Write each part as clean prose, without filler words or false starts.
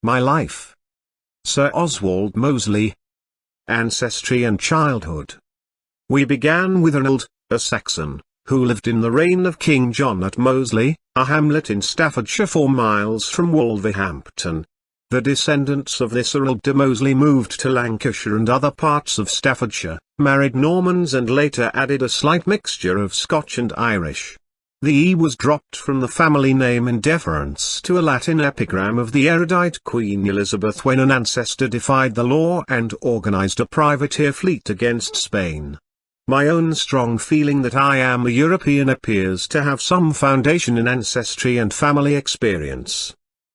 My life. Sir Oswald Mosley. Ancestry and childhood. We began with Arnold, a Saxon, who lived in the reign of King John at Mosley, a hamlet in Staffordshire 4 miles from Wolverhampton. The descendants of this Earl de Mosley moved to Lancashire and other parts of Staffordshire, married Normans and later added a slight mixture of Scotch and Irish. The E was dropped from the family name in deference to a Latin epigram of the erudite Queen Elizabeth when an ancestor defied the law and organized a privateer fleet against Spain. My own strong feeling that I am a European appears to have some foundation in ancestry and family experience.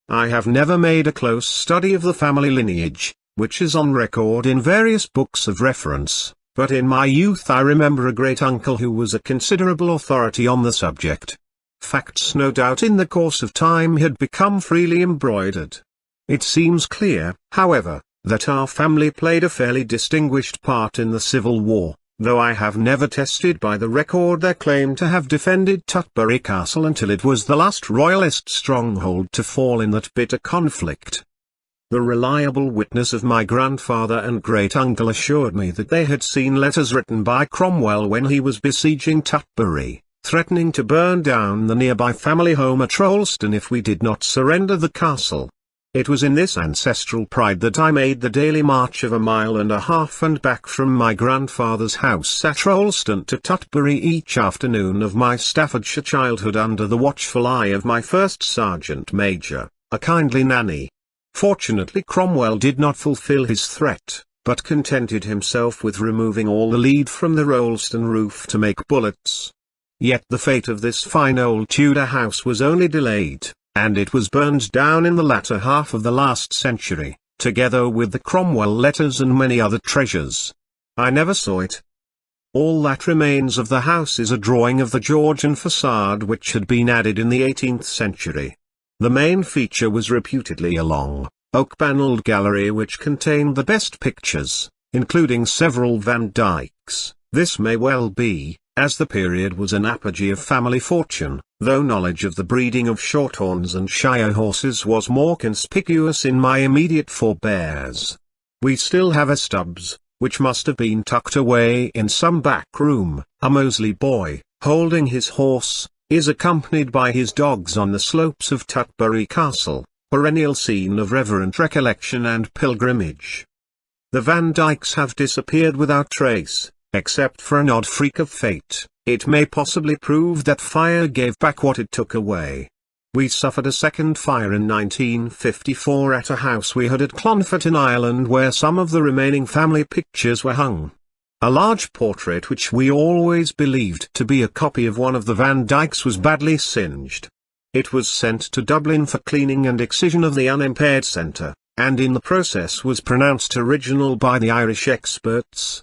I have never made a close study of the family lineage, which is on record in various books of reference, but in my youth I remember a great-uncle who was a considerable authority on the subject. Facts no doubt in the course of time had become freely embroidered. It seems clear, however, that our family played a fairly distinguished part in the Civil War, though I have never tested by the record their claim to have defended Tutbury Castle until it was the last royalist stronghold to fall in that bitter conflict. The reliable witness of my grandfather and great-uncle assured me that they had seen letters written by Cromwell when he was besieging Tutbury, threatening to burn down the nearby family home at Rolleston if we did not surrender the castle. It was in this ancestral pride that I made the daily march of 1.5 miles and back from my grandfather's house at Rolleston to Tutbury each afternoon of my Staffordshire childhood under the watchful eye of my first sergeant major, a kindly nanny. Fortunately Cromwell did not fulfill his threat, but contented himself with removing all the lead from the Rolleston roof to make bullets. Yet the fate of this fine old Tudor house was only delayed, and it was burned down in the latter half of the last century, together with the Cromwell letters and many other treasures. I never saw it. All that remains of the house is a drawing of the Georgian facade which had been added in the 18th century. The main feature was reputedly a long, oak-panelled gallery which contained the best pictures, including several Van Dycks. This may well be, as the period was an apogee of family fortune, though knowledge of the breeding of shorthorns and Shire horses was more conspicuous in my immediate forebears. We still have a Stubbs, which must have been tucked away in some back room. A Mosley boy, holding his horse, is accompanied by his dogs on the slopes of Tutbury Castle, perennial scene of reverent recollection and pilgrimage. The Van Dycks have disappeared without trace, except for an odd freak of fate. It may possibly prove that fire gave back what it took away. We suffered a second fire in 1954 at a house we had at Clonfert in Ireland where some of the remaining family pictures were hung. A large portrait which we always believed to be a copy of one of the Van Dycks was badly singed. It was sent to Dublin for cleaning and excision of the unimpaired centre, and in the process was pronounced original by the Irish experts.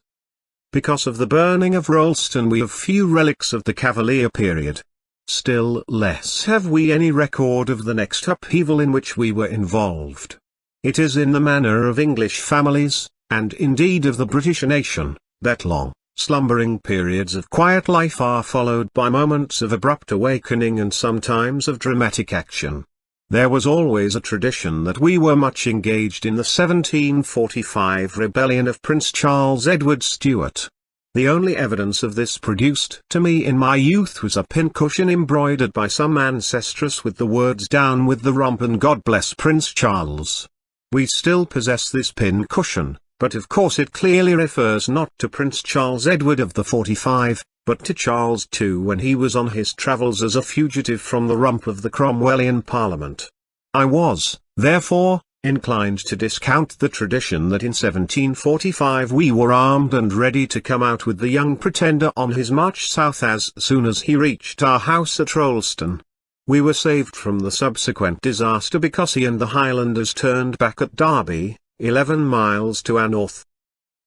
Because of the burning of Rolleston we have few relics of the Cavalier period. Still less have we any record of the next upheaval in which we were involved. It is in the manner of English families, and indeed of the British nation, that long, slumbering periods of quiet life are followed by moments of abrupt awakening and sometimes of dramatic action. There was always a tradition that we were much engaged in the 1745 rebellion of Prince Charles Edward Stuart. The only evidence of this produced to me in my youth was a pincushion embroidered by some ancestress with the words "Down with the rump and God bless Prince Charles." We still possess this pincushion, but of course it clearly refers not to Prince Charles Edward of the 45, but to Charles II when he was on his travels as a fugitive from the rump of the Cromwellian Parliament. I was, therefore, inclined to discount the tradition that in 1745 we were armed and ready to come out with the young Pretender on his march south as soon as he reached our house at Rolleston. We were saved from the subsequent disaster because he and the Highlanders turned back at Derby, 11 miles to our north.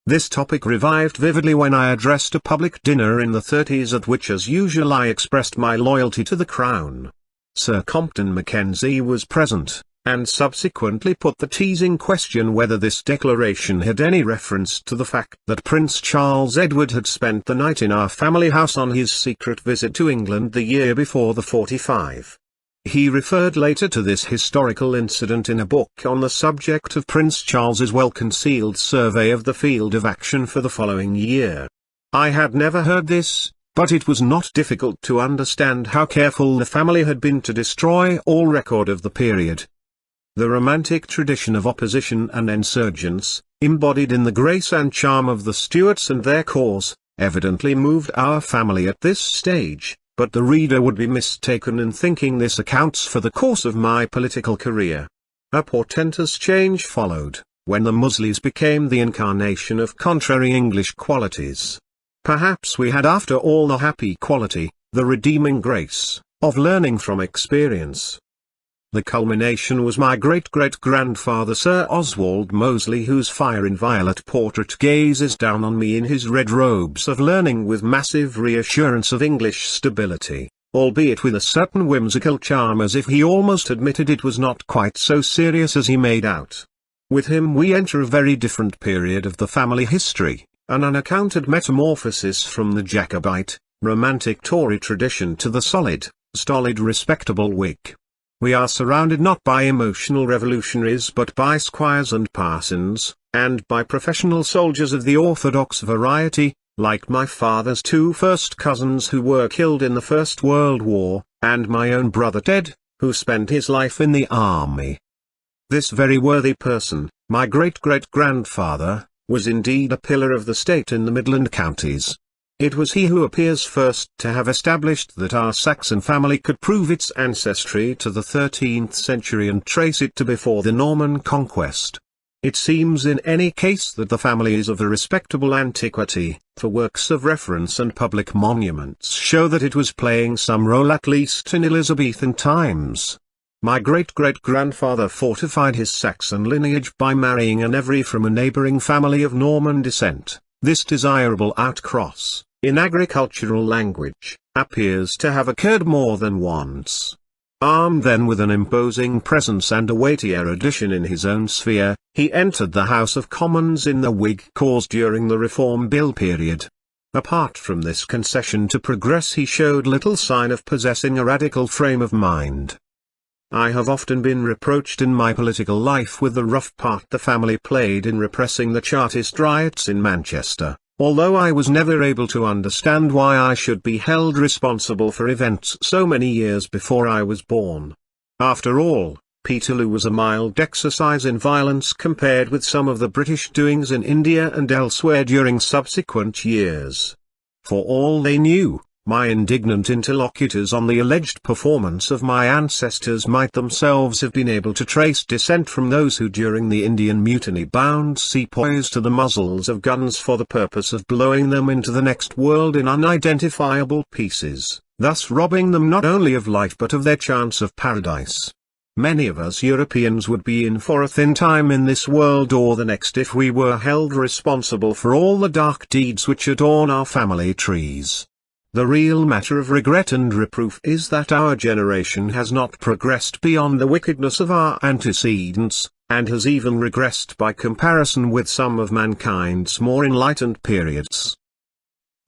This topic revived vividly when I addressed a public dinner in the 30s at which as usual I expressed my loyalty to the Crown. Sir Compton Mackenzie was present, and subsequently put the teasing question whether this declaration had any reference to the fact that Prince Charles Edward had spent the night in our family house on his secret visit to England the year before the 45. He referred later to this historical incident in a book on the subject of Prince Charles's well-concealed survey of the field of action for the following year. I had never heard this, but it was not difficult to understand how careful the family had been to destroy all record of the period. The romantic tradition of opposition and insurgence, embodied in the grace and charm of the Stuarts and their cause, evidently moved our family at this stage, but the reader would be mistaken in thinking this accounts for the course of my political career. A portentous change followed, when the Mosleys became the incarnation of contrary English qualities. Perhaps we had after all the happy quality, the redeeming grace, of learning from experience. The culmination was my great-great-grandfather Sir Oswald Mosley, whose fire-in-violet portrait gazes down on me in his red robes of learning with massive reassurance of English stability, albeit with a certain whimsical charm, as if he almost admitted it was not quite so serious as he made out. With him we enter a very different period of the family history, an unaccounted metamorphosis from the Jacobite, romantic Tory tradition to the solid, stolid respectable Whig. We are surrounded not by emotional revolutionaries but by squires and parsons, and by professional soldiers of the orthodox variety, like my father's two first cousins who were killed in the First World War, and my own brother Ted, who spent his life in the army. This very worthy person, my great-great-grandfather, was indeed a pillar of the state in the Midland counties. It was he who appears first to have established that our Saxon family could prove its ancestry to the 13th century and trace it to before the Norman conquest. It seems in any case that the family is of a respectable antiquity, for works of reference and public monuments show that it was playing some role at least in Elizabethan times. My great-great-grandfather fortified his Saxon lineage by marrying an Evry from a neighbouring family of Norman descent. This desirable outcross, in agricultural language, appears to have occurred more than once. Armed then with an imposing presence and a weighty erudition in his own sphere, he entered the House of Commons in the Whig cause during the Reform Bill period. Apart from this concession to progress, he showed little sign of possessing a radical frame of mind. I have often been reproached in my political life with the rough part the family played in repressing the Chartist riots in Manchester, although I was never able to understand why I should be held responsible for events so many years before I was born. After all, Peterloo was a mild exercise in violence compared with some of the British doings in India and elsewhere during subsequent years. For all they knew, my indignant interlocutors on the alleged performance of my ancestors might themselves have been able to trace descent from those who during the Indian Mutiny bound sepoys to the muzzles of guns for the purpose of blowing them into the next world in unidentifiable pieces, thus robbing them not only of life but of their chance of paradise. Many of us Europeans would be in for a thin time in this world or the next if we were held responsible for all the dark deeds which adorn our family trees. The real matter of regret and reproof is that our generation has not progressed beyond the wickedness of our antecedents, and has even regressed by comparison with some of mankind's more enlightened periods.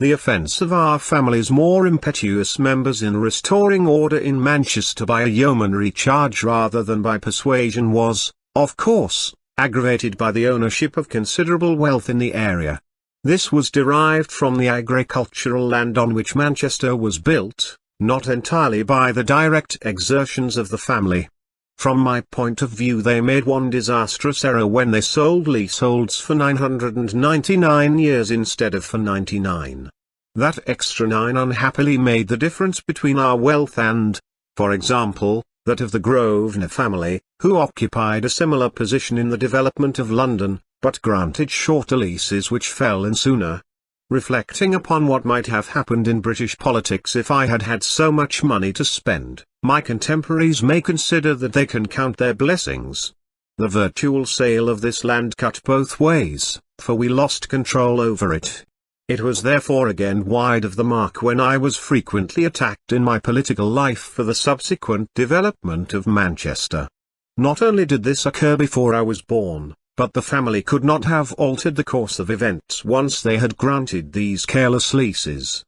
The offence of our family's more impetuous members in restoring order in Manchester by a yeomanry charge rather than by persuasion was, of course, aggravated by the ownership of considerable wealth in the area. This was derived from the agricultural land on which Manchester was built, not entirely by the direct exertions of the family. From my point of view they made one disastrous error when they sold leaseholds for 999 years instead of for 99. That extra 9 unhappily made the difference between our wealth and, for example, that of the Grosvenor family, who occupied a similar position in the development of London, but granted shorter leases which fell in sooner. Reflecting upon what might have happened in British politics if I had had so much money to spend, my contemporaries may consider that they can count their blessings. The virtual sale of this land cut both ways, for we lost control over it. It was therefore again wide of the mark when I was frequently attacked in my political life for the subsequent development of Manchester. Not only did this occur before I was born, but the family could not have altered the course of events once they had granted these careless leases.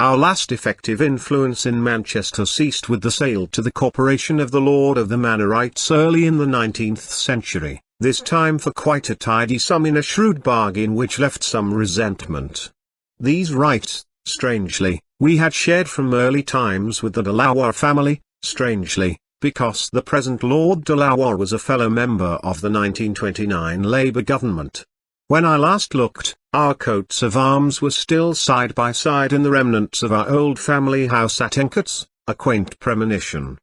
Our last effective influence in Manchester ceased with the sale to the corporation of the Lord of the Manorites early in the 19th century, this time for quite a tidy sum in a shrewd bargain which left some resentment. These rights, strangely, we had shared from early times with the De Lawar family, strangely, because the present Lord De Lawar was a fellow member of the 1929 Labour government. When I last looked, our coats of arms were still side by side in the remnants of our old family house at Encots, a quaint premonition.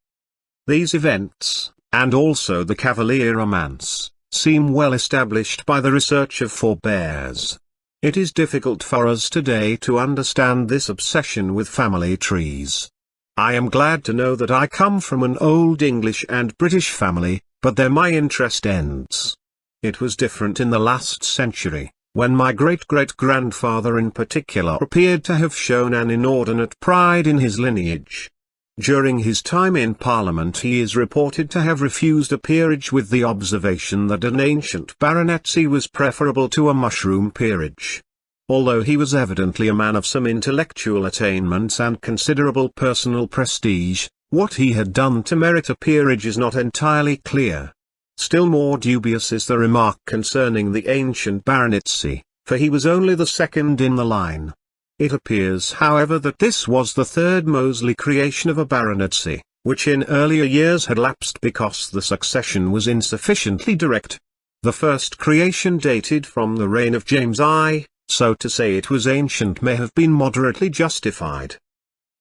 These events, and also the Cavalier romance, seem well established by the research of forebears. It is difficult for us today to understand this obsession with family trees. I am glad to know that I come from an old English and British family, but there my interest ends. It was different in the last century, when my great-great-grandfather in particular appeared to have shown an inordinate pride in his lineage. During his time in Parliament he is reported to have refused a peerage with the observation that an ancient baronetcy was preferable to a mushroom peerage. Although he was evidently a man of some intellectual attainments and considerable personal prestige, what he had done to merit a peerage is not entirely clear. Still more dubious is the remark concerning the ancient baronetcy, for he was only the second in the line. It appears however that this was the third Mosley creation of a baronetcy, which in earlier years had lapsed because the succession was insufficiently direct. The first creation dated from the reign of James I, so to say it was ancient may have been moderately justified.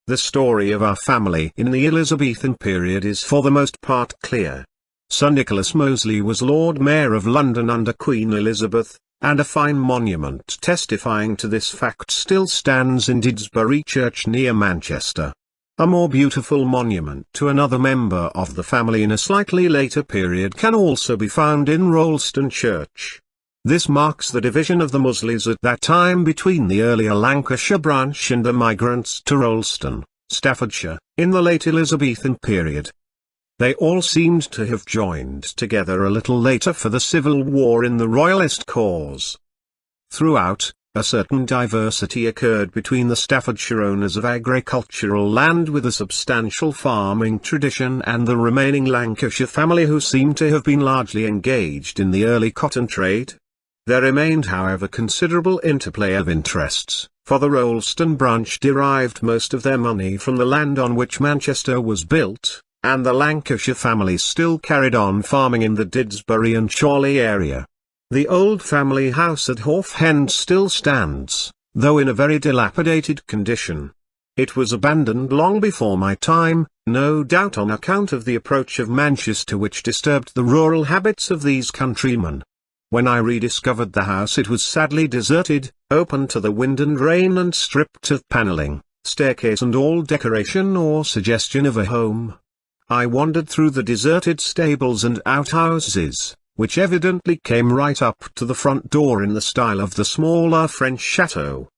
The story of our family in the Elizabethan period is for the most part clear. Sir Nicholas Mosley was Lord Mayor of London under Queen Elizabeth, and a fine monument testifying to this fact still stands in Didsbury Church near Manchester. A more beautiful monument to another member of the family in a slightly later period can also be found in Rolleston Church. This marks the division of the Mosleys at that time between the earlier Lancashire branch and the migrants to Rolleston, Staffordshire, in the late Elizabethan period. They all seemed to have joined together a little later for the civil war in the royalist cause. Throughout, a certain diversity occurred between the Staffordshire owners of agricultural land with a substantial farming tradition and the remaining Lancashire family who seemed to have been largely engaged in the early cotton trade. There remained however considerable interplay of interests, for the Rolleston branch derived most of their money from the land on which Manchester was built, and the Lancashire families still carried on farming in the Didsbury and Chorley area. The old family house at Horfend still stands, though in a very dilapidated condition. It was abandoned long before my time, no doubt on account of the approach of Manchester which disturbed the rural habits of these countrymen. When I rediscovered the house it was sadly deserted, open to the wind and rain and stripped of panelling, staircase and all decoration or suggestion of a home. I wandered through the deserted stables and outhouses, which evidently came right up to the front door in the style of the smaller French chateau.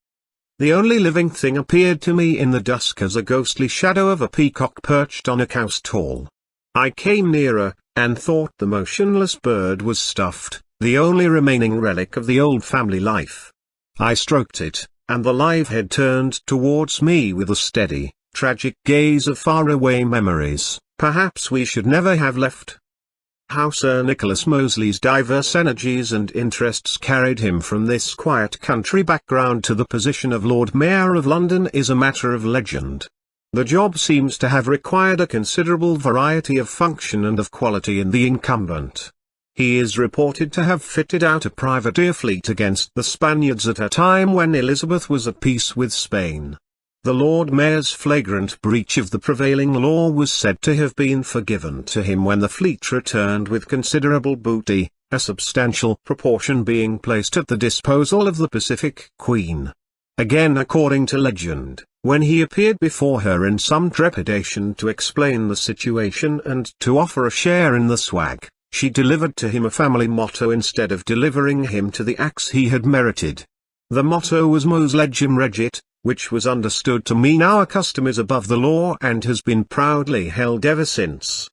The only living thing appeared to me in the dusk as a ghostly shadow of a peacock perched on a cowstall. I came nearer, and thought the motionless bird was stuffed, the only remaining relic of the old family life. I stroked it, and the live head turned towards me with a steady, tragic gaze of faraway memories. Perhaps we should never have left. How Sir Nicholas Mosley's diverse energies and interests carried him from this quiet country background to the position of Lord Mayor of London is a matter of legend. The job seems to have required a considerable variety of function and of quality in the incumbent. He is reported to have fitted out a privateer fleet against the Spaniards at a time when Elizabeth was at peace with Spain. The Lord Mayor's flagrant breach of the prevailing law was said to have been forgiven to him when the fleet returned with considerable booty, a substantial proportion being placed at the disposal of the Pacific Queen. Again, according to legend, when he appeared before her in some trepidation to explain the situation and to offer a share in the swag, she delivered to him a family motto instead of delivering him to the axe he had merited. The motto was Mos Legem Regit, which was understood to mean our custom is above the law and has been proudly held ever since.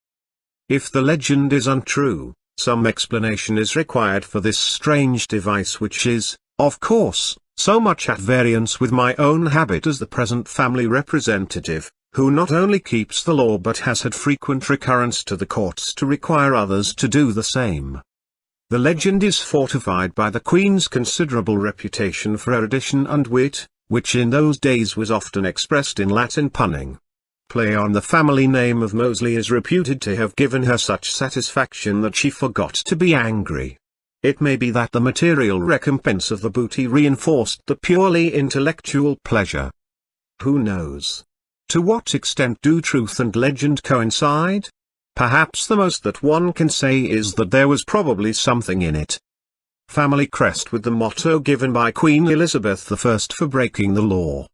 If the legend is untrue, some explanation is required for this strange device which is, of course, so much at variance with my own habit as the present family representative, who not only keeps the law but has had frequent recurrence to the courts to require others to do the same. The legend is fortified by the Queen's considerable reputation for erudition and wit, which in those days was often expressed in Latin punning. Play on the family name of Mosley is reputed to have given her such satisfaction that she forgot to be angry. It may be that the material recompense of the booty reinforced the purely intellectual pleasure. Who knows? To what extent do truth and legend coincide? Perhaps the most that one can say is that there was probably something in it. Family crest with the motto given by Queen Elizabeth I for breaking the law.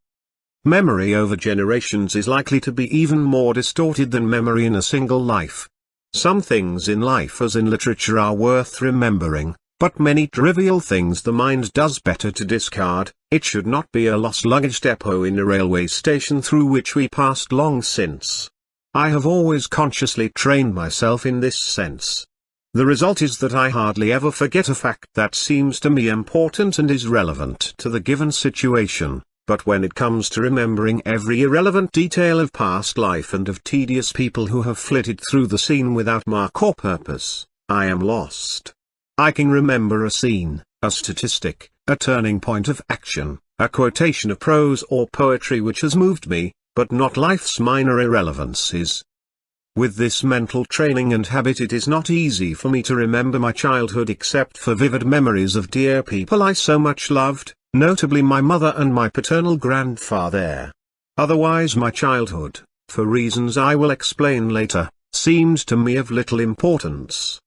Memory over generations is likely to be even more distorted than memory in a single life. Some things in life as in literature are worth remembering, but many trivial things the mind does better to discard. It should not be a lost luggage depot in a railway station through which we passed long since. I have always consciously trained myself in this sense. The result is that I hardly ever forget a fact that seems to me important and is relevant to the given situation, but when it comes to remembering every irrelevant detail of past life and of tedious people who have flitted through the scene without mark or purpose, I am lost. I can remember a scene, a statistic, a turning point of action, a quotation of prose or poetry which has moved me, but not life's minor irrelevancies. With this mental training and habit it is not easy for me to remember my childhood except for vivid memories of dear people I so much loved, notably my mother and my paternal grandfather. Otherwise my childhood, for reasons I will explain later, seemed to me of little importance.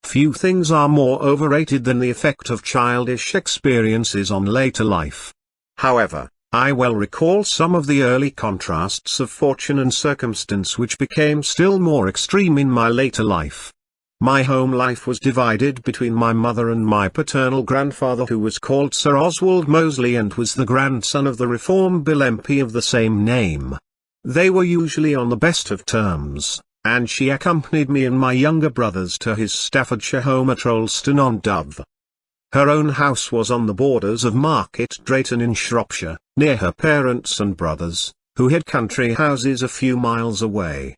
Few things are more overrated than the effect of childish experiences on later life. However, I well recall some of the early contrasts of fortune and circumstance which became still more extreme in my later life. My home life was divided between my mother and my paternal grandfather, who was called Sir Oswald Mosley and was the grandson of the Reform Bill MP of the same name. They were usually on the best of terms, and she accompanied me and my younger brothers to his Staffordshire home at Rolston-on-Dove. Her own house was on the borders of Market Drayton in Shropshire, near her parents and brothers, who had country houses a few miles away.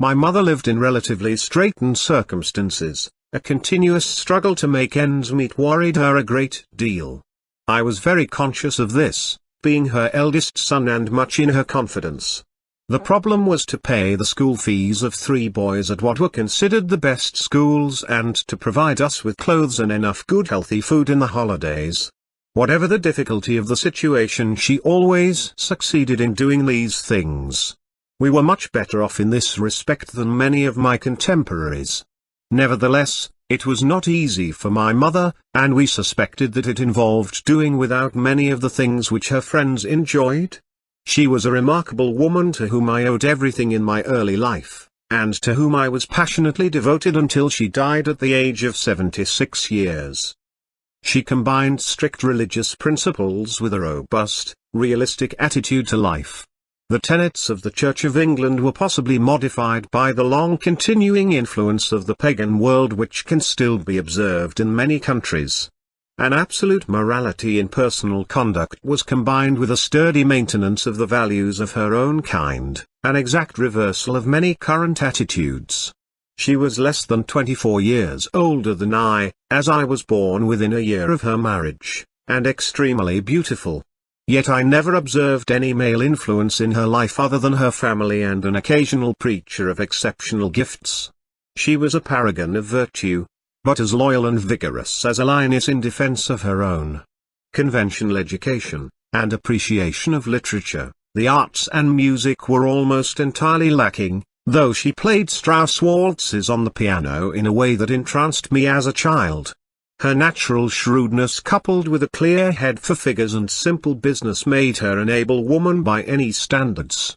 My mother lived in relatively straitened circumstances. A continuous struggle to make ends meet worried her a great deal. I was very conscious of this, being her eldest son and much in her confidence. The problem was to pay the school fees of 3 boys at what were considered the best schools and to provide us with clothes and enough good healthy food in the holidays. Whatever the difficulty of the situation, she always succeeded in doing these things. We were much better off in this respect than many of my contemporaries. Nevertheless, it was not easy for my mother, and we suspected that it involved doing without many of the things which her friends enjoyed. She was a remarkable woman to whom I owed everything in my early life, and to whom I was passionately devoted until she died at the age of 76 years. She combined strict religious principles with a robust, realistic attitude to life. The tenets of the Church of England were possibly modified by the long-continuing influence of the pagan world which can still be observed in many countries. An absolute morality in personal conduct was combined with a sturdy maintenance of the values of her own kind, an exact reversal of many current attitudes. She was less than 24 years older than I, as I was born within a year of her marriage, and extremely beautiful. Yet I never observed any male influence in her life other than her family and an occasional preacher of exceptional gifts. She was a paragon of virtue, but as loyal and vigorous as a lioness in defense of her own. Conventional education, and appreciation of literature, the arts and music were almost entirely lacking, though she played Strauss waltzes on the piano in a way that entranced me as a child. Her natural shrewdness coupled with a clear head for figures and simple business made her an able woman by any standards.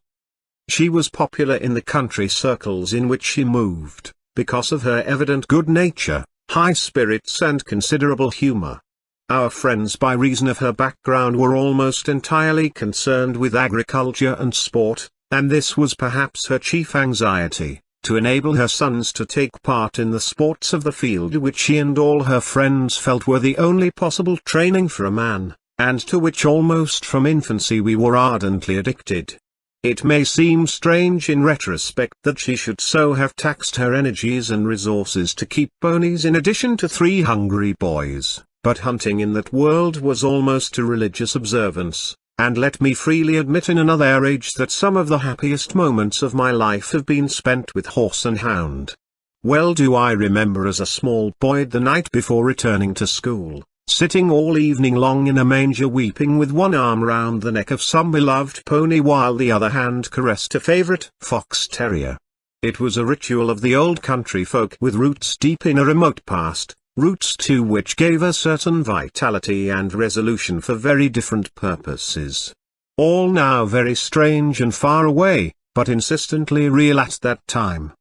She was popular in the country circles in which she moved, because of her evident good nature, high spirits and considerable humor. Our friends by reason of her background were almost entirely concerned with agriculture and sport, and this was perhaps her chief anxiety, to enable her sons to take part in the sports of the field which she and all her friends felt were the only possible training for a man, and to which almost from infancy we were ardently addicted. It may seem strange in retrospect that she should so have taxed her energies and resources to keep ponies in addition to 3 hungry boys, but hunting in that world was almost a religious observance, and let me freely admit in another age that some of the happiest moments of my life have been spent with horse and hound. Well do I remember as a small boy the night before returning to school, sitting all evening long in a manger weeping with one arm round the neck of some beloved pony while the other hand caressed a favourite fox terrier. It was a ritual of the old country folk with roots deep in a remote past, roots too which gave a certain vitality and resolution for very different purposes. All now very strange and far away, but insistently real at that time.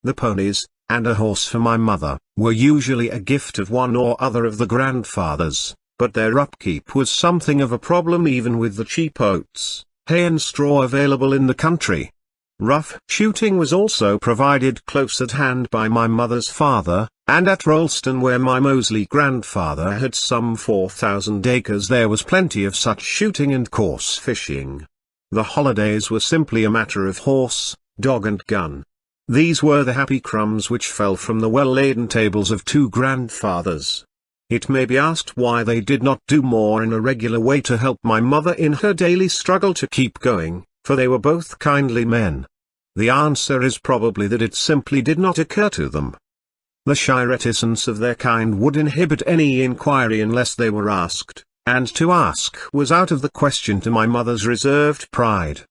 The ponies, and a horse for my mother, were usually a gift of one or other of the grandfathers, but their upkeep was something of a problem even with the cheap oats, hay and straw available in the country. Rough shooting was also provided close at hand by my mother's father, and at Rolleston where my Mosley grandfather had some 4,000 acres there was plenty of such shooting and coarse fishing. The holidays were simply a matter of horse, dog and gun. These were the happy crumbs which fell from the well-laden tables of 2 grandfathers. It may be asked why they did not do more in a regular way to help my mother in her daily struggle to keep going, for they were both kindly men. The answer is probably that it simply did not occur to them. The shy reticence of their kind would inhibit any inquiry unless they were asked, and to ask was out of the question to my mother's reserved pride.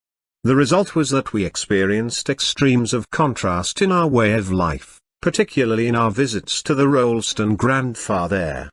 The result was that we experienced extremes of contrast in our way of life, particularly in our visits to the Rolleston grandfather.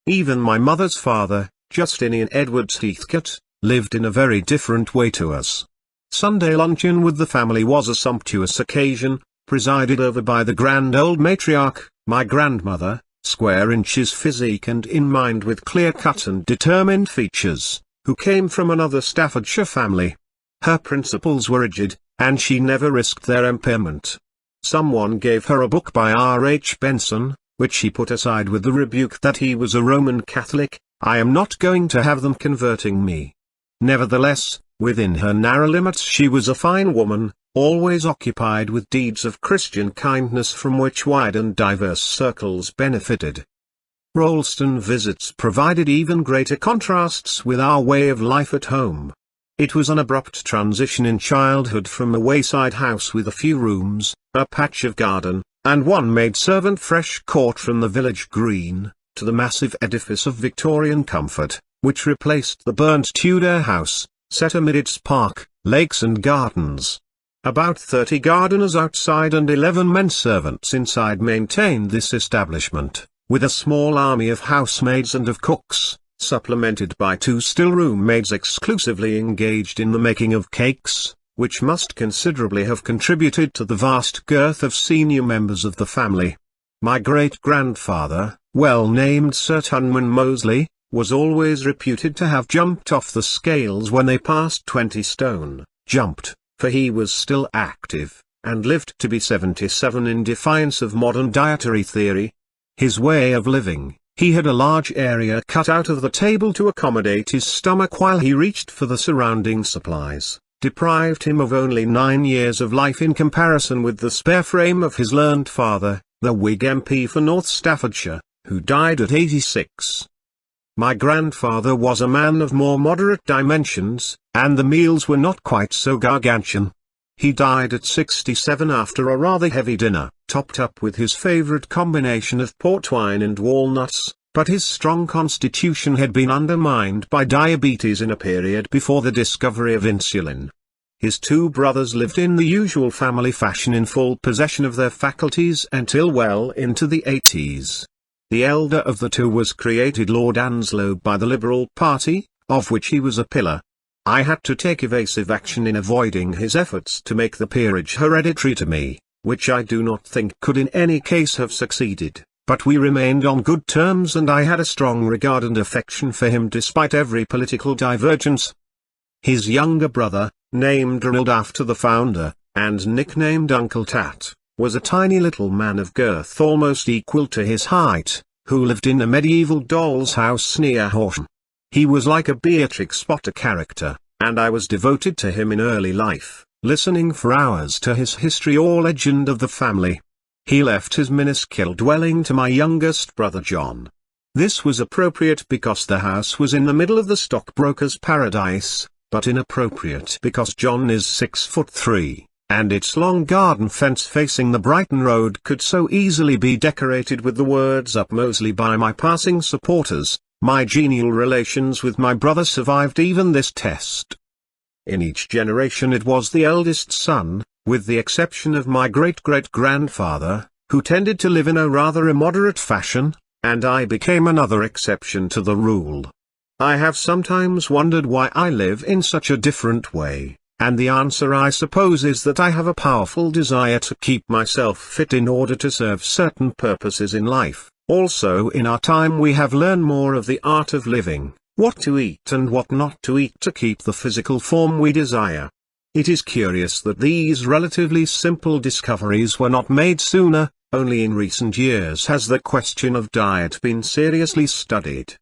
Even my mother's father, Justinian Edwards Heathcote, lived in a very different way to us. Sunday luncheon with the family was a sumptuous occasion, presided over by the grand old matriarch, my grandmother, square inches physique and in mind with clear-cut and determined features, who came from another Staffordshire family. Her principles were rigid, and she never risked their impairment. Someone gave her a book by R. H. Benson, which she put aside with the rebuke that he was a Roman Catholic. I am not going to have them converting me. Nevertheless, within her narrow limits she was a fine woman, always occupied with deeds of Christian kindness from which wide and diverse circles benefited. Rolleston visits provided even greater contrasts with our way of life at home. It was an abrupt transition in childhood from a wayside house with a few rooms, a patch of garden, and one maidservant fresh caught from the village green, to the massive edifice of Victorian comfort, which replaced the burnt Tudor house, set amid its park, lakes and gardens. About 30 gardeners outside and 11 men servants inside maintained this establishment, with a small army of housemaids and of cooks, supplemented by 2 still-room maids exclusively engaged in the making of cakes, which must considerably have contributed to the vast girth of senior members of the family. My great-grandfather, well named Sir Tunman Mosley, was always reputed to have jumped off the scales when they passed 20 stone, jumped, for he was still active, and lived to be 77 in defiance of modern dietary theory. His way of living, he had a large area cut out of the table to accommodate his stomach while he reached for the surrounding supplies, deprived him of only 9 years of life in comparison with the spare frame of his learned father, the Whig MP for North Staffordshire, who died at 86. My grandfather was a man of more moderate dimensions, and the meals were not quite so gargantuan. He died at 67 after a rather heavy dinner, topped up with his favourite combination of port wine and walnuts, but his strong constitution had been undermined by diabetes in a period before the discovery of insulin. His 2 brothers lived in the usual family fashion in full possession of their faculties until well into the 80s. The elder of the 2 was created Lord Anslow by the Liberal Party, of which he was a pillar. I had to take evasive action in avoiding his efforts to make the peerage hereditary to me, which I do not think could in any case have succeeded, but we remained on good terms and I had a strong regard and affection for him despite every political divergence. His younger brother, named Ronald after the founder, and nicknamed Uncle Tat, was a tiny little man of girth almost equal to his height, who lived in a medieval doll's house near Horsham. He was like a Beatrix Potter character, and I was devoted to him in early life, listening for hours to his history or legend of the family. He left his minuscule dwelling to my youngest brother John. This was appropriate because the house was in the middle of the stockbroker's paradise, but inappropriate because John is 6'3", and its long garden fence facing the Brighton Road could so easily be decorated with the words "Up Mosley" by my passing supporters. My genial relations with my brother survived even this test. In each generation it was the eldest son, with the exception of my great-great-grandfather, who tended to live in a rather immoderate fashion, and I became another exception to the rule. I have sometimes wondered why I live in such a different way, and the answer I suppose is that I have a powerful desire to keep myself fit in order to serve certain purposes in life. Also in our time we have learned more of the art of living, what to eat and what not to eat to keep the physical form we desire. It is curious that these relatively simple discoveries were not made sooner. Only in recent years has the question of diet been seriously studied.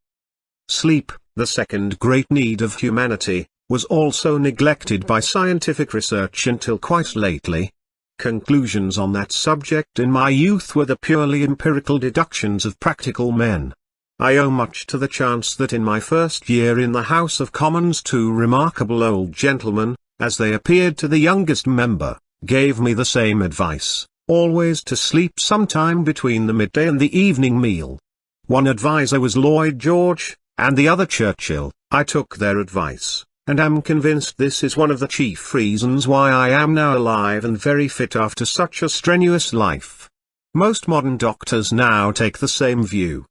Sleep, the second great need of humanity, was also neglected by scientific research until quite lately. Conclusions on that subject in my youth were the purely empirical deductions of practical men. I owe much to the chance that in my first year in the House of Commons two remarkable old gentlemen, as they appeared to the youngest member, gave me the same advice, always to sleep sometime between the midday and the evening meal. One adviser was Lloyd George, and the other Churchill. I took their advice, and am convinced this is one of the chief reasons why I am now alive and very fit after such a strenuous life. Most modern doctors now take the same view.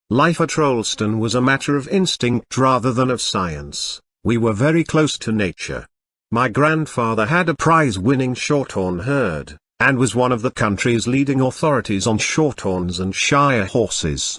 Life at Rolleston was a matter of instinct rather than of science. We were very close to nature. My grandfather had a prize-winning shorthorn herd, and was one of the country's leading authorities on shorthorns and shire horses.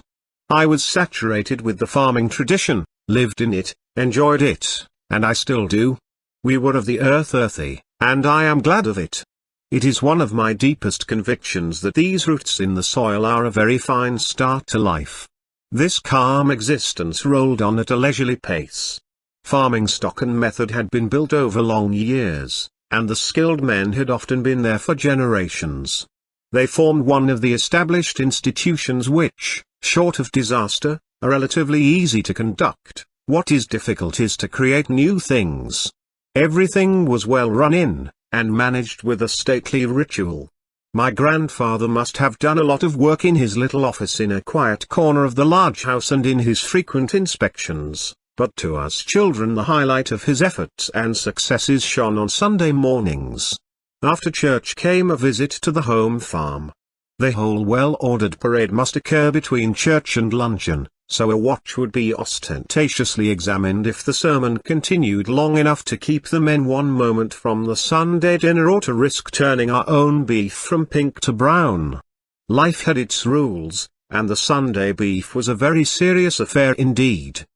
I was saturated with the farming tradition, lived in it, enjoyed it, and I still do. We were of the earthy, and I am glad of it. It is one of my deepest convictions that these roots in the soil are a very fine start to life. This calm existence rolled on at a leisurely pace. Farming stock and method had been built over long years, and the skilled men had often been there for generations. They formed one of the established institutions which, short of disaster, are relatively easy to conduct. What is difficult is to create new things. Everything was well run in, and managed with a stately ritual. My grandfather must have done a lot of work in his little office in a quiet corner of the large house and in his frequent inspections, but to us children the highlight of his efforts and successes shone on Sunday mornings. After church came a visit to the home farm. The whole well-ordered parade must occur between church and luncheon, so a watch would be ostentatiously examined if the sermon continued long enough to keep the men one moment from the Sunday dinner or to risk turning our own beef from pink to brown. Life had its rules, and the Sunday beef was a very serious affair indeed.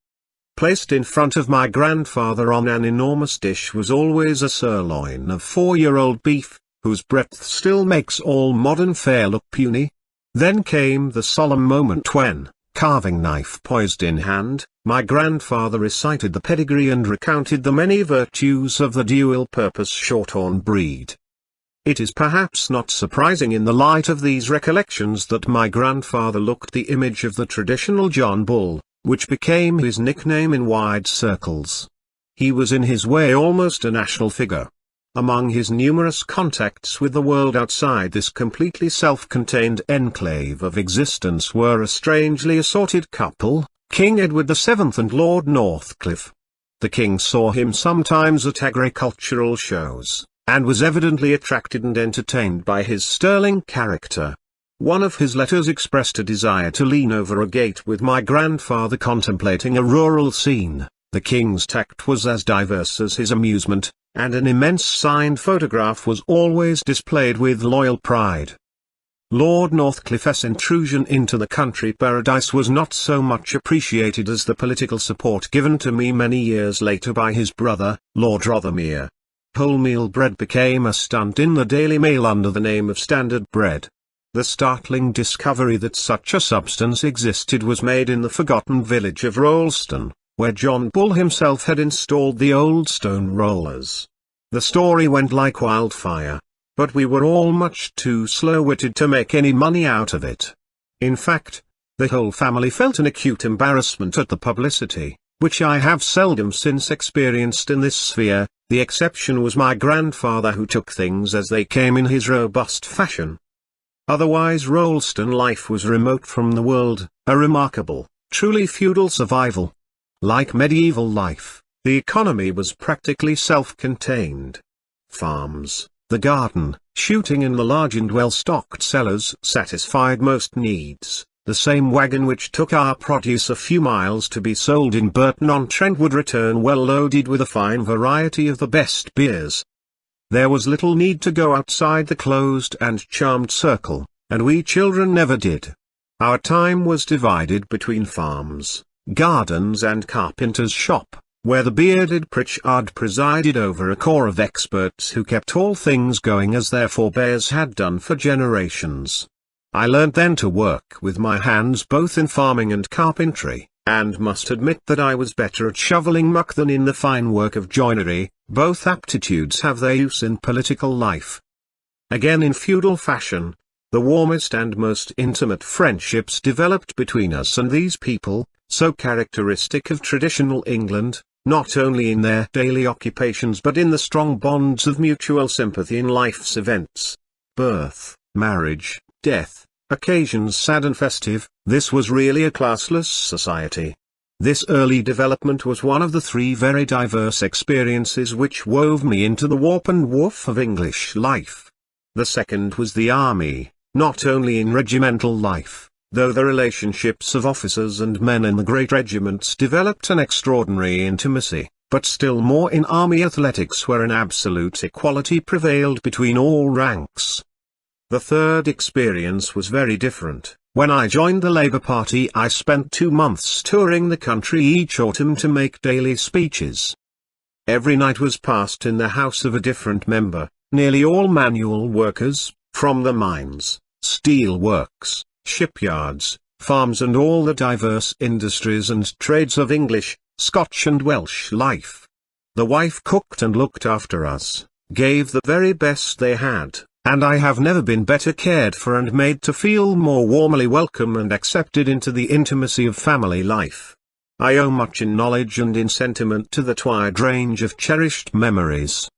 Placed in front of my grandfather on an enormous dish was always a sirloin of 4-year-old beef, whose breadth still makes all modern fare look puny. Then came the solemn moment when, carving knife poised in hand, my grandfather recited the pedigree and recounted the many virtues of the dual-purpose shorthorn breed. It is perhaps not surprising in the light of these recollections that my grandfather looked the image of the traditional John Bull, which became his nickname in wide circles. He was in his way almost a national figure. Among his numerous contacts with the world outside this completely self-contained enclave of existence were a strangely assorted couple, King Edward VII and Lord Northcliffe. The king saw him sometimes at agricultural shows, and was evidently attracted and entertained by his sterling character. One of his letters expressed a desire to lean over a gate with my grandfather contemplating a rural scene. The king's tact was as diverse as his amusement, and an immense signed photograph was always displayed with loyal pride. Lord Northcliffe's intrusion into the country paradise was not so much appreciated as the political support given to me many years later by his brother, Lord Rothermere. Wholemeal bread became a stunt in the Daily Mail under the name of Standard Bread. The startling discovery that such a substance existed was made in the forgotten village of Rolleston, where John Bull himself had installed the old stone rollers. The story went like wildfire, but we were all much too slow-witted to make any money out of it. In fact, the whole family felt an acute embarrassment at the publicity, which I have seldom since experienced in this sphere. The exception was my grandfather, who took things as they came in his robust fashion. Otherwise Rolleston life was remote from the world, a remarkable, truly feudal survival. Like medieval life, the economy was practically self-contained. Farms, the garden, shooting in the large and well-stocked cellars satisfied most needs. The same wagon which took our produce a few miles to be sold in Burton-on-Trent would return well loaded with a fine variety of the best beers. There was little need to go outside the closed and charmed circle, and we children never did. Our time was divided between farms, gardens and carpenter's shop, where the bearded Pritchard presided over a corps of experts who kept all things going as their forebears had done for generations. I learnt then to work with my hands both in farming and carpentry, and must admit that I was better at shoveling muck than in the fine work of joinery. Both aptitudes have their use in political life. Again, in feudal fashion, the warmest and most intimate friendships developed between us and these people, so characteristic of traditional England, not only in their daily occupations but in the strong bonds of mutual sympathy in life's events. Birth, marriage, death, occasions sad and festive. This was really a classless society. This early development was one of the three very diverse experiences which wove me into the warp and woof of English life. The second was the army, not only in regimental life, though the relationships of officers and men in the great regiments developed an extraordinary intimacy, but still more in army athletics, where an absolute equality prevailed between all ranks. The third experience was very different. When I joined the Labour Party, I spent 2 months touring the country each autumn to make daily speeches. Every night was passed in the house of a different member, nearly all manual workers, from the mines, steel works, shipyards, farms and all the diverse industries and trades of English, Scotch and Welsh life. The wife cooked and looked after us, gave the very best they had, and I have never been better cared for and made to feel more warmly welcome and accepted into the intimacy of family life. I owe much in knowledge and in sentiment to that wide range of cherished memories.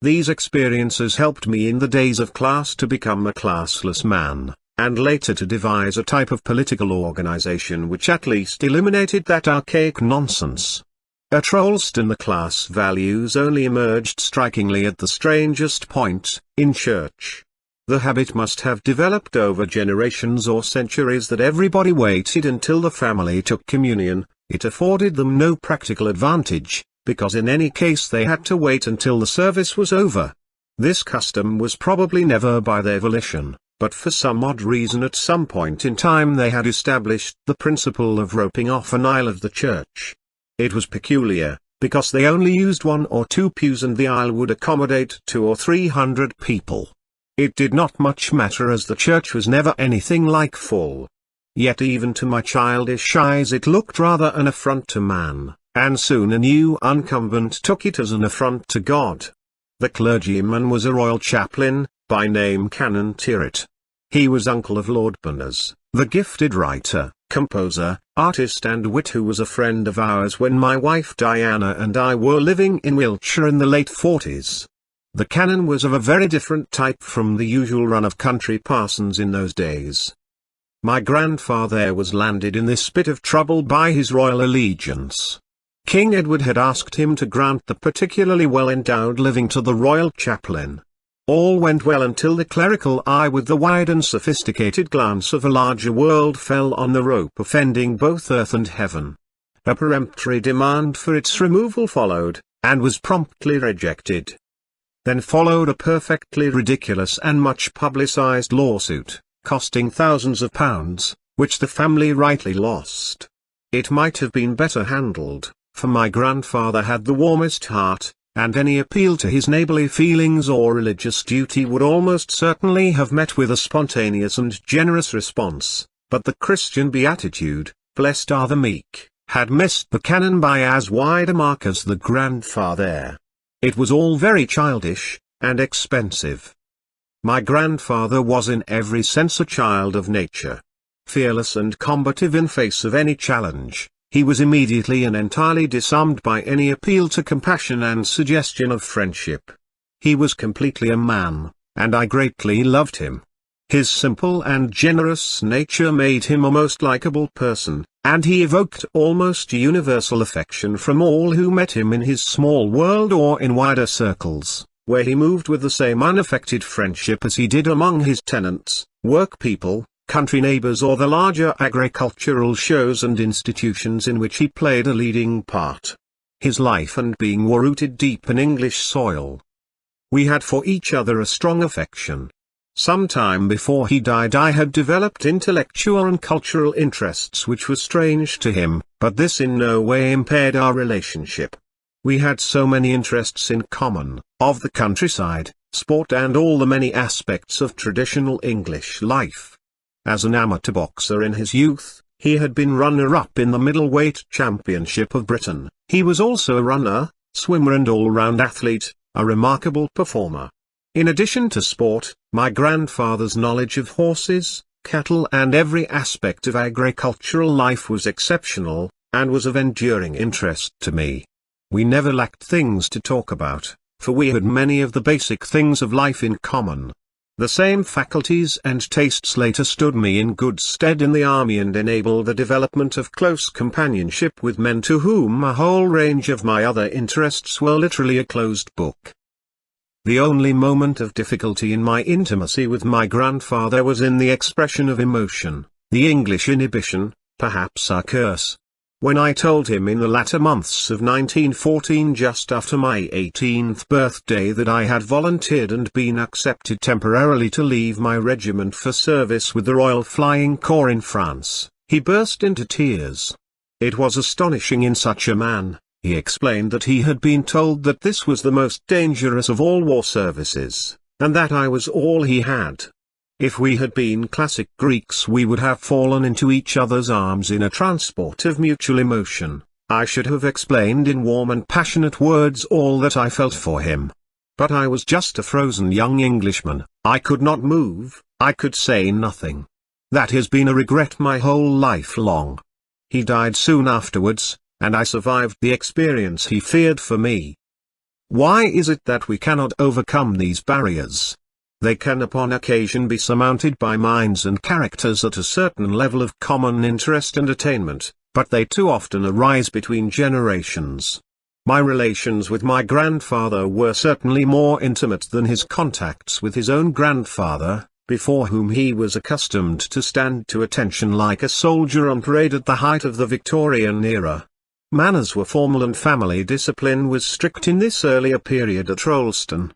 These experiences helped me in the days of class to become a classless man, and later to devise a type of political organization which at least eliminated that archaic nonsense. At Rolleston the class values only emerged strikingly at the strangest point, in church. The habit must have developed over generations or centuries that everybody waited until the family took communion. It afforded them no practical advantage, because in any case they had to wait until the service was over. This custom was probably never by their volition, but for some odd reason at some point in time they had established the principle of roping off an aisle of the church. It was peculiar, because they only used 1 or 2 pews and the aisle would accommodate 200 or 300 people. It did not much matter, as the church was never anything like full. Yet even to my childish eyes it looked rather an affront to man, and soon a new incumbent took it as an affront to God. The clergyman was a royal chaplain, by name Canon Tyrwhitt. He was uncle of Lord Berners, the gifted writer, composer, artist and wit, who was a friend of ours when my wife Diana and I were living in Wiltshire in the late 40s. The canon was of a very different type from the usual run of country parsons in those days. My grandfather was landed in this bit of trouble by his royal allegiance. King Edward had asked him to grant the particularly well-endowed living to the royal chaplain. All went well until the clerical eye with the wide and sophisticated glance of a larger world fell on the rope offending both earth and heaven. A peremptory demand for its removal followed, and was promptly rejected. Then followed a perfectly ridiculous and much publicized lawsuit, costing thousands of pounds, which the family rightly lost. It might have been better handled, for my grandfather had the warmest heart, and any appeal to his neighborly feelings or religious duty would almost certainly have met with a spontaneous and generous response, but the Christian beatitude, "Blessed are the meek," had missed the cannon by as wide a mark as the grandfather. It was all very childish, and expensive. My grandfather was in every sense a child of nature. Fearless and combative in face of any challenge, he was immediately and entirely disarmed by any appeal to compassion and suggestion of friendship. He was completely a man, and I greatly loved him. His simple and generous nature made him a most likable person, and he evoked almost universal affection from all who met him in his small world or in wider circles, where he moved with the same unaffected friendship as he did among his tenants, workpeople, country neighbors, or the larger agricultural shows and institutions in which he played a leading part. His life and being were rooted deep in English soil. We had for each other a strong affection. Some time before he died I had developed intellectual and cultural interests which were strange to him, but this in no way impaired our relationship. We had so many interests in common, of the countryside, sport, and all the many aspects of traditional English life. As an amateur boxer in his youth, he had been runner-up in the middleweight championship of Britain. He was also a runner, swimmer and all-round athlete, a remarkable performer. In addition to sport, my grandfather's knowledge of horses, cattle and every aspect of agricultural life was exceptional, and was of enduring interest to me. We never lacked things to talk about, for we had many of the basic things of life in common. The same faculties and tastes later stood me in good stead in the army and enabled the development of close companionship with men to whom a whole range of my other interests were literally a closed book. The only moment of difficulty in my intimacy with my grandfather was in the expression of emotion, the English inhibition, perhaps a curse. When I told him in the latter months of 1914, just after my 18th birthday, that I had volunteered and been accepted temporarily to leave my regiment for service with the Royal Flying Corps in France, he burst into tears. It was astonishing in such a man. He explained that he had been told that this was the most dangerous of all war services, and that I was all he had. If we had been classic Greeks we would have fallen into each other's arms in a transport of mutual emotion. I should have explained in warm and passionate words all that I felt for him. But I was just a frozen young Englishman, I could not move, I could say nothing. That has been a regret my whole life long. He died soon afterwards, and I survived the experience he feared for me. Why is it that we cannot overcome these barriers? They can upon occasion be surmounted by minds and characters at a certain level of common interest and attainment, but they too often arise between generations. My relations with my grandfather were certainly more intimate than his contacts with his own grandfather, before whom he was accustomed to stand to attention like a soldier on parade at the height of the Victorian era. Manners were formal and family discipline was strict in this earlier period at Rolleston.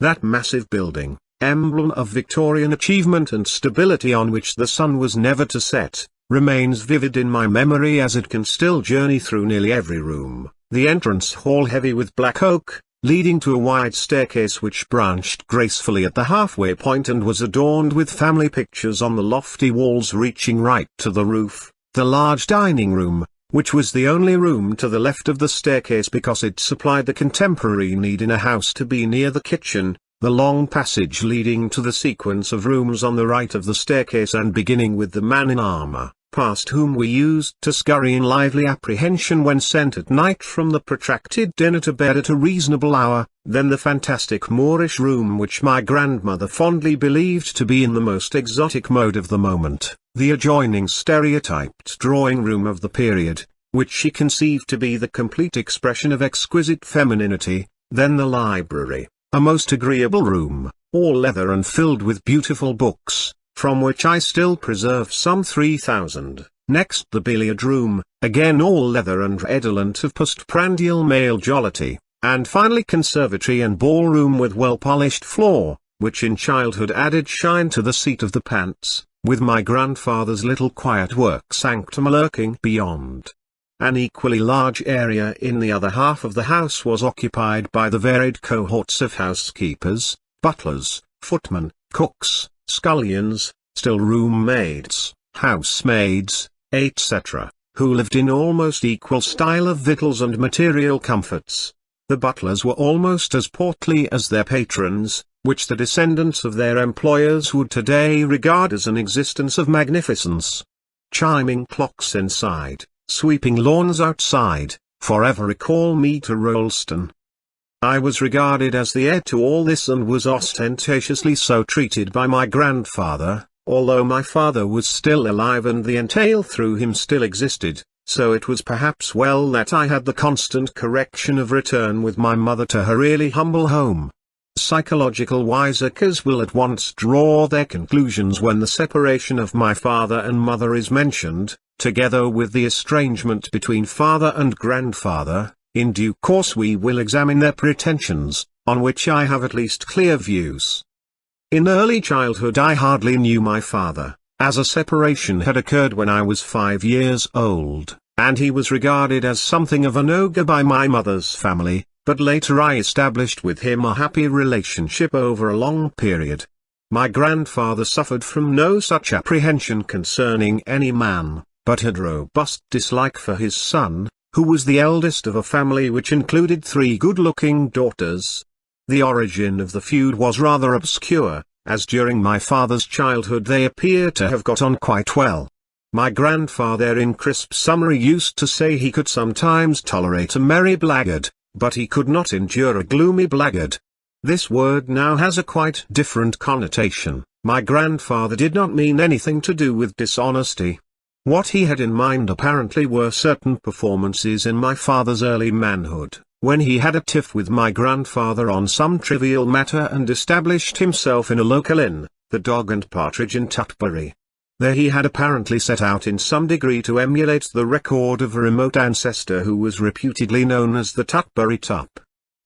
That massive building, emblem of Victorian achievement and stability on which the sun was never to set, remains vivid in my memory as it can still journey through nearly every room, the entrance hall heavy with black oak, leading to a wide staircase which branched gracefully at the halfway point and was adorned with family pictures on the lofty walls reaching right to the roof, the large dining room, which was the only room to the left of the staircase because it supplied the contemporary need in a house to be near the kitchen, the long passage leading to the sequence of rooms on the right of the staircase and beginning with the man in armour, past whom we used to scurry in lively apprehension when sent at night from the protracted dinner to bed at a reasonable hour, then the fantastic Moorish room which my grandmother fondly believed to be in the most exotic mode of the moment, the adjoining stereotyped drawing room of the period, which she conceived to be the complete expression of exquisite femininity, then the library, a most agreeable room, all leather and filled with beautiful books, from which I still preserve some 3,000, next the billiard room, again all leather and redolent of postprandial male jollity, and finally conservatory and ballroom with well-polished floor, which in childhood added shine to the seat of the pants, with my grandfather's little quiet work sanctum lurking beyond. An equally large area in the other half of the house was occupied by the varied cohorts of housekeepers, butlers, footmen, cooks, scullions, still-room maids, housemaids, etc., who lived in almost equal style of victuals and material comforts. The butlers were almost as portly as their patrons, which the descendants of their employers would today regard as an existence of magnificence. Chiming clocks inside, sweeping lawns outside, forever recall me to Rolleston. I was regarded as the heir to all this and was ostentatiously so treated by my grandfather, although my father was still alive and the entail through him still existed, so it was perhaps well that I had the constant correction of return with my mother to her really humble home. Psychological wiseacres will at once draw their conclusions when the separation of my father and mother is mentioned, together with the estrangement between father and grandfather. In due course we will examine their pretensions, on which I have at least clear views. In early childhood I hardly knew my father, as a separation had occurred when I was 5 years old, and he was regarded as something of an ogre by my mother's family, but later I established with him a happy relationship over a long period. My grandfather suffered from no such apprehension concerning any man, but had robust dislike for his son, who was the eldest of a family which included 3 good-looking daughters. The origin of the feud was rather obscure, as during my father's childhood they appear to have got on quite well. My grandfather in crisp summary used to say he could sometimes tolerate a merry blackguard, but he could not endure a gloomy blackguard. This word now has a quite different connotation. My grandfather did not mean anything to do with dishonesty. What he had in mind apparently were certain performances in my father's early manhood, when he had a tiff with my grandfather on some trivial matter and established himself in a local inn, the Dog and Partridge in Tutbury. There he had apparently set out in some degree to emulate the record of a remote ancestor who was reputedly known as the Tutbury Tup.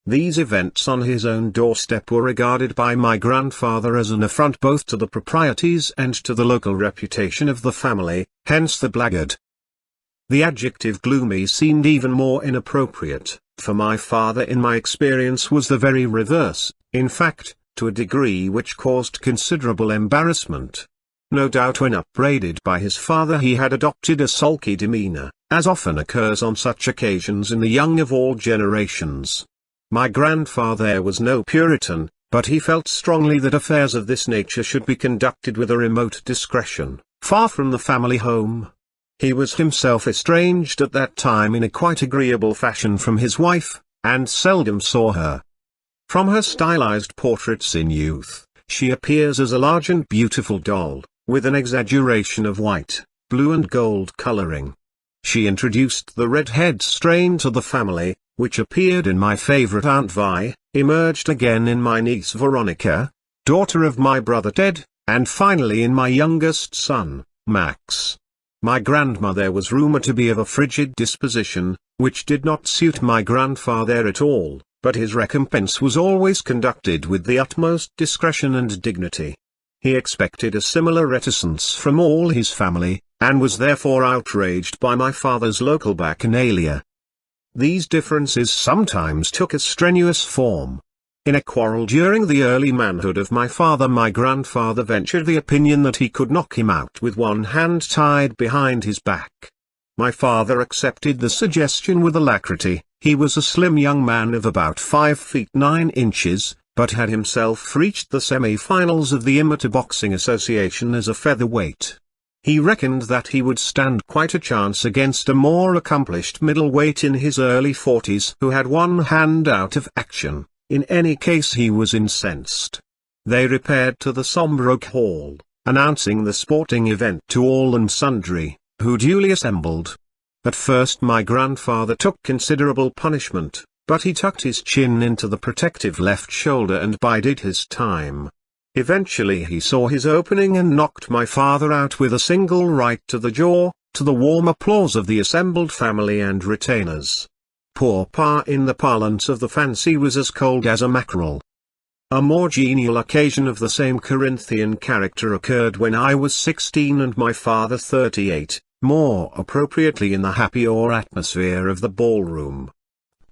These events on his own doorstep were regarded by my grandfather as an affront both to the proprieties and to the local reputation of the family, hence the blackguard. The adjective gloomy seemed even more inappropriate, for my father in my experience was the very reverse, in fact, to a degree which caused considerable embarrassment. No doubt when upbraided by his father he had adopted a sulky demeanor, as often occurs on such occasions in the young of all generations. My grandfather was no Puritan, but he felt strongly that affairs of this nature should be conducted with a remote discretion, far from the family home. He was himself estranged at that time in a quite agreeable fashion from his wife, and seldom saw her. From her stylized portraits in youth, she appears as a large and beautiful doll, with an exaggeration of white, blue and gold coloring. She introduced the red-head strain to the family, which appeared in my favorite Aunt Vi, emerged again in my niece Veronica, daughter of my brother Ted, and finally in my youngest son, Max. My grandmother was rumored to be of a frigid disposition, which did not suit my grandfather at all, but his recompense was always conducted with the utmost discretion and dignity. He expected a similar reticence from all his family, and was therefore outraged by my father's local bacchanalia. These differences sometimes took a strenuous form. In a quarrel during the early manhood of my father, my grandfather ventured the opinion that he could knock him out with one hand tied behind his back. My father accepted the suggestion with alacrity. He was a slim young man of about 5 feet 9 inches, but had himself reached the semi-finals of the Amateur Boxing Association as a featherweight. He reckoned that he would stand quite a chance against a more accomplished middleweight in his early 40s who had one hand out of action. In any case he was incensed. They repaired to the Sombroke Hall, announcing the sporting event to all and sundry, who duly assembled. At first my grandfather took considerable punishment, but he tucked his chin into the protective left shoulder and bided his time. Eventually he saw his opening and knocked my father out with a single right to the jaw, to the warm applause of the assembled family and retainers. Poor Pa, in the parlance of the fancy, was as cold as a mackerel. A more genial occasion of the same Corinthian character occurred when I was 16 and my father 38, more appropriately in the happier atmosphere of the ballroom.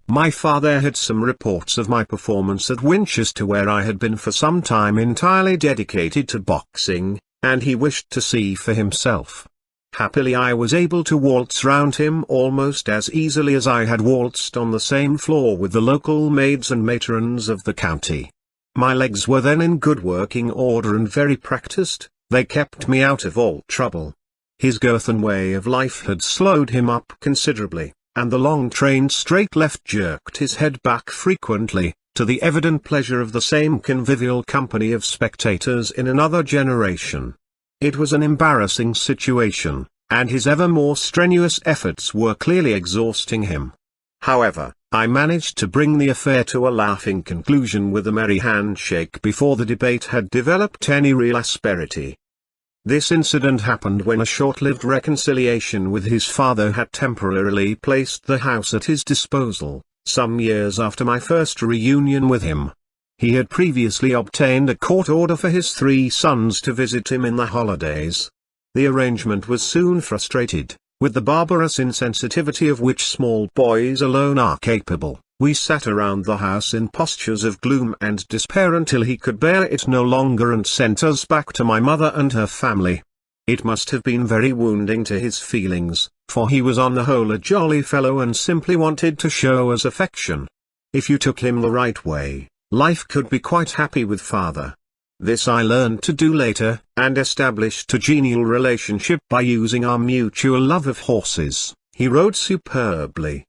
My father had some reports of my performance at Winchester, where I had been for some time entirely dedicated to boxing, and he wished to see for himself. Happily I was able to waltz round him almost as easily as I had waltzed on the same floor with the local maids and matrons of the county. My legs were then in good working order and very practiced, they kept me out of all trouble. His girth and way of life had slowed him up considerably, and the long trained straight left jerked his head back frequently, to the evident pleasure of the same convivial company of spectators in another generation. It was an embarrassing situation, and his ever more strenuous efforts were clearly exhausting him. However, I managed to bring the affair to a laughing conclusion with a merry handshake before the debate had developed any real asperity. This incident happened when a short-lived reconciliation with his father had temporarily placed the house at his disposal, some years after my first reunion with him. He had previously obtained a court order for his 3 sons to visit him in the holidays. The arrangement was soon frustrated. With the barbarous insensitivity of which small boys alone are capable, we sat around the house in postures of gloom and despair until he could bear it no longer and sent us back to my mother and her family. It must have been very wounding to his feelings, for he was on the whole a jolly fellow and simply wanted to show us affection. If you took him the right way, life could be quite happy with father. This I learned to do later, and established a genial relationship by using our mutual love of horses. He rode superbly.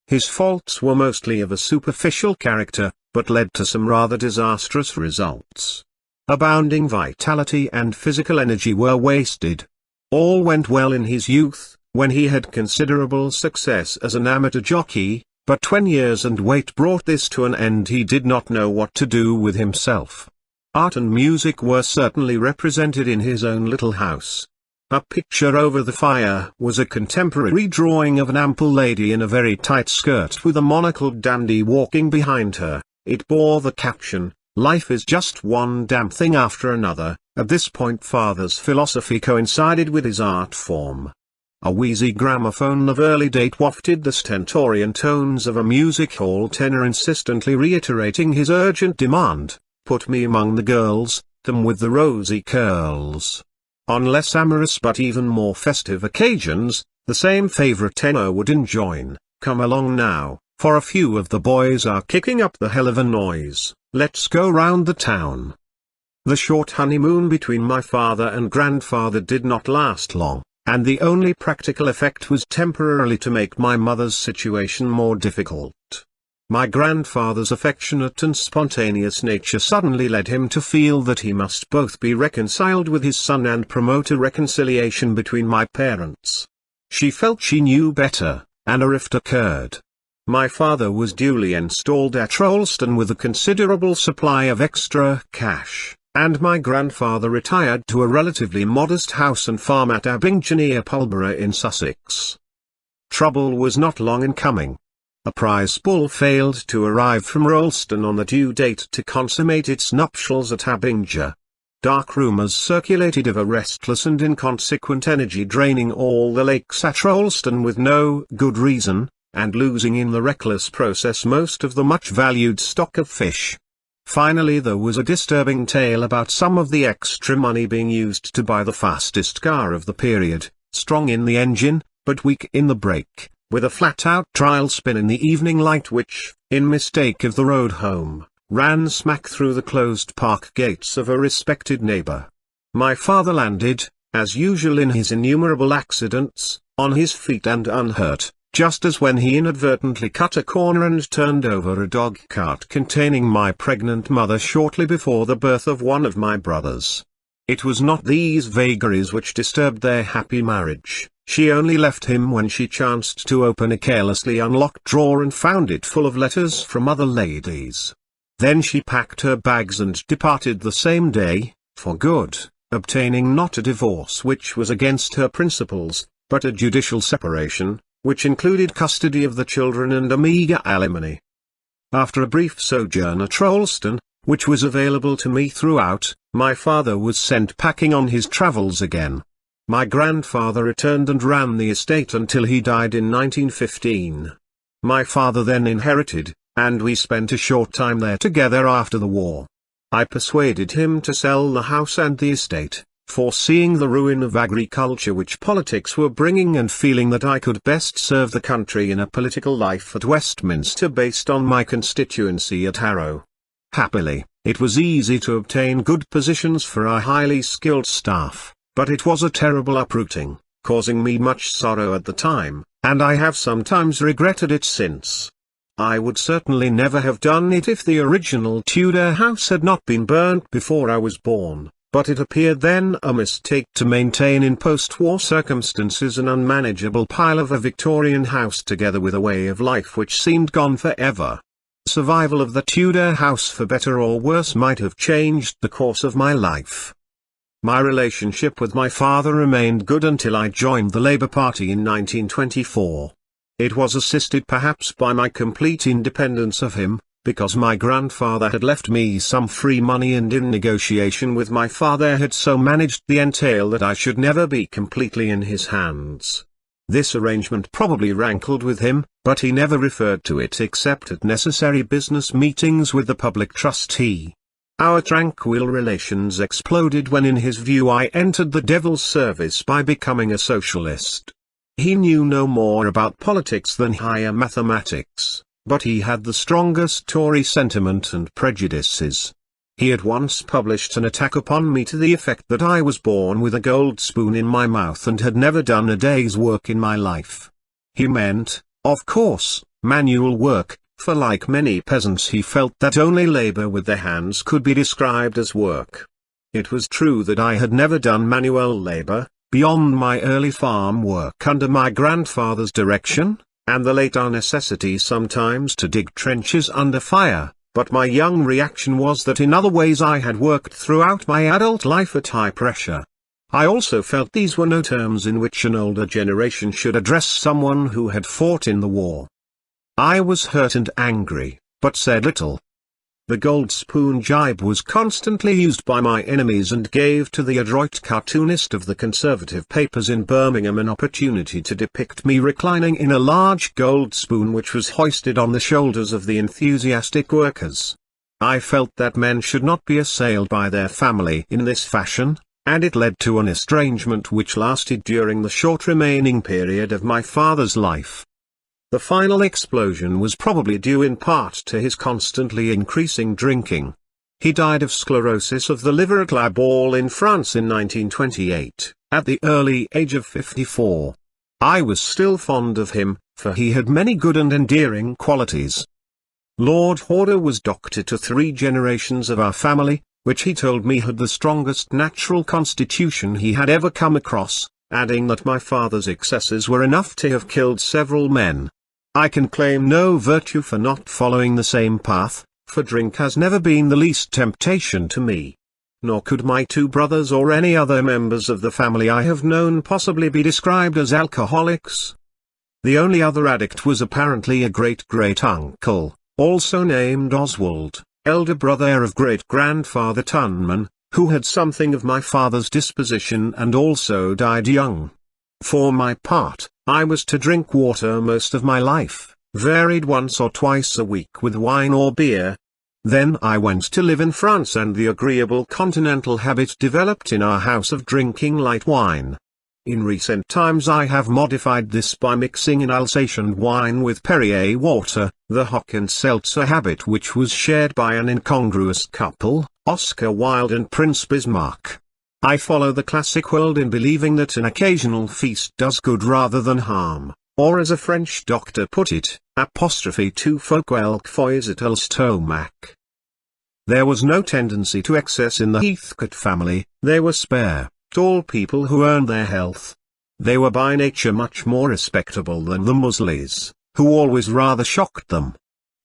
His faults were mostly of a superficial character, but led to some rather disastrous results. Abounding vitality and physical energy were wasted. All went well in his youth, when he had considerable success as an amateur jockey, but when years and weight brought this to an end he did not know what to do with himself. Art and music were certainly represented in his own little house. A picture over the fire was a contemporary drawing of an ample lady in a very tight skirt with a monocled dandy walking behind her. It bore the caption, "Life is just one damn thing after another." At this point father's philosophy coincided with his art form. A wheezy gramophone of early date wafted the stentorian tones of a music hall tenor insistently reiterating his urgent demand, "Put me among the girls, them with the rosy curls." On less amorous but even more festive occasions, the same favorite tenor would enjoin, "Come along now, for a few of the boys are kicking up the hell of a noise, let's go round the town." The short honeymoon between my father and grandfather did not last long, and the only practical effect was temporarily to make my mother's situation more difficult. My grandfather's affectionate and spontaneous nature suddenly led him to feel that he must both be reconciled with his son and promote a reconciliation between my parents. She felt she knew better, and a rift occurred. My father was duly installed at Rolleston with a considerable supply of extra cash, and my grandfather retired to a relatively modest house and farm at Abingdon near Pulborough in Sussex. Trouble was not long in coming. A prize bull failed to arrive from Rolleston on the due date to consummate its nuptials at Abingdon. Dark rumours circulated of a restless and inconsequent energy draining all the lakes at Rolleston with no good reason, and losing in the reckless process most of the much-valued stock of fish. Finally there was a disturbing tale about some of the extra money being used to buy the fastest car of the period, strong in the engine, but weak in the brake, with a flat-out trial spin in the evening light which, in mistake of the road home, ran smack through the closed park gates of a respected neighbour. My father landed, as usual in his innumerable accidents, on his feet and unhurt, just as when he inadvertently cut a corner and turned over a dog cart containing my pregnant mother shortly before the birth of one of my brothers. It was not these vagaries which disturbed their happy marriage. She only left him when she chanced to open a carelessly unlocked drawer and found it full of letters from other ladies. Then she packed her bags and departed the same day, for good, obtaining not a divorce which was against her principles, but a judicial separation, which included custody of the children and a meagre alimony. After a brief sojourn at Rolleston, which was available to me throughout, my father was sent packing on his travels again. My grandfather returned and ran the estate until he died in 1915. My father then inherited, and we spent a short time there together after the war. I persuaded him to sell the house and the estate, foreseeing the ruin of agriculture which politics were bringing and feeling that I could best serve the country in a political life at Westminster based on my constituency at Harrow. Happily, it was easy to obtain good positions for our highly skilled staff, but it was a terrible uprooting, causing me much sorrow at the time, and I have sometimes regretted it since. I would certainly never have done it if the original Tudor house had not been burnt before I was born, but it appeared then a mistake to maintain in post-war circumstances an unmanageable pile of a Victorian house together with a way of life which seemed gone forever. Survival of the Tudor house for better or worse might have changed the course of my life. My relationship with my father remained good until I joined the Labour Party in 1924. It was assisted perhaps by my complete independence of him, because my grandfather had left me some free money and in negotiation with my father had so managed the entail that I should never be completely in his hands. This arrangement probably rankled with him, but he never referred to it except at necessary business meetings with the public trustee. Our tranquil relations exploded when in his view I entered the devil's service by becoming a socialist. He knew no more about politics than higher mathematics, but he had the strongest Tory sentiment and prejudices. He at once published an attack upon me to the effect that I was born with a gold spoon in my mouth and had never done a day's work in my life. He meant, of course, manual work, for like many peasants he felt that only labor with the hands could be described as work. It was true that I had never done manual labor, beyond my early farm work under my grandfather's direction, and the later necessity sometimes to dig trenches under fire, but my young reaction was that in other ways I had worked throughout my adult life at high pressure. I also felt these were no terms in which an older generation should address someone who had fought in the war. I was hurt and angry, but said little. The gold spoon jibe was constantly used by my enemies and gave to the adroit cartoonist of the Conservative papers in Birmingham an opportunity to depict me reclining in a large gold spoon which was hoisted on the shoulders of the enthusiastic workers. I felt that men should not be assailed by their family in this fashion, and it led to an estrangement which lasted during the short remaining period of my father's life. The final explosion was probably due in part to his constantly increasing drinking. He died of sclerosis of the liver at La Baule in France in 1928, at the early age of 54. I was still fond of him, for he had many good and endearing qualities. Lord Horder was doctor to 3 generations of our family, which he told me had the strongest natural constitution he had ever come across, adding that my father's excesses were enough to have killed several men. I can claim no virtue for not following the same path, for drink has never been the least temptation to me. Nor could my 2 brothers or any other members of the family I have known possibly be described as alcoholics. The only other addict was apparently a great-great-uncle, also named Oswald, elder brother of great-grandfather Tunman, who had something of my father's disposition and also died young. For my part, I was to drink water most of my life, varied once or twice a week with wine or beer. Then I went to live in France and the agreeable continental habit developed in our house of drinking light wine. In recent times I have modified this by mixing in Alsatian wine with Perrier water, the Hock and Seltzer habit which was shared by an incongruous couple, Oscar Wilde and Prince Bismarck. I follow the classic world in believing that an occasional feast does good rather than harm, or as a French doctor put it, tout faut quelquefois et le stomac. There was no tendency to excess in the Heathcote family. They were spare, tall people who earned their health. They were by nature much more respectable than the Mosleys, who always rather shocked them.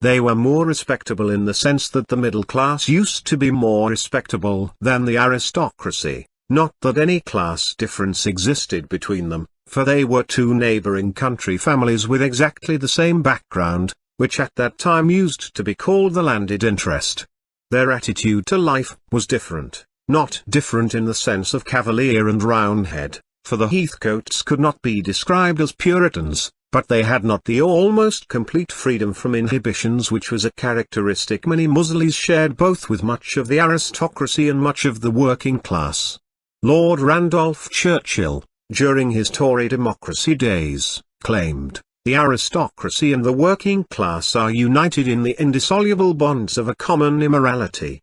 They were more respectable in the sense that the middle class used to be more respectable than the aristocracy, not that any class difference existed between them, for they were 2 neighboring country families with exactly the same background, which at that time used to be called the landed interest. Their attitude to life was different, not different in the sense of Cavalier and Roundhead, for the Heathcotes could not be described as Puritans, but they had not the almost complete freedom from inhibitions which was a characteristic many Mosleys shared both with much of the aristocracy and much of the working class. Lord Randolph Churchill, during his Tory democracy days, claimed, "The aristocracy and the working class are united in the indissoluble bonds of a common immorality."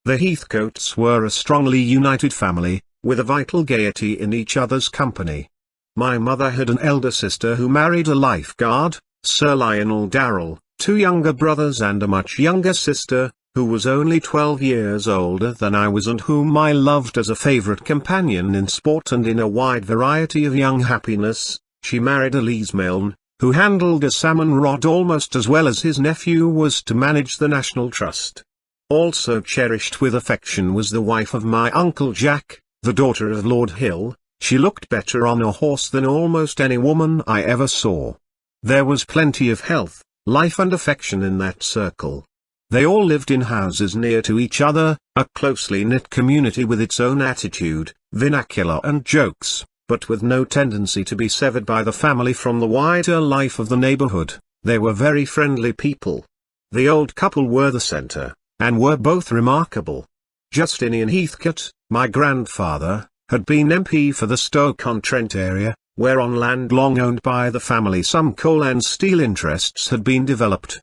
The Heathcotes were a strongly united family, with a vital gaiety in each other's company. My mother had an elder sister who married a lifeguard, Sir Lionel Darrell, 2 younger brothers and a much younger sister, who was only 12 years older than I was and whom I loved as a favourite companion in sport and in a wide variety of young happiness. She married a Leesmailne, who handled a salmon rod almost as well as his nephew was to manage the National Trust. Also cherished with affection was the wife of my Uncle Jack, the daughter of Lord Hill. She looked better on a horse than almost any woman I ever saw. There was plenty of health, life and affection in that circle. They all lived in houses near to each other, a closely knit community with its own attitude, vernacular and jokes, but with no tendency to be severed by the family from the wider life of the neighborhood. They were very friendly people. The old couple were the center, and were both remarkable. Justinian Heathcote, my grandfather, had been MP for the Stoke-on-Trent area, where on land long owned by the family some coal and steel interests had been developed.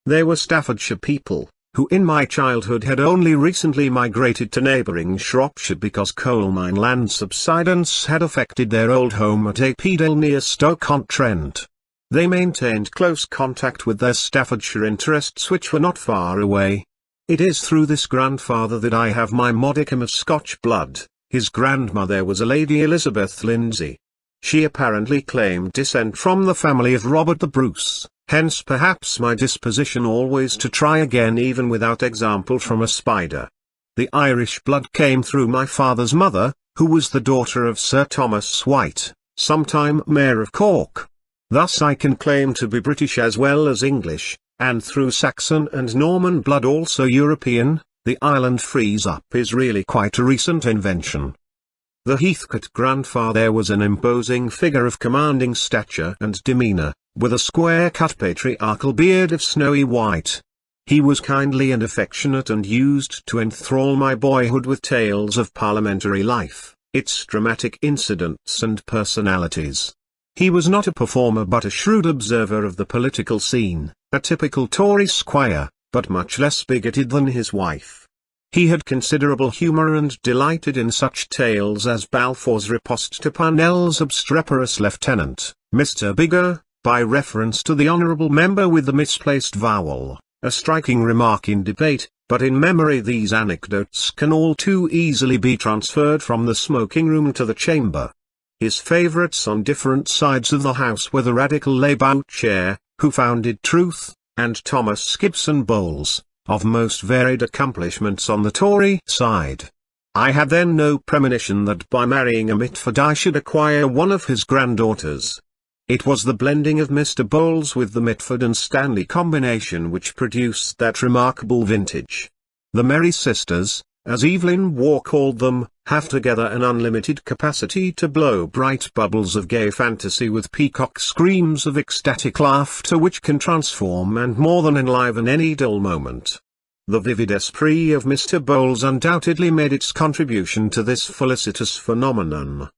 They were Staffordshire people, who in my childhood had only recently migrated to neighbouring Shropshire because coal mine land subsidence had affected their old home at Apedale near Stoke-on-Trent. They maintained close contact with their Staffordshire interests which were not far away. It is through this grandfather that I have my modicum of Scotch blood. His grandmother was a Lady Elizabeth Lindsay. She apparently claimed descent from the family of Robert the Bruce, hence perhaps my disposition always to try again even without example from a spider. The Irish blood came through my father's mother, who was the daughter of Sir Thomas White, sometime Mayor of Cork. Thus I can claim to be British as well as English, and through Saxon and Norman blood also European. The island freeze-up is really quite a recent invention. The Heathcote grandfather was an imposing figure of commanding stature and demeanour, with a square-cut patriarchal beard of snowy white. He was kindly and affectionate and used to enthrall my boyhood with tales of parliamentary life, its dramatic incidents and personalities. He was not a performer but a shrewd observer of the political scene, a typical Tory squire, but much less bigoted than his wife. He had considerable humour and delighted in such tales as Balfour's riposte to Parnell's obstreperous lieutenant, Mr. Bigger, by reference to the honourable member with the misplaced vowel, a striking remark in debate, but in memory these anecdotes can all too easily be transferred from the smoking room to the chamber. His favourites on different sides of the house were the radical Labour chair, who founded Truth, and Thomas Gibson Bowles, of most varied accomplishments on the Tory side. I had then no premonition that by marrying a Mitford I should acquire one of his granddaughters. It was the blending of Mr. Bowles with the Mitford and Stanley combination which produced that remarkable vintage. The Merry Sisters, as Evelyn Waugh called them, have together an unlimited capacity to blow bright bubbles of gay fantasy with peacock screams of ecstatic laughter which can transform and more than enliven any dull moment. The vivid esprit of Mr. Bowles undoubtedly made its contribution to this felicitous phenomenon.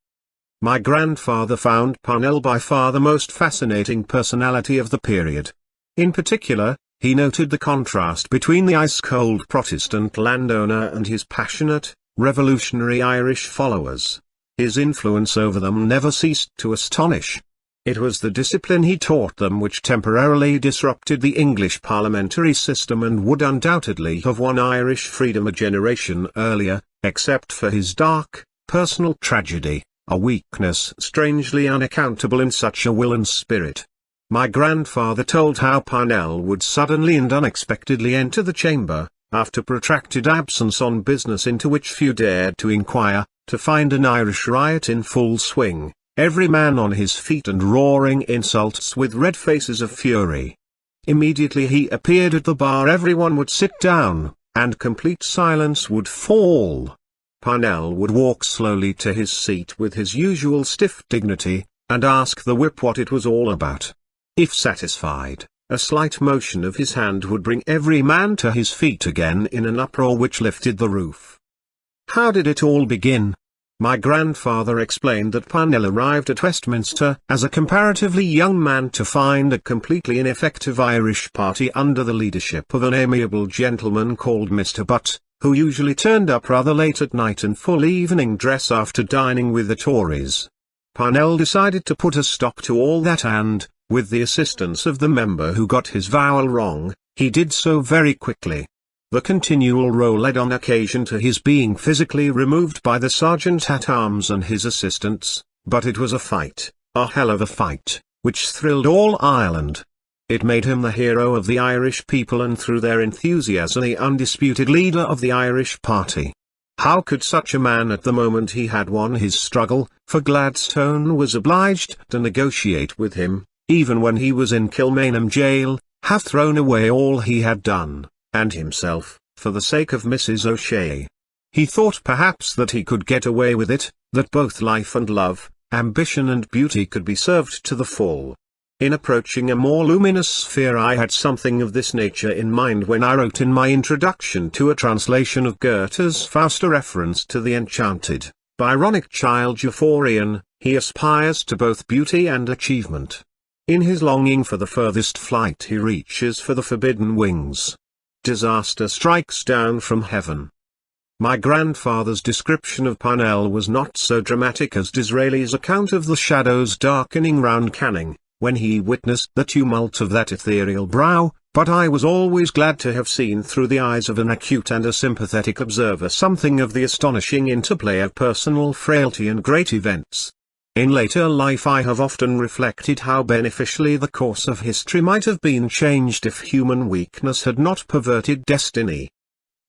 My grandfather found Parnell by far the most fascinating personality of the period. In particular, he noted the contrast between the ice-cold Protestant landowner and his passionate, revolutionary Irish followers. His influence over them never ceased to astonish. It was the discipline he taught them which temporarily disrupted the English parliamentary system and would undoubtedly have won Irish freedom a generation earlier, except for his dark, personal tragedy, a weakness strangely unaccountable in such a will and spirit. My grandfather told how Parnell would suddenly and unexpectedly enter the chamber, after protracted absence on business into which few dared to inquire, to find an Irish riot in full swing, every man on his feet and roaring insults with red faces of fury. Immediately he appeared at the bar everyone would sit down, and complete silence would fall. Parnell would walk slowly to his seat with his usual stiff dignity, and ask the whip what it was all about. If satisfied, a slight motion of his hand would bring every man to his feet again in an uproar which lifted the roof. How did it all begin? My grandfather explained that Parnell arrived at Westminster as a comparatively young man to find a completely ineffective Irish party under the leadership of an amiable gentleman called Mr. Butt, who usually turned up rather late at night in full evening dress after dining with the Tories. Parnell decided to put a stop to all that and, with the assistance of the member who got his vowel wrong, he did so very quickly. The continual row led on occasion to his being physically removed by the sergeant-at-arms and his assistants, but it was a fight, a hell of a fight, which thrilled all Ireland. It made him the hero of the Irish people and through their enthusiasm the undisputed leader of the Irish party. How could such a man at the moment he had won his struggle, for Gladstone was obliged to negotiate with him, even when he was in Kilmainham jail, have thrown away all he had done, and himself, for the sake of Mrs. O'Shea? He thought perhaps that he could get away with it, that both life and love, ambition and beauty could be served to the full. In approaching a more luminous sphere I had something of this nature in mind when I wrote in my introduction to a translation of Goethe's Faust a reference to the enchanted, Byronic child Euphorion. He aspires to both beauty and achievement. In his longing for the furthest flight he reaches for the forbidden wings. Disaster strikes down from heaven. My grandfather's description of Parnell was not so dramatic as Disraeli's account of the shadows darkening round Canning, when he witnessed the tumult of that ethereal brow, but I was always glad to have seen through the eyes of an acute and a sympathetic observer something of the astonishing interplay of personal frailty and great events. In later life I have often reflected how beneficially the course of history might have been changed if human weakness had not perverted destiny.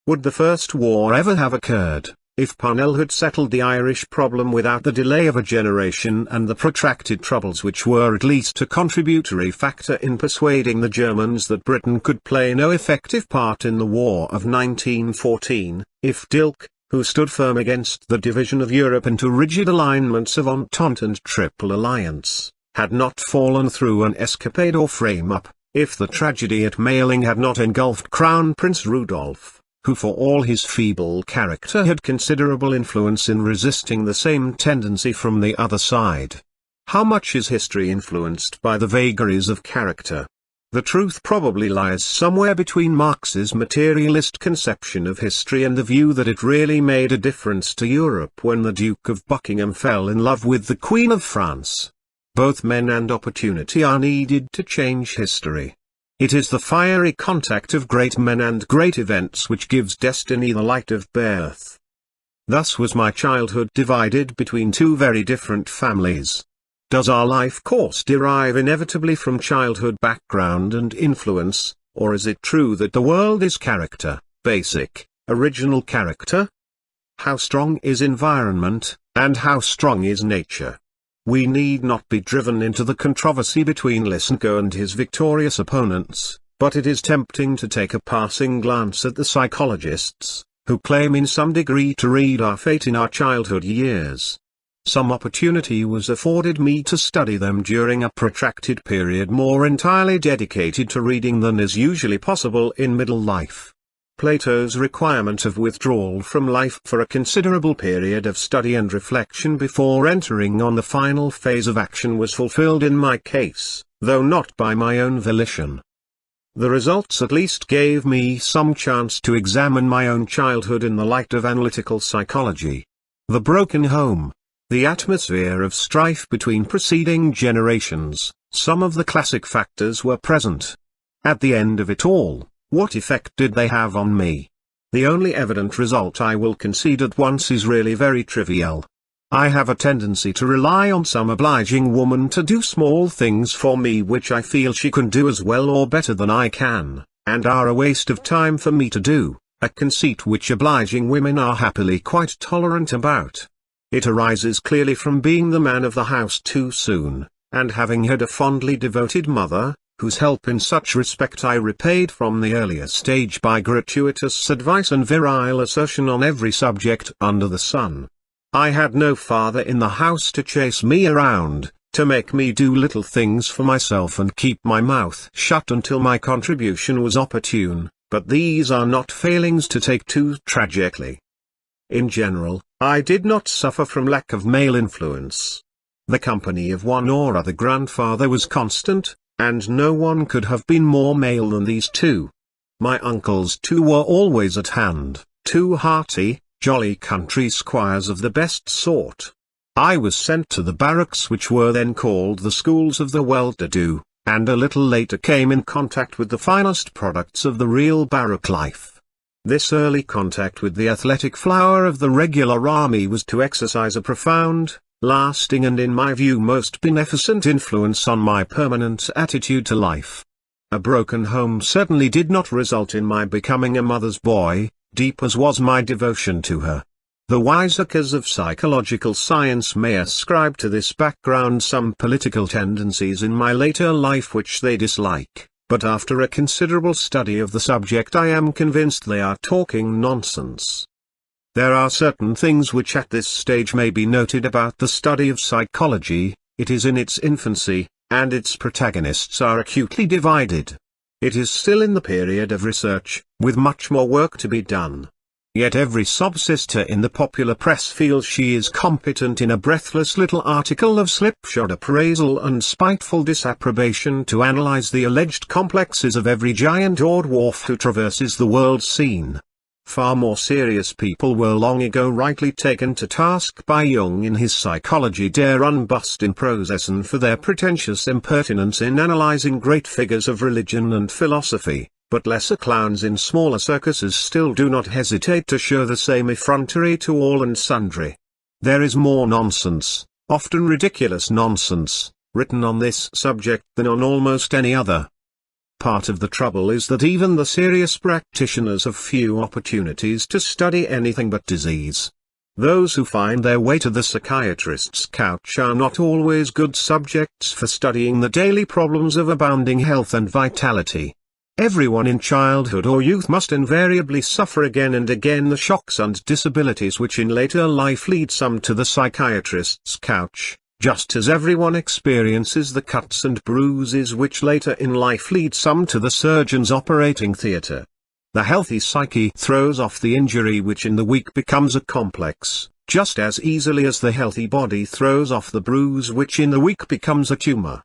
Would the First War ever have occurred, if Parnell had settled the Irish problem without the delay of a generation and the protracted troubles which were at least a contributory factor in persuading the Germans that Britain could play no effective part in the War of 1914, if Dilke, who stood firm against the division of Europe into rigid alignments of Entente and Triple Alliance, had not fallen through an escapade or frame-up, if the tragedy at Meiling had not engulfed Crown Prince Rudolph, who for all his feeble character had considerable influence in resisting the same tendency from the other side. How much is history influenced by the vagaries of character? The truth probably lies somewhere between Marx's materialist conception of history and the view that it really made a difference to Europe when the Duke of Buckingham fell in love with the Queen of France. Both men and opportunity are needed to change history. It is the fiery contact of great men and great events which gives destiny the light of birth. Thus was my childhood divided between two very different families. Does our life course derive inevitably from childhood background and influence, or is it true that the world is character, basic, original character? How strong is environment, and how strong is nature? We need not be driven into the controversy between Lysenko and his victorious opponents, but it is tempting to take a passing glance at the psychologists, who claim in some degree to read our fate in our childhood years. Some opportunity was afforded me to study them during a protracted period more entirely dedicated to reading than is usually possible in middle life. Plato's requirement of withdrawal from life for a considerable period of study and reflection before entering on the final phase of action was fulfilled in my case, though not by my own volition. The results at least gave me some chance to examine my own childhood in the light of analytical psychology. The broken home, the atmosphere of strife between preceding generations, some of the classic factors were present. At the end of it all, what effect did they have on me? The only evident result I will concede at once is really very trivial. I have a tendency to rely on some obliging woman to do small things for me which I feel she can do as well or better than I can, and are a waste of time for me to do, a conceit which obliging women are happily quite tolerant about. It arises clearly from being the man of the house too soon, and having had a fondly devoted mother, whose help in such respect I repaid from the earlier stage by gratuitous advice and virile assertion on every subject under the sun. I had no father in the house to chase me around, to make me do little things for myself and keep my mouth shut until my contribution was opportune, but these are not failings to take too tragically. In general, I did not suffer from lack of male influence. The company of one or other grandfather was constant, and no one could have been more male than these two. My uncles too were always at hand, two hearty, jolly country squires of the best sort. I was sent to the barracks which were then called the schools of the well-to-do, and a little later came in contact with the finest products of the real barrack life. This early contact with the athletic flower of the regular army was to exercise a profound, lasting and in my view most beneficent influence on my permanent attitude to life. A broken home certainly did not result in my becoming a mother's boy, deep as was my devotion to her. The wiseacres of psychological science may ascribe to this background some political tendencies in my later life which they dislike, but after a considerable study of the subject I am convinced they are talking nonsense. There are certain things which at this stage may be noted about the study of psychology. It is in its infancy, and its protagonists are acutely divided. It is still in the period of research, with much more work to be done. Yet every sob-sister in the popular press feels she is competent in a breathless little article of slipshod appraisal and spiteful disapprobation to analyze the alleged complexes of every giant or dwarf who traverses the world's scene. Far more serious people were long ago rightly taken to task by Jung in his Psychology der Unbust Prozessen for their pretentious impertinence in analyzing great figures of religion and philosophy, but lesser clowns in smaller circuses still do not hesitate to show the same effrontery to all and sundry. There is more nonsense, often ridiculous nonsense, written on this subject than on almost any other. Part of the trouble is that even the serious practitioners have few opportunities to study anything but disease. Those who find their way to the psychiatrist's couch are not always good subjects for studying the daily problems of abounding health and vitality. Everyone in childhood or youth must invariably suffer again and again the shocks and disabilities which in later life lead some to the psychiatrist's couch, just as everyone experiences the cuts and bruises which later in life lead some to the surgeon's operating theatre. The healthy psyche throws off the injury which in the weak becomes a complex, just as easily as the healthy body throws off the bruise which in the weak becomes a tumor.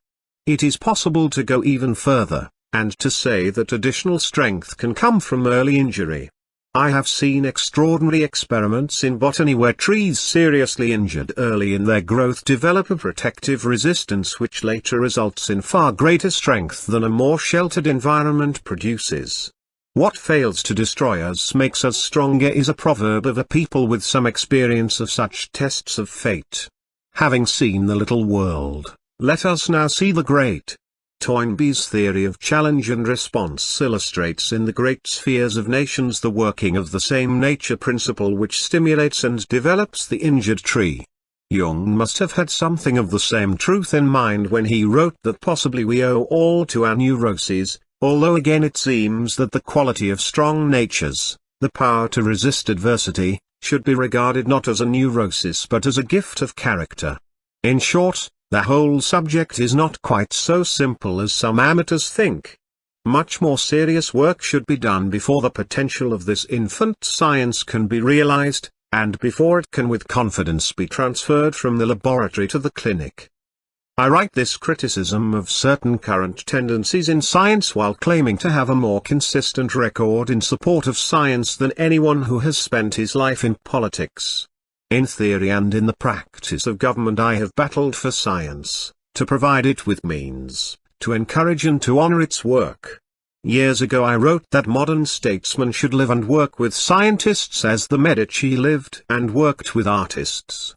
It is possible to go even further, and to say that additional strength can come from early injury. I have seen extraordinary experiments in botany where trees seriously injured early in their growth develop a protective resistance which later results in far greater strength than a more sheltered environment produces. What fails to destroy us makes us stronger is a proverb of a people with some experience of such tests of fate. Having seen the little world, let us now see the great. Toynbee's theory of challenge and response illustrates in the great spheres of nations the working of the same nature principle which stimulates and develops the injured tree. Jung must have had something of the same truth in mind when he wrote that possibly we owe all to our neuroses, although again it seems that the quality of strong natures, the power to resist adversity, should be regarded not as a neurosis but as a gift of character. In short, the whole subject is not quite so simple as some amateurs think. Much more serious work should be done before the potential of this infant science can be realized, and before it can with confidence be transferred from the laboratory to the clinic. I write this criticism of certain current tendencies in science while claiming to have a more consistent record in support of science than anyone who has spent his life in politics. In theory and in the practice of government I have battled for science, to provide it with means, to encourage and to honor its work. Years ago I wrote that modern statesmen should live and work with scientists as the Medici lived and worked with artists.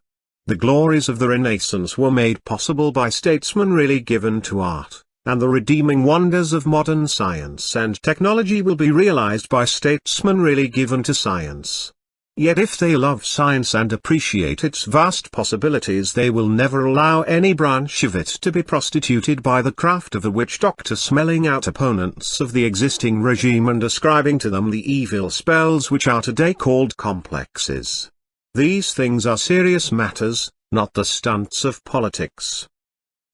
The glories of the Renaissance were made possible by statesmen really given to art, and the redeeming wonders of modern science and technology will be realized by statesmen really given to science. Yet if they love science and appreciate its vast possibilities they will never allow any branch of it to be prostituted by the craft of a witch doctor smelling out opponents of the existing regime and ascribing to them the evil spells which are today called complexes. These things are serious matters, not the stunts of politics.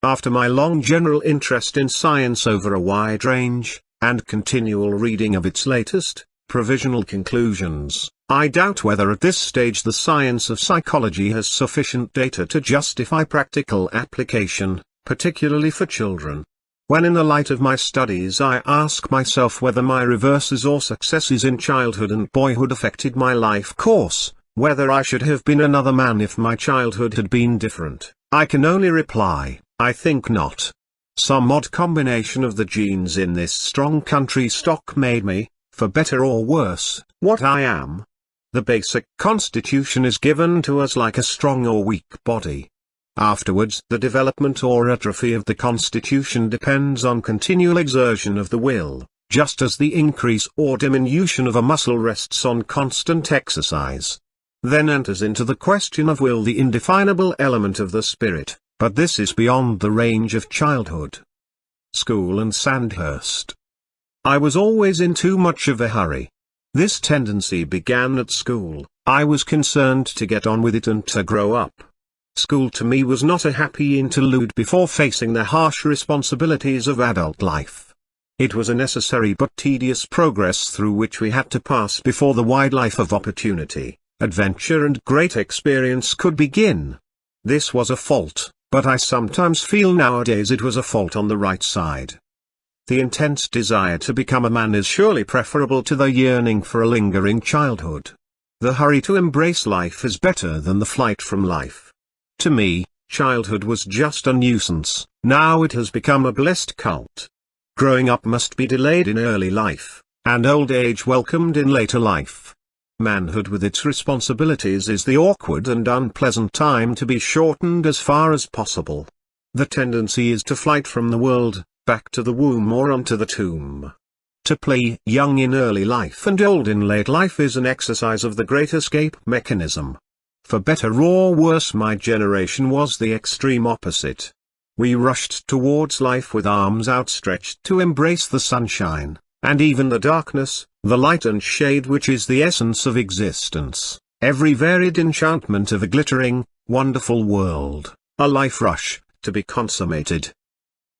After my long general interest in science over a wide range, and continual reading of its latest, provisional conclusions, I doubt whether at this stage the science of psychology has sufficient data to justify practical application, particularly for children. When in the light of my studies I ask myself whether my reverses or successes in childhood and boyhood affected my life course, whether I should have been another man if my childhood had been different, I can only reply, I think not. Some odd combination of the genes in this strong country stock made me, for better or worse, what I am. The basic constitution is given to us like a strong or weak body. Afterwards, the development or atrophy of the constitution depends on continual exertion of the will, just as the increase or diminution of a muscle rests on constant exercise. Then enters into the question of will the indefinable element of the spirit, but this is beyond the range of childhood. School and Sandhurst. I was always in too much of a hurry. This tendency began at school. I was concerned to get on with it and to grow up. School to me was not a happy interlude before facing the harsh responsibilities of adult life. It was a necessary but tedious progress through which we had to pass before the wide life of opportunity, adventure and great experience could begin. This was a fault, but I sometimes feel nowadays it was a fault on the right side. The intense desire to become a man is surely preferable to the yearning for a lingering childhood. The hurry to embrace life is better than the flight from life. To me, childhood was just a nuisance, now it has become a blessed cult. Growing up must be delayed in early life, and old age welcomed in later life. Manhood with its responsibilities is the awkward and unpleasant time to be shortened as far as possible. The tendency is to flight from the world, back to the womb or onto the tomb. To play young in early life and old in late life is an exercise of the great escape mechanism. For better or worse, my generation was the extreme opposite. We rushed towards life with arms outstretched to embrace the sunshine, and even the darkness, the light and shade which is the essence of existence, every varied enchantment of a glittering, wonderful world, a life rush, to be consummated.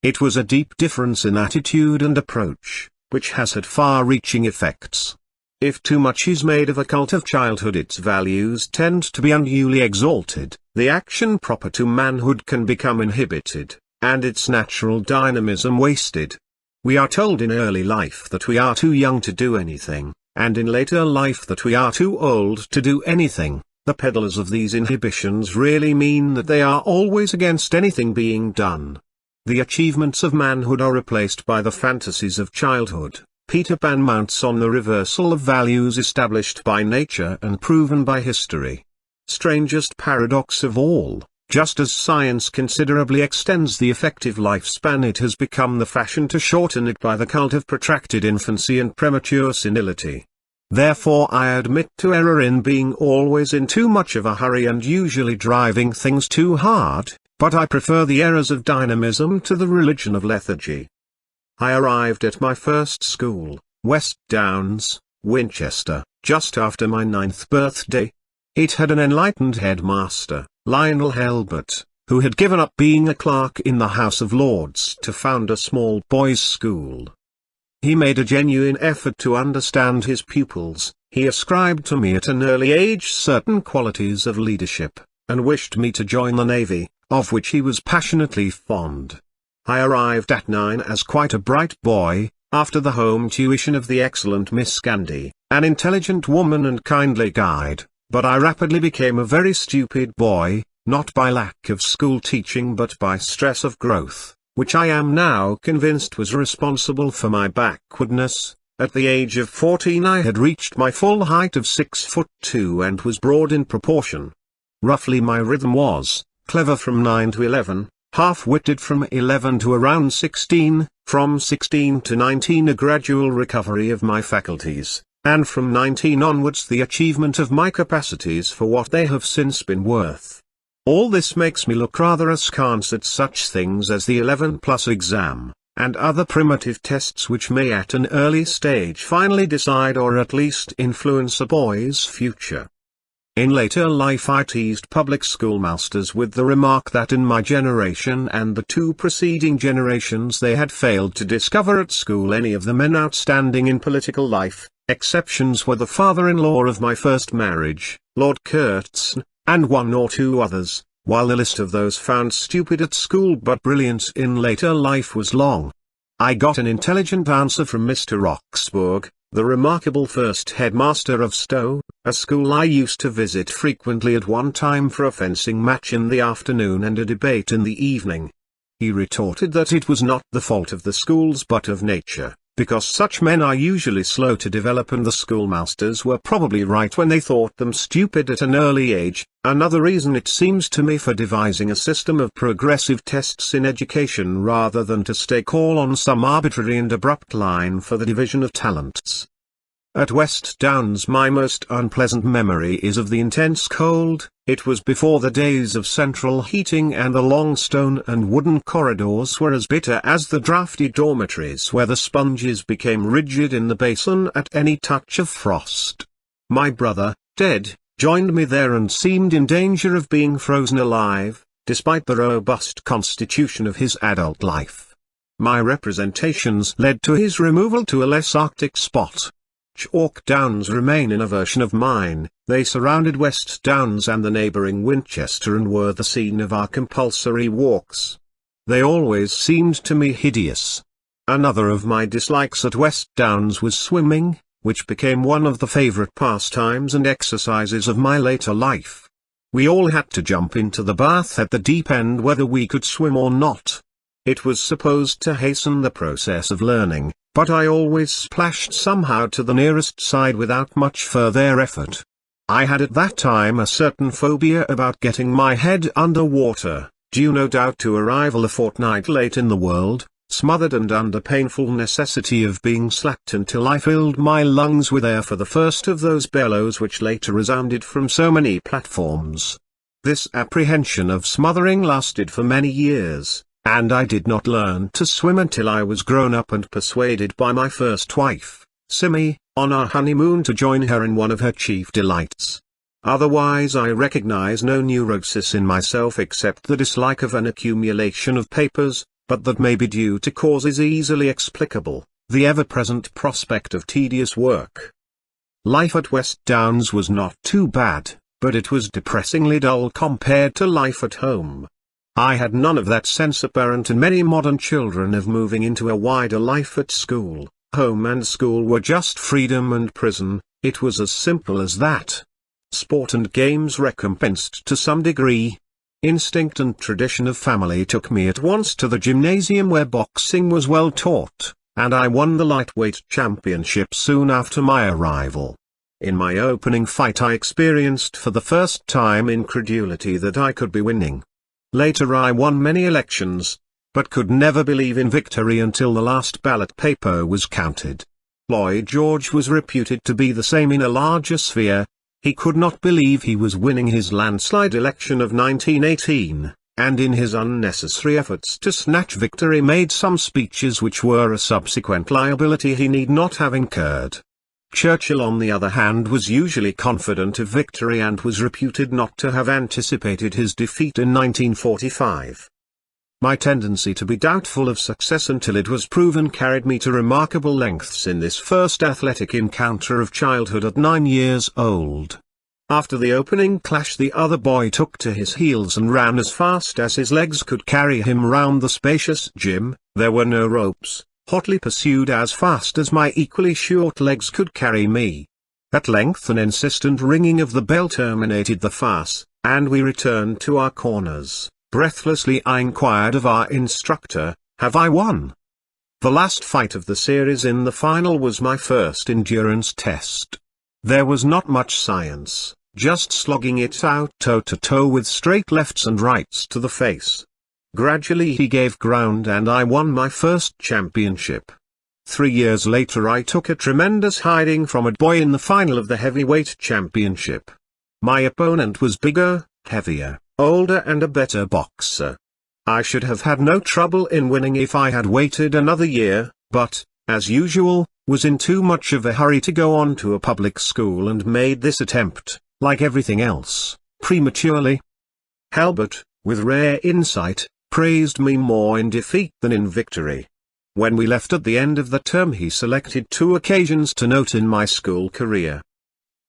It was a deep difference in attitude and approach, which has had far-reaching effects. If too much is made of a cult of childhood, its values tend to be unduly exalted, the action proper to manhood can become inhibited, and its natural dynamism wasted. We are told in early life that we are too young to do anything, and in later life that we are too old to do anything. The peddlers of these inhibitions really mean that they are always against anything being done. The achievements of manhood are replaced by the fantasies of childhood. Peter Pan mounts on the reversal of values established by nature and proven by history. Strangest paradox of all, just as science considerably extends the effective lifespan, it has become the fashion to shorten it by the cult of protracted infancy and premature senility. Therefore I admit to error in being always in too much of a hurry and usually driving things too hard, but I prefer the errors of dynamism to the religion of lethargy. I arrived at my first school, West Downs, Winchester, just after my 9th birthday. It had an enlightened headmaster, Lionel Helbert, who had given up being a clerk in the House of Lords to found a small boys' school. He made a genuine effort to understand his pupils, he ascribed to me at an early age certain qualities of leadership, and wished me to join the Navy, of which he was passionately fond. I arrived at 9 as quite a bright boy, after the home tuition of the excellent Miss Gandy, an intelligent woman and kindly guide, but I rapidly became a very stupid boy, not by lack of school teaching but by stress of growth, which I am now convinced was responsible for my backwardness. At the age of 14 I had reached my full height of 6'2" and was broad in proportion. Roughly my rhythm was, clever from 9 to 11, half-witted from 11 to around 16, from 16 to 19 a gradual recovery of my faculties, and from 19 onwards the achievement of my capacities for what they have since been worth. All this makes me look rather askance at such things as the 11+ exam, and other primitive tests which may at an early stage finally decide or at least influence a boy's future. In later life I teased public schoolmasters with the remark that in my generation and the two preceding generations they had failed to discover at school any of the men outstanding in political life, Exceptions were the father-in-law of my first marriage, Lord Kurtzen, and one or two others, while the list of those found stupid at school but brilliant in later life was long. I got an intelligent answer from Mr. Roxburgh, the remarkable first headmaster of Stowe, a school I used to visit frequently at one time for a fencing match in the afternoon and a debate in the evening. He retorted that it was not the fault of the schools but of nature, because such men are usually slow to develop, and the schoolmasters were probably right when they thought them stupid at an early age. Another reason, it seems to me, for devising a system of progressive tests in education rather than to stake all on some arbitrary and abrupt line for the division of talents. At West Downs my most unpleasant memory is of the intense cold. It was before the days of central heating, and the long stone and wooden corridors were as bitter as the draughty dormitories where the sponges became rigid in the basin at any touch of frost. My brother, dead, joined me there and seemed in danger of being frozen alive, despite the robust constitution of his adult life. My representations led to his removal to a less arctic spot. Chalk Downs remain in a version of mine. They surrounded West Downs and the neighbouring Winchester and were the scene of our compulsory walks. They always seemed to me hideous. Another of my dislikes at West Downs was swimming, which became one of the favourite pastimes and exercises of my later life. We all had to jump into the bath at the deep end whether we could swim or not. It was supposed to hasten the process of learning, but I always splashed somehow to the nearest side without much further effort. I had at that time a certain phobia about getting my head under water, due no doubt to arrival a fortnight late in the world, smothered and under painful necessity of being slapped until I filled my lungs with air for the first of those bellows which later resounded from so many platforms. This apprehension of smothering lasted for many years, and I did not learn to swim until I was grown up and persuaded by my first wife, Simmy, on our honeymoon to join her in one of her chief delights. Otherwise I recognize no neurosis in myself except the dislike of an accumulation of papers, but that may be due to causes easily explicable, the ever-present prospect of tedious work. Life at West Downs was not too bad, but it was depressingly dull compared to life at home. I had none of that sense apparent in many modern children of moving into a wider life at school. Home and school were just freedom and prison. It was as simple as that. Sport and games recompensed to some degree. Instinct and tradition of family took me at once to the gymnasium where boxing was well taught, and I won the lightweight championship soon after my arrival. In my opening fight I experienced for the first time incredulity that I could be winning. Later I won many elections, but could never believe in victory until the last ballot paper was counted. Lloyd George was reputed to be the same in a larger sphere. He could not believe he was winning his landslide election of 1918, and in his unnecessary efforts to snatch victory made some speeches which were a subsequent liability he need not have incurred. Churchill on the other hand was usually confident of victory and was reputed not to have anticipated his defeat in 1945. My tendency to be doubtful of success until it was proven carried me to remarkable lengths in this first athletic encounter of childhood at 9 years old. After the opening clash the other boy took to his heels and ran as fast as his legs could carry him round the spacious gym. There were no ropes, hotly pursued as fast as my equally short legs could carry me. At length an insistent ringing of the bell terminated the farce, and we returned to our corners. Breathlessly I inquired of our instructor, "Have I won?" The last fight of the series in the final was my first endurance test. There was not much science, just slogging it out toe-to-toe with straight lefts and rights to the face. Gradually he gave ground and I won my first championship. 3 years later I took a tremendous hiding from a boy in the final of the heavyweight championship. My opponent was bigger, heavier, older and a better boxer. I should have had no trouble in winning if I had waited another year, but, as usual, was in too much of a hurry to go on to a public school and made this attempt, like everything else, prematurely. Halbert, with rare insight, praised me more in defeat than in victory. When we left at the end of the term, he selected 2 occasions to note in my school career.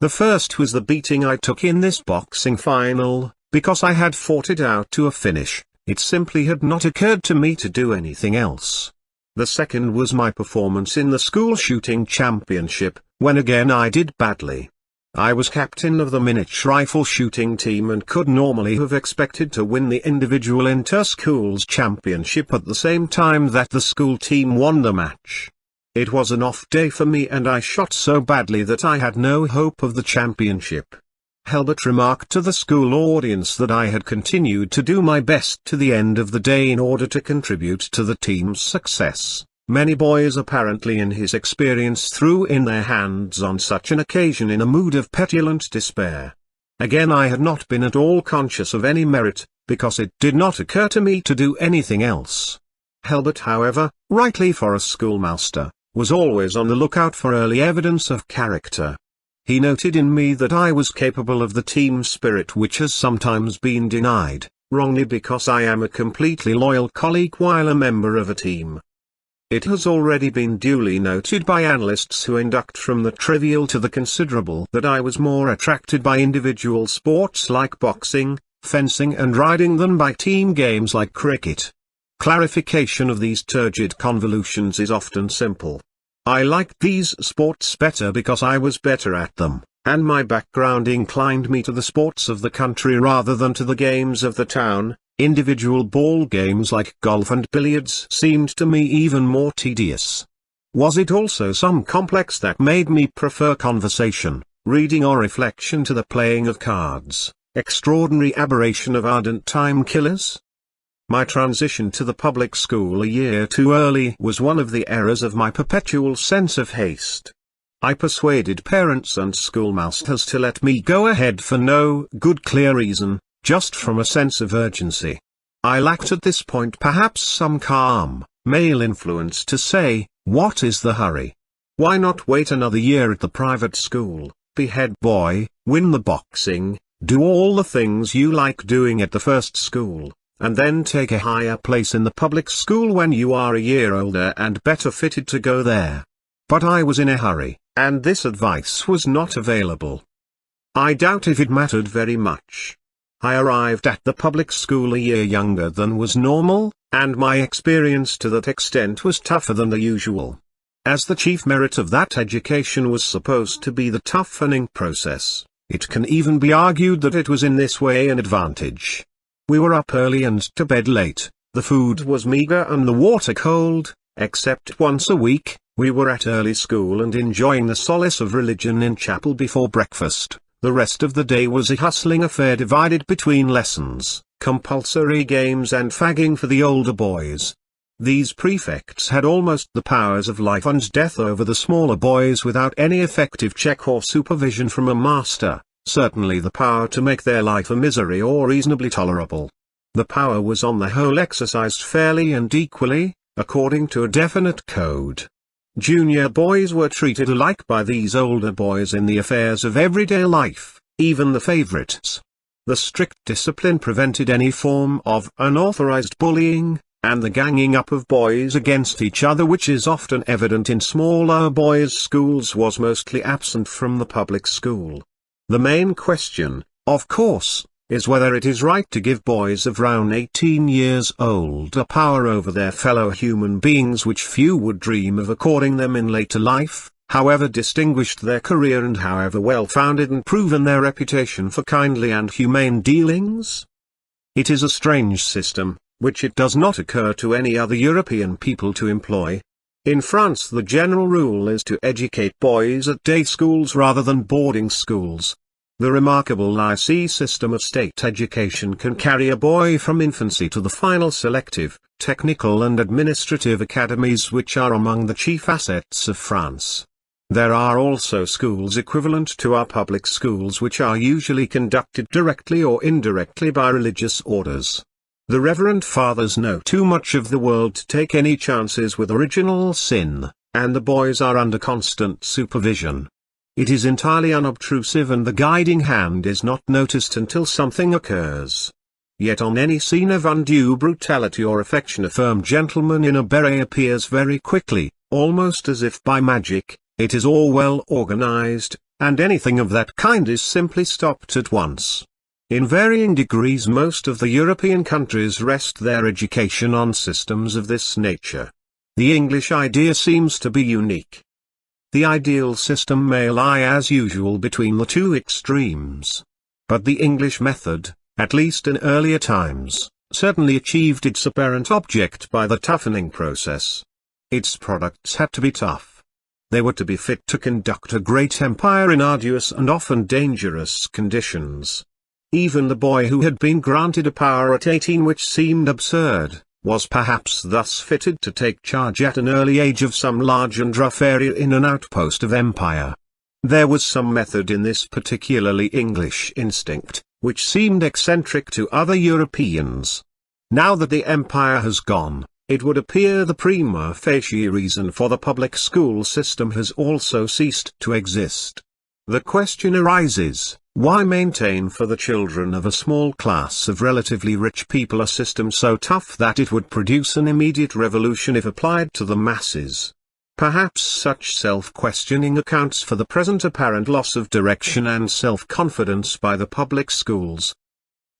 The first was the beating I took in this boxing final. Because I had fought it out to a finish, it simply had not occurred to me to do anything else. The second was my performance in the school shooting championship, when again I did badly. I was captain of the miniature rifle shooting team and could normally have expected to win the individual inter-schools championship at the same time that the school team won the match. It was an off day for me and I shot so badly that I had no hope of the championship. Helbert remarked to the school audience that I had continued to do my best to the end of the day in order to contribute to the team's success. Many boys apparently in his experience threw in their hands on such an occasion in a mood of petulant despair. Again, I had not been at all conscious of any merit, because it did not occur to me to do anything else. Helbert, however, rightly for a schoolmaster, was always on the lookout for early evidence of character. He noted in me that I was capable of the team spirit which has sometimes been denied, wrongly, because I am a completely loyal colleague while a member of a team. It has already been duly noted by analysts who induct from the trivial to the considerable that I was more attracted by individual sports like boxing, fencing and riding than by team games like cricket. Clarification of these turgid convolutions is often simple. I liked these sports better because I was better at them, and my background inclined me to the sports of the country rather than to the games of the town. Individual ball games like golf and billiards seemed to me even more tedious. Was it also some complex that made me prefer conversation, reading or reflection to the playing of cards, extraordinary aberration of ardent time killers? My transition to the public school a year too early was one of the errors of my perpetual sense of haste. I persuaded parents and schoolmasters to let me go ahead for no good clear reason, just from a sense of urgency. I lacked at this point perhaps some calm, male influence to say, "What is the hurry? Why not wait another year at the private school, be head boy, win the boxing, do all the things you like doing at the first school, and then take a higher place in the public school when you are a year older and better fitted to go there?" But I was in a hurry, and this advice was not available. I doubt if it mattered very much. I arrived at the public school a year younger than was normal, and my experience to that extent was tougher than the usual. As the chief merit of that education was supposed to be the toughening process, it can even be argued that it was in this way an advantage. We were up early and to bed late, the food was meager and the water cold, except once a week. We were at early school and enjoying the solace of religion in chapel before breakfast. The rest of the day was a hustling affair divided between lessons, compulsory games and fagging for the older boys. These prefects had almost the powers of life and death over the smaller boys without any effective check or supervision from a master, certainly the power to make their life a misery or reasonably tolerable. The power was on the whole exercised fairly and equally, according to a definite code. Junior boys were treated alike by these older boys in the affairs of everyday life, even the favorites. The strict discipline prevented any form of unauthorized bullying, and the ganging up of boys against each other which is often evident in smaller boys' schools was mostly absent from the public school. The main question, of course, is whether it is right to give boys of around 18 years old a power over their fellow human beings which few would dream of according them in later life, however distinguished their career and however well-founded and proven their reputation for kindly and humane dealings. It is a strange system, which it does not occur to any other European people to employ. In France the general rule is to educate boys at day schools rather than boarding schools. The remarkable lycée system of state education can carry a boy from infancy to the final selective, technical and administrative academies which are among the chief assets of France. There are also schools equivalent to our public schools which are usually conducted directly or indirectly by religious orders. The Reverend Fathers know too much of the world to take any chances with original sin, and the boys are under constant supervision. It is entirely unobtrusive and the guiding hand is not noticed until something occurs. Yet on any scene of undue brutality or affection a firm gentleman in a beret appears very quickly, almost as if by magic. It is all well organized, and anything of that kind is simply stopped at once. In varying degrees most of the European countries rest their education on systems of this nature. The English idea seems to be unique. The ideal system may lie as usual between the two extremes. But the English method, at least in earlier times, certainly achieved its apparent object by the toughening process. Its products had to be tough. They were to be fit to conduct a great empire in arduous and often dangerous conditions. Even the boy who had been granted a power at 18 which seemed absurd, was perhaps thus fitted to take charge at an early age of some large and rough area in an outpost of empire. There was some method in this particularly English instinct, which seemed eccentric to other Europeans. Now that the empire has gone, it would appear the prima facie reason for the public school system has also ceased to exist. The question arises, why maintain for the children of a small class of relatively rich people a system so tough that it would produce an immediate revolution if applied to the masses? Perhaps such self-questioning accounts for the present apparent loss of direction and self-confidence by the public schools.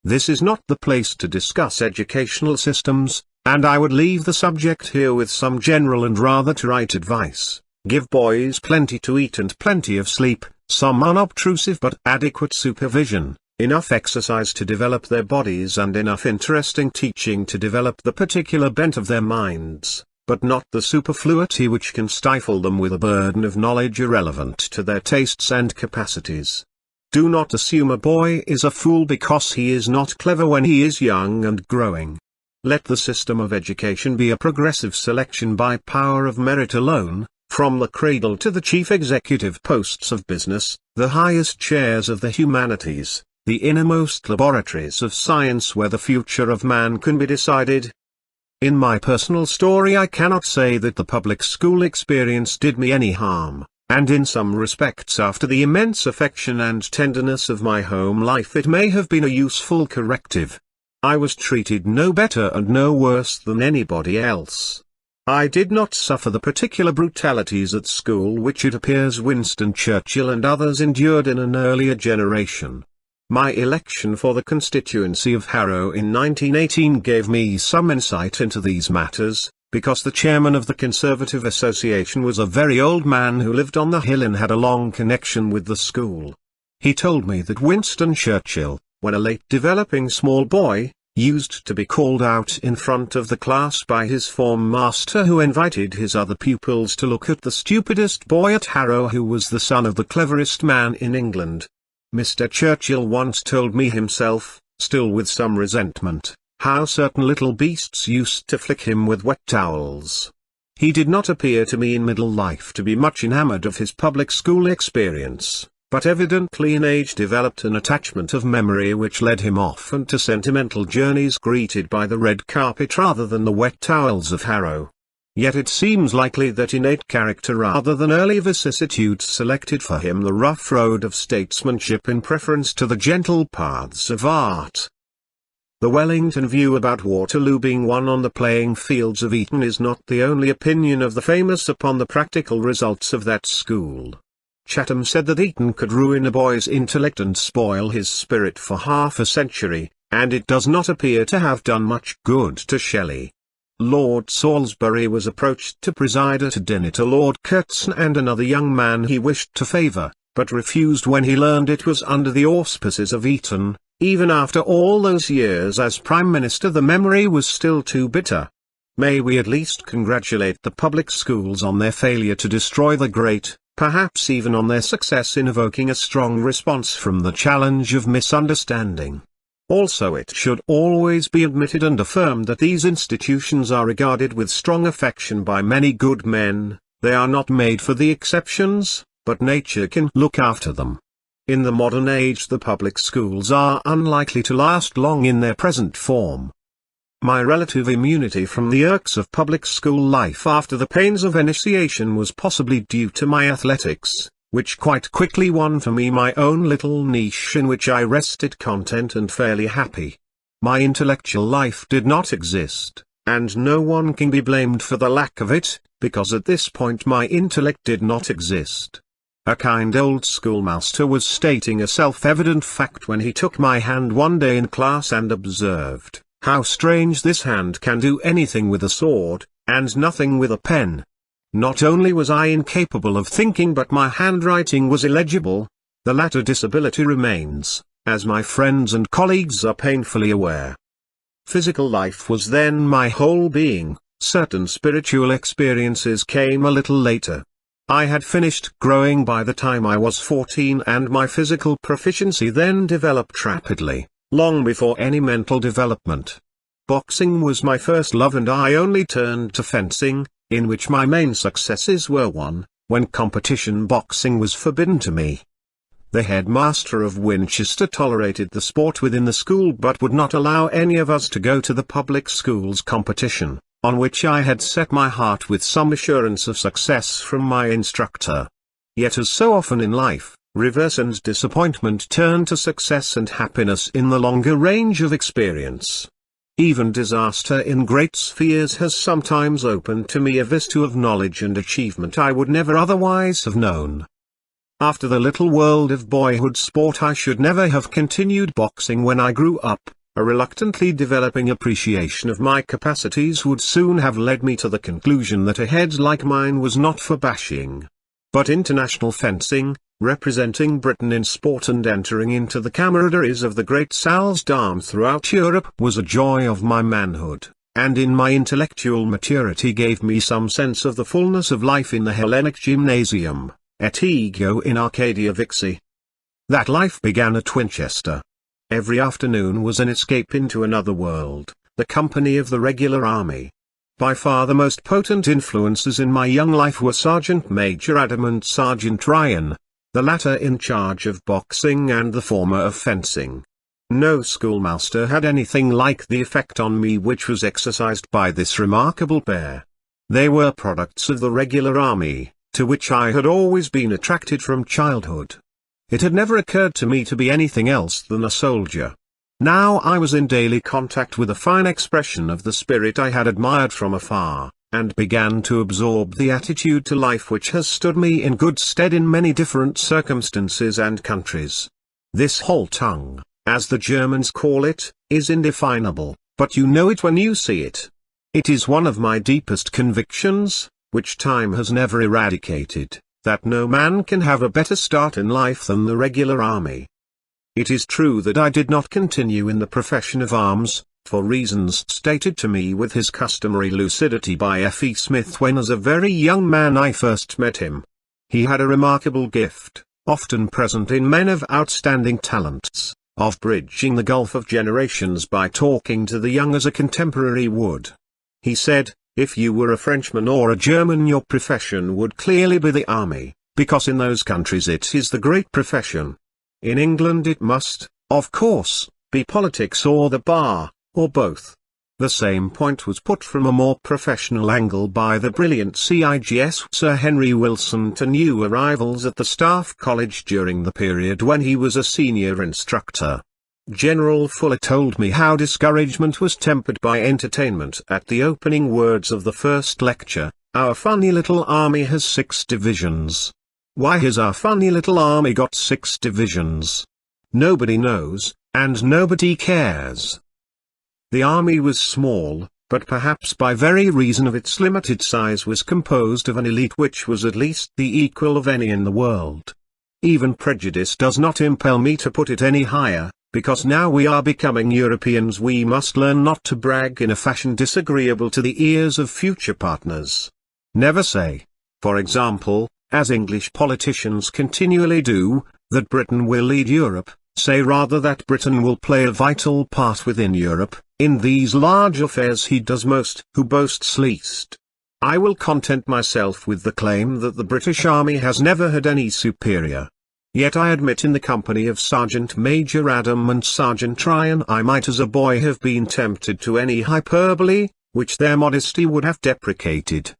This is not the place to discuss educational systems, and I would leave the subject here with some general and rather trite advice. Give boys plenty to eat and plenty of sleep, some unobtrusive but adequate supervision, enough exercise to develop their bodies and enough interesting teaching to develop the particular bent of their minds, but not the superfluity which can stifle them with a burden of knowledge irrelevant to their tastes and capacities. Do not assume a boy is a fool because he is not clever when he is young and growing. Let the system of education be a progressive selection by power of merit alone, from the cradle to the chief executive posts of business, the highest chairs of the humanities, the innermost laboratories of science where the future of man can be decided. In my personal story I cannot say that the public school experience did me any harm, and in some respects after the immense affection and tenderness of my home life it may have been a useful corrective. I was treated no better and no worse than anybody else. I did not suffer the particular brutalities at school which it appears Winston Churchill and others endured in an earlier generation. My election for the constituency of Harrow in 1918 gave me some insight into these matters, because the chairman of the Conservative Association was a very old man who lived on the hill and had a long connection with the school. He told me that Winston Churchill, when a late developing small boy, used to be called out in front of the class by his form master who invited his other pupils to look at the stupidest boy at Harrow who was the son of the cleverest man in England. Mr. Churchill once told me himself, still with some resentment, how certain little beasts used to flick him with wet towels. He did not appear to me in middle life to be much enamored of his public school experience, but evidently in age developed an attachment of memory which led him often to sentimental journeys greeted by the red carpet rather than the wet towels of Harrow. Yet it seems likely that innate character rather than early vicissitudes selected for him the rough road of statesmanship in preference to the gentle paths of art. The Wellington view about Waterloo being won on the playing fields of Eton is not the only opinion of the famous upon the practical results of that school. Chatham said that Eton could ruin a boy's intellect and spoil his spirit for half a century, and it does not appear to have done much good to Shelley. Lord Salisbury was approached to preside at a dinner to Lord Curzon and another young man he wished to favour, but refused when he learned it was under the auspices of Eton. Even after all those years as Prime Minister the memory was still too bitter. May we at least congratulate the public schools on their failure to destroy the great, perhaps even on their success in evoking a strong response from the challenge of misunderstanding. Also it should always be admitted and affirmed that these institutions are regarded with strong affection by many good men. They are not made for the exceptions, but nature can look after them. In the modern age the public schools are unlikely to last long in their present form. My relative immunity from the irks of public school life after the pains of initiation was possibly due to my athletics, which quite quickly won for me my own little niche in which I rested content and fairly happy. My intellectual life did not exist, and no one can be blamed for the lack of it, because at this point my intellect did not exist. A kind old schoolmaster was stating a self-evident fact when he took my hand one day in class and observed, "How strange this hand can do anything with a sword, and nothing with a pen." Not only was I incapable of thinking, but my handwriting was illegible. The latter disability remains, as my friends and colleagues are painfully aware. Physical life was then my whole being. Certain spiritual experiences came a little later. I had finished growing by the time I was 14, and my physical proficiency then developed rapidly, long before any mental development. Boxing was my first love, and I only turned to fencing, in which my main successes were won, when competition boxing was forbidden to me. The headmaster of Winchester tolerated the sport within the school but would not allow any of us to go to the public school's competition, on which I had set my heart with some assurance of success from my instructor. Yet, as so often in life, reverse and disappointment turn to success and happiness in the longer range of experience. Even disaster in great spheres has sometimes opened to me a vista of knowledge and achievement I would never otherwise have known. After the little world of boyhood sport, I should never have continued boxing when I grew up. A reluctantly developing appreciation of my capacities would soon have led me to the conclusion that a head like mine was not for bashing. But international fencing, representing Britain in sport and entering into the camaraderies of the great salles d'armes throughout Europe, was a joy of my manhood, and in my intellectual maturity gave me some sense of the fullness of life in the Hellenic gymnasium, et ego in Arcadia Vixi. That life began at Winchester. Every afternoon was an escape into another world, the company of the regular army. By far the most potent influences in my young life were Sergeant Major Adam and Sergeant Ryan, the latter in charge of boxing and the former of fencing. No schoolmaster had anything like the effect on me which was exercised by this remarkable pair. They were products of the regular army, to which I had always been attracted from childhood. It had never occurred to me to be anything else than a soldier. Now I was in daily contact with a fine expression of the spirit I had admired from afar, and began to absorb the attitude to life which has stood me in good stead in many different circumstances and countries. This whole tongue, as the Germans call it, is indefinable, but you know it when you see it. It is one of my deepest convictions, which time has never eradicated, that no man can have a better start in life than the regular army. It is true that I did not continue in the profession of arms, for reasons stated to me with his customary lucidity by F.E. Smith when as a very young man I first met him. He had a remarkable gift, often present in men of outstanding talents, of bridging the gulf of generations by talking to the young as a contemporary would. He said, if you were a Frenchman or a German, your profession would clearly be the army, because in those countries it is the great profession. In England it must, of course, be politics or the bar, or both. The same point was put from a more professional angle by the brilliant CIGS Sir Henry Wilson to new arrivals at the Staff College during the period when he was a senior instructor. General Fuller told me how discouragement was tempered by entertainment at the opening words of the first lecture, "Our funny little army has 6 divisions." Why has our funny little army got 6 divisions? Nobody knows, and nobody cares. The army was small, but perhaps by very reason of its limited size was composed of an elite which was at least the equal of any in the world. Even prejudice does not impel me to put it any higher, because now we are becoming Europeans we must learn not to brag in a fashion disagreeable to the ears of future partners. Never say, for example, as English politicians continually do, that Britain will lead Europe. Say rather that Britain will play a vital part within Europe. In these large affairs he does most who boasts least. I will content myself with the claim that the British Army has never had any superior. Yet I admit in the company of Sergeant Major Adam and Sergeant Ryan I might as a boy have been tempted to any hyperbole, which their modesty would have deprecated.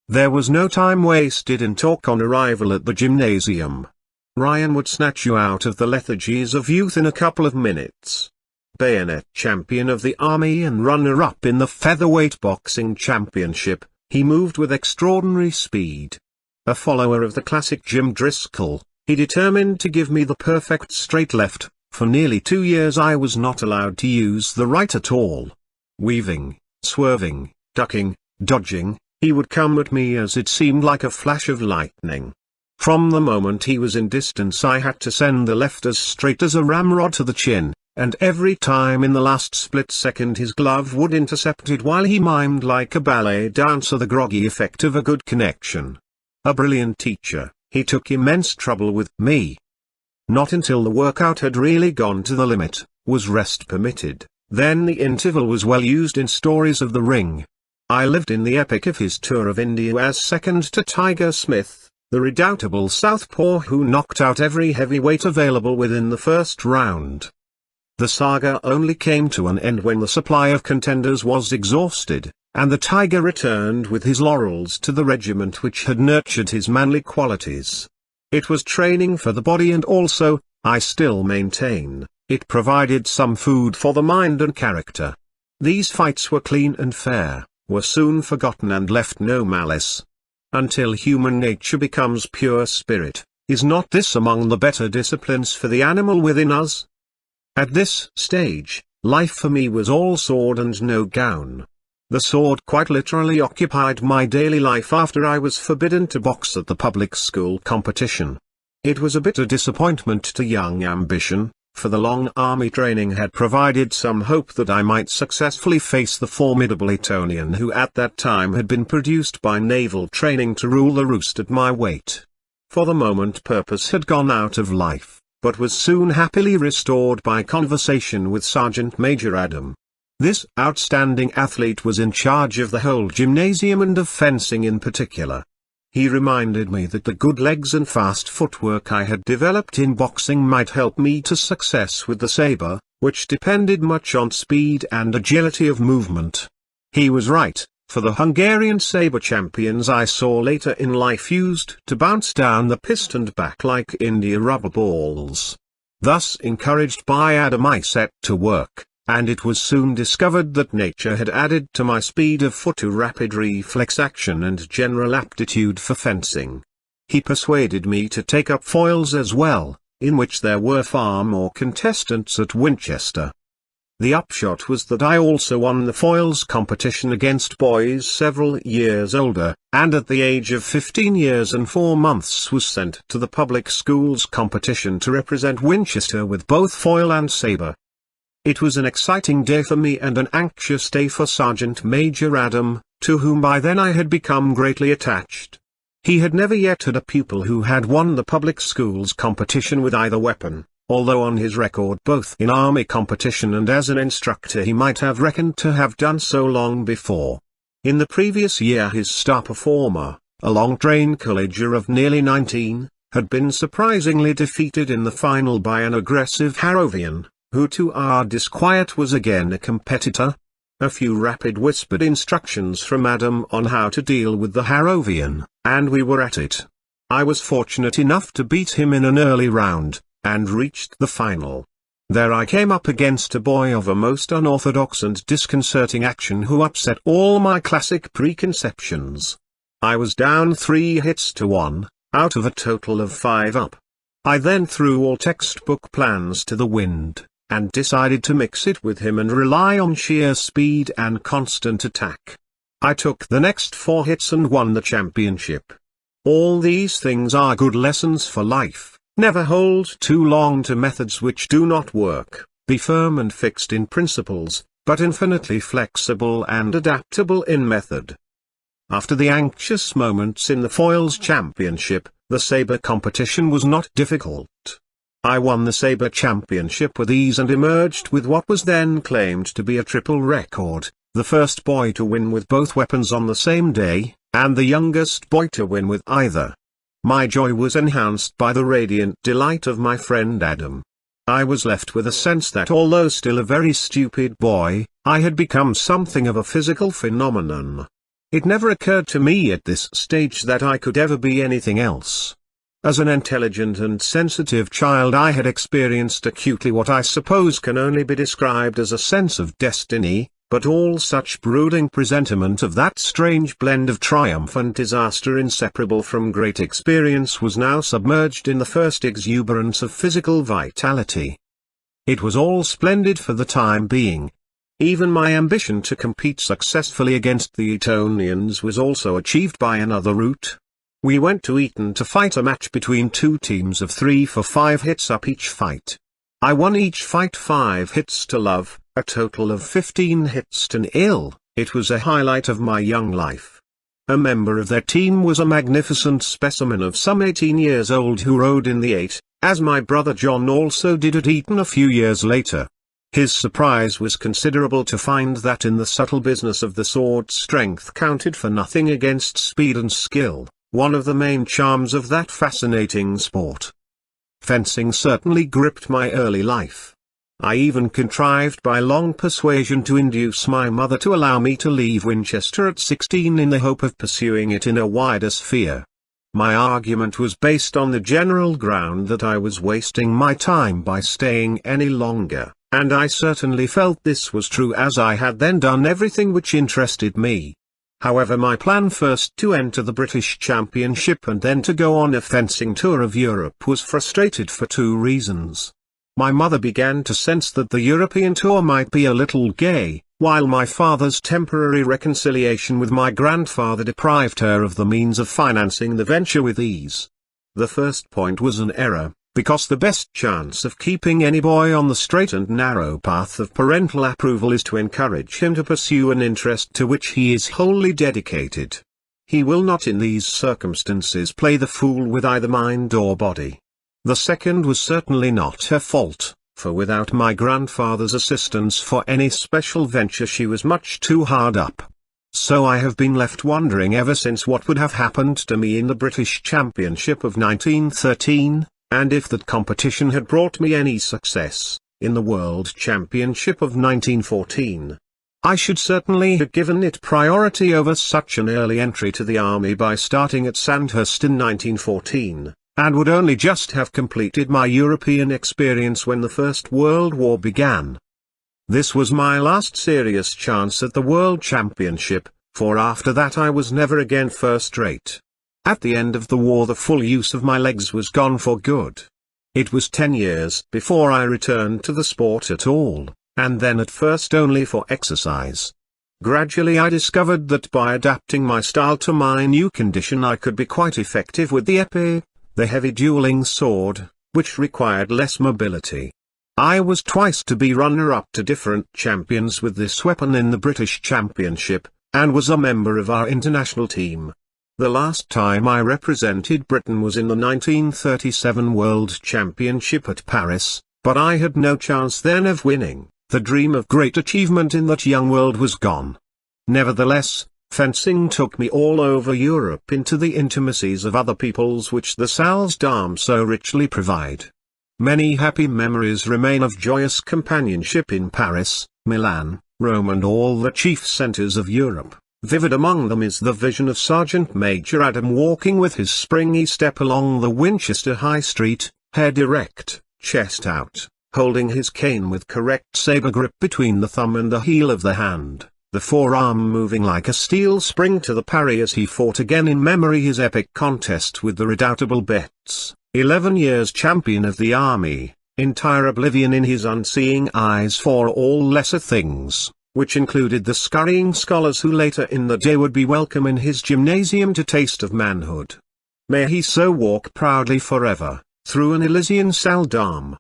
There was no time wasted in talk on arrival at the gymnasium. Ryan would snatch you out of the lethargies of youth in a couple of minutes. bayonet champion of the army and runner-up in the featherweight boxing championship, he moved with extraordinary speed. A follower of the classic Jim Driscoll, he determined to give me the perfect straight left. For nearly 2 years I was not allowed to use the right at all. Weaving, swerving, ducking, dodging, he would come at me as it seemed like a flash of lightning. From the moment he was in distance I had to send the left as straight as a ramrod to the chin, and every time in the last split second his glove would intercept it while he mimed like a ballet dancer the groggy effect of a good connection. A brilliant teacher, he took immense trouble with me. Not until the workout had really gone to the limit, was rest permitted, then the interval was well used in stories of the ring. I lived in the epic of his tour of India as second to Tiger Smith, the redoubtable southpaw who knocked out every heavyweight available within the first round. The saga only came to an end when the supply of contenders was exhausted, and the Tiger returned with his laurels to the regiment which had nurtured his manly qualities. It was training for the body and also, I still maintain, it provided some food for the mind and character. These fights were clean and fair, were soon forgotten and left no malice. Until human nature becomes pure spirit, is not this among the better disciplines for the animal within us? At this stage, life for me was all sword and no gown. The sword quite literally occupied my daily life after I was forbidden to box at the public school competition. It was a bitter disappointment to young ambition, for the long army training had provided some hope that I might successfully face the formidable Etonian who at that time had been produced by naval training to rule the roost at my weight. For the moment purpose had gone out of life, but was soon happily restored by conversation with Sergeant Major Adam. This outstanding athlete was in charge of the whole gymnasium and of fencing in particular. He reminded me that the good legs and fast footwork I had developed in boxing might help me to success with the saber, which depended much on speed and agility of movement. He was right, for the Hungarian saber champions I saw later in life used to bounce down the pistoned back like India rubber balls. Thus encouraged by Adam I set to work. And it was soon discovered that nature had added to my speed of foot to rapid reflex action and general aptitude for fencing. He persuaded me to take up foils as well, in which there were far more contestants at Winchester. The upshot was that I also won the foils competition against boys several years older, and at the age of 15 years and 4 months was sent to the public schools competition to represent Winchester with both foil and saber. It was an exciting day for me and an anxious day for Sergeant Major Adam, to whom by then I had become greatly attached. He had never yet had a pupil who had won the public schools competition with either weapon, although on his record both in army competition and as an instructor he might have reckoned to have done so long before. In the previous year his star performer, a long-trained colleger of nearly 19, had been surprisingly defeated in the final by an aggressive Harrovian, who to our disquiet was again a competitor. A few rapid whispered instructions from Adam on how to deal with the Harrovian, and we were at it. I was fortunate enough to beat him in an early round, and reached the final. There I came up against a boy of a most unorthodox and disconcerting action who upset all my classic preconceptions. I was down 3 hits to 1, out of a total of 5 up. I then threw all textbook plans to the wind, and decided to mix it with him and rely on sheer speed and constant attack. I took the next 4 hits and won the championship. All these things are good lessons for life. Never hold too long to methods which do not work, be firm and fixed in principles, but infinitely flexible and adaptable in method. After the anxious moments in the foils championship, the saber competition was not difficult. I won the saber championship with ease and emerged with what was then claimed to be a triple record, the first boy to win with both weapons on the same day, and the youngest boy to win with either. My joy was enhanced by the radiant delight of my friend Adam. I was left with a sense that although still a very stupid boy, I had become something of a physical phenomenon. It never occurred to me at this stage that I could ever be anything else. As an intelligent and sensitive child, I had experienced acutely what I suppose can only be described as a sense of destiny, but all such brooding presentiment of that strange blend of triumph and disaster inseparable from great experience was now submerged in the first exuberance of physical vitality. It was all splendid for the time being. Even my ambition to compete successfully against the Etonians was also achieved by another route. We went to Eton to fight a match between two teams of 3 for 5 hits up each fight. I won each fight 5 hits to love, a total of 15 hits to 0. It was a highlight of my young life. A member of their team was a magnificent specimen of some 18 years old who rode in the 8, as my brother John also did at Eton a few years later. His surprise was considerable to find that in the subtle business of the sword strength counted for nothing against speed and skill, one of the main charms of that fascinating sport. Fencing certainly gripped my early life. I even contrived by long persuasion to induce my mother to allow me to leave Winchester at 16 in the hope of pursuing it in a wider sphere. My argument was based on the general ground that I was wasting my time by staying any longer, and I certainly felt this was true, as I had then done everything which interested me. However, my plan first to enter the British Championship and then to go on a fencing tour of Europe was frustrated for 2 reasons. My mother began to sense that the European tour might be a little gay, while my father's temporary reconciliation with my grandfather deprived her of the means of financing the venture with ease. The first point was an error, because the best chance of keeping any boy on the straight and narrow path of parental approval is to encourage him to pursue an interest to which he is wholly dedicated. He will not in these circumstances play the fool with either mind or body. The second was certainly not her fault, for without my grandfather's assistance for any special venture she was much too hard up. So I have been left wondering ever since what would have happened to me in the British Championship of 1913. And if that competition had brought me any success, in the World Championship of 1914, I should certainly have given it priority over such an early entry to the army by starting at Sandhurst in 1914, and would only just have completed my European experience when the First World War began. This was my last serious chance at the World Championship, for after that I was never again first-rate. At the end of the war the full use of my legs was gone for good. It was 10 years before I returned to the sport at all, and then at first only for exercise. Gradually I discovered that by adapting my style to my new condition I could be quite effective with the épée, the heavy dueling sword, which required less mobility. I was twice to be runner-up to different champions with this weapon in the British Championship, and was a member of our international team. The last time I represented Britain was in the 1937 World Championship at Paris, but I had no chance then of winning. The dream of great achievement in that young world was gone. Nevertheless, fencing took me all over Europe into the intimacies of other peoples which the salles d'armes so richly provide. Many happy memories remain of joyous companionship in Paris, Milan, Rome and all the chief centres of Europe. Vivid among them is the vision of Sergeant Major Adam walking with his springy step along the Winchester High Street, head erect, chest out, holding his cane with correct sabre grip between the thumb and the heel of the hand, the forearm moving like a steel spring to the parry as he fought again in memory his epic contest with the redoubtable Betts, 11 years champion of the army, entire oblivion in his unseeing eyes for all lesser things, which included the scurrying scholars who later in the day would be welcome in his gymnasium to taste of manhood. May he so walk proudly forever, through an Elysian salle d'armes.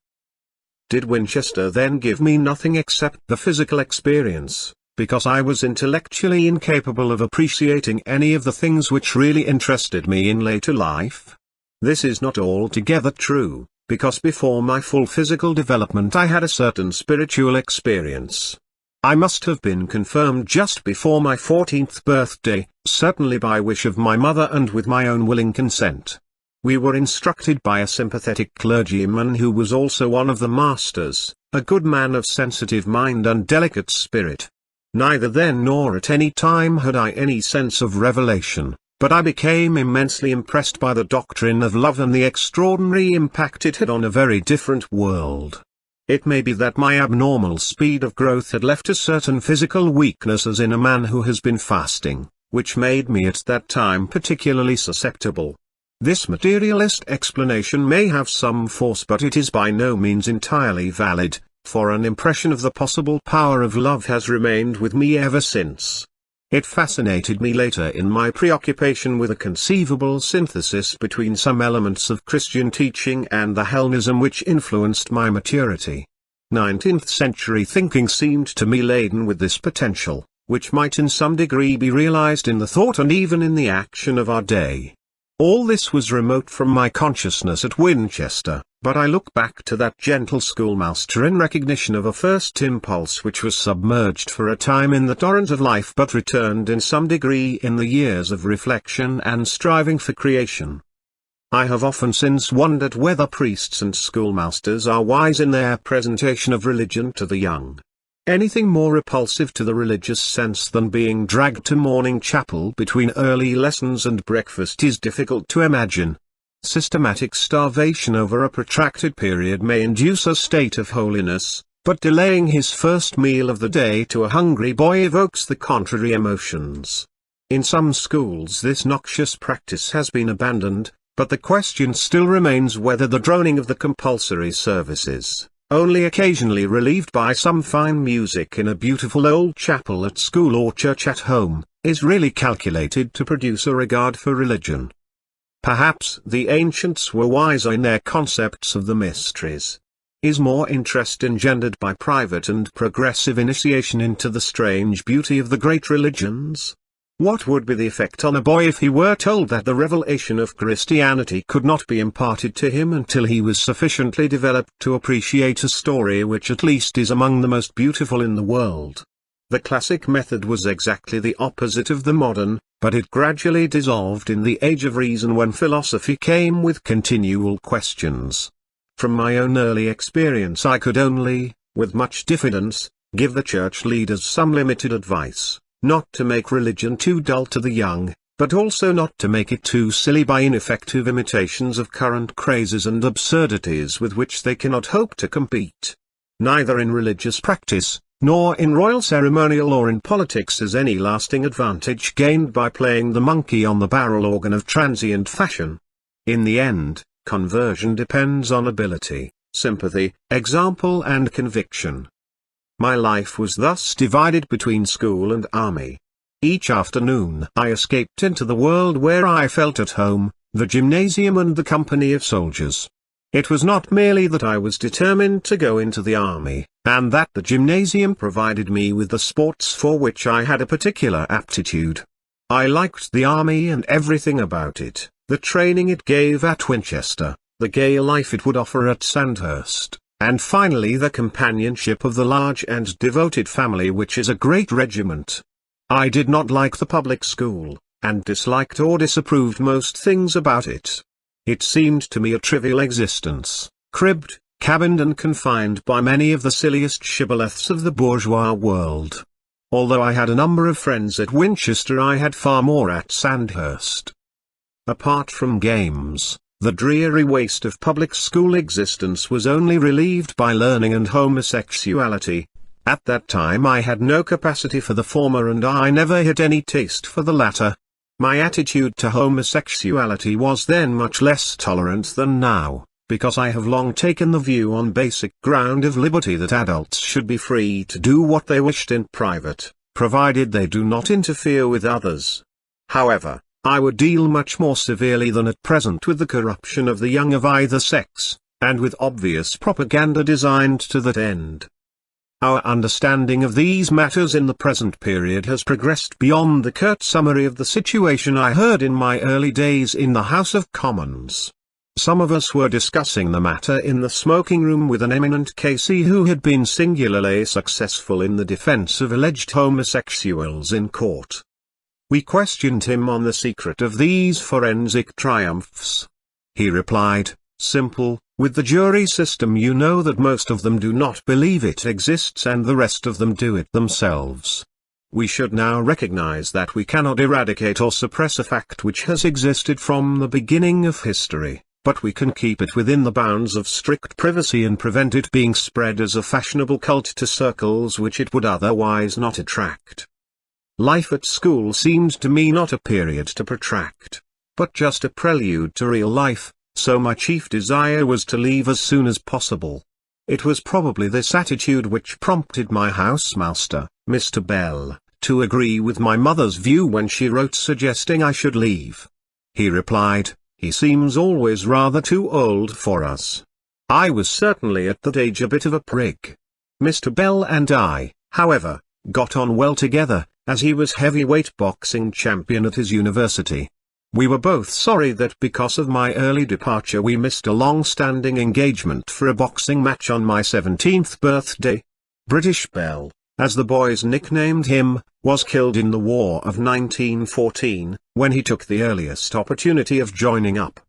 Did Winchester then give me nothing except the physical experience, because I was intellectually incapable of appreciating any of the things which really interested me in later life? This is not altogether true, because before my full physical development I had a certain spiritual experience. I must have been confirmed just before my 14th birthday, certainly by wish of my mother and with my own willing consent. We were instructed by a sympathetic clergyman who was also one of the masters, a good man of sensitive mind and delicate spirit. Neither then nor at any time had I any sense of revelation, but I became immensely impressed by the doctrine of love and the extraordinary impact it had on a very different world. It may be that my abnormal speed of growth had left a certain physical weakness as in a man who has been fasting, which made me at that time particularly susceptible. This materialist explanation may have some force, but it is by no means entirely valid, for an impression of the possible power of love has remained with me ever since. It fascinated me later in my preoccupation with a conceivable synthesis between some elements of Christian teaching and the Hellenism which influenced my maturity. 19th century thinking seemed to me laden with this potential, which might in some degree be realized in the thought and even in the action of our day. All this was remote from my consciousness at Winchester, but I look back to that gentle schoolmaster in recognition of a first impulse which was submerged for a time in the torrent of life but returned in some degree in the years of reflection and striving for creation. I have often since wondered whether priests and schoolmasters are wise in their presentation of religion to the young. Anything more repulsive to the religious sense than being dragged to morning chapel between early lessons and breakfast is difficult to imagine. Systematic starvation over a protracted period may induce a state of holiness, but delaying his first meal of the day to a hungry boy evokes the contrary emotions. In some schools this noxious practice has been abandoned, but the question still remains whether the droning of the compulsory services, only occasionally relieved by some fine music in a beautiful old chapel at school or church at home, is really calculated to produce a regard for religion. Perhaps the ancients were wiser in their concepts of the mysteries. Is more interest engendered by private and progressive initiation into the strange beauty of the great religions? What would be the effect on a boy if he were told that the revelation of Christianity could not be imparted to him until he was sufficiently developed to appreciate a story which at least is among the most beautiful in the world? The classic method was exactly the opposite of the modern, but it gradually dissolved in the age of reason when philosophy came with continual questions. From my own early experience I could only, with much diffidence, give the church leaders some limited advice. Not to make religion too dull to the young, but also not to make it too silly by ineffective imitations of current crazes and absurdities with which they cannot hope to compete. Neither in religious practice, nor in royal ceremonial or in politics is any lasting advantage gained by playing the monkey on the barrel organ of transient fashion. In the end, conversion depends on ability, sympathy, example and conviction. My life was thus divided between school and army. Each afternoon I escaped into the world where I felt at home, the gymnasium and the company of soldiers. It was not merely that I was determined to go into the army, and that the gymnasium provided me with the sports for which I had a particular aptitude. I liked the army and everything about it, the training it gave at Winchester, the gay life it would offer at Sandhurst, and finally the companionship of the large and devoted family which is a great regiment. I did not like the public school, and disliked or disapproved most things about it. It seemed to me a trivial existence, cribbed, cabined and confined by many of the silliest shibboleths of the bourgeois world. Although I had a number of friends at Winchester, I had far more at Sandhurst. Apart from games, the dreary waste of public school existence was only relieved by learning and homosexuality. At that time I had no capacity for the former and I never had any taste for the latter. My attitude to homosexuality was then much less tolerant than now, because I have long taken the view on basic ground of liberty that adults should be free to do what they wished in private, provided they do not interfere with others. However, I would deal much more severely than at present with the corruption of the young of either sex, and with obvious propaganda designed to that end. Our understanding of these matters in the present period has progressed beyond the curt summary of the situation I heard in my early days in the House of Commons. Some of us were discussing the matter in the smoking room with an eminent K.C. who had been singularly successful in the defense of alleged homosexuals in court. We questioned him on the secret of these forensic triumphs. He replied, "Simple, with the jury system you know that most of them do not believe it exists and the rest of them do it themselves. We should now recognize that we cannot eradicate or suppress a fact which has existed from the beginning of history, but we can keep it within the bounds of strict privacy and prevent it being spread as a fashionable cult to circles which it would otherwise not attract. Life at school seemed to me not a period to protract, but just a prelude to real life, so my chief desire was to leave as soon as possible. It was probably this attitude which prompted my housemaster, Mr. Bell, to agree with my mother's view when she wrote suggesting I should leave. He replied, "He seems always rather too old for us." I was certainly at that age a bit of a prig. Mr. Bell and I, however, got on well together, as he was heavyweight boxing champion at his university. We were both sorry that because of my early departure we missed a long-standing engagement for a boxing match on my 17th birthday. British Bell, as the boys nicknamed him, was killed in the War of 1914, when he took the earliest opportunity of joining up.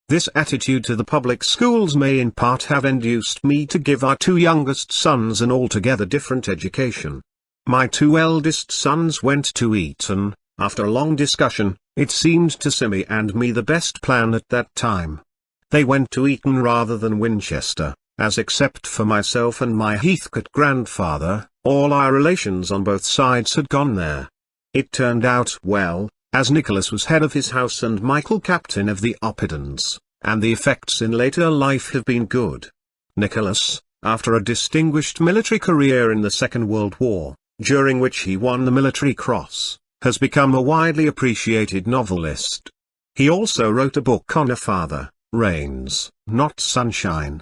This attitude to the public schools may in part have induced me to give our two youngest sons an altogether different education. My two eldest sons went to Eton. After a long discussion, it seemed to Simmy and me the best plan at that time. They went to Eton rather than Winchester, as except for myself and my Heathcote grandfather, all our relations on both sides had gone there. It turned out well, as Nicholas was head of his house and Michael captain of the Oppidans, and the effects in later life have been good. Nicholas, after a distinguished military career in the Second World War, during which he won the Military Cross, has become a widely appreciated novelist. He also wrote a book on A Father, Rains, Not Sunshine.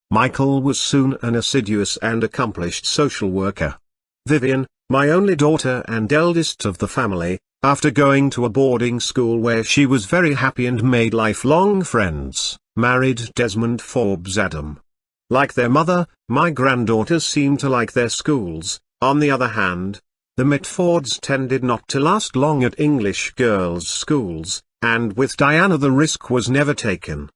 Michael was soon an assiduous and accomplished social worker. Vivian, my only daughter and eldest of the family, after going to a boarding school where she was very happy and made lifelong friends, married Desmond Forbes Adam. Like their mother, my granddaughters seem to like their schools. On the other hand, the Mitfords tended not to last long at English girls' schools, and with Diana the risk was never taken.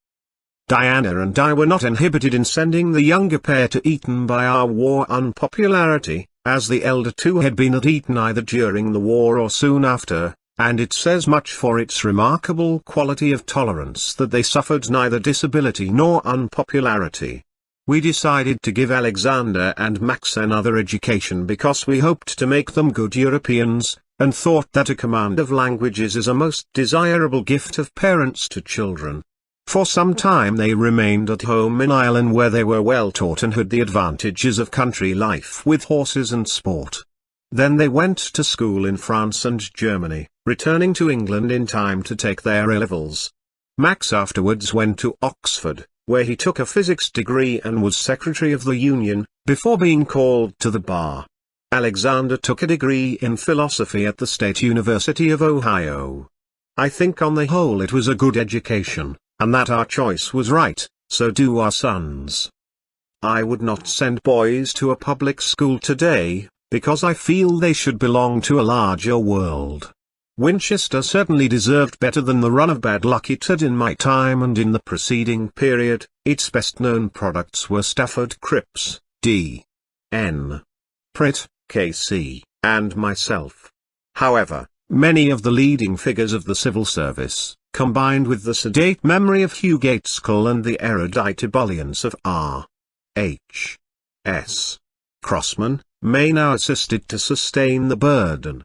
Diana and I were not inhibited in sending the younger pair to Eton by our war unpopularity, as the elder two had been at Eton either during the war or soon after, and it says much for its remarkable quality of tolerance that they suffered neither disability nor unpopularity. We decided to give Alexander and Max another education because we hoped to make them good Europeans, and thought that a command of languages is a most desirable gift of parents to children. For some time they remained at home in Ireland where they were well taught and had the advantages of country life with horses and sport. Then they went to school in France and Germany, returning to England in time to take their A-levels. Max afterwards went to Oxford, where he took a physics degree and was Secretary of the Union, before being called to the bar. Alexander took a degree in philosophy at the State University of Ohio. I think on the whole it was a good education, and that our choice was right, so do our sons. I would not send boys to a public school today, because I feel they should belong to a larger world. Winchester certainly deserved better than the run of bad luck it had in my time and in the preceding period. Its best-known products were Stafford Cripps, D.N. Pritt, K.C., and myself. However, many of the leading figures of the civil service, combined with the sedate memory of Hugh Gaitskell and the erudite ebullience of R.H. S. Crossman, may now assisted to sustain the burden.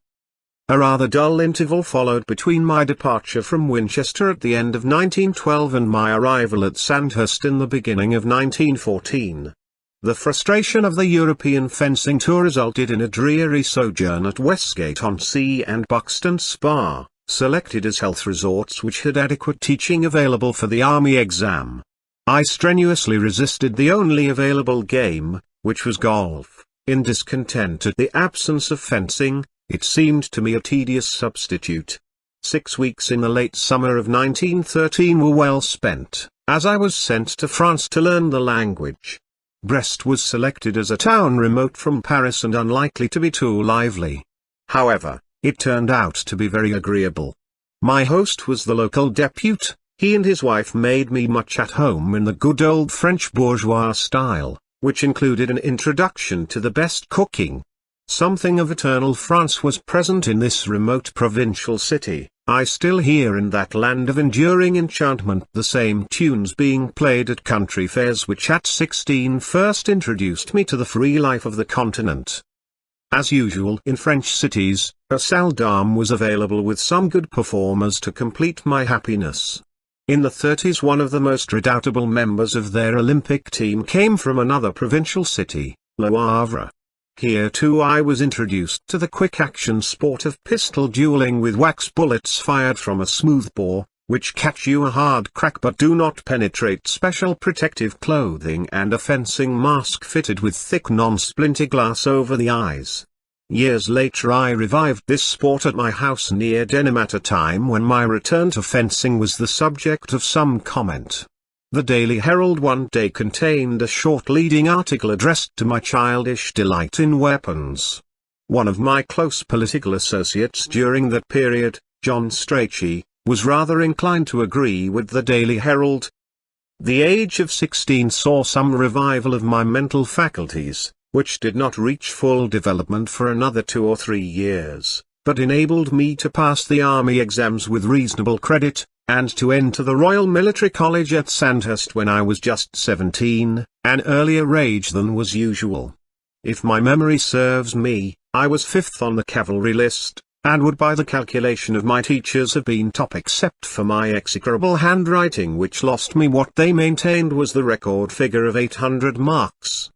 A rather dull interval followed between my departure from Winchester at the end of 1912 and my arrival at Sandhurst in the beginning of 1914. The frustration of the European fencing tour resulted in a dreary sojourn at Westgate-on-Sea and Buxton Spa, selected as health resorts which had adequate teaching available for the Army exam. I strenuously resisted the only available game, which was golf, in discontent at the absence of fencing. It seemed to me a tedious substitute. 6 weeks in the late summer of 1913 were well spent, as I was sent to France to learn the language. Brest was selected as a town remote from Paris and unlikely to be too lively. However, it turned out to be very agreeable. My host was the local depute. He and his wife made me much at home in the good old French bourgeois style, which included an introduction to the best cooking. Something of eternal France was present in this remote provincial city. I still hear in that land of enduring enchantment the same tunes being played at country fairs which at 16 first introduced me to the free life of the continent. As usual in French cities, a salle d'armes was available with some good performers to complete my happiness. In the 30s one of the most redoubtable members of their Olympic team came from another provincial city, Le Havre. Here too I was introduced to the quick-action sport of pistol dueling with wax bullets fired from a smoothbore, which catch you a hard crack but do not penetrate. Special protective clothing and a fencing mask fitted with thick non-splinter glass over the eyes. Years later I revived this sport at my house near Denham at a time when my return to fencing was the subject of some comment. The Daily Herald one day contained a short leading article addressed to my childish delight in weapons. One of my close political associates during that period, John Strachey, was rather inclined to agree with the Daily Herald. The age of 16 saw some revival of my mental faculties, which did not reach full development for another 2 or 3 years, but enabled me to pass the army exams with reasonable credit, and to enter the Royal Military College at Sandhurst when I was just 17, an earlier age than was usual. If my memory serves me, I was 5th on the cavalry list, and would by the calculation of my teachers have been top except for my execrable handwriting which lost me what they maintained was the record figure of 800 marks.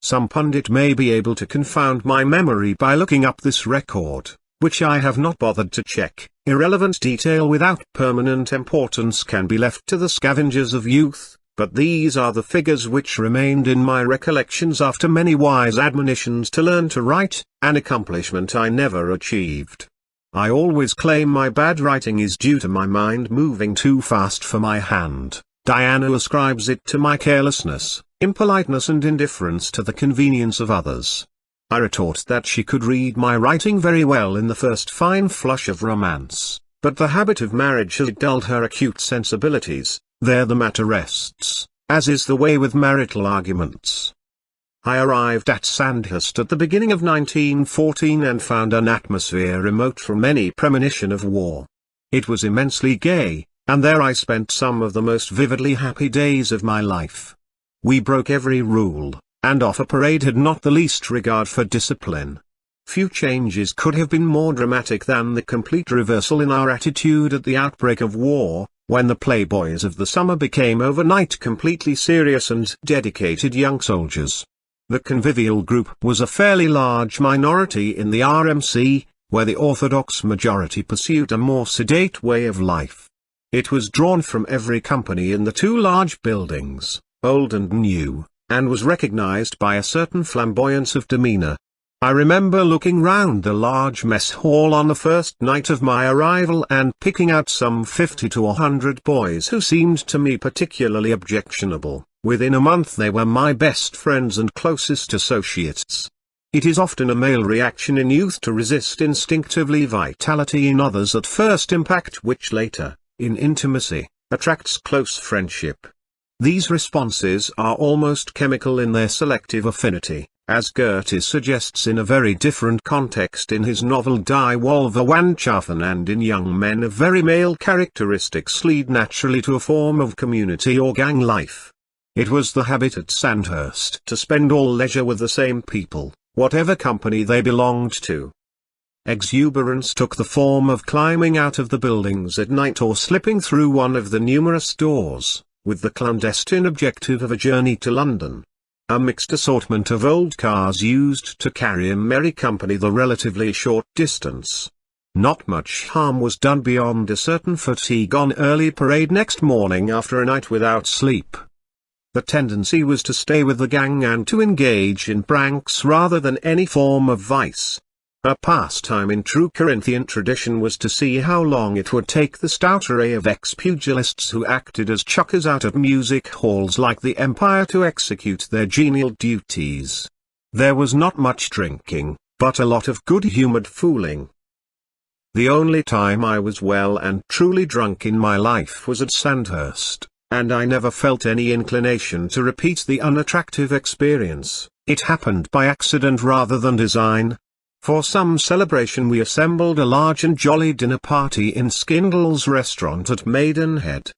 Some pundit may be able to confound my memory by looking up this record, which I have not bothered to check. Irrelevant detail without permanent importance can be left to the scavengers of youth, but these are the figures which remained in my recollections after many wise admonitions to learn to write, an accomplishment I never achieved. I always claim my bad writing is due to my mind moving too fast for my hand. Diana ascribes it to my carelessness, impoliteness and indifference to the convenience of others. I retort that she could read my writing very well in the first fine flush of romance, but the habit of marriage has dulled her acute sensibilities. There the matter rests, as is the way with marital arguments. I arrived at Sandhurst at the beginning of 1914 and found an atmosphere remote from any premonition of war. It was immensely gay, and there I spent some of the most vividly happy days of my life. We broke every rule, and off a parade had not the least regard for discipline. Few changes could have been more dramatic than the complete reversal in our attitude at the outbreak of war, when the playboys of the summer became overnight completely serious and dedicated young soldiers. The convivial group was a fairly large minority in the RMC, where the orthodox majority pursued a more sedate way of life. It was drawn from every company in the 2 large buildings, old and new, and was recognized by a certain flamboyance of demeanor. I remember looking round the large mess hall on the first night of my arrival and picking out some 50 to 100 boys who seemed to me particularly objectionable. Within a month they were my best friends and closest associates. It is often a male reaction in youth to resist instinctively vitality in others at first impact which later, in intimacy, attracts close friendship. These responses are almost chemical in their selective affinity, as Goethe suggests in a very different context in his novel Die Wolverwandschaffen, and in young men of very male characteristics lead naturally to a form of community or gang life. It was the habit at Sandhurst to spend all leisure with the same people, whatever company they belonged to. Exuberance took the form of climbing out of the buildings at night or slipping through one of the numerous doors, with the clandestine objective of a journey to London. A mixed assortment of old cars used to carry a merry company the relatively short distance. Not much harm was done beyond a certain fatigue on early parade next morning after a night without sleep. The tendency was to stay with the gang and to engage in pranks rather than any form of vice. A pastime in true Corinthian tradition was to see how long it would take the stout array of ex-pugilists who acted as chuckers out at music halls like the Empire to execute their genial duties. There was not much drinking, but a lot of good-humoured fooling. The only time I was well and truly drunk in my life was at Sandhurst, and I never felt any inclination to repeat the unattractive experience. It happened by accident rather than design. For some celebration we assembled a large and jolly dinner party in Skindle's restaurant at Maidenhead.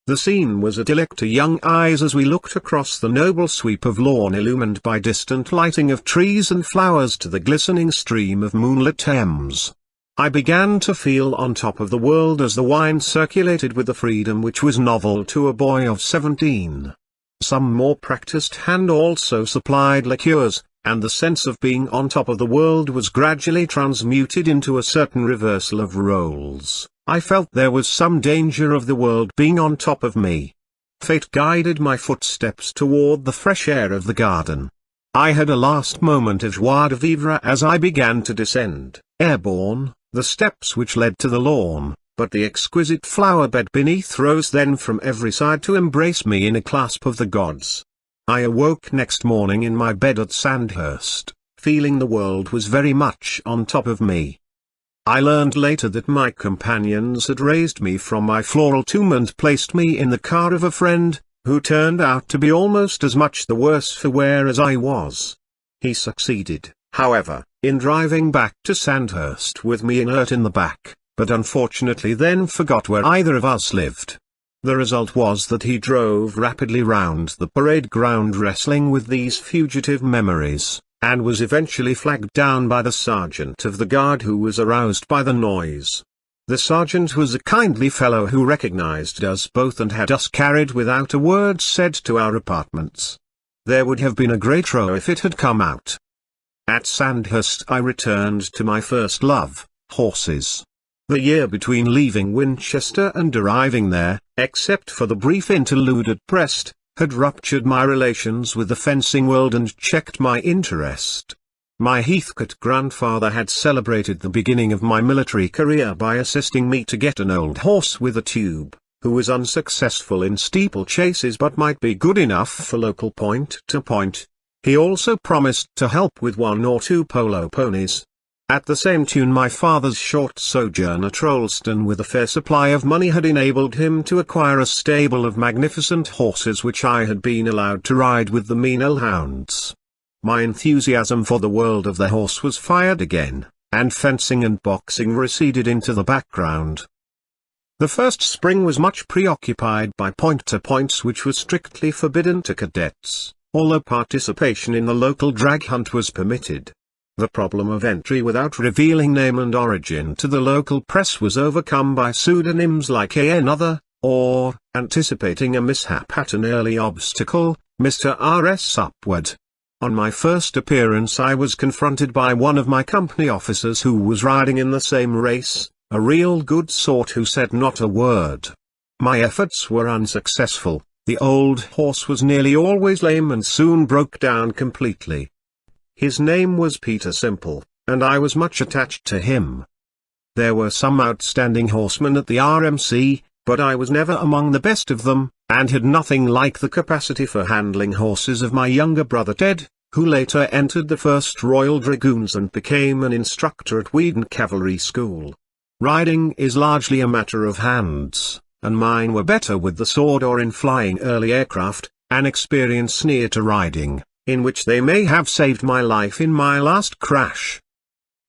The scene was idyllic to young eyes as we looked across the noble sweep of lawn illumined by distant lighting of trees and flowers to the glistening stream of moonlit Thames. I began to feel on top of the world as the wine circulated with a freedom which was novel to a boy of 17. Some more practiced hand also supplied liqueurs, and the sense of being on top of the world was gradually transmuted into a certain reversal of roles. I felt there was some danger of the world being on top of me. Fate guided my footsteps toward the fresh air of the garden. I had a last moment of joie de vivre as I began to descend, airborne, the steps which led to the lawn, but the exquisite flower bed beneath rose then from every side to embrace me in a clasp of the gods. I awoke next morning in my bed at Sandhurst, feeling the world was very much on top of me. I learned later that my companions had raised me from my floral tomb and placed me in the car of a friend, who turned out to be almost as much the worse for wear as I was. He succeeded, however, in driving back to Sandhurst with me inert in the back, but unfortunately then forgot where either of us lived. The result was that he drove rapidly round the parade ground wrestling with these fugitive memories, and was eventually flagged down by the sergeant of the guard who was aroused by the noise. The sergeant was a kindly fellow who recognized us both and had us carried without a word said to our apartments. There would have been a great row if it had come out. At Sandhurst I returned to my first love, horses. The year between leaving Winchester and arriving there, except for the brief interlude at Brest, had ruptured my relations with the fencing world and checked my interest. My Heathcote grandfather had celebrated the beginning of my military career by assisting me to get an old horse with a tube, who was unsuccessful in steeplechases but might be good enough for local point-to-point. He also promised to help with 1 or 2 polo ponies. At the same tune my father's short sojourn at Rolleston with a fair supply of money had enabled him to acquire a stable of magnificent horses which I had been allowed to ride with the Meanell hounds. My enthusiasm for the world of the horse was fired again, and fencing and boxing receded into the background. The first spring was much preoccupied by point-to-points which were strictly forbidden to cadets, although participation in the local drag hunt was permitted. The problem of entry without revealing name and origin to the local press was overcome by pseudonyms like another, or, anticipating a mishap at an early obstacle, Mr. R.S. Upward. On my first appearance I was confronted by one of my company officers who was riding in the same race, a real good sort who said not a word. My efforts were unsuccessful, the old horse was nearly always lame and soon broke down completely. His name was Peter Simple, and I was much attached to him. There were some outstanding horsemen at the RMC, but I was never among the best of them, and had nothing like the capacity for handling horses of my younger brother Ted, who later entered the 1st Royal Dragoons and became an instructor at Weedon Cavalry School. Riding is largely a matter of hands, and mine were better with the sword or in flying early aircraft, an experience near to riding, in which they may have saved my life in my last crash.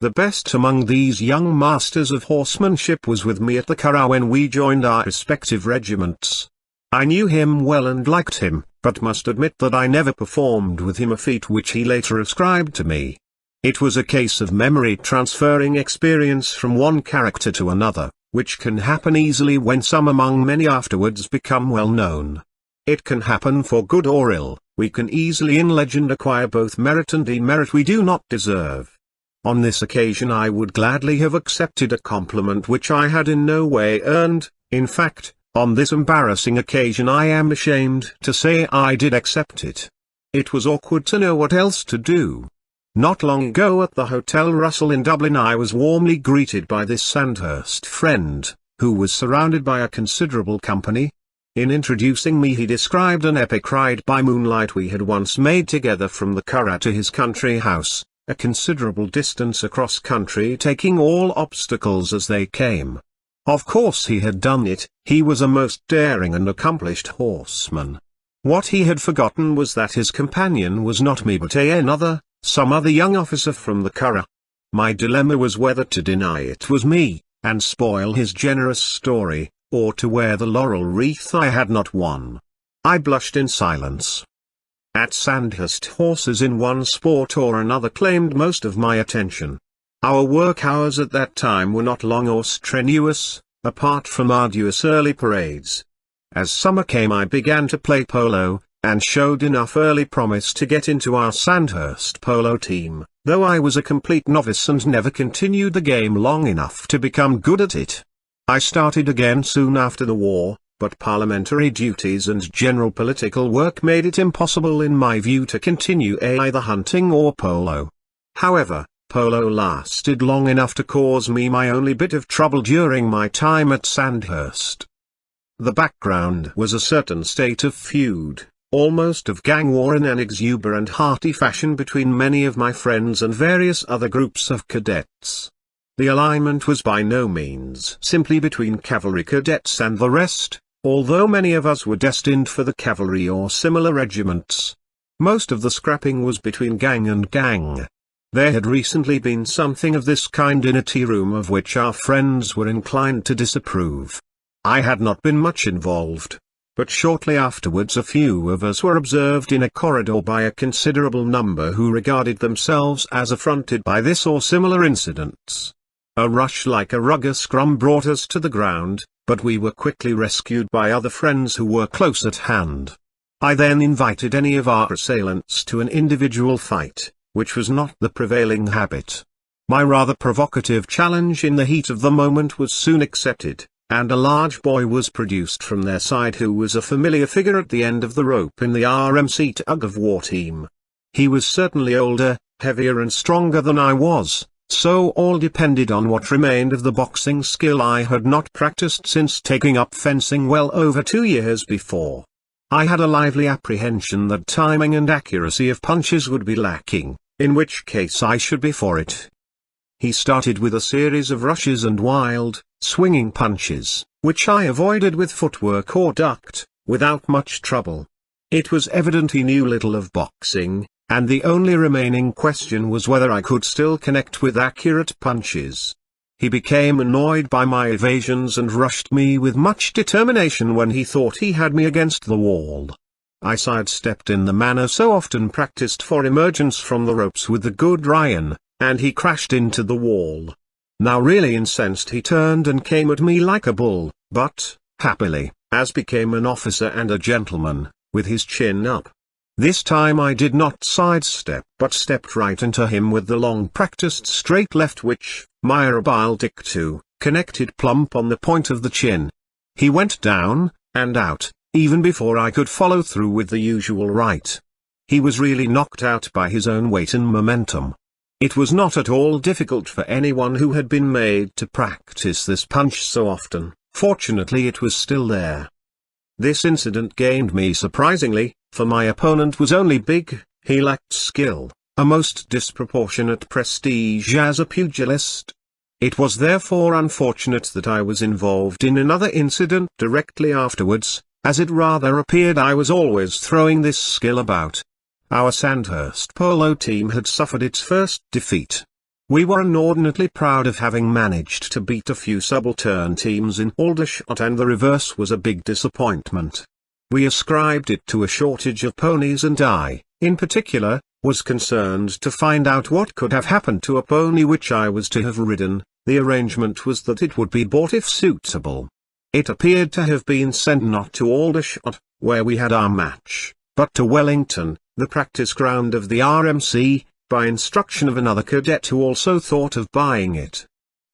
The best among these young masters of horsemanship was with me at the Curragh when we joined our respective regiments. I knew him well and liked him, but must admit that I never performed with him a feat which he later ascribed to me. It was a case of memory transferring experience from one character to another, which can happen easily when some among many afterwards become well known. It can happen for good or ill. We can easily in legend acquire both merit and demerit we do not deserve. On this occasion I would gladly have accepted a compliment which I had in no way earned. In fact, on this embarrassing occasion I am ashamed to say I did accept it. It was awkward to know what else to do. Not long ago at the Hotel Russell in Dublin I was warmly greeted by this Sandhurst friend, who was surrounded by a considerable company. In introducing me he described an epic ride by moonlight we had once made together from the Curragh to his country house, a considerable distance across country taking all obstacles as they came. Of course he had done it, he was a most daring and accomplished horseman. What he had forgotten was that his companion was not me but some other young officer from the Curragh. My dilemma was whether to deny it was me, and spoil his generous story, or to wear the laurel wreath I had not won. I blushed in silence. At Sandhurst, horses in one sport or another claimed most of my attention. Our work hours at that time were not long or strenuous, apart from arduous early parades. As summer came I began to play polo, and showed enough early promise to get into our Sandhurst polo team, though I was a complete novice and never continued the game long enough to become good at it. I started again soon after the war, but parliamentary duties and general political work made it impossible in my view to continue either hunting or polo. However, polo lasted long enough to cause me my only bit of trouble during my time at Sandhurst. The background was a certain state of feud, almost of gang war in an exuberant hearty fashion between many of my friends and various other groups of cadets. The alignment was by no means simply between cavalry cadets and the rest, although many of us were destined for the cavalry or similar regiments. Most of the scrapping was between gang and gang. There had recently been something of this kind in a tea room of which our friends were inclined to disapprove. I had not been much involved, but shortly afterwards a few of us were observed in a corridor by a considerable number who regarded themselves as affronted by this or similar incidents. A rush like a rugger scrum brought us to the ground, but we were quickly rescued by other friends who were close at hand. I then invited any of our assailants to an individual fight, which was not the prevailing habit. My rather provocative challenge in the heat of the moment was soon accepted, and a large boy was produced from their side who was a familiar figure at the end of the rope in the RMC tug-of-war team. He was certainly older, heavier and stronger than I was, so all depended on what remained of the boxing skill I had not practiced since taking up fencing well over 2 years before. I had a lively apprehension that timing and accuracy of punches would be lacking, in which case I should be for it. He started with a series of rushes and wild, swinging punches, which I avoided with footwork or ducked, without much trouble. It was evident he knew little of boxing, and the only remaining question was whether I could still connect with accurate punches. He became annoyed by my evasions and rushed me with much determination when he thought he had me against the wall. I sidestepped in the manner so often practiced for emergence from the ropes with the good Ryan, and he crashed into the wall. Now really incensed he turned and came at me like a bull, but, happily, as became an officer and a gentleman, with his chin up. This time I did not sidestep but stepped right into him with the long-practiced straight left which, mirabile dictu, connected plump on the point of the chin. He went down, and out, even before I could follow through with the usual right. He was really knocked out by his own weight and momentum. It was not at all difficult for anyone who had been made to practice this punch so often. Fortunately it was still there. This incident gained me surprisingly, for my opponent was only big, he lacked skill, a most disproportionate prestige as a pugilist. It was therefore unfortunate that I was involved in another incident directly afterwards, as it rather appeared I was always throwing this skill about. Our Sandhurst polo team had suffered its first defeat. We were inordinately proud of having managed to beat a few subaltern teams in Aldershot, and the reverse was a big disappointment. We ascribed it to a shortage of ponies, and I, in particular, was concerned to find out what could have happened to a pony which I was to have ridden. The arrangement was that it would be bought if suitable. It appeared to have been sent not to Aldershot, where we had our match, but to Wellington, the practice ground of the RMC, by instruction of another cadet who also thought of buying it.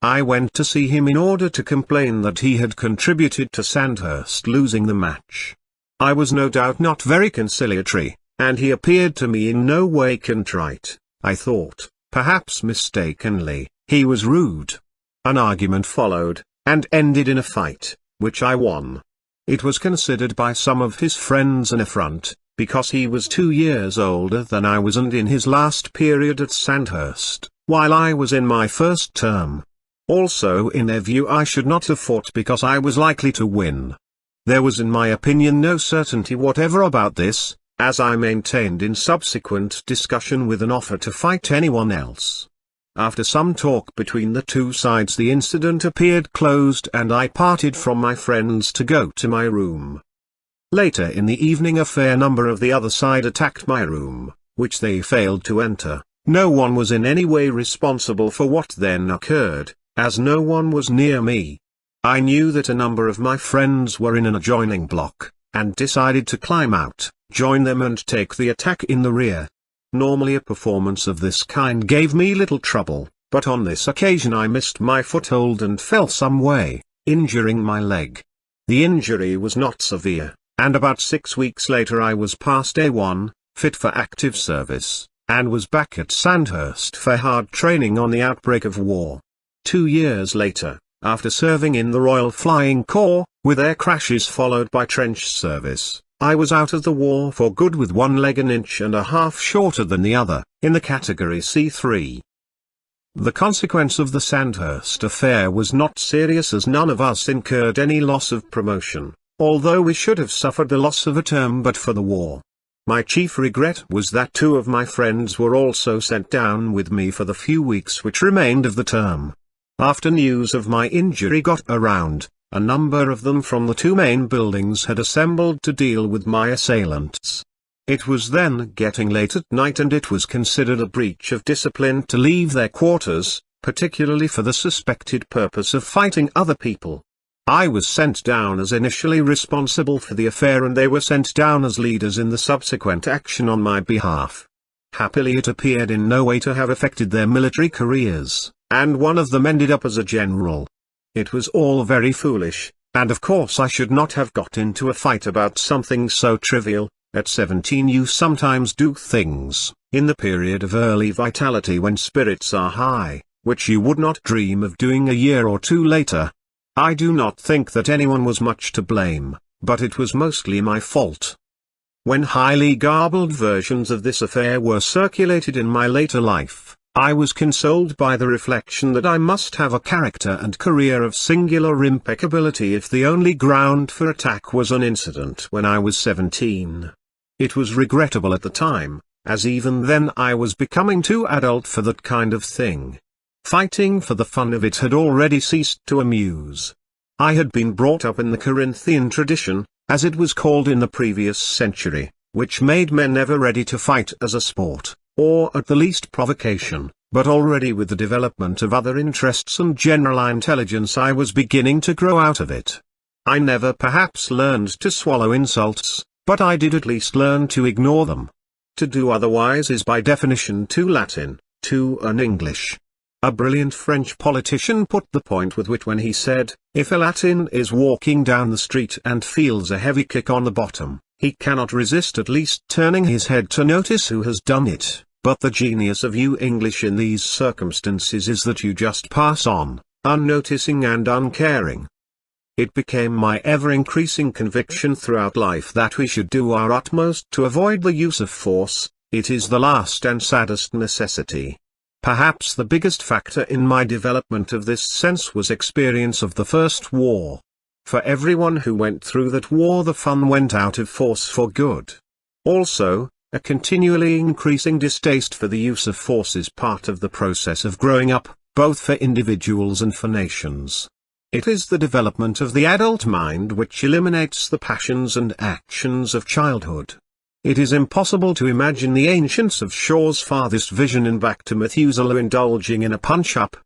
I went to see him in order to complain that he had contributed to Sandhurst losing the match. I was no doubt not very conciliatory, and he appeared to me in no way contrite. I thought, perhaps mistakenly, he was rude. An argument followed, and ended in a fight, which I won. It was considered by some of his friends an affront, because he was 2 years older than I was and in his last period at Sandhurst, while I was in my first term. Also in their view I should not have fought because I was likely to win. There was in my opinion no certainty whatever about this, as I maintained in subsequent discussion with an offer to fight anyone else. After some talk between the two sides the incident appeared closed and I parted from my friends to go to my room. Later in the evening a fair number of the other side attacked my room, which they failed to enter. No one was in any way responsible for what then occurred, as no one was near me. I knew that a number of my friends were in an adjoining block, and decided to climb out, join them and take the attack in the rear. Normally a performance of this kind gave me little trouble, but on this occasion I missed my foothold and fell some way, injuring my leg. The injury was not severe, and about 6 weeks later I was past A1, fit for active service, and was back at Sandhurst for hard training on the outbreak of war. 2 years later, after serving in the Royal Flying Corps, with air crashes followed by trench service, I was out of the war for good with one leg 1.5 inches shorter than the other, in the category C3. The consequence of the Sandhurst affair was not serious as none of us incurred any loss of promotion, although we should have suffered the loss of a term but for the war. My chief regret was that 2 of my friends were also sent down with me for the few weeks which remained of the term. After news of my injury got around, a number of them from the 2 main buildings had assembled to deal with my assailants. It was then getting late at night and it was considered a breach of discipline to leave their quarters, particularly for the suspected purpose of fighting other people. I was sent down as initially responsible for the affair and they were sent down as leaders in the subsequent action on my behalf. Happily it appeared in no way to have affected their military careers, and one of them ended up as a general. It was all very foolish, and of course I should not have got into a fight about something so trivial. At 17 you sometimes do things, in the period of early vitality when spirits are high, which you would not dream of doing a year or 2 later. I do not think that anyone was much to blame, but it was mostly my fault. When highly garbled versions of this affair were circulated in my later life, I was consoled by the reflection that I must have a character and career of singular impeccability if the only ground for attack was an incident when I was 17. It was regrettable at the time, as even then I was becoming too adult for that kind of thing. Fighting for the fun of it had already ceased to amuse. I had been brought up in the Corinthian tradition, as it was called in the previous century, which made men ever ready to fight as a sport, or at the least provocation, but already with the development of other interests and general intelligence I was beginning to grow out of it. I never perhaps learned to swallow insults, but I did at least learn to ignore them. To do otherwise is by definition too Latin, too un-English. A brilliant French politician put the point with wit when he said, if a Latin is walking down the street and feels a heavy kick on the bottom, he cannot resist at least turning his head to notice who has done it, but the genius of you English in these circumstances is that you just pass on, unnoticing and uncaring. It became my ever-increasing conviction throughout life that we should do our utmost to avoid the use of force. It is the last and saddest necessity. Perhaps the biggest factor in my development of this sense was experience of the First War. For everyone who went through that war the fun went out of force for good. Also, a continually increasing distaste for the use of force is part of the process of growing up, both for individuals and for nations. It is the development of the adult mind which eliminates the passions and actions of childhood. It is impossible to imagine the ancients of Shaw's farthest vision in Back to Methuselah indulging in a punch-up.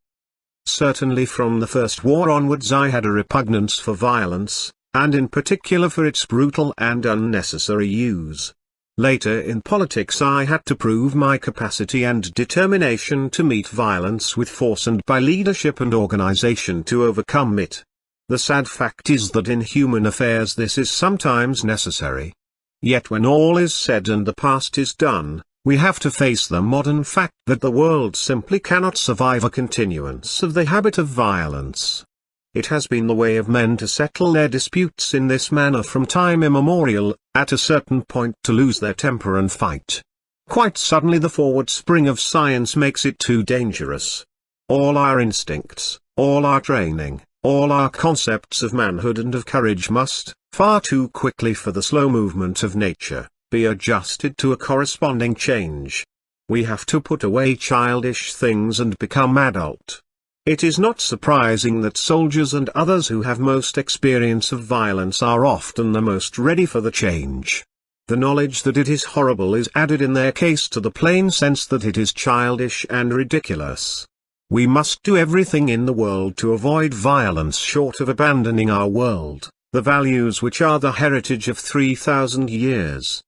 Certainly from the First War onwards I had a repugnance for violence, and in particular for its brutal and unnecessary use. Later in politics I had to prove my capacity and determination to meet violence with force and by leadership and organization to overcome it. The sad fact is that in human affairs this is sometimes necessary. Yet when all is said and the past is done, we have to face the modern fact that the world simply cannot survive a continuance of the habit of violence. It has been the way of men to settle their disputes in this manner from time immemorial, at a certain point to lose their temper and fight. Quite suddenly the forward spring of science makes it too dangerous. All our instincts, all our training, all our concepts of manhood and of courage must, far too quickly for the slow movement of nature, be adjusted to a corresponding change. We have to put away childish things and become adult. It is not surprising that soldiers and others who have most experience of violence are often the most ready for the change. The knowledge that it is horrible is added in their case to the plain sense that it is childish and ridiculous. We must do everything in the world to avoid violence short of abandoning our world, the values which are the heritage of 3,000 years.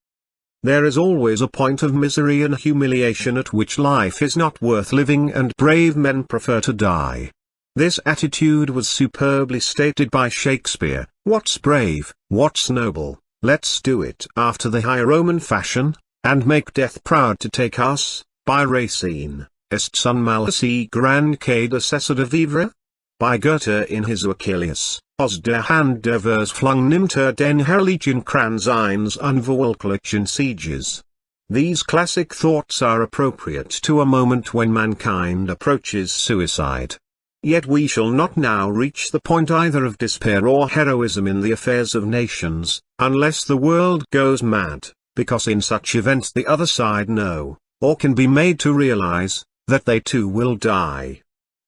There is always a point of misery and humiliation at which life is not worth living and brave men prefer to die. This attitude was superbly stated by Shakespeare: "What's brave, what's noble, let's do it after the high Roman fashion, and make death proud to take us," by Racine. Est sun malus grand que de cessa de vivre? By Goethe in his Achilles, aus der Hand der Versflung nimmt den herrlichen Kranz eines unverwelklichen Sieges. These classic thoughts are appropriate to a moment when mankind approaches suicide. Yet we shall not now reach the point either of despair or heroism in the affairs of nations, unless the world goes mad, because in such events the other side know, or can be made to realize, that they too will die.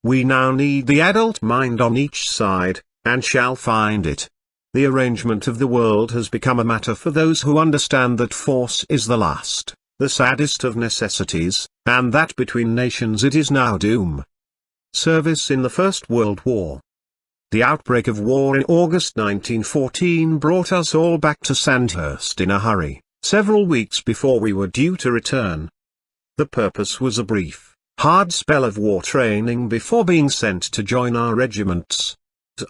We now need the adult mind on each side, and shall find it. The arrangement of the world has become a matter for those who understand that force is the last, the saddest of necessities, and that between nations it is now doom. Service in the First World War. The outbreak of war in August 1914 brought us all back to Sandhurst in a hurry, several weeks before we were due to return. The purpose was a brief, hard spell of war training before being sent to join our regiments.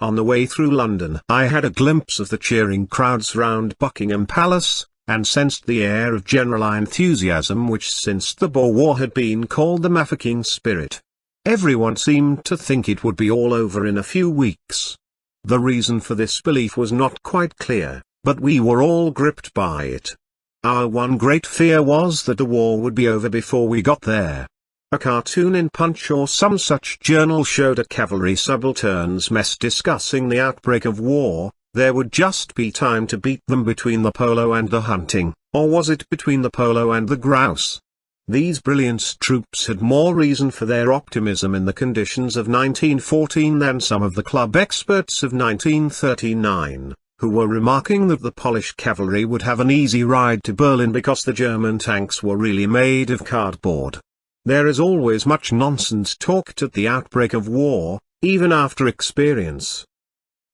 On the way through London I had a glimpse of the cheering crowds round Buckingham Palace, and sensed the air of general enthusiasm which since the Boer War had been called the Mafeking spirit. Everyone seemed to think it would be all over in a few weeks. The reason for this belief was not quite clear, but we were all gripped by it. Our one great fear was that the war would be over before we got there. A cartoon in Punch or some such journal showed a cavalry subalterns mess discussing the outbreak of war. There would just be time to beat them between the polo and the hunting, or was it between the polo and the grouse? These brilliant troops had more reason for their optimism in the conditions of 1914 than some of the club experts of 1939, who were remarking that the Polish cavalry would have an easy ride to Berlin because the German tanks were really made of cardboard. There is always much nonsense talked at the outbreak of war, even after experience.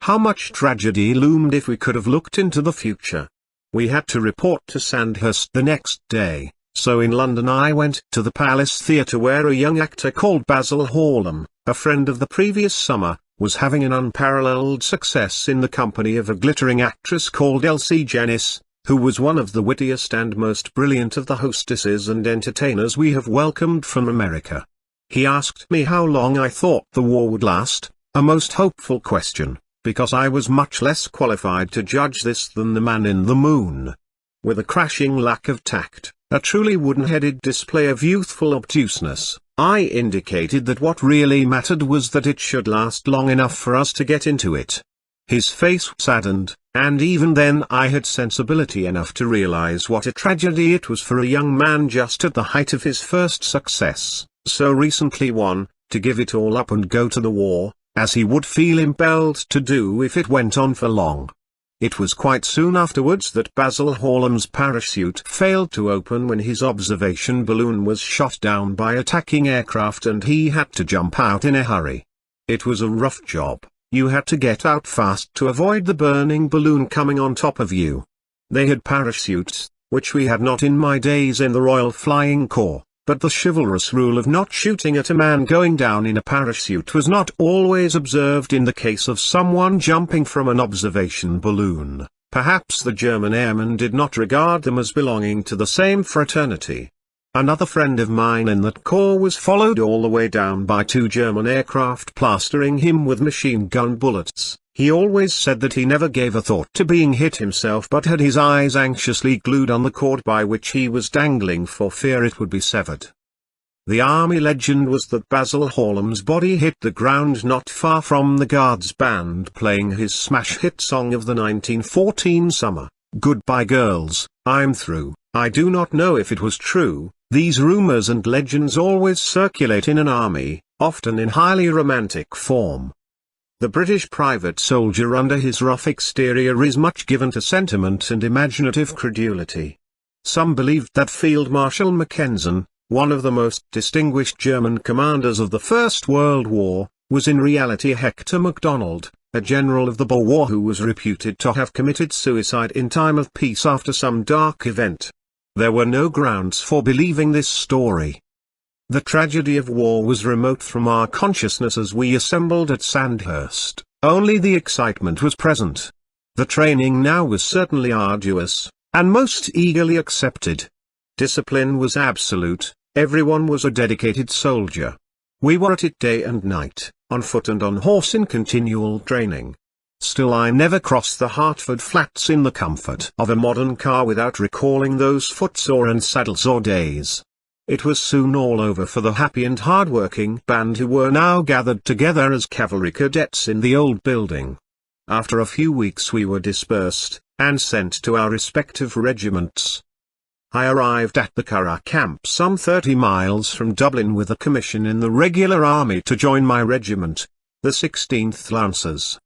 How much tragedy loomed if we could have looked into the future. We had to report to Sandhurst the next day, so in London I went to the Palace Theatre where a young actor called Basil Hallum, a friend of the previous summer, was having an unparalleled success in the company of a glittering actress called Elsie Janis, who was one of the wittiest and most brilliant of the hostesses and entertainers we have welcomed from America. He asked me how long I thought the war would last, a most hopeful question, because I was much less qualified to judge this than the man in the moon. With a crashing lack of tact, a truly wooden-headed display of youthful obtuseness, I indicated that what really mattered was that it should last long enough for us to get into it. His face saddened, and even then I had sensibility enough to realize what a tragedy it was for a young man just at the height of his first success, so recently won, to give it all up and go to the war, as he would feel impelled to do if it went on for long. It was quite soon afterwards that Basil Hallum's parachute failed to open when his observation balloon was shot down by attacking aircraft and he had to jump out in a hurry. It was a rough job. You had to get out fast to avoid the burning balloon coming on top of you. They had parachutes, which we had not in my days in the Royal Flying Corps, but the chivalrous rule of not shooting at a man going down in a parachute was not always observed in the case of someone jumping from an observation balloon. Perhaps the German airmen did not regard them as belonging to the same fraternity. Another friend of mine in that corps was followed all the way down by 2 German aircraft plastering him with machine gun bullets. He always said that he never gave a thought to being hit himself but had his eyes anxiously glued on the cord by which he was dangling for fear it would be severed. The army legend was that Basil Hallham's body hit the ground not far from the Guards band playing his smash hit song of the 1914 summer, "Goodbye Girls, I'm Through." I do not know if it was true. These rumors and legends always circulate in an army, often in highly romantic form. The British private soldier under his rough exterior is much given to sentiment and imaginative credulity. Some believed that Field Marshal Mackensen, one of the most distinguished German commanders of the First World War, was in reality Hector MacDonald, a general of the Boer War who was reputed to have committed suicide in time of peace after some dark event. There were no grounds for believing this story. The tragedy of war was remote from our consciousness as we assembled at Sandhurst. Only the excitement was present. The training now was certainly arduous, and most eagerly accepted. Discipline was absolute, everyone was a dedicated soldier. We were at it day and night, on foot and on horse in continual training. Still I never crossed the Hertford Flats in the comfort of a modern car without recalling those footsore and saddle-sore days. It was soon all over for the happy and hard-working band who were now gathered together as cavalry cadets in the old building. After a few weeks we were dispersed, and sent to our respective regiments. I arrived at the Curragh camp some 30 miles from Dublin with a commission in the regular army to join my regiment, the 16th Lancers.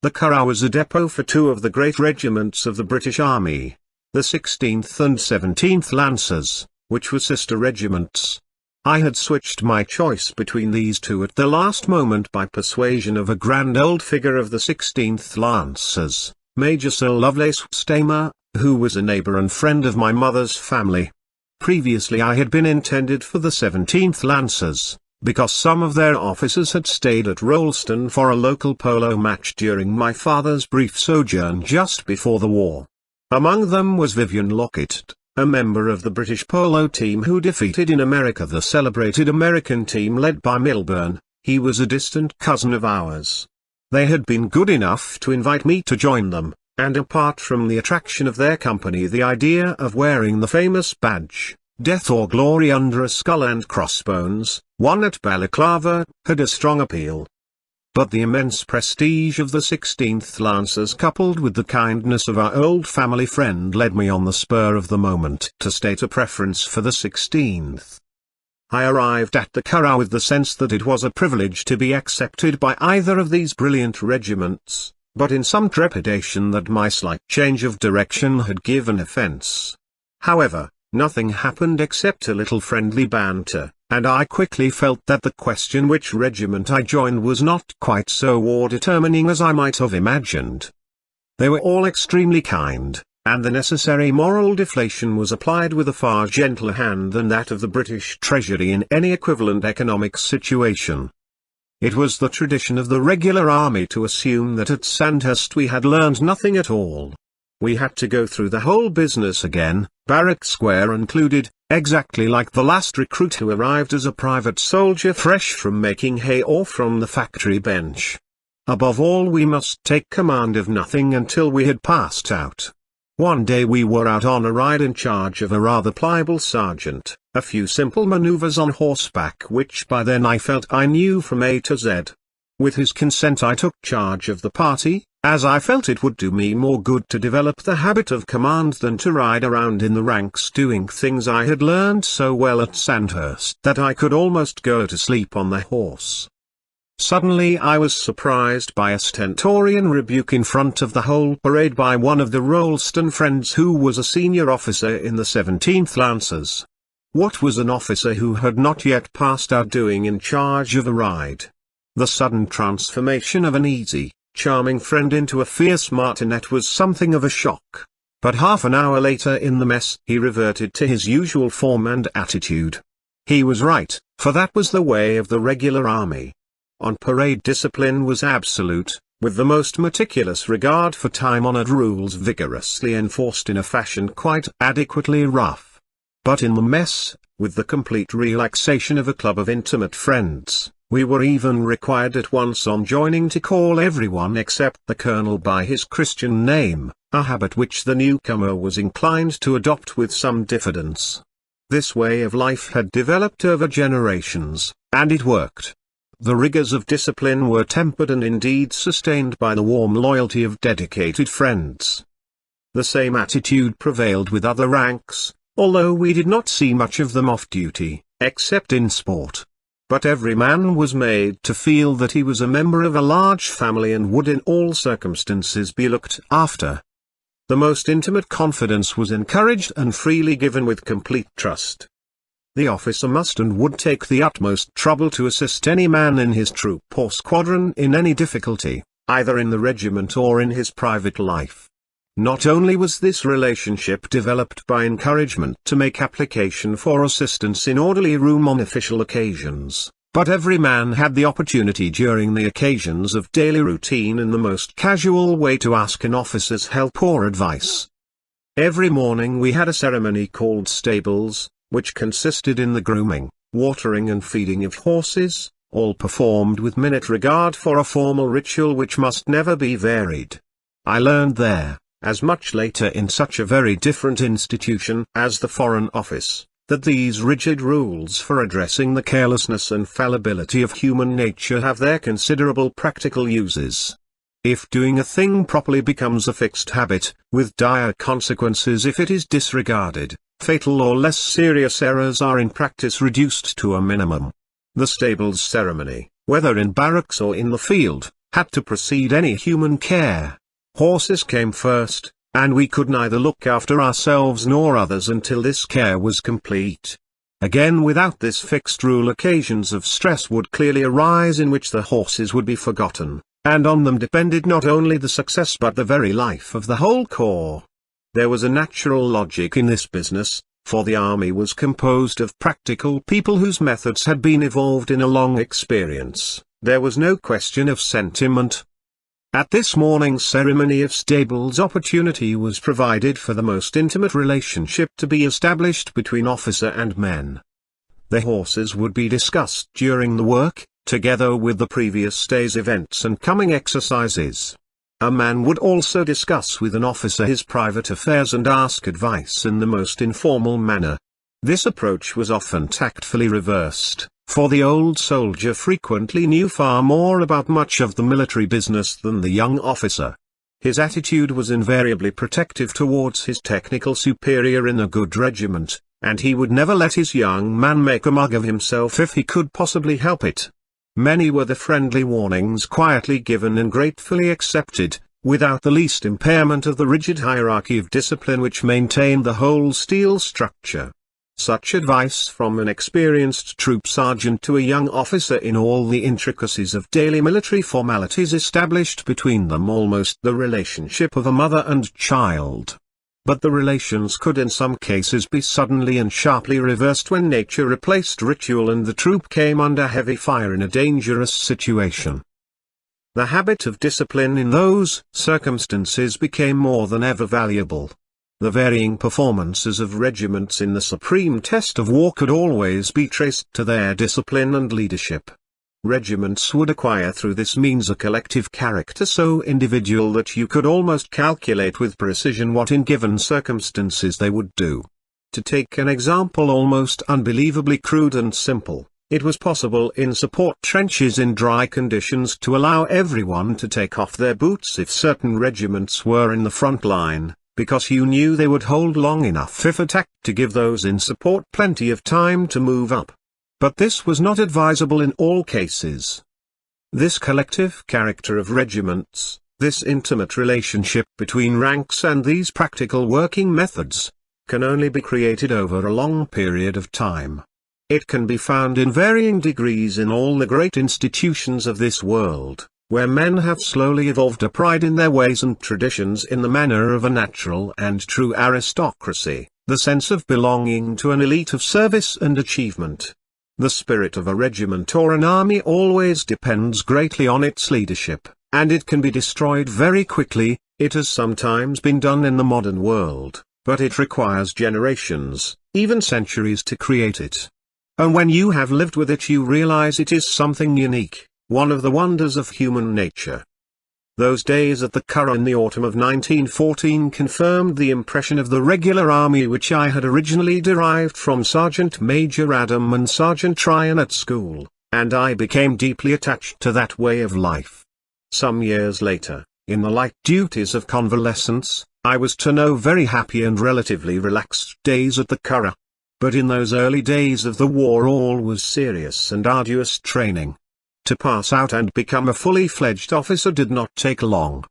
The Curragh was a depot for two of the great regiments of the British Army, the 16th and 17th Lancers, which were sister regiments. I had switched my choice between these two at the last moment by persuasion of a grand old figure of the 16th Lancers, Major Sir Lovelace Stamer, who was a neighbour and friend of my mother's family. Previously I had been intended for the 17th Lancers, because some of their officers had stayed at Rolleston for a local polo match during my father's brief sojourn just before the war. Among them was Vivian Lockett, a member of the British polo team who defeated in America the celebrated American team led by Milburn. He was a distant cousin of ours. They had been good enough to invite me to join them, and apart from the attraction of their company, the idea of wearing the famous badge, Death or Glory under a skull and crossbones, won at Balaclava, had a strong appeal. But the immense prestige of the 16th Lancers coupled with the kindness of our old family friend led me on the spur of the moment to state a preference for the 16th. I arrived at the Curragh with the sense that it was a privilege to be accepted by either of these brilliant regiments, but in some trepidation that my slight change of direction had given offence. However, nothing happened except a little friendly banter, and I quickly felt that the question which regiment I joined was not quite so war-determining as I might have imagined. They were all extremely kind, and the necessary moral deflation was applied with a far gentler hand than that of the British Treasury in any equivalent economic situation. It was the tradition of the regular army to assume that at Sandhurst we had learned nothing at all. We had to go through the whole business again, barrack square included, exactly like the last recruit who arrived as a private soldier fresh from making hay or from the factory bench. Above all, we must take command of nothing until we had passed out. One day we were out on a ride in charge of a rather pliable sergeant, a few simple maneuvers on horseback which by then I felt I knew from A to Z. With his consent I took charge of the party, as I felt it would do me more good to develop the habit of command than to ride around in the ranks doing things I had learned so well at Sandhurst that I could almost go to sleep on the horse. Suddenly I was surprised by a stentorian rebuke in front of the whole parade by one of the Rolleston friends who was a senior officer in the 17th Lancers. What was an officer who had not yet passed out doing in charge of a ride? The sudden transformation of an easy, charming friend into a fierce martinet was something of a shock. But half an hour later in the mess he reverted to his usual form and attitude. He was right, for that was the way of the regular army. On parade discipline was absolute, with the most meticulous regard for time-honored rules vigorously enforced in a fashion quite adequately rough. But in the mess, with the complete relaxation of a club of intimate friends, we were even required at once on joining to call everyone except the colonel by his Christian name, a habit which the newcomer was inclined to adopt with some diffidence. This way of life had developed over generations, and it worked. The rigors of discipline were tempered and indeed sustained by the warm loyalty of dedicated friends. The same attitude prevailed with other ranks, although we did not see much of them off duty, except in sport. But every man was made to feel that he was a member of a large family and would in all circumstances be looked after. The most intimate confidence was encouraged and freely given with complete trust. The officer must and would take the utmost trouble to assist any man in his troop or squadron in any difficulty, either in the regiment or in his private life. Not only was this relationship developed by encouragement to make application for assistance in orderly room on official occasions, but every man had the opportunity during the occasions of daily routine in the most casual way to ask an officer's help or advice. Every morning we had a ceremony called stables, which consisted in the grooming, watering and feeding of horses, all performed with minute regard for a formal ritual which must never be varied. I learned there, as much later in such a very different institution as the Foreign Office, that these rigid rules for addressing the carelessness and fallibility of human nature have their considerable practical uses. If doing a thing properly becomes a fixed habit, with dire consequences if it is disregarded, fatal or less serious errors are in practice reduced to a minimum. The stables ceremony, whether in barracks or in the field, had to precede any human care. Horses came first, and we could neither look after ourselves nor others until this care was complete. Again, without this fixed rule, occasions of stress would clearly arise in which the horses would be forgotten, and on them depended not only the success but the very life of the whole corps. There was a natural logic in this business, for the army was composed of practical people whose methods had been evolved in a long experience. There was no question of sentiment. At this morning's ceremony of stables opportunity was provided for the most intimate relationship to be established between officer and men. The horses would be discussed during the work, together with the previous day's events and coming exercises. A man would also discuss with an officer his private affairs and ask advice in the most informal manner. This approach was often tactfully reversed, for the old soldier frequently knew far more about much of the military business than the young officer. His attitude was invariably protective towards his technical superior in a good regiment, and he would never let his young man make a mug of himself if he could possibly help it. Many were the friendly warnings quietly given and gratefully accepted, without the least impairment of the rigid hierarchy of discipline which maintained the whole steel structure. Such advice from an experienced troop sergeant to a young officer in all the intricacies of daily military formalities established between them almost the relationship of a mother and child. But the relations could in some cases be suddenly and sharply reversed when nature replaced ritual and the troop came under heavy fire in a dangerous situation. The habit of discipline in those circumstances became more than ever valuable. The varying performances of regiments in the supreme test of war could always be traced to their discipline and leadership. Regiments would acquire through this means a collective character so individual that you could almost calculate with precision what in given circumstances they would do. To take an example almost unbelievably crude and simple, it was possible in support trenches in dry conditions to allow everyone to take off their boots if certain regiments were in the front line, because you knew they would hold long enough if attacked to give those in support plenty of time to move up. But this was not advisable in all cases. This collective character of regiments, this intimate relationship between ranks and these practical working methods, can only be created over a long period of time. It can be found in varying degrees in all the great institutions of this world, where men have slowly evolved a pride in their ways and traditions in the manner of a natural and true aristocracy, the sense of belonging to an elite of service and achievement. The spirit of a regiment or an army always depends greatly on its leadership, and it can be destroyed very quickly. It has sometimes been done in the modern world, but it requires generations, even centuries to create it. And when you have lived with it you realize it is something unique, one of the wonders of human nature. Those days at the Curragh in the autumn of 1914 confirmed the impression of the regular army which I had originally derived from Sergeant Major Adam and Sergeant Tryon at school, and I became deeply attached to that way of life. Some years later, in the light duties of convalescence, I was to know very happy and relatively relaxed days at the Curragh. But in those early days of the war all was serious and arduous training. To pass out and become a fully fledged officer did not take long.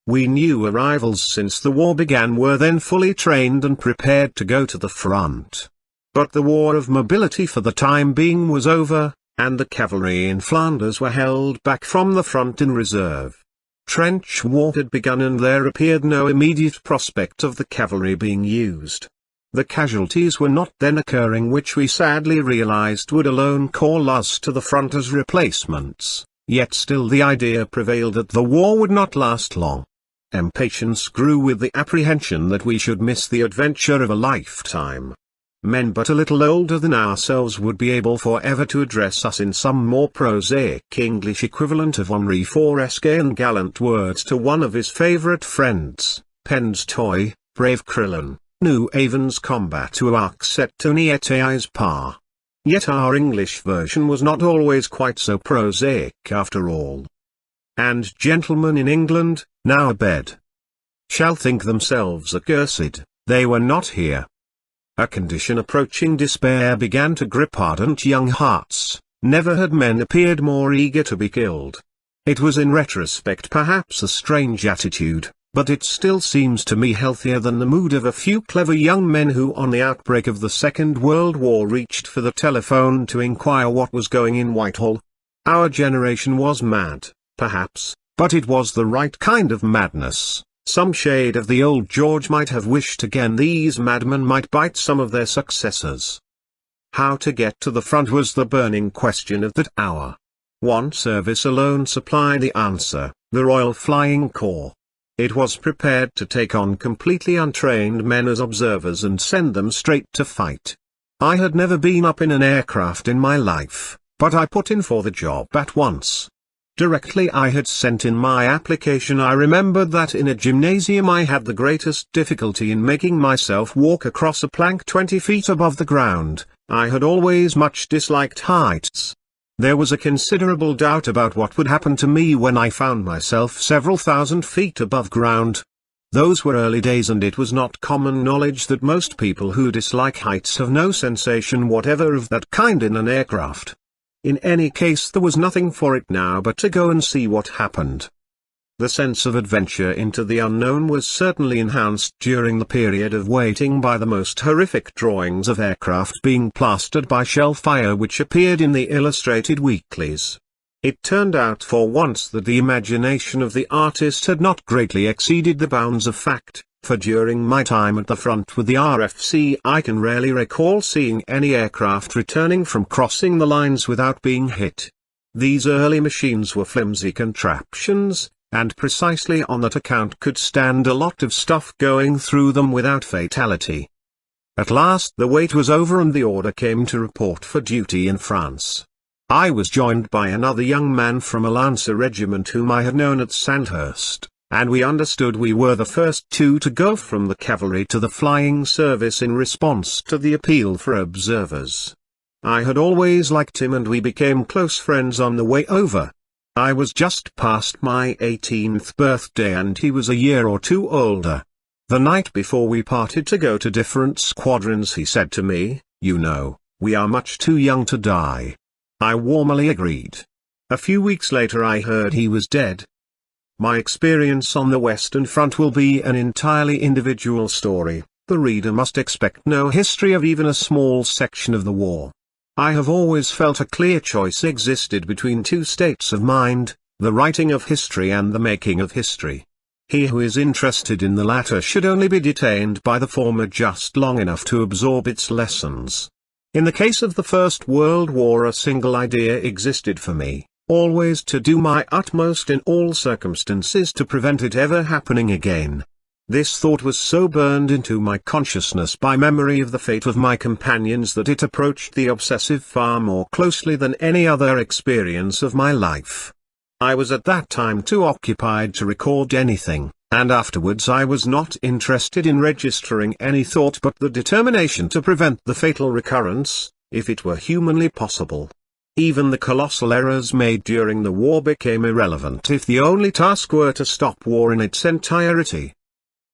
We new arrivals since the war began were then fully trained and prepared to go to the front. But the war of mobility for the time being was over, and the cavalry in Flanders were held back from the front in reserve. Trench war had begun and there appeared no immediate prospect of the cavalry being used. The casualties were not then occurring which we sadly realized would alone call us to the front as replacements, yet still the idea prevailed that the war would not last long. Impatience grew with the apprehension that we should miss the adventure of a lifetime. Men but a little older than ourselves would be able forever to address us in some more prosaic English equivalent of Henri Forresque and gallant words to one of his favourite friends, Penn's toy, brave Crillon. Nous avons combattu avec cette tonnière par. Yet our English version was not always quite so prosaic after all. And gentlemen in England, now abed, shall think themselves accursed, they were not here. A condition approaching despair began to grip ardent young hearts. Never had men appeared more eager to be killed. It was in retrospect perhaps a strange attitude, but it still seems to me healthier than the mood of a few clever young men who on the outbreak of the Second World War reached for the telephone to inquire what was going in Whitehall. Our generation was mad, perhaps, but it was the right kind of madness. Some shade of the old George might have wished again these madmen might bite some of their successors. How to get to the front was the burning question of that hour. One service alone supplied the answer, the Royal Flying Corps. It was prepared to take on completely untrained men as observers and send them straight to fight. I had never been up in an aircraft in my life, but I put in for the job at once. Directly I had sent in my application I remembered that in a gymnasium I had the greatest difficulty in making myself walk across a plank 20 feet above the ground. I had always much disliked heights. There was a considerable doubt about what would happen to me when I found myself several thousand feet above ground. Those were early days and it was not common knowledge that most people who dislike heights have no sensation whatever of that kind in an aircraft. In any case there was nothing for it now but to go and see what happened. The sense of adventure into the unknown was certainly enhanced during the period of waiting by the most horrific drawings of aircraft being plastered by shell fire which appeared in the illustrated weeklies. It turned out for once that the imagination of the artist had not greatly exceeded the bounds of fact, for during my time at the front with the RFC I can rarely recall seeing any aircraft returning from crossing the lines without being hit. These early machines were flimsy contraptions, and precisely on that account could stand a lot of stuff going through them without fatality. At last the wait was over and the order came to report for duty in France. I was joined by another young man from a Lancer regiment whom I had known at Sandhurst, and we understood we were the first two to go from the cavalry to the flying service in response to the appeal for observers. I had always liked him and we became close friends on the way over. I was just past my 18th birthday and he was a year or two older. The night before we parted to go to different squadrons he said to me, "You know, we are much too young to die." I warmly agreed. A few weeks later I heard he was dead. My experience on the Western Front will be an entirely individual story. The reader must expect no history of even a small section of the war. I have always felt a clear choice existed between two states of mind, the writing of history and the making of history. He who is interested in the latter should only be detained by the former just long enough to absorb its lessons. In the case of the First World War a single idea existed for me, always to do my utmost in all circumstances to prevent it ever happening again. This thought was so burned into my consciousness by memory of the fate of my companions that it approached the obsessive far more closely than any other experience of my life. I was at that time too occupied to record anything, and afterwards I was not interested in registering any thought but the determination to prevent the fatal recurrence, if it were humanly possible. Even the colossal errors made during the war became irrelevant if the only task were to stop war in its entirety.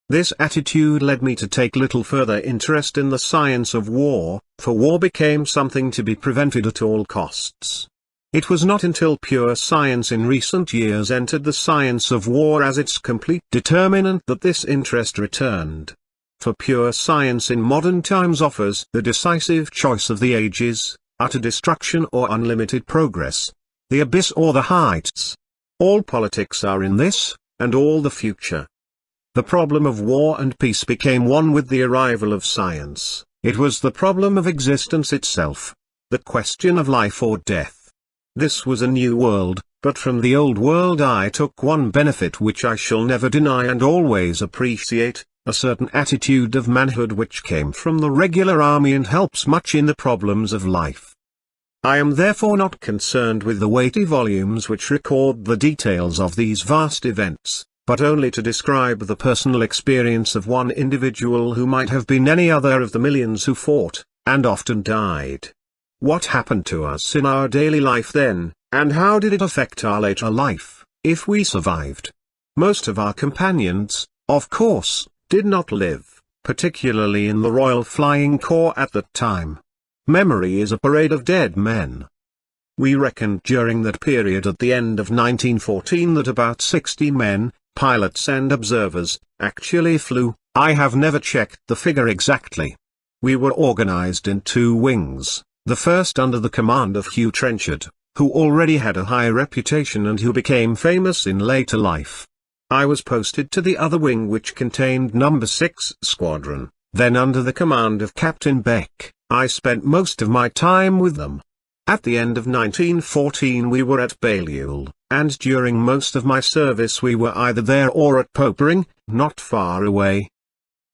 This attitude led me to take little further interest in the science of war, for war became something to be prevented at all costs. It was not until pure science in recent years entered the science of war as its complete determinant that this interest returned. For pure science in modern times offers the decisive choice of the ages: utter destruction or unlimited progress, the abyss or the heights. All politics are in this, and all the future. The problem of war and peace became one with the arrival of science. It was the problem of existence itself, the question of life or death. This was a new world, but from the old world I took one benefit which I shall never deny and always appreciate: a certain attitude of manhood which came from the regular army and helps much in the problems of life. I am therefore not concerned with the weighty volumes which record the details of these vast events, but only to describe the personal experience of one individual who might have been any other of the millions who fought, and often died. What happened to us in our daily life then, and how did it affect our later life, if we survived? Most of our companions, of course, did not live, particularly in the Royal Flying Corps at that time. Memory is a parade of dead men. We reckoned during that period at the end of 1914 that about 60 men, pilots and observers, actually flew. I have never checked the figure exactly. We were organized in two wings, the first under the command of Hugh Trenchard, who already had a high reputation and who became famous in later life. I was posted to the other wing, which contained No. 6 Squadron, then under the command of Captain Beck. I spent most of my time with them. At the end of 1914 we were at Balliol, and during most of my service we were either there or at Popering, not far away.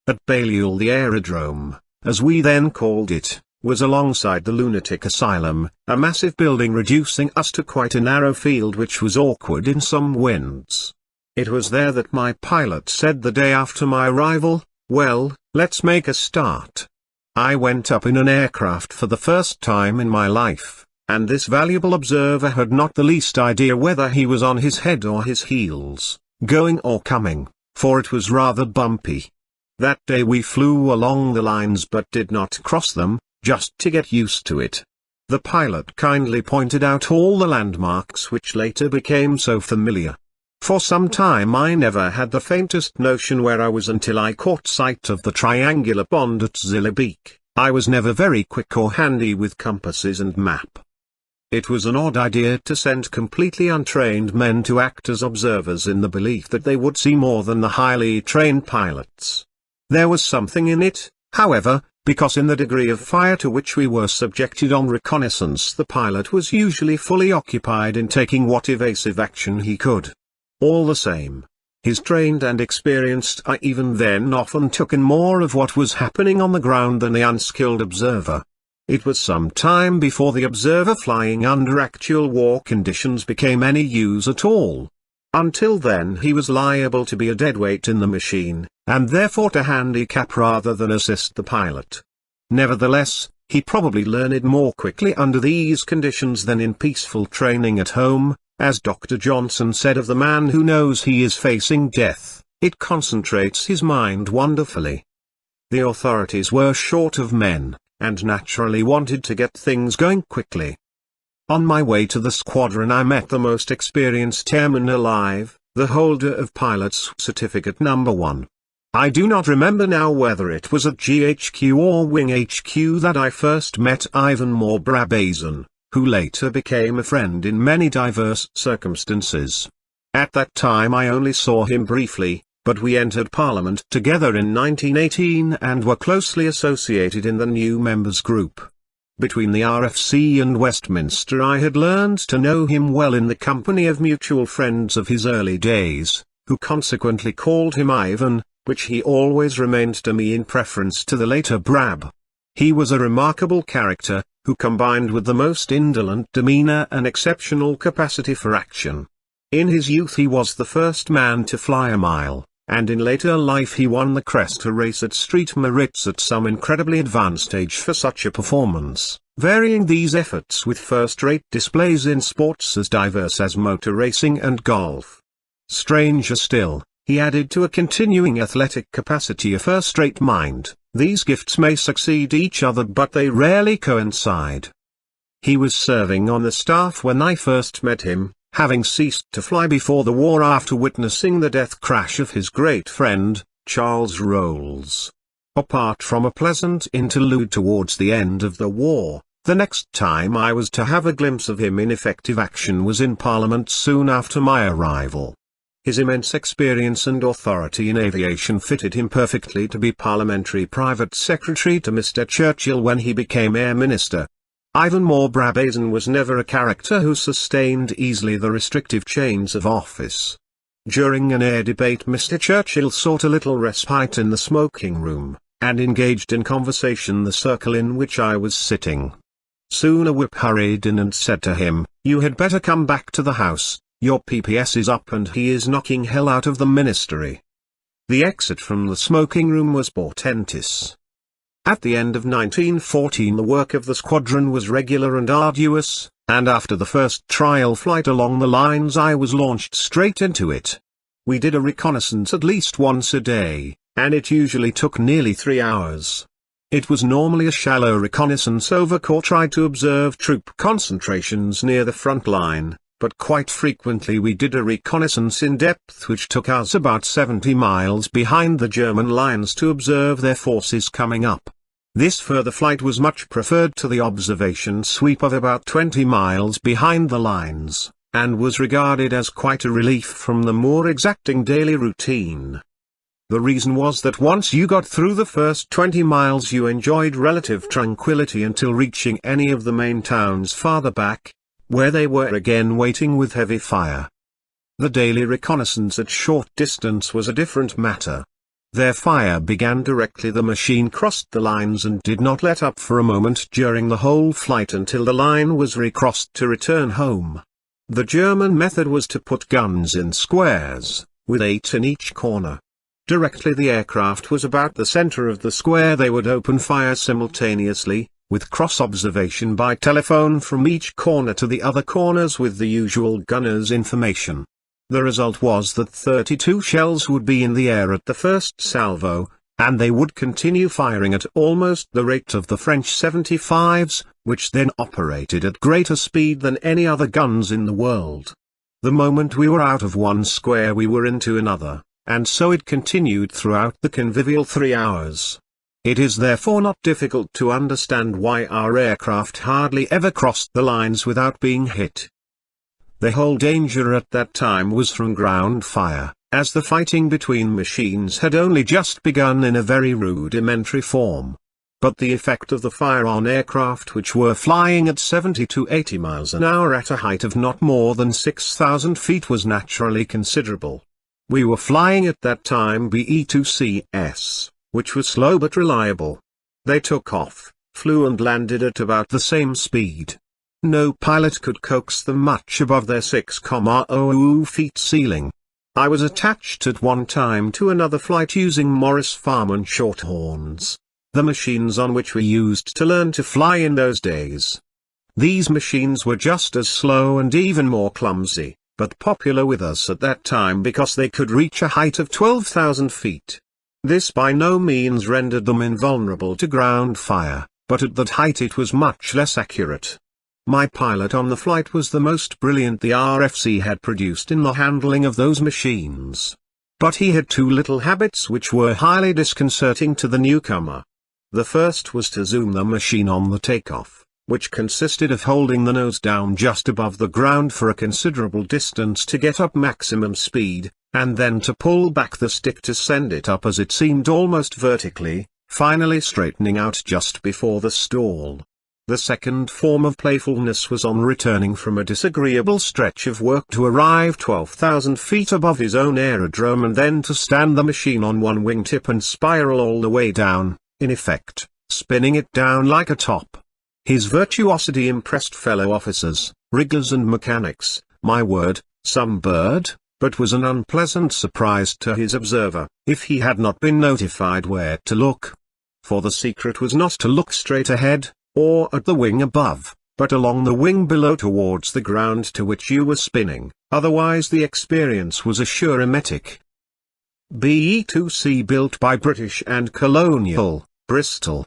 At Balliol the aerodrome, as we then called it, was alongside the lunatic asylum, a massive building reducing us to quite a narrow field which was awkward in some winds. It was there that my pilot said the day after my arrival, "Well, let's make a start." I went up in an aircraft for the first time in my life, and this valuable observer had not the least idea whether he was on his head or his heels, going or coming, for it was rather bumpy. That day we flew along the lines but did not cross them, just to get used to it. The pilot kindly pointed out all the landmarks which later became so familiar. For some time I never had the faintest notion where I was until I caught sight of the triangular pond at Zillebeek. I was never very quick or handy with compasses and map. It was an odd idea to send completely untrained men to act as observers in the belief that they would see more than the highly trained pilots. There was something in it, however, because in the degree of fire to which we were subjected on reconnaissance the pilot was usually fully occupied in taking what evasive action he could. All the same, his trained and experienced eye even then often took in more of what was happening on the ground than the unskilled observer. It was some time before the observer flying under actual war conditions became any use at all. Until then he was liable to be a deadweight in the machine, and therefore to handicap rather than assist the pilot. Nevertheless, he probably learned more quickly under these conditions than in peaceful training at home. As Dr. Johnson said of the man who knows he is facing death, it concentrates his mind wonderfully. The authorities were short of men, and naturally wanted to get things going quickly. On my way to the squadron I met the most experienced airman alive, the holder of pilot's certificate No. 1. I do not remember now whether it was at GHQ or Wing HQ that I first met Ivan Brabazon, who later became a friend in many diverse circumstances. At that time I only saw him briefly, but we entered Parliament together in 1918 and were closely associated in the new members group. Between the RFC and Westminster I had learned to know him well in the company of mutual friends of his early days, who consequently called him Ivan, which he always remained to me in preference to the later Brab. He was a remarkable character, who combined with the most indolent demeanor an exceptional capacity for action. In his youth he was the first man to fly a mile, and in later life he won the Cresta race at Street Maritz at some incredibly advanced age for such a performance, varying these efforts with first-rate displays in sports as diverse as motor racing and golf. Stranger still, he added to a continuing athletic capacity a first-rate mind. These gifts may succeed each other but they rarely coincide. He was serving on the staff when I first met him, having ceased to fly before the war after witnessing the death crash of his great friend, Charles Rolls. Apart from a pleasant interlude towards the end of the war, the next time I was to have a glimpse of him in effective action was in Parliament soon after my arrival. His immense experience and authority in aviation fitted him perfectly to be Parliamentary Private Secretary to Mr. Churchill when he became Air Minister. Ivanhoe Brabazon was never a character who sustained easily the restrictive chains of office. During an air debate Mr. Churchill sought a little respite in the smoking room, and engaged in conversation the circle in which I was sitting. Soon a whip hurried in and said to him, "You had better come back to the House, your PPS is up and he is knocking hell out of the Ministry." The exit from the smoking room was portentous. At the end of 1914 the work of the squadron was regular and arduous, and after the first trial flight along the lines I was launched straight into it. We did a reconnaissance at least once a day, and it usually took nearly 3 hours. It was normally a shallow reconnaissance over corps tried to observe troop concentrations near the front line, but quite frequently we did a reconnaissance in depth which took us about 70 miles behind the German lines to observe their forces coming up. This further flight was much preferred to the observation sweep of about 20 miles behind the lines, and was regarded as quite a relief from the more exacting daily routine. The reason was that once you got through the first 20 miles you enjoyed relative tranquility until reaching any of the main towns farther back, where they were again waiting with heavy fire. The daily reconnaissance at short distance was a different matter. Their fire began directly the machine crossed the lines and did not let up for a moment during the whole flight until the line was recrossed to return home. The German method was to put guns in squares, with 8 in each corner. Directly the aircraft was about the center of the square they would open fire simultaneously, with cross-observation by telephone from each corner to the other corners with the usual gunner's information. The result was that 32 shells would be in the air at the first salvo, and they would continue firing at almost the rate of the French 75s, which then operated at greater speed than any other guns in the world. The moment we were out of one square we were into another, and so it continued throughout the convivial 3 hours. It is therefore not difficult to understand why our aircraft hardly ever crossed the lines without being hit. The whole danger at that time was from ground fire, as the fighting between machines had only just begun in a very rudimentary form. But the effect of the fire on aircraft which were flying at 70 to 80 miles an hour at a height of not more than 6,000 feet was naturally considerable. We were flying at that time BE-2CS, which was slow but reliable. They took off, flew and landed at about the same speed. No pilot could coax them much above their 6,000 feet ceiling. I was attached at one time to another flight using Morris Farman Shorthorns, the machines on which we used to learn to fly in those days. These machines were just as slow and even more clumsy, but popular with us at that time because they could reach a height of 12,000 feet. This by no means rendered them invulnerable to ground fire, but at that height it was much less accurate. My pilot on the flight was the most brilliant the RFC had produced in the handling of those machines. But he had 2 little habits which were highly disconcerting to the newcomer. The first was to zoom the machine on the takeoff, which consisted of holding the nose down just above the ground for a considerable distance to get up maximum speed, and then to pull back the stick to send it up as it seemed almost vertically, finally straightening out just before the stall. The second form of playfulness was on returning from a disagreeable stretch of work to arrive 12,000 feet above his own aerodrome and then to stand the machine on one wingtip and spiral all the way down, in effect, spinning it down like a top. His virtuosity impressed fellow officers, riggers and mechanics. My word, some bird, but was an unpleasant surprise to his observer, if he had not been notified where to look. For the secret was not to look straight ahead, or at the wing above, but along the wing below towards the ground to which you were spinning, otherwise the experience was a sure emetic. BE-2C built by British and Colonial, Bristol,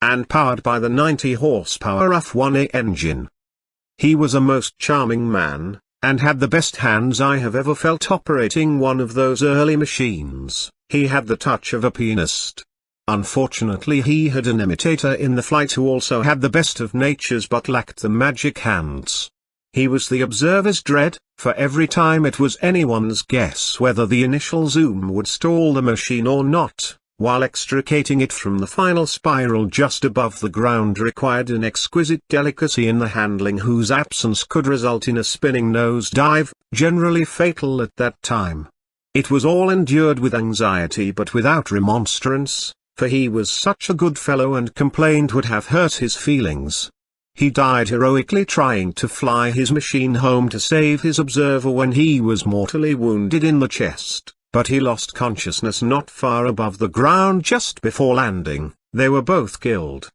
and powered by the 90 horsepower F1A engine. He was a most charming man, and had the best hands I have ever felt operating one of those early machines. He had the touch of a pianist. Unfortunately he had an imitator in the flight who also had the best of natures but lacked the magic hands. He was the observer's dread, for every time it was anyone's guess whether the initial zoom would stall the machine or not, while extricating it from the final spiral just above the ground required an exquisite delicacy in the handling whose absence could result in a spinning nose dive, generally fatal at that time. It was all endured with anxiety but without remonstrance, for he was such a good fellow and complaint would have hurt his feelings. He died heroically trying to fly his machine home to save his observer when he was mortally wounded in the chest, but he lost consciousness not far above the ground just before landing. They were both killed.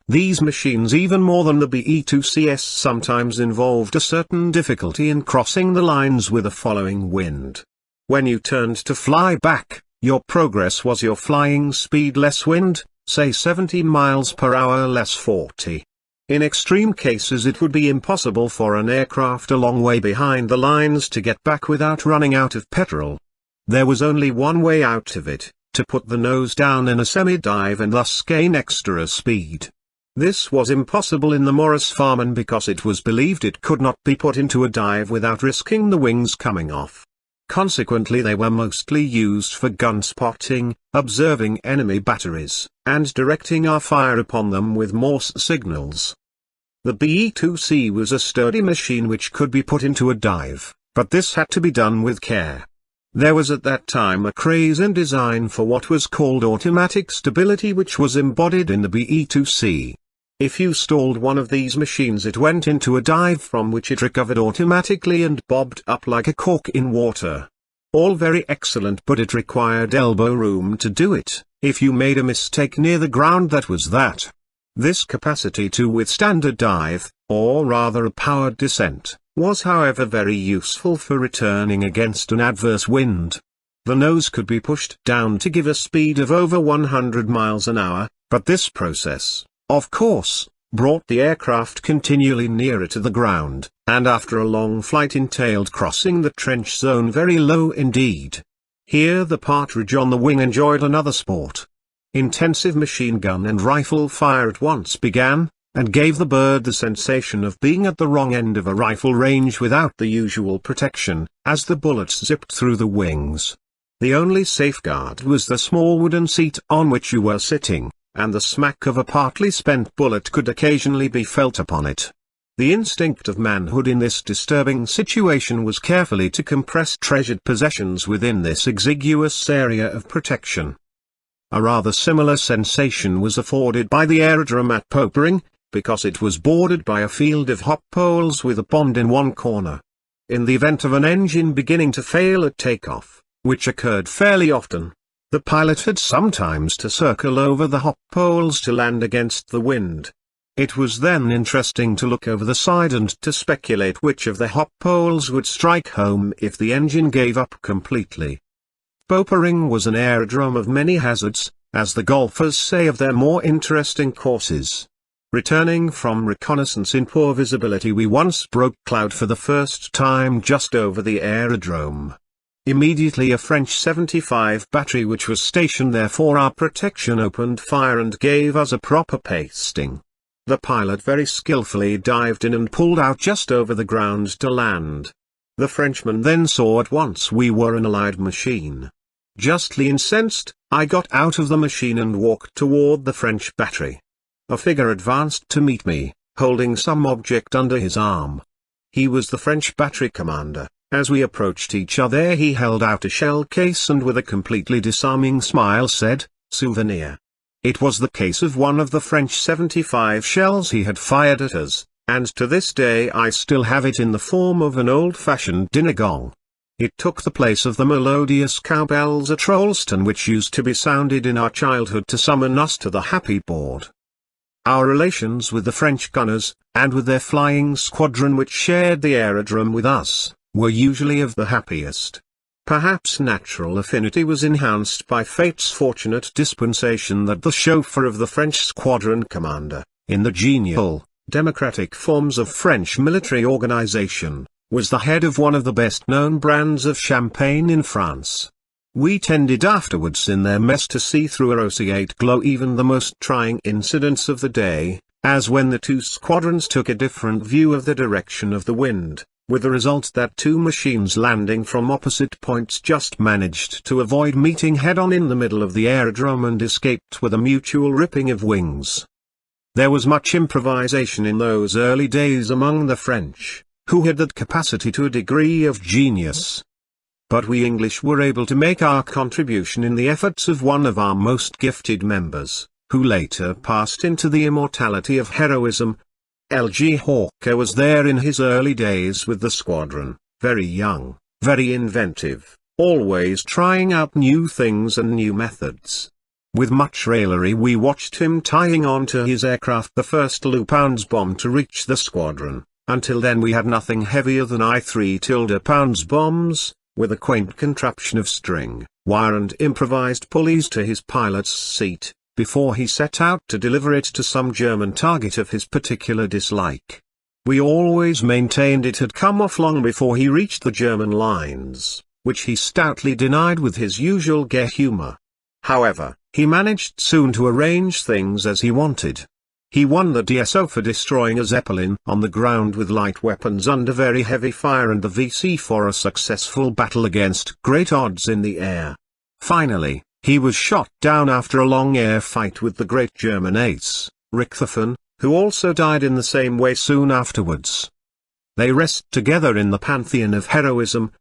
These machines, even more than the BE-2CS, sometimes involved a certain difficulty in crossing the lines with a following wind. When you turned to fly back, your progress was your flying speed less wind, say 70 miles per hour less 40. In extreme cases it would be impossible for an aircraft a long way behind the lines to get back without running out of petrol. There was only one way out of it, to put the nose down in a semi-dive and thus gain extra speed. This was impossible in the Morris Farman because it was believed it could not be put into a dive without risking the wings coming off. Consequently they were mostly used for gun spotting, observing enemy batteries, and directing our fire upon them with Morse signals. The BE-2C was a sturdy machine which could be put into a dive, but this had to be done with care. There was at that time a craze in design for what was called automatic stability, which was embodied in the BE-2C. If you stalled one of these machines it went into a dive from which it recovered automatically and bobbed up like a cork in water. All very excellent, but it required elbow room to do it. If you made a mistake near the ground, that was that. This capacity to withstand a dive, or rather a powered descent, was however very useful for returning against an adverse wind. The nose could be pushed down to give a speed of over 100 miles an hour, but this process, of course, brought the aircraft continually nearer to the ground, and after a long flight entailed crossing the trench zone very low indeed. Here the partridge on the wing enjoyed another sport. Intensive machine gun and rifle fire at once began, and gave the bird the sensation of being at the wrong end of a rifle range without the usual protection, as the bullets zipped through the wings. The only safeguard was the small wooden seat on which you were sitting, and the smack of a partly spent bullet could occasionally be felt upon it. The instinct of manhood in this disturbing situation was carefully to compress treasured possessions within this exiguous area of protection. A rather similar sensation was afforded by the aerodrome at Popering, because it was bordered by a field of hop poles with a pond in one corner. In the event of an engine beginning to fail at takeoff, which occurred fairly often, the pilot had sometimes to circle over the hop poles to land against the wind. It was then interesting to look over the side and to speculate which of the hop poles would strike home if the engine gave up completely. Popering was an aerodrome of many hazards, as the golfers say of their more interesting courses. Returning from reconnaissance in poor visibility, we once broke cloud for the first time just over the aerodrome. Immediately a French 75 battery which was stationed there for our protection opened fire and gave us a proper pasting. The pilot very skillfully dived in and pulled out just over the ground to land. The Frenchman then saw at once we were an Allied machine. Justly incensed, I got out of the machine and walked toward the French battery. A figure advanced to meet me, holding some object under his arm. He was the French battery commander. As we approached each other he held out a shell case and with a completely disarming smile said, "Souvenir." It was the case of one of the French 75 shells he had fired at us, and to this day I still have it in the form of an old-fashioned dinner gong. It took the place of the melodious cowbells at Rolleston which used to be sounded in our childhood to summon us to the happy board. Our relations with the French gunners, and with their flying squadron which shared the aerodrome with us, were usually of the happiest. Perhaps natural affinity was enhanced by fate's fortunate dispensation that the chauffeur of the French squadron commander, in the genial, democratic forms of French military organization, was the head of one of the best-known brands of champagne in France. We tended afterwards in their mess to see through a roseate glow even the most trying incidents of the day, as when the two squadrons took a different view of the direction of the wind, with the result that two machines landing from opposite points just managed to avoid meeting head-on in the middle of the aerodrome and escaped with a mutual ripping of wings. There was much improvisation in those early days among the French, who had that capacity to a degree of genius. But we English were able to make our contribution in the efforts of one of our most gifted members, who later passed into the immortality of heroism. L.G. Hawker was there in his early days with the squadron, very young, very inventive, always trying out new things and new methods. With much raillery we watched him tying on to his aircraft the first £2 bomb to reach the squadron. Until then we had nothing heavier than I3 bombs, with a quaint contraption of string, wire and improvised pulleys to his pilot's seat, before he set out to deliver it to some German target of his particular dislike. We always maintained it had come off long before he reached the German lines, which he stoutly denied with his usual gay humor. However, he managed soon to arrange things as he wanted. He won the DSO for destroying a Zeppelin on the ground with light weapons under very heavy fire and the VC for a successful battle against great odds in the air. Finally, he was shot down after a long air fight with the great German ace, Richthofen, who also died in the same way soon afterwards. They rest together in the pantheon of heroism.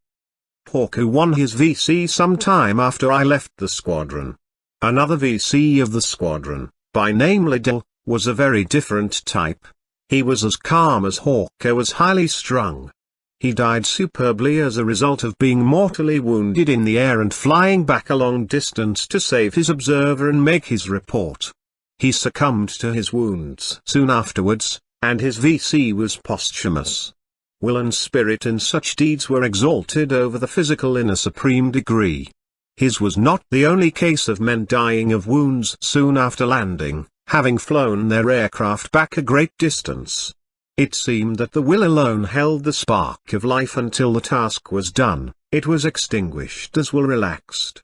Hawker won his VC some time after I left the squadron. Another VC of the squadron, by name Liddell, was a very different type. He was as calm as Hawker was highly strung. He died superbly as a result of being mortally wounded in the air and flying back a long distance to save his observer and make his report. He succumbed to his wounds soon afterwards, and his VC was posthumous. Will and spirit in such deeds were exalted over the physical in a supreme degree. His was not the only case of men dying of wounds soon after landing, having flown their aircraft back a great distance. It seemed that the will alone held the spark of life until the task was done, it was extinguished as will relaxed.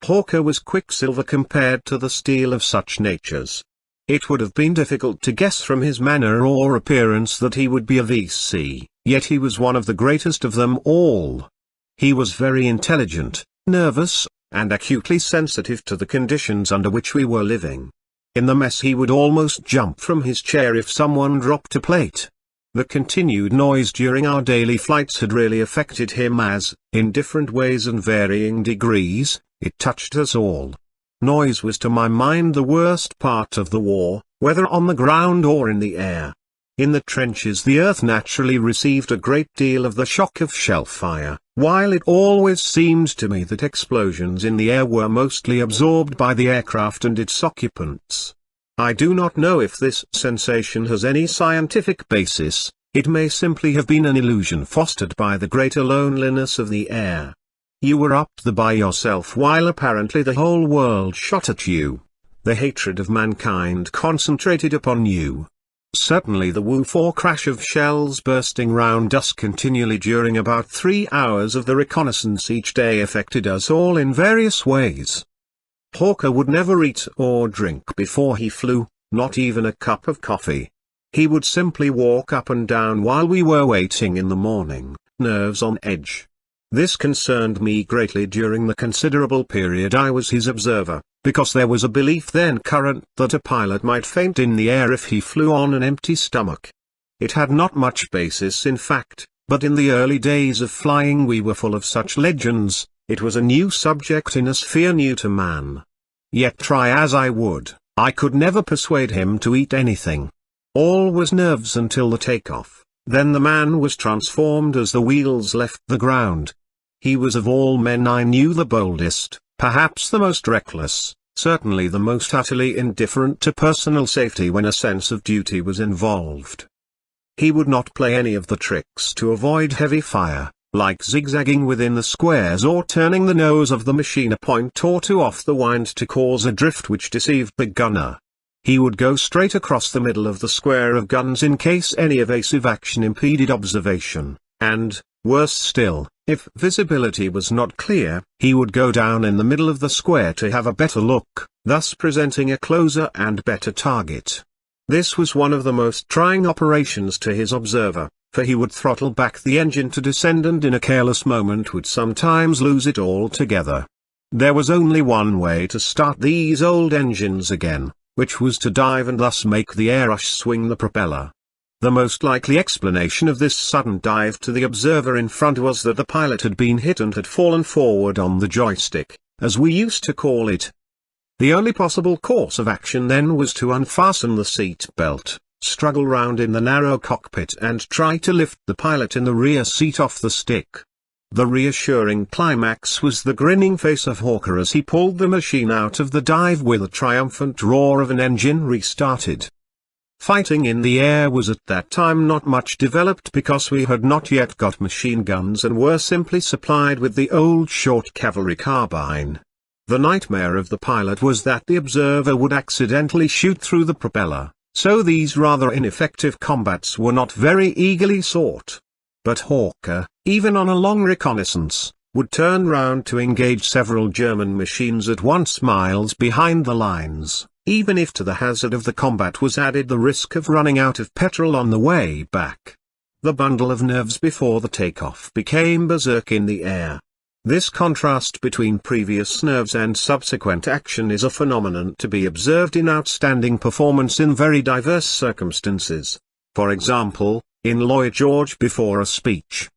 Hawker was quicksilver compared to the steel of such natures. It would have been difficult to guess from his manner or appearance that he would be a VC, yet he was one of the greatest of them all. He was very intelligent, nervous, and acutely sensitive to the conditions under which we were living. In the mess he would almost jump from his chair if someone dropped a plate. The continued noise during our daily flights had really affected him as, in different ways and varying degrees, it touched us all. Noise was to my mind the worst part of the war, whether on the ground or in the air. In the trenches the earth naturally received a great deal of the shock of shell fire, while it always seemed to me that explosions in the air were mostly absorbed by the aircraft and its occupants. I do not know if this sensation has any scientific basis, it may simply have been an illusion fostered by the greater loneliness of the air. You were up there by yourself while apparently the whole world shot at you. The hatred of mankind concentrated upon you. Certainly the woof crash of shells bursting round us continually during about 3 hours of the reconnaissance each day affected us all in various ways. Hawker would never eat or drink before he flew, not even a cup of coffee. He would simply walk up and down while we were waiting in the morning, nerves on edge. This concerned me greatly during the considerable period I was his observer, because there was a belief then current that a pilot might faint in the air if he flew on an empty stomach. It had not much basis in fact, but in the early days of flying we were full of such legends. It was a new subject in a sphere new to man. Yet try as I would, I could never persuade him to eat anything. All was nerves until the takeoff. Then the man was transformed as the wheels left the ground. He was of all men I knew the boldest, perhaps the most reckless, certainly the most utterly indifferent to personal safety when a sense of duty was involved. He would not play any of the tricks to avoid heavy fire, like zigzagging within the squares or turning the nose of the machine a point or two off the wind to cause a drift which deceived the gunner. He would go straight across the middle of the square of guns in case any evasive action impeded observation, and, worse still, if visibility was not clear, he would go down in the middle of the square to have a better look, thus presenting a closer and better target. This was one of the most trying operations to his observer, for he would throttle back the engine to descend and in a careless moment would sometimes lose it altogether. There was only one way to start these old engines again, which was to dive and thus make the air rush swing the propeller. The most likely explanation of this sudden dive to the observer in front was that the pilot had been hit and had fallen forward on the joystick, as we used to call it. The only possible course of action then was to unfasten the seat belt, struggle round in the narrow cockpit and try to lift the pilot in the rear seat off the stick. The reassuring climax was the grinning face of Hawker as he pulled the machine out of the dive with a triumphant roar of an engine restarted. Fighting in the air was at that time not much developed because we had not yet got machine guns and were simply supplied with the old short cavalry carbine. The nightmare of the pilot was that the observer would accidentally shoot through the propeller, so these rather ineffective combats were not very eagerly sought. But Hawker, even on a long reconnaissance, would turn round to engage several German machines at once miles behind the lines, even if to the hazard of the combat was added the risk of running out of petrol on the way back. The bundle of nerves before the takeoff became berserk in the air. This contrast between previous nerves and subsequent action is a phenomenon to be observed in outstanding performance in very diverse circumstances. For example, in Lloyd George before a speech.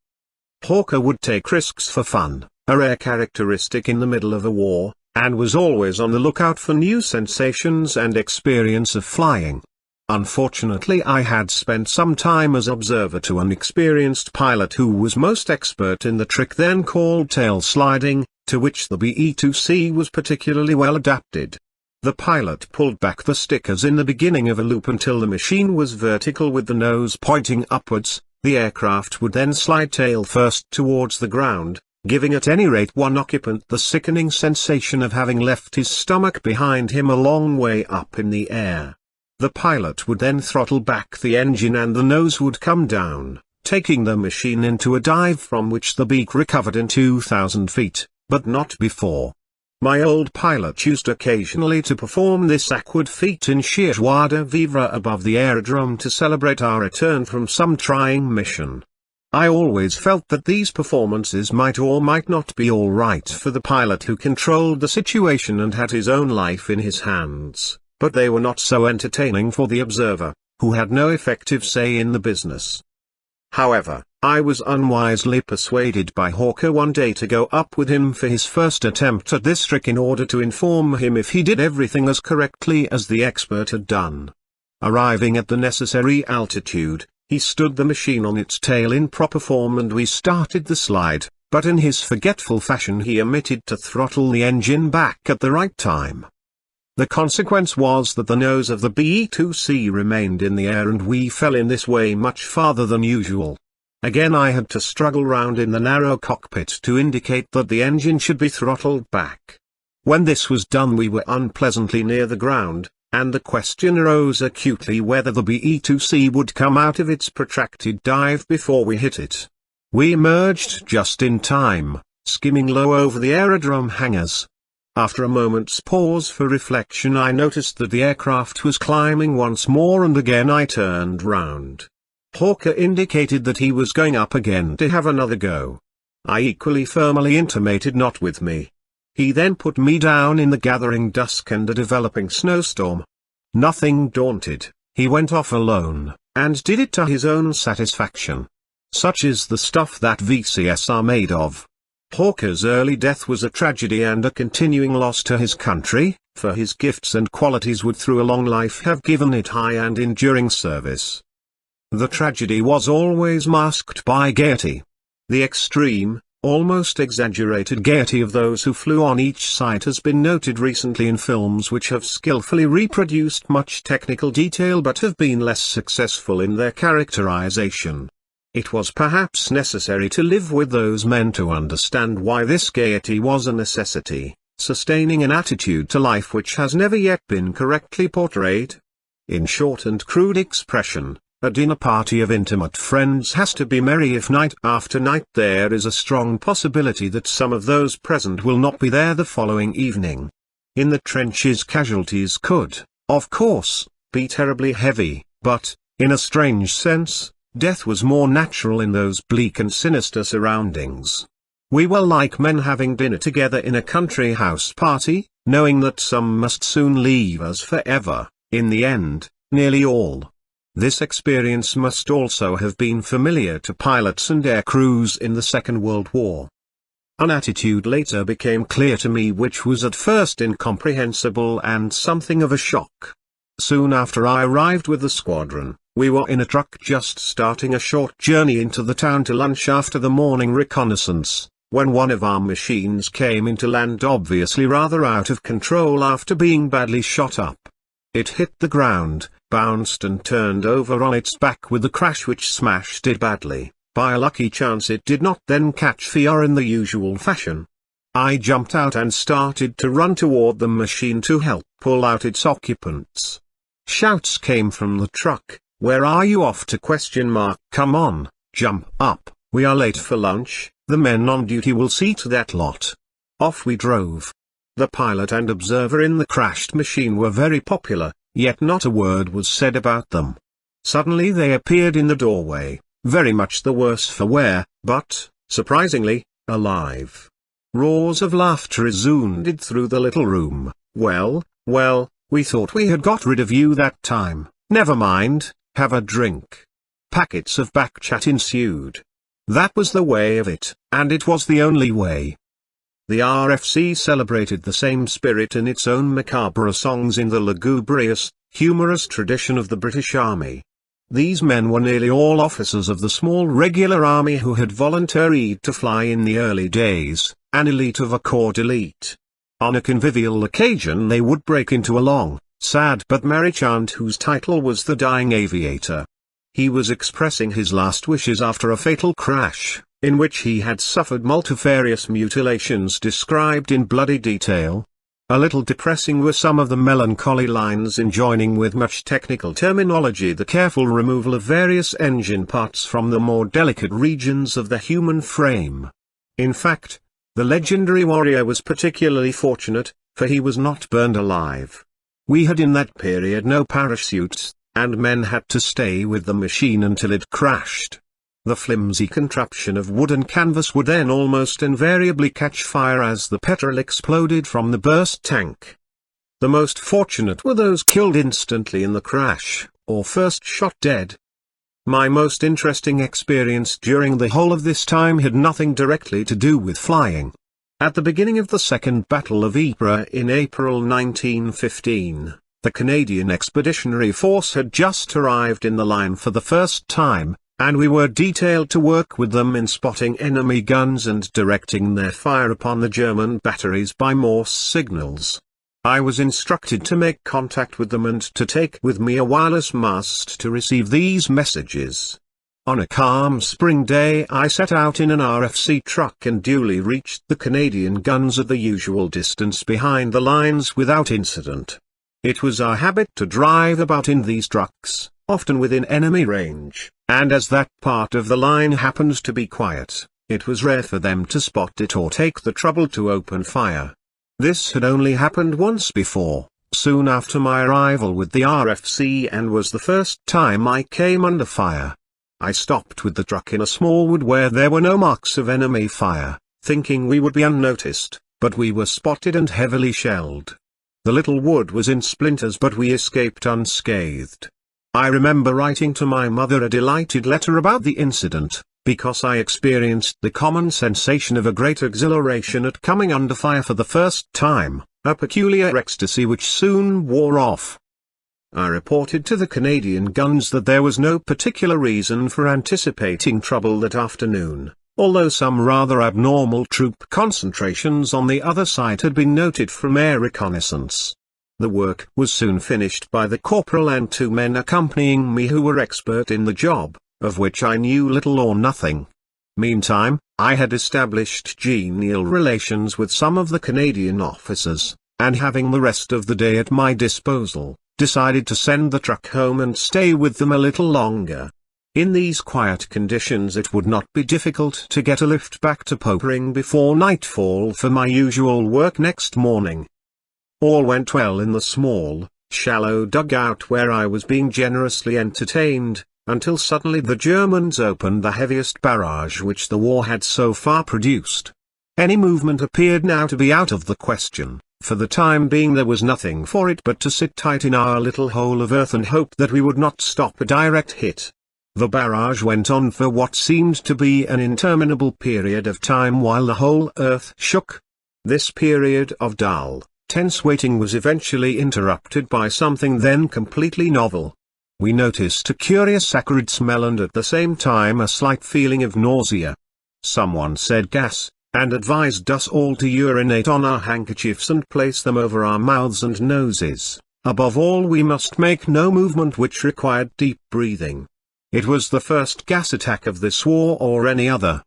Hawker would take risks for fun, a rare characteristic in the middle of a war, and was always on the lookout for new sensations and experience of flying. Unfortunately, I had spent some time as observer to an experienced pilot who was most expert in the trick then called tail sliding, to which the BE-2C was particularly well adapted. The pilot pulled back the stick as in the beginning of a loop until the machine was vertical with the nose pointing upwards. The aircraft would then slide tail first towards the ground, giving at any rate one occupant the sickening sensation of having left his stomach behind him a long way up in the air. The pilot would then throttle back the engine and the nose would come down, taking the machine into a dive from which the beak recovered in 2,000 feet, but not before. My old pilot used occasionally to perform this awkward feat in sheer joie de vivre above the aerodrome to celebrate our return from some trying mission. I always felt that these performances might or might not be all right for the pilot who controlled the situation and had his own life in his hands, but they were not so entertaining for the observer, who had no effective say in the business. However, I was unwisely persuaded by Hawker one day to go up with him for his first attempt at this trick in order to inform him if he did everything as correctly as the expert had done. Arriving at the necessary altitude, he stood the machine on its tail in proper form and we started the slide, but in his forgetful fashion he omitted to throttle the engine back at the right time. The consequence was that the nose of the BE-2C remained in the air and we fell in this way much farther than usual. Again I had to struggle round in the narrow cockpit to indicate that the engine should be throttled back. When this was done we were unpleasantly near the ground, and the question arose acutely whether the BE-2C would come out of its protracted dive before we hit it. We emerged just in time, skimming low over the aerodrome hangars. After a moment's pause for reflection I noticed that the aircraft was climbing once more and again I turned round. Hawker indicated that he was going up again to have another go. I equally firmly intimated not with me. He then put me down in the gathering dusk and a developing snowstorm. Nothing daunted, he went off alone, and did it to his own satisfaction. Such is the stuff that VCS are made of. Hawker's early death was a tragedy and a continuing loss to his country, for his gifts and qualities would through a long life have given it high and enduring service. The tragedy was always masked by gaiety. The extreme, almost exaggerated gaiety of those who flew on each side has been noted recently in films which have skillfully reproduced much technical detail but have been less successful in their characterization. It was perhaps necessary to live with those men to understand why this gaiety was a necessity, sustaining an attitude to life which has never yet been correctly portrayed. In short and crude expression, a dinner party of intimate friends has to be merry if night after night there is a strong possibility that some of those present will not be there the following evening. In the trenches casualties could, of course, be terribly heavy, but, in a strange sense, death was more natural in those bleak and sinister surroundings. We were like men having dinner together in a country house party, knowing that some must soon leave us forever, in the end, nearly all. This experience must also have been familiar to pilots and air crews in the Second World War. An attitude later became clear to me which was at first incomprehensible and something of a shock. Soon after I arrived with the squadron, we were in a truck just starting a short journey into the town to lunch after the morning reconnaissance, when one of our machines came into land obviously rather out of control after being badly shot up. It hit the ground, bounced and turned over on its back with a crash which smashed it badly. By a lucky chance it did not then catch fire in the usual fashion. I jumped out and started to run toward the machine to help pull out its occupants. Shouts came from the truck, "Where are you off to?" ? Come on, jump up, we are late for lunch, the men on duty will see to that lot. Off we drove. The pilot and observer in the crashed machine were very popular, yet not a word was said about them. Suddenly they appeared in the doorway, very much the worse for wear, but, surprisingly, alive. Roars of laughter resounded through the little room. Well, we thought we had got rid of you that time, never mind, have a drink." Packets of backchat ensued. That was the way of it, and it was the only way. The RFC celebrated the same spirit in its own macabre songs in the lugubrious, humorous tradition of the British Army. These men were nearly all officers of the small regular army who had volunteered to fly in the early days, an elite of a corps d'élite. On a convivial occasion they would break into a long, sad but merry chant whose title was "The Dying Aviator." He was expressing his last wishes after a fatal crash, in which he had suffered multifarious mutilations described in bloody detail. A little depressing were some of the melancholy lines enjoining with much technical terminology the careful removal of various engine parts from the more delicate regions of the human frame. In fact, the legendary warrior was particularly fortunate, for he was not burned alive. We had in that period no parachutes, and men had to stay with the machine until it crashed. The flimsy contraption of wood and canvas would then almost invariably catch fire as the petrol exploded from the burst tank. The most fortunate were those killed instantly in the crash, or first shot dead. My most interesting experience during the whole of this time had nothing directly to do with flying. At the beginning of the Second Battle of Ypres in April 1915, the Canadian Expeditionary Force had just arrived in the line for the first time, and we were detailed to work with them in spotting enemy guns and directing their fire upon the German batteries by Morse signals. I was instructed to make contact with them and to take with me a wireless mast to receive these messages. On a calm spring day I set out in an RFC truck and duly reached the Canadian guns at the usual distance behind the lines without incident. It was our habit to drive about in these trucks, often within enemy range, and as that part of the line happened to be quiet, it was rare for them to spot it or take the trouble to open fire. This had only happened once before, soon after my arrival with the RFC, and was the first time I came under fire. I stopped with the truck in a small wood where there were no marks of enemy fire, thinking we would be unnoticed, but we were spotted and heavily shelled. The little wood was in splinters, but we escaped unscathed. I remember writing to my mother a delighted letter about the incident, because I experienced the common sensation of a great exhilaration at coming under fire for the first time, a peculiar ecstasy which soon wore off. I reported to the Canadian guns that there was no particular reason for anticipating trouble that afternoon, although some rather abnormal troop concentrations on the other side had been noted from air reconnaissance. The work was soon finished by the corporal and 2 men accompanying me who were expert in the job, of which I knew little or nothing. Meantime, I had established genial relations with some of the Canadian officers, and having the rest of the day at my disposal, decided to send the truck home and stay with them a little longer. In these quiet conditions it would not be difficult to get a lift back to Popering before nightfall for my usual work next morning. All went well in the small, shallow dugout where I was being generously entertained, until suddenly the Germans opened the heaviest barrage which the war had so far produced. Any movement appeared now to be out of the question. For the time being there was nothing for it but to sit tight in our little hole of earth and hope that we would not stop a direct hit. The barrage went on for what seemed to be an interminable period of time while the whole earth shook. This period of dull, tense waiting was eventually interrupted by something then completely novel. We noticed a curious acrid smell and at the same time a slight feeling of nausea. Someone said gas, and advised us all to urinate on our handkerchiefs and place them over our mouths and noses. Above all, we must make no movement which required deep breathing. It was the first gas attack of this war or any other.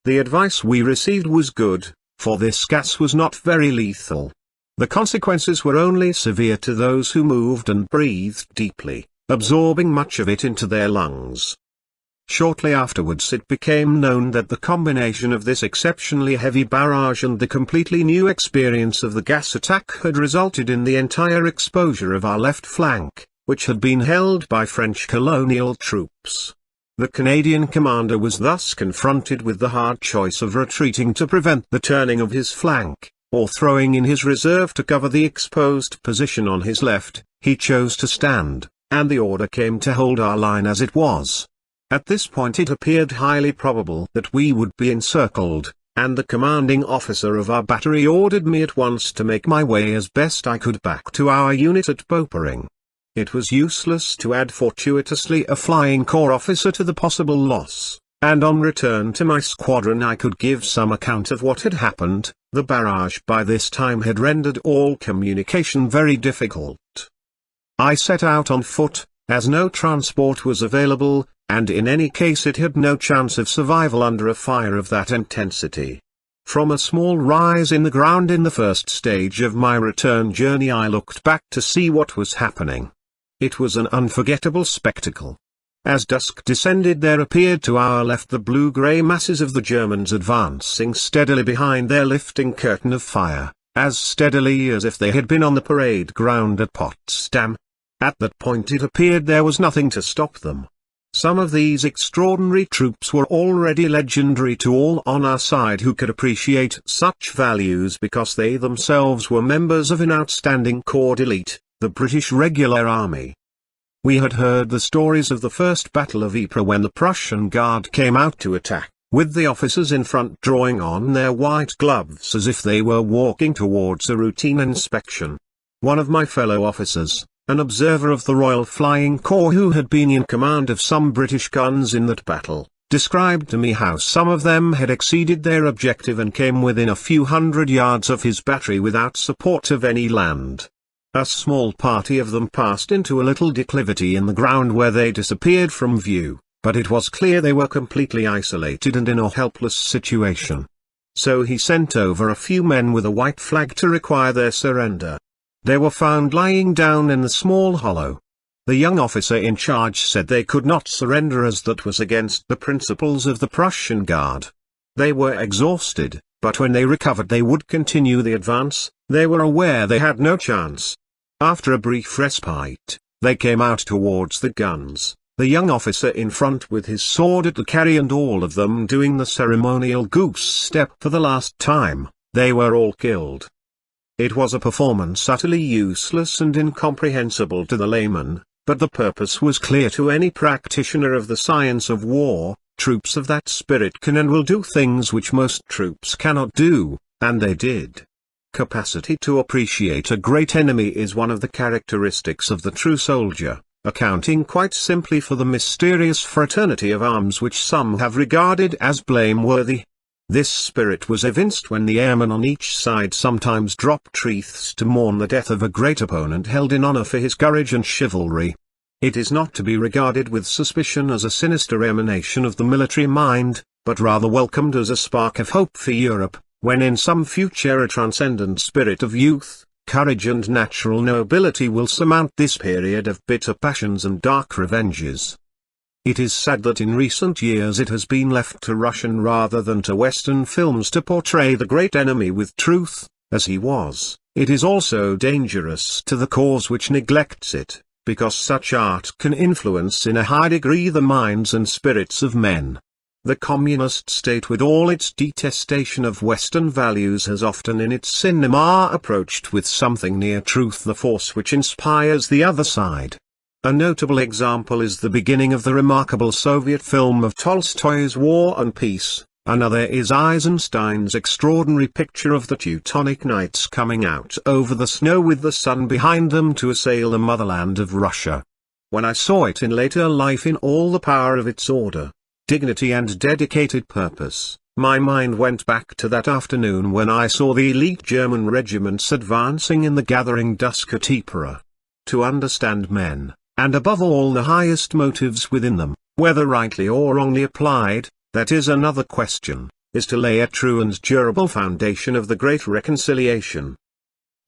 The advice we received was good, for this gas was not very lethal. The consequences were only severe to those who moved and breathed deeply, absorbing much of it into their lungs. Shortly afterwards it became known that the combination of this exceptionally heavy barrage and the completely new experience of the gas attack had resulted in the entire exposure of our left flank, which had been held by French colonial troops. The Canadian commander was thus confronted with the hard choice of retreating to prevent the turning of his flank, or throwing in his reserve to cover the exposed position on his left. He chose to stand, and the order came to hold our line as it was. At this point it appeared highly probable that we would be encircled, and the commanding officer of our battery ordered me at once to make my way as best I could back to our unit at Popering. It was useless to add fortuitously a flying corps officer to the possible loss, and on return to my squadron I could give some account of what had happened. The barrage by this time had rendered all communication very difficult. I set out on foot, as no transport was available, and in any case it had no chance of survival under a fire of that intensity. From a small rise in the ground in the first stage of my return journey I looked back to see what was happening. It was an unforgettable spectacle. As dusk descended there appeared to our left the blue-grey masses of the Germans advancing steadily behind their lifting curtain of fire, as steadily as if they had been on the parade ground at Potsdam. At that point it appeared there was nothing to stop them. Some of these extraordinary troops were already legendary to all on our side who could appreciate such values because they themselves were members of an outstanding corps d'élite, the British Regular Army. We had heard the stories of the First Battle of Ypres when the Prussian Guard came out to attack, with the officers in front drawing on their white gloves as if they were walking towards a routine inspection. One of my fellow officers, an observer of the Royal Flying Corps who had been in command of some British guns in that battle, described to me how some of them had exceeded their objective and came within a few hundred yards of his battery without support of any land. A small party of them passed into a little declivity in the ground where they disappeared from view, but it was clear they were completely isolated and in a helpless situation. So he sent over a few men with a white flag to require their surrender. They were found lying down in the small hollow. The young officer in charge said they could not surrender as that was against the principles of the Prussian Guard. They were exhausted, but when they recovered they would continue the advance. They were aware they had no chance. After a brief respite, they came out towards the guns, the young officer in front with his sword at the carry and all of them doing the ceremonial goose step for the last time. They were all killed. It was a performance utterly useless and incomprehensible to the layman, but the purpose was clear to any practitioner of the science of war. Troops of that spirit can and will do things which most troops cannot do, and they did. Capacity to appreciate a great enemy is one of the characteristics of the true soldier, accounting quite simply for the mysterious fraternity of arms which some have regarded as blameworthy. This spirit was evinced when the airmen on each side sometimes dropped wreaths to mourn the death of a great opponent held in honor for his courage and chivalry. It is not to be regarded with suspicion as a sinister emanation of the military mind, but rather welcomed as a spark of hope for Europe, when in some future a transcendent spirit of youth, courage and natural nobility will surmount this period of bitter passions and dark revenges. It is sad that in recent years it has been left to Russian rather than to Western films to portray the great enemy with truth, as he was. It is also dangerous to the cause which neglects it, because such art can influence in a high degree the minds and spirits of men. The communist state with all its detestation of Western values has often in its cinema approached with something near truth the force which inspires the other side. A notable example is the beginning of the remarkable Soviet film of Tolstoy's War and Peace. Another is Eisenstein's extraordinary picture of the Teutonic Knights coming out over the snow with the sun behind them to assail the motherland of Russia. When I saw it in later life in all the power of its order, dignity and dedicated purpose, my mind went back to that afternoon when I saw the elite German regiments advancing in the gathering dusk at Ypres. To understand men, and above all the highest motives within them, whether rightly or wrongly applied, that is another question, is to lay a true and durable foundation of the great reconciliation.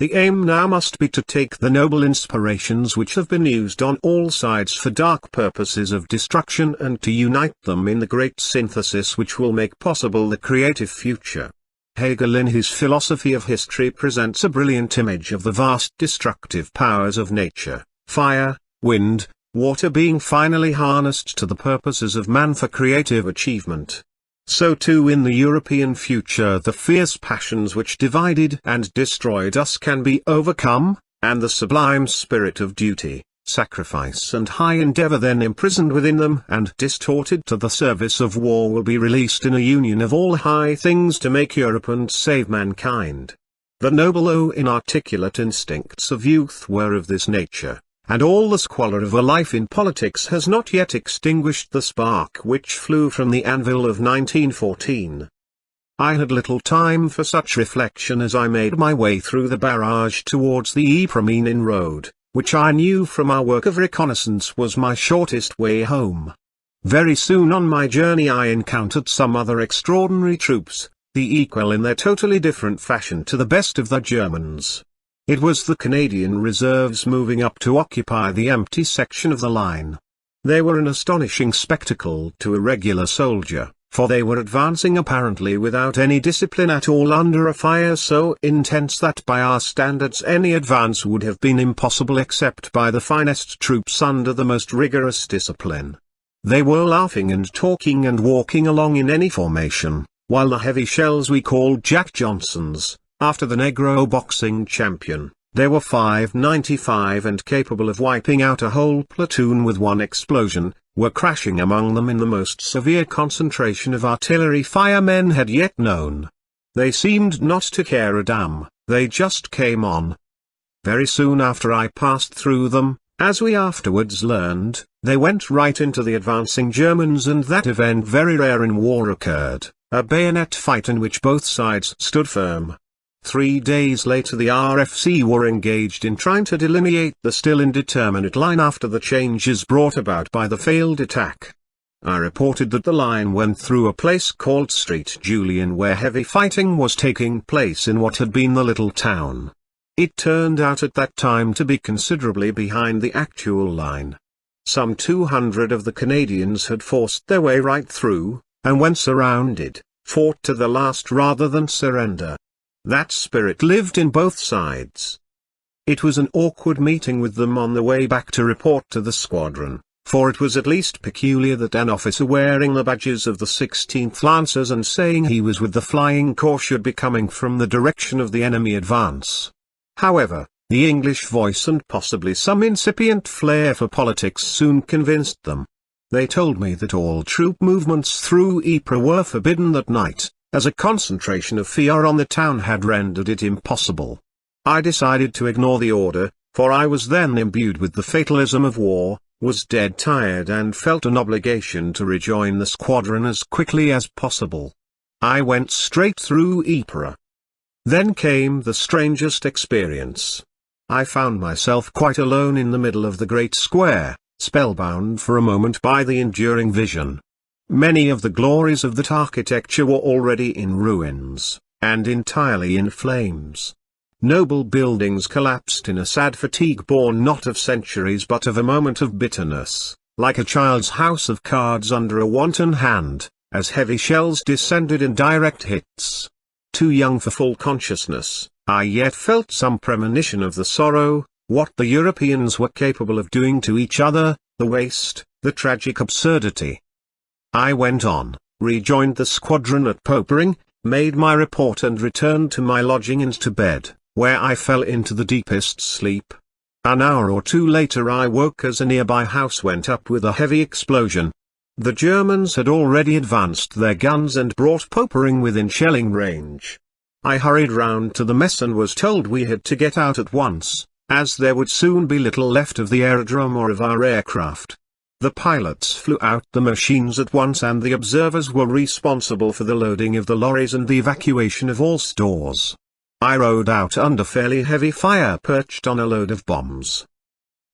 The aim now must be to take the noble inspirations which have been used on all sides for dark purposes of destruction and to unite them in the great synthesis which will make possible the creative future. Hegel in his philosophy of history presents a brilliant image of the vast destructive powers of nature, fire, wind, water being finally harnessed to the purposes of man for creative achievement. So too in the European future the fierce passions which divided and destroyed us can be overcome, and the sublime spirit of duty, sacrifice and high endeavor then imprisoned within them and distorted to the service of war will be released in a union of all high things to make Europe and save mankind. The noble though inarticulate instincts of youth were of this nature, and all the squalor of a life in politics has not yet extinguished the spark which flew from the anvil of 1914. I had little time for such reflection as I made my way through the barrage towards the Ypres road, which I knew from our work of reconnaissance was my shortest way home. Very soon on my journey I encountered some other extraordinary troops, the equal in their totally different fashion to the best of the Germans. It was the Canadian reserves moving up to occupy the empty section of the line. They were an astonishing spectacle to a regular soldier, for they were advancing apparently without any discipline at all under a fire so intense that by our standards any advance would have been impossible except by the finest troops under the most rigorous discipline. They were laughing and talking and walking along in any formation, while the heavy shells we called Jack Johnsons, after the Negro boxing champion, they were 5.95 and capable of wiping out a whole platoon with one explosion, were crashing among them in the most severe concentration of artillery fire men had yet known. They seemed not to care a damn, they just came on. Very soon after I passed through them, as we afterwards learned, they went right into the advancing Germans and that event very rare in war occurred, a bayonet fight in which both sides stood firm. 3 days later the RFC were engaged in trying to delineate the still indeterminate line after the changes brought about by the failed attack. I reported that the line went through a place called Street Julian where heavy fighting was taking place in what had been the little town. It turned out at that time to be considerably behind the actual line. Some 200 of the Canadians had forced their way right through, and when surrounded, fought to the last rather than surrender. That spirit lived in both sides. It was an awkward meeting with them on the way back to report to the squadron, for it was at least peculiar that an officer wearing the badges of the 16th Lancers and saying he was with the Flying Corps should be coming from the direction of the enemy advance. However, the English voice and possibly some incipient flair for politics soon convinced them. They told me that all troop movements through Ypres were forbidden that night, as a concentration of fear on the town had rendered it impossible. I decided to ignore the order, for I was then imbued with the fatalism of war, was dead tired and felt an obligation to rejoin the squadron as quickly as possible. I went straight through Ypres. Then came the strangest experience. I found myself quite alone in the middle of the great square, spellbound for a moment by the enduring vision. Many of the glories of that architecture were already in ruins, and entirely in flames. Noble buildings collapsed in a sad fatigue born not of centuries but of a moment of bitterness, like a child's house of cards under a wanton hand, as heavy shells descended in direct hits. Too young for full consciousness, I yet felt some premonition of the sorrow, what the Europeans were capable of doing to each other, the waste, the tragic absurdity. I went on, rejoined the squadron at Popering, made my report and returned to my lodging and to bed, where I fell into the deepest sleep. An hour or two later I woke as a nearby house went up with a heavy explosion. The Germans had already advanced their guns and brought Popering within shelling range. I hurried round to the mess and was told we had to get out at once, as there would soon be little left of the aerodrome or of our aircraft. The pilots flew out the machines at once and the observers were responsible for the loading of the lorries and the evacuation of all stores. I rode out under fairly heavy fire perched on a load of bombs.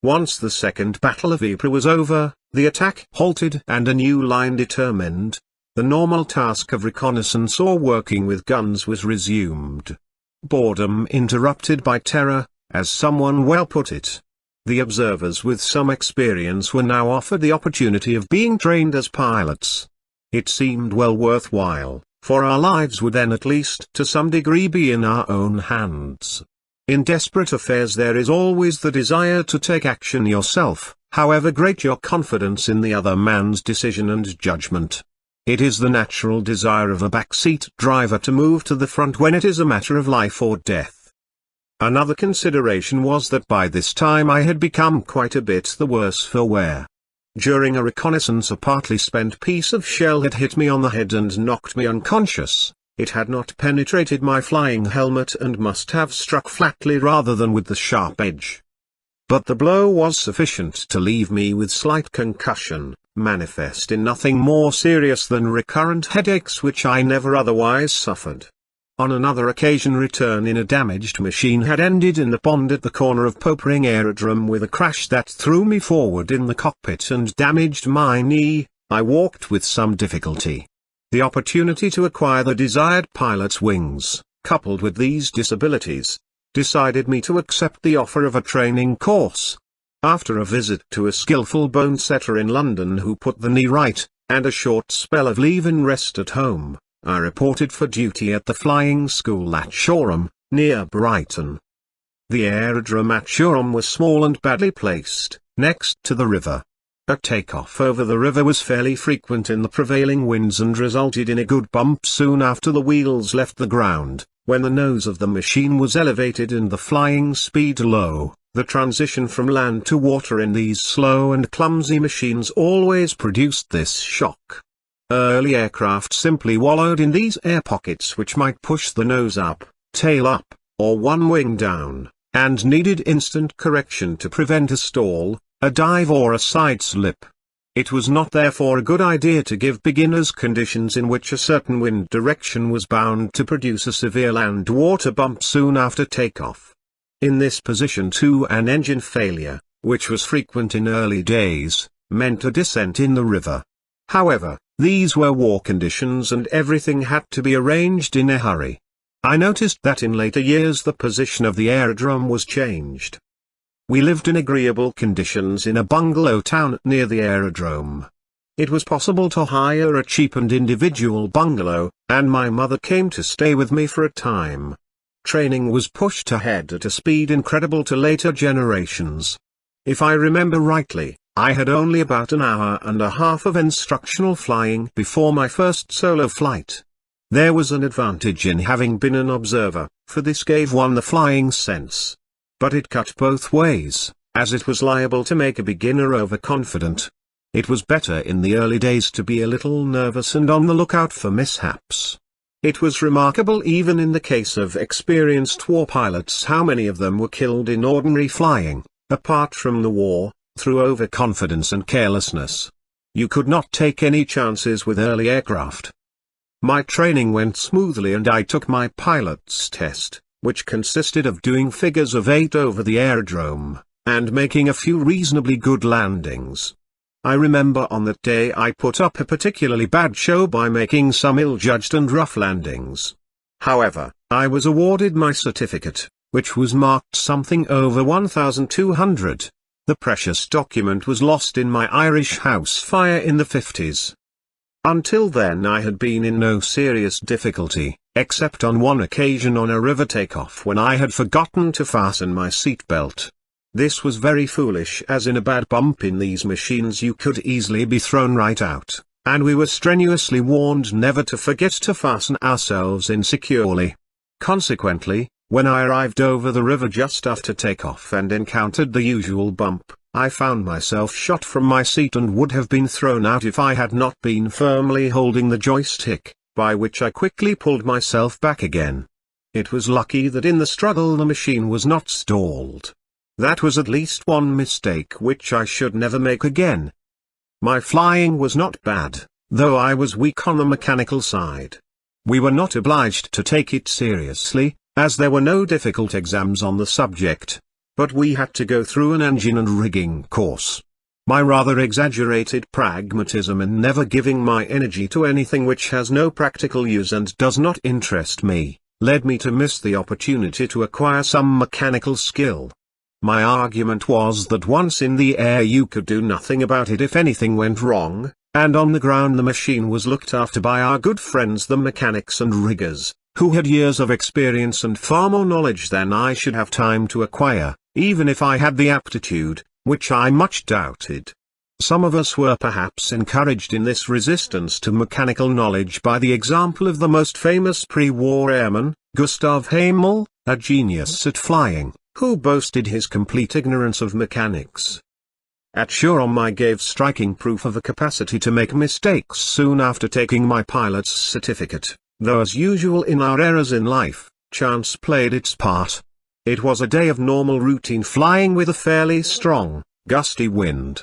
Once the Second Battle of Ypres was over, the attack halted and a new line determined. The normal task of reconnaissance or working with guns was resumed. Boredom interrupted by terror, as someone well put it. The observers with some experience were now offered the opportunity of being trained as pilots. It seemed well worthwhile, for our lives would then at least to some degree be in our own hands. In desperate affairs there is always the desire to take action yourself, however great your confidence in the other man's decision and judgment. It is the natural desire of a backseat driver to move to the front when it is a matter of life or death. Another consideration was that by this time I had become quite a bit the worse for wear. During a reconnaissance a partly spent piece of shell had hit me on the head and knocked me unconscious. It had not penetrated my flying helmet and must have struck flatly rather than with the sharp edge. But the blow was sufficient to leave me with slight concussion, manifest in nothing more serious than recurrent headaches which I never otherwise suffered. On another occasion return in a damaged machine had ended in the pond at the corner of Popering Aerodrome with a crash that threw me forward in the cockpit and damaged my knee. I walked with some difficulty. The opportunity to acquire the desired pilot's wings, coupled with these disabilities, decided me to accept the offer of a training course. After a visit to a skillful bone setter in London who put the knee right, and a short spell of leave and rest at home, I reported for duty at the flying school at Shoreham, near Brighton. The aerodrome at Shoreham was small and badly placed, next to the river. A takeoff over the river was fairly frequent in the prevailing winds and resulted in a good bump soon after the wheels left the ground, when the nose of the machine was elevated and the flying speed low. The transition from land to water in these slow and clumsy machines always produced this shock. Early aircraft simply wallowed in these air pockets which might push the nose up, tail up, or one wing down, and needed instant correction to prevent a stall, a dive or a side slip. It was not therefore a good idea to give beginners conditions in which a certain wind direction was bound to produce a severe land-water bump soon after takeoff. In this position too an engine failure, which was frequent in early days, meant a descent in the river. However, these were war conditions and everything had to be arranged in a hurry. I noticed that in later years the position of the aerodrome was changed. We lived in agreeable conditions in a bungalow town near the aerodrome. It was possible to hire a cheap and individual bungalow, and my mother came to stay with me for a time. Training was pushed ahead at a speed incredible to later generations. If I remember rightly, I had only about an hour and a half of instructional flying before my first solo flight. There was an advantage in having been an observer, for this gave one the flying sense. But it cut both ways, as it was liable to make a beginner overconfident. It was better in the early days to be a little nervous and on the lookout for mishaps. It was remarkable even in the case of experienced war pilots how many of them were killed in ordinary flying, apart from the war, through overconfidence and carelessness. You could not take any chances with early aircraft. My training went smoothly and I took my pilot's test, which consisted of doing figures of 8 over the aerodrome, and making a few reasonably good landings. I remember on that day I put up a particularly bad show by making some ill-judged and rough landings. However, I was awarded my certificate, which was marked something over 1,200. The precious document was lost in my Irish house fire in the 50s. Until then I had been in no serious difficulty, except on one occasion on a river takeoff when I had forgotten to fasten my seatbelt. This was very foolish, as in a bad bump in these machines you could easily be thrown right out, and we were strenuously warned never to forget to fasten ourselves in securely. Consequently, when I arrived over the river just after takeoff and encountered the usual bump, I found myself shot from my seat and would have been thrown out if I had not been firmly holding the joystick, by which I quickly pulled myself back again. It was lucky that in the struggle the machine was not stalled. That was at least one mistake which I should never make again. My flying was not bad, though I was weak on the mechanical side. We were not obliged to take it seriously, as there were no difficult exams on the subject, but we had to go through an engine and rigging course. My rather exaggerated pragmatism in never giving my energy to anything which has no practical use and does not interest me, led me to miss the opportunity to acquire some mechanical skill. My argument was that once in the air you could do nothing about it if anything went wrong, and on the ground the machine was looked after by our good friends the mechanics and riggers, who had years of experience and far more knowledge than I should have time to acquire, even if I had the aptitude, which I much doubted. Some of us were perhaps encouraged in this resistance to mechanical knowledge by the example of the most famous pre-war airman, Gustav Hamel, a genius at flying, who boasted his complete ignorance of mechanics. At Shoreham I gave striking proof of a capacity to make mistakes soon after taking my pilot's certificate, though as usual in our errors in life, chance played its part. It was a day of normal routine flying with a fairly strong, gusty wind.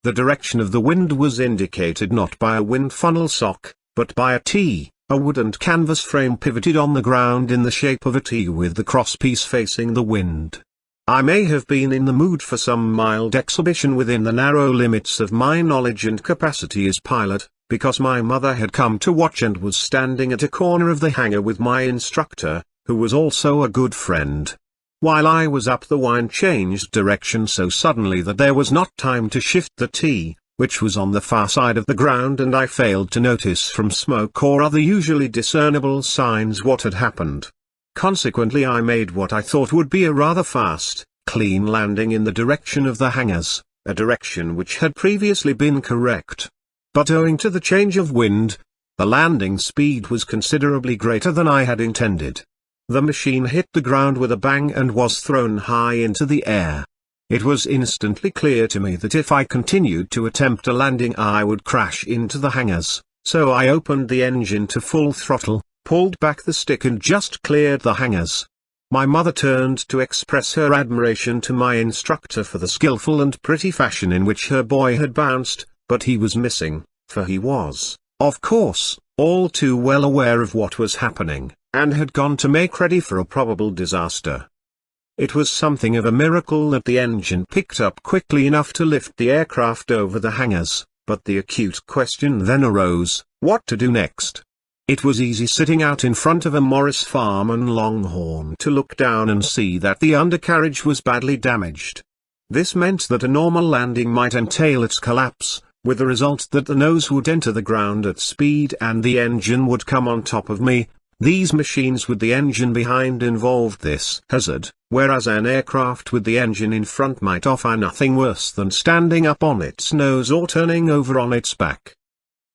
The direction of the wind was indicated not by a wind funnel sock, but by a T, a wood and canvas frame pivoted on the ground in the shape of a T with the crosspiece facing the wind. I may have been in the mood for some mild exhibition within the narrow limits of my knowledge and capacity as pilot, because my mother had come to watch and was standing at a corner of the hangar with my instructor, who was also a good friend. While I was up the wind changed direction so suddenly that there was not time to shift the T, which was on the far side of the ground, and I failed to notice from smoke or other usually discernible signs what had happened. Consequently I made what I thought would be a rather fast, clean landing in the direction of the hangars, a direction which had previously been correct. But owing to the change of wind, the landing speed was considerably greater than I had intended. The machine hit the ground with a bang and was thrown high into the air. It was instantly clear to me that if I continued to attempt a landing I would crash into the hangars, so I opened the engine to full throttle, pulled back the stick and just cleared the hangars. My mother turned to express her admiration to my instructor for the skillful and pretty fashion in which her boy had bounced, but he was missing, for he was, of course, all too well aware of what was happening, and had gone to make ready for a probable disaster. It was something of a miracle that the engine picked up quickly enough to lift the aircraft over the hangars, but the acute question then arose, what to do next? It was easy sitting out in front of a Morris farm and Longhorn to look down and see that the undercarriage was badly damaged. This meant that a normal landing might entail its collapse, with the result that the nose would enter the ground at speed and the engine would come on top of me. These machines with the engine behind involved this hazard, whereas an aircraft with the engine in front might offer nothing worse than standing up on its nose or turning over on its back.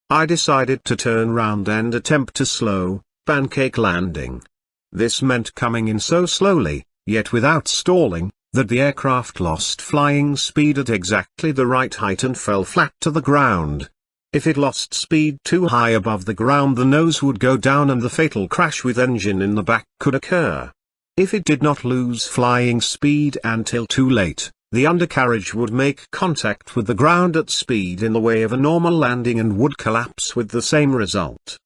I decided to turn round and attempt a slow, pancake landing. This meant coming in so slowly, yet without stalling, that the aircraft lost flying speed at exactly the right height and fell flat to the ground. If it lost speed too high above the ground, the nose would go down and the fatal crash with engine in the back could occur. If it did not lose flying speed until too late, the undercarriage would make contact with the ground at speed in the way of a normal landing and would collapse with the same result.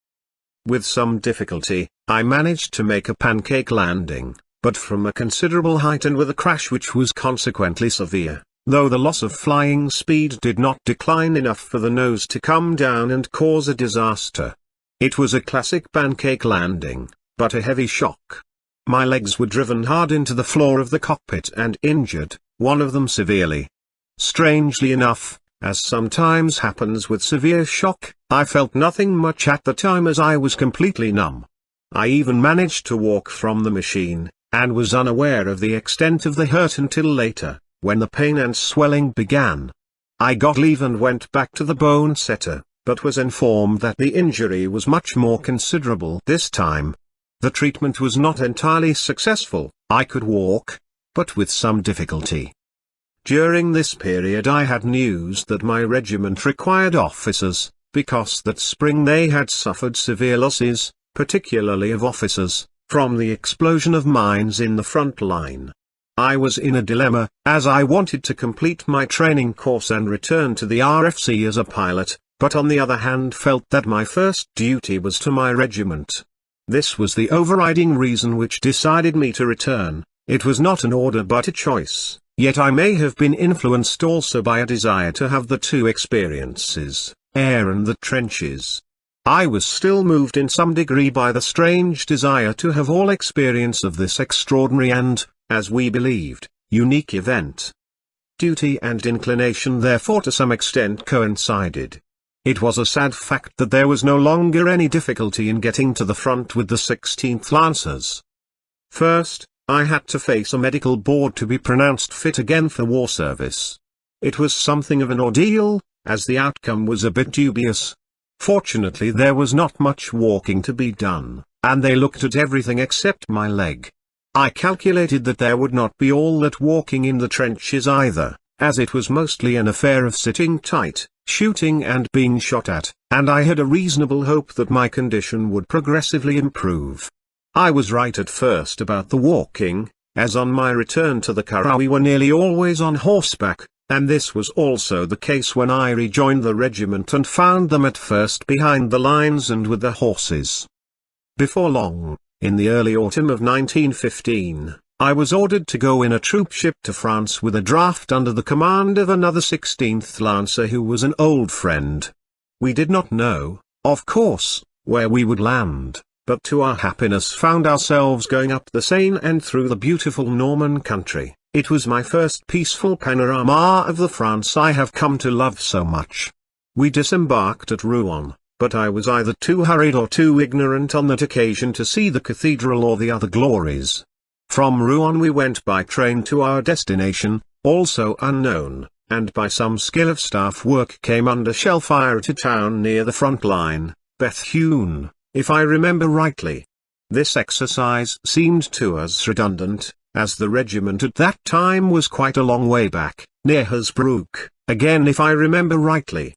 With some difficulty, I managed to make a pancake landing, but from a considerable height and with a crash which was consequently severe, though the loss of flying speed did not decline enough for the nose to come down and cause a disaster. It was a classic pancake landing, but a heavy shock. My legs were driven hard into the floor of the cockpit and injured, one of them severely. Strangely enough, as sometimes happens with severe shock, I felt nothing much at the time as I was completely numb. I even managed to walk from the machine, and was unaware of the extent of the hurt until later, when the pain and swelling began. I got leave and went back to the bone setter, but was informed that the injury was much more considerable this time. The treatment was not entirely successful. I could walk, but with some difficulty. During this period I had news that my regiment required officers, because that spring they had suffered severe losses, particularly of officers, from the explosion of mines in the front line. I was in a dilemma, as I wanted to complete my training course and return to the RFC as a pilot, but on the other hand felt that my first duty was to my regiment. This was the overriding reason which decided me to return. It was not an order but a choice, yet I may have been influenced also by a desire to have the two experiences, air and the trenches. I was still moved in some degree by the strange desire to have all experience of this extraordinary and, as we believed, unique event. Duty and inclination therefore to some extent coincided. It was a sad fact that there was no longer any difficulty in getting to the front with the 16th Lancers. First, I had to face a medical board to be pronounced fit again for war service. It was something of an ordeal, as the outcome was a bit dubious. Fortunately there was not much walking to be done, and they looked at everything except my leg. I calculated that there would not be all that walking in the trenches either, as it was mostly an affair of sitting tight, shooting and being shot at, and I had a reasonable hope that my condition would progressively improve. I was right at first about the walking, as on my return to the Curragh we were nearly always on horseback, and this was also the case when I rejoined the regiment and found them at first behind the lines and with the horses. Before long, in the early autumn of 1915, I was ordered to go in a troop ship to France with a draft under the command of another 16th Lancer who was an old friend. We did not know, of course, where we would land, but to our happiness found ourselves going up the Seine and through the beautiful Norman country. It was my first peaceful panorama of the France I have come to love so much. We disembarked at Rouen, but I was either too hurried or too ignorant on that occasion to see the cathedral or the other glories. From Rouen we went by train to our destination, also unknown, and by some skill of staff work came under shell fire at a town near the front line, Bethune, if I remember rightly. This exercise seemed to us redundant, as the regiment at that time was quite a long way back, near Hasbrouck, again if I remember rightly.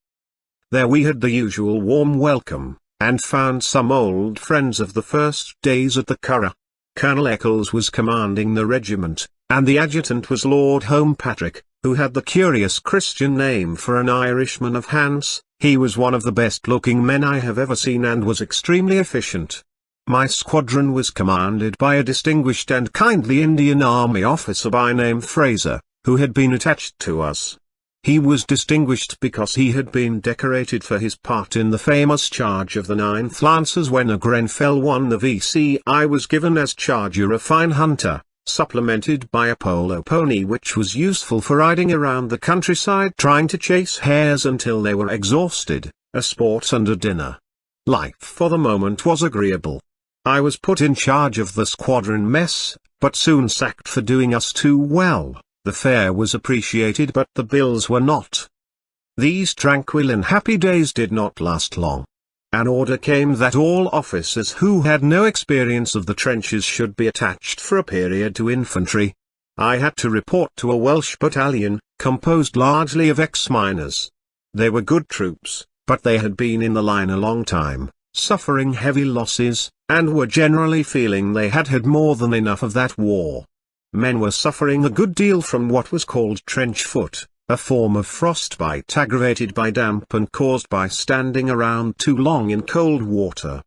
There we had the usual warm welcome, and found some old friends of the first days at the Curragh. Colonel Eccles was commanding the regiment, and the adjutant was Lord Homepatrick, who had the curious Christian name for an Irishman of Hants. He was one of the best-looking men I have ever seen and was extremely efficient. My squadron was commanded by a distinguished and kindly Indian Army officer by name Fraser, who had been attached to us. He was distinguished because he had been decorated for his part in the famous charge of the 9th Lancers when a Grenfell won the VC. I was given as charger a fine hunter, supplemented by a polo pony which was useful for riding around the countryside trying to chase hares until they were exhausted, a sport and a dinner. Life for the moment was agreeable. I was put in charge of the squadron mess, but soon sacked for doing us too well. The fare was appreciated but the bills were not. These tranquil and happy days did not last long. An order came that all officers who had no experience of the trenches should be attached for a period to infantry. I had to report to a Welsh battalion, composed largely of ex-miners. They were good troops, but they had been in the line a long time, suffering heavy losses, and were generally feeling they had had more than enough of that war. Men were suffering a good deal from what was called trench foot, a form of frostbite aggravated by damp and caused by standing around too long in cold water.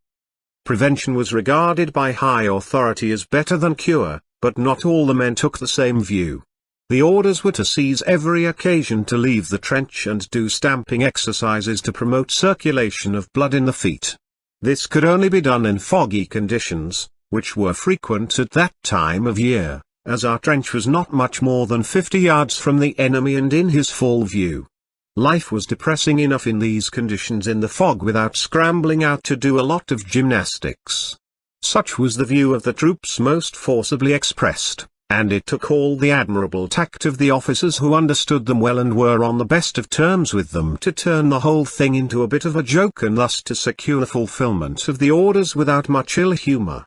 Prevention was regarded by high authority as better than cure, but not all the men took the same view. The orders were to seize every occasion to leave the trench and do stamping exercises to promote circulation of blood in the feet. This could only be done in foggy conditions, which were frequent at that time of year, as our trench was not much more than 50 yards from the enemy and in his full view. Life was depressing enough in these conditions in the fog without scrambling out to do a lot of gymnastics. Such was the view of the troops most forcibly expressed, and it took all the admirable tact of the officers who understood them well and were on the best of terms with them to turn the whole thing into a bit of a joke and thus to secure fulfillment of the orders without much ill humor.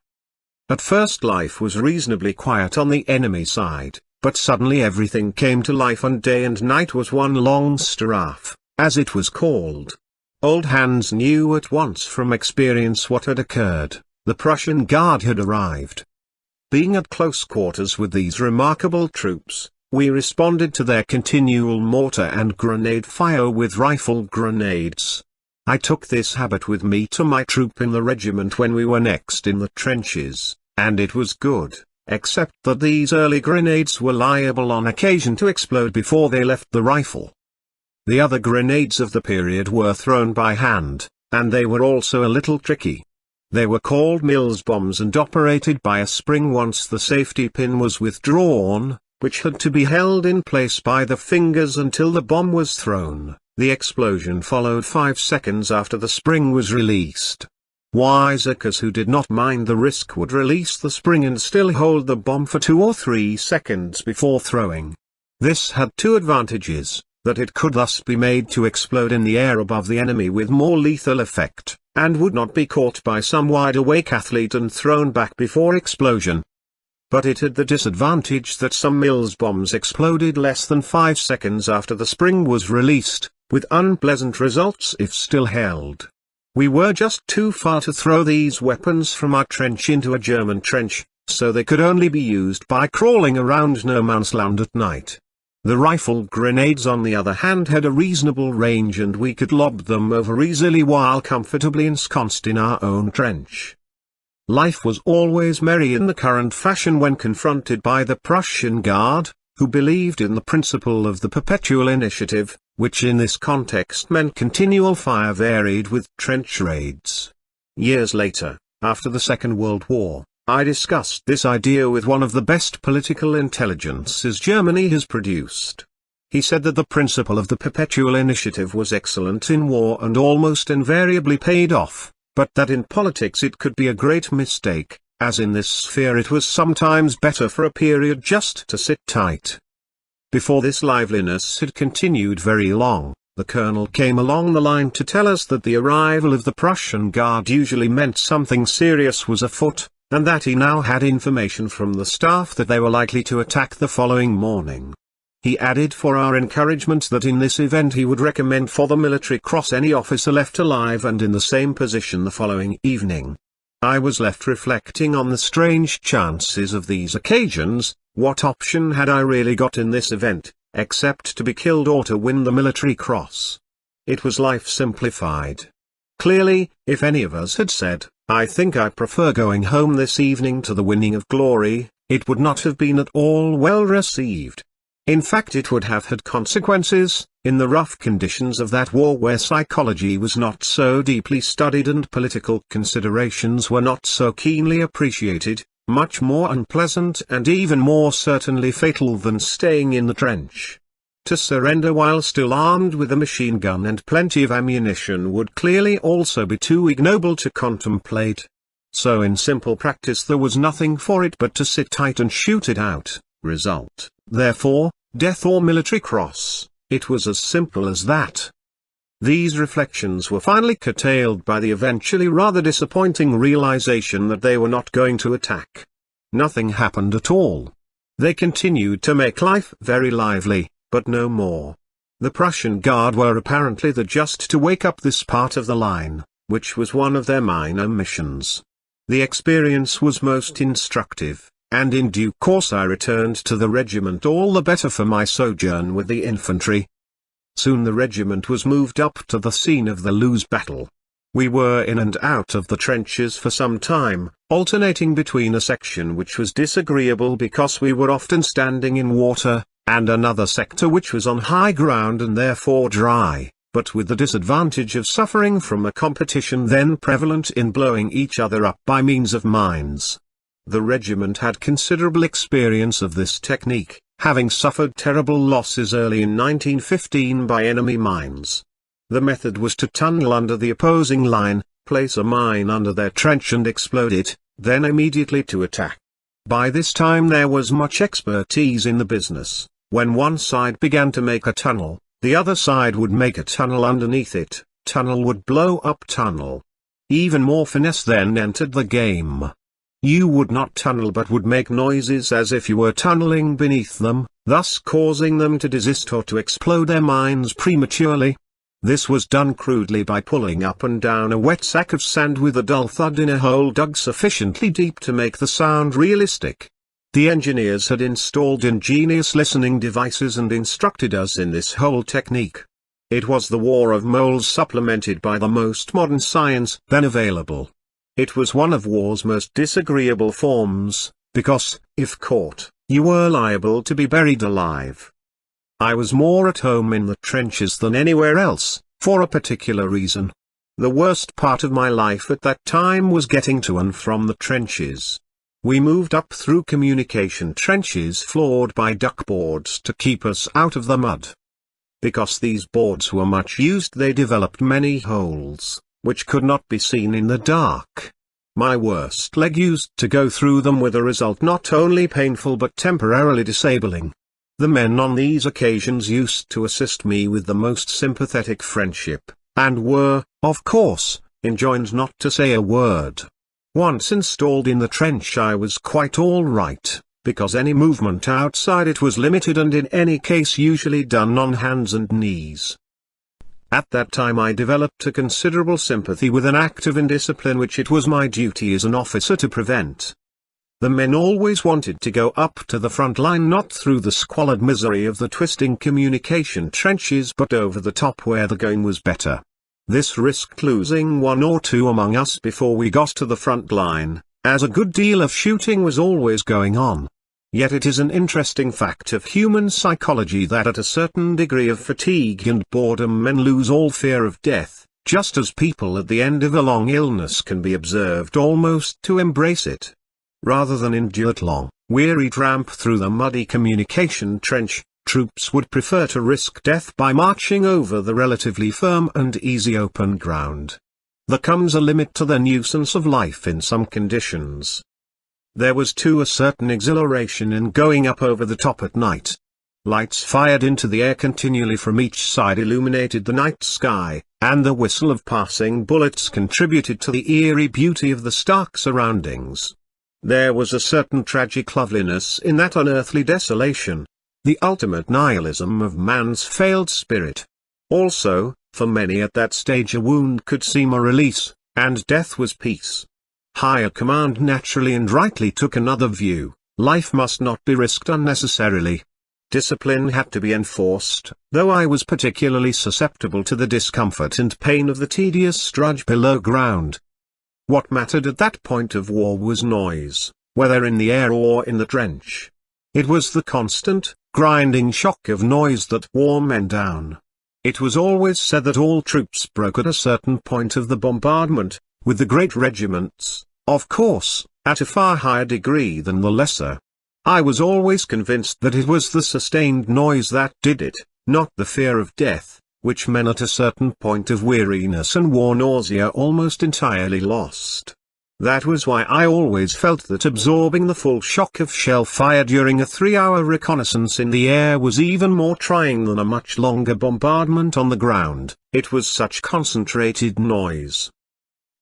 At first life was reasonably quiet on the enemy side, but suddenly everything came to life and day and night was one long strafe, as it was called. Old hands knew at once from experience what had occurred. The Prussian Guard had arrived. Being at close quarters with these remarkable troops, we responded to their continual mortar and grenade fire with rifle grenades. I took this habit with me to my troop in the regiment when we were next in the trenches, and it was good, except that these early grenades were liable on occasion to explode before they left the rifle. The other grenades of the period were thrown by hand, and they were also a little tricky. They were called Mills bombs and operated by a spring once the safety pin was withdrawn, which had to be held in place by the fingers until the bomb was thrown. The explosion followed 5 seconds after the spring was released. Wiseacres who did not mind the risk would release the spring and still hold the bomb for 2 or 3 seconds before throwing. This had 2 advantages, that it could thus be made to explode in the air above the enemy with more lethal effect, and would not be caught by some wide-awake athlete and thrown back before explosion. But it had the disadvantage that some Mills bombs exploded less than 5 seconds after the spring was released, with unpleasant results if still held. We were just too far to throw these weapons from our trench into a German trench, so they could only be used by crawling around no man's land at night. The rifle grenades on the other hand had a reasonable range and we could lob them over easily while comfortably ensconced in our own trench. Life was always merry in the current fashion when confronted by the Prussian Guard, who believed in the principle of the perpetual initiative, which in this context meant continual fire varied with trench raids. Years later, after the Second World War, I discussed this idea with one of the best political intelligences Germany has produced. He said that the principle of the perpetual initiative was excellent in war and almost invariably paid off, but that in politics it could be a great mistake, as in this sphere it was sometimes better for a period just to sit tight. Before this liveliness had continued very long, the colonel came along the line to tell us that the arrival of the Prussian Guard usually meant something serious was afoot, and that he now had information from the staff that they were likely to attack the following morning. He added for our encouragement that in this event he would recommend for the military cross any officer left alive and in the same position the following evening. I was left reflecting on the strange chances of these occasions. What option had I really got in this event, except to be killed or to win the military cross? It was life simplified. Clearly, if any of us had said, "I think I prefer going home this evening to the winning of glory," it would not have been at all well received. In fact, it would have had consequences, in the rough conditions of that war where psychology was not so deeply studied and political considerations were not so keenly appreciated, much more unpleasant and even more certainly fatal than staying in the trench. To surrender while still armed with a machine gun and plenty of ammunition would clearly also be too ignoble to contemplate. So in simple practice there was nothing for it but to sit tight and shoot it out. Result, therefore, death or military cross. It was as simple as that. These reflections were finally curtailed by the eventually rather disappointing realization that they were not going to attack. Nothing happened at all. They continued to make life very lively, but no more. The Prussian Guard were apparently there just to wake up this part of the line, which was one of their minor missions. The experience was most instructive, and in due course I returned to the regiment all the better for my sojourn with the infantry. Soon the regiment was moved up to the scene of the Loos battle. We were in and out of the trenches for some time, alternating between a section which was disagreeable because we were often standing in water, and another sector which was on high ground and therefore dry, but with the disadvantage of suffering from a competition then prevalent in blowing each other up by means of mines. The regiment had considerable experience of this technique, having suffered terrible losses early in 1915 by enemy mines. The method was to tunnel under the opposing line, place a mine under their trench and explode it, then immediately to attack. By this time there was much expertise in the business. When one side began to make a tunnel, the other side would make a tunnel underneath it, tunnel would blow up tunnel. Even more finesse then entered the game. You would not tunnel but would make noises as if you were tunneling beneath them, thus causing them to desist or to explode their mines prematurely. This was done crudely by pulling up and down a wet sack of sand with a dull thud in a hole dug sufficiently deep to make the sound realistic. The engineers had installed ingenious listening devices and instructed us in this whole technique. It was the war of moles supplemented by the most modern science then available. It was one of war's most disagreeable forms, because, if caught, you were liable to be buried alive. I was more at home in the trenches than anywhere else, for a particular reason. The worst part of my life at that time was getting to and from the trenches. We moved up through communication trenches floored by duck boards to keep us out of the mud. Because these boards were much used, they developed many holes, which could not be seen in the dark. My worst leg used to go through them with a result not only painful but temporarily disabling. The men on these occasions used to assist me with the most sympathetic friendship, and were, of course, enjoined not to say a word. Once installed in the trench I was quite all right, because any movement outside it was limited and in any case usually done on hands and knees. At that time I developed a considerable sympathy with an act of indiscipline which it was my duty as an officer to prevent. The men always wanted to go up to the front line, not through the squalid misery of the twisting communication trenches but over the top where the going was better. This risked losing one or two among us before we got to the front line, as a good deal of shooting was always going on. Yet it is an interesting fact of human psychology that at a certain degree of fatigue and boredom men lose all fear of death, just as people at the end of a long illness can be observed almost to embrace it. Rather than endure the long, weary tramp through the muddy communication trench, troops would prefer to risk death by marching over the relatively firm and easy open ground. There comes a limit to the nuisance of life in some conditions. There was too a certain exhilaration in going up over the top at night. Lights fired into the air continually from each side illuminated the night sky, and the whistle of passing bullets contributed to the eerie beauty of the stark surroundings. There was a certain tragic loveliness in that unearthly desolation, the ultimate nihilism of man's failed spirit. Also, for many at that stage a wound could seem a release, and death was peace. Higher command naturally and rightly took another view. Life must not be risked unnecessarily. Discipline had to be enforced, though I was particularly susceptible to the discomfort and pain of the tedious trudge below ground. What mattered at that point of war was noise, whether in the air or in the trench. It was the constant, grinding shock of noise that wore men down. It was always said that all troops broke at a certain point of the bombardment, with the great regiments, of course, at a far higher degree than the lesser. I was always convinced that it was the sustained noise that did it, not the fear of death, which men at a certain point of weariness and war nausea almost entirely lost. That was why I always felt that absorbing the full shock of shell fire during a 3-hour reconnaissance in the air was even more trying than a much longer bombardment on the ground, it was such concentrated noise.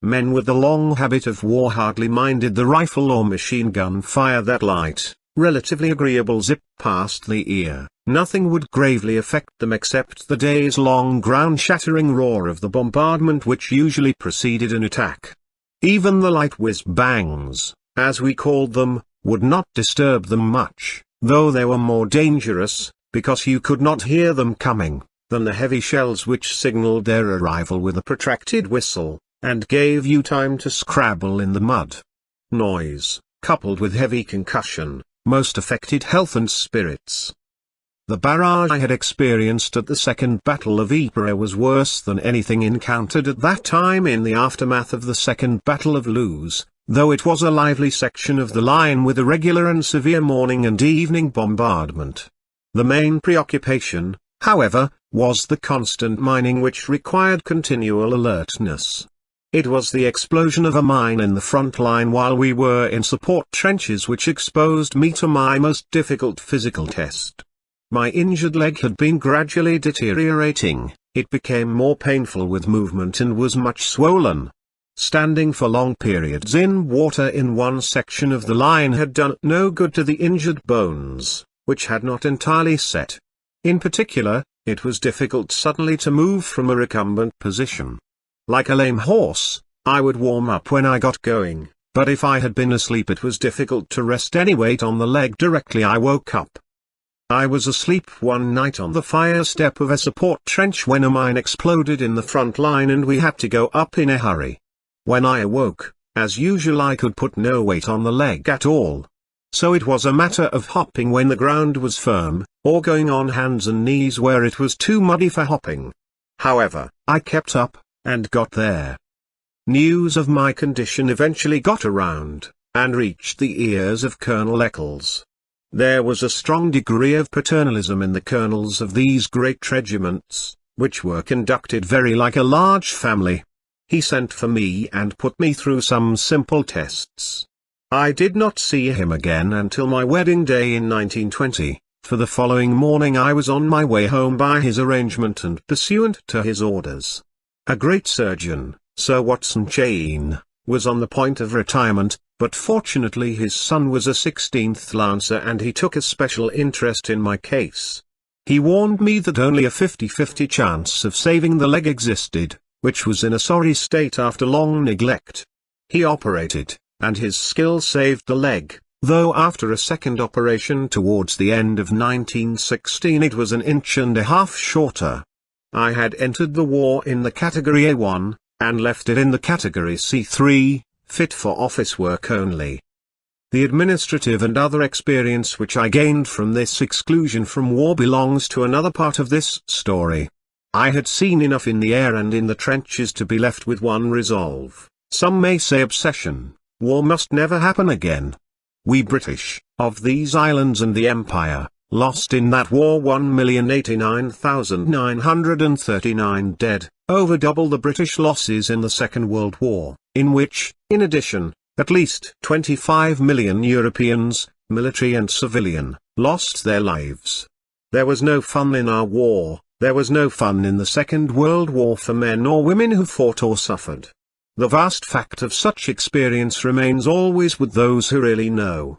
Men with the long habit of war hardly minded the rifle or machine gun fire that light, relatively agreeable zip past the ear. Nothing would gravely affect them except the days-long ground-shattering roar of the bombardment which usually preceded an attack. Even the light whiz-bangs, as we called them, would not disturb them much, though they were more dangerous, because you could not hear them coming, than the heavy shells which signaled their arrival with a protracted whistle, and gave you time to scrabble in the mud. Noise, coupled with heavy concussion, most affected health and spirits. The barrage I had experienced at the Second Battle of Ypres was worse than anything encountered at that time in the aftermath of the Second Battle of Loos, though it was a lively section of the line with a regular and severe morning and evening bombardment. The main preoccupation, however, was the constant mining which required continual alertness. It was the explosion of a mine in the front line while we were in support trenches which exposed me to my most difficult physical test. My injured leg had been gradually deteriorating, it became more painful with movement and was much swollen. Standing for long periods in water in one section of the line had done no good to the injured bones, which had not entirely set. In particular, it was difficult suddenly to move from a recumbent position. Like a lame horse, I would warm up when I got going, but if I had been asleep it was difficult to rest any weight on the leg directly I woke up. I was asleep one night on the fire step of a support trench when a mine exploded in the front line and we had to go up in a hurry. When I awoke, as usual I could put no weight on the leg at all. So it was a matter of hopping when the ground was firm, or going on hands and knees where it was too muddy for hopping. However, I kept up, and got there. News of my condition eventually got around, and reached the ears of Colonel Eccles. There was a strong degree of paternalism in the colonels of these great regiments, which were conducted very like a large family. He sent for me and put me through some simple tests. I did not see him again until my wedding day in 1920, for the following morning I was on my way home by his arrangement and pursuant to his orders. A great surgeon, Sir Watson Cheyne, was on the point of retirement, but fortunately his son was a 16th Lancer and he took a special interest in my case. He warned me that only a 50-50 chance of saving the leg existed, which was in a sorry state after long neglect. He operated, and his skill saved the leg, though after a second operation towards the end of 1916 it was an inch and a half shorter. I had entered the war in the category A1, and left it in the category C3, fit for office work only. The administrative and other experience which I gained from this exclusion from war belongs to another part of this story. I had seen enough in the air and in the trenches to be left with one resolve, some may say obsession: war must never happen again. We British, of these islands and the Empire, lost in that war 1,089,939 dead, over double the British losses in the Second World War, in which, in addition, at least 25 million Europeans, military and civilian, lost their lives. There was no fun in our war, there was no fun in the Second World War for men or women who fought or suffered. The vast fact of such experience remains always with those who really know.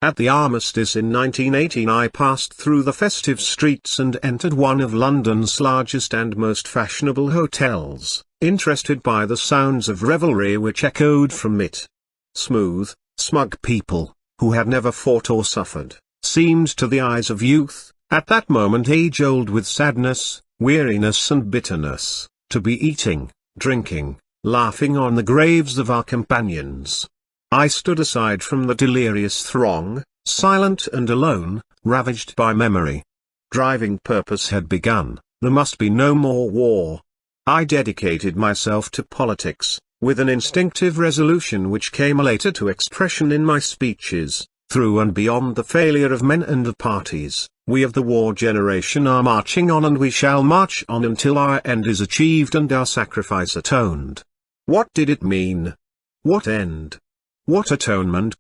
At the armistice in 1918 I passed through the festive streets and entered one of London's largest and most fashionable hotels, interested by the sounds of revelry which echoed from it. Smooth, smug people, who had never fought or suffered, seemed to the eyes of youth, at that moment age-old with sadness, weariness and bitterness, to be eating, drinking, laughing on the graves of our companions. I stood aside from the delirious throng, silent and alone, ravaged by memory. Driving purpose had begun, there must be no more war. I dedicated myself to politics, with an instinctive resolution which came later to expression in my speeches. Through and beyond the failure of men and of parties, we of the war generation are marching on, and we shall march on until our end is achieved and our sacrifice atoned. What did it mean? What end? What atonement?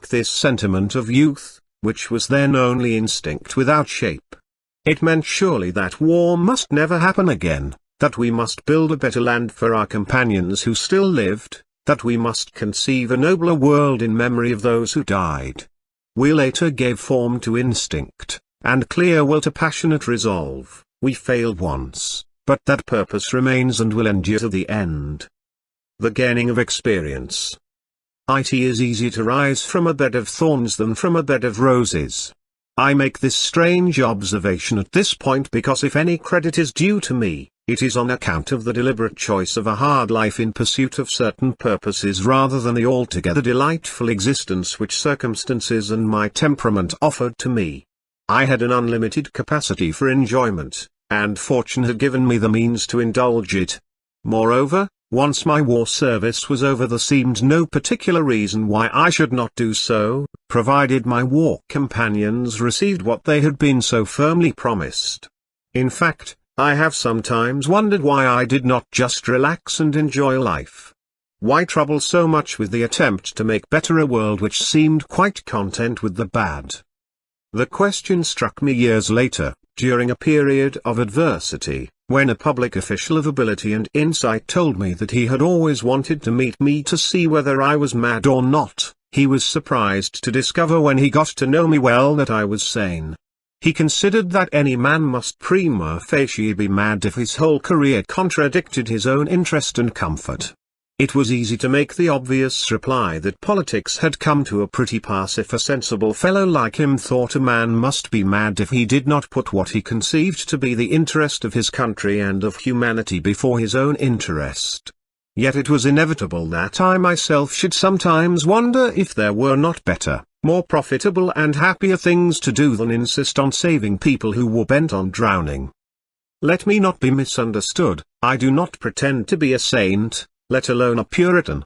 This sentiment of youth, which was then only instinct without shape. It meant surely that war must never happen again, that we must build a better land for our companions who still lived, that we must conceive a nobler world in memory of those who died. We later gave form to instinct, and clear will to passionate resolve. We failed once, but that purpose remains and will endure to the end. The gaining of experience. It is easier to rise from a bed of thorns than from a bed of roses. I make this strange observation at this point because if any credit is due to me, it is on account of the deliberate choice of a hard life in pursuit of certain purposes rather than the altogether delightful existence which circumstances and my temperament offered to me. I had an unlimited capacity for enjoyment, and fortune had given me the means to indulge it. Moreover, once my war service was over, there seemed no particular reason why I should not do so, provided my war companions received what they had been so firmly promised. In fact, I have sometimes wondered why I did not just relax and enjoy life. Why trouble so much with the attempt to make better a world which seemed quite content with the bad? The question struck me years later, during a period of adversity, when a public official of ability and insight told me that he had always wanted to meet me to see whether I was mad or not. He was surprised to discover when he got to know me well that I was sane. He considered that any man must prima facie be mad if his whole career contradicted his own interest and comfort. It was easy to make the obvious reply that politics had come to a pretty pass if a sensible fellow like him thought a man must be mad if he did not put what he conceived to be the interest of his country and of humanity before his own interest. Yet it was inevitable that I myself should sometimes wonder if there were not better, more profitable and happier things to do than insist on saving people who were bent on drowning. Let me not be misunderstood, I do not pretend to be a saint, let alone a Puritan.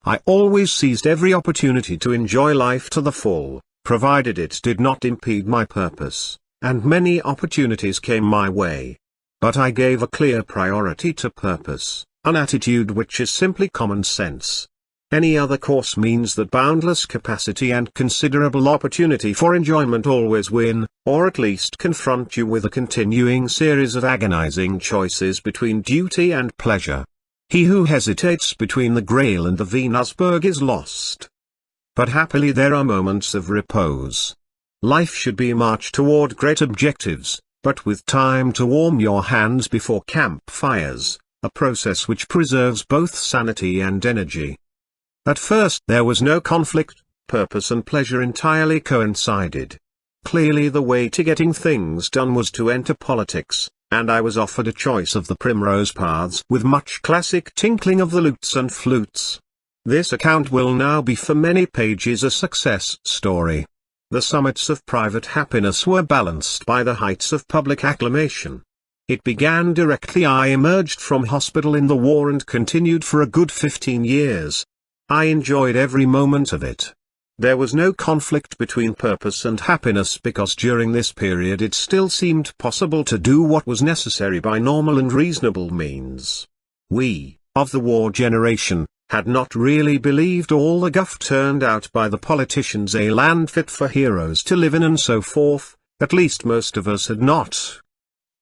I always seized every opportunity to enjoy life to the full, provided it did not impede my purpose, and many opportunities came my way. But I gave a clear priority to purpose, an attitude which is simply common sense. Any other course means that boundless capacity and considerable opportunity for enjoyment always win, or at least confront you with a continuing series of agonizing choices between duty and pleasure. He who hesitates between the Grail and the Venusberg is lost. But happily there are moments of repose. Life should be a march toward great objectives, but with time to warm your hands before campfires, a process which preserves both sanity and energy. At first there was no conflict, purpose and pleasure entirely coincided. Clearly the way to getting things done was to enter politics, and I was offered a choice of the primrose paths with much classic tinkling of the lutes and flutes. This account will now be for many pages a success story. The summits of private happiness were balanced by the heights of public acclamation. It began directly I emerged from hospital in the war and continued for a good 15 years. I enjoyed every moment of it. There was no conflict between purpose and happiness because during this period it still seemed possible to do what was necessary by normal and reasonable means. We, of the war generation, had not really believed all the guff turned out by the politicians a land fit for heroes to live in and so forth, at least most of us had not.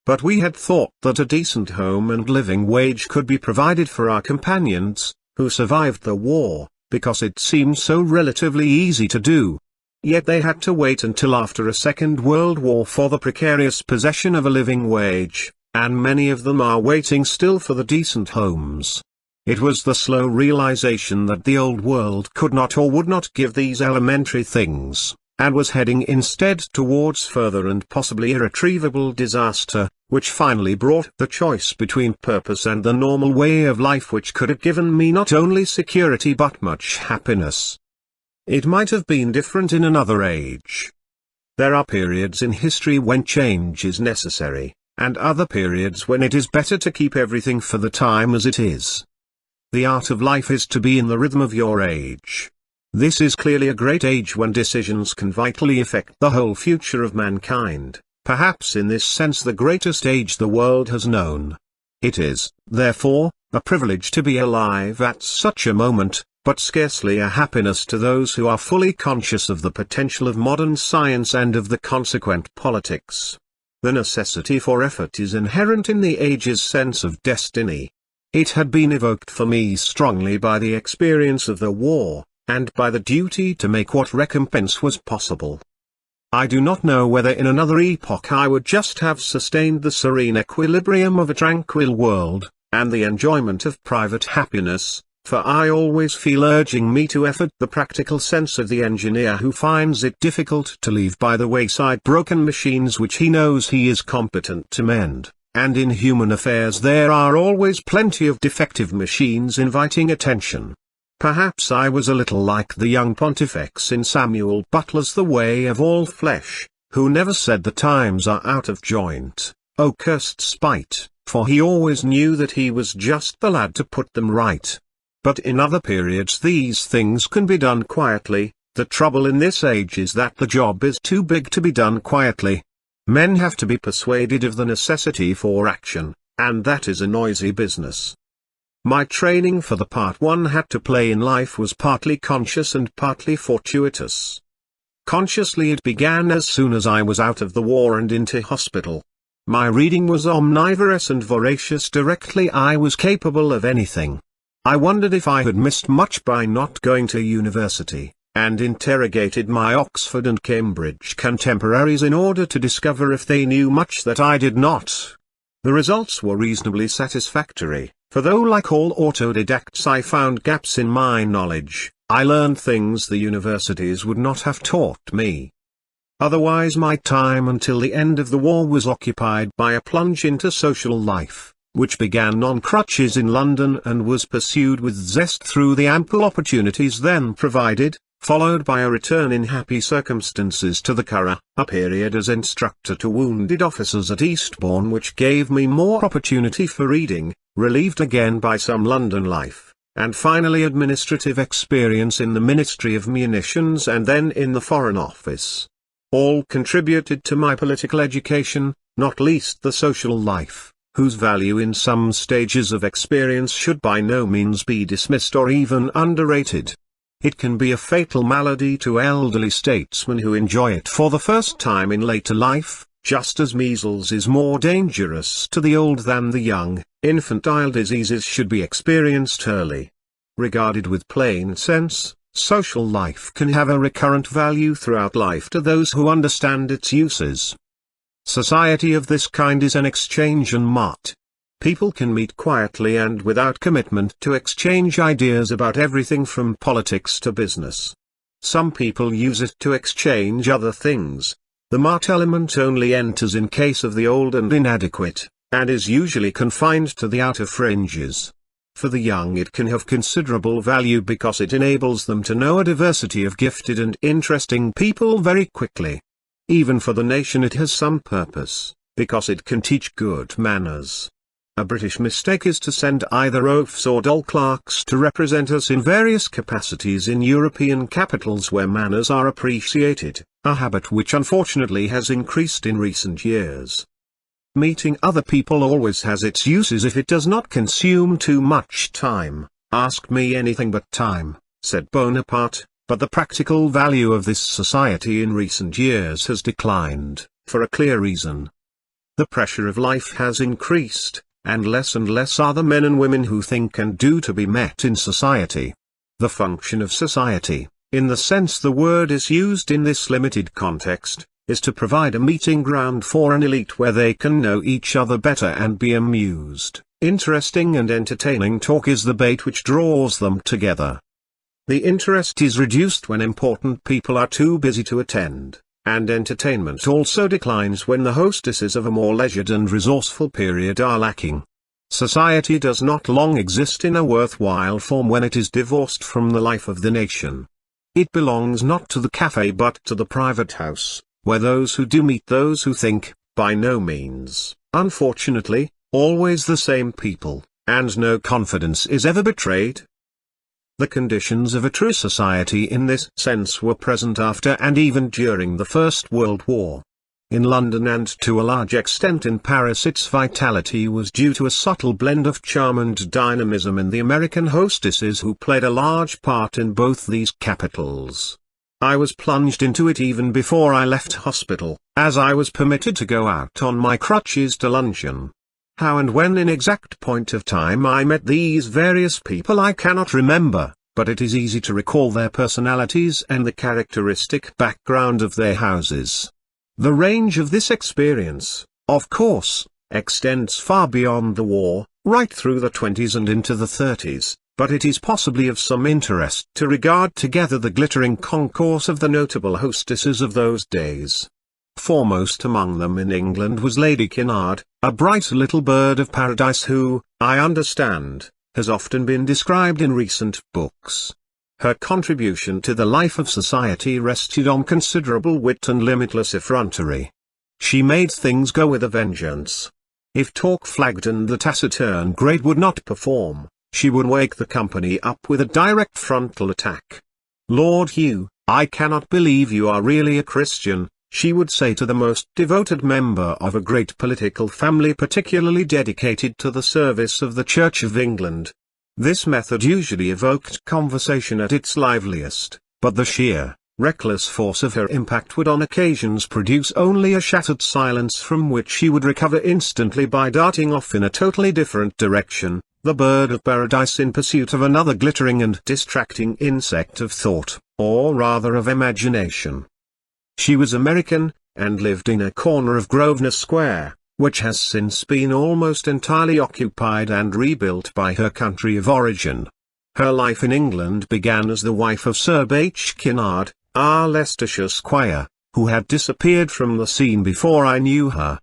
But we had thought that a decent home and living wage could be provided for our companions, who survived the war, because it seemed so relatively easy to do. Yet they had to wait until after a Second World War for the precarious possession of a living wage, and many of them are waiting still for the decent homes. It was the slow realization that the old world could not or would not give these elementary things, and was heading instead towards further and possibly irretrievable disaster, which finally brought the choice between purpose and the normal way of life which could have given me not only security but much happiness. It might have been different in another age. There are periods in history when change is necessary, and other periods when it is better to keep everything for the time as it is. The art of life is to be in the rhythm of your age. This is clearly a great age when decisions can vitally affect the whole future of mankind, perhaps in this sense the greatest age the world has known. It is, therefore, a privilege to be alive at such a moment, but scarcely a happiness to those who are fully conscious of the potential of modern science and of the consequent politics. The necessity for effort is inherent in the age's sense of destiny. It had been evoked for me strongly by the experience of the war, and by the duty to make what recompense was possible. I do not know whether in another epoch I would just have sustained the serene equilibrium of a tranquil world, and the enjoyment of private happiness, for I always feel urging me to effort the practical sense of the engineer who finds it difficult to leave by the wayside broken machines which he knows he is competent to mend, and in human affairs there are always plenty of defective machines inviting attention. Perhaps I was a little like the young pontifex in Samuel Butler's The Way of All Flesh, who never said the times are out of joint, oh cursed spite, for he always knew that he was just the lad to put them right. But in other periods these things can be done quietly. The trouble in this age is that the job is too big to be done quietly. Men have to be persuaded of the necessity for action, and that is a noisy business. My training for the part one had to play in life was partly conscious and partly fortuitous. Consciously it began as soon as I was out of the war and into hospital. My reading was omnivorous and voracious directly I was capable of anything. I wondered if I had missed much by not going to university, and interrogated my Oxford and Cambridge contemporaries in order to discover if they knew much that I did not. The results were reasonably satisfactory, for though like all autodidacts I found gaps in my knowledge, I learned things the universities would not have taught me. Otherwise my time until the end of the war was occupied by a plunge into social life, which began on crutches in London and was pursued with zest through the ample opportunities then provided, followed by a return in happy circumstances to the Curragh, a period as instructor to wounded officers at Eastbourne which gave me more opportunity for reading, relieved again by some London life, and finally administrative experience in the Ministry of Munitions and then in the Foreign Office. All contributed to my political education, not least the social life, whose value in some stages of experience should by no means be dismissed or even underrated. It can be a fatal malady to elderly statesmen who enjoy it for the first time in later life, just as measles is more dangerous to the old than the young. Infantile diseases should be experienced early. Regarded with plain sense, social life can have a recurrent value throughout life to those who understand its uses. Society of this kind is an exchange and mart. People can meet quietly and without commitment to exchange ideas about everything from politics to business. Some people use it to exchange other things. The mart element only enters in case of the old and inadequate, and is usually confined to the outer fringes. For the young it can have considerable value because it enables them to know a diversity of gifted and interesting people very quickly. Even for the nation it has some purpose, because it can teach good manners. A British mistake is to send either oafs or dull clerks to represent us in various capacities in European capitals where manners are appreciated, a habit which unfortunately has increased in recent years. Meeting other people always has its uses if it does not consume too much time. Ask me anything but time, said Bonaparte, but the practical value of this society in recent years has declined, for a clear reason. The pressure of life has increased, and less are the men and women who think and do to be met in society. The function of society, in the sense the word is used in this limited context, is to provide a meeting ground for an elite where they can know each other better and be amused. Interesting and entertaining talk is the bait which draws them together. The interest is reduced when important people are too busy to attend, and entertainment also declines when the hostesses of a more leisured and resourceful period are lacking. Society does not long exist in a worthwhile form when it is divorced from the life of the nation. It belongs not to the cafe but to the private house, where those who do meet those who think, by no means, unfortunately, always the same people, and no confidence is ever betrayed. The conditions of a true society in this sense were present after and even during the First World War. In London and to a large extent in Paris its vitality was due to a subtle blend of charm and dynamism in the American hostesses who played a large part in both these capitals. I was plunged into it even before I left hospital, as I was permitted to go out on my crutches to luncheon. How and when in exact point of time I met these various people I cannot remember, but it is easy to recall their personalities and the characteristic background of their houses. The range of this experience, of course, extends far beyond the war, right through the 20s and into the 30s, but it is possibly of some interest to regard together the glittering concourse of the notable hostesses of those days. Foremost among them in England was Lady Kinnard, a bright little bird of paradise who, I understand, has often been described in recent books. Her contribution to the life of society rested on considerable wit and limitless effrontery. She made things go with a vengeance. If talk flagged and the taciturn grade would not perform, she would wake the company up with a direct frontal attack. "Lord Hugh, I cannot believe you are really a Christian," she would say to the most devoted member of a great political family particularly dedicated to the service of the Church of England. This method usually evoked conversation at its liveliest, but the sheer, reckless force of her impact would on occasions produce only a shattered silence from which she would recover instantly by darting off in a totally different direction, the bird of paradise in pursuit of another glittering and distracting insect of thought, or rather of imagination. She was American, and lived in a corner of Grosvenor Square, which has since been almost entirely occupied and rebuilt by her country of origin. Her life in England began as the wife of Sir H. Kinnard, our Leicestershire squire, who had disappeared from the scene before I knew her.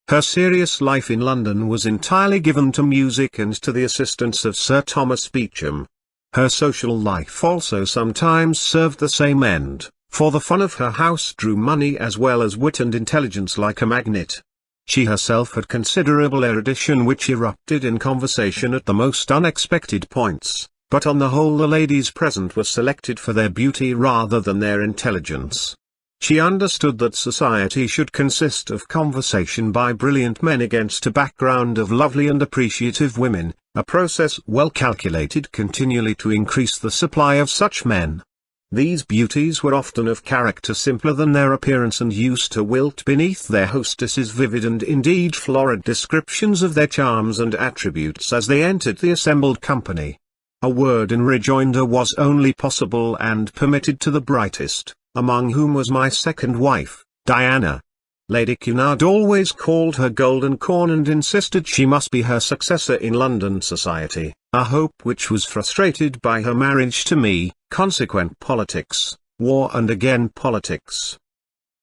Her serious life in London was entirely given to music and to the assistance of Sir Thomas Beecham. Her social life also sometimes served the same end, for the fun of her house drew money as well as wit and intelligence like a magnet. She herself had considerable erudition which erupted in conversation at the most unexpected points, but on the whole the ladies present were selected for their beauty rather than their intelligence. She understood that society should consist of conversation by brilliant men against a background of lovely and appreciative women, a process well calculated continually to increase the supply of such men. These beauties were often of character simpler than their appearance and used to wilt beneath their hostesses' vivid and indeed florid descriptions of their charms and attributes as they entered the assembled company. A word in rejoinder was only possible and permitted to the brightest, among whom was my second wife, Diana. Lady Kinnard always called her golden corn and insisted she must be her successor in London society, a hope which was frustrated by her marriage to me, consequent politics, war and again politics.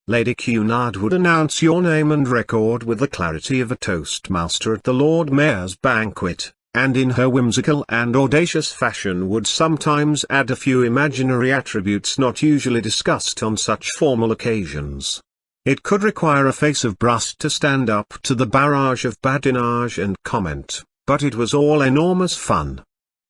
Lady Kinnard would announce your name and record with the clarity of a toastmaster at the Lord Mayor's banquet, and in her whimsical and audacious fashion would sometimes add a few imaginary attributes not usually discussed on such formal occasions. It could require a face of brass to stand up to the barrage of badinage and comment, but it was all enormous fun.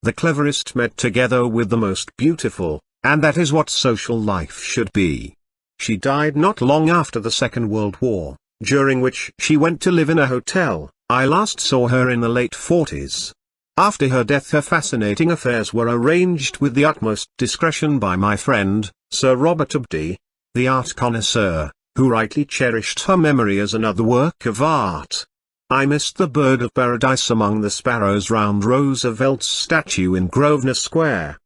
The cleverest met together with the most beautiful, and that is what social life should be. She died not long after the Second World War, during which she went to live in a hotel. I last saw her in the late 40s. After her death her fascinating affairs were arranged with the utmost discretion by my friend, Sir Robert Abdy, the art connoisseur, who rightly cherished her memory as another work of art. I missed the bird of paradise among the sparrows round Roosevelt's statue in Grosvenor Square.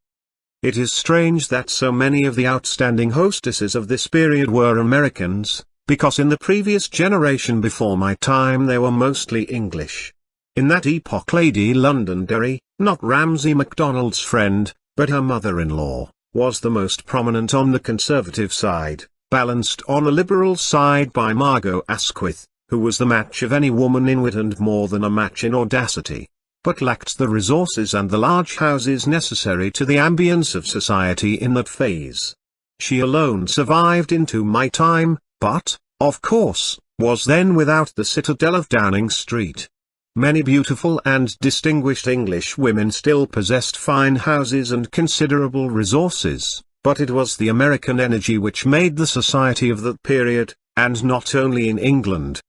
It is strange that so many of the outstanding hostesses of this period were Americans, because in the previous generation before my time they were mostly English. In that epoch Lady Londonderry, not Ramsay MacDonald's friend, but her mother-in-law, was the most prominent on the conservative side, balanced on the liberal side by Margot Asquith, who was the match of any woman in wit and more than a match in audacity, but lacked the resources and the large houses necessary to the ambience of society in that phase. She alone survived into my time, but, of course, was then without the citadel of Downing Street. Many beautiful and distinguished English women still possessed fine houses and considerable resources, but it was the American energy which made the society of that period, and not only in England.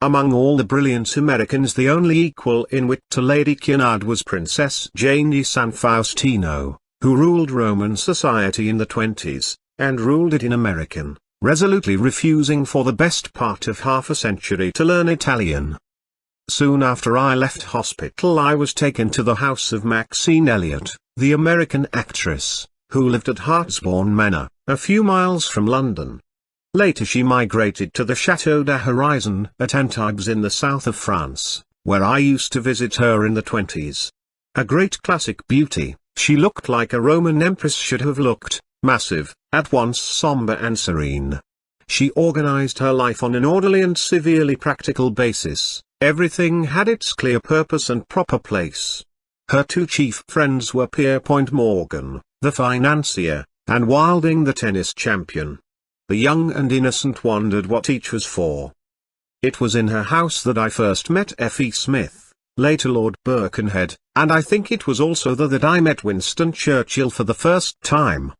Among all the brilliant Americans the only equal in wit to Lady Kinnard was Princess Jane di San Faustino, who ruled Roman society in the 20s, and ruled it in American, resolutely refusing for the best part of half a century to learn Italian. Soon after I left hospital I was taken to the house of Maxine Elliott, the American actress, who lived at Hartsbourne Manor, a few miles from London. Later she migrated to the Château de Horizon at Antibes in the south of France, where I used to visit her in the 20s. A great classic beauty, she looked like a Roman empress should have looked, massive, at once somber and serene. She organized her life on an orderly and severely practical basis. Everything had its clear purpose and proper place. Her two chief friends were Pierpont Morgan, the financier, and Wilding the tennis champion. The young and innocent wondered what each was for. It was in her house that I first met F.E. Smith, later Lord Birkenhead, and I think it was also there that I met Winston Churchill for the first time.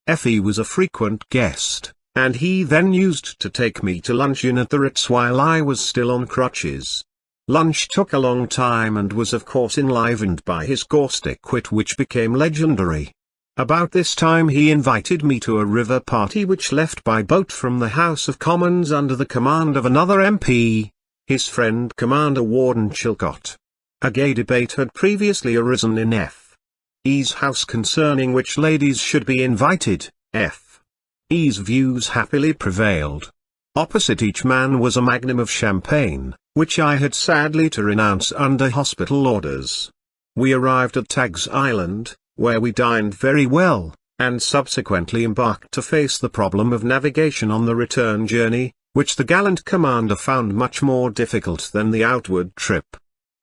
F.E. was a frequent guest, and he then used to take me to luncheon at the Ritz while I was still on crutches. Lunch took a long time and was of course enlivened by his caustic wit which became legendary. About this time he invited me to a river party which left by boat from the House of Commons under the command of another MP, his friend Commander Warden Chilcot. A gay debate had previously arisen in F.E.'s house concerning which ladies should be invited. F.E.'s views happily prevailed. Opposite each man was a magnum of champagne, which I had sadly to renounce under hospital orders. We arrived at Tag's Island, where we dined very well, and subsequently embarked to face the problem of navigation on the return journey, which the gallant commander found much more difficult than the outward trip.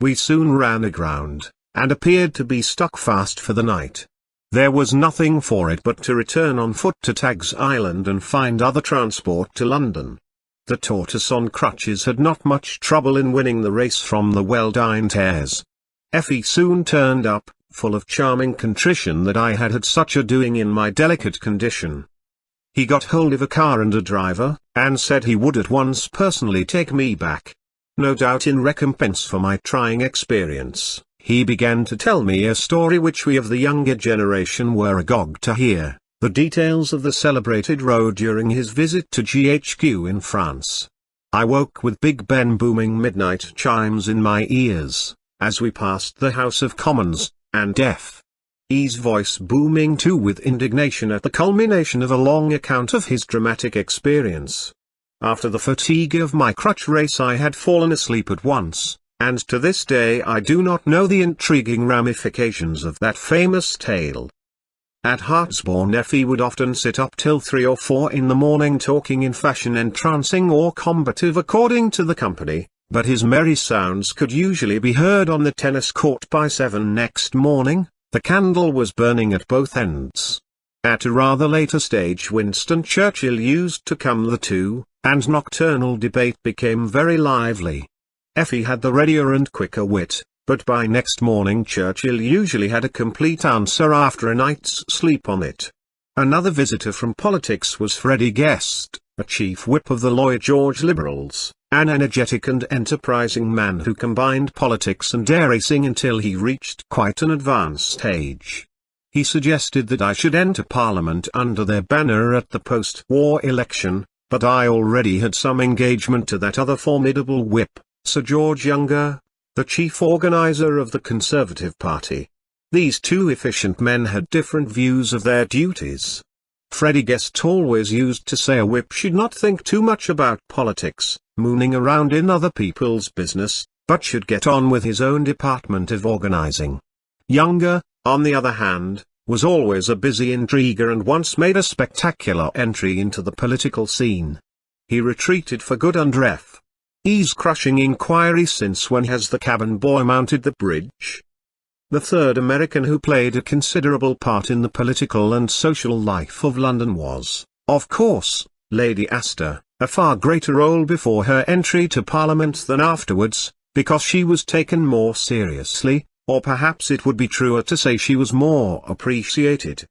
We soon ran aground, and appeared to be stuck fast for the night. There was nothing for it but to return on foot to Tag's Island and find other transport to London. The tortoise on crutches had not much trouble in winning the race from the well-dined hares. F.E. soon turned up, full of charming contrition that I had had such a doing in my delicate condition. He got hold of a car and a driver, and said he would at once personally take me back. No doubt in recompense for my trying experience, he began to tell me a story which we of the younger generation were agog to hear. The details of the celebrated road during his visit to GHQ in France. I woke with Big Ben booming midnight chimes in my ears, as we passed the House of Commons, and F.E.'s voice booming too with indignation at the culmination of a long account of his dramatic experience. After the fatigue of my crutch race I had fallen asleep at once, and to this day I do not know the intriguing ramifications of that famous tale. At Hartsbourne F.E. would often sit up till 3 or 4 in the morning talking in fashion entrancing or combative according to the company, but his merry sounds could usually be heard on the tennis court by 7 next morning. The candle was burning at both ends. At a rather later stage Winston Churchill used to come the two, and nocturnal debate became very lively. F.E. had the readier and quicker wit, but by next morning Churchill usually had a complete answer after a night's sleep on it. Another visitor from politics was Freddie Guest, a chief whip of the Lloyd George Liberals, an energetic and enterprising man who combined politics and racing until he reached quite an advanced age. He suggested that I should enter Parliament under their banner at the post-war election, but I already had some engagement to that other formidable whip, Sir George Younger, the chief organizer of the Conservative Party. These two efficient men had different views of their duties. Freddie Guest always used to say a whip should not think too much about politics, mooning around in other people's business, but should get on with his own department of organizing. Younger, on the other hand, was always a busy intriguer and once made a spectacular entry into the political scene. He retreated for good under F.E.'s crushing inquiry since when has the cabin boy mounted the bridge? The third American who played a considerable part in the political and social life of London was, of course, Lady Astor, a far greater role before her entry to Parliament than afterwards, because she was taken more seriously, or perhaps it would be truer to say she was more appreciated.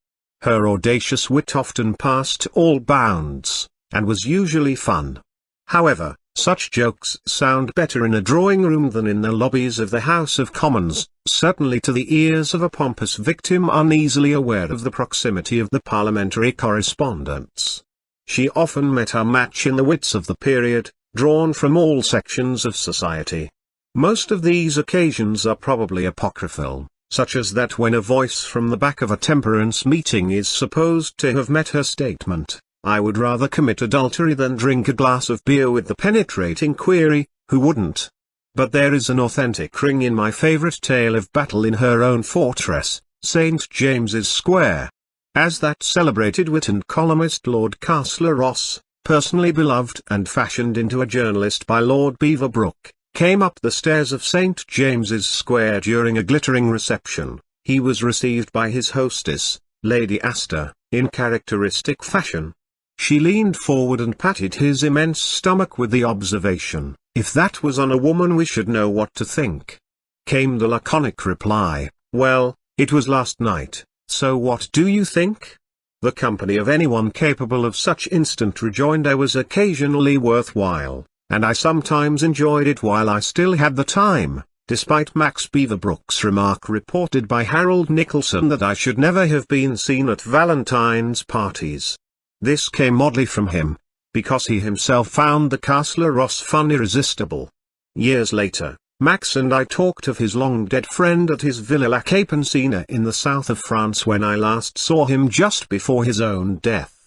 Her audacious wit often passed all bounds, and was usually fun. However, such jokes sound better in a drawing room than in the lobbies of the House of Commons, certainly to the ears of a pompous victim uneasily aware of the proximity of the parliamentary correspondents. She often met her match in the wits of the period, drawn from all sections of society. Most of these occasions are probably apocryphal, such as that when a voice from the back of a temperance meeting is supposed to have met her statement, "I would rather commit adultery than drink a glass of beer," with the penetrating query, "Who wouldn't?" But there is an authentic ring in my favorite tale of battle in her own fortress, St. James's Square. As that celebrated wit and columnist Lord Castlereagh, personally beloved and fashioned into a journalist by Lord Beaverbrook, came up the stairs of St. James's Square during a glittering reception, he was received by his hostess, Lady Astor, in characteristic fashion. She leaned forward and patted his immense stomach with the observation, "If that was on a woman we should know what to think." Came the laconic reply, "Well, it was last night, so what do you think?" The company of anyone capable of such instant rejoinder was occasionally worthwhile, and I sometimes enjoyed it while I still had the time, despite Max Beaverbrook's remark reported by Harold Nicholson that I should never have been seen at Valentine's parties. This came oddly from him, because he himself found the Castlereagh fun irresistible. Years later, Max and I talked of his long-dead friend at his Villa La Capencina in the south of France when I last saw him just before his own death.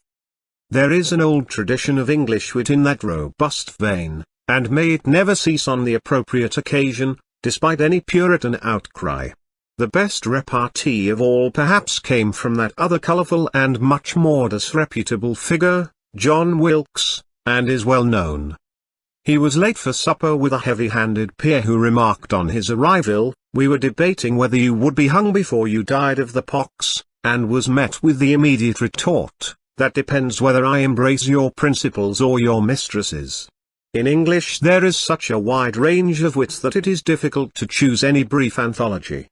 There is an old tradition of English wit in that robust vein, and may it never cease on the appropriate occasion, despite any Puritan outcry. The best repartee of all perhaps came from that other colourful and much more disreputable figure, John Wilkes, and is well known. He was late for supper with a heavy-handed peer who remarked on his arrival, "We were debating whether you would be hung before you died of the pox," and was met with the immediate retort, "That depends whether I embrace your principles or your mistresses." In English there is such a wide range of wits that it is difficult to choose any brief anthology.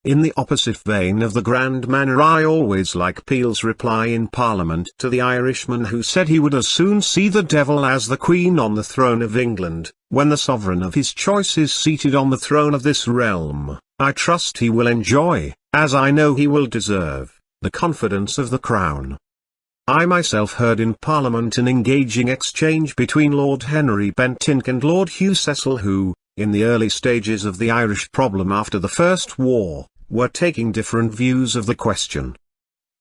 In the opposite vein of the grand manner, I always like Peel's reply in Parliament to the Irishman who said he would as soon see the devil as the Queen on the throne of England. "When the sovereign of his choice is seated on the throne of this realm, I trust he will enjoy, as I know he will deserve, the confidence of the crown." I myself heard in Parliament an engaging exchange between Lord Henry Bentinck and Lord Hugh Cecil who, in the early stages of the Irish problem after the First War, were taking different views of the question.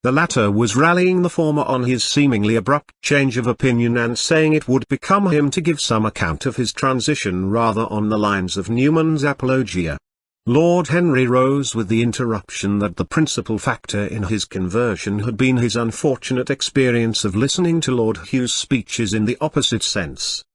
The latter was rallying the former on his seemingly abrupt change of opinion and saying it would become him to give some account of his transition rather on the lines of Newman's Apologia. Lord Henry rose with the interruption that the principal factor in his conversion had been his unfortunate experience of listening to Lord Hugh's speeches in the opposite sense.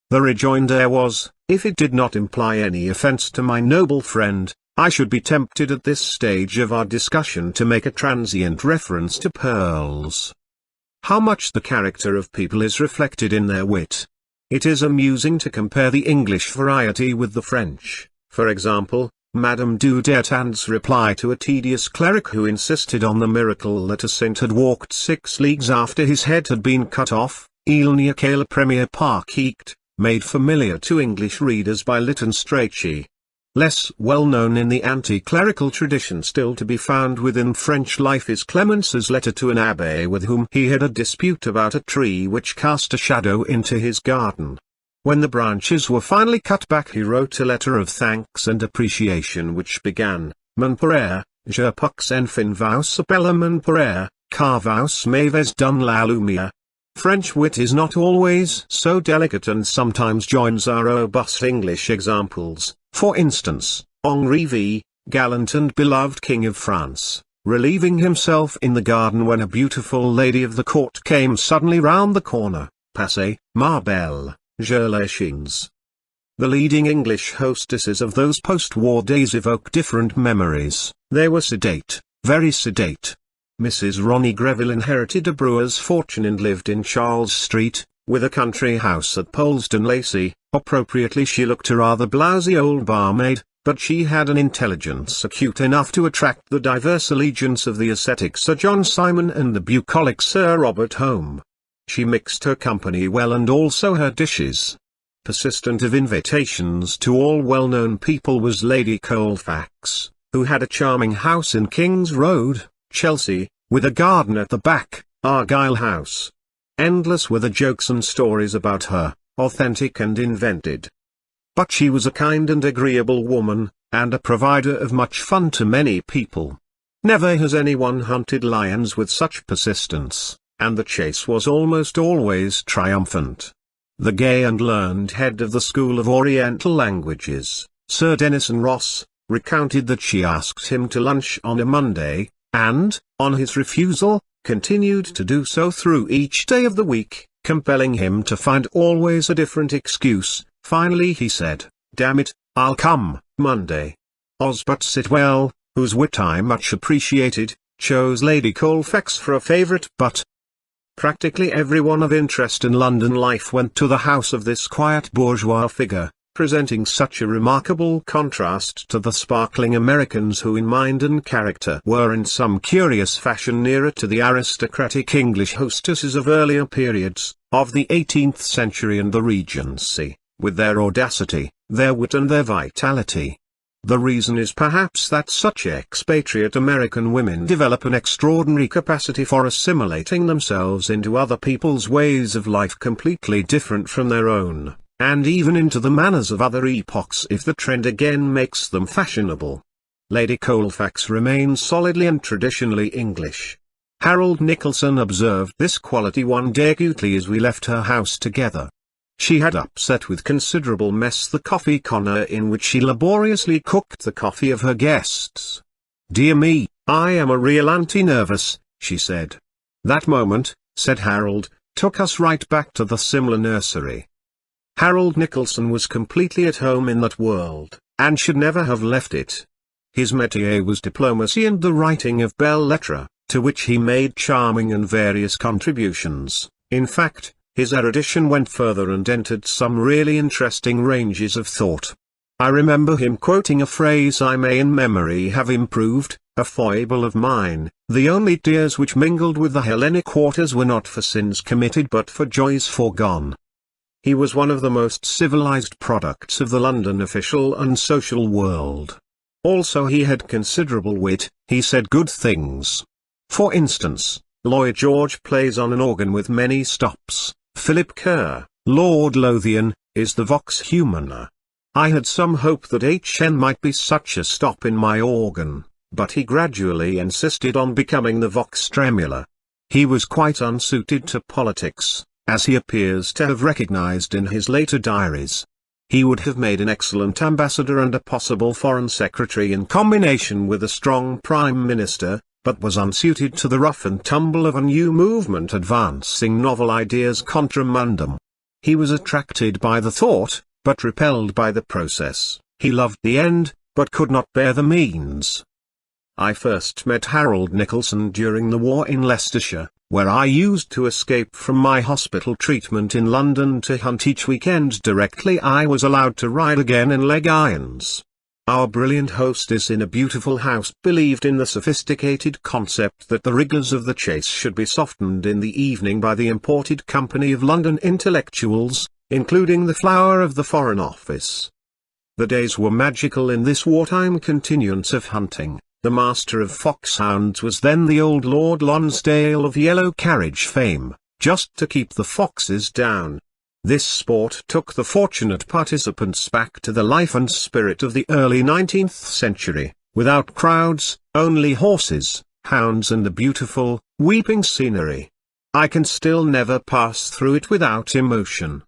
The rejoinder was, "If it did not imply any offence to my noble friend, I should be tempted at this stage of our discussion to make a transient reference to pearls." How much the character of people is reflected in their wit. It is amusing to compare the English variety with the French. For example, Madame du Detant's reply to a tedious cleric who insisted on the miracle that a saint had walked 6 leagues after his head had been cut off, "Il n'y a que le premier pas quitte," made familiar to English readers by Lytton Strachey. Less well known in the anti-clerical tradition still to be found within French life is Clemence's letter to an abbé with whom he had a dispute about a tree which cast a shadow into his garden. When the branches were finally cut back he wrote a letter of thanks and appreciation which began, "Mon père, je peux enfin vous appeler mon père, car vous m'avez donné la lumière." French wit is not always so delicate and sometimes joins our robust English examples. For instance, Henri V, gallant and beloved King of France, relieving himself in the garden when a beautiful lady of the court came suddenly round the corner, "Passez, ma belle, je la chins." The leading English hostesses of those post-war days evoke different memories. They were sedate, very sedate. Mrs. Ronnie Greville inherited a brewer's fortune and lived in Charles Street, with a country house at Polesden Lacey. Appropriately she looked a rather blousy old barmaid, but she had an intelligence acute enough to attract the diverse allegiance of the ascetic Sir John Simon and the bucolic Sir Robert Home. She mixed her company well and also her dishes. Persistent of invitations to all well-known people was Lady Colfax, who had a charming house in King's Road, Chelsea, with a garden at the back, Argyle House. Endless were the jokes and stories about her, authentic and invented. But she was a kind and agreeable woman, and a provider of much fun to many people. Never has anyone hunted lions with such persistence, and the chase was almost always triumphant. The gay and learned head of the School of Oriental Languages, Sir Denison Ross, recounted that she asked him to lunch on a Monday, and, on his refusal, continued to do so through each day of the week, compelling him to find always a different excuse. Finally he said, "Damn it, I'll come, Monday." Oswald Sitwell, whose wit I much appreciated, chose Lady Colfax for a favourite, but practically everyone of interest in London life went to the house of this quiet bourgeois figure, presenting such a remarkable contrast to the sparkling Americans who in mind and character were in some curious fashion nearer to the aristocratic English hostesses of earlier periods, of the 18th century and the Regency, with their audacity, their wit and their vitality. The reason is perhaps that such expatriate American women develop an extraordinary capacity for assimilating themselves into other people's ways of life completely different from their own, and even into the manners of other epochs if the trend again makes them fashionable. Lady Colfax remains solidly and traditionally English. Harold Nicholson observed this quality one day acutely as we left her house together. She had upset with considerable mess the coffee corner in which she laboriously cooked the coffee of her guests. "Dear me, I am a real anti-nervous," she said. "That moment," said Harold, "took us right back to the Simla nursery." Harold Nicholson was completely at home in that world, and should never have left it. His métier was diplomacy and the writing of belles lettres, to which he made charming and various contributions. In fact, his erudition went further and entered some really interesting ranges of thought. I remember him quoting a phrase I may in memory have improved, a foible of mine: "The only tears which mingled with the Hellenic waters were not for sins committed but for joys foregone." He was one of the most civilized products of the London official and social world. Also he had considerable wit, he said good things. For instance, Lloyd George plays on an organ with many stops. Philip Kerr, Lord Lothian, is the vox humana. I had some hope that HN might be such a stop in my organ, but he gradually insisted on becoming the vox tremula. He was quite unsuited to politics, as he appears to have recognized in his later diaries. He would have made an excellent ambassador and a possible foreign secretary in combination with a strong prime minister, but was unsuited to the rough and tumble of a new movement advancing novel ideas contra mundum. He was attracted by the thought, but repelled by the process. He loved the end, but could not bear the means. I first met Harold Nicholson during the war in Leicestershire, where I used to escape from my hospital treatment in London to hunt each weekend directly I was allowed to ride again in leg irons. Our brilliant hostess in a beautiful house believed in the sophisticated concept that the rigours of the chase should be softened in the evening by the imported company of London intellectuals, including the flower of the Foreign Office. The days were magical in this wartime continuance of hunting. The master of foxhounds was then the old Lord Lonsdale of yellow carriage fame, just to keep the foxes down. This sport took the fortunate participants back to the life and spirit of the early 19th century, without crowds, only horses, hounds and the beautiful, weeping scenery. I can still never pass through it without emotion.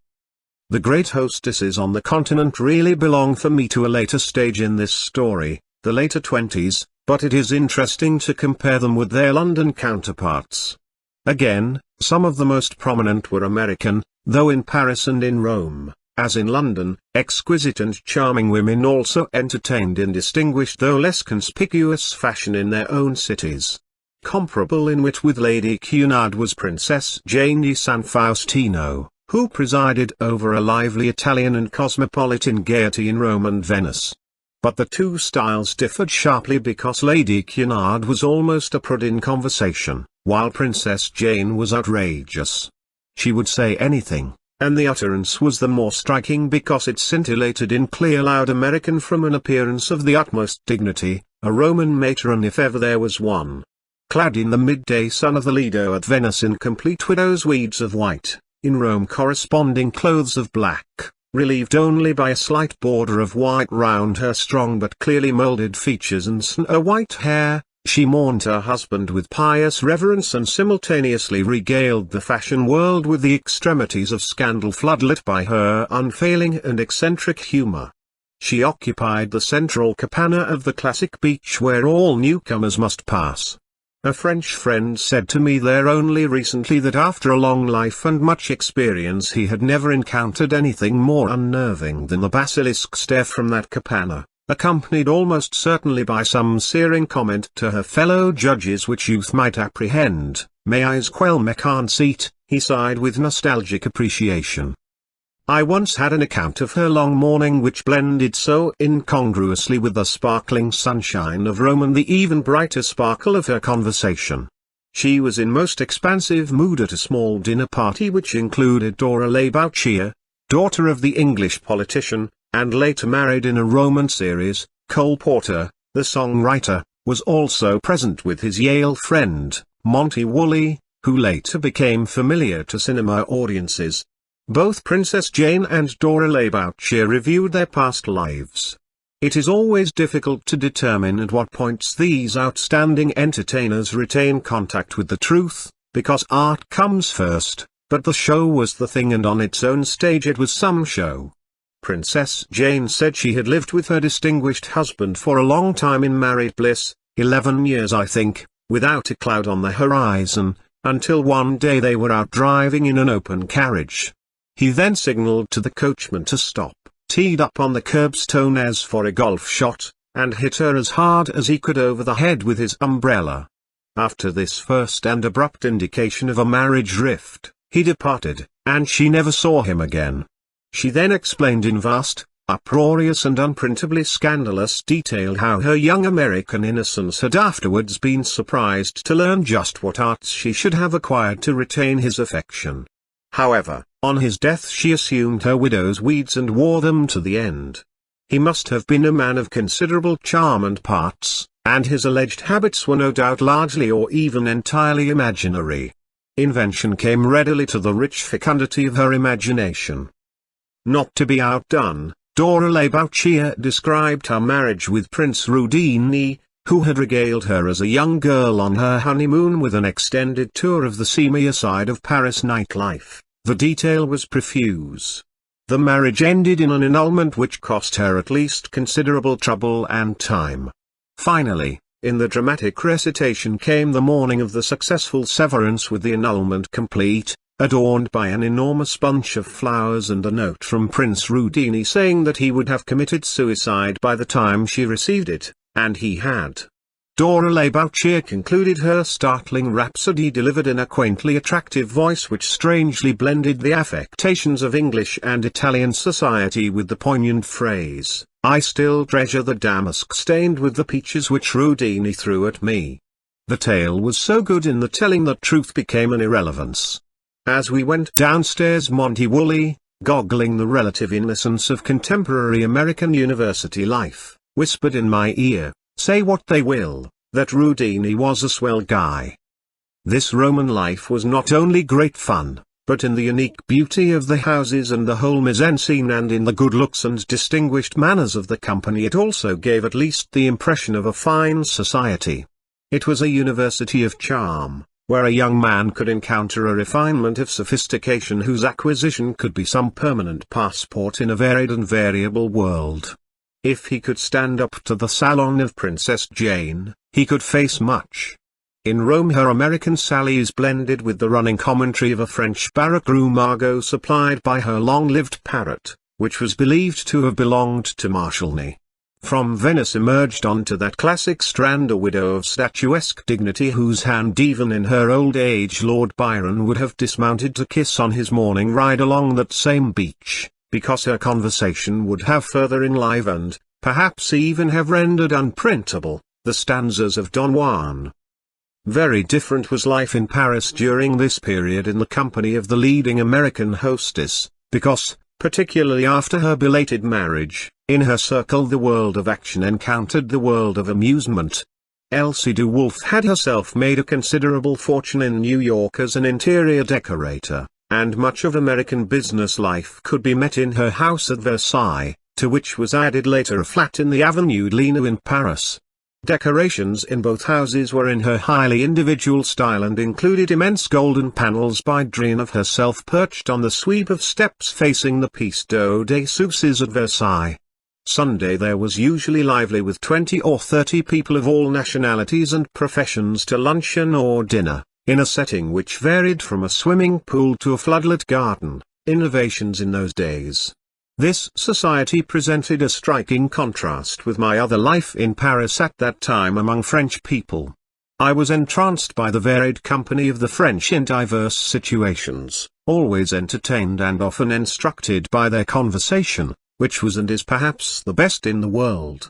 The great hostesses on the continent really belong for me to a later stage in this story, the later 20s, but it is interesting to compare them with their London counterparts. Again, some of the most prominent were American, though in Paris and in Rome, as in London, exquisite and charming women also entertained in distinguished though less conspicuous fashion in their own cities. Comparable in wit with Lady Cunard was Princess Jane di San Faustino, who presided over a lively Italian and cosmopolitan gaiety in Rome and Venice. But the two styles differed sharply because Lady Cunard was almost a prude in conversation, while Princess Jane was outrageous. She would say anything, and the utterance was the more striking because it scintillated in clear loud American from an appearance of the utmost dignity, a Roman matron if ever there was one. Clad in the midday sun of the Lido at Venice in complete widow's weeds of white, in Rome corresponding clothes of black, relieved only by a slight border of white round her strong but clearly molded features and snow-white hair. She mourned her husband with pious reverence and simultaneously regaled the fashion world with the extremities of scandal floodlit by her unfailing and eccentric humor. She occupied the central cabana of the classic beach where all newcomers must pass. A French friend said to me there only recently that after a long life and much experience he had never encountered anything more unnerving than the basilisk stare from that cabana, accompanied almost certainly by some searing comment to her fellow judges which youth might apprehend. "Mais quel me conceit," he sighed with nostalgic appreciation. I once had an account of her long mourning which blended so incongruously with the sparkling sunshine of Rome and the even brighter sparkle of her conversation. She was in most expansive mood at a small dinner party which included Dora Laboutier, daughter of the English politician, and later married in a Roman series. Cole Porter, the songwriter, was also present with his Yale friend, Monty Woolley, who later became familiar to cinema audiences. Both Princess Jane and Dora Laboutier reviewed their past lives. It is always difficult to determine at what points these outstanding entertainers retain contact with the truth, because art comes first, but the show was the thing and on its own stage it was some show. Princess Jane said she had lived with her distinguished husband for a long time in married bliss, 11 years I think, without a cloud on the horizon, until one day they were out driving in an open carriage. He then signaled to the coachman to stop, teed up on the curbstone as for a golf shot, and hit her as hard as he could over the head with his umbrella. After this first and abrupt indication of a marriage rift, he departed, and she never saw him again. She then explained in vast, uproarious and unprintably scandalous detail how her young American innocence had afterwards been surprised to learn just what arts she should have acquired to retain his affection. However, on his death she assumed her widow's weeds and wore them to the end. He must have been a man of considerable charm and parts, and his alleged habits were no doubt largely or even entirely imaginary. Invention came readily to the rich fecundity of her imagination. Not to be outdone, Dora Laboutier described her marriage with Prince Rudini, who had regaled her as a young girl on her honeymoon with an extended tour of the seamier side of Paris nightlife. The detail was profuse. The marriage ended in an annulment which cost her at least considerable trouble and time. Finally, in the dramatic recitation came the morning of the successful severance with the annulment complete, adorned by an enormous bunch of flowers and a note from Prince Rudini saying that he would have committed suicide by the time she received it, and he had. Dora Laboutier concluded her startling rhapsody delivered in a quaintly attractive voice which strangely blended the affectations of English and Italian society with the poignant phrase, "I still treasure the damask stained with the peaches which Rudini threw at me." The tale was so good in the telling that truth became an irrelevance. As we went downstairs, Monty Woolley, goggling the relative innocence of contemporary American university life, whispered in my ear, "Say what they will, that Rudini was a swell guy." This Roman life was not only great fun, but in the unique beauty of the houses and the whole mise-en-scene and in the good looks and distinguished manners of the company it also gave at least the impression of a fine society. It was a university of charm, where a young man could encounter a refinement of sophistication whose acquisition could be some permanent passport in a varied and variable world. If he could stand up to the salon of Princess Jane, he could face much. In Rome her American sallies blended with the running commentary of a French barrack room argot supplied by her long-lived parrot, which was believed to have belonged to Marshalney. From Venice emerged onto that classic strand a widow of statuesque dignity whose hand even in her old age Lord Byron would have dismounted to kiss on his morning ride along that same beach, because her conversation would have further enlivened, perhaps even have rendered unprintable, the stanzas of Don Juan. Very different was life in Paris during this period in the company of the leading American hostess, because, particularly after her belated marriage, in her circle the world of action encountered the world of amusement. Elsie de Wolfe had herself made a considerable fortune in New York as an interior decorator, and much of American business life could be met in her house at Versailles, to which was added later a flat in the Avenue de Lino in Paris. Decorations in both houses were in her highly individual style and included immense golden panels by Drouin of herself perched on the sweep of steps facing the Piece des Soucis at Versailles. Sunday there was usually lively with 20 or 30 people of all nationalities and professions to luncheon or dinner, in a setting which varied from a swimming pool to a floodlit garden, innovations in those days. This society presented a striking contrast with my other life in Paris at that time among French people. I was entranced by the varied company of the French in diverse situations, always entertained and often instructed by their conversation, which was and is perhaps the best in the world.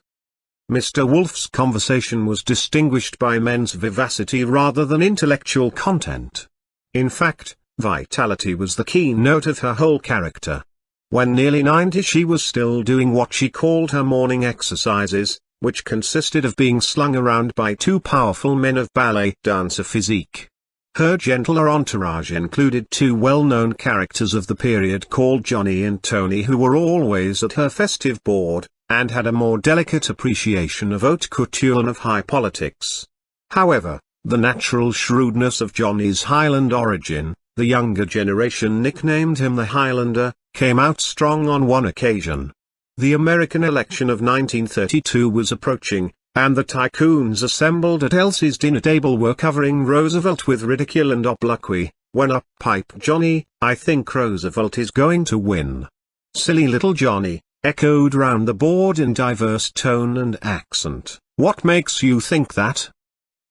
Mr. Wolfe's conversation was distinguished by men's vivacity rather than intellectual content. In fact, vitality was the keynote of her whole character. When nearly 90 she was still doing what she called her morning exercises, which consisted of being slung around by two powerful men of ballet dancer physique. Her gentler entourage included two well-known characters of the period called Johnny and Tony, who were always at her festive board, and had a more delicate appreciation of haute couture and of high politics. However, the natural shrewdness of Johnny's Highland origin, the younger generation nicknamed him the Highlander, came out strong on one occasion. The American election of 1932 was approaching, and the tycoons assembled at Elsie's dinner table were covering Roosevelt with ridicule and obloquy, when up piped Johnny, "I think Roosevelt is going to win." "Silly little Johnny," echoed round the board in diverse tone and accent. "What makes you think that?"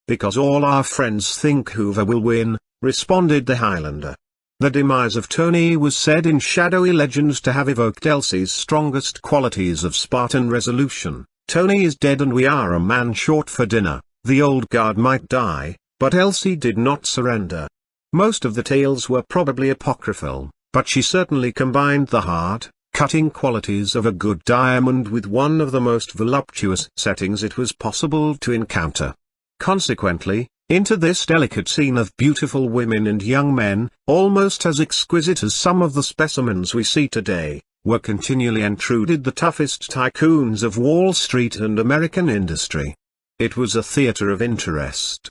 "Because all our friends think Hoover will win," responded the Highlander. The demise of Tony was said in shadowy legends to have evoked Elsie's strongest qualities of Spartan resolution. "Tony is dead and we are a man short for dinner, the old guard might die, but Elsie did not surrender." Most of the tales were probably apocryphal, but she certainly combined the hard, cutting qualities of a good diamond with one of the most voluptuous settings it was possible to encounter. Consequently, into this delicate scene of beautiful women and young men, almost as exquisite as some of the specimens we see today, were continually intruded the toughest tycoons of Wall Street and American industry. It was a theater of interest.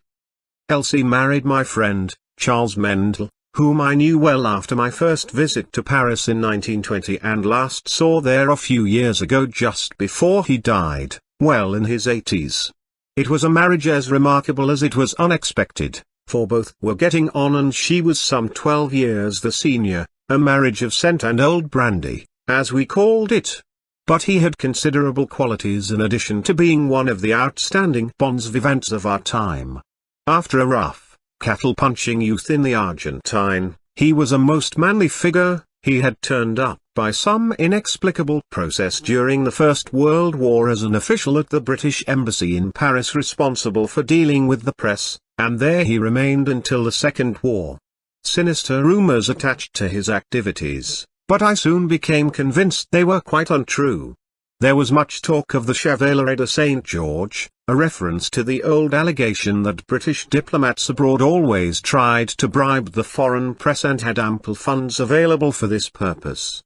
Elsie married my friend, Charles Mendel, whom I knew well after my first visit to Paris in 1920 and last saw there a few years ago just before he died, well in his 80s. It was a marriage as remarkable as it was unexpected, for both were getting on and she was some 12 years the senior, a marriage of scent and old brandy, as we called it. But he had considerable qualities in addition to being one of the outstanding bons vivants of our time. After a rough, cattle-punching youth in the Argentine, he was a most manly figure. He had turned up by some inexplicable process during the First World War as an official at the British Embassy in Paris responsible for dealing with the press, and there he remained until the Second War. Sinister rumors attached to his activities, but I soon became convinced they were quite untrue. There was much talk of the Chevalier de St. George, a reference to the old allegation that British diplomats abroad always tried to bribe the foreign press and had ample funds available for this purpose.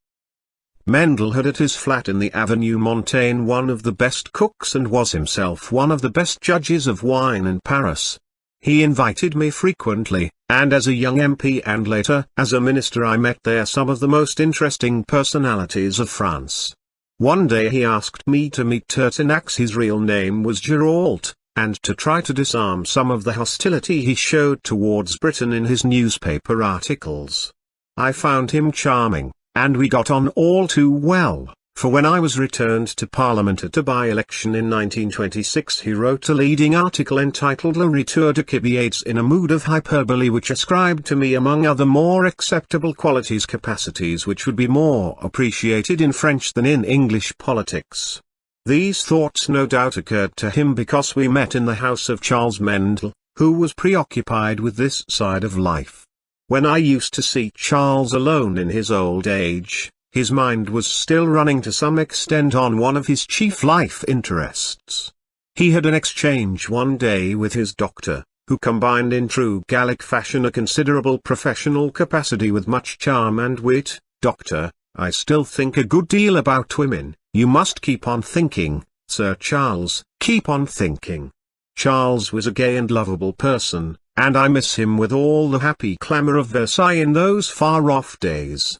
Mendel had at his flat in the Avenue Montaigne one of the best cooks and was himself one of the best judges of wine in Paris. He invited me frequently, and as a young MP and later as a minister I met there some of the most interesting personalities of France. One day he asked me to meet Pertinax, his real name was Girault, and to try to disarm some of the hostility he showed towards Britain in his newspaper articles. I found him charming, and we got on all too well, for when I was returned to Parliament at a by-election in 1926 he wrote a leading article entitled Le Retour de Quibiades in a mood of hyperbole which ascribed to me among other more acceptable qualities capacities which would be more appreciated in French than in English politics. These thoughts no doubt occurred to him because we met in the house of Charles Mendel, who was preoccupied with this side of life. When I used to see Charles alone in his old age, his mind was still running to some extent on one of his chief life interests. He had an exchange one day with his doctor, who combined in true Gallic fashion a considerable professional capacity with much charm and wit. "Doctor, I still think a good deal about women. You must keep on thinking, Sir Charles, keep on thinking." Charles was a gay and lovable person, and I miss him with all the happy clamour of Versailles in those far-off days.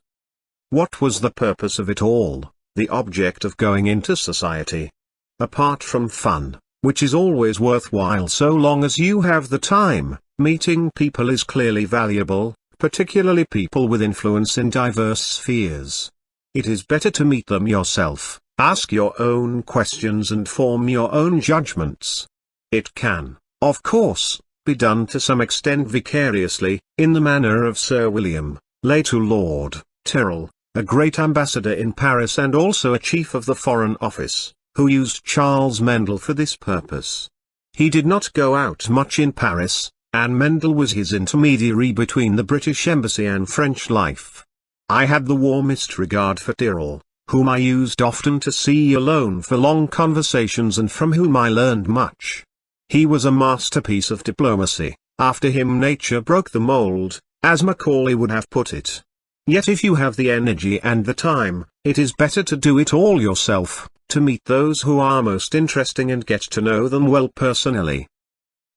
What was the purpose of it all, the object of going into society? Apart from fun, which is always worthwhile so long as you have the time, meeting people is clearly valuable, particularly people with influence in diverse spheres. It is better to meet them yourself, ask your own questions and form your own judgments. It can, of course, be done to some extent vicariously, in the manner of Sir William, late Lord Tyrrell, a great ambassador in Paris and also a chief of the Foreign Office, who used Charles Mendel for this purpose. He did not go out much in Paris, and Mendel was his intermediary between the British Embassy and French life. I had the warmest regard for Tyrrell, whom I used often to see alone for long conversations and from whom I learned much. He was a masterpiece of diplomacy. After him nature broke the mold, as Macaulay would have put it. Yet if you have the energy and the time, it is better to do it all yourself, to meet those who are most interesting and get to know them well personally.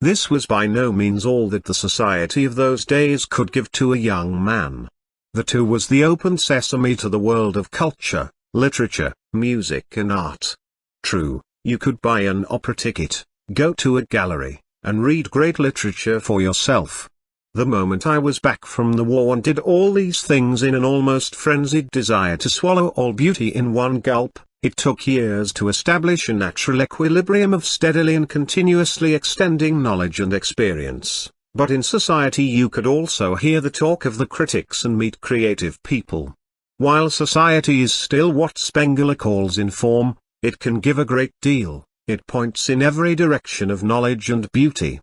This was by no means all that the society of those days could give to a young man. The too was the open sesame to the world of culture, literature, music and art. True, you could buy an opera ticket, go to a gallery, and read great literature for yourself. The moment I was back from the war and did all these things in an almost frenzied desire to swallow all beauty in one gulp, it took years to establish a natural equilibrium of steadily and continuously extending knowledge and experience. But in society you could also hear the talk of the critics and meet creative people. While society is still what Spengler calls inform, it can give a great deal. It points in every direction of knowledge and beauty.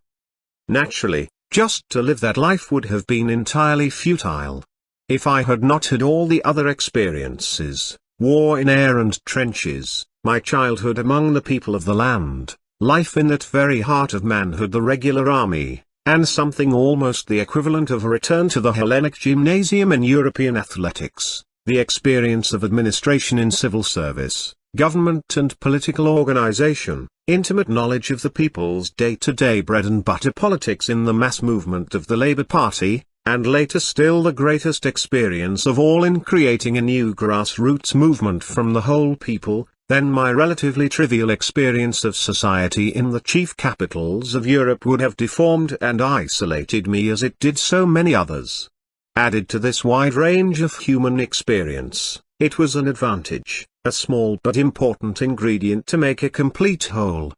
Naturally, just to live that life would have been entirely futile. If I had not had all the other experiences, war in air and trenches, my childhood among the people of the land, life in that very heart of manhood, the regular army, and something almost the equivalent of a return to the Hellenic gymnasium in European athletics, the experience of administration in civil service, government and political organization, intimate knowledge of the people's day-to-day bread-and-butter politics in the mass movement of the Labour Party, and later still the greatest experience of all in creating a new grassroots movement from the whole people, then my relatively trivial experience of society in the chief capitals of Europe would have deformed and isolated me as it did so many others. Added to this wide range of human experience, it was an advantage, a small but important ingredient to make a complete whole.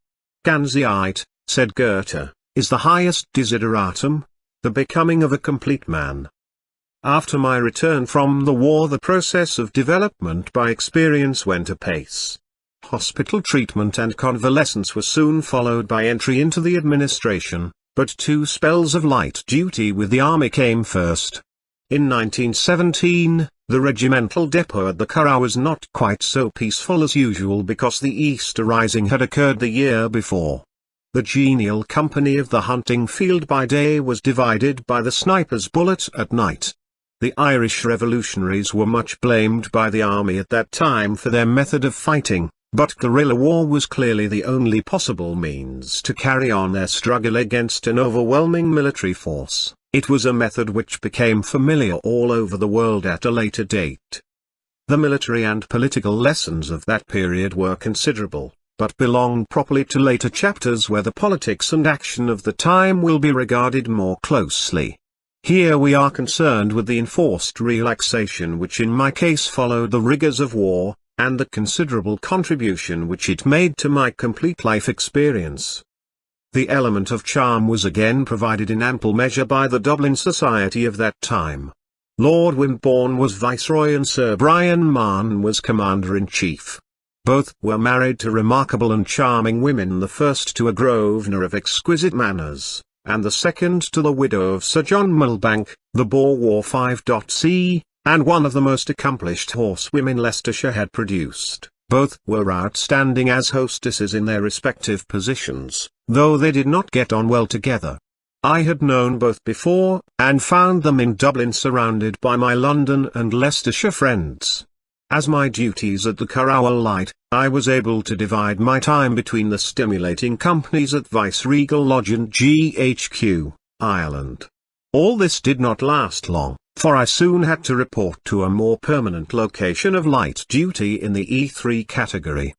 Ganzheit, said Goethe, is the highest desideratum, the becoming of a complete man. After my return from the war, the process of development by experience went apace. Hospital treatment and convalescence were soon followed by entry into the administration, but 2 spells of light duty with the army came first. In 1917, the regimental depot at the Curragh was not quite so peaceful as usual because the Easter Rising had occurred the year before. The genial company of the hunting field by day was divided by the sniper's bullet at night. The Irish revolutionaries were much blamed by the army at that time for their method of fighting, but guerrilla war was clearly the only possible means to carry on their struggle against an overwhelming military force. It was a method which became familiar all over the world at a later date. The military and political lessons of that period were considerable, but belong properly to later chapters where the politics and action of the time will be regarded more closely. Here we are concerned with the enforced relaxation which in my case followed the rigors of war, and the considerable contribution which it made to my complete life experience. The element of charm was again provided in ample measure by the Dublin society of that time. Lord Wimborne was Viceroy and Sir Brian Mahon was Commander-in-Chief. Both were married to remarkable and charming women, the first to a Grosvenor of exquisite manners, and the second to the widow of Sir John Millbank, the Boer War 5.C, and one of the most accomplished horsewomen Leicestershire had produced. Both were outstanding as hostesses in their respective positions, though they did not get on well together. I had known both before, and found them in Dublin surrounded by my London and Leicestershire friends. As my duties at the Carrowell Light, I was able to divide my time between the stimulating companies at Viceregal Lodge and GHQ, Ireland. All this did not last long, for I soon had to report to a more permanent location of light duty in the E3 category.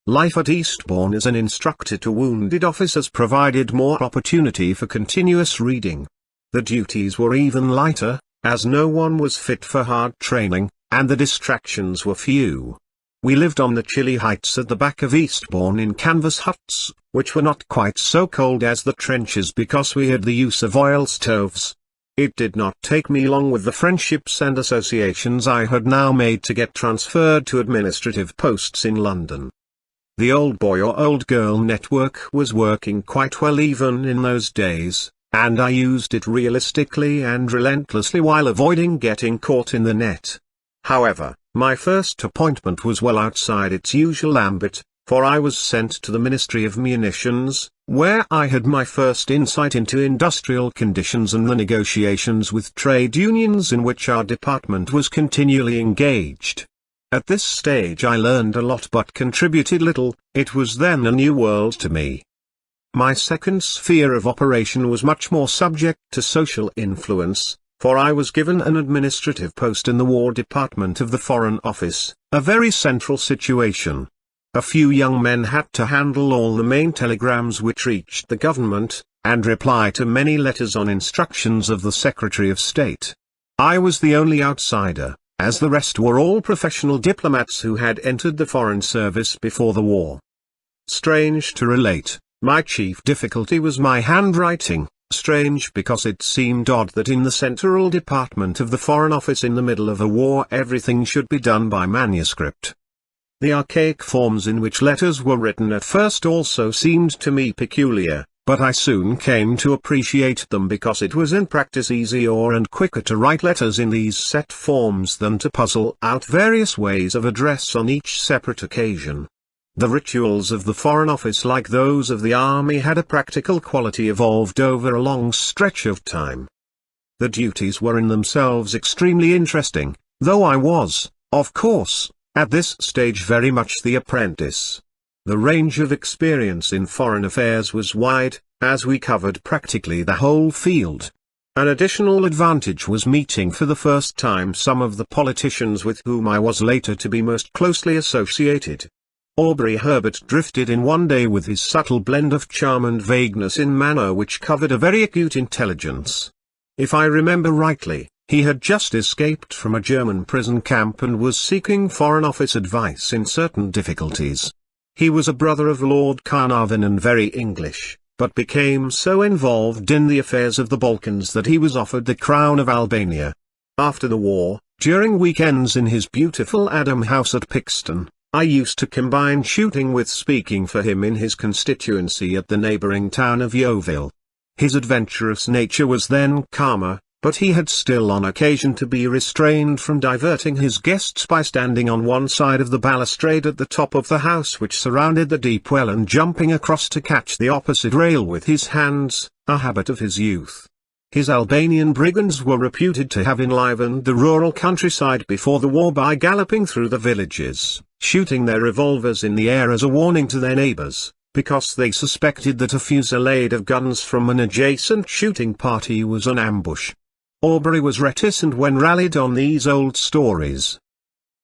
Life at Eastbourne as an instructor to wounded officers provided more opportunity for continuous reading. The duties were even lighter, as no one was fit for hard training, and the distractions were few. We lived on the chilly heights at the back of Eastbourne in canvas huts, which were not quite so cold as the trenches because we had the use of oil stoves. It did not take me long with the friendships and associations I had now made to get transferred to administrative posts in London. The old boy or old girl network was working quite well even in those days, and I used it realistically and relentlessly while avoiding getting caught in the net. However, my first appointment was well outside its usual ambit, for I was sent to the Ministry of Munitions, where I had my first insight into industrial conditions and the negotiations with trade unions in which our department was continually engaged. At this stage I learned a lot but contributed little. It was then a new world to me. My second sphere of operation was much more subject to social influence, for I was given an administrative post in the War Department of the Foreign Office, a very central situation. A few young men had to handle all the main telegrams which reached the government, and reply to many letters on instructions of the Secretary of State. I was the only outsider, as the rest were all professional diplomats who had entered the Foreign Service before the war. Strange to relate, my chief difficulty was my handwriting, strange because it seemed odd that in the Central Department of the Foreign Office in the middle of a war everything should be done by manuscript. The archaic forms in which letters were written at first also seemed to me peculiar, but I soon came to appreciate them because it was in practice easier and quicker to write letters in these set forms than to puzzle out various ways of address on each separate occasion. The rituals of the Foreign Office, like those of the Army, had a practical quality evolved over a long stretch of time. The duties were in themselves extremely interesting, though I was, of course, at this stage very much the apprentice. The range of experience in foreign affairs was wide, as we covered practically the whole field. An additional advantage was meeting for the first time some of the politicians with whom I was later to be most closely associated. Aubrey Herbert drifted in one day with his subtle blend of charm and vagueness in manner which covered a very acute intelligence. If I remember rightly, he had just escaped from a German prison camp and was seeking Foreign Office advice in certain difficulties. He was a brother of Lord Carnarvon and very English, but became so involved in the affairs of the Balkans that he was offered the crown of Albania. After the war, during weekends in his beautiful Adam house at Pixton, I used to combine shooting with speaking for him in his constituency at the neighbouring town of Yeovil. His adventurous nature was then calmer, but he had still on occasion to be restrained from diverting his guests by standing on one side of the balustrade at the top of the house which surrounded the deep well and jumping across to catch the opposite rail with his hands, a habit of his youth. His Albanian brigands were reputed to have enlivened the rural countryside before the war by galloping through the villages, shooting their revolvers in the air as a warning to their neighbours, because they suspected that a fusillade of guns from an adjacent shooting party was an ambush. Aubrey was reticent when rallied on these old stories.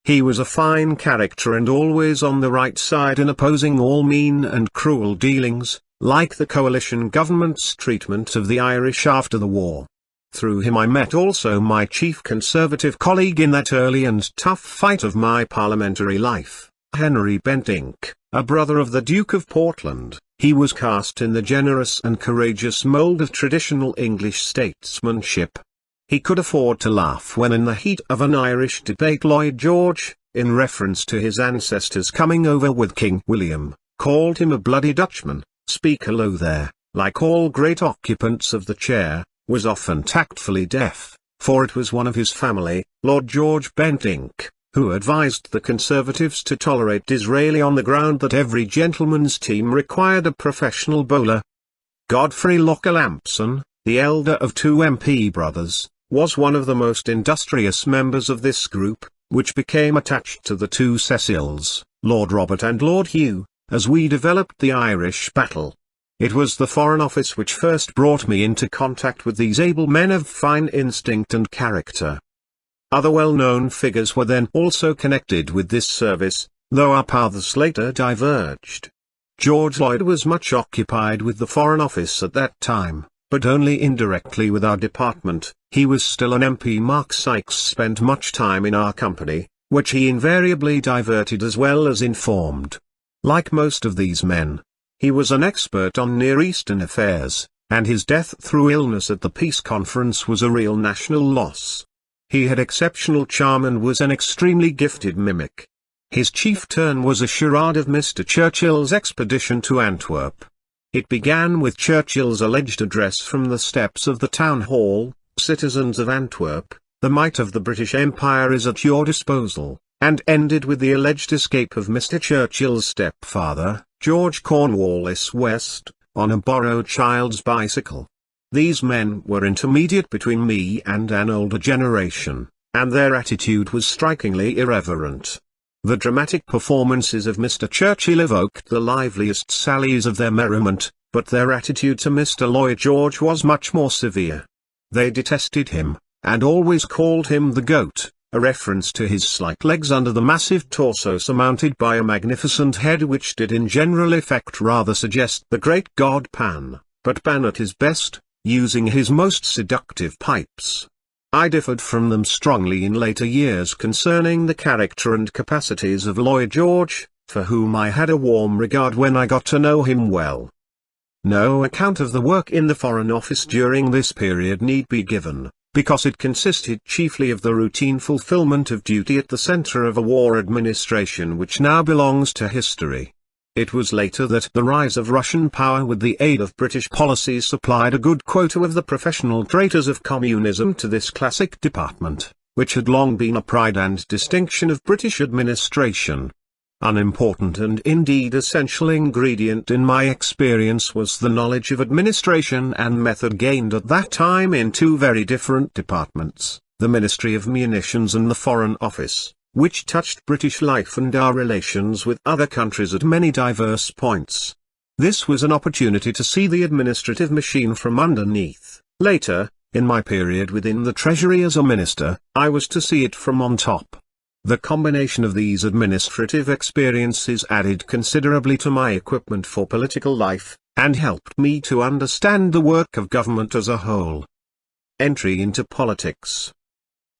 He was a fine character and always on the right side in opposing all mean and cruel dealings, like the coalition government's treatment of the Irish after the war. Through him I met also my chief Conservative colleague in that early and tough fight of my parliamentary life, Henry Bentinck, a brother of the Duke of Portland. He was cast in the generous and courageous mould of traditional English statesmanship. He could afford to laugh when in the heat of an Irish debate Lloyd George, in reference to his ancestors coming over with King William, called him a bloody Dutchman. Speaker Low there, like all great occupants of the chair, was often tactfully deaf, for it was one of his family, Lord George Bentinck, who advised the Conservatives to tolerate Disraeli on the ground that every gentleman's team required a professional bowler. Godfrey Locker Lampson, the elder of two MP brothers, was one of the most industrious members of this group, which became attached to the two Cecils, Lord Robert and Lord Hugh, as we developed the Irish battle. It was the Foreign Office which first brought me into contact with these able men of fine instinct and character. Other well-known figures were then also connected with this service, though our paths later diverged. George Lloyd was much occupied with the Foreign Office at that time, but only indirectly with our department. He was still an MP. Mark Sykes spent much time in our company, which he invariably diverted as well as informed. Like most of these men, he was an expert on Near Eastern affairs, and his death through illness at the Peace Conference was a real national loss. He had exceptional charm and was an extremely gifted mimic. His chief turn was a charade of Mr. Churchill's expedition to Antwerp. It began with Churchill's alleged address from the steps of the town hall: "Citizens of Antwerp, the might of the British Empire is at your disposal," and ended with the alleged escape of Mr. Churchill's stepfather, George Cornwallis West, on a borrowed child's bicycle. These men were intermediate between me and an older generation, and their attitude was strikingly irreverent. The dramatic performances of Mr. Churchill evoked the liveliest sallies of their merriment, but their attitude to Mr. Lloyd George was much more severe. They detested him, and always called him the goat, a reference to his slight legs under the massive torso surmounted by a magnificent head, which did in general effect rather suggest the great god Pan, but Pan at his best, using his most seductive pipes. I differed from them strongly in later years concerning the character and capacities of Lloyd George, for whom I had a warm regard when I got to know him well. No account of the work in the Foreign Office during this period need be given, because it consisted chiefly of the routine fulfillment of duty at the center of a war administration which now belongs to history. It was later that the rise of Russian power with the aid of British policies supplied a good quota of the professional traitors of communism to this classic department, which had long been a pride and distinction of British administration. An important and indeed essential ingredient in my experience was the knowledge of administration and method gained at that time in two very different departments, the Ministry of Munitions and the Foreign Office, which touched British life and our relations with other countries at many diverse points. This was an opportunity to see the administrative machine from underneath. Later, in my period within the Treasury as a minister, I was to see it from on top. The combination of these administrative experiences added considerably to my equipment for political life, and helped me to understand the work of government as a whole. Entry into politics.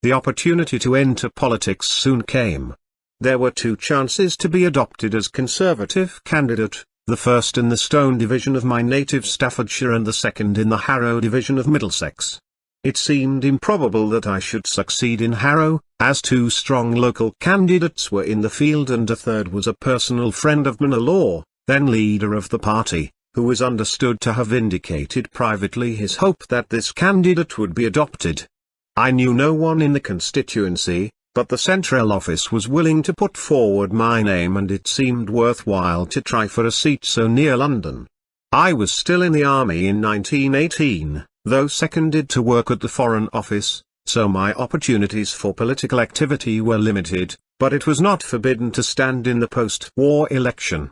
The opportunity to enter politics soon came. There were two chances to be adopted as Conservative candidate, the first in the Stone division of my native Staffordshire and the second in the Harrow division of Middlesex. It seemed improbable that I should succeed in Harrow, as two strong local candidates were in the field and a third was a personal friend of Manor Law, then leader of the party, who was understood to have indicated privately his hope that this candidate would be adopted. I knew no one in the constituency, but the Central Office was willing to put forward my name and it seemed worthwhile to try for a seat so near London. I was still in the army in 1918, though seconded to work at the Foreign Office, so my opportunities for political activity were limited, but it was not forbidden to stand in the post-war election.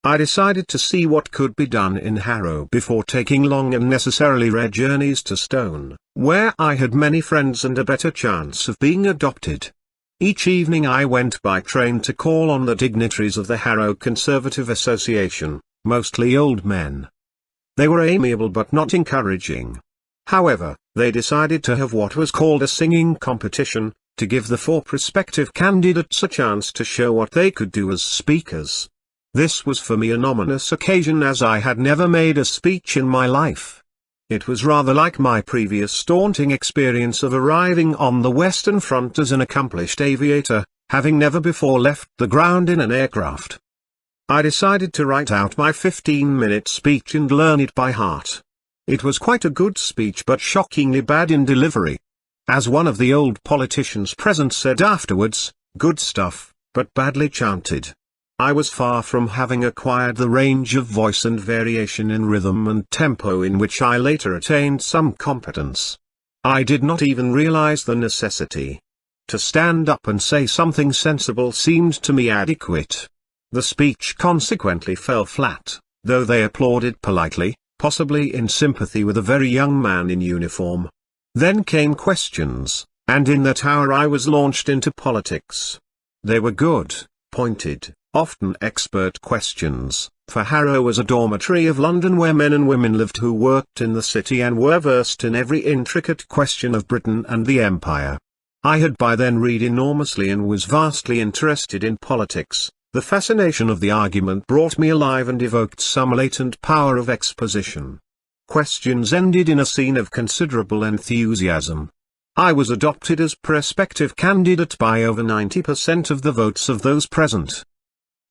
I decided to see what could be done in Harrow before taking long and necessarily rare journeys to Stone, where I had many friends and a better chance of being adopted. Each evening I went by train to call on the dignitaries of the Harrow Conservative Association, mostly old men. They were amiable but not encouraging. However, they decided to have what was called a singing competition, to give the four prospective candidates a chance to show what they could do as speakers. This was for me an ominous occasion as I had never made a speech in my life. It was rather like my previous daunting experience of arriving on the Western Front as an accomplished aviator, having never before left the ground in an aircraft. I decided to write out my 15-minute speech and learn it by heart. It was quite a good speech but shockingly bad in delivery. As one of the old politicians present said afterwards, good stuff, but badly chanted. I was far from having acquired the range of voice and variation in rhythm and tempo in which I later attained some competence. I did not even realize the necessity. To stand up and say something sensible seemed to me adequate. The speech consequently fell flat, though they applauded politely, possibly in sympathy with a very young man in uniform. Then came questions, and in that hour I was launched into politics. They were good, pointed, often expert questions, for Harrow was a dormitory of London where men and women lived who worked in the city and were versed in every intricate question of Britain and the Empire. I had by then read enormously and was vastly interested in politics. The fascination of the argument brought me alive and evoked some latent power of exposition. Questions ended in a scene of considerable enthusiasm. I was adopted as prospective candidate by over 90% of the votes of those present.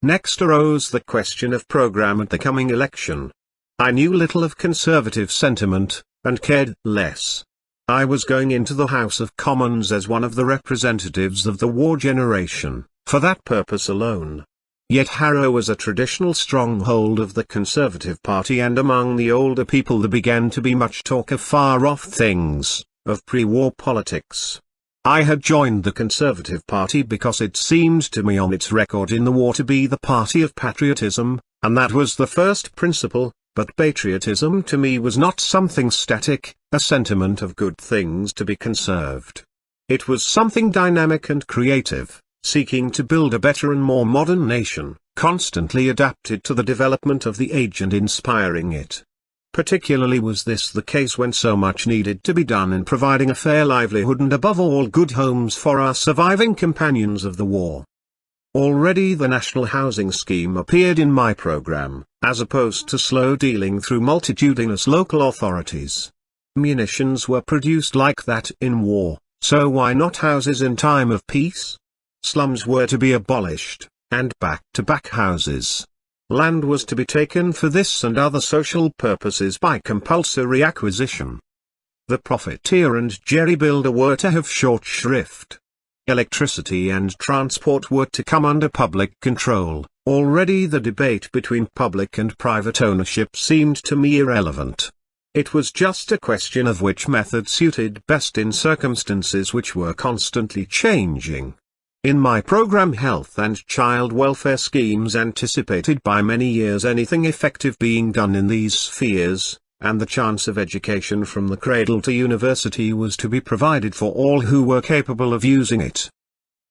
Next arose the question of programme at the coming election. I knew little of conservative sentiment, and cared less. I was going into the House of Commons as one of the representatives of the war generation, for that purpose alone. Yet Harrow was a traditional stronghold of the Conservative Party, and among the older people there began to be much talk of far-off things, of pre-war politics. I had joined the Conservative Party because it seemed to me on its record in the war to be the party of patriotism, and that was the first principle. But patriotism to me was not something static, a sentiment of good things to be conserved. It was something dynamic and creative, seeking to build a better and more modern nation, constantly adapted to the development of the age and inspiring it. Particularly was this the case when so much needed to be done in providing a fair livelihood and above all good homes for our surviving companions of the war. Already the National Housing Scheme appeared in my program, as opposed to slow dealing through multitudinous local authorities. Munitions were produced like that in war, so why not houses in time of peace? Slums were to be abolished, and back-to-back houses. Land was to be taken for this and other social purposes by compulsory acquisition. The profiteer and jerry builder were to have short shrift. Electricity and transport were to come under public control. Already the debate between public and private ownership seemed to me irrelevant. It was just a question of which method suited best in circumstances which were constantly changing. In my program health and child welfare schemes anticipated by many years anything effective being done in these spheres, and the chance of education from the cradle to university was to be provided for all who were capable of using it.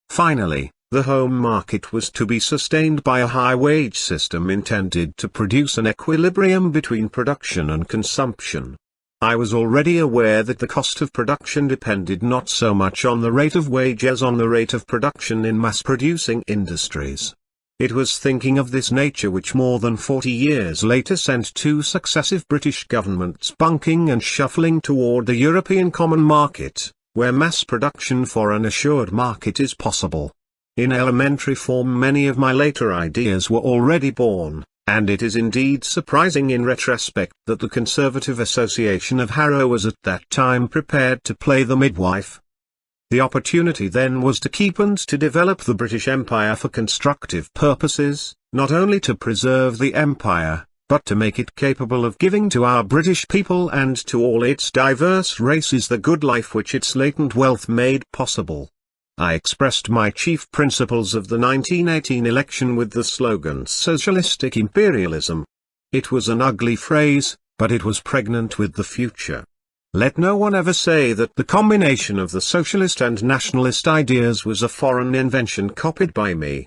Finally, the home market was to be sustained by a high-wage system intended to produce an equilibrium between production and consumption. I was already aware that the cost of production depended not so much on the rate of wage as on the rate of production in mass-producing industries. It was thinking of this nature which more than 40 years later sent two successive British governments bunking and shuffling toward the European common market, where mass production for an assured market is possible. In elementary form many of my later ideas were already born, and it is indeed surprising in retrospect that the Conservative Association of Harrow was at that time prepared to play the midwife. The opportunity then was to keep and to develop the British Empire for constructive purposes, not only to preserve the empire, but to make it capable of giving to our British people and to all its diverse races the good life which its latent wealth made possible. I expressed my chief principles of the 1918 election with the slogan "Socialistic Imperialism." It was an ugly phrase, but it was pregnant with the future. Let no one ever say that the combination of the socialist and nationalist ideas was a foreign invention copied by me.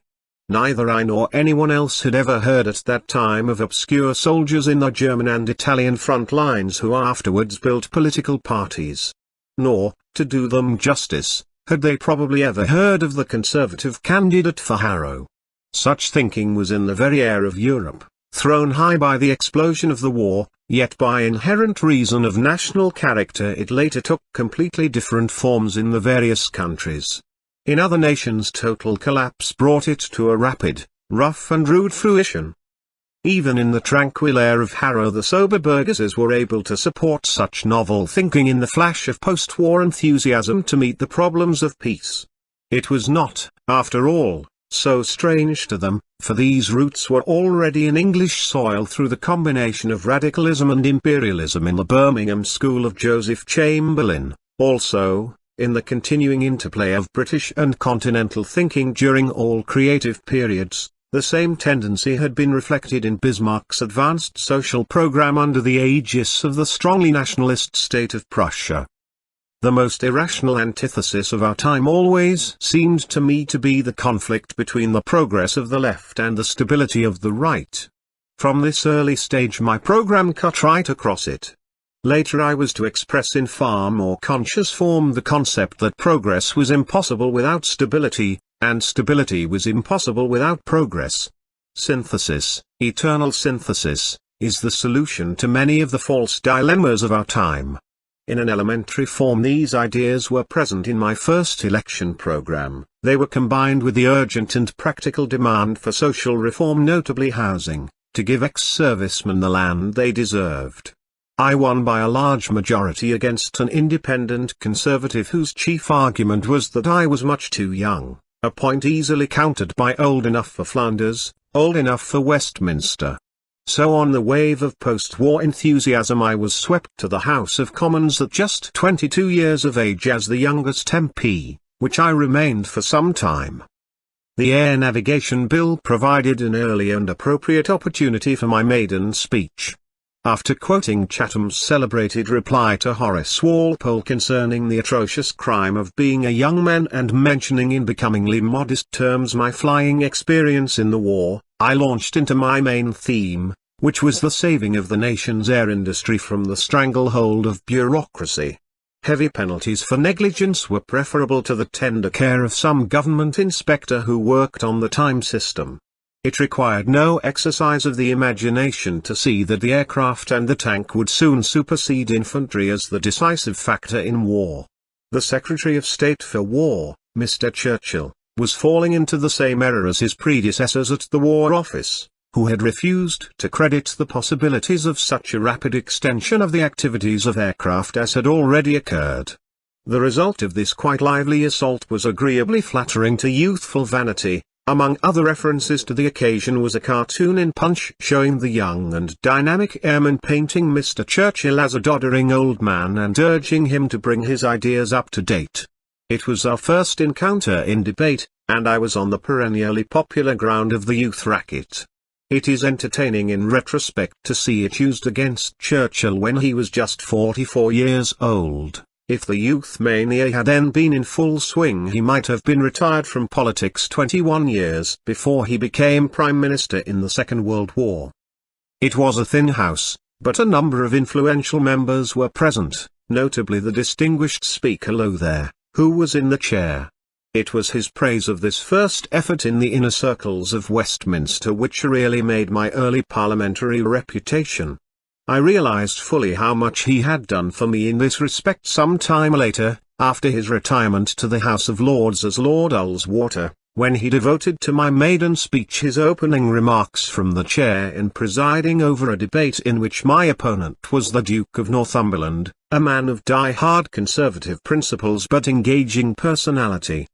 Neither I nor anyone else had ever heard at that time of obscure soldiers in the German and Italian front lines who afterwards built political parties. Nor, to do them justice, had they probably ever heard of the Conservative candidate for Harrow. Such thinking was in the very air of Europe, thrown high by the explosion of the war, yet by inherent reason of national character it later took completely different forms in the various countries. In other nations total collapse brought it to a rapid, rough and rude fruition. Even in the tranquil air of Harrow the sober burgesses were able to support such novel thinking in the flash of post-war enthusiasm to meet the problems of peace. It was not, after all, so strange to them, for these roots were already in English soil through the combination of radicalism and imperialism in the Birmingham school of Joseph Chamberlain, also, in the continuing interplay of British and continental thinking during all creative periods. The same tendency had been reflected in Bismarck's advanced social program under the aegis of the strongly nationalist state of Prussia. The most irrational antithesis of our time always seemed to me to be the conflict between the progress of the left and the stability of the right. From this early stage my program cut right across it. Later I was to express in far more conscious form the concept that progress was impossible without stability, and stability was impossible without progress. Synthesis, eternal synthesis, is the solution to many of the false dilemmas of our time. In an elementary form these ideas were present in my first election program. They were combined with the urgent and practical demand for social reform, notably housing, to give ex-servicemen the land they deserved. I won by a large majority against an independent conservative whose chief argument was that I was much too young, a point easily countered by old enough for Flanders, old enough for Westminster. So on the wave of post-war enthusiasm I was swept to the House of Commons at just 22 years of age as the youngest MP, which I remained for some time. The Air Navigation Bill provided an early and appropriate opportunity for my maiden speech. After quoting Chatham's celebrated reply to Horace Walpole concerning the atrocious crime of being a young man and mentioning in becomingly modest terms my flying experience in the war, I launched into my main theme, which was the saving of the nation's air industry from the stranglehold of bureaucracy. Heavy penalties for negligence were preferable to the tender care of some government inspector who worked on the time system. It required no exercise of the imagination to see that the aircraft and the tank would soon supersede infantry as the decisive factor in war. The Secretary of State for War, Mr. Churchill, was falling into the same error as his predecessors at the War Office, who had refused to credit the possibilities of such a rapid extension of the activities of aircraft as had already occurred. The result of this quite lively assault was agreeably flattering to youthful vanity. Among other references to the occasion was a cartoon in Punch showing the young and dynamic airman painting Mr. Churchill as a doddering old man and urging him to bring his ideas up to date. It was our first encounter in debate, and I was on the perennially popular ground of the youth racket. It is entertaining in retrospect to see it used against Churchill when he was just 44 years old. If the youth mania had then been in full swing he might have been retired from politics 21 years before he became Prime Minister in the Second World War. It was a thin house, but a number of influential members were present, notably the distinguished Speaker Lothair, who was in the chair. It was his praise of this first effort in the inner circles of Westminster which really made my early parliamentary reputation. I realized fully how much he had done for me in this respect some time later, after his retirement to the House of Lords as Lord Ullswater, when he devoted to my maiden speech his opening remarks from the chair in presiding over a debate in which my opponent was the Duke of Northumberland, a man of die-hard conservative principles but engaging personality.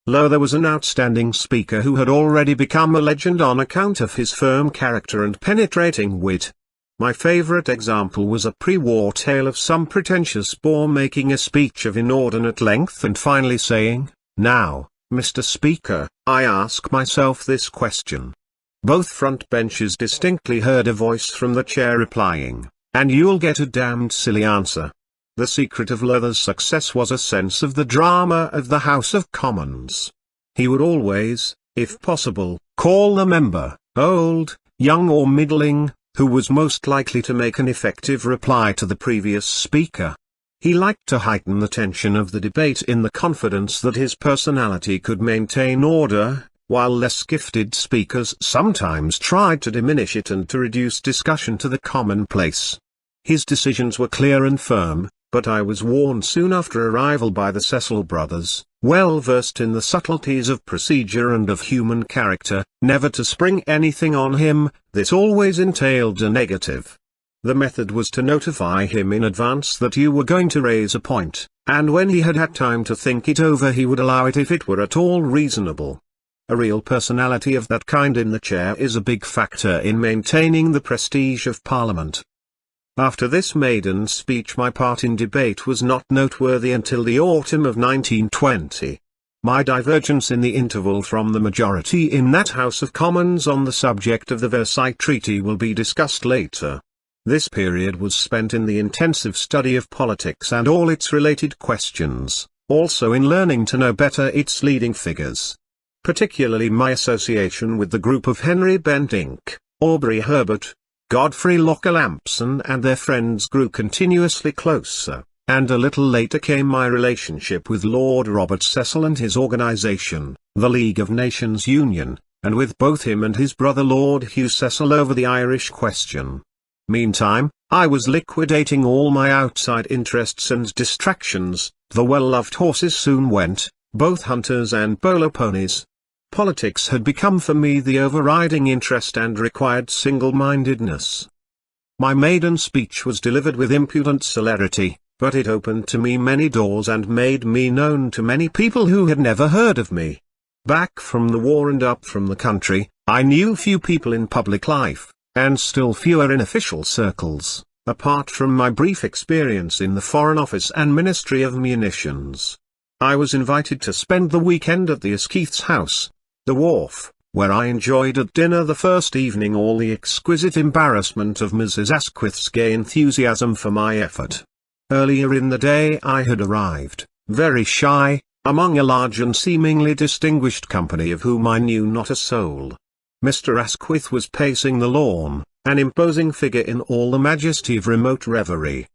Lothair was an outstanding speaker who had already become a legend on account of his firm character and penetrating wit. My favorite example was a pre-war tale of some pretentious bore making a speech of inordinate length and finally saying, "Now, Mr. Speaker, I ask myself this question." Both front benches distinctly heard a voice from the chair replying, "And you'll get a damned silly answer." The secret of Lothair's success was a sense of the drama of the House of Commons. He would always, if possible, call the member, old, young or middling, who was most likely to make an effective reply to the previous speaker. He liked to heighten the tension of the debate in the confidence that his personality could maintain order, while less gifted speakers sometimes tried to diminish it and to reduce discussion to the commonplace. His decisions were clear and firm, but I was warned soon after arrival by the Cecil brothers, well versed in the subtleties of procedure and of human character, never to spring anything on him. This always entailed a negative. The method was to notify him in advance that you were going to raise a point, and when he had had time to think it over he would allow it if it were at all reasonable. A real personality of that kind in the chair is a big factor in maintaining the prestige of Parliament. After this maiden speech my part in debate was not noteworthy until the autumn of 1920. My divergence in the interval from the majority in that House of Commons on the subject of the Versailles Treaty will be discussed later. This period was spent in the intensive study of politics and all its related questions, also in learning to know better its leading figures. Particularly my association with the group of Henry Bentinck, Aubrey Herbert, Godfrey Locker Lampson and their friends grew continuously closer, and a little later came my relationship with Lord Robert Cecil and his organisation, the League of Nations Union, and with both him and his brother Lord Hugh Cecil over the Irish question. Meantime, I was liquidating all my outside interests and distractions. The well-loved horses soon went, both hunters and polo ponies. Politics had become for me the overriding interest and required single-mindedness. My maiden speech was delivered with impudent celerity, but it opened to me many doors and made me known to many people who had never heard of me. Back from the war and up from the country, I knew few people in public life, and still fewer in official circles, apart from my brief experience in the Foreign Office and Ministry of Munitions. I was invited to spend the weekend at the Askeith's house, the Wharf, where I enjoyed at dinner the first evening all the exquisite embarrassment of Mrs. Asquith's gay enthusiasm for my effort. Earlier in the day I had arrived, very shy, among a large and seemingly distinguished company of whom I knew not a soul. Mr. Asquith was pacing the lawn, an imposing figure in all the majesty of remote reverie.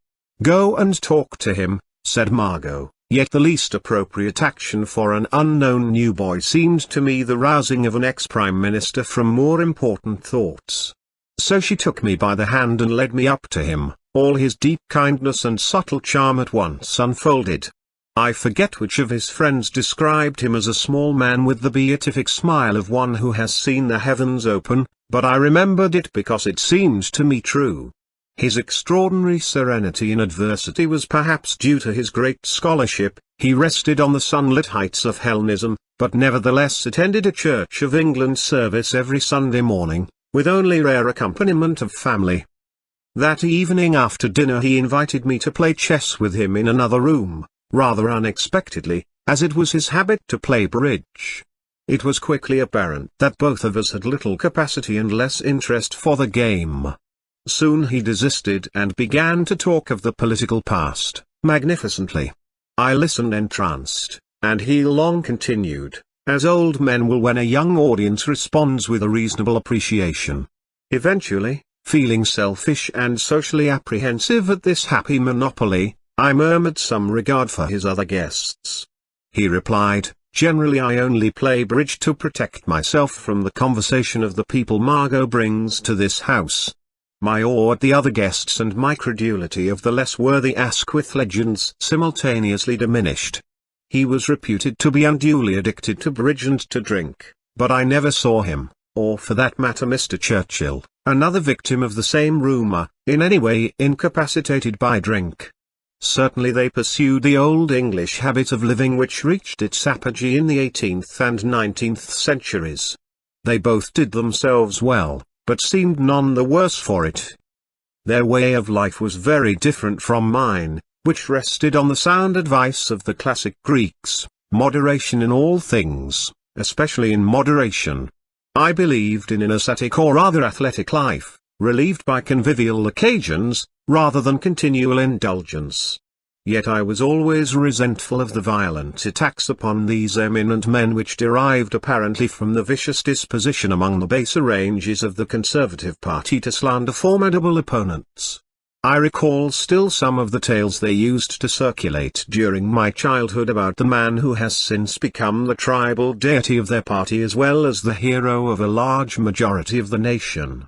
"Go and talk to him," said Margot. Yet the least appropriate action for an unknown new boy seemed to me the rousing of an ex-prime minister from more important thoughts. So she took me by the hand and led me up to him, all his deep kindness and subtle charm at once unfolded. I forget which of his friends described him as a small man with the beatific smile of one who has seen the heavens open, but I remembered it because it seemed to me true. His extraordinary serenity in adversity was perhaps due to his great scholarship. He rested on the sunlit heights of Hellenism, but nevertheless attended a Church of England service every Sunday morning, with only rare accompaniment of family. That evening after dinner he invited me to play chess with him in another room, rather unexpectedly, as it was his habit to play bridge. It was quickly apparent that both of us had little capacity and less interest for the game. Soon he desisted and began to talk of the political past, magnificently. I listened entranced, and he long continued, as old men will when a young audience responds with a reasonable appreciation. Eventually, feeling selfish and socially apprehensive at this happy monopoly, I murmured some regard for his other guests. He replied, "Generally I only play bridge to protect myself from the conversation of the people Margot brings to this house." My awe at the other guests and my credulity of the less worthy Asquith legends simultaneously diminished. He was reputed to be unduly addicted to bridge and to drink, but I never saw him, or for that matter Mr. Churchill, another victim of the same rumour, in any way incapacitated by drink. Certainly they pursued the old English habit of living which reached its apogee in the 18th and 19th centuries. They both did themselves well, but seemed none the worse for it. Their way of life was very different from mine, which rested on the sound advice of the classic Greeks, moderation in all things, especially in moderation. I believed in an ascetic or rather athletic life, relieved by convivial occasions, rather than continual indulgence. Yet I was always resentful of the violent attacks upon these eminent men which derived apparently from the vicious disposition among the baser ranges of the Conservative Party to slander formidable opponents. I recall still some of the tales they used to circulate during my childhood about the man who has since become the tribal deity of their party as well as the hero of a large majority of the nation.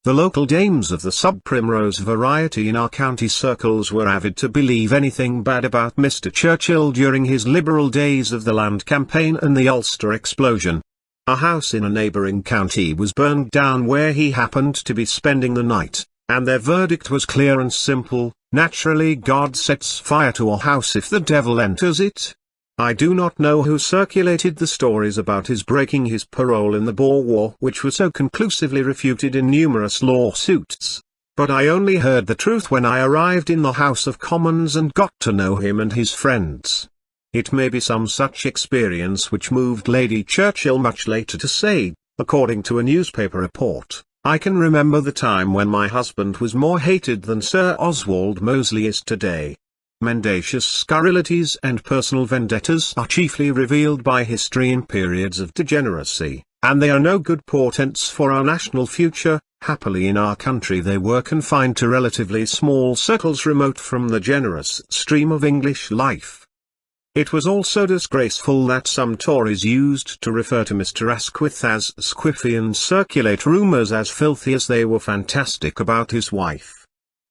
The local dames of the sub-primrose variety in our county circles were avid to believe anything bad about Mr. Churchill during his Liberal days of the Land Campaign and the Ulster explosion. A house in a neighbouring county was burned down where he happened to be spending the night, and their verdict was clear and simple: naturally God sets fire to a house if the devil enters it. I do not know who circulated the stories about his breaking his parole in the Boer War, which were so conclusively refuted in numerous lawsuits. But I only heard the truth when I arrived in the House of Commons and got to know him and his friends. It may be some such experience which moved Lady Churchill much later to say, according to a newspaper report, "I can remember the time when my husband was more hated than Sir Oswald Mosley is today." Mendacious scurrilities and personal vendettas are chiefly revealed by history in periods of degeneracy, and they are no good portents for our national future. Happily in our country they were confined to relatively small circles remote from the generous stream of English life. It was also disgraceful that some Tories used to refer to Mr. Asquith as Squiffy and circulate rumours as filthy as they were fantastic about his wife.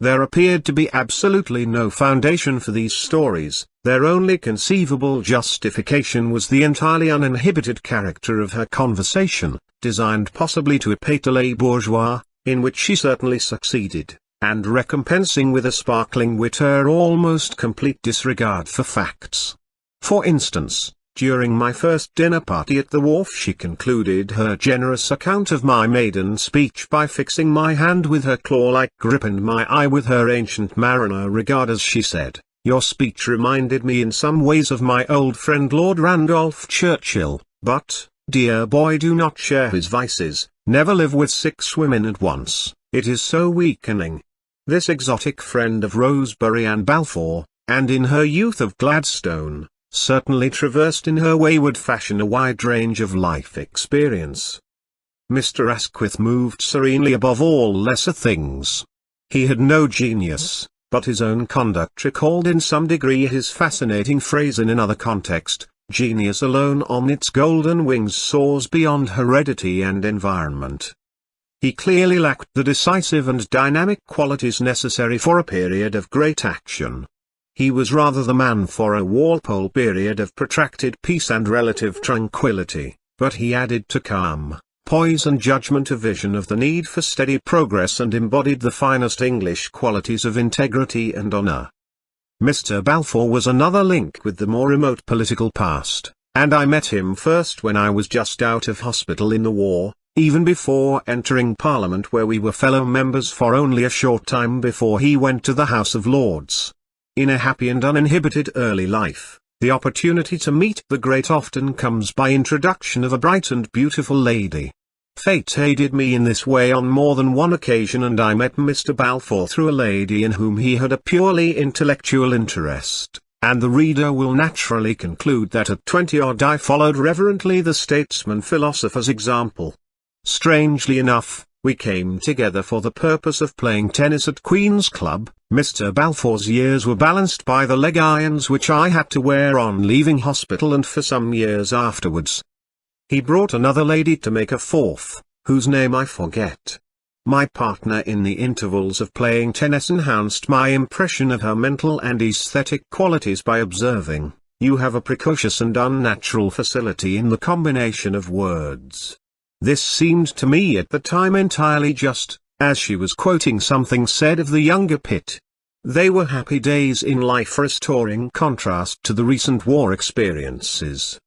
There appeared to be absolutely no foundation for these stories. Their only conceivable justification was the entirely uninhibited character of her conversation, designed possibly to épate les bourgeois, in which she certainly succeeded, and recompensing with a sparkling wit her almost complete disregard for facts. For instance, during my first dinner party at the wharf she concluded her generous account of my maiden speech by fixing my hand with her claw-like grip and my eye with her ancient mariner regard as she said, "Your speech reminded me in some ways of my old friend Lord Randolph Churchill, but, dear boy, do not share his vices, never live with 6 women at once, it is so weakening." This exotic friend of Rosebery and Balfour, and in her youth of Gladstone, certainly traversed in her wayward fashion a wide range of life experience. Mr. Asquith moved serenely above all lesser things. He had no genius, but his own conduct recalled in some degree his fascinating phrase in another context, "Genius alone on its golden wings soars beyond heredity and environment." He clearly lacked the decisive and dynamic qualities necessary for a period of great action. He was rather the man for a Walpole period of protracted peace and relative tranquility, but he added to calm, poise and judgment a vision of the need for steady progress and embodied the finest English qualities of integrity and honour. Mr. Balfour was another link with the more remote political past, and I met him first when I was just out of hospital in the war, even before entering Parliament, where we were fellow members for only a short time before he went to the House of Lords. In a happy and uninhibited early life, the opportunity to meet the great often comes by introduction of a bright and beautiful lady. Fate aided me in this way on more than one occasion, and I met Mr. Balfour through a lady in whom he had a purely intellectual interest, and the reader will naturally conclude that at 20-odd I followed reverently the statesman-philosopher's example. Strangely enough, we came together for the purpose of playing tennis at Queen's Club. Mr. Balfour's years were balanced by the leg irons which I had to wear on leaving hospital and for some years afterwards. He brought another lady to make a fourth, whose name I forget. My partner in the intervals of playing tennis enhanced my impression of her mental and aesthetic qualities by observing, "You have a precocious and unnatural facility in the combination of words." This seemed to me at the time entirely just, as she was quoting something said of the younger Pitt. They were happy days in life, a restoring contrast to the recent war experiences.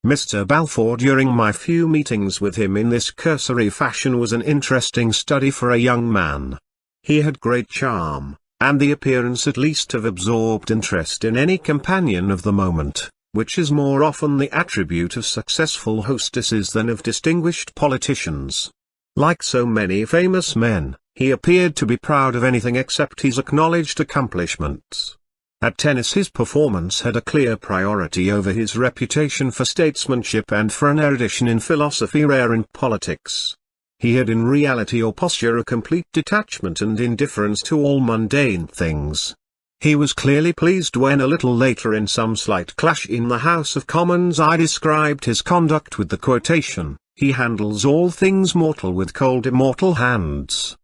Mr. Balfour, during my few meetings with him in this cursory fashion, was an interesting study for a young man. He had great charm, and the appearance at least of absorbed interest in any companion of the moment, which is more often the attribute of successful hostesses than of distinguished politicians. Like so many famous men, he appeared to be proud of anything except his acknowledged accomplishments. At tennis his performance had a clear priority over his reputation for statesmanship and for an erudition in philosophy rare in politics. He had in reality or posture a complete detachment and indifference to all mundane things. He was clearly pleased when a little later, in some slight clash in the House of Commons, I described his conduct with the quotation, "He handles all things mortal with cold immortal hands."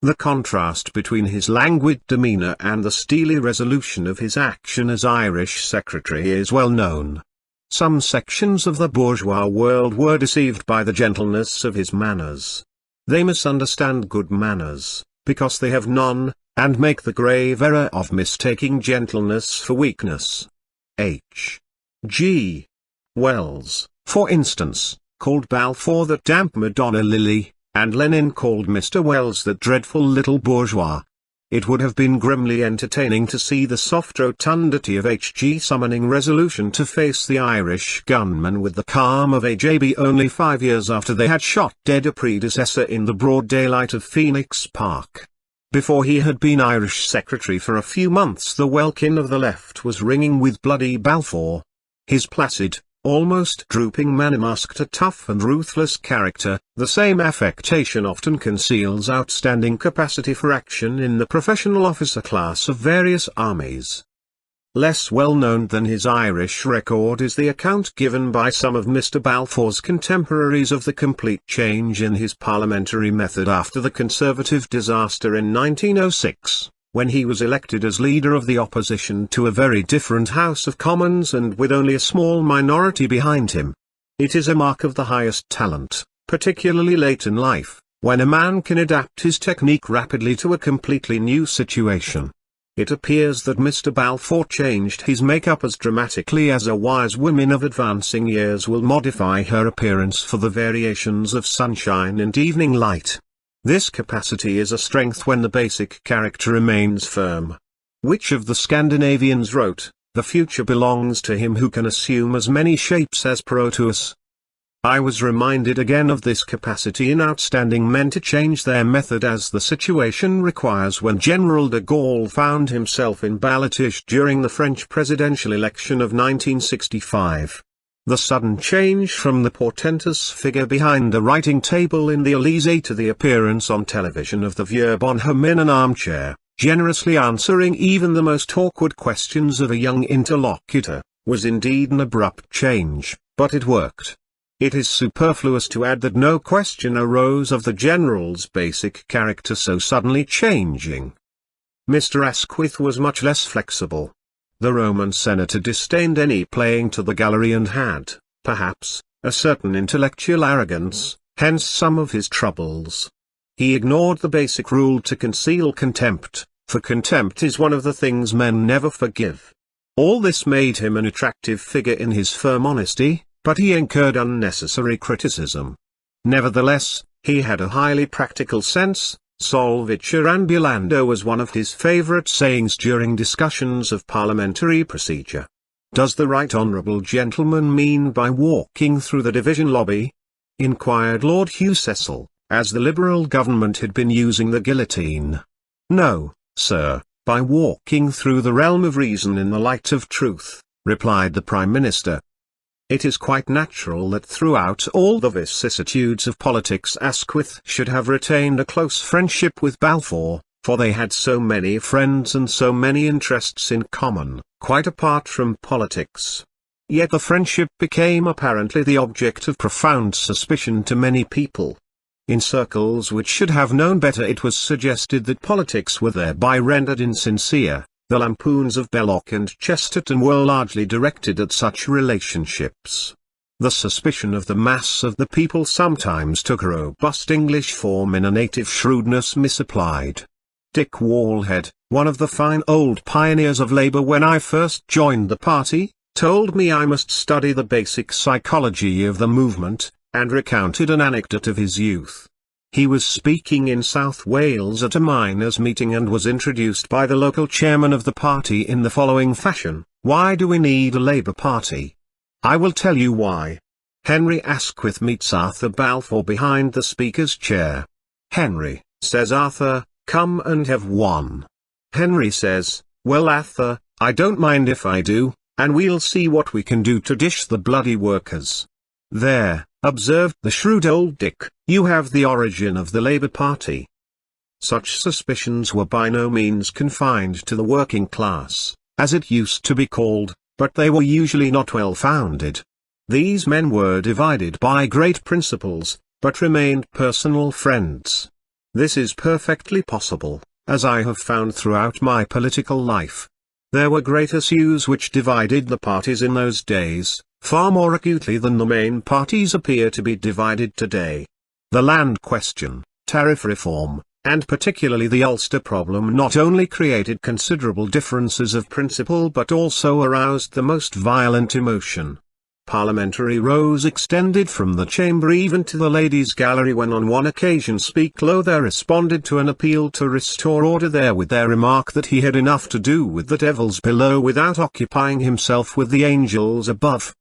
The contrast between his languid demeanour and the steely resolution of his action as Irish Secretary is well known. Some sections of the bourgeois world were deceived by the gentleness of his manners. They misunderstand good manners, because they have none, and make the grave error of mistaking gentleness for weakness. H. G. Wells, for instance, called Balfour that damp Madonna lily, and Lenin called Mr. Wells that dreadful little bourgeois. It would have been grimly entertaining to see the soft rotundity of H.G. summoning resolution to face the Irish gunmen with the calm of A.J.B. only 5 years after they had shot dead a predecessor in the broad daylight of Phoenix Park. Before he had been Irish Secretary for a few months, the welkin of the left was ringing with bloody Balfour. His placid, almost drooping manner masked a tough and ruthless character. The same affectation often conceals outstanding capacity for action in the professional officer class of various armies. Less well known than his Irish record is the account given by some of Mr. Balfour's contemporaries of the complete change in his parliamentary method after the Conservative disaster in 1906. When he was elected as leader of the opposition to a very different House of Commons and with only a small minority behind him. It is a mark of the highest talent, particularly late in life, when a man can adapt his technique rapidly to a completely new situation. It appears that Mr. Balfour changed his makeup as dramatically as a wise woman of advancing years will modify her appearance for the variations of sunshine and evening light. This capacity is a strength when the basic character remains firm. Which of the Scandinavians wrote, "The future belongs to him who can assume as many shapes as Proteus"? I was reminded again of this capacity in outstanding men to change their method as the situation requires when General de Gaulle found himself in ballotage during the French presidential election of 1965. The sudden change from the portentous figure behind a writing table in the Élysée to the appearance on television of the vieux bonhomme in an armchair, generously answering even the most awkward questions of a young interlocutor, was indeed an abrupt change, but it worked. It is superfluous to add that no question arose of the general's basic character so suddenly changing. Mr. Asquith was much less flexible. The Roman senator disdained any playing to the gallery and had, perhaps, a certain intellectual arrogance, hence some of his troubles. He ignored the basic rule to conceal contempt, for contempt is one of the things men never forgive. All this made him an attractive figure in his firm honesty, but he incurred unnecessary criticism. Nevertheless, he had a highly practical sense. Solvitur ambulando was one of his favorite sayings during discussions of parliamentary procedure. Does the right honourable gentleman mean by walking through the division lobby? Inquired Lord Hugh Cecil, as the Liberal government had been using the guillotine. No, sir, by walking through the realm of reason in the light of truth, replied the Prime Minister. It is quite natural that throughout all the vicissitudes of politics Asquith should have retained a close friendship with Balfour, for they had so many friends and so many interests in common, quite apart from politics. Yet the friendship became apparently the object of profound suspicion to many people. In circles which should have known better it was suggested that politics were thereby rendered insincere. The lampoons of Belloc and Chesterton were largely directed at such relationships. The suspicion of the mass of the people sometimes took a robust English form in a native shrewdness misapplied. Dick Wallhead, one of the fine old pioneers of Labour when I first joined the party, told me I must study the basic psychology of the movement, and recounted an anecdote of his youth. He was speaking in South Wales at a miners' meeting and was introduced by the local chairman of the party in the following fashion: "Why do we need a Labour Party? I will tell you why." Henry Asquith meets Arthur Balfour behind the speaker's chair. "Henry," says Arthur, "come and have one." Henry says, "Well, Arthur, I don't mind if I do, and we'll see what we can do to dish the bloody workers." "There," observed the shrewd old Dick, "you have the origin of the Labour Party." Such suspicions were by no means confined to the working class, as it used to be called, but they were usually not well founded. These men were divided by great principles, but remained personal friends. This is perfectly possible, as I have found throughout my political life. There were great issues which divided the parties in those days, far more acutely than the main parties appear to be divided today. The land question, tariff reform, and particularly the Ulster problem not only created considerable differences of principle but also aroused the most violent emotion. Parliamentary rows extended from the chamber even to the ladies' gallery when on one occasion Speak Lowther responded to an appeal to restore order there with their remark that he had enough to do with the devils below without occupying himself with the angels above.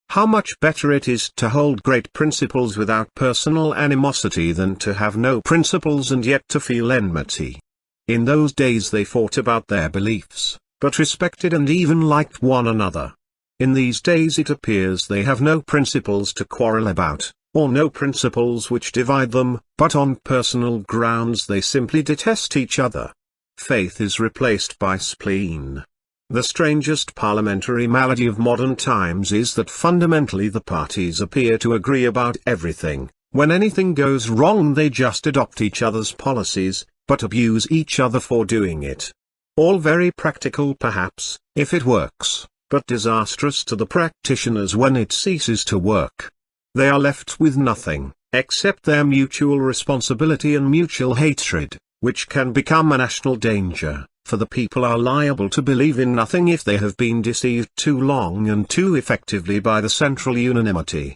How much better it is to hold great principles without personal animosity than to have no principles and yet to feel enmity. In those days they fought about their beliefs, but respected and even liked one another. In these days it appears they have no principles to quarrel about, or no principles which divide them, but on personal grounds they simply detest each other. Faith is replaced by spleen. The strangest parliamentary malady of modern times is that fundamentally the parties appear to agree about everything. When anything goes wrong they just adopt each other's policies, but abuse each other for doing it. All very practical perhaps, if it works, but disastrous to the practitioners when it ceases to work. They are left with nothing, except their mutual responsibility and mutual hatred, which can become a national danger. For the people are liable to believe in nothing if they have been deceived too long and too effectively by the central unanimity.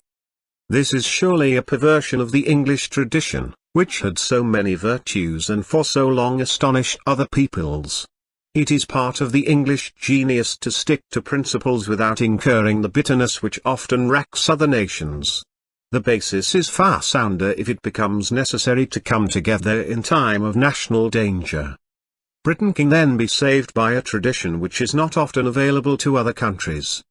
This is surely a perversion of the English tradition, which had so many virtues and for so long astonished other peoples. It is part of the English genius to stick to principles without incurring the bitterness which often racks other nations. The basis is far sounder if it becomes necessary to come together in time of national danger. Britain can then be saved by a tradition which is not often available to other countries.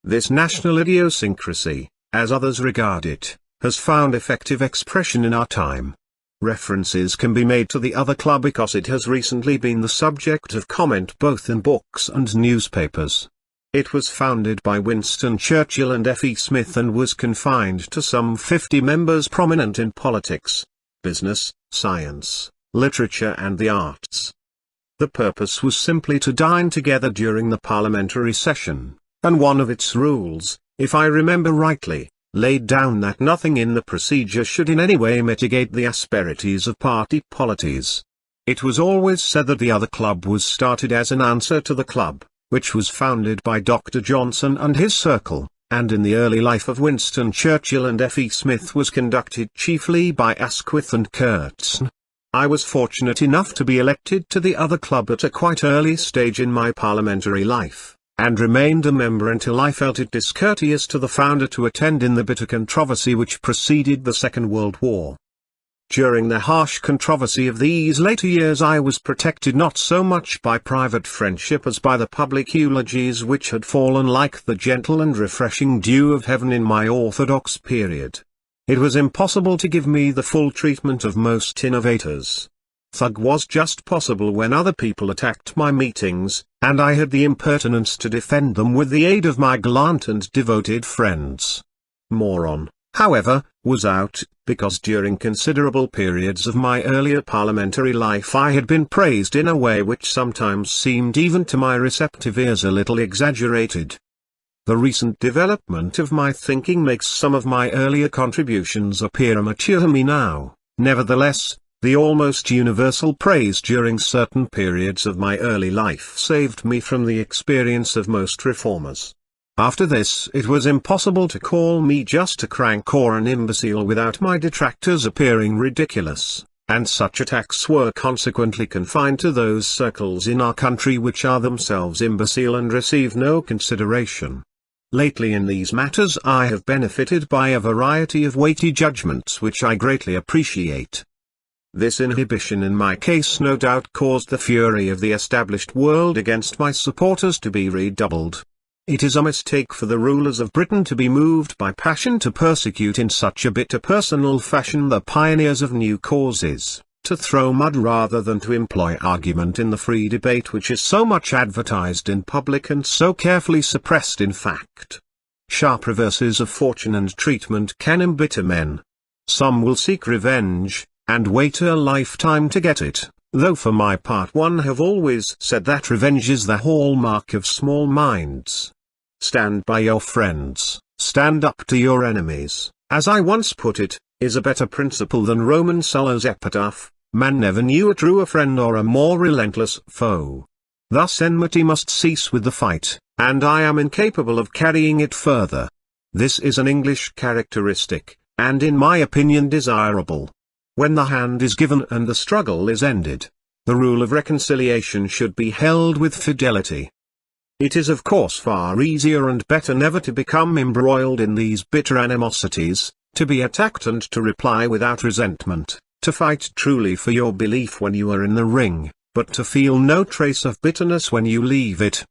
This national idiosyncrasy, as others regard it, has found effective expression in our time. References can be made to the other club because it has recently been the subject of comment both in books and newspapers. It was founded by Winston Churchill and F.E. Smith and was confined to some 50 members prominent in politics, business, science, literature and the arts. The purpose was simply to dine together during the parliamentary session, and one of its rules, if I remember rightly, laid down that nothing in the procedure should in any way mitigate the asperities of party polities. It was always said that the other club was started as an answer to the club, which was founded by Dr. Johnson and his circle, and in the early life of Winston Churchill and F.E. Smith was conducted chiefly by Asquith and Curtin. I was fortunate enough to be elected to the other club at a quite early stage in my parliamentary life, and remained a member until I felt it discourteous to the founder to attend in the bitter controversy which preceded the Second World War. During the harsh controversy of these later years I was protected not so much by private friendship as by the public eulogies which had fallen like the gentle and refreshing dew of heaven in my orthodox period. It was impossible to give me the full treatment of most innovators. Thug was just possible when other people attacked my meetings, and I had the impertinence to defend them with the aid of my gallant and devoted friends. Moron, however, was out, because during considerable periods of my earlier parliamentary life I had been praised in a way which sometimes seemed even to my receptive ears a little exaggerated. The recent development of my thinking makes some of my earlier contributions appear immature to me now. Nevertheless, the almost universal praise during certain periods of my early life saved me from the experience of most reformers. After this it was impossible to call me just a crank or an imbecile without my detractors appearing ridiculous, and such attacks were consequently confined to those circles in our country which are themselves imbecile and receive no consideration. Lately in these matters I have benefited by a variety of weighty judgments which I greatly appreciate. This inhibition in my case no doubt caused the fury of the established world against my supporters to be redoubled. It is a mistake for the rulers of Britain to be moved by passion to persecute in such a bitter personal fashion the pioneers of new causes, to throw mud rather than to employ argument in the free debate which is so much advertised in public and so carefully suppressed in fact. Sharp reverses of fortune and treatment can embitter men. Some will seek revenge, and wait a lifetime to get it, though for my part one have always said that revenge is the hallmark of small minds. Stand by your friends, stand up to your enemies, as I once put it, is a better principle than Roman Sulla's epitaph, Man never knew a truer friend or a more relentless foe. Thus enmity must cease with the fight, and I am incapable of carrying it further. This is an English characteristic, and in my opinion desirable. When the hand is given and the struggle is ended, the rule of reconciliation should be held with fidelity. It is of course far easier and better never to become embroiled in these bitter animosities, to be attacked and to reply without resentment, to fight truly for your belief when you are in the ring, but to feel no trace of bitterness when you leave it.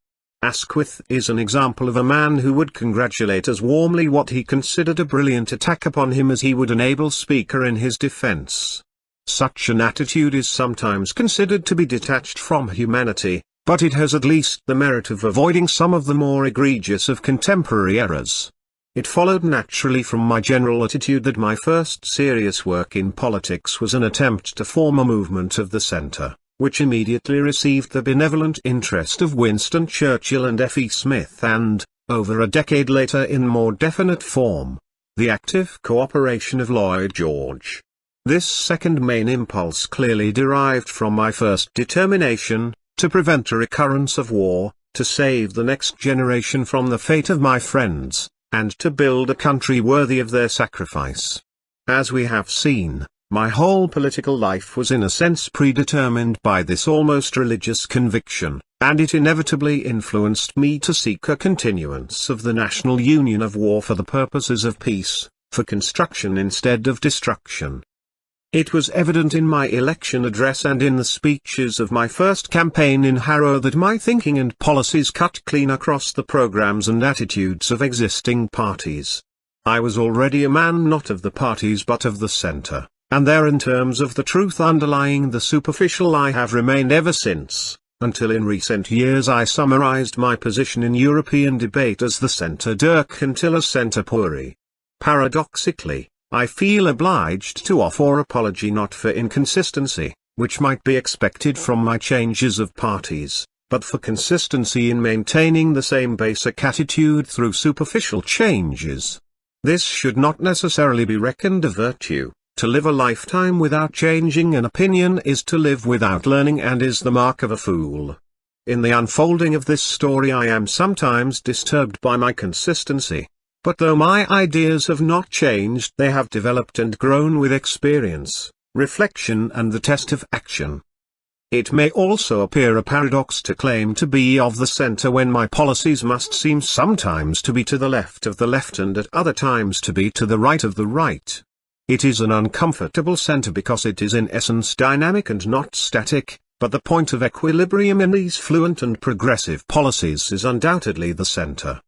Asquith is an example of a man who would congratulate as warmly what he considered a brilliant attack upon him as he would an able speaker in his defense. Such an attitude is sometimes considered to be detached from humanity, but it has at least the merit of avoiding some of the more egregious of contemporary errors. It followed naturally from my general attitude that my first serious work in politics was an attempt to form a movement of the centre, which immediately received the benevolent interest of Winston Churchill and F. E. Smith and, over a decade later in more definite form, the active cooperation of Lloyd George. This second main impulse clearly derived from my first determination, to prevent a recurrence of war, to save the next generation from the fate of my friends, and to build a country worthy of their sacrifice. As we have seen, my whole political life was in a sense predetermined by this almost religious conviction, and it inevitably influenced me to seek a continuance of the national union of war for the purposes of peace, for construction instead of destruction. It was evident in my election address and in the speeches of my first campaign in Harrow that my thinking and policies cut clean across the programs and attitudes of existing parties. I was already a man not of the parties but of the centre, and there in terms of the truth underlying the superficial I have remained ever since, until in recent years I summarized my position in European debate as the centre mercantile centre puri. Paradoxically, I feel obliged to offer apology not for inconsistency, which might be expected from my changes of parties, but for consistency in maintaining the same basic attitude through superficial changes. This should not necessarily be reckoned a virtue. To live a lifetime without changing an opinion is to live without learning and is the mark of a fool. In the unfolding of this story I am sometimes disturbed by my consistency. But though my ideas have not changed, they have developed and grown with experience, reflection and the test of action. It may also appear a paradox to claim to be of the centre when my policies must seem sometimes to be to the left of the left and at other times to be to the right of the right. It is an uncomfortable centre because it is in essence dynamic and not static, but the point of equilibrium in these fluent and progressive policies is undoubtedly the centre.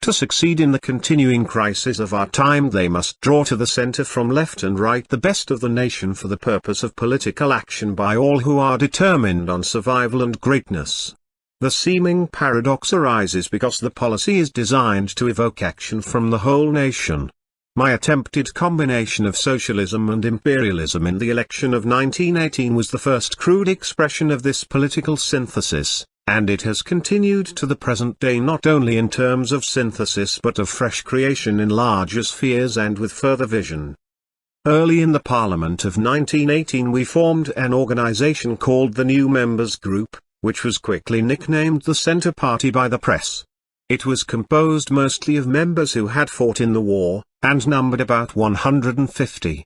To succeed in the continuing crisis of our time they must draw to the centre from left and right the best of the nation for the purpose of political action by all who are determined on survival and greatness. The seeming paradox arises because the policy is designed to evoke action from the whole nation. My attempted combination of socialism and imperialism in the election of 1918 was the first crude expression of this political synthesis. And it has continued to the present day not only in terms of synthesis but of fresh creation in larger spheres and with further vision. Early in the Parliament of 1918 we formed an organisation called the New Members Group, which was quickly nicknamed the Centre Party by the press. It was composed mostly of members who had fought in the war, and numbered about 150.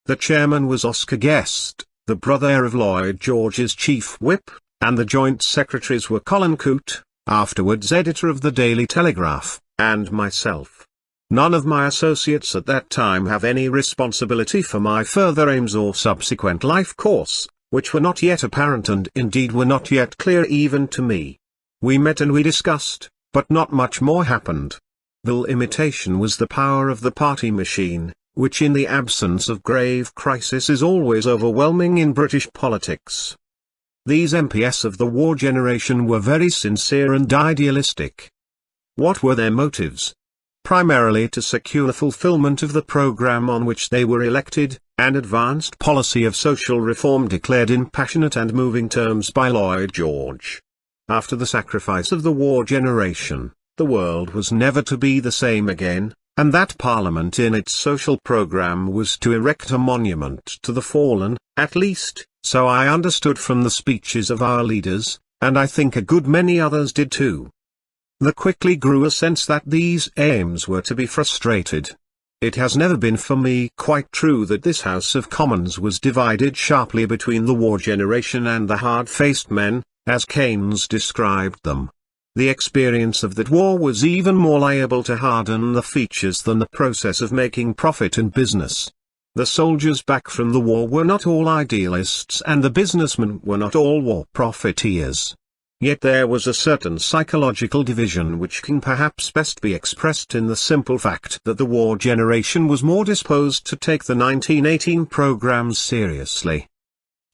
The chairman was Oscar Guest, the brother of Lloyd George's chief whip, and the joint secretaries were Colin Coote, afterwards editor of the Daily Telegraph, and myself. None of my associates at that time have any responsibility for my further aims or subsequent life course, which were not yet apparent and indeed were not yet clear even to me. We met and we discussed, but not much more happened. The imitation was the power of the party machine, which in the absence of grave crisis is always overwhelming in British politics. These MPs of the war generation were very sincere and idealistic. What were their motives? Primarily to secure fulfillment of the programme on which they were elected, an advanced policy of social reform declared in passionate and moving terms by Lloyd George. After the sacrifice of the war generation, the world was never to be the same again, and that Parliament in its social programme was to erect a monument to the fallen, at least, So I understood from the speeches of our leaders, and I think a good many others did too. There quickly grew a sense that these aims were to be frustrated. It has never been for me quite true that this House of Commons was divided sharply between the war generation and the hard-faced men, as Keynes described them. The experience of that war was even more liable to harden the features than the process of making profit in business. The soldiers back from the war were not all idealists and the businessmen were not all war profiteers. Yet there was a certain psychological division which can perhaps best be expressed in the simple fact that the war generation was more disposed to take the 1918 programs seriously.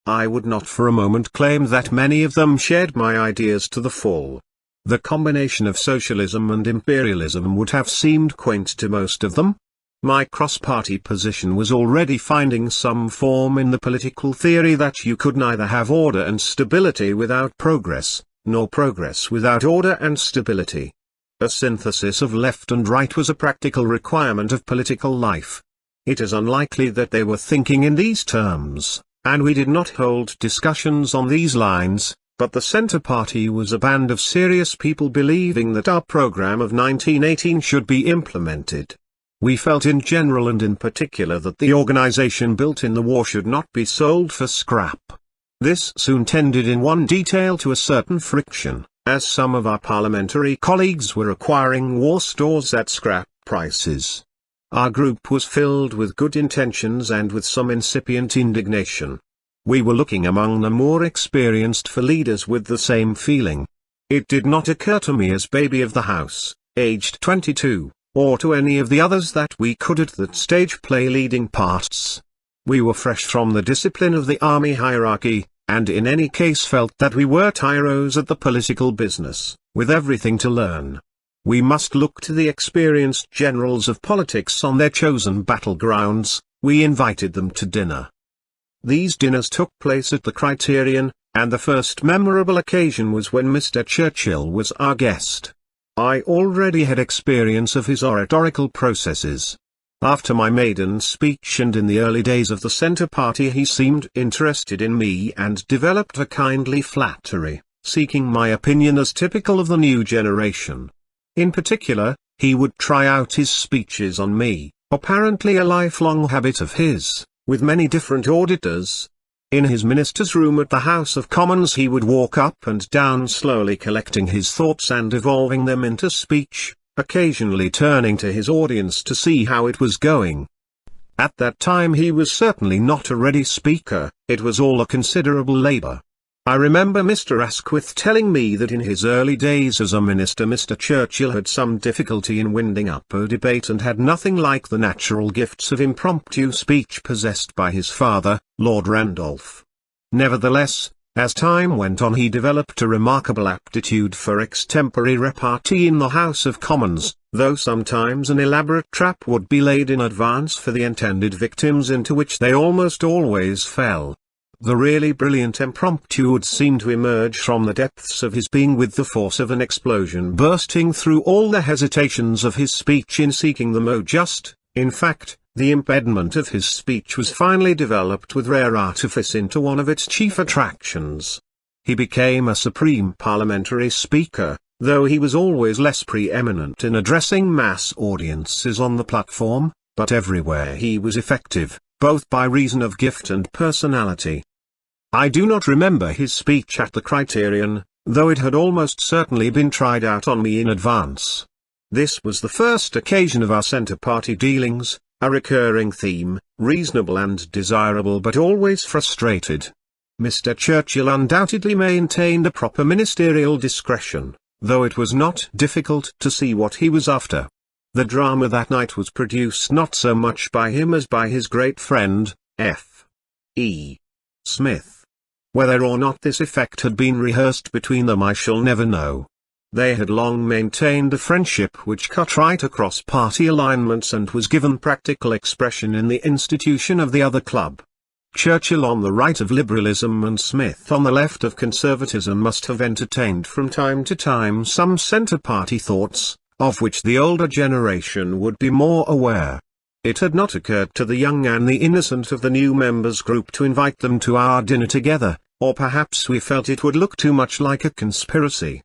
I would not for a moment claim that many of them shared my ideas to the full. The combination of socialism and imperialism would have seemed quaint to most of them. My cross-party position was already finding some form in the political theory that you could neither have order and stability without progress, nor progress without order and stability. A synthesis of left and right was a practical requirement of political life. It is unlikely that they were thinking in these terms, and we did not hold discussions on these lines, but the Centre Party was a band of serious people believing that our program of 1918 should be implemented. We felt in general and in particular that the organization built in the war should not be sold for scrap. This soon tended in one detail to a certain friction, as some of our parliamentary colleagues were acquiring war stores at scrap prices. Our group was filled with good intentions and with some incipient indignation. We were looking among the more experienced for leaders with the same feeling. It did not occur to me as baby of the house, aged 22, or to any of the others that we could at that stage play leading parts. We were fresh from the discipline of the army hierarchy, and in any case felt that we were tyros at the political business, with everything to learn. We must look to the experienced generals of politics on their chosen battlegrounds. We invited them to dinner. These dinners took place at the Criterion, and the first memorable occasion was when Mr. Churchill was our guest. I already had experience of his oratorical processes. After my maiden speech and in the early days of the Centre Party he seemed interested in me and developed a kindly flattery, seeking my opinion as typical of the new generation. In particular, he would try out his speeches on me, apparently a lifelong habit of his, with many different auditors. In his minister's room at the House of Commons he would walk up and down slowly collecting his thoughts and evolving them into speech, occasionally turning to his audience to see how it was going. At that time he was certainly not a ready speaker, it was all a considerable labor. I remember Mr. Asquith telling me that in his early days as a minister Mr. Churchill had some difficulty in winding up a debate and had nothing like the natural gifts of impromptu speech possessed by his father, Lord Randolph. Nevertheless, as time went on he developed a remarkable aptitude for extempore repartee in the House of Commons, though sometimes an elaborate trap would be laid in advance for the intended victims into which they almost always fell. The really brilliant impromptu would seem to emerge from the depths of his being with the force of an explosion bursting through all the hesitations of his speech in seeking the mot juste. In fact, the impediment of his speech was finally developed with rare artifice into one of its chief attractions. He became a supreme parliamentary speaker, though he was always less preeminent in addressing mass audiences on the platform, but everywhere he was effective, both by reason of gift and personality. I do not remember his speech at the Criterion, though it had almost certainly been tried out on me in advance. This was the first occasion of our Centre Party dealings, a recurring theme, reasonable and desirable but always frustrated. Mr. Churchill undoubtedly maintained a proper ministerial discretion, though it was not difficult to see what he was after. The drama that night was produced not so much by him as by his great friend, F. E. Smith. Whether or not this effect had been rehearsed between them I shall never know. They had long maintained a friendship which cut right across party alignments and was given practical expression in the institution of the other club. Churchill on the right of liberalism and Smith on the left of conservatism must have entertained from time to time some Centre Party thoughts, of which the older generation would be more aware. It had not occurred to the young and the innocent of the new members group to invite them to our dinner together, or perhaps we felt it would look too much like a conspiracy.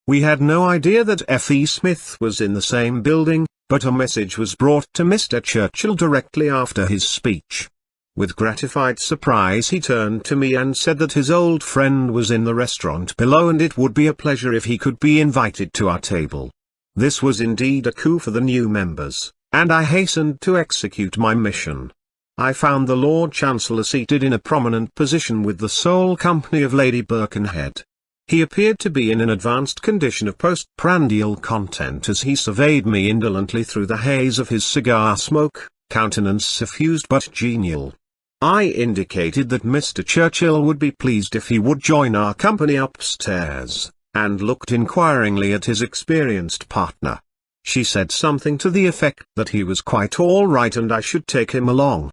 We had no idea that F.E. Smith was in the same building, but a message was brought to Mr. Churchill directly after his speech. With gratified surprise he turned to me and said that his old friend was in the restaurant below and it would be a pleasure if he could be invited to our table. This was indeed a coup for the new members, and I hastened to execute my mission. I found the Lord Chancellor seated in a prominent position with the sole company of Lady Birkenhead. He appeared to be in an advanced condition of postprandial content as he surveyed me indolently through the haze of his cigar smoke, countenance suffused but genial. I indicated that Mr. Churchill would be pleased if he would join our company upstairs, and looked inquiringly at his experienced partner. She said something to the effect that he was quite all right and I should take him along.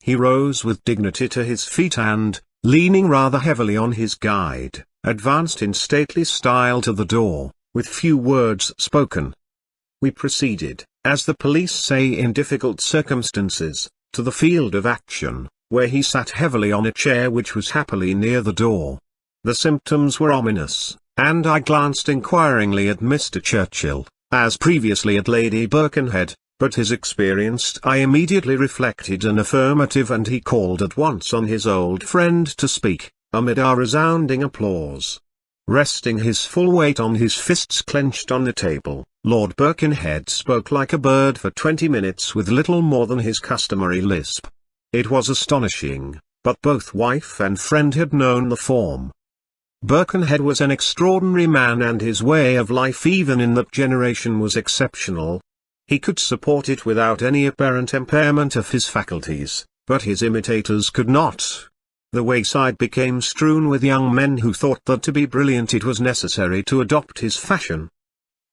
He rose with dignity to his feet and, leaning rather heavily on his guide, advanced in stately style to the door, with few words spoken. We proceeded, as the police say in difficult circumstances, to the field of action, where he sat heavily on a chair which was happily near the door. The symptoms were ominous, and I glanced inquiringly at Mr. Churchill, as previously at Lady Birkenhead, but his experienced eye immediately reflected an affirmative and he called at once on his old friend to speak, amid our resounding applause. Resting his full weight on his fists clenched on the table, Lord Birkenhead spoke like a bird for 20 minutes with little more than his customary lisp. It was astonishing, but both wife and friend had known the form. Birkenhead was an extraordinary man and his way of life even in that generation was exceptional. He could support it without any apparent impairment of his faculties, but his imitators could not. The wayside became strewn with young men who thought that to be brilliant it was necessary to adopt his fashion.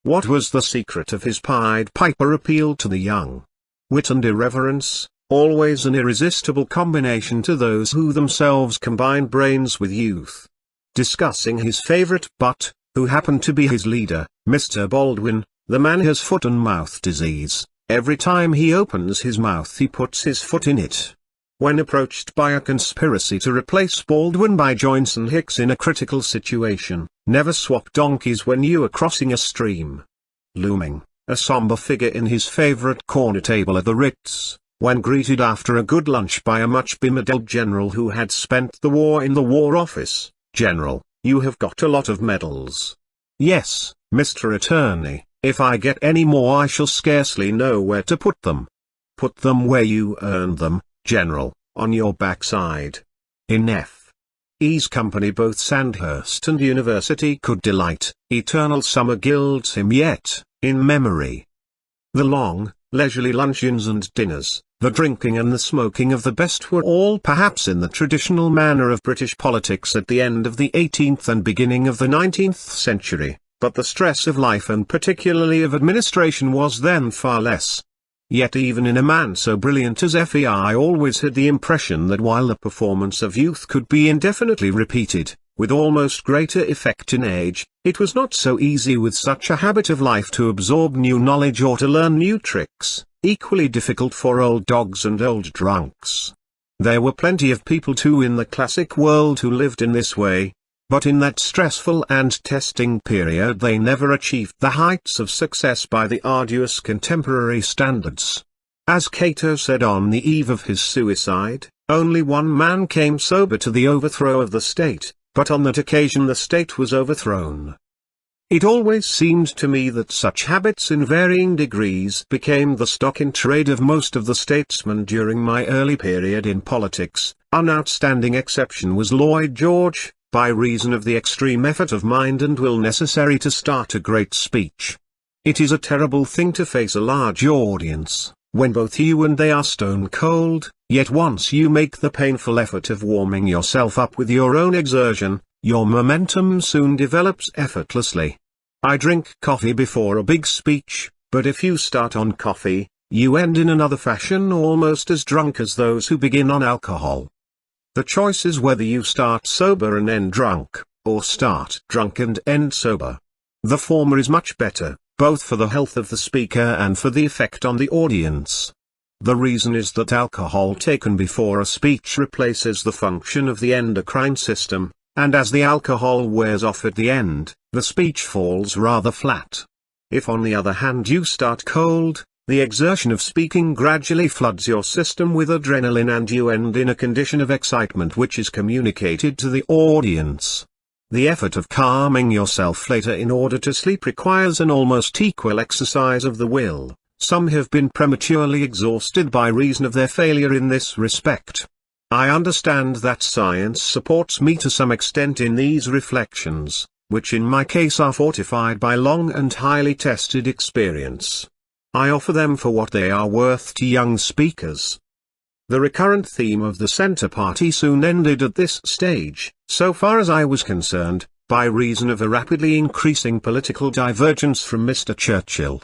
What was the secret of his Pied Piper appeal to the young? Wit and irreverence, always an irresistible combination to those who themselves combine brains with youth. Discussing his favorite butt, who happened to be his leader, Mr. Baldwin, the man has foot and mouth disease. Every time he opens his mouth he puts his foot in it. When approached by a conspiracy to replace Baldwin by Johnson Hicks in a critical situation, never swap donkeys when you are crossing a stream. Looming, a somber figure in his favorite corner table at the Ritz, when greeted after a good lunch by a much bemedeled general who had spent the war in the War Office. "General, you have got a lot of medals." "Yes, Mr. Attorney, if I get any more I shall scarcely know where to put them." "Put them where you earned them, General, on your backside." In F.E.'s company both Sandhurst and University could delight, eternal summer gilds him yet, in memory. The long, leisurely luncheons and dinners, the drinking and the smoking of the best were all perhaps in the traditional manner of British politics at the end of the 18th and beginning of the 19th century, but the stress of life and particularly of administration was then far less. Yet even in a man so brilliant as F.E. I always had the impression that while the performance of youth could be indefinitely repeated, with almost greater effect in age, it was not so easy with such a habit of life to absorb new knowledge or to learn new tricks, equally difficult for old dogs and old drunks. There were plenty of people too in the classic world who lived in this way, but in that stressful and testing period they never achieved the heights of success by the arduous contemporary standards. As Cato said on the eve of his suicide, only one man came sober to the overthrow of the state, but on that occasion the state was overthrown. It always seemed to me that such habits in varying degrees became the stock in trade of most of the statesmen during my early period in politics. An outstanding exception was Lloyd George, by reason of the extreme effort of mind and will necessary to start a great speech. It is a terrible thing to face a large audience, when both you and they are stone cold, yet once you make the painful effort of warming yourself up with your own exertion, your momentum soon develops effortlessly. I drink coffee before a big speech, but if you start on coffee, you end in another fashion almost as drunk as those who begin on alcohol. The choice is whether you start sober and end drunk, or start drunk and end sober. The former is much better, both for the health of the speaker and for the effect on the audience. The reason is that alcohol taken before a speech replaces the function of the endocrine system, and as the alcohol wears off at the end, the speech falls rather flat. If on the other hand you start cold, the exertion of speaking gradually floods your system with adrenaline and you end in a condition of excitement which is communicated to the audience. The effort of calming yourself later in order to sleep requires an almost equal exercise of the will. Some have been prematurely exhausted by reason of their failure in this respect. I understand that science supports me to some extent in these reflections, which in my case are fortified by long and highly tested experience. I offer them for what they are worth to young speakers. The recurrent theme of the Centre Party soon ended at this stage, so far as I was concerned, by reason of a rapidly increasing political divergence from Mr. Churchill.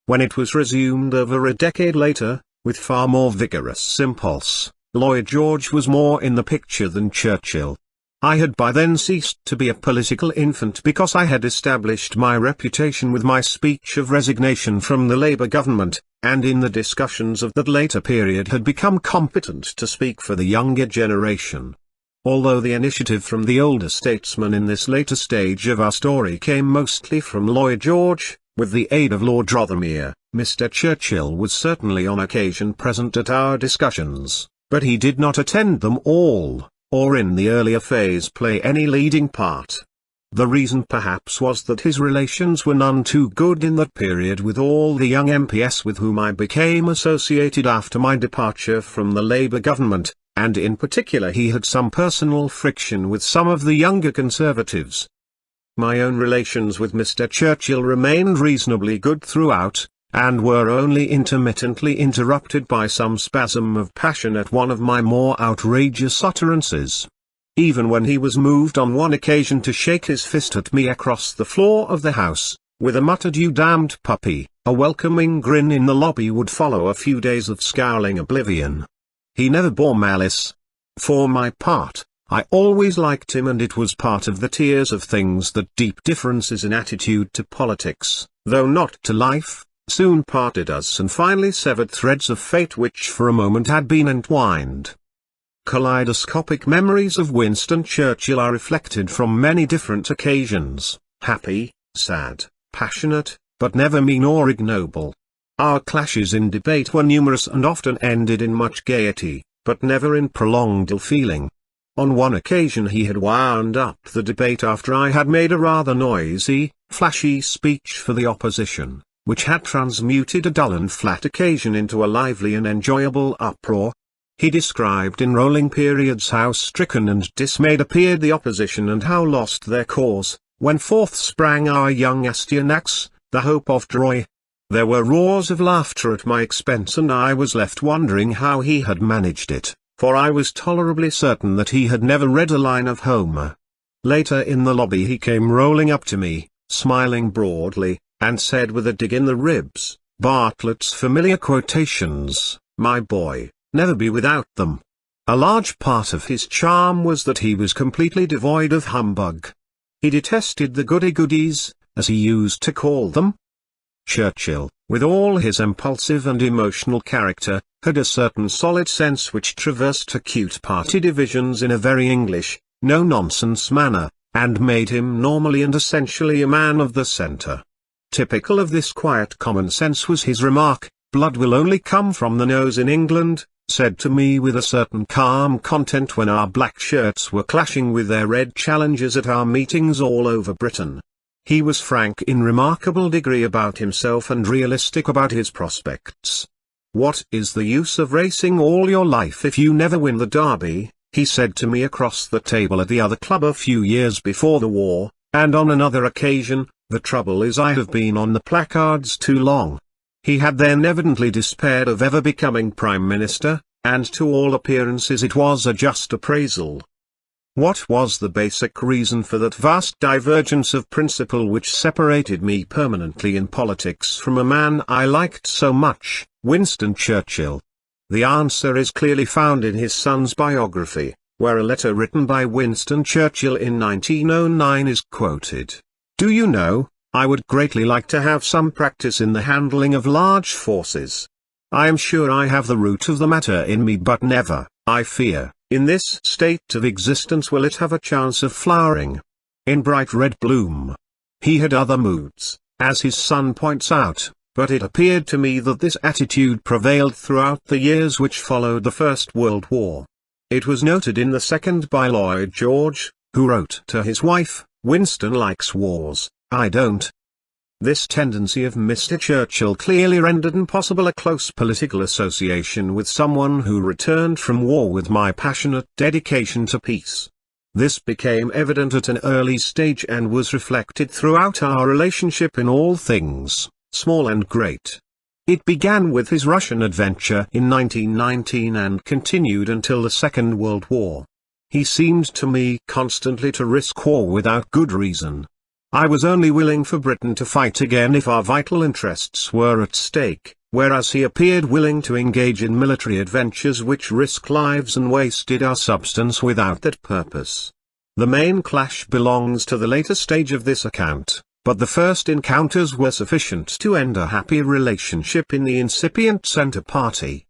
When it was resumed over a decade later, with far more vigorous impulse, Lloyd George was more in the picture than Churchill. I had by then ceased to be a political infant because I had established my reputation with my speech of resignation from the Labour government, and in the discussions of that later period had become competent to speak for the younger generation. Although the initiative from the older statesmen in this later stage of our story came mostly from Lloyd George, with the aid of Lord Rothermere, Mr. Churchill was certainly on occasion present at our discussions, but he did not attend them all, or in the earlier phase play any leading part. The reason perhaps was that his relations were none too good in that period with all the young MPs with whom I became associated after my departure from the Labour government, and in particular he had some personal friction with some of the younger Conservatives. My own relations with Mr. Churchill remained reasonably good throughout, and were only intermittently interrupted by some spasm of passion at one of my more outrageous utterances. Even when he was moved on one occasion to shake his fist at me across the floor of the House, with a muttered "You damned puppy," a welcoming grin in the lobby would follow a few days of scowling oblivion. He never bore malice. For my part, I always liked him, and it was part of the tears of things that deep differences in attitude to politics, though not to life, soon parted us and finally severed threads of fate which for a moment had been entwined. Kaleidoscopic memories of Winston Churchill are reflected from many different occasions, happy, sad, passionate, but never mean or ignoble. Our clashes in debate were numerous and often ended in much gaiety, but never in prolonged ill-feeling. On one occasion he had wound up the debate after I had made a rather noisy, flashy speech for the opposition, which had transmuted a dull and flat occasion into a lively and enjoyable uproar. He described in rolling periods how stricken and dismayed appeared the opposition and how lost their cause, when forth sprang our young Astyanax, the hope of Troy. There were roars of laughter at my expense, and I was left wondering how he had managed it, for I was tolerably certain that he had never read a line of Homer. Later in the lobby he came rolling up to me, smiling broadly, and said with a dig in the ribs, "Bartlett's familiar quotations, my boy, never be without them." A large part of his charm was that he was completely devoid of humbug. He detested the goody-goodies, as he used to call them. Churchill, with all his impulsive and emotional character, had a certain solid sense which traversed acute party divisions in a very English, no-nonsense manner, and made him normally and essentially a man of the centre. Typical of this quiet common sense was his remark, "Blood will only come from the nose in England," said to me with a certain calm content when our black shirts were clashing with their red challengers at our meetings all over Britain. He was frank in remarkable degree about himself and realistic about his prospects. "What is the use of racing all your life if you never win the Derby?" he said to me across the table at the other club a few years before the war, and on another occasion, "The trouble is I have been on the placards too long." He had then evidently despaired of ever becoming Prime Minister, and to all appearances it was a just appraisal. What was the basic reason for that vast divergence of principle which separated me permanently in politics from a man I liked so much, Winston Churchill? The answer is clearly found in his son's biography, where a letter written by Winston Churchill in 1909 is quoted. "Do you know, I would greatly like to have some practice in the handling of large forces. I am sure I have the root of the matter in me, but never, I fear, in this state of existence will it have a chance of flowering in bright red bloom. He had other moods, as his son points out, but it appeared to me that this attitude prevailed throughout the years which followed the First World War. It was noted in the second by Lloyd George, who wrote to his wife, "Winston likes wars, I don't." This tendency of Mr. Churchill clearly rendered impossible a close political association with someone who returned from war with my passionate dedication to peace. This became evident at an early stage and was reflected throughout our relationship in all things, small and great. It began with his Russian adventure in 1919 and continued until the Second World War. He seemed to me constantly to risk war without good reason. I was only willing for Britain to fight again if our vital interests were at stake, whereas he appeared willing to engage in military adventures which risked lives and wasted our substance without that purpose. The main clash belongs to the later stage of this account, but the first encounters were sufficient to end a happy relationship in the incipient Centre Party.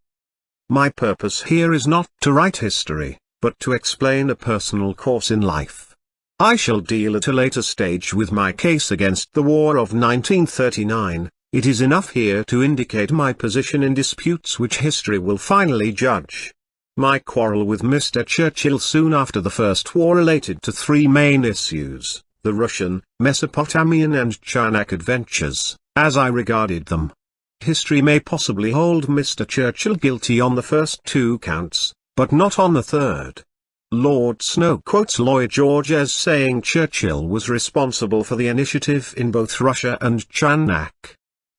My purpose here is not to write history, but to explain a personal course in life. I shall deal at a later stage with my case against the war of 1939, it is enough here to indicate my position in disputes which history will finally judge. My quarrel with Mr. Churchill soon after the First War related to three main issues, the Russian, Mesopotamian and Charnak adventures, as I regarded them. History may possibly hold Mr. Churchill guilty on the first two counts, but not on the third. Lord Snow quotes Lloyd George as saying Churchill was responsible for the initiative in both Russia and Charnak.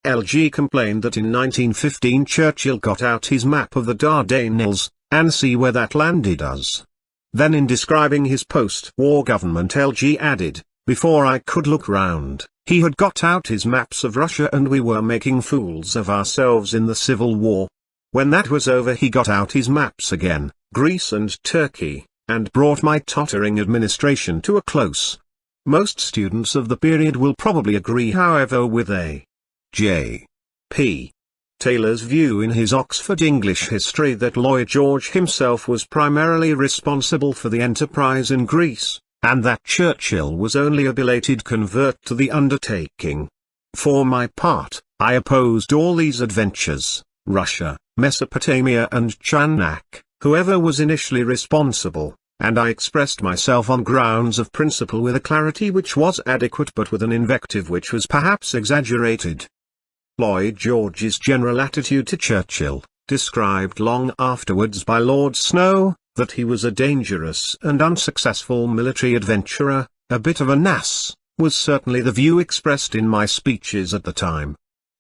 LG complained that in 1915 Churchill got out his map of the Dardanelles, and see where that landed us. Then in describing his post-war government LG added, before I could look round, he had got out his maps of Russia and we were making fools of ourselves in the Civil War. When that was over he got out his maps again, Greece and Turkey, and brought my tottering administration to a close. Most students of the period will probably agree however with A. J. P. Taylor's view in his Oxford English History that Lloyd George himself was primarily responsible for the enterprise in Greece, and that Churchill was only a belated convert to the undertaking. For my part, I opposed all these adventures, Russia, Mesopotamia and Charnak, whoever was initially responsible, and I expressed myself on grounds of principle with a clarity which was adequate but with an invective which was perhaps exaggerated. Lloyd George's general attitude to Churchill, described long afterwards by Lord Snow, that he was a dangerous and unsuccessful military adventurer, a bit of an ass, was certainly the view expressed in my speeches at the time.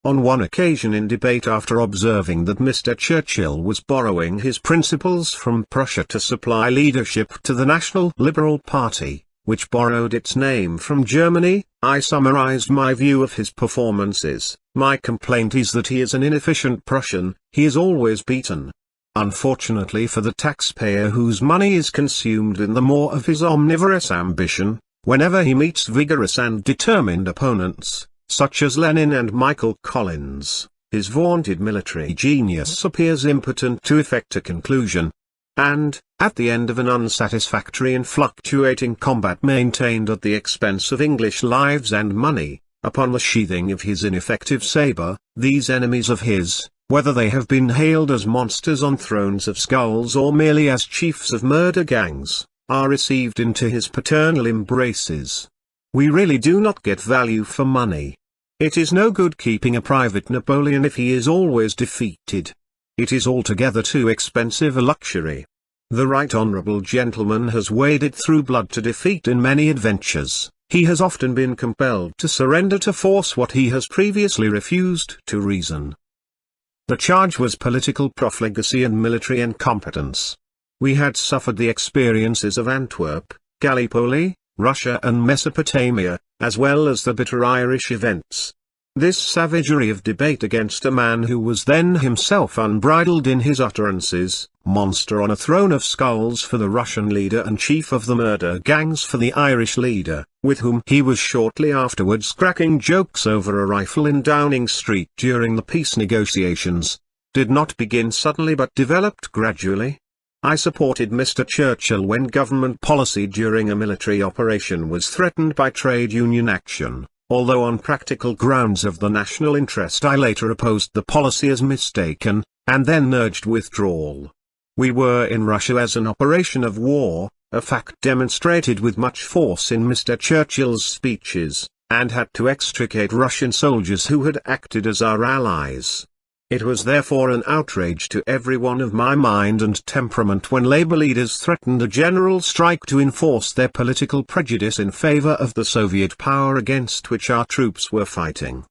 On one occasion in debate after observing that Mr. Churchill was borrowing his principles from Prussia to supply leadership to the National Liberal Party, which borrowed its name from Germany, I summarized my view of his performances. My complaint is that he is an inefficient Prussian, he is always beaten. Unfortunately for the taxpayer whose money is consumed in the maw of his omnivorous ambition, whenever he meets vigorous and determined opponents, such as Lenin and Michael Collins, his vaunted military genius appears impotent to effect a conclusion. And, at the end of an unsatisfactory and fluctuating combat maintained at the expense of English lives and money, upon the sheathing of his ineffective sabre, these enemies of his, whether they have been hailed as monsters on thrones of skulls or merely as chiefs of murder gangs, are received into his paternal embraces. We really do not get value for money. It is no good keeping a private Napoleon if he is always defeated. It is altogether too expensive a luxury. The right honourable gentleman has waded through blood to defeat in many adventures. He has often been compelled to surrender to force what he has previously refused to reason. The charge was political profligacy and military incompetence. We had suffered the experiences of Antwerp, Gallipoli, Russia and Mesopotamia, as well as the bitter Irish events. This savagery of debate against a man who was then himself unbridled in his utterances, monster on a throne of skulls for the Russian leader and chief of the murder gangs for the Irish leader, with whom he was shortly afterwards cracking jokes over a rifle in Downing Street during the peace negotiations. did not begin suddenly but developed gradually. I supported Mr. Churchill when government policy during a military operation was threatened by trade union action, although on practical grounds of the national interest I later opposed the policy as mistaken, and then urged withdrawal. We were in Russia as an operation of war, a fact demonstrated with much force in Mr. Churchill's speeches, and had to extricate Russian soldiers who had acted as our allies. It was therefore an outrage to everyone of my mind and temperament when labor leaders threatened a general strike to enforce their political prejudice in favor of the Soviet power against which our troops were fighting.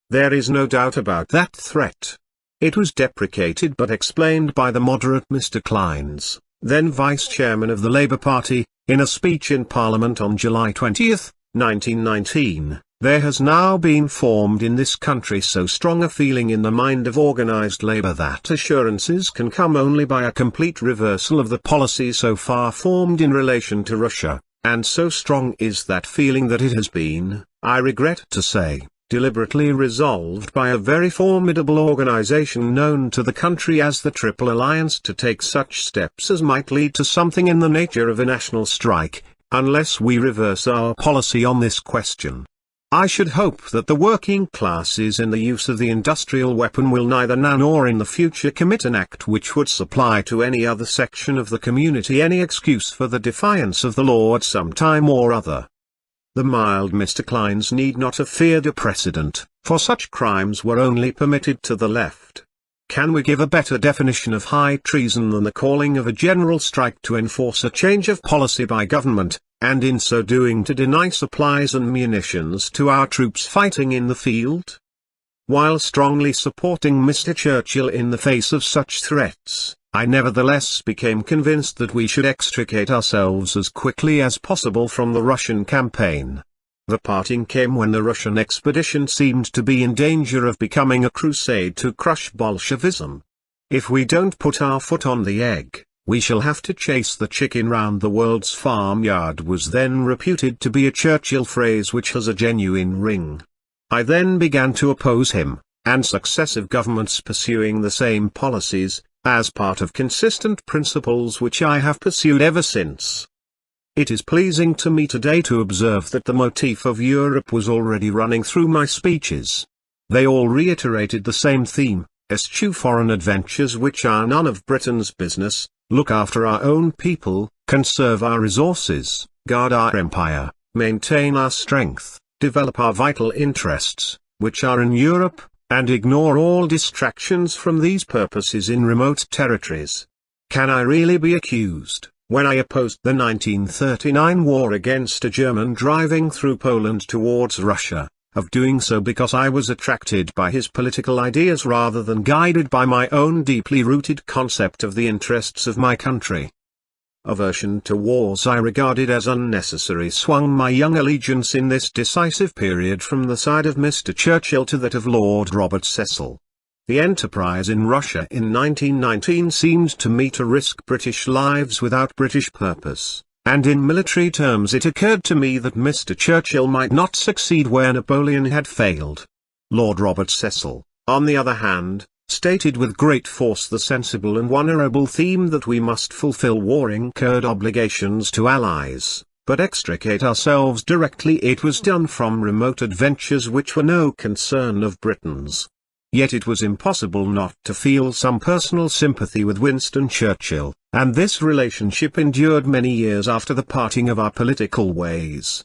There is no doubt about that threat. It was deprecated but explained by the moderate Mr. Kleins, then Vice Chairman of the Labour Party, in a speech in Parliament on July 20, 1919. There has now been formed in this country so strong a feeling in the mind of organized labor that assurances can come only by a complete reversal of the policy so far formed in relation to Russia, and so strong is that feeling that it has been, I regret to say, deliberately resolved by a very formidable organization known to the country as the Triple Alliance to take such steps as might lead to something in the nature of a national strike, unless we reverse our policy on this question. I should hope that the working classes in the use of the industrial weapon will neither now nor in the future commit an act which would supply to any other section of the community any excuse for the defiance of the law at some time or other. The mild Mr. Kleins need not have feared a precedent, for such crimes were only permitted to the left. Can we give a better definition of high treason than the calling of a general strike to enforce a change of policy by government, and in so doing to deny supplies and munitions to our troops fighting in the field? While strongly supporting Mr. Churchill in the face of such threats, I nevertheless became convinced that we should extricate ourselves as quickly as possible from the Russian campaign. The parting came when the Russian expedition seemed to be in danger of becoming a crusade to crush Bolshevism. If we don't put our foot on the egg, we shall have to chase the chicken round the world's farmyard was then reputed to be a Churchill phrase which has a genuine ring. I then began to oppose him, and successive governments pursuing the same policies, as part of consistent principles which I have pursued ever since. It is pleasing to me today to observe that the motif of Europe was already running through my speeches. They all reiterated the same theme: eschew foreign adventures which are none of Britain's business, look after our own people, conserve our resources, guard our empire, maintain our strength, develop our vital interests, which are in Europe, and ignore all distractions from these purposes in remote territories. Can I really be accused, when I opposed the 1939 war against a German driving through Poland towards Russia, of doing so because I was attracted by his political ideas rather than guided by my own deeply rooted concept of the interests of my country? Aversion to wars I regarded as unnecessary swung my young allegiance in this decisive period from the side of Mr. Churchill to that of Lord Robert Cecil. The enterprise in Russia in 1919 seemed to me to risk British lives without British purpose, and in military terms it occurred to me that Mr. Churchill might not succeed where Napoleon had failed. Lord Robert Cecil, on the other hand, stated with great force the sensible and honourable theme that we must fulfil war-incurred obligations to allies, but extricate ourselves directly it was done from remote adventures which were no concern of Britain's. Yet it was impossible not to feel some personal sympathy with Winston Churchill, and this relationship endured many years after the parting of our political ways.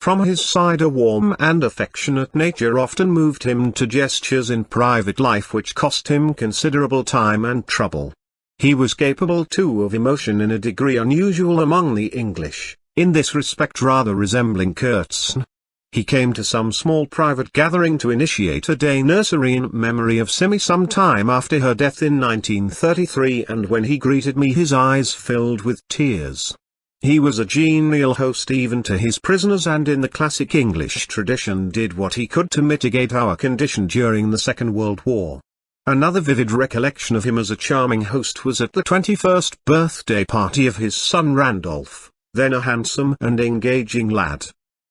From his side a warm and affectionate nature often moved him to gestures in private life which cost him considerable time and trouble. He was capable too of emotion in a degree unusual among the English, in this respect rather resembling Kurtzen. He came to some small private gathering to initiate a day nursery in memory of Simi some time after her death in 1933, and when he greeted me his eyes filled with tears. He was a genial host even to his prisoners, and in the classic English tradition did what he could to mitigate our condition during the Second World War. Another vivid recollection of him as a charming host was at the 21st birthday party of his son Randolph, then a handsome and engaging lad.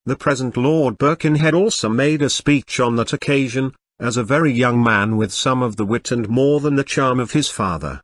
The present Lord Birkenhead also made a speech on that occasion, as a very young man with some of the wit and more than the charm of his father.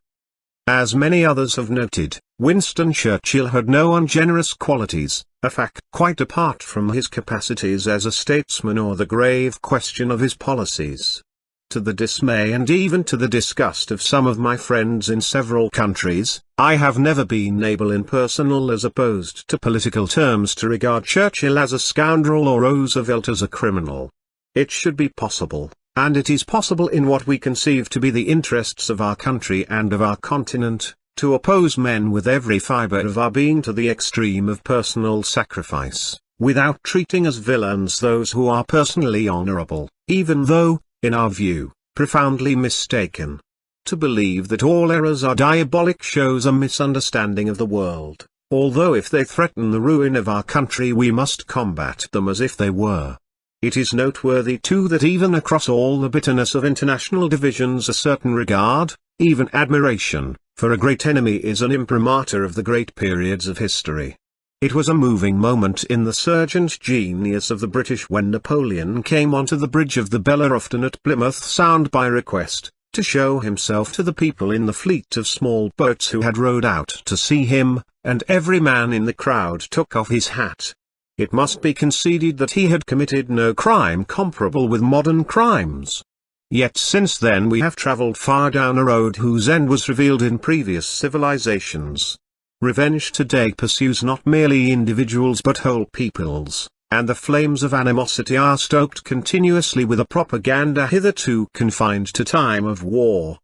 As many others have noted, Winston Churchill had no ungenerous qualities, a fact quite apart from his capacities as a statesman or the grave question of his policies. To the dismay and even to the disgust of some of my friends in several countries, I have never been able in personal as opposed to political terms to regard Churchill as a scoundrel or Roosevelt as a criminal. It should be possible, and it is possible in what we conceive to be the interests of our country and of our continent, to oppose men with every fibre of our being to the extreme of personal sacrifice, without treating as villains those who are personally honourable, even though, in our view, profoundly mistaken. To believe that all errors are diabolic shows a misunderstanding of the world, although if they threaten the ruin of our country we must combat them as if they were. It is noteworthy too that even across all the bitterness of international divisions a certain regard, even admiration, for a great enemy is an imprimatur of the great periods of history. It was a moving moment in the surgent genius of the British when Napoleon came onto the bridge of the Bellerophon at Plymouth Sound by request, to show himself to the people in the fleet of small boats who had rowed out to see him, and every man in the crowd took off his hat. It must be conceded that he had committed no crime comparable with modern crimes. Yet since then we have travelled far down a road whose end was revealed in previous civilizations. Revenge today pursues not merely individuals but whole peoples, and the flames of animosity are stoked continuously with a propaganda hitherto confined to time of war.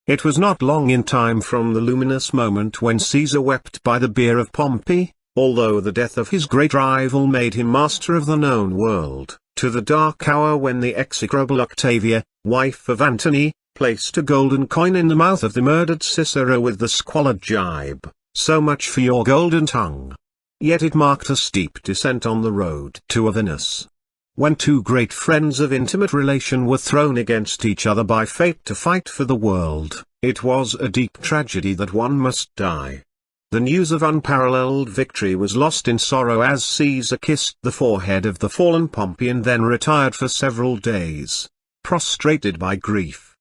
It was not long in time from the luminous moment when Caesar wept by the bier of Pompey, although the death of his great rival made him master of the known world, to the dark hour when the execrable Octavia, wife of Antony, placed a golden coin in the mouth of the murdered Cicero with the squalid jibe, "So much for your golden tongue." Yet it marked a steep descent on the road to Avernus. When two great friends of intimate relation were thrown against each other by fate to fight for the world, it was a deep tragedy that one must die. The news of unparalleled victory was lost in sorrow as Caesar kissed the forehead of the fallen Pompey and then retired for several days, prostrated by grief.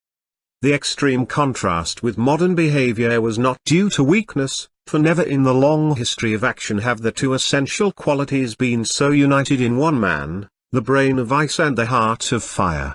The extreme contrast with modern behavior was not due to weakness, for never in the long history of action have the two essential qualities been so united in one man, the brain of ice and the heart of fire.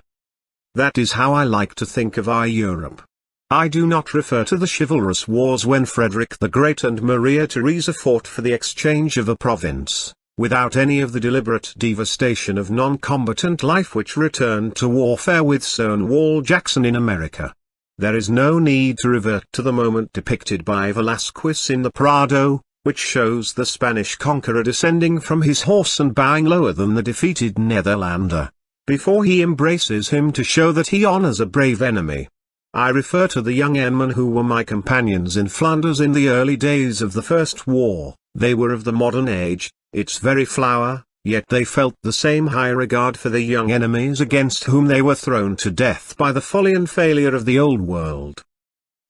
That is how I like to think of our Europe. I do not refer to the chivalrous wars when Frederick the Great and Maria Theresa fought for the exchange of a province, without any of the deliberate devastation of non-combatant life which returned to warfare with Stonewall Jackson in America. There is no need to revert to the moment depicted by Velázquez in the Prado, which shows the Spanish conqueror descending from his horse and bowing lower than the defeated Netherlander, before he embraces him to show that he honors a brave enemy. I refer to the young airmen who were my companions in Flanders in the early days of the First War. They were of the modern age, its very flower, yet they felt the same high regard for the young enemies against whom they were thrown to death by the folly and failure of the old world.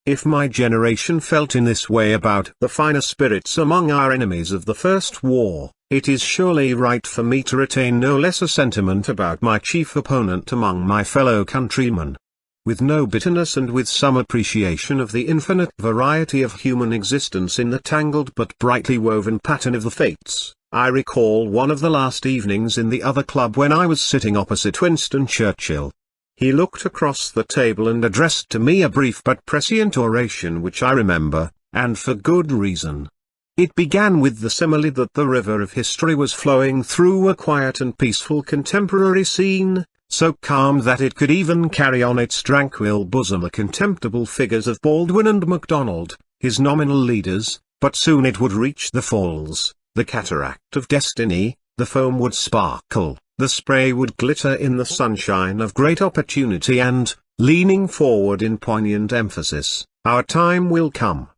If my generation felt in this way about the finer spirits among our enemies of the First War, it is surely right for me to retain no less a sentiment about my chief opponent among my fellow countrymen. With no bitterness and with some appreciation of the infinite variety of human existence in the tangled but brightly woven pattern of the fates, I recall one of the last evenings in the other club when I was sitting opposite Winston Churchill. He looked across the table and addressed to me a brief but prescient oration which I remember, and for good reason. It began with the simile that the river of history was flowing through a quiet and peaceful contemporary scene, so calm that it could even carry on its tranquil bosom the contemptible figures of Baldwin and MacDonald, his nominal leaders, but soon it would reach the falls, the cataract of destiny, the foam would sparkle, the spray would glitter in the sunshine of great opportunity and, leaning forward in poignant emphasis, our time will come.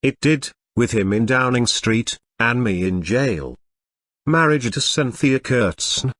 It did, with him in Downing Street, and me in jail. Marriage to Cynthia Courtesan.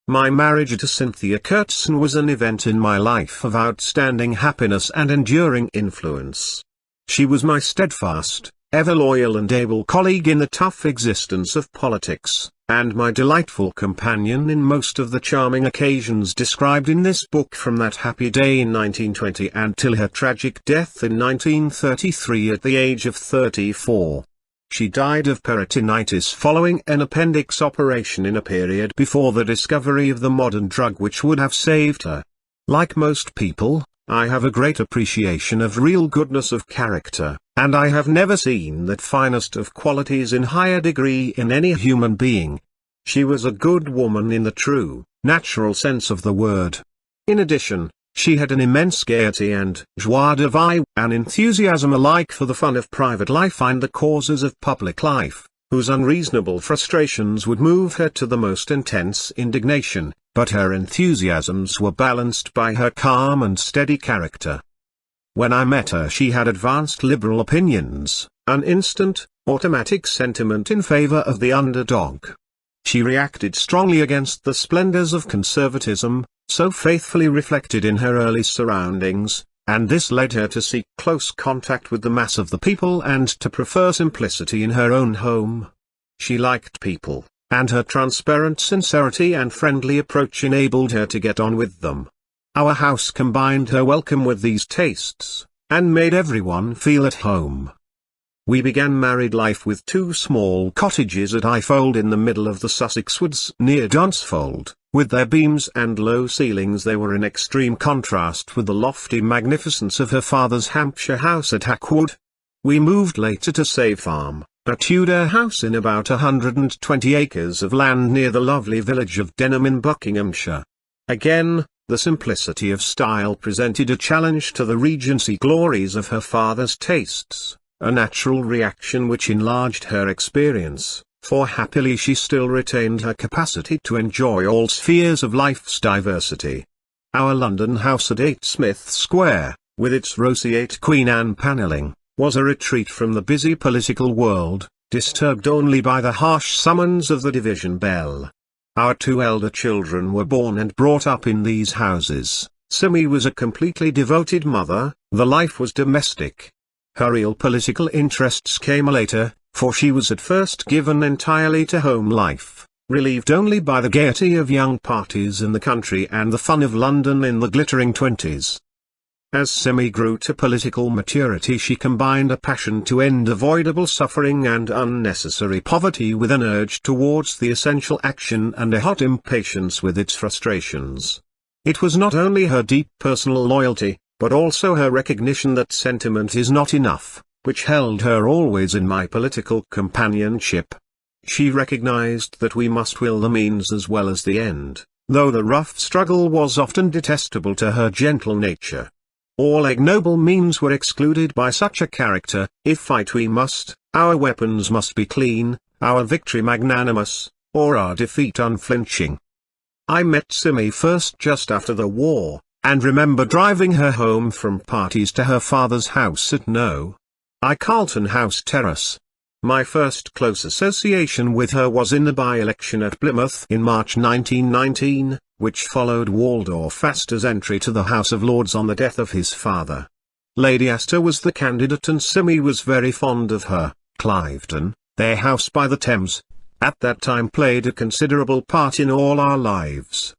My marriage to Cynthia Courtesan was an event in my life of outstanding happiness and enduring influence. She was my steadfast, ever loyal and able colleague in the tough existence of politics, and my delightful companion in most of the charming occasions described in this book from that happy day in 1920 until her tragic death in 1933 at the age of 34. She died of peritonitis following an appendix operation in a period before the discovery of the modern drug which would have saved her. Like most people, I have a great appreciation of real goodness of character, and I have never seen that finest of qualities in higher degree in any human being. She was a good woman in the true, natural sense of the word. In addition, she had an immense gaiety and joie de vivre, an enthusiasm alike for the fun of private life and the causes of public life, whose unreasonable frustrations would move her to the most intense indignation, but her enthusiasms were balanced by her calm and steady character. When I met her she had advanced liberal opinions, an instant, automatic sentiment in favor of the underdog. She reacted strongly against the splendors of conservatism, so faithfully reflected in her early surroundings, and this led her to seek close contact with the mass of the people and to prefer simplicity in her own home. She liked people, and her transparent sincerity and friendly approach enabled her to get on with them. Our house combined her welcome with these tastes, and made everyone feel at home. We began married life with 2 small cottages at Ifold in the middle of the Sussex woods near Dunsfold. With their beams and low ceilings they were in extreme contrast with the lofty magnificence of her father's Hampshire house at Hackwood. We moved later to Say Farm, a Tudor house in about 120 acres of land near the lovely village of Denham in Buckinghamshire. Again, the simplicity of style presented a challenge to the Regency glories of her father's tastes, a natural reaction which enlarged her experience, for happily she still retained her capacity to enjoy all spheres of life's diversity. Our London house at 8 Smith Square, with its roseate Queen Anne panelling, was a retreat from the busy political world, disturbed only by the harsh summons of the division bell. Our 2 elder children were born and brought up in these houses. Simi was a completely devoted mother, the life was domestic. Her real political interests came later, for she was at first given entirely to home life, relieved only by the gaiety of young parties in the country and the fun of London in the glittering 20s. As Simi grew to political maturity she combined a passion to end avoidable suffering and unnecessary poverty with an urge towards the essential action and a hot impatience with its frustrations. It was not only her deep personal loyalty, but also her recognition that sentiment is not enough, which held her always in my political companionship. She recognized that we must will the means as well as the end, though the rough struggle was often detestable to her gentle nature. All ignoble means were excluded by such a character. If fight we must, our weapons must be clean, our victory magnanimous, or our defeat unflinching. I met Simi first just after the war, and remember driving her home from parties to her father's house at No. I Carlton House Terrace. My first close association with her was in the by-election at Plymouth in March 1919, which followed Waldorf Astor's entry to the House of Lords on the death of his father. Lady Astor was the candidate and Simi was very fond of her. Cliveden, their house by the Thames, at that time played a considerable part in all our lives.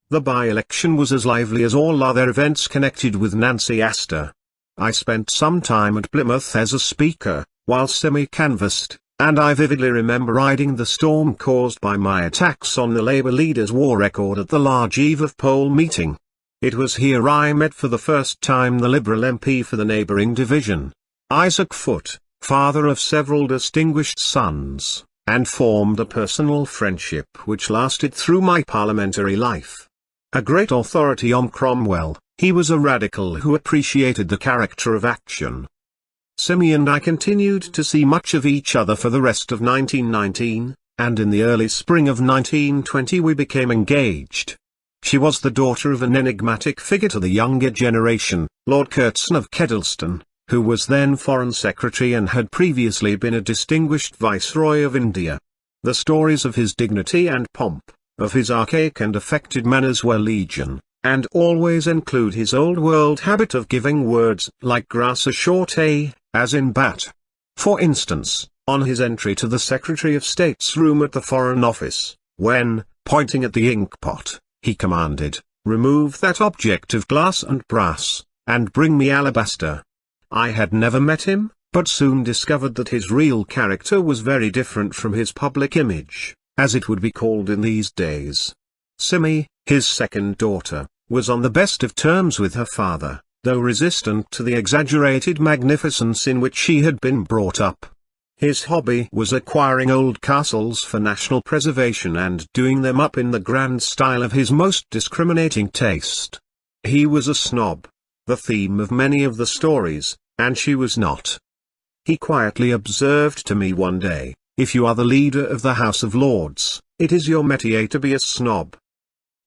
The by-election was as lively as all other events connected with Nancy Astor. I spent some time at Plymouth as a speaker, while Simi canvassed, and I vividly remember riding the storm caused by my attacks on the Labour leader's war record at the large eve of poll meeting. It was here I met for the first time the Liberal MP for the neighbouring division, Isaac Foote, father of several distinguished sons, and formed a personal friendship which lasted through my parliamentary life. A great authority on Cromwell, he was a radical who appreciated the character of action. Simi and I continued to see much of each other for the rest of 1919, and in the early spring of 1920 we became engaged. She was the daughter of an enigmatic figure to the younger generation, Lord Curzon of Kedleston, who was then Foreign Secretary and had previously been a distinguished Viceroy of India. The stories of his dignity and pomp, of his archaic and affected manners were legion, and always include his old-world habit of giving words like grass a short a, as in bat. For instance, on his entry to the Secretary of State's room at the Foreign Office, when, pointing at the ink-pot, he commanded, "Remove that object of glass and brass, and bring me alabaster." I had never met him, but soon discovered that his real character was very different from his public image, as it would be called in these days. Simi, his second daughter, was on the best of terms with her father, though resistant to the exaggerated magnificence in which she had been brought up. His hobby was acquiring old castles for national preservation and doing them up in the grand style of his most discriminating taste. He was a snob, the theme of many of the stories, and she was not. He quietly observed to me one day, "If you are the leader of the House of Lords, it is your métier to be a snob."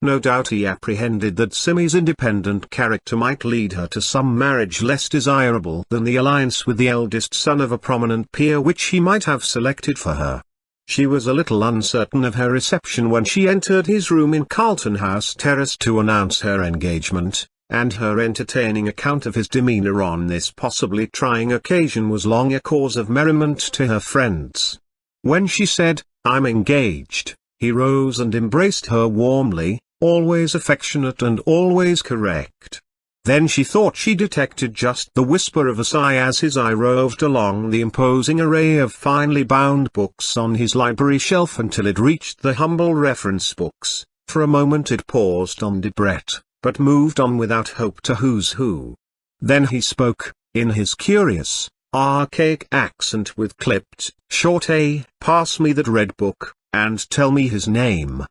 No doubt he apprehended that Simi's independent character might lead her to some marriage less desirable than the alliance with the eldest son of a prominent peer which he might have selected for her. She was a little uncertain of her reception when she entered his room in Carlton House Terrace to announce her engagement, and her entertaining account of his demeanour on this possibly trying occasion was long a cause of merriment to her friends. When she said, "I'm engaged," he rose and embraced her warmly, always affectionate and always correct. Then she thought she detected just the whisper of a sigh as his eye roved along the imposing array of finely bound books on his library shelf until it reached the humble reference books. For a moment it paused on Debrett, but moved on without hope to Who's Who. Then he spoke, in his curious, archaic accent with clipped, short "A, pass me that red book, and tell me his name."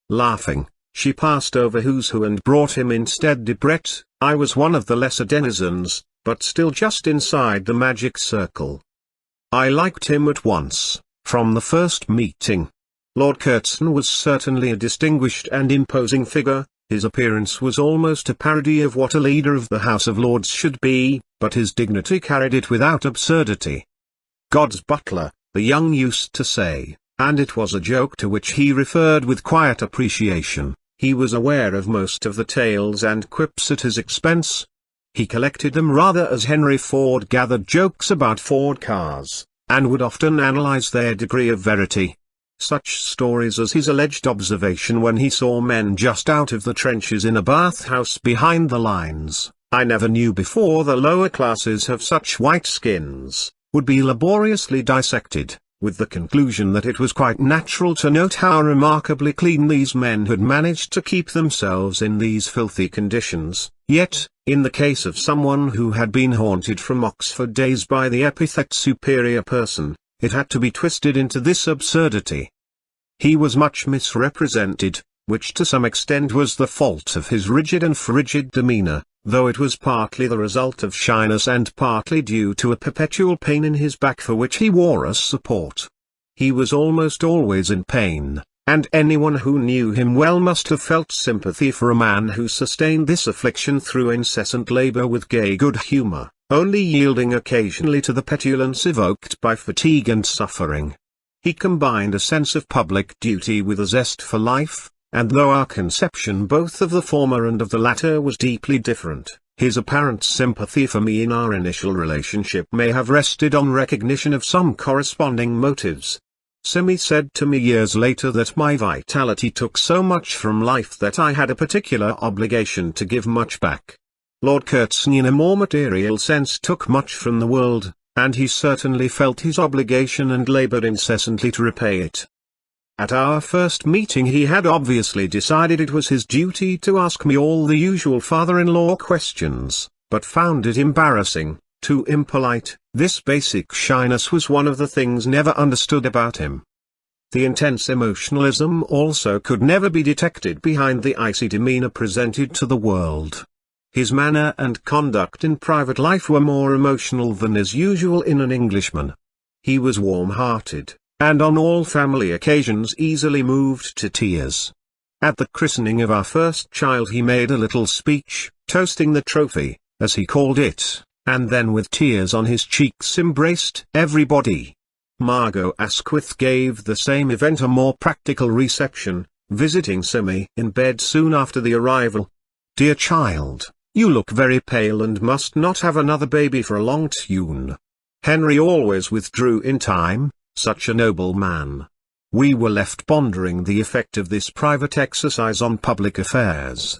Laughing, she passed over Who's Who and brought him instead Debrett. I was one of the lesser denizens, but still just inside the magic circle. I liked him at once, from the first meeting. Lord Curzon was certainly a distinguished and imposing figure. His appearance was almost a parody of what a leader of the House of Lords should be, but his dignity carried it without absurdity. "God's butler," the young used to say, and it was a joke to which he referred with quiet appreciation. He was aware of most of the tales and quips at his expense. He collected them rather as Henry Ford gathered jokes about Ford cars, and would often analyze their degree of verity. Such stories as his alleged observation when he saw men just out of the trenches in a bathhouse behind the lines, "I never knew before the lower classes have such white skins," would be laboriously dissected, with the conclusion that it was quite natural to note how remarkably clean these men had managed to keep themselves in these filthy conditions, yet, in the case of someone who had been haunted from Oxford days by the epithet superior person, it had to be twisted into this absurdity. He was much misrepresented, which to some extent was the fault of his rigid and frigid demeanour, though it was partly the result of shyness and partly due to a perpetual pain in his back for which he wore a support. He was almost always in pain, and anyone who knew him well must have felt sympathy for a man who sustained this affliction through incessant labour with gay good humour, only yielding occasionally to the petulance evoked by fatigue and suffering. He combined a sense of public duty with a zest for life, and though our conception both of the former and of the latter was deeply different, his apparent sympathy for me in our initial relationship may have rested on recognition of some corresponding motives. Simi said to me years later that my vitality took so much from life that I had a particular obligation to give much back. Lord Curzon in a more material sense took much from the world, and he certainly felt his obligation and laboured incessantly to repay it. At our first meeting he had obviously decided it was his duty to ask me all the usual father-in-law questions, but found it embarrassing, too impolite. This basic shyness was one of the things never understood about him. The intense emotionalism also could never be detected behind the icy demeanour presented to the world. His manner and conduct in private life were more emotional than is usual in an Englishman. He was warm-hearted, and on all family occasions easily moved to tears. At the christening of our first child he made a little speech, toasting the trophy, as he called it, and then with tears on his cheeks embraced everybody. Margot Asquith gave the same event a more practical reception, visiting Simi in bed soon after the arrival. "Dear child, you look very pale and must not have another baby for a long tune." Henry always withdrew in time, such a noble man. We were left pondering the effect of this private exercise on public affairs.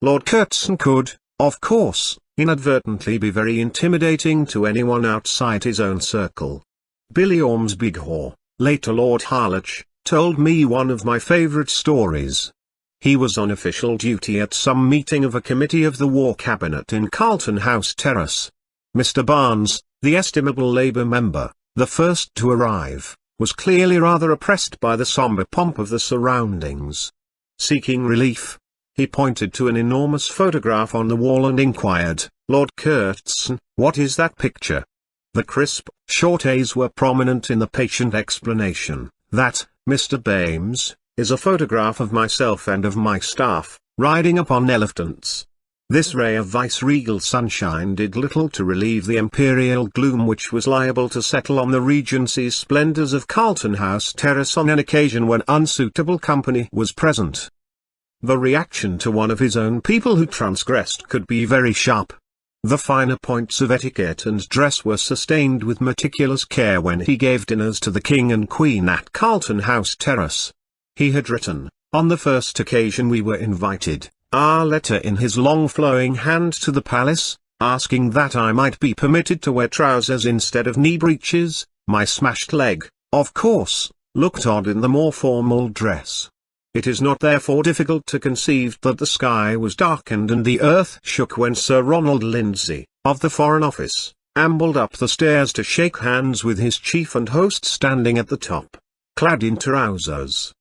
Lord Curzon could, of course, inadvertently be very intimidating to anyone outside his own circle. Billy Ormsby-Gore, later Lord Harlech, told me one of my favourite stories. He was on official duty at some meeting of a committee of the War Cabinet in Carlton House Terrace. Mr. Barnes, the estimable Labour member, the first to arrive, was clearly rather oppressed by the sombre pomp of the surroundings. Seeking relief, he pointed to an enormous photograph on the wall and inquired, "Lord Curzon, what is that picture?" The crisp, short A's were prominent in the patient explanation, that, Mr. Bames, is a photograph of myself and of my staff, riding upon elephants. This ray of viceregal sunshine did little to relieve the imperial gloom which was liable to settle on the Regency's splendours of Carlton House Terrace on an occasion when unsuitable company was present. The reaction to one of his own people who transgressed could be very sharp. The finer points of etiquette and dress were sustained with meticulous care when he gave dinners to the King and Queen at Carlton House Terrace. He had written, on the first occasion we were invited, our letter in his long flowing hand to the palace, asking that I might be permitted to wear trousers instead of knee breeches. My smashed leg, of course, looked odd in the more formal dress. It is not therefore difficult to conceive that the sky was darkened and the earth shook when Sir Ronald Lindsay, of the Foreign Office, ambled up the stairs to shake hands with his chief and host standing at the top, clad in trousers.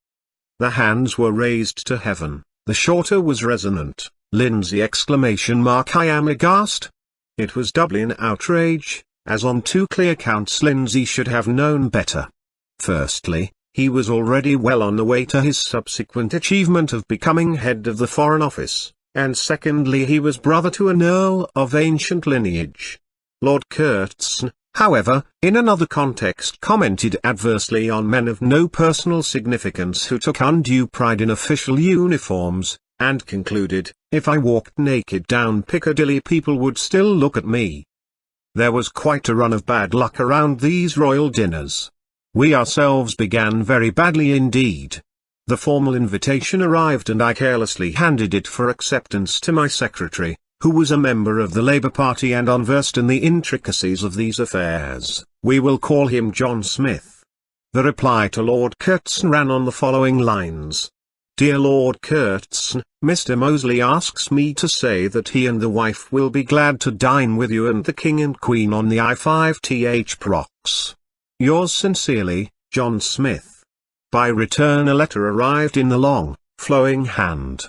The hands were raised to heaven, the shorter was resonant, Lindsay I am aghast. It was doubly an outrage, as on two clear counts Lindsay should have known better. Firstly, he was already well on the way to his subsequent achievement of becoming head of the Foreign Office, and secondly he was brother to an earl of ancient lineage. Lord Curzon, however, in another context commented adversely on men of no personal significance who took undue pride in official uniforms, and concluded, if I walked naked down Piccadilly people would still look at me. There was quite a run of bad luck around these royal dinners. We ourselves began very badly indeed. The formal invitation arrived and I carelessly handed it for acceptance to my secretary, who was a member of the Labour Party and unversed in the intricacies of these affairs. We will call him John Smith. The reply to Lord Curzon ran on the following lines. Dear Lord Curzon, Mr. Mosley asks me to say that he and the wife will be glad to dine with you and the King and Queen on the I5th Prox. Yours sincerely, John Smith. By return a letter arrived in the long, flowing hand.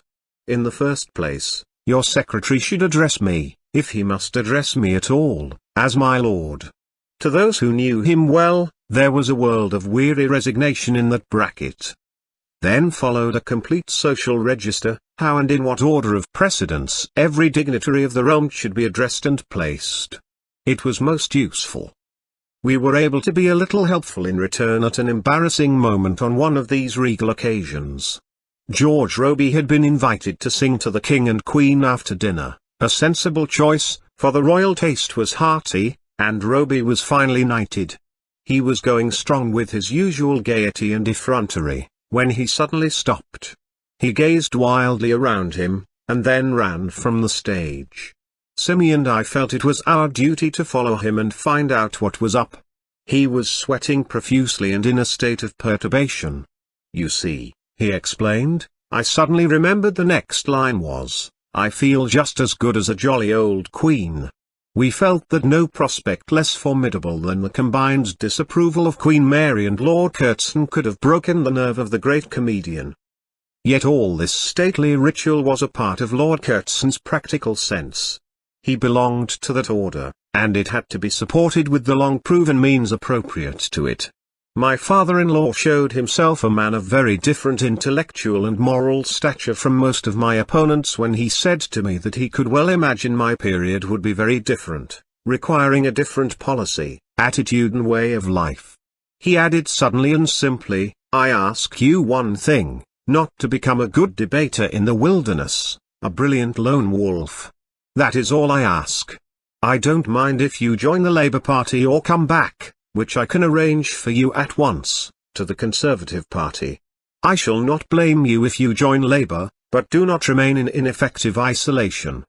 In the first place, your secretary should address me, if he must address me at all, as my lord. To those who knew him well, there was a world of weary resignation in that bracket. Then followed a complete social register, how and in what order of precedence every dignitary of the realm should be addressed and placed. It was most useful. We were able to be a little helpful in return at an embarrassing moment on one of these regal occasions. George Robey had been invited to sing to the King and Queen after dinner, a sensible choice, for the royal taste was hearty, and Robey was finally knighted. He was going strong with his usual gaiety and effrontery, when he suddenly stopped. He gazed wildly around him, and then ran from the stage. Simi and I felt it was our duty to follow him and find out what was up. He was sweating profusely and in a state of perturbation. You see, he explained, I suddenly remembered the next line was, I feel just as good as a jolly old queen. We felt that no prospect less formidable than the combined disapproval of Queen Mary and Lord Curzon could have broken the nerve of the great comedian. Yet all this stately ritual was a part of Lord Curzon's practical sense. He belonged to that order, and it had to be supported with the long-proven means appropriate to it. My father-in-law showed himself a man of very different intellectual and moral stature from most of my opponents when he said to me that he could well imagine my period would be very different, requiring a different policy, attitude and way of life. He added suddenly and simply, I ask you one thing, not to become a good debater in the wilderness, a brilliant lone wolf. That is all I ask. I don't mind if you join the Labour Party or come back, which I can arrange for you at once, to the Conservative Party. I shall not blame you if you join Labour, but do not remain in ineffective isolation.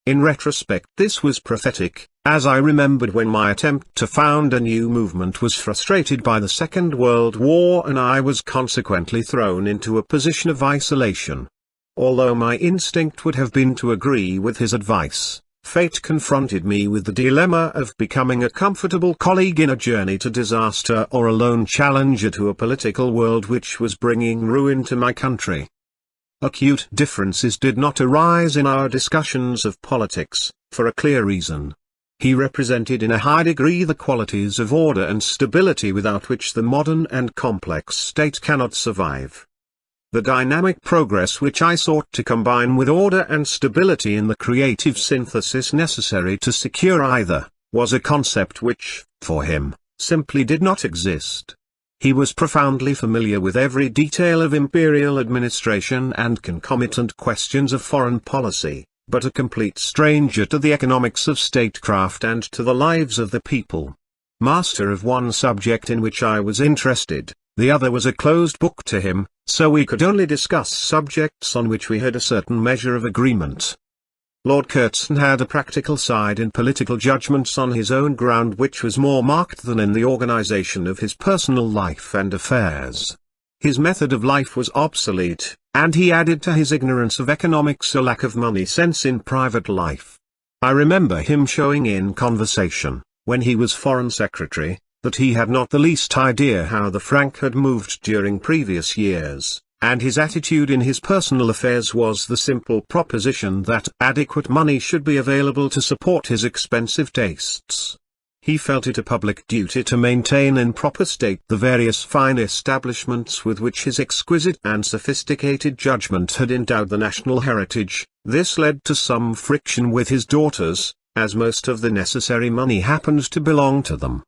In retrospect, this was prophetic, as I remembered when my attempt to found a new movement was frustrated by the Second World War and I was consequently thrown into a position of isolation. Although my instinct would have been to agree with his advice, fate confronted me with the dilemma of becoming a comfortable colleague in a journey to disaster or a lone challenger to a political world which was bringing ruin to my country. Acute differences did not arise in our discussions of politics, for a clear reason. He represented in a high degree the qualities of order and stability without which the modern and complex state cannot survive. The dynamic progress which I sought to combine with order and stability in the creative synthesis necessary to secure either, was a concept which, for him, simply did not exist. He was profoundly familiar with every detail of imperial administration and concomitant questions of foreign policy, but a complete stranger to the economics of statecraft and to the lives of the people. Master of one subject in which I was interested, the other was a closed book to him, so we could only discuss subjects on which we had a certain measure of agreement. Lord Curzon had a practical side in political judgments on his own ground which was more marked than in the organization of his personal life and affairs. His method of life was obsolete, and he added to his ignorance of economics a lack of money sense in private life. I remember him showing in conversation, when he was Foreign Secretary, that he had not the least idea how the franc had moved during previous years. And his attitude in his personal affairs was the simple proposition that adequate money should be available to support his expensive tastes. He felt it a public duty to maintain in proper state the various fine establishments with which his exquisite and sophisticated judgment had endowed the national heritage. This led to some friction with his daughters, as most of the necessary money happened to belong to them.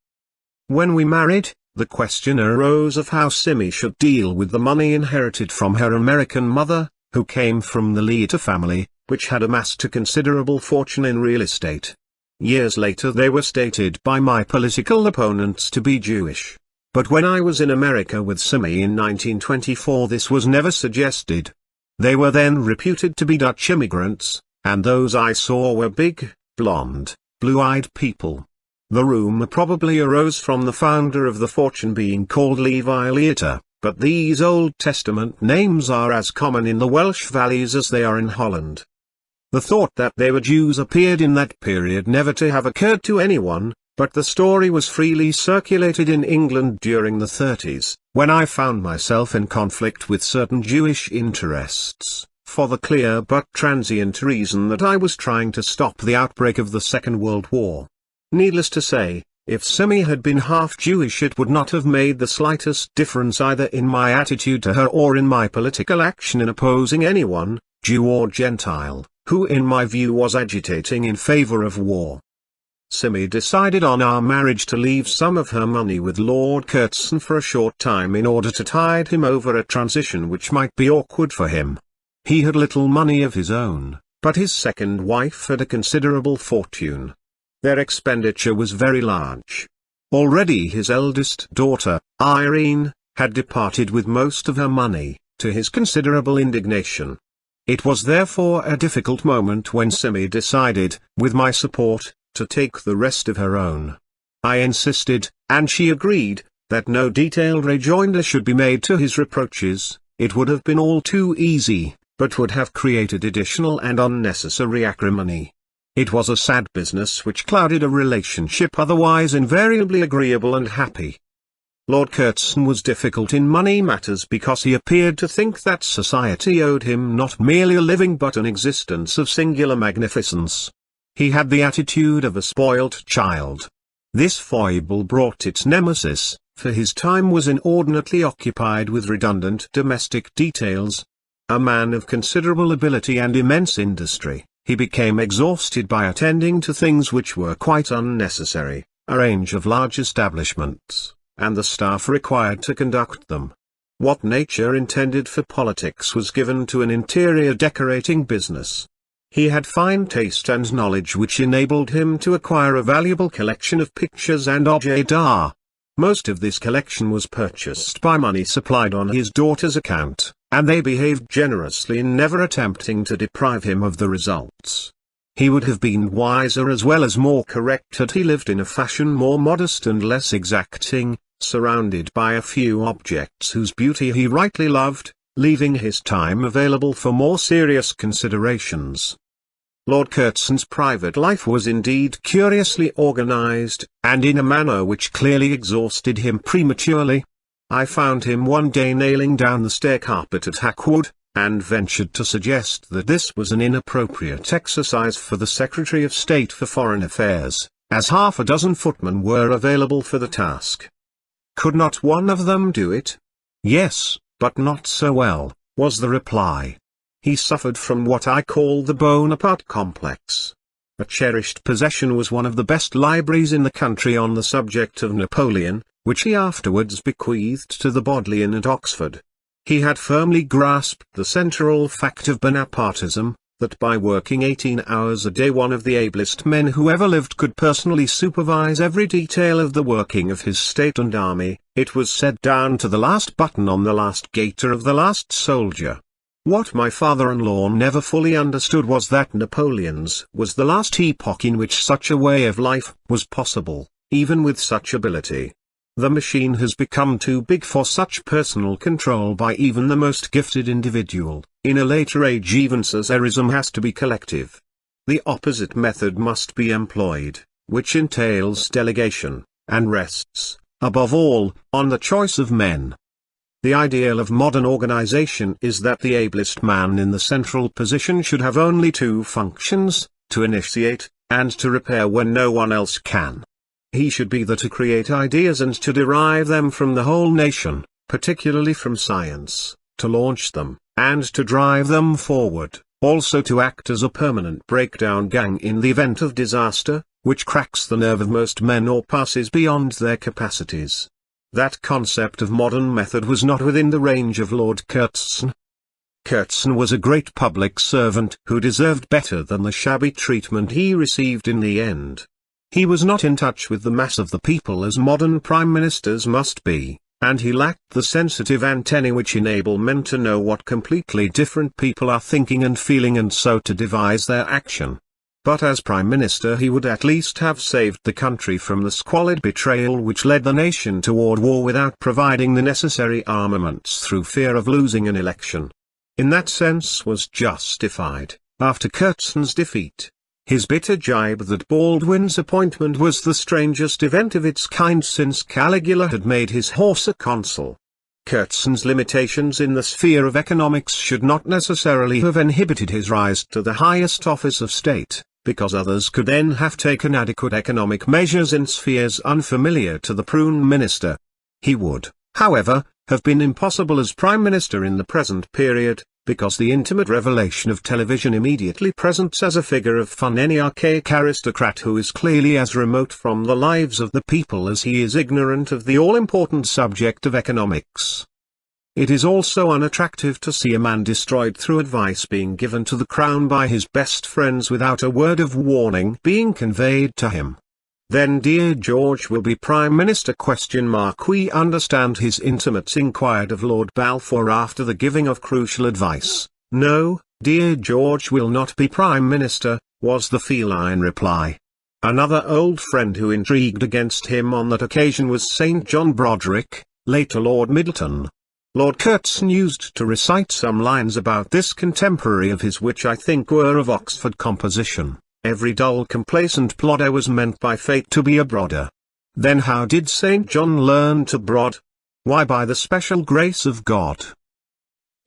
When we married, the question arose of how Simi should deal with the money inherited from her American mother, who came from the Leiter family, which had amassed a considerable fortune in real estate. Years later they were stated by my political opponents to be Jewish. But when I was in America with Simi in 1924 this was never suggested. They were then reputed to be Dutch immigrants, and those I saw were big, blonde, blue-eyed people. The rumor probably arose from the founder of the fortune being called Levi Leiter, but these Old Testament names are as common in the Welsh valleys as they are in Holland. The thought that they were Jews appeared in that period never to have occurred to anyone, but the story was freely circulated in England during the 30s, when I found myself in conflict with certain Jewish interests, for the clear but transient reason that I was trying to stop the outbreak of the Second World War. Needless to say, if Simi had been half Jewish it would not have made the slightest difference either in my attitude to her or in my political action in opposing anyone, Jew or Gentile, who in my view was agitating in favor of war. Simi decided on our marriage to leave some of her money with Lord Curzon for a short time in order to tide him over a transition which might be awkward for him. He had little money of his own, but his second wife had a considerable fortune. Their expenditure was very large. Already his eldest daughter, Irene, had departed with most of her money, to his considerable indignation. It was therefore a difficult moment when Simi decided, with my support, to take the rest of her own. I insisted, and she agreed, that no detailed rejoinder should be made to his reproaches. It would have been all too easy, but would have created additional and unnecessary acrimony. It was a sad business which clouded a relationship otherwise invariably agreeable and happy. Lord Curzon was difficult in money matters because he appeared to think that society owed him not merely a living but an existence of singular magnificence. He had the attitude of a spoilt child. This foible brought its nemesis, for his time was inordinately occupied with redundant domestic details. A man of considerable ability and immense industry, he became exhausted by attending to things which were quite unnecessary, a range of large establishments, and the staff required to conduct them. What nature intended for politics was given to an interior decorating business. He had fine taste and knowledge which enabled him to acquire a valuable collection of pictures and objets d'art. Most of this collection was purchased by money supplied on his daughter's account, and they behaved generously in never attempting to deprive him of the results. He would have been wiser as well as more correct had he lived in a fashion more modest and less exacting, surrounded by a few objects whose beauty he rightly loved, leaving his time available for more serious considerations. Lord Curzon's private life was indeed curiously organized, and in a manner which clearly exhausted him prematurely. I found him one day nailing down the stair carpet at Hackwood, and ventured to suggest that this was an inappropriate exercise for the Secretary of State for Foreign Affairs, as half a dozen footmen were available for the task. Could not one of them do it? Yes, but not so well, was the reply. He suffered from what I call the Bonaparte complex. A cherished possession was one of the best libraries in the country on the subject of Napoleon, which he afterwards bequeathed to the Bodleian at Oxford. He had firmly grasped the central fact of Bonapartism, that by working 18 hours a day one of the ablest men who ever lived could personally supervise every detail of the working of his state and army. It was said down to the last button on the last gaiter of the last soldier. What my father-in-law never fully understood was that Napoleon's was the last epoch in which such a way of life was possible, even with such ability. The machine has become too big for such personal control by even the most gifted individual. In a later age even Caesarism has to be collective. The opposite method must be employed, which entails delegation, and rests, above all, on the choice of men. The ideal of modern organization is that the ablest man in the central position should have only two functions, to initiate, and to repair when no one else can. He should be there to create ideas and to derive them from the whole nation, particularly from science, to launch them, and to drive them forward, also to act as a permanent breakdown gang in the event of disaster, which cracks the nerve of most men or passes beyond their capacities. That concept of modern method was not within the range of Lord Curzon. Curzon was a great public servant who deserved better than the shabby treatment he received in the end. He was not in touch with the mass of the people as modern prime ministers must be, and he lacked the sensitive antennae which enable men to know what completely different people are thinking and feeling and so to devise their action. But as prime minister he would at least have saved the country from the squalid betrayal which led the nation toward war without providing the necessary armaments through fear of losing an election. In that sense was justified, after Curzon's defeat. His bitter jibe that Baldwin's appointment was the strangest event of its kind since Caligula had made his horse a consul. Curzon's limitations in the sphere of economics should not necessarily have inhibited his rise to the highest office of state, because others could then have taken adequate economic measures in spheres unfamiliar to the prime minister. He would, however, have been impossible as prime minister in the present period, because the intimate revelation of television immediately presents as a figure of fun any archaic aristocrat who is clearly as remote from the lives of the people as he is ignorant of the all-important subject of economics. It is also unattractive to see a man destroyed through advice being given to the crown by his best friends without a word of warning being conveyed to him. Then dear George will be Prime Minister ? We understand his intimates inquired of Lord Balfour after the giving of crucial advice. No, dear George will not be Prime Minister, was the feline reply. Another old friend who intrigued against him on that occasion was St. John Broderick, later Lord Middleton. Lord Curzon used to recite some lines about this contemporary of his which I think were of Oxford composition. Every dull complacent plodder was meant by fate to be a brodder. Then how did St. John learn to brod? Why, by the special grace of God.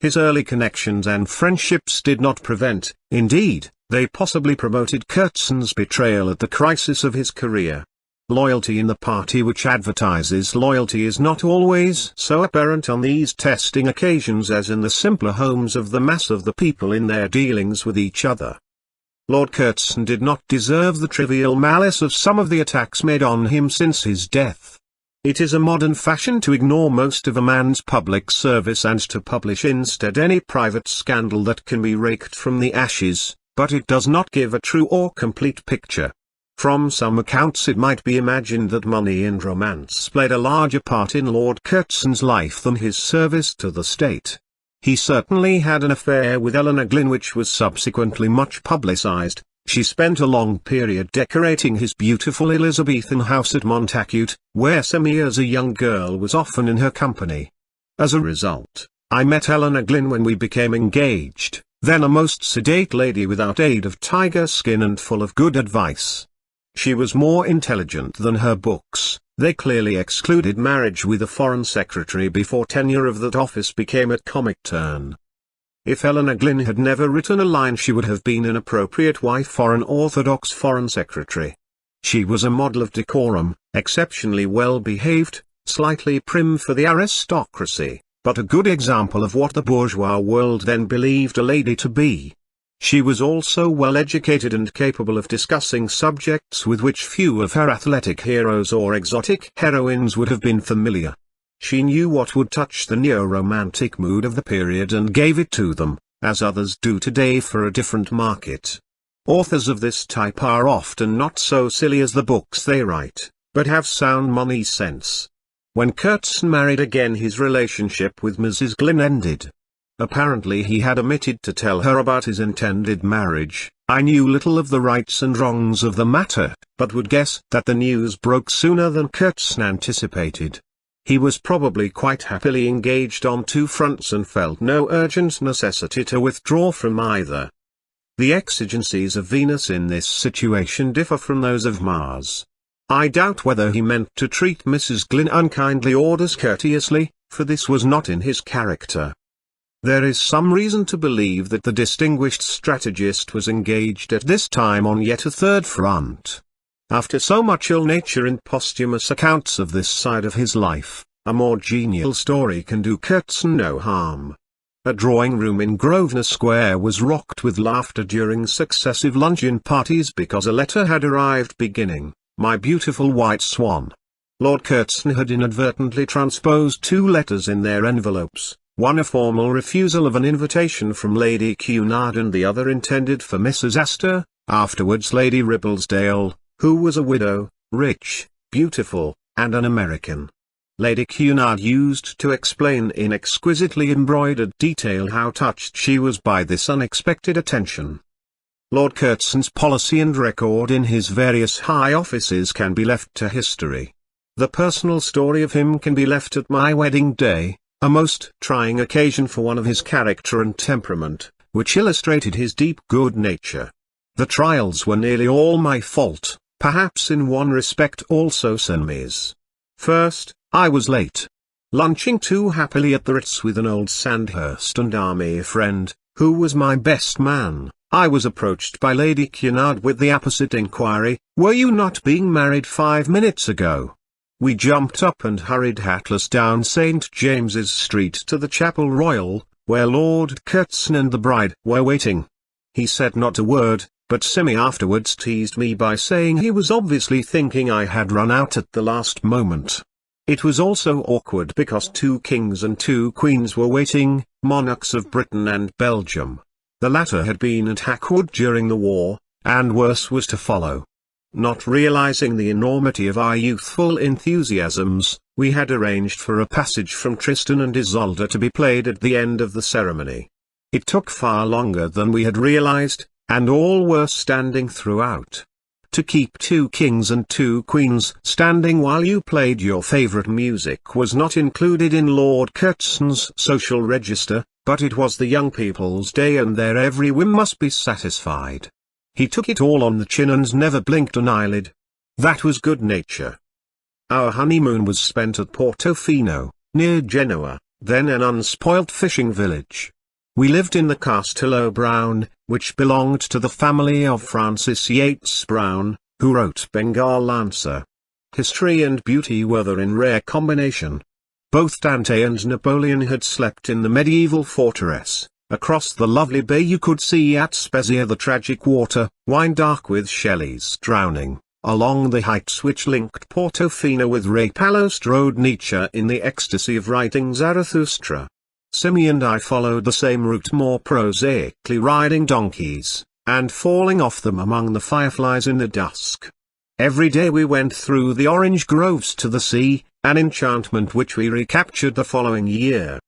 His early connections and friendships did not prevent, indeed, they possibly promoted Curzon's betrayal at the crisis of his career. Loyalty in the party which advertises loyalty is not always so apparent on these testing occasions as in the simpler homes of the mass of the people in their dealings with each other. Lord Curzon did not deserve the trivial malice of some of the attacks made on him since his death. It is a modern fashion to ignore most of a man's public service and to publish instead any private scandal that can be raked from the ashes, but it does not give a true or complete picture. From some accounts it might be imagined that money and romance played a larger part in Lord Curzon's life than his service to the state. He certainly had an affair with Eleanor Glyn which was subsequently much publicized. She spent a long period decorating his beautiful Elizabethan house at Montacute, where Simi as a young girl was often in her company. As a result, I met Eleanor Glyn when we became engaged, then a most sedate lady without aid of tiger skin and full of good advice. She was more intelligent than her books. They clearly excluded marriage with a foreign secretary before tenure of that office became a comic turn. If Eleanor Glyn had never written a line she would have been an appropriate wife for an orthodox foreign secretary. She was a model of decorum, exceptionally well behaved, slightly prim for the aristocracy, but a good example of what the bourgeois world then believed a lady to be. She was also well educated and capable of discussing subjects with which few of her athletic heroes or exotic heroines would have been familiar. She knew what would touch the neo-romantic mood of the period and gave it to them, as others do today for a different market. Authors of this type are often not so silly as the books they write, but have sound money sense. When Curzon married again, his relationship with Mrs. Glyn ended. Apparently he had omitted to tell her about his intended marriage. I knew little of the rights and wrongs of the matter, but would guess that the news broke sooner than Curzon anticipated. He was probably quite happily engaged on two fronts and felt no urgent necessity to withdraw from either. The exigencies of Venus in this situation differ from those of Mars. I doubt whether he meant to treat Mrs. Glyn unkindly or discourteously, for this was not in his character. There is some reason to believe that the distinguished strategist was engaged at this time on yet a third front. After so much ill nature in posthumous accounts of this side of his life, a more genial story can do Curzon no harm. A drawing room in Grosvenor Square was rocked with laughter during successive luncheon parties because a letter had arrived beginning, "My beautiful white swan." Lord Curzon had inadvertently transposed two letters in their envelopes, one a formal refusal of an invitation from Lady Cunard and the other intended for Mrs. Astor, afterwards Lady Ribblesdale, who was a widow, rich, beautiful, and an American. Lady Cunard used to explain in exquisitely embroidered detail how touched she was by this unexpected attention. Lord Curzon's policy and record in his various high offices can be left to history. The personal story of him can be left at my wedding day, a most trying occasion for one of his character and temperament, which illustrated his deep good nature. The trials were nearly all my fault, perhaps in one respect also Simi's. First, I was late. Lunching too happily at the Ritz with an old Sandhurst and Army friend, who was my best man, I was approached by Lady Cunard with the apposite inquiry, "Were you not being married 5 minutes ago?" We jumped up and hurried hatless down St. James's Street to the Chapel Royal, where Lord Curzon and the bride were waiting. He said not a word, but Simi afterwards teased me by saying he was obviously thinking I had run out at the last moment. It was also awkward because 2 kings and 2 queens were waiting, monarchs of Britain and Belgium. The latter had been at Hackwood during the war, and worse was to follow. Not realizing the enormity of our youthful enthusiasms, we had arranged for a passage from Tristan and Isolde to be played at the end of the ceremony. It took far longer than we had realized, and all were standing throughout. To keep 2 kings and 2 queens standing while you played your favorite music was not included in Lord Curzon's social register, but it was the young people's day and their every whim must be satisfied. He took it all on the chin and never blinked an eyelid. That was good nature. Our honeymoon was spent at Portofino, near Genoa, then an unspoilt fishing village. We lived in the Castillo Brown, which belonged to the family of Francis Yates Brown, who wrote Bengal Lancer. History and beauty were there in rare combination. Both Dante and Napoleon had slept in the medieval fortress. Across the lovely bay you could see at Spezia the tragic water, wine dark with Shelley's Drowning. Along the heights which linked Portofino with Rapallo strode Nietzsche in the ecstasy of writing Zarathustra. Simi and I followed the same route more prosaically riding donkeys, and falling off them among the fireflies in the dusk. Every day we went through the orange groves to the sea, an enchantment which we recaptured the following year.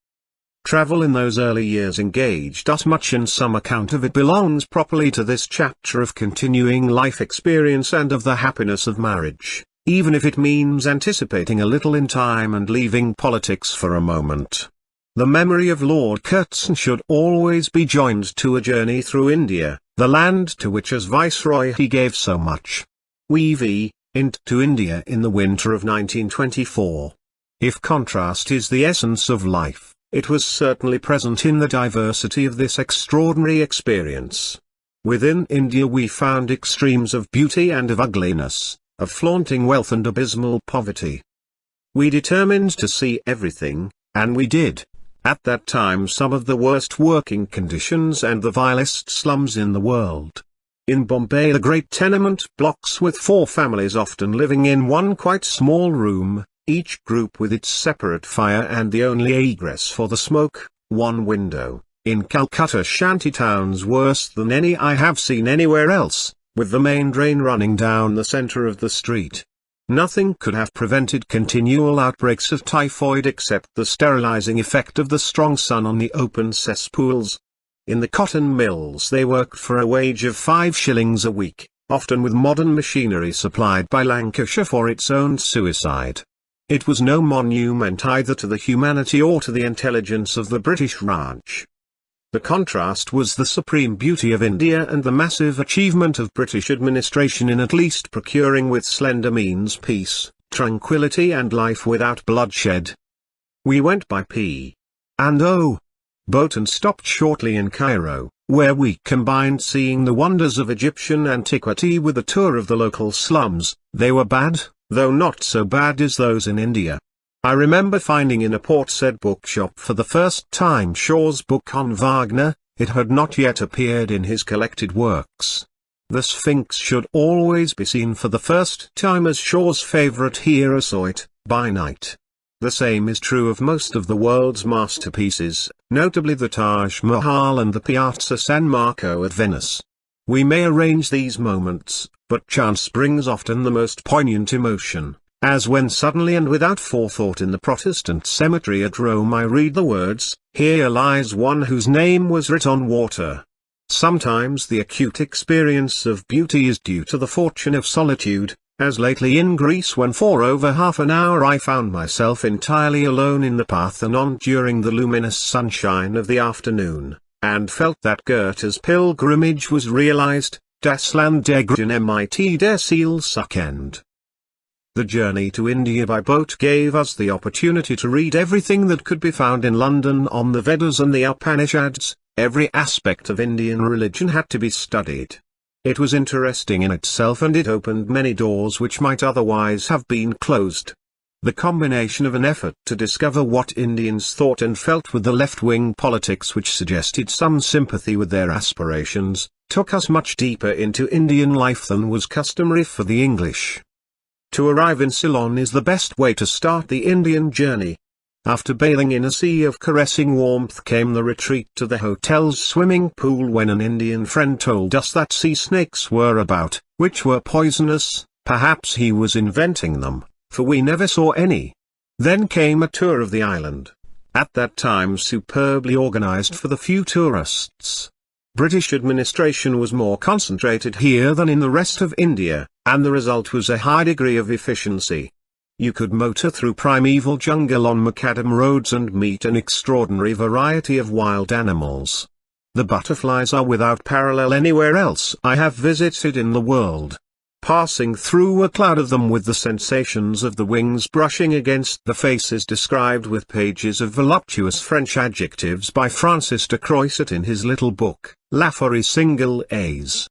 Travel in those early years engaged us much, and some account of it belongs properly to this chapter of continuing life experience and of the happiness of marriage, even if it means anticipating a little in time and leaving politics for a moment. The memory of Lord Curzon should always be joined to a journey through India, the land to which as Viceroy he gave so much. We went to India in the winter of 1924. If contrast is the essence of life, it was certainly present in the diversity of this extraordinary experience. Within India we found extremes of beauty and of ugliness, of flaunting wealth and abysmal poverty. We determined to see everything, and we did. At that time some of the worst working conditions and the vilest slums in the world. In Bombay the great tenement blocks with 4 families often living in one quite small room, each group with its separate fire and the only egress for the smoke, one window. In Calcutta shanty towns worse than any I have seen anywhere else, with the main drain running down the centre of the street. Nothing could have prevented continual outbreaks of typhoid except the sterilizing effect of the strong sun on the open cesspools. In the cotton mills they worked for a wage of 5 shillings a week, often with modern machinery supplied by Lancashire for its own suicide. It was no monument either to the humanity or to the intelligence of the British Raj. The contrast was the supreme beauty of India and the massive achievement of British administration in at least procuring with slender means peace, tranquility and life without bloodshed. We went by P&O boat and stopped shortly in Cairo, where we combined seeing the wonders of Egyptian antiquity with a tour of the local slums. They were bad, though not so bad as those in India. I remember finding in a Port Said bookshop for the first time Shaw's book on Wagner. It had not yet appeared in his collected works. The Sphinx should always be seen for the first time as Shaw's favourite hero saw it, by night. The same is true of most of the world's masterpieces, notably the Taj Mahal and the Piazza San Marco at Venice. We may arrange these moments, but chance brings often the most poignant emotion, as when suddenly and without forethought in the Protestant cemetery at Rome I read the words, "Here lies one whose name was writ on water." Sometimes the acute experience of beauty is due to the fortune of solitude, as lately in Greece when for over half an hour I found myself entirely alone in the Parthenon during the luminous sunshine of the afternoon, and felt that Goethe's pilgrimage was realized, das Land der Grünen mit der Seelsuckend. The journey to India by boat gave us the opportunity to read everything that could be found in London on the Vedas and the Upanishads. Every aspect of Indian religion had to be studied. It was interesting in itself, and it opened many doors which might otherwise have been closed. The combination of an effort to discover what Indians thought and felt with the left-wing politics which suggested some sympathy with their aspirations, took us much deeper into Indian life than was customary for the English. To arrive in Ceylon is the best way to start the Indian journey. After bathing in a sea of caressing warmth came the retreat to the hotel's swimming pool, when an Indian friend told us that sea snakes were about, which were poisonous. Perhaps he was inventing them, for we never saw any. Then came a tour of the island, at that time superbly organized for the few tourists. British administration was more concentrated here than in the rest of India, and the result was a high degree of efficiency. You could motor through primeval jungle on macadam roads and meet an extraordinary variety of wild animals. The butterflies are without parallel anywhere else I have visited in the world. Passing through a cloud of them with the sensations of the wings brushing against the face is described with pages of voluptuous French adjectives by Francis de Croisset in his little book, La Forêt single A's.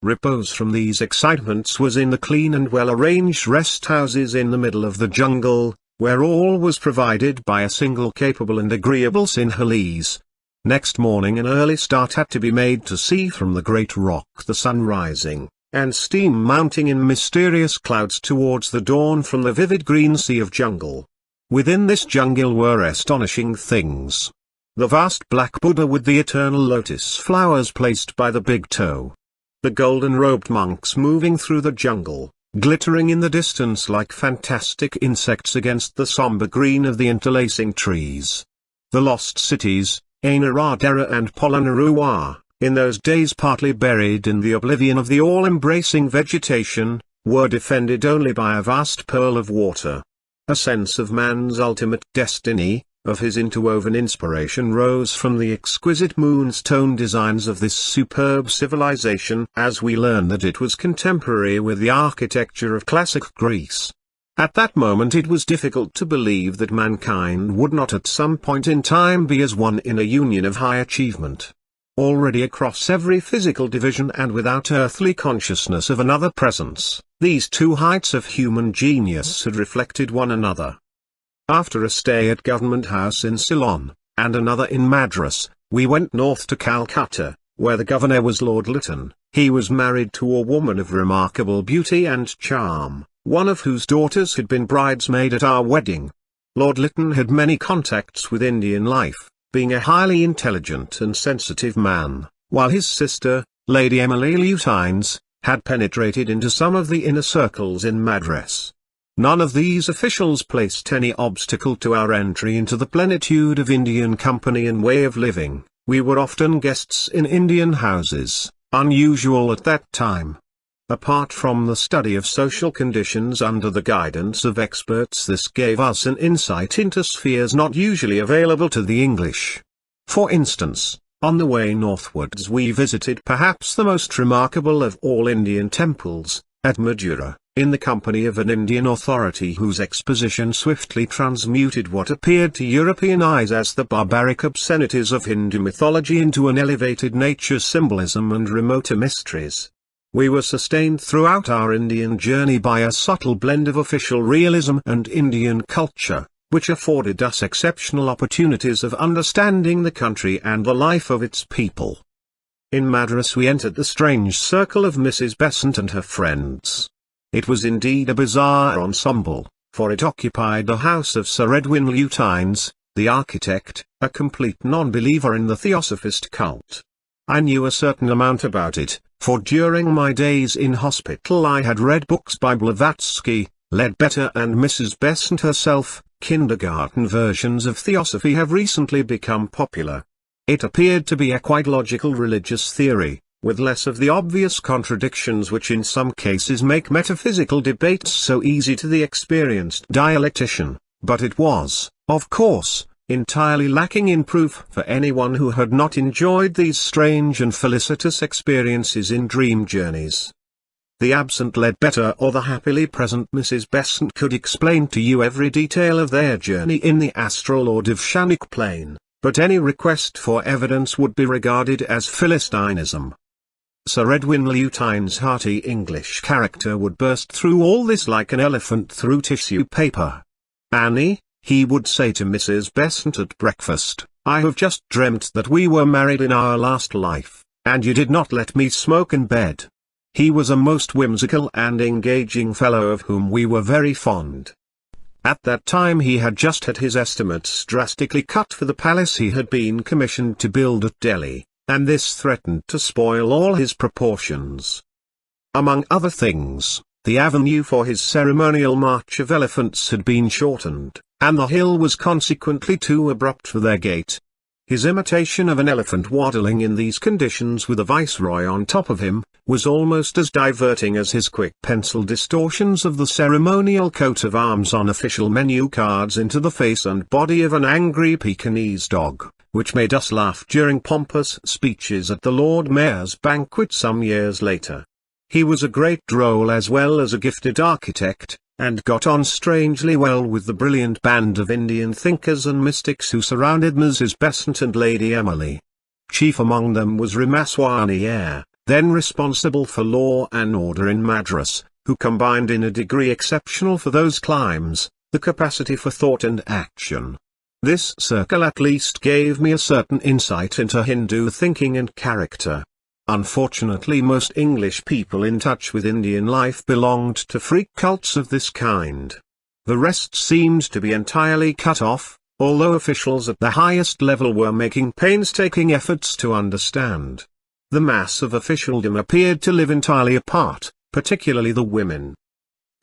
Repose from these excitements was in the clean and well-arranged rest houses in the middle of the jungle, where all was provided by a single capable and agreeable Sinhalese. Next morning an early start had to be made to see from the great rock the sun rising, and steam mounting in mysterious clouds towards the dawn from the vivid green sea of jungle. Within this jungle were astonishing things. The vast black Buddha with the eternal lotus flowers placed by the big toe. The golden-robed monks moving through the jungle, glittering in the distance like fantastic insects against the somber green of the interlacing trees. The lost cities, Ainaradera and Polonnaruwa, in those days partly buried in the oblivion of the all-embracing vegetation, were defended only by a vast pearl of water. A sense of man's ultimate destiny, of his interwoven inspiration, rose from the exquisite moonstone designs of this superb civilization as we learn that it was contemporary with the architecture of classic Greece. At that moment it was difficult to believe that mankind would not at some point in time be as one in a union of high achievement. Already across every physical division and without earthly consciousness of another presence, these two heights of human genius had reflected one another. After a stay at Government House in Ceylon, and another in Madras, we went north to Calcutta, where the governor was Lord Lytton. He was married to a woman of remarkable beauty and charm, one of whose daughters had been bridesmaid at our wedding. Lord Lytton had many contacts with Indian life, being a highly intelligent and sensitive man, while his sister, Lady Emily Lutines, had penetrated into some of the inner circles in Madras. None of these officials placed any obstacle to our entry into the plenitude of Indian company and way of living. We were often guests in Indian houses, unusual at that time. Apart from the study of social conditions under the guidance of experts, this gave us an insight into spheres not usually available to the English. For instance, on the way northwards we visited perhaps the most remarkable of all Indian temples, at Madura, in the company of an Indian authority whose exposition swiftly transmuted what appeared to European eyes as the barbaric obscenities of Hindu mythology into an elevated nature symbolism and remoter mysteries. We were sustained throughout our Indian journey by a subtle blend of official realism and Indian culture, which afforded us exceptional opportunities of understanding the country and the life of its people. In Madras we entered the strange circle of Mrs. Besant and her friends. It was indeed a bizarre ensemble, for it occupied the house of Sir Edwin Lutines, the architect, a complete non-believer in the theosophist cult. I knew a certain amount about it, for during my days in hospital I had read books by Blavatsky, Leadbetter and Mrs. Besant herself. Kindergarten versions of theosophy have recently become popular. It appeared to be a quite logical religious theory, with less of the obvious contradictions which in some cases make metaphysical debates so easy to the experienced dialectician, but it was, of course, entirely lacking in proof for anyone who had not enjoyed these strange and felicitous experiences in dream journeys. The absent Leadbetter or the happily present Mrs. Besant could explain to you every detail of their journey in the astral or Devshanic plane, but any request for evidence would be regarded as Philistinism. Sir Edwin Lutine's hearty English character would burst through all this like an elephant through tissue paper. "Annie," he would say to Mrs. Besant at breakfast, "I have just dreamt that we were married in our last life, and you did not let me smoke in bed." He was a most whimsical and engaging fellow of whom we were very fond. At that time he had just had his estimates drastically cut for the palace he had been commissioned to build at Delhi, and this threatened to spoil all his proportions. Among other things, the avenue for his ceremonial march of elephants had been shortened, and the hill was consequently too abrupt for their gait. His imitation of an elephant waddling in these conditions with a viceroy on top of him, was almost as diverting as his quick pencil distortions of the ceremonial coat of arms on official menu cards into the face and body of an angry Pekingese dog, which made us laugh during pompous speeches at the Lord Mayor's banquet some years later. He was a great droll as well as a gifted architect, and got on strangely well with the brilliant band of Indian thinkers and mystics who surrounded Mrs. Besant and Lady Emily. Chief among them was Ramaswamy Iyer, then responsible for law and order in Madras, who combined in a degree exceptional for those climes, the capacity for thought and action. This circle at least gave me a certain insight into Hindu thinking and character. Unfortunately most English people in touch with Indian life belonged to freak cults of this kind. The rest seemed to be entirely cut off, although officials at the highest level were making painstaking efforts to understand. The mass of officialdom appeared to live entirely apart, particularly the women.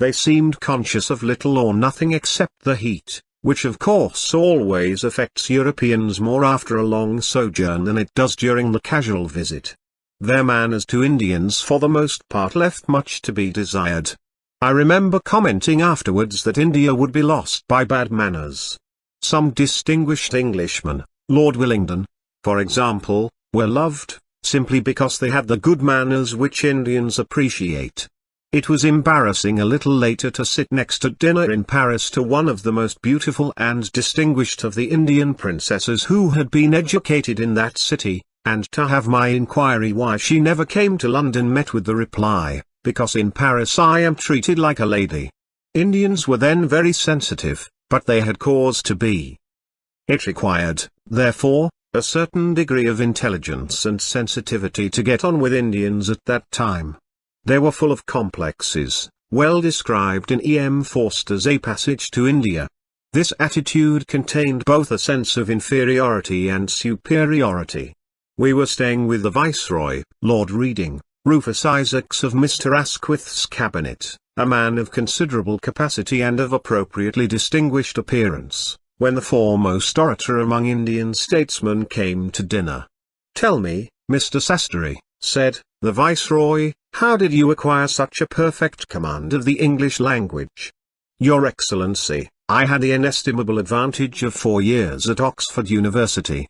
They seemed conscious of little or nothing except the heat, which of course always affects Europeans more after a long sojourn than it does during the casual visit. Their manners to Indians for the most part left much to be desired. I remember commenting afterwards that India would be lost by bad manners. Some distinguished Englishmen, Lord Willingdon, for example, were loved, simply because they had the good manners which Indians appreciate. It was embarrassing a little later to sit next at dinner in Paris to one of the most beautiful and distinguished of the Indian princesses who had been educated in that city, and to have my inquiry why she never came to London met with the reply, "Because in Paris I am treated like a lady." Indians were then very sensitive, but they had cause to be. It required, therefore, a certain degree of intelligence and sensitivity to get on with Indians at that time. They were full of complexes, well described in E. M. Forster's A Passage to India. This attitude contained both a sense of inferiority and superiority. We were staying with the Viceroy, Lord Reading, Rufus Isaacs of Mr. Asquith's cabinet, a man of considerable capacity and of appropriately distinguished appearance, when the foremost orator among Indian statesmen came to dinner. "Tell me, Mr. Sastry," said the Viceroy, "how did you acquire such a perfect command of the English language?" "Your Excellency, I had the inestimable advantage of 4 years at Oxford University.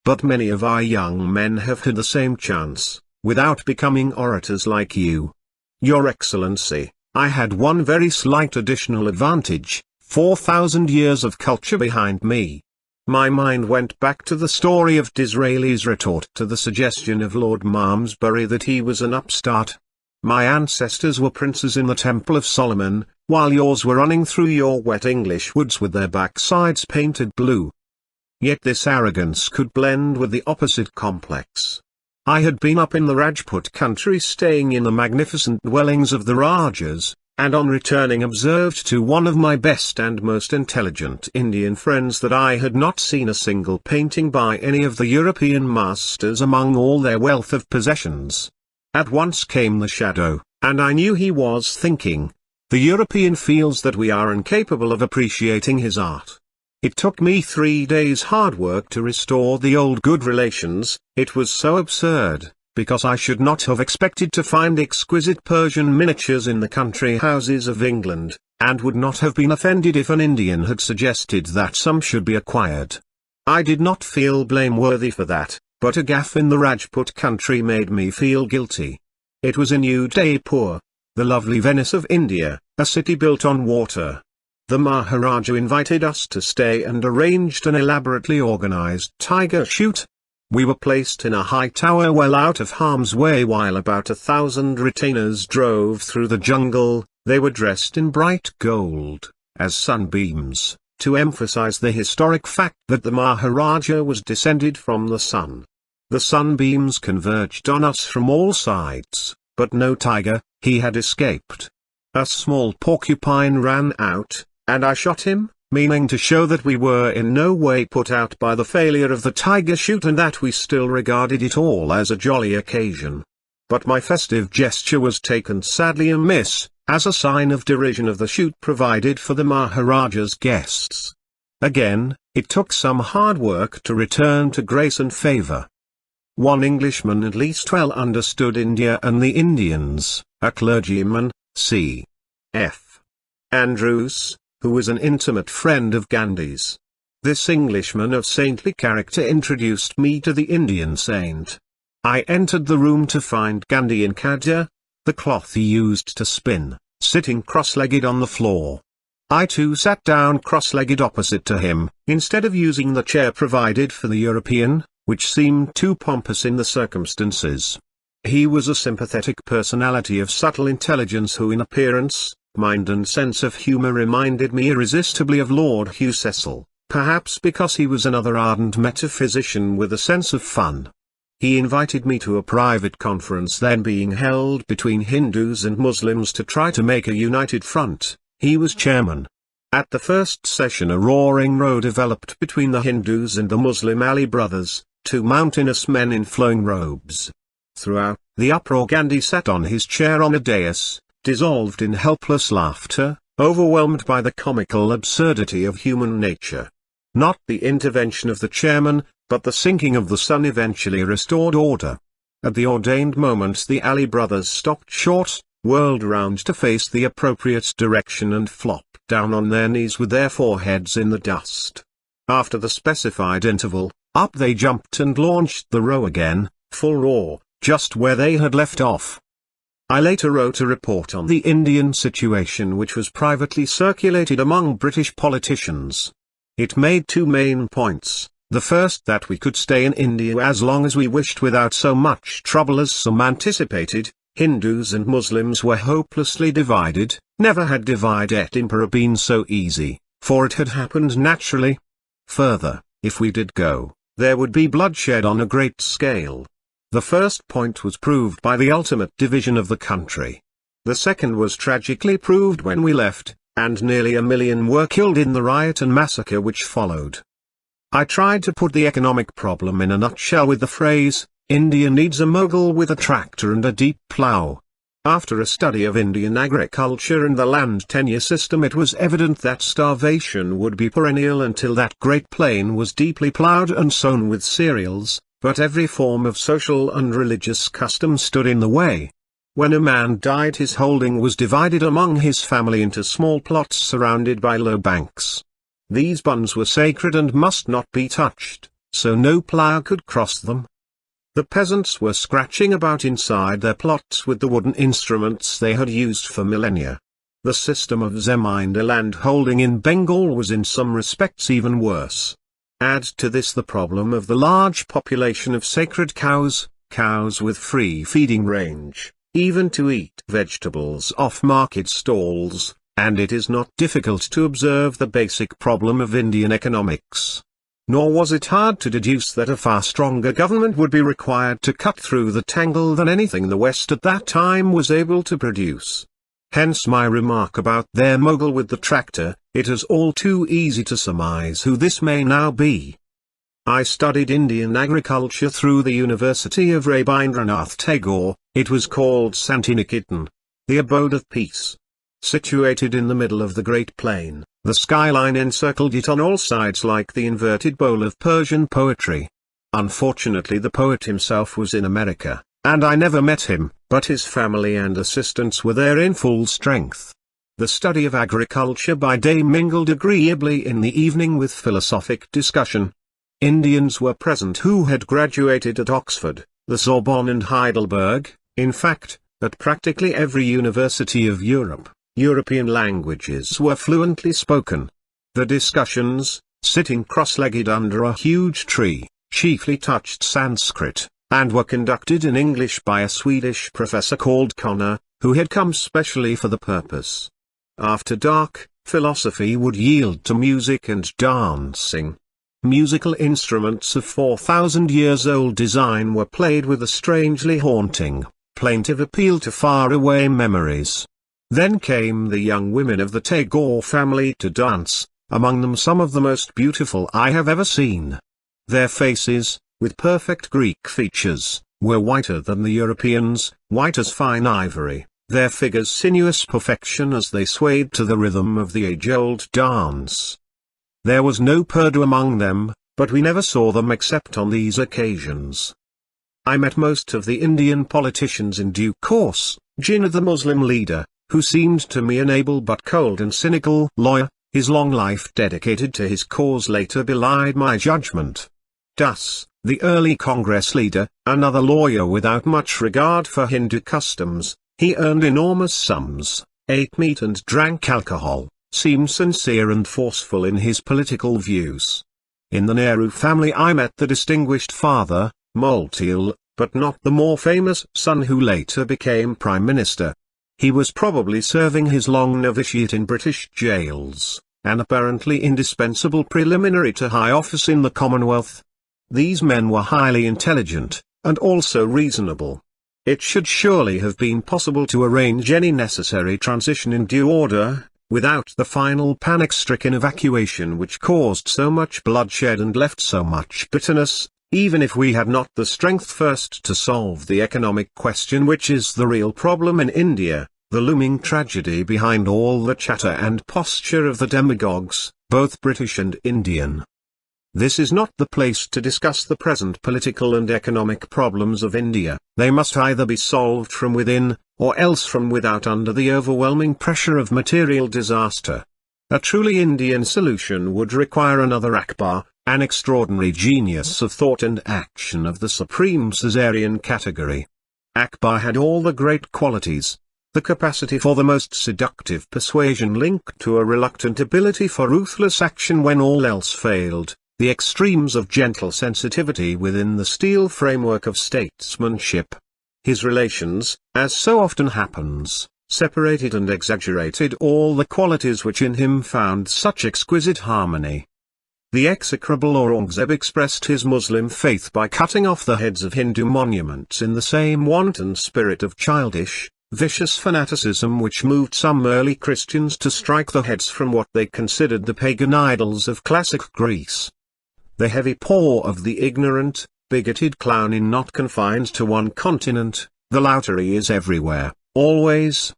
But many of our young men have had the same chance, without becoming orators like you." "Your Excellency, I had one very slight additional advantage, 4,000 years of culture behind me." My mind went back to the story of Disraeli's retort to the suggestion of Lord Malmesbury that he was an upstart. "My ancestors were princes in the Temple of Solomon, while yours were running through your wet English woods with their backsides painted blue." Yet this arrogance could blend with the opposite complex. I had been up in the Rajput country staying in the magnificent dwellings of the Rajas, and on returning observed to one of my best and most intelligent Indian friends that I had not seen a single painting by any of the European masters among all their wealth of possessions. At once came the shadow, and I knew he was thinking, "The European feels that we are incapable of appreciating his art." It took me 3 days' hard work to restore the old good relations. It was so absurd, because I should not have expected to find exquisite Persian miniatures in the country houses of England, and would not have been offended if an Indian had suggested that some should be acquired. I did not feel blameworthy for that, but a gaffe in the Rajput country made me feel guilty. It was in Udaipur, the lovely Venice of India, a city built on water. The Maharaja invited us to stay and arranged an elaborately organized tiger shoot. We were placed in a high tower well out of harm's way while about 1,000 retainers drove through the jungle. They were dressed in bright gold, as sunbeams, to emphasize the historic fact that the Maharaja was descended from the sun. The sunbeams converged on us from all sides, but no tiger, he had escaped. A small porcupine ran out, and I shot him, meaning to show that we were in no way put out by the failure of the tiger shoot and that we still regarded it all as a jolly occasion. But my festive gesture was taken sadly amiss, as a sign of derision of the shoot provided for the Maharaja's guests. Again, it took some hard work to return to grace and favor. One Englishman at least well understood India and the Indians, a clergyman, C. F. Andrews, who was an intimate friend of Gandhi's. This Englishman of saintly character introduced me to the Indian saint. I entered the room to find Gandhi in Khadja, the cloth he used to spin, sitting cross-legged on the floor. I too sat down cross-legged opposite to him, instead of using the chair provided for the European, which seemed too pompous in the circumstances. He was a sympathetic personality of subtle intelligence who in appearance, mind and sense of humor reminded me irresistibly of Lord Hugh Cecil, perhaps because he was another ardent metaphysician with a sense of fun. He invited me to a private conference then being held between Hindus and Muslims to try to make a united front. He was chairman. At the first session a roaring row developed between the Hindus and the Muslim Ali brothers, 2 mountainous men in flowing robes. Throughout the uproar Gandhi sat on his chair on a dais, dissolved in helpless laughter, overwhelmed by the comical absurdity of human nature. Not the intervention of the chairman, but the sinking of the sun eventually restored order. At the ordained moment the Ali brothers stopped short, whirled round to face the appropriate direction and flopped down on their knees with their foreheads in the dust. After the specified interval, up they jumped and launched the row again, full roar, just where they had left off. I later wrote a report on the Indian situation which was privately circulated among British politicians. It made two main points. The first, that we could stay in India as long as we wished without so much trouble as some anticipated. Hindus and Muslims were hopelessly divided. Never had divide et impera been so easy, for it had happened naturally. Further, if we did go, there would be bloodshed on a great scale. The first point was proved by the ultimate division of the country. The second was tragically proved when we left, and nearly 1 million were killed in the riot and massacre which followed. I tried to put the economic problem in a nutshell with the phrase, India needs a Mughal with a tractor and a deep plough. After a study of Indian agriculture and the land tenure system, it was evident that starvation would be perennial until that great plain was deeply ploughed and sown with cereals, but every form of social and religious custom stood in the way. When a man died, his holding was divided among his family into small plots surrounded by low banks. These bunds were sacred and must not be touched, so no plough could cross them. The peasants were scratching about inside their plots with the wooden instruments they had used for millennia. The system of Zemindar land holding in Bengal was in some respects even worse. Add to this the problem of the large population of sacred cows with free feeding range, even to eat vegetables off market stalls, and it is not difficult to observe the basic problem of Indian economics. Nor was it hard to deduce that a far stronger government would be required to cut through the tangle than anything the West at that time was able to produce. Hence my remark about their Mughal with the tractor. It is all too easy to surmise who this may now be. I studied Indian agriculture through the University of Rabindranath Tagore. It was called Santiniketan, the abode of peace. Situated in the middle of the Great Plain, the skyline encircled it on all sides like the inverted bowl of Persian poetry. Unfortunately, the poet himself was in America, and I never met him, but his family and assistants were there in full strength. The study of agriculture by day mingled agreeably in the evening with philosophic discussion. Indians were present who had graduated at Oxford, the Sorbonne and Heidelberg, in fact, at practically every university of Europe. European languages were fluently spoken. The discussions, sitting cross-legged under a huge tree, chiefly touched Sanskrit, and were conducted in English by a Swedish professor called Connor, who had come specially for the purpose. After dark, philosophy would yield to music and dancing. Musical instruments of 4,000 years old design were played with a strangely haunting, plaintive appeal to far-away memories. Then came the young women of the Tagore family to dance, among them some of the most beautiful I have ever seen. Their faces, with perfect Greek features, were whiter than the Europeans', white as fine ivory, their figures sinuous perfection as they swayed to the rhythm of the age-old dance. There was no Purdu among them, but we never saw them except on these occasions. I met most of the Indian politicians in due course. Jinnah, the Muslim leader, who seemed to me an able but cold and cynical lawyer, his long life dedicated to his cause later belied my judgment. Das, the early Congress leader, another lawyer without much regard for Hindu customs, he earned enormous sums, ate meat and drank alcohol, seemed sincere and forceful in his political views. In the Nehru family I met the distinguished father, Motilal, but not the more famous son who later became Prime Minister. He was probably serving his long novitiate in British jails, an apparently indispensable preliminary to high office in the Commonwealth. These men were highly intelligent, and also reasonable. It should surely have been possible to arrange any necessary transition in due order, without the final panic-stricken evacuation which caused so much bloodshed and left so much bitterness, even if we had not the strength first to solve the economic question, which is the real problem in India. the looming tragedy behind all the chatter and posture of the demagogues, both British and Indian. This is not the place to discuss the present political and economic problems of India. They must either be solved from within, or else from without under the overwhelming pressure of material disaster. A truly Indian solution would require another Akbar, an extraordinary genius of thought and action of the supreme Caesarean category. Akbar had all the great qualities: the capacity for the most seductive persuasion linked to a reluctant ability for ruthless action when all else failed, the extremes of gentle sensitivity within the steel framework of statesmanship. His relations, as so often happens, separated and exaggerated all the qualities which in him found such exquisite harmony. The execrable Aurangzeb expressed his Muslim faith by cutting off the heads of Hindu monuments in the same wanton spirit of childish, vicious fanaticism which moved some early Christians to strike the heads from what they considered the pagan idols of classic Greece. The heavy paw of the ignorant, bigoted clown is not confined to one continent, the loutry is everywhere, always.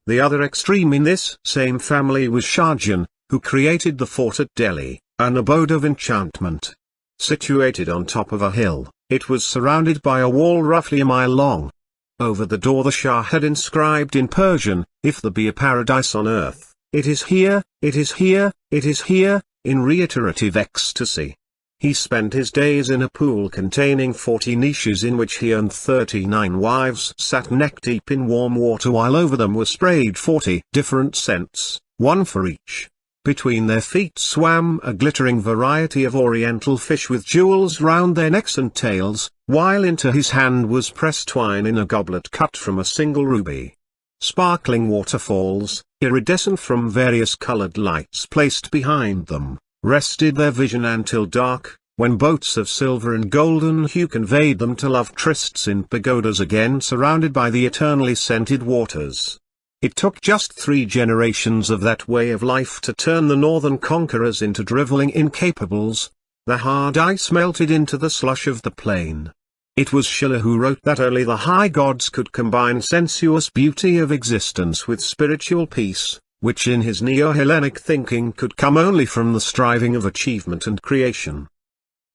The other extreme in this same family was Shah Jahan, who created the fort at Delhi, an abode of enchantment. Situated on top of a hill, it was surrounded by a wall roughly a mile long. Over the door the Shah had inscribed in Persian, "If there be a paradise on earth, it is here, it is here, it is here," in reiterative ecstasy. He spent his days in a pool containing 40 niches in which he and 39 wives sat neck-deep in warm water while over them were sprayed 40 different scents, one for each. Between their feet swam a glittering variety of oriental fish with jewels round their necks and tails, while into his hand was pressed wine in a goblet cut from a single ruby. Sparkling waterfalls, iridescent from various colored lights placed behind them, rested their vision until dark, when boats of silver and golden hue conveyed them to love trysts in pagodas again surrounded by the eternally scented waters. It took just 3 generations of that way of life to turn the northern conquerors into driveling incapables. The hard ice melted into the slush of the plain. It was Schiller who wrote that only the high gods could combine sensuous beauty of existence with spiritual peace, which in his neo-Hellenic thinking could come only from the striving of achievement and creation.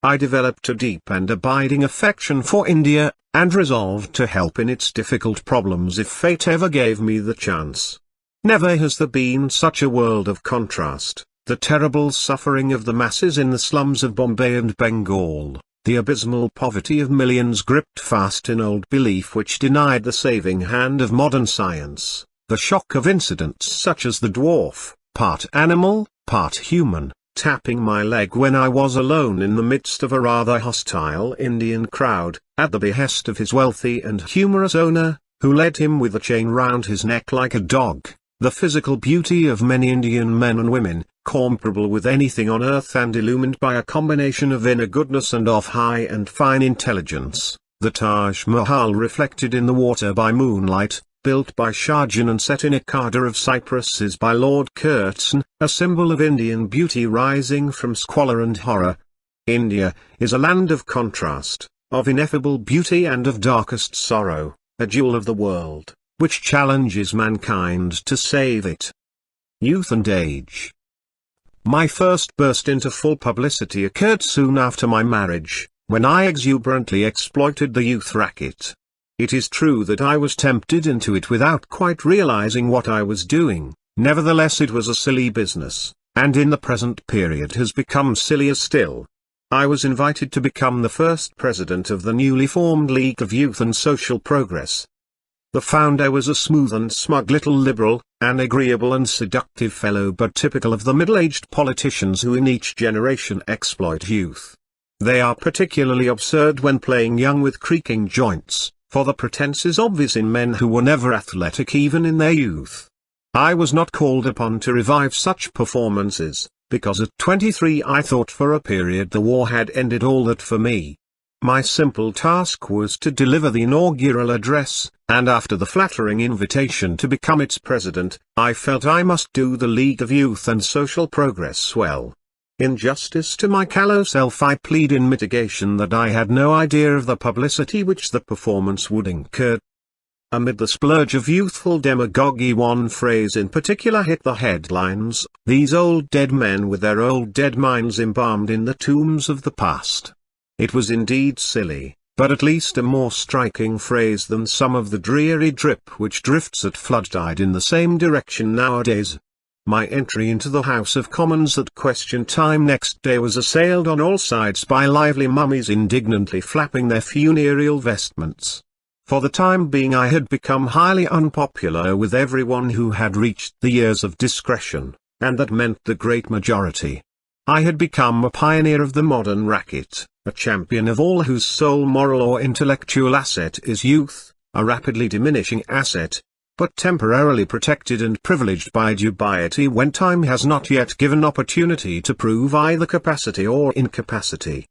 I developed a deep and abiding affection for India, and resolved to help in its difficult problems if fate ever gave me the chance. Never has there been such a world of contrast: the terrible suffering of the masses in the slums of Bombay and Bengal, the abysmal poverty of millions gripped fast in old belief which denied the saving hand of modern science, the shock of incidents such as the dwarf, part animal, part human, tapping my leg when I was alone in the midst of a rather hostile Indian crowd, at the behest of his wealthy and humorous owner, who led him with a chain round his neck like a dog. The physical beauty of many Indian men and women, comparable with anything on earth and illumined by a combination of inner goodness and of high and fine intelligence, the Taj Mahal reflected in the water by moonlight, built by Shah Jahan and set in a cadre of cypresses by Lord Curzon, a symbol of Indian beauty rising from squalor and horror. India is a land of contrast, of ineffable beauty and of darkest sorrow, a jewel of the world, which challenges mankind to save it. Youth and age. My first burst into full publicity occurred soon after my marriage, when I exuberantly exploited the youth racket. It is true that I was tempted into it without quite realizing what I was doing, nevertheless it was a silly business, and in the present period has become sillier still. I was invited to become the first president of the newly formed League of Youth and Social Progress. The founder was a smooth and smug little liberal, an agreeable and seductive fellow but typical of the middle-aged politicians who in each generation exploit youth. They are particularly absurd when playing young with creaking joints, for the pretense is obvious in men who were never athletic even in their youth. I was not called upon to revive such performances, because at 23 I thought for a period the war had ended all that for me. My simple task was to deliver the inaugural address, and after the flattering invitation to become its president, I felt I must do the League of Youth and Social Progress well. In justice to my callow self I plead in mitigation that I had no idea of the publicity which the performance would incur. Amid the splurge of youthful demagogy, one phrase in particular hit the headlines: these old dead men with their old dead minds embalmed in the tombs of the past. It was indeed silly, but at least a more striking phrase than some of the dreary drip which drifts at flood tide in the same direction nowadays. My entry into the House of Commons at question time next day was assailed on all sides by lively mummies indignantly flapping their funereal vestments. For the time being I had become highly unpopular with everyone who had reached the years of discretion, and that meant the great majority. I had become a pioneer of the modern racket, a champion of all whose sole moral or intellectual asset is youth, a rapidly diminishing asset, but temporarily protected and privileged by dubiety when time has not yet given opportunity to prove either capacity or incapacity.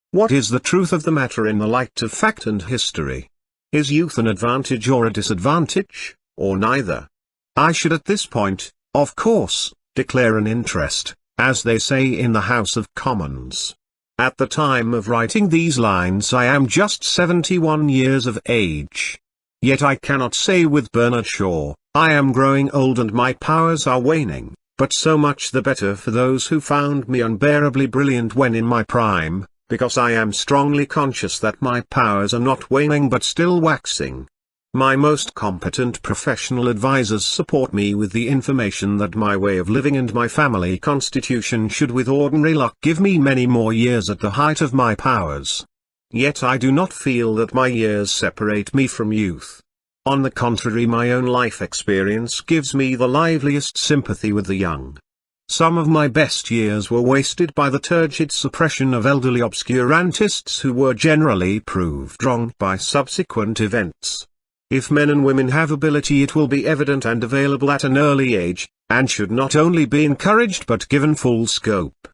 What is the truth of the matter in the light of fact and history? Is youth an advantage or a disadvantage, or neither? I should at this point, of course, declare an interest, as they say in the House of Commons. At the time of writing these lines I am just 71 years of age. Yet I cannot say with Bernard Shaw, I am growing old and my powers are waning, but so much the better for those who found me unbearably brilliant when in my prime, because I am strongly conscious that my powers are not waning but still waxing. My most competent professional advisers support me with the information that my way of living and my family constitution should with ordinary luck give me many more years at the height of my powers. Yet I do not feel that my years separate me from youth. On the contrary, my own life experience gives me the liveliest sympathy with the young. Some of my best years were wasted by the turgid suppression of elderly obscurantists who were generally proved wrong by subsequent events. If men and women have ability, it will be evident and available at an early age, and should not only be encouraged but given full scope.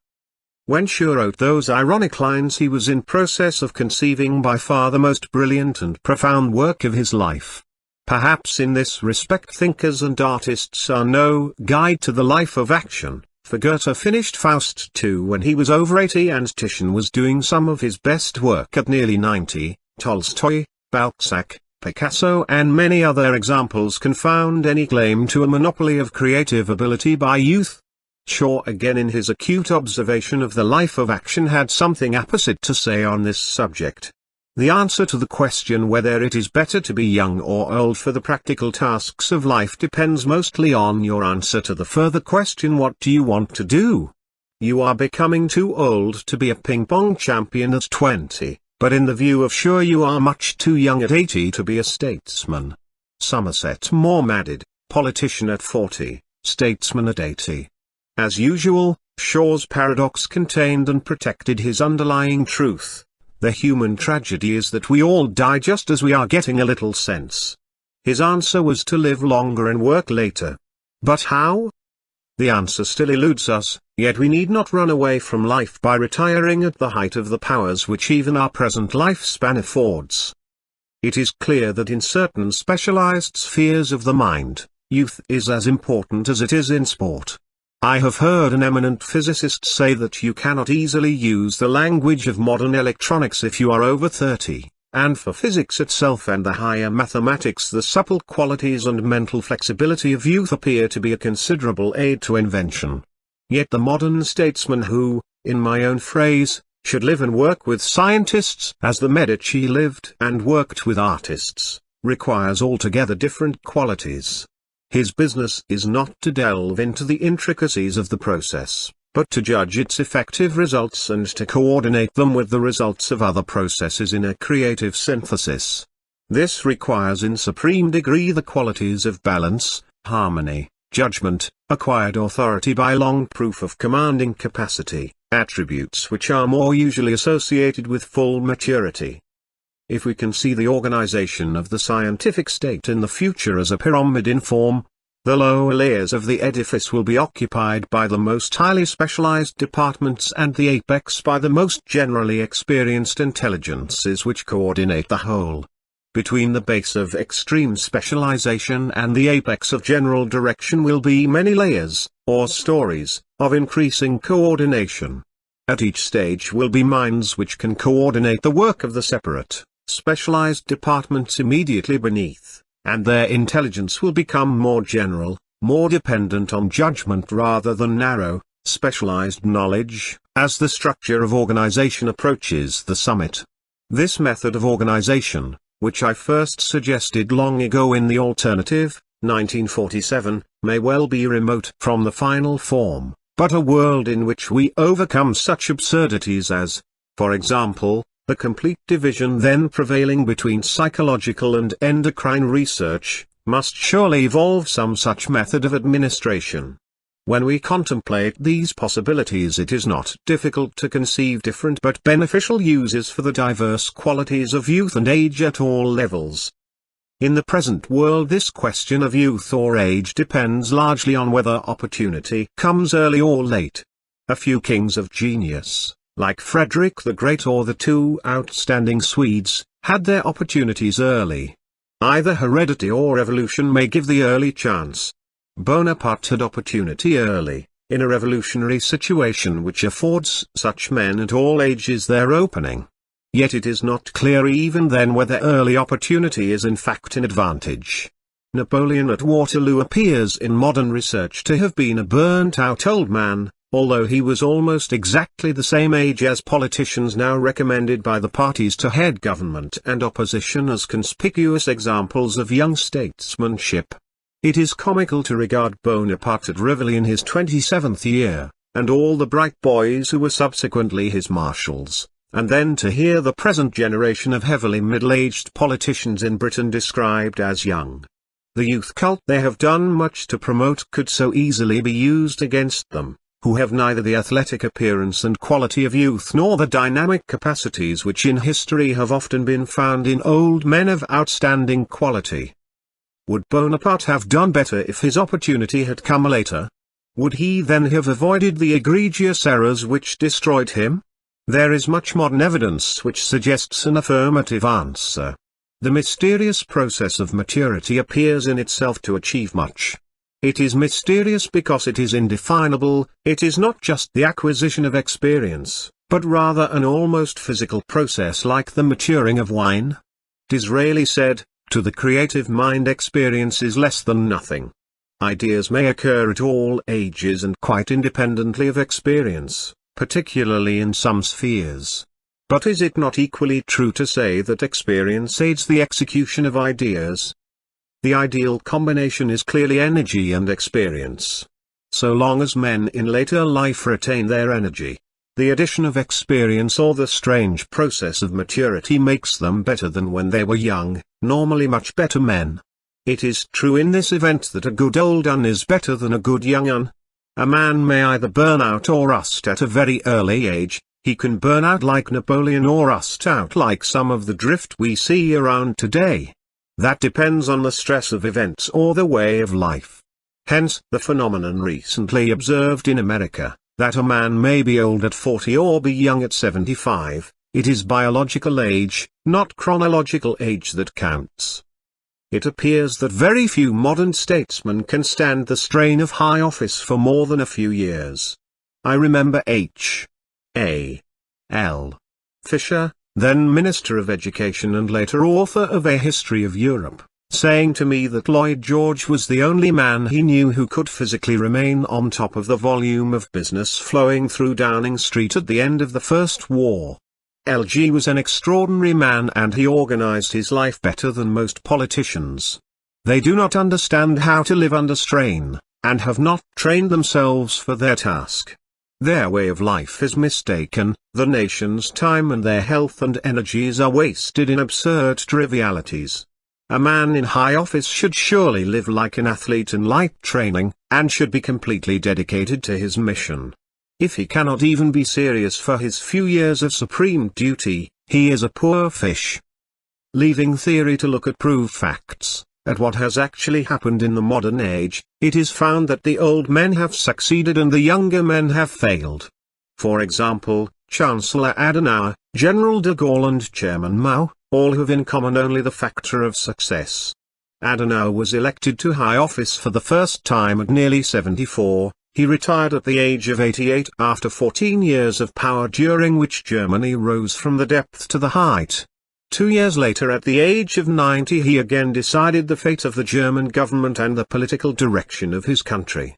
When Shaw wrote those ironic lines he was in process of conceiving by far the most brilliant and profound work of his life. Perhaps in this respect thinkers and artists are no guide to the life of action, for Goethe finished Faust II when he was over 80 and Titian was doing some of his best work at nearly 90, Tolstoy, Balzac, Picasso and many other examples confound any claim to a monopoly of creative ability by youth. Shaw again in his acute observation of the life of action had something apposite to say on this subject. The answer to the question whether it is better to be young or old for the practical tasks of life depends mostly on your answer to the further question, what do you want to do? You are becoming too old to be a ping-pong champion at 20, but in the view of Shaw you are much too young at 80 to be a statesman. Somerset Maugham added, politician at 40, statesman at 80. As usual, Shaw's paradox contained and protected his underlying truth. The human tragedy is that we all die just as we are getting a little sense. His answer was to live longer and work later. But how? The answer still eludes us, yet we need not run away from life by retiring at the height of the powers which even our present lifespan affords. It is clear that in certain specialized spheres of the mind, youth is as important as it is in sport. I have heard an eminent physicist say that you cannot easily use the language of modern electronics if you are over 30, and for physics itself and the higher mathematics the supple qualities and mental flexibility of youth appear to be a considerable aid to invention. Yet the modern statesman who, in my own phrase, should live and work with scientists as the Medici lived and worked with artists, requires altogether different qualities. His business is not to delve into the intricacies of the process, but to judge its effective results and to coordinate them with the results of other processes in a creative synthesis. This requires in supreme degree the qualities of balance, harmony, judgment, acquired authority by long proof of commanding capacity, attributes which are more usually associated with full maturity. If we can see the organization of the scientific state in the future as a pyramid in form, the lower layers of the edifice will be occupied by the most highly specialized departments and the apex by the most generally experienced intelligences which coordinate the whole. Between the base of extreme specialization and the apex of general direction will be many layers, or stories, of increasing coordination. At each stage will be minds which can coordinate the work of the separate, specialized departments immediately beneath, and their intelligence will become more general, more dependent on judgment rather than narrow, specialized knowledge, as the structure of organization approaches the summit. This method of organization, which I first suggested long ago in the alternative, 1947, may well be remote from the final form, but a world in which we overcome such absurdities as, for example, the complete division then prevailing between psychological and endocrine research, must surely evolve some such method of administration. When we contemplate these possibilities, it is not difficult to conceive different but beneficial uses for the diverse qualities of youth and age at all levels. In the present world, this question of youth or age depends largely on whether opportunity comes early or late. A few kings of genius, like Frederick the Great or the two outstanding Swedes, had their opportunities early. Either heredity or evolution may give the early chance. Bonaparte had opportunity early, in a revolutionary situation which affords such men at all ages their opening. Yet it is not clear even then whether early opportunity is in fact an advantage. Napoleon at Waterloo appears in modern research to have been a burnt-out old man, although he was almost exactly the same age as politicians now recommended by the parties to head government and opposition as conspicuous examples of young statesmanship. It is comical to regard Bonaparte at Rivoli in his 27th year, and all the bright boys who were subsequently his marshals, and then to hear the present generation of heavily middle-aged politicians in Britain described as young. The youth cult they have done much to promote could so easily be used against them, who have neither the athletic appearance and quality of youth nor the dynamic capacities which in history have often been found in old men of outstanding quality. Would Bonaparte have done better if his opportunity had come later? Would he then have avoided the egregious errors which destroyed him? There is much modern evidence which suggests an affirmative answer. The mysterious process of maturity appears in itself to achieve much. It is mysterious because it is indefinable. It is not just the acquisition of experience, but rather an almost physical process like the maturing of wine. Disraeli said, "To the creative mind experience is less than nothing." Ideas may occur at all ages and quite independently of experience, particularly in some spheres. But is it not equally true to say that experience aids the execution of ideas? The ideal combination is clearly energy and experience. So long as men in later life retain their energy, the addition of experience or the strange process of maturity makes them better than when they were young, normally much better men. It is true in this event that a good old un is better than a good young un. A man may either burn out or rust at a very early age. He can burn out like Napoleon or rust out like some of the drift we see around today. That depends on the stress of events or the way of life. Hence, the phenomenon recently observed in America, that a man may be old at 40 or be young at 75, it is biological age, not chronological age that counts. It appears that very few modern statesmen can stand the strain of high office for more than a few years. I remember H. A. L. Fisher, then Minister of Education and later author of A History of Europe, saying to me that Lloyd George was the only man he knew who could physically remain on top of the volume of business flowing through Downing Street at the end of the First War. LG was an extraordinary man and he organized his life better than most politicians. They do not understand how to live under strain, and have not trained themselves for their task. Their way of life is mistaken, the nation's time and their health and energies are wasted in absurd trivialities. A man in high office should surely live like an athlete in light training, and should be completely dedicated to his mission. If he cannot even be serious for his few years of supreme duty, he is a poor fish. Leaving theory to look at proved facts, at what has actually happened in the modern age, it is found that the old men have succeeded and the younger men have failed. For example, Chancellor Adenauer, General de Gaulle and Chairman Mao, all have in common only the factor of success. Adenauer was elected to high office for the first time at nearly 74, he retired at the age of 88 after 14 years of power during which Germany rose from the depth to the height. 2 years later, at the age of 90, he again decided the fate of the German government and the political direction of his country.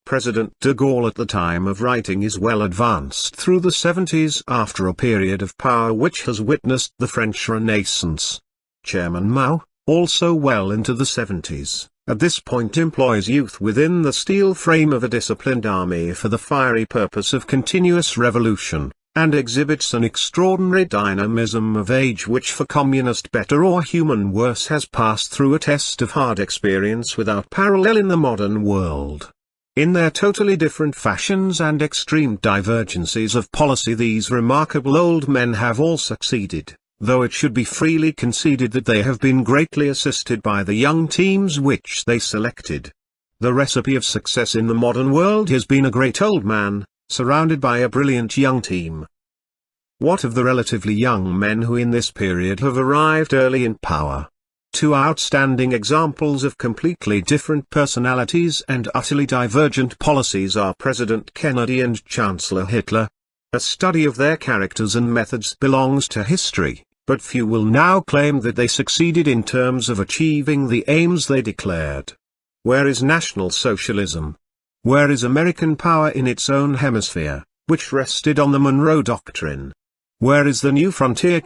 President de Gaulle at the time of writing is well advanced through the 70s after a period of power which has witnessed the French Renaissance. Chairman Mao, also well into the 70s, at this point employs youth within the steel frame of a disciplined army for the fiery purpose of continuous revolution, and exhibits an extraordinary dynamism of age which for communist better or human worse has passed through a test of hard experience without parallel in the modern world. In their totally different fashions and extreme divergencies of policy, these remarkable old men have all succeeded, though it should be freely conceded that they have been greatly assisted by the young teams which they selected. The recipe of success in the modern world has been a great old man, surrounded by a brilliant young team. What of the relatively young men who in this period have arrived early in power? Two outstanding examples of completely different personalities and utterly divergent policies are President Kennedy and Chancellor Hitler. A study of their characters and methods belongs to history, but few will now claim that they succeeded in terms of achieving the aims they declared. Where is National Socialism? Where is American power in its own hemisphere, which rested on the Monroe Doctrine? Where is the New Frontier ?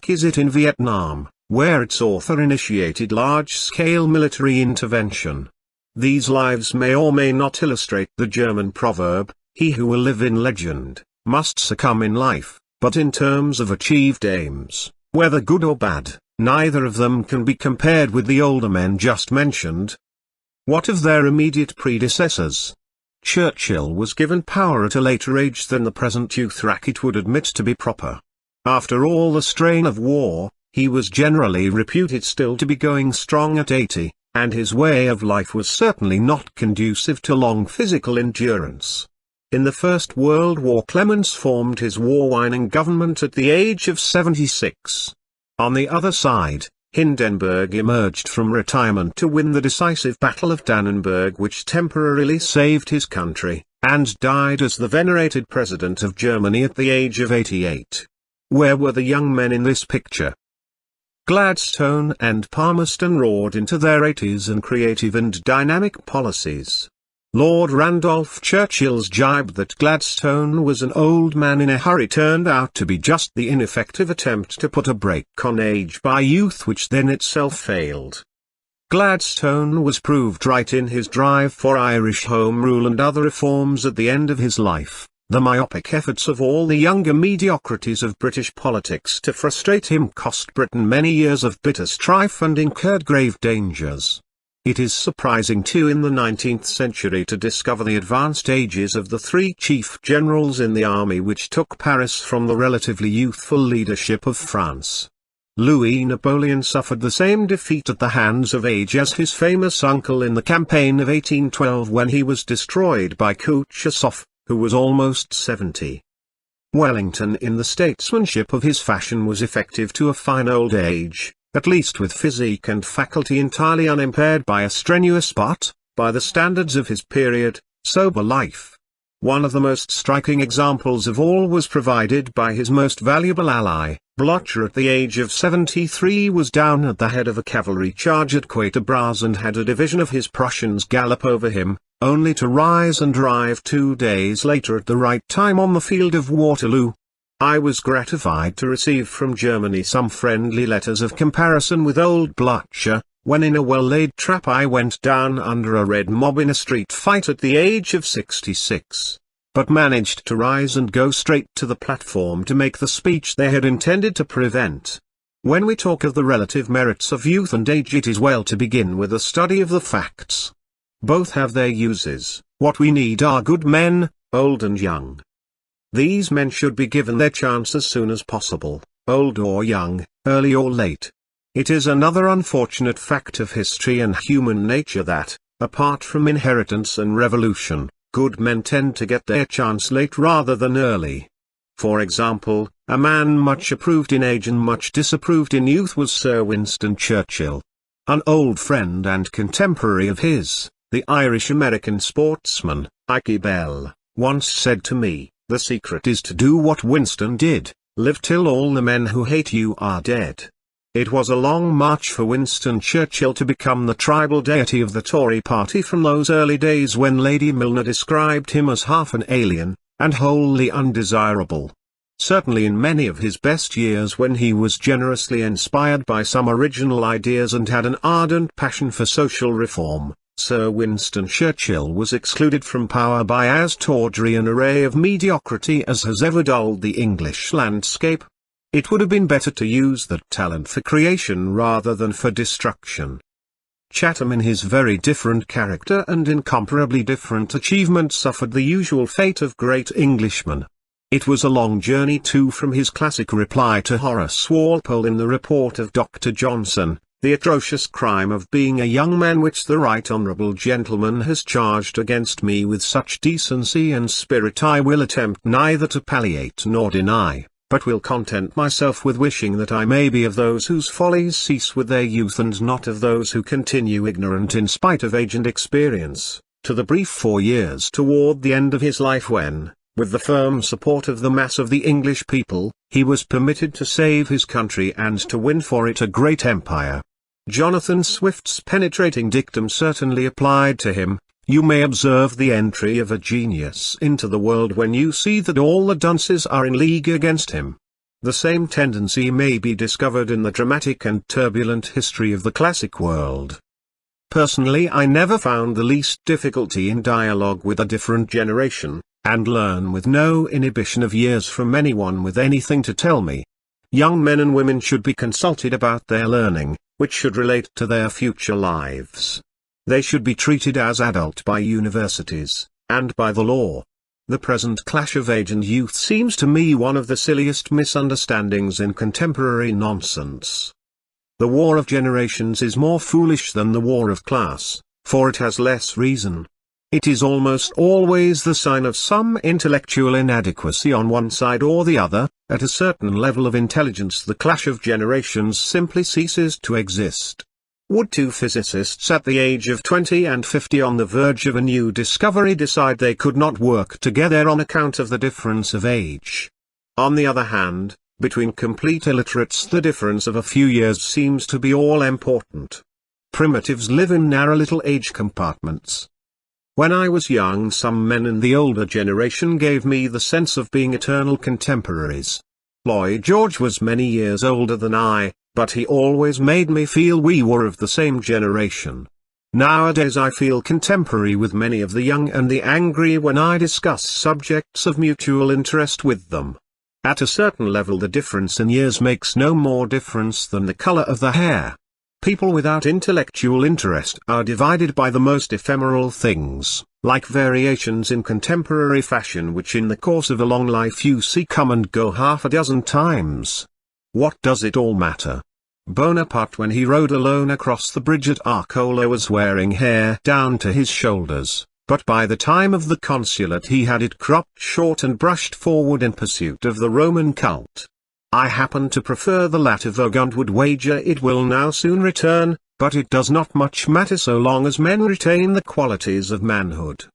Is it in Vietnam, where its author initiated large-scale military intervention? These lives may or may not illustrate the German proverb, "He who will live in legend, must succumb in life," but in terms of achieved aims, whether good or bad, neither of them can be compared with the older men just mentioned. What of their immediate predecessors? Churchill was given power at a later age than the present youth racket would admit to be proper. After all the strain of war, he was generally reputed still to be going strong at 80, and his way of life was certainly not conducive to long physical endurance. In the First World War, Clements formed his war-whining government at the age of 76. On the other side, Hindenburg emerged from retirement to win the decisive Battle of Tannenberg, which temporarily saved his country, and died as the venerated President of Germany at the age of 88. Where were the young men in this picture? Gladstone and Palmerston roared into their 80s and creative and dynamic policies. Lord Randolph Churchill's jibe that Gladstone was an old man in a hurry turned out to be just the ineffective attempt to put a brake on age by youth, which then itself failed. Gladstone was proved right in his drive for Irish Home Rule and other reforms at the end of his life. The myopic efforts of all the younger mediocrities of British politics to frustrate him cost Britain many years of bitter strife and incurred grave dangers. It is surprising too in the 19th century to discover the advanced ages of the three chief generals in the army which took Paris from the relatively youthful leadership of France. Louis Napoleon suffered the same defeat at the hands of age as his famous uncle in the campaign of 1812 when he was destroyed by Kutuzov, who was almost 70. Wellington in the statesmanship of his fashion was effective to a fine old age, at least with physique and faculty entirely unimpaired by a strenuous but, by the standards of his period, sober life. One of the most striking examples of all was provided by his most valuable ally. Blücher at the age of 73 was down at the head of a cavalry charge at Quatre Bras and had a division of his Prussians gallop over him, only to rise and arrive 2 days later at the right time on the field of Waterloo. I was gratified to receive from Germany some friendly letters of comparison with old Blücher, when in a well-laid trap I went down under a red mob in a street fight at the age of 66, but managed to rise and go straight to the platform to make the speech they had intended to prevent. When we talk of the relative merits of youth and age, it is well to begin with a study of the facts. Both have their uses. What we need are good men, old and young. These men should be given their chance as soon as possible, old or young, early or late. It is another unfortunate fact of history and human nature that, apart from inheritance and revolution, good men tend to get their chance late rather than early. For example, a man much approved in age and much disapproved in youth was Sir Winston Churchill. An old friend and contemporary of his, the Irish-American sportsman, Ike Bell, once said to me, "The secret is to do what Winston did, Live till all the men who hate you are dead. It was a long march for Winston Churchill to become the tribal deity of the Tory party from those early days when Lady Milner described him as half an alien, and wholly undesirable. Certainly in many of his best years, when he was generously inspired by some original ideas and had an ardent passion for social reform, Sir Winston Churchill was excluded from power by as tawdry an array of mediocrity as has ever dulled the English landscape. It would have been better to use that talent for creation rather than for destruction. Chatham, in his very different character and incomparably different achievement, suffered the usual fate of great Englishmen. It was a long journey too from his classic reply to Horace Walpole in the report of Dr. Johnson, the atrocious crime of being a young man which the right honourable gentleman has charged against me with such decency and spirit I will attempt neither to palliate nor deny, but will content myself with wishing that I may be of those whose follies cease with their youth and not of those who continue ignorant in spite of age and experience, to the brief 4 years toward the end of his life when, with the firm support of the mass of the English people, he was permitted to save his country and to win for it a great empire. Jonathan Swift's penetrating dictum certainly applied to him. You may observe the entry of a genius into the world when you see that all the dunces are in league against him. The same tendency may be discovered in the dramatic and turbulent history of the classic world. Personally, I never found the least difficulty in dialogue with a different generation, and learn with no inhibition of years from anyone with anything to tell me. Young men and women should be consulted about their learning, which should relate to their future lives. They should be treated as adult by universities, and by the law. The present clash of age and youth seems to me one of the silliest misunderstandings in contemporary nonsense. The war of generations is more foolish than the war of class, for it has less reason. It is almost always the sign of some intellectual inadequacy on one side or the other. At a certain level of intelligence the clash of generations simply ceases to exist. Would two physicists at the age of 20 and 50 on the verge of a new discovery decide they could not work together on account of the difference of age? On the other hand, between complete illiterates the difference of a few years seems to be all important. Primitives live in narrow little age compartments. When I was young, some men in the older generation gave me the sense of being eternal contemporaries. Lloyd George was many years older than I, but he always made me feel we were of the same generation. Nowadays I feel contemporary with many of the young and the angry when I discuss subjects of mutual interest with them. At a certain level the difference in years makes no more difference than the color of the hair. People without intellectual interest are divided by the most ephemeral things, like variations in contemporary fashion which in the course of a long life you see come and go half a dozen times. What does it all matter? Bonaparte, when he rode alone across the bridge at Arcola, was wearing hair down to his shoulders, but by the time of the consulate he had it cropped short and brushed forward in pursuit of the Roman cult. I happen to prefer the latter vogue and would wager it will now soon return, but it does not much matter so long as men retain the qualities of manhood.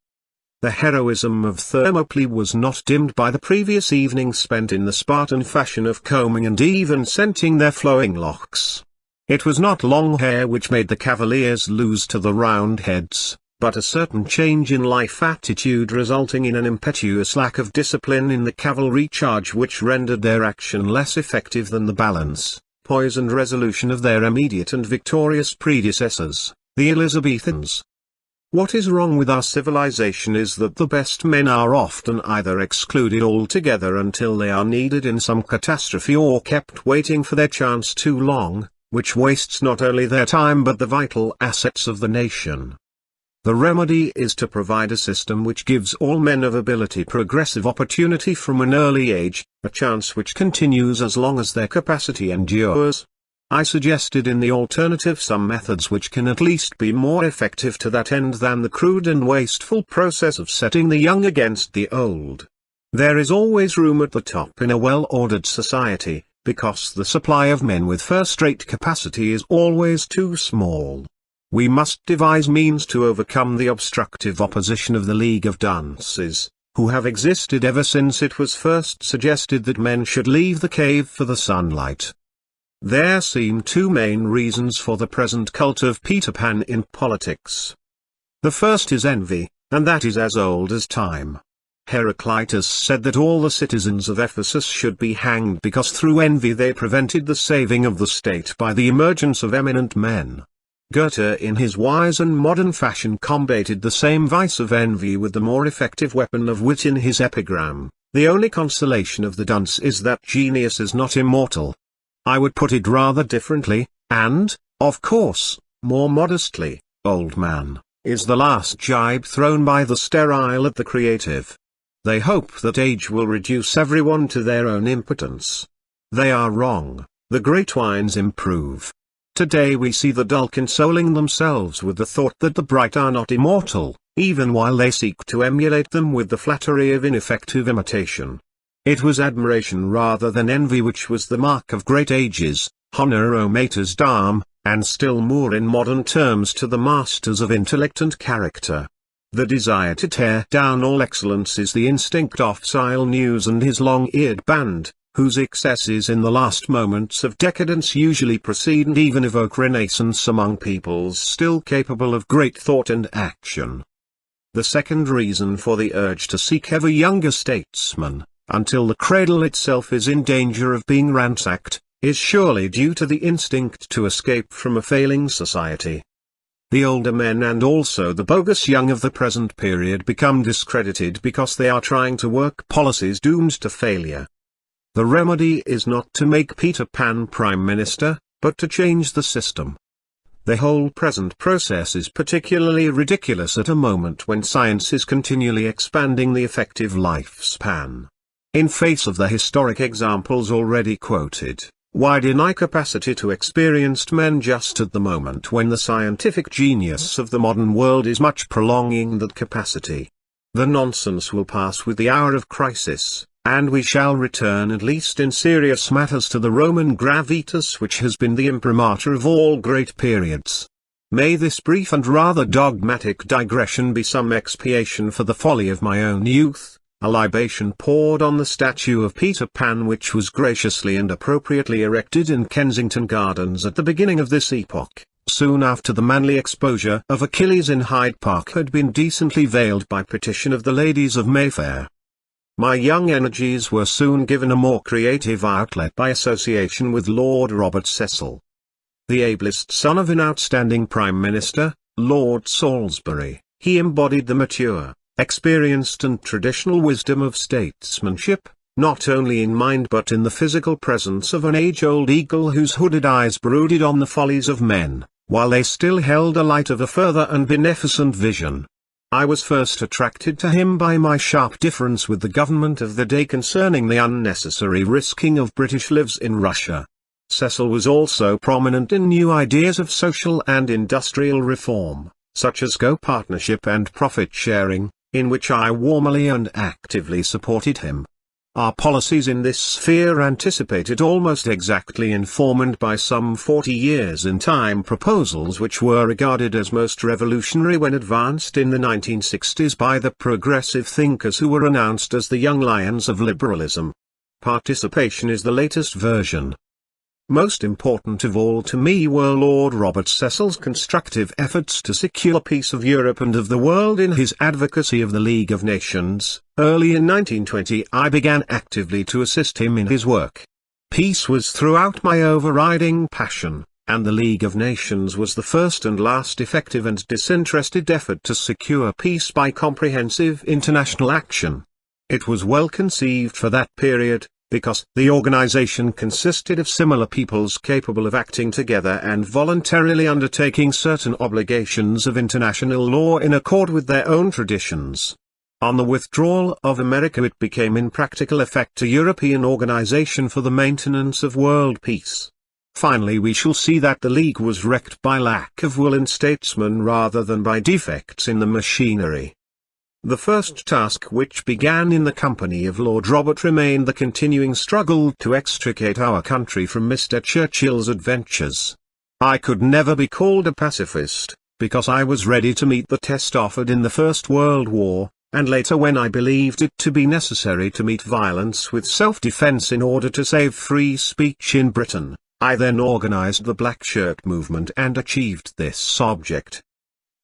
The heroism of Thermopylae was not dimmed by the previous evening spent in the Spartan fashion of combing and even scenting their flowing locks. It was not long hair which made the cavaliers lose to the Roundheads, but a certain change in life attitude resulting in an impetuous lack of discipline in the cavalry charge which rendered their action less effective than the balance, poise and resolution of their immediate and victorious predecessors, the Elizabethans. What is wrong with our civilization is that the best men are often either excluded altogether until they are needed in some catastrophe or kept waiting for their chance too long, which wastes not only their time but the vital assets of the nation. The remedy is to provide a system which gives all men of ability progressive opportunity from an early age, a chance which continues as long as their capacity endures. I suggested in the alternative some methods which can at least be more effective to that end than the crude and wasteful process of setting the young against the old. There is always room at the top in a well-ordered society, because the supply of men with first-rate capacity is always too small. We must devise means to overcome the obstructive opposition of the League of Dunces, who have existed ever since it was first suggested that men should leave the cave for the sunlight. There seem two main reasons for the present cult of Peter Pan in politics. The first is envy, and that is as old as time. Heraclitus said that all the citizens of Ephesus should be hanged because through envy they prevented the saving of the state by the emergence of eminent men. Goethe in his wise and modern fashion combated the same vice of envy with the more effective weapon of wit in his epigram. The only consolation of the dunce is that genius is not immortal. I would put it rather differently, and, of course, more modestly, old man is the last gibe thrown by the sterile at the creative. They hope that age will reduce everyone to their own impotence. They are wrong. The great wines improve. Today we see the dull consoling themselves with the thought that the bright are not immortal, even while they seek to emulate them with the flattery of ineffective imitation. It was admiration rather than envy which was the mark of great ages, honor matters dam, and still more in modern terms to the masters of intellect and character. The desire to tear down all excellence is the instinct of Sile News and his long-eared band, whose excesses in the last moments of decadence usually precede and even evoke renaissance among peoples still capable of great thought and action. The second reason for the urge to seek ever younger statesmen, until the cradle itself is in danger of being ransacked, is surely due to the instinct to escape from a failing society. The older men and also the bogus young of the present period become discredited because they are trying to work policies doomed to failure. The remedy is not to make Peter Pan Prime Minister, but to change the system. The whole present process is particularly ridiculous at a moment when science is continually expanding the effective lifespan. In face of the historic examples already quoted, why deny capacity to experienced men just at the moment when the scientific genius of the modern world is much prolonging that capacity? The nonsense will pass with the hour of crisis, and we shall return at least in serious matters to the Roman gravitas which has been the imprimatur of all great periods. May this brief and rather dogmatic digression be some expiation for the folly of my own youth, a libation poured on the statue of Peter Pan which was graciously and appropriately erected in Kensington Gardens at the beginning of this epoch, soon after the manly exposure of Achilles in Hyde Park had been decently veiled by petition of the ladies of Mayfair. My young energies were soon given a more creative outlet by association with Lord Robert Cecil. The ablest son of an outstanding Prime Minister, Lord Salisbury, he embodied the mature, experienced and traditional wisdom of statesmanship, not only in mind but in the physical presence of an age-old eagle whose hooded eyes brooded on the follies of men, while they still held a light of a further and beneficent vision. I was first attracted to him by my sharp difference with the government of the day concerning the unnecessary risking of British lives in Russia. Cecil was also prominent in new ideas of social and industrial reform, such as co-partnership and profit-sharing, in which I warmly and actively supported him. Our policies in this sphere anticipated almost exactly informed by some 40 years in time proposals which were regarded as most revolutionary when advanced in the 1960s by the progressive thinkers who were announced as the young lions of liberalism. Participation is the latest version. Most important of all to me were Lord Robert Cecil's constructive efforts to secure peace of Europe and of the world in his advocacy of the League of Nations. Early in 1920 I began actively to assist him in his work. Peace was throughout my overriding passion, and the League of Nations was the first and last effective and disinterested effort to secure peace by comprehensive international action. It was well conceived for that period, because the organization consisted of similar peoples capable of acting together and voluntarily undertaking certain obligations of international law in accord with their own traditions. On the withdrawal of America it became in practical effect a European organization for the maintenance of world peace. Finally we shall see that the League was wrecked by lack of will in statesmen rather than by defects in the machinery. The first task which began in the company of Lord Robert remained the continuing struggle to extricate our country from Mr. Churchill's adventures. I could never be called a pacifist, because I was ready to meet the test offered in the First World War, and later when I believed it to be necessary to meet violence with self-defense in order to save free speech in Britain, I then organized the Black Shirt movement and achieved this object.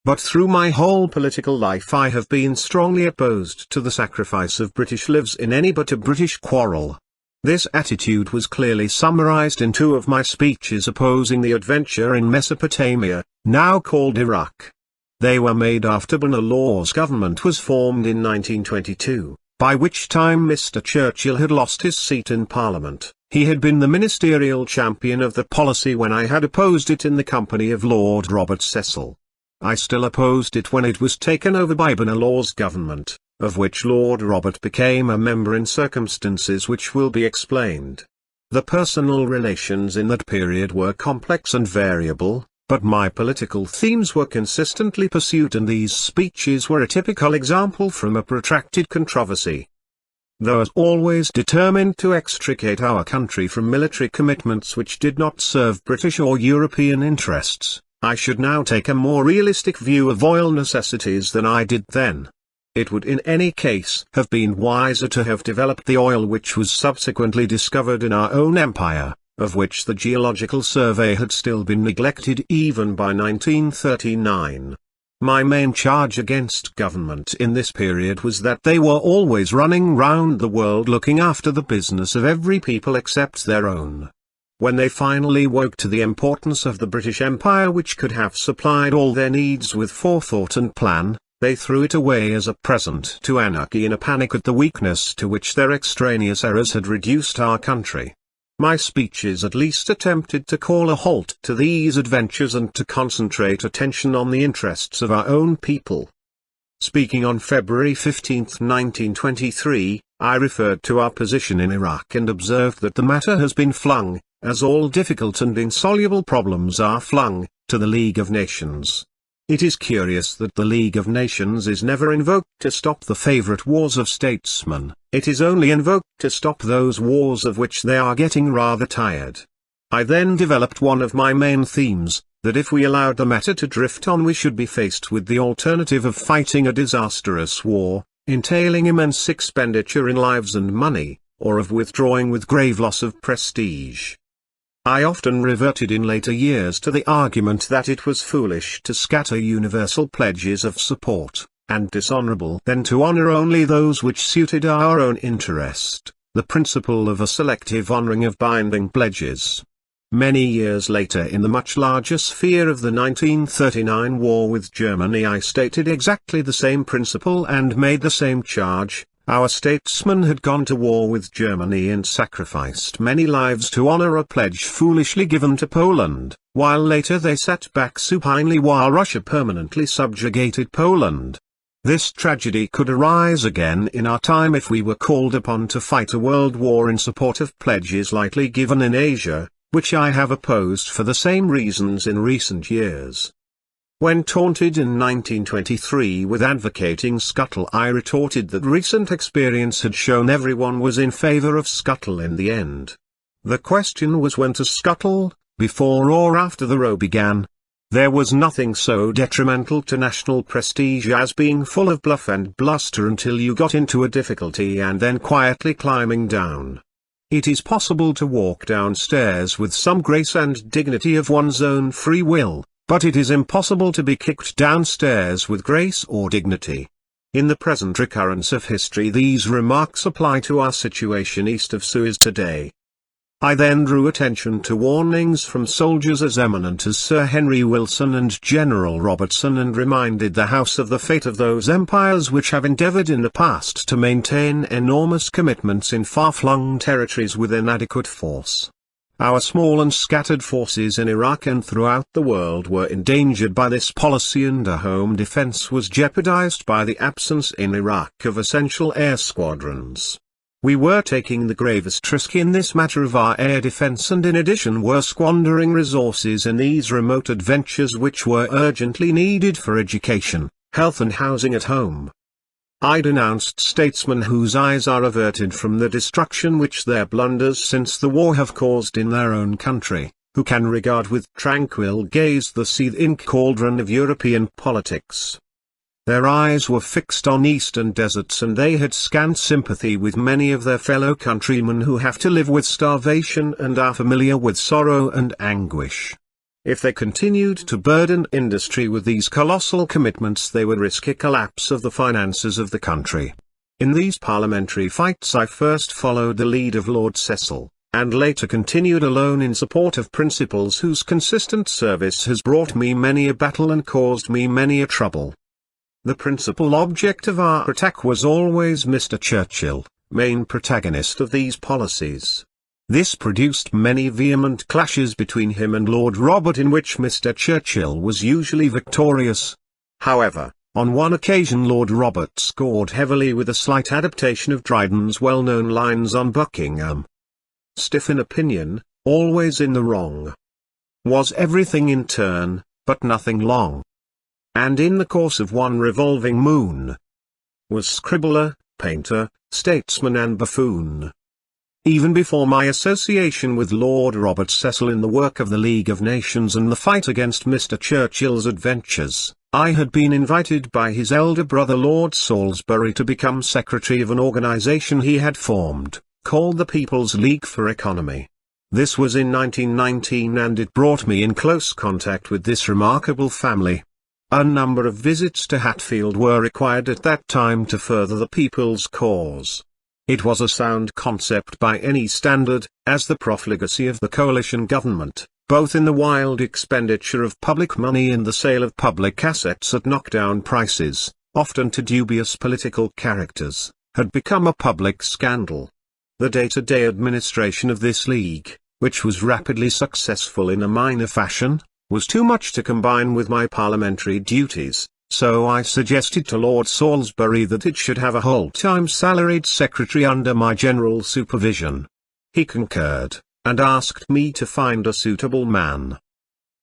But through my whole political life I have been strongly opposed to the sacrifice of British lives in any but a British quarrel. This attitude was clearly summarized in two of my speeches opposing the adventure in Mesopotamia, now called Iraq. They were made after Bernard Law's government was formed in 1922, by which time Mr. Churchill had lost his seat in Parliament. He had been the ministerial champion of the policy when I had opposed it in the company of Lord Robert Cecil. I still opposed it when it was taken over by Bernard Law's government, of which Lord Robert became a member in circumstances which will be explained. The personal relations in that period were complex and variable, but my political themes were consistently pursued, and these speeches were a typical example from a protracted controversy. Though as always determined to extricate our country from military commitments which did not serve British or European interests, I should now take a more realistic view of oil necessities than I did then. It would in any case have been wiser to have developed the oil which was subsequently discovered in our own empire, of which the Geological Survey had still been neglected even by 1939. My main charge against government in this period was that they were always running round the world looking after the business of every people except their own. When they finally woke to the importance of the British Empire, which could have supplied all their needs with forethought and plan, they threw it away as a present to anarchy in a panic at the weakness to which their extraneous errors had reduced our country. My speeches at least attempted to call a halt to these adventures and to concentrate attention on the interests of our own people. Speaking on February 15, 1923, I referred to our position in Iraq and observed that the matter has been flung, as all difficult and insoluble problems are flung, to the League of Nations. It is curious that the League of Nations is never invoked to stop the favorite wars of statesmen, it is only invoked to stop those wars of which they are getting rather tired. I then developed one of my main themes, that if we allowed the matter to drift on we should be faced with the alternative of fighting a disastrous war, entailing immense expenditure in lives and money, or of withdrawing with grave loss of prestige. I often reverted in later years to the argument that it was foolish to scatter universal pledges of support, and dishonorable then to honor only those which suited our own interest, the principle of a selective honoring of binding pledges. Many years later, in the much larger sphere of the 1939 war with Germany, I stated exactly the same principle and made the same charge. Our statesmen had gone to war with Germany and sacrificed many lives to honor a pledge foolishly given to Poland, while later they sat back supinely while Russia permanently subjugated Poland. This tragedy could arise again in our time if we were called upon to fight a world war in support of pledges lightly given in Asia, which I have opposed for the same reasons in recent years. When taunted in 1923 with advocating scuttle, I retorted that recent experience had shown everyone was in favor of scuttle in the end. The question was when to scuttle, before or after the row began. There was nothing so detrimental to national prestige as being full of bluff and bluster until you got into a difficulty and then quietly climbing down. It is possible to walk downstairs with some grace and dignity of one's own free will, but it is impossible to be kicked downstairs with grace or dignity. In the present recurrence of history, these remarks apply to our situation east of Suez today. I then drew attention to warnings from soldiers as eminent as Sir Henry Wilson and General Robertson, and reminded the House of the fate of those empires which have endeavored in the past to maintain enormous commitments in far-flung territories with inadequate force. Our small and scattered forces in Iraq and throughout the world were endangered by this policy, and our home defense was jeopardized by the absence in Iraq of essential air squadrons. We were taking the gravest risk in this matter of our air defense, and in addition were squandering resources in these remote adventures which were urgently needed for education, health and housing at home. I denounced statesmen whose eyes are averted from the destruction which their blunders since the war have caused in their own country, who can regard with tranquil gaze the seething cauldron of European politics. Their eyes were fixed on eastern deserts, and they had scant sympathy with many of their fellow countrymen who have to live with starvation and are familiar with sorrow and anguish. If they continued to burden industry with these colossal commitments, they would risk a collapse of the finances of the country. In these parliamentary fights I first followed the lead of Lord Cecil, and later continued alone in support of principles whose consistent service has brought me many a battle and caused me many a trouble. The principal object of our attack was always Mr. Churchill, main protagonist of these policies. This produced many vehement clashes between him and Lord Robert, in which Mr. Churchill was usually victorious. However, on one occasion Lord Robert scored heavily with a slight adaptation of Dryden's well-known lines on Buckingham. Stiff in opinion, always in the wrong. Was everything in turn, but nothing long. And in the course of one revolving moon, was scribbler, painter, statesman and buffoon. Even before my association with Lord Robert Cecil in the work of the League of Nations and the fight against Mr. Churchill's adventures, I had been invited by his elder brother Lord Salisbury to become secretary of an organisation he had formed, called the People's League for Economy. This was in 1919, and it brought me in close contact with this remarkable family. A number of visits to Hatfield were required at that time to further the people's cause. It was a sound concept by any standard, as the profligacy of the coalition government, both in the wild expenditure of public money and the sale of public assets at knockdown prices, often to dubious political characters, had become a public scandal. The day-to-day administration of this league, which was rapidly successful in a minor fashion, was too much to combine with my parliamentary duties, so I suggested to Lord Salisbury that it should have a whole-time salaried secretary under my general supervision. He concurred, and asked me to find a suitable man.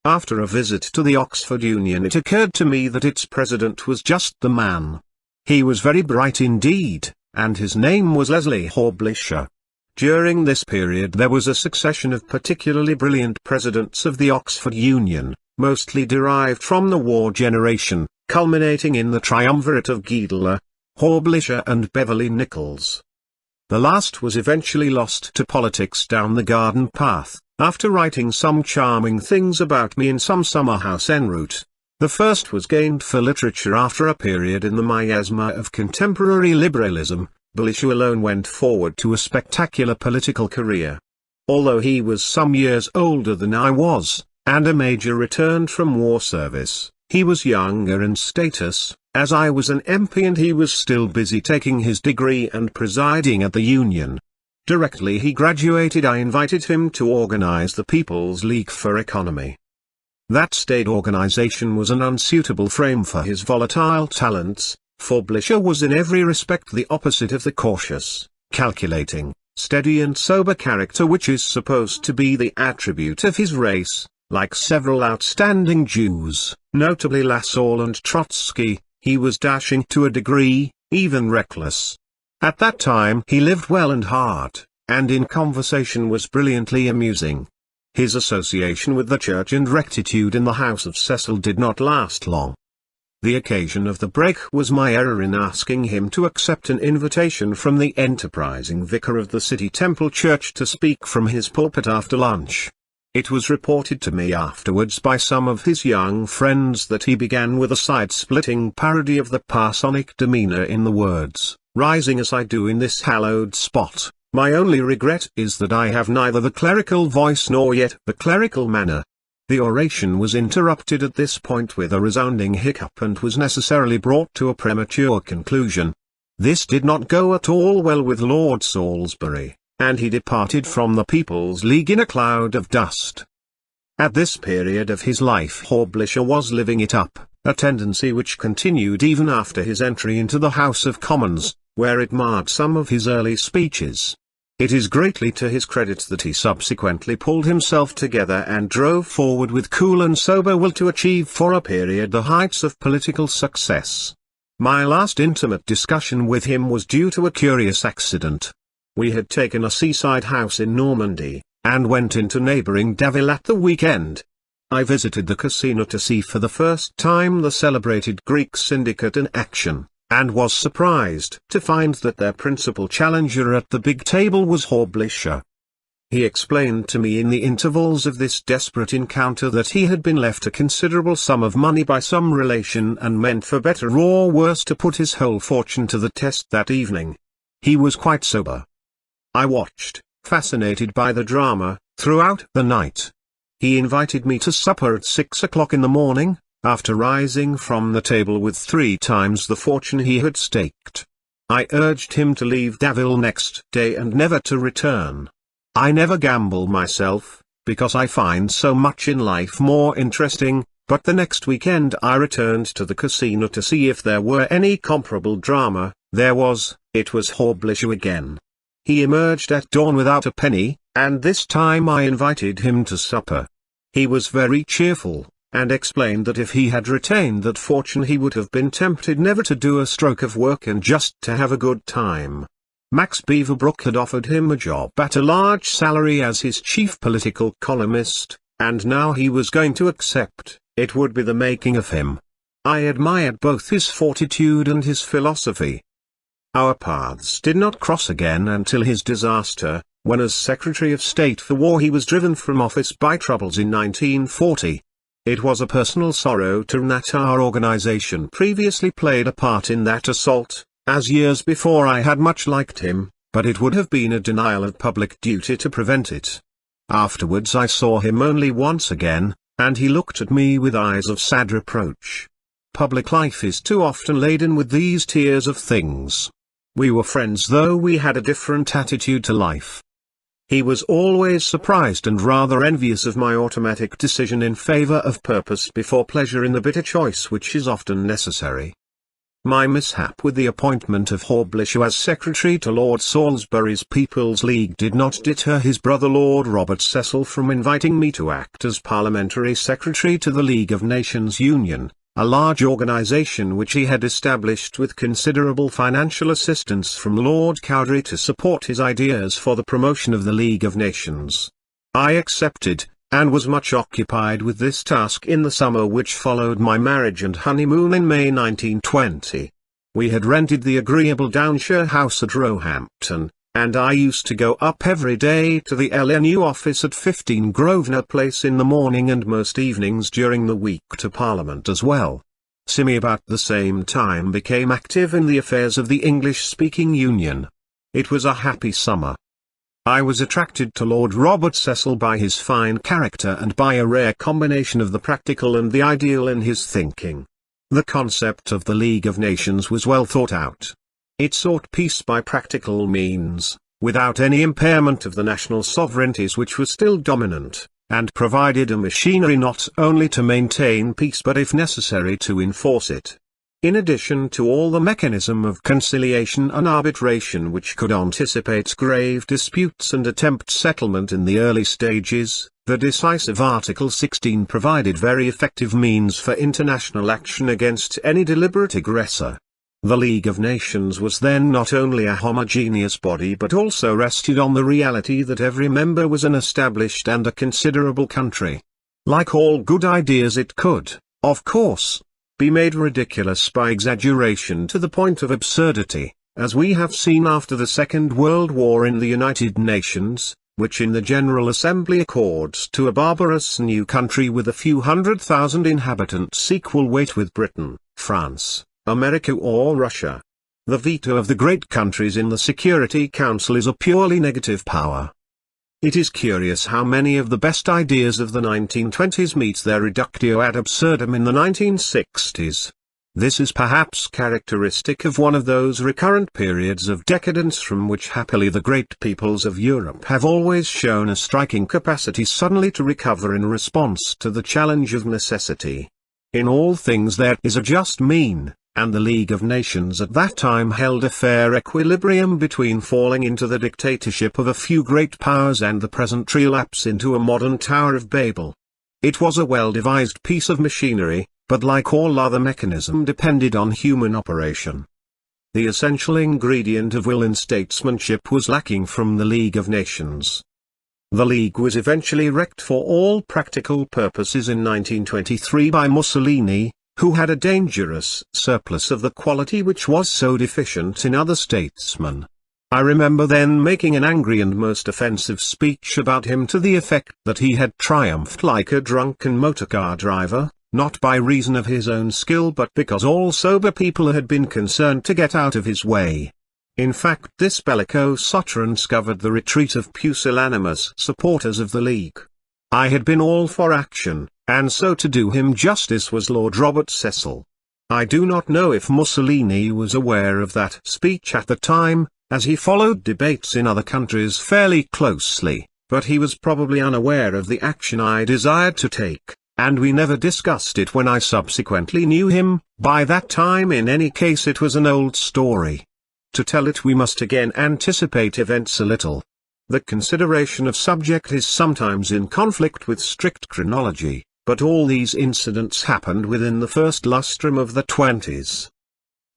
After a visit to the Oxford Union, it occurred to me that its president was just the man. He was very bright indeed, and his name was Leslie Horblisher. During this period there was a succession of particularly brilliant presidents of the Oxford Union, mostly derived from the war generation, culminating in the triumvirate of Giedler, Horblisher and Beverley Nichols. The last was eventually lost to politics down the garden path, after writing some charming things about me in some summer house en route. The first was gained for literature after a period in the miasma of contemporary liberalism. Horblisher alone went forward to a spectacular political career. Although he was some years older than I was, and a major returned from war service, he was younger in status, as I was an MP, and he was still busy taking his degree and presiding at the Union. Directly he graduated I invited him to organize the People's League for Economy. That state organization was an unsuitable frame for his volatile talents. Horblisher was in every respect the opposite of the cautious, calculating, steady and sober character which is supposed to be the attribute of his race. Like several outstanding Jews, notably Lassalle and Trotsky, he was dashing to a degree, even reckless. At that time he lived well and hard, and in conversation was brilliantly amusing. His association with the Church and rectitude in the house of Cecil did not last long. The occasion of the break was my error in asking him to accept an invitation from the enterprising vicar of the City Temple Church to speak from his pulpit after lunch. It was reported to me afterwards by some of his young friends that he began with a side-splitting parody of the parsonic demeanor in the words, "Rising as I do in this hallowed spot, my only regret is that I have neither the clerical voice nor yet the clerical manner." The oration was interrupted at this point with a resounding hiccup and was necessarily brought to a premature conclusion. This did not go at all well with Lord Salisbury, and he departed from the People's League in a cloud of dust. At this period of his life Horblisher was living it up, a tendency which continued even after his entry into the House of Commons, where it marred some of his early speeches. It is greatly to his credit that he subsequently pulled himself together and drove forward with cool and sober will to achieve for a period the heights of political success. My last intimate discussion with him was due to a curious accident. We had taken a seaside house in Normandy, and went into neighbouring Davil at the weekend. I visited the casino to see for the first time the celebrated Greek syndicate in action, and was surprised to find that their principal challenger at the big table was Horblisher. He explained to me in the intervals of this desperate encounter that he had been left a considerable sum of money by some relation and meant for better or worse to put his whole fortune to the test that evening. He was quite sober. I watched, fascinated by the drama, throughout the night. He invited me to supper at 6 o'clock in the morning, after rising from the table with 3 times the fortune he had staked. I urged him to leave Daville next day and never to return. I never gamble myself, because I find so much in life more interesting, but the next weekend I returned to the casino to see if there were any comparable drama. There was. It was Horblisher again. He emerged at dawn without a penny, and this time I invited him to supper. He was very cheerful, and explained that if he had retained that fortune he would have been tempted never to do a stroke of work and just to have a good time. Max Beaverbrook had offered him a job at a large salary as his chief political columnist, and now he was going to accept. It would be the making of him. I admired both his fortitude and his philosophy. Our paths did not cross again until his disaster, when as Secretary of State for War he was driven from office by troubles in 1940. It was a personal sorrow to him that our organization previously played a part in that assault, as years before I had much liked him, but it would have been a denial of public duty to prevent it. Afterwards I saw him only once again, and he looked at me with eyes of sad reproach. Public life is too often laden with these tiers of things. We were friends though we had a different attitude to life. He was always surprised and rather envious of my automatic decision in favor of purpose before pleasure in the bitter choice which is often necessary. My mishap with the appointment of Horblisher as secretary to Lord Salisbury's People's League did not deter his brother Lord Robert Cecil from inviting me to act as parliamentary secretary to the League of Nations Union, a large organisation which he had established with considerable financial assistance from Lord Cowdery to support his ideas for the promotion of the League of Nations. I accepted, and was much occupied with this task in the summer which followed my marriage and honeymoon in May 1920. We had rented the agreeable Downshire house at Roehampton, and I used to go up every day to the LNU office at 15 Grosvenor Place in the morning and most evenings during the week to Parliament as well. Simi about the same time became active in the affairs of the English-speaking Union. It was a happy summer. I was attracted to Lord Robert Cecil by his fine character and by a rare combination of the practical and the ideal in his thinking. The concept of the League of Nations was well thought out. It sought peace by practical means, without any impairment of the national sovereignties which was still dominant, and provided a machinery not only to maintain peace but if necessary to enforce it. In addition to all the mechanism of conciliation and arbitration which could anticipate grave disputes and attempt settlement in the early stages, the decisive Article 16 provided very effective means for international action against any deliberate aggressor. The League of Nations was then not only a homogeneous body but also rested on the reality that every member was an established and a considerable country. Like all good ideas it could, of course, be made ridiculous by exaggeration to the point of absurdity, as we have seen after the Second World War in the United Nations, which in the General Assembly accords to a barbarous new country with a few 100,000 inhabitants equal weight with Britain, France, America or Russia. The veto of the great countries in the Security Council is a purely negative power. It is curious how many of the best ideas of the 1920s meet their reductio ad absurdum in the 1960s. This is perhaps characteristic of one of those recurrent periods of decadence from which happily the great peoples of Europe have always shown a striking capacity suddenly to recover in response to the challenge of necessity. In all things there is a just mean, and the League of Nations at that time held a fair equilibrium between falling into the dictatorship of a few great powers and the present relapse into a modern Tower of Babel. It was a well-devised piece of machinery, but like all other mechanism depended on human operation. The essential ingredient of will and statesmanship was lacking from the League of Nations. The League was eventually wrecked for all practical purposes in 1923 by Mussolini, who had a dangerous surplus of the quality which was so deficient in other statesmen. I remember then making an angry and most offensive speech about him to the effect that he had triumphed like a drunken motorcar driver, not by reason of his own skill but because all sober people had been concerned to get out of his way. In fact, this bellicose utterance covered the retreat of pusillanimous supporters of the League. I had been all for action, and so to do him justice was Lord Robert Cecil. I do not know if Mussolini was aware of that speech at the time, as he followed debates in other countries fairly closely, but he was probably unaware of the action I desired to take, and we never discussed it when I subsequently knew him. By that time in any case it was an old story. To tell it we must again anticipate events a little. The consideration of subject is sometimes in conflict with strict chronology, but all these incidents happened within the first lustrum of the 20s.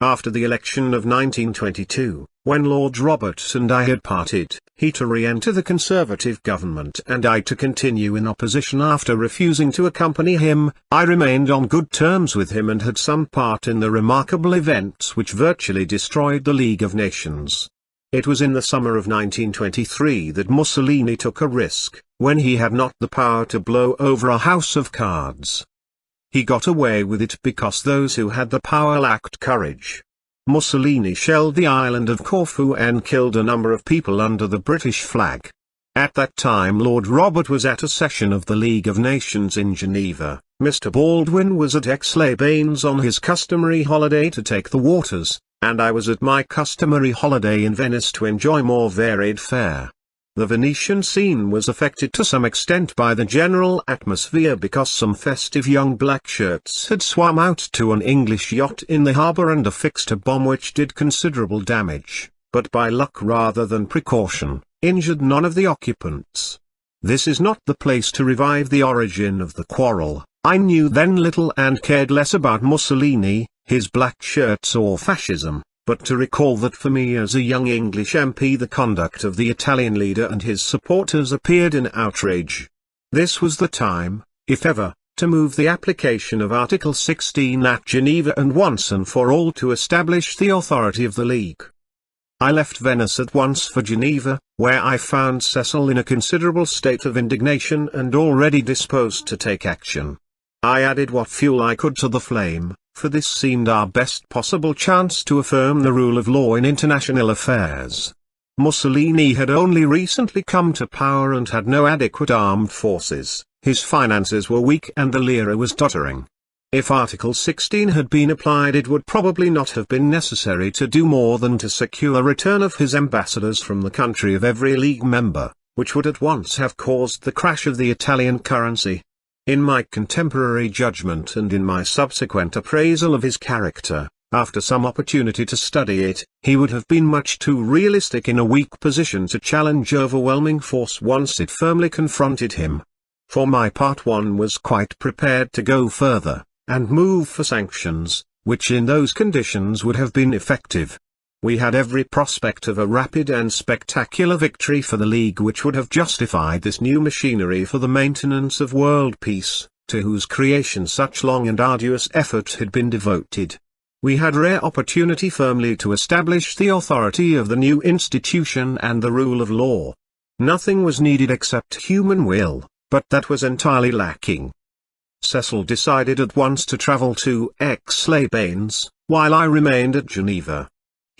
After the election of 1922, when Lord Robert and I had parted, he to re-enter the Conservative government and I to continue in opposition after refusing to accompany him, I remained on good terms with him and had some part in the remarkable events which virtually destroyed the League of Nations. It was in the summer of 1923 that Mussolini took a risk, when he had not the power to blow over a house of cards. He got away with it because those who had the power lacked courage. Mussolini shelled the island of Corfu and killed a number of people under the British flag. At that time Lord Robert was at a session of the League of Nations in Geneva, Mr. Baldwin was at Aix-les-Bains on his customary holiday to take the waters, and I was at my customary holiday in Venice to enjoy more varied fare. The Venetian scene was affected to some extent by the general atmosphere because some festive young black shirts had swum out to an English yacht in the harbour and affixed a bomb which did considerable damage, but by luck rather than precaution, injured none of the occupants. This is not the place to revive the origin of the quarrel. I knew then little and cared less about Mussolini, his black shirts or fascism, but to recall that for me as a young English MP the conduct of the Italian leader and his supporters appeared an outrage. This was the time, if ever, to move the application of Article 16 at Geneva and once and for all to establish the authority of the League. I left Venice at once for Geneva, where I found Cecil in a considerable state of indignation and already disposed to take action. I added what fuel I could to the flame, for this seemed our best possible chance to affirm the rule of law in international affairs. Mussolini had only recently come to power and had no adequate armed forces, his finances were weak and the lira was tottering. If Article 16 had been applied it would probably not have been necessary to do more than to secure a return of his ambassadors from the country of every League member, which would at once have caused the crash of the Italian currency. In my contemporary judgment and in my subsequent appraisal of his character, after some opportunity to study it, he would have been much too realistic in a weak position to challenge overwhelming force once it firmly confronted him. For my part one was quite prepared to go further, and move for sanctions, which in those conditions would have been effective. We had every prospect of a rapid and spectacular victory for the League which would have justified this new machinery for the maintenance of world peace, to whose creation such long and arduous effort had been devoted. We had rare opportunity firmly to establish the authority of the new institution and the rule of law. Nothing was needed except human will, but that was entirely lacking. Cecil decided at once to travel to Aix-les-Bains, while I remained at Geneva.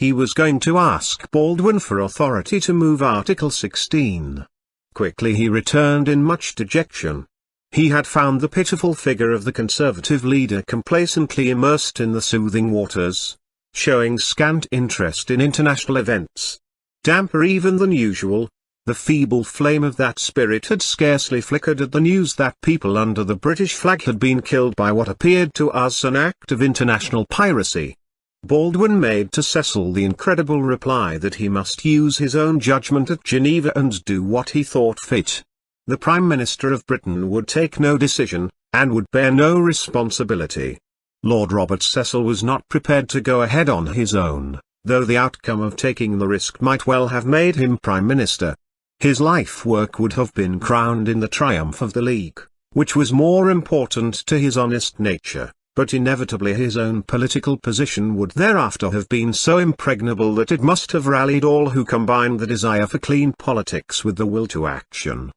He was going to ask Baldwin for authority to move Article 16. Quickly he returned in much dejection. He had found the pitiful figure of the Conservative leader complacently immersed in the soothing waters, showing scant interest in international events. Damper even than usual, the feeble flame of that spirit had scarcely flickered at the news that people under the British flag had been killed by what appeared to us an act of international piracy. Baldwin made to Cecil the incredible reply that he must use his own judgment at Geneva and do what he thought fit. The Prime Minister of Britain would take no decision, and would bear no responsibility. Lord Robert Cecil was not prepared to go ahead on his own, though the outcome of taking the risk might well have made him Prime Minister. His life work would have been crowned in the triumph of the League, which was more important to his honest nature, but inevitably his own political position would thereafter have been so impregnable that it must have rallied all who combined the desire for clean politics with the will to action.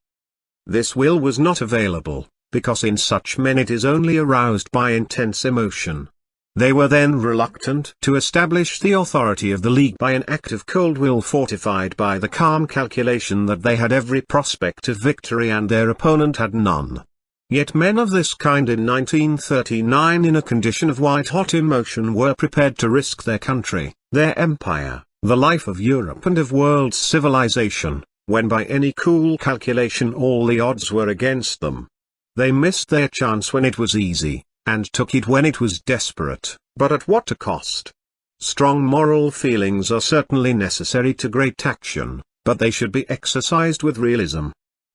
This will was not available, because in such men it is only aroused by intense emotion. They were then reluctant to establish the authority of the League by an act of cold will fortified by the calm calculation that they had every prospect of victory and their opponent had none. Yet men of this kind in 1939 in a condition of white-hot emotion were prepared to risk their country, their empire, the life of Europe and of world civilization, when by any cool calculation all the odds were against them. They missed their chance when it was easy, and took it when it was desperate, but at what a cost. Strong moral feelings are certainly necessary to great action, but they should be exercised with realism.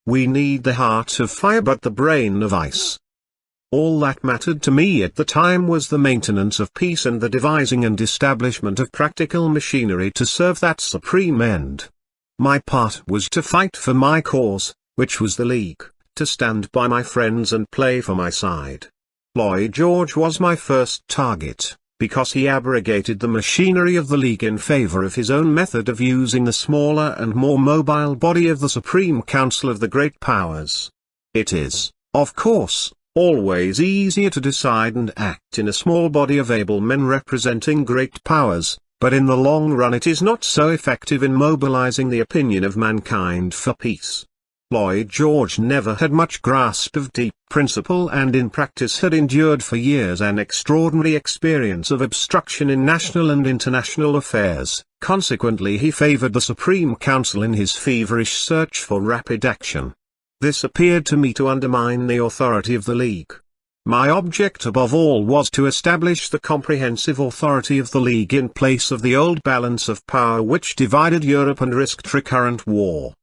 We need the heart of fire but the brain of ice. All that mattered to me at the time was the maintenance of peace and the devising and establishment of practical machinery to serve that supreme end. My part was to fight for my cause, which was the League, to stand by my friends and play for my side. Lloyd George was my first target, because he abrogated the machinery of the League in favor of his own method of using the smaller and more mobile body of the Supreme Council of the Great Powers. It is, of course, always easier to decide and act in a small body of able men representing great powers, but in the long run it is not so effective in mobilizing the opinion of mankind for peace. Lloyd George never had much grasp of deep principle and in practice had endured for years an extraordinary experience of obstruction in national and international affairs, consequently he favored the Supreme Council in his feverish search for rapid action. This appeared to me to undermine the authority of the League. My object above all was to establish the comprehensive authority of the League in place of the old balance of power which divided Europe and risked recurrent war.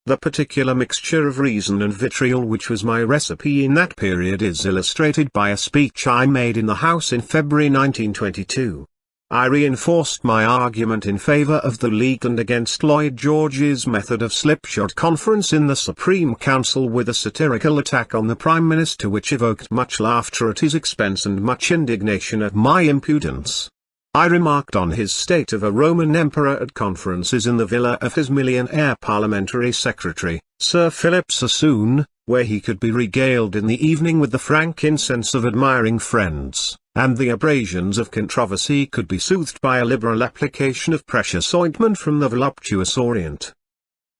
The particular mixture of reason and vitriol which was my recipe in that period is illustrated by a speech I made in the House in February 1922. I reinforced my argument in favor of the League and against Lloyd George's method of slipshod conference in the Supreme Council with a satirical attack on the Prime Minister which evoked much laughter at his expense and much indignation at my impudence. I remarked on his state of a Roman emperor at conferences in the villa of his millionaire parliamentary secretary, Sir Philip Sassoon, where he could be regaled in the evening with the frank incense of admiring friends, and the abrasions of controversy could be soothed by a liberal application of precious ointment from the voluptuous Orient.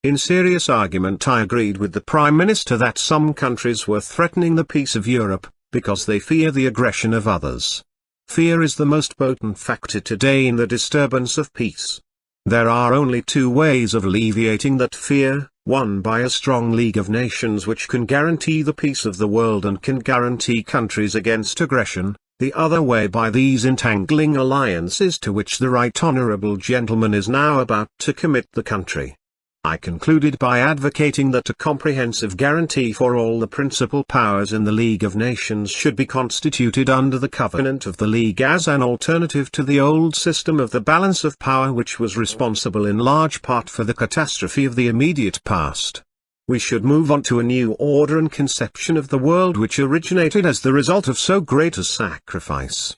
In serious argument I agreed with the Prime Minister that some countries were threatening the peace of Europe, because they fear the aggression of others. Fear is the most potent factor today in the disturbance of peace. There are only two ways of alleviating that fear, one by a strong League of Nations which can guarantee the peace of the world and can guarantee countries against aggression, the other way by these entangling alliances to which the right honourable gentleman is now about to commit the country. I concluded by advocating that a comprehensive guarantee for all the principal powers in the League of Nations should be constituted under the covenant of the League as an alternative to the old system of the balance of power which was responsible in large part for the catastrophe of the immediate past. We should move on to a new order and conception of the world which originated as the result of so great a sacrifice.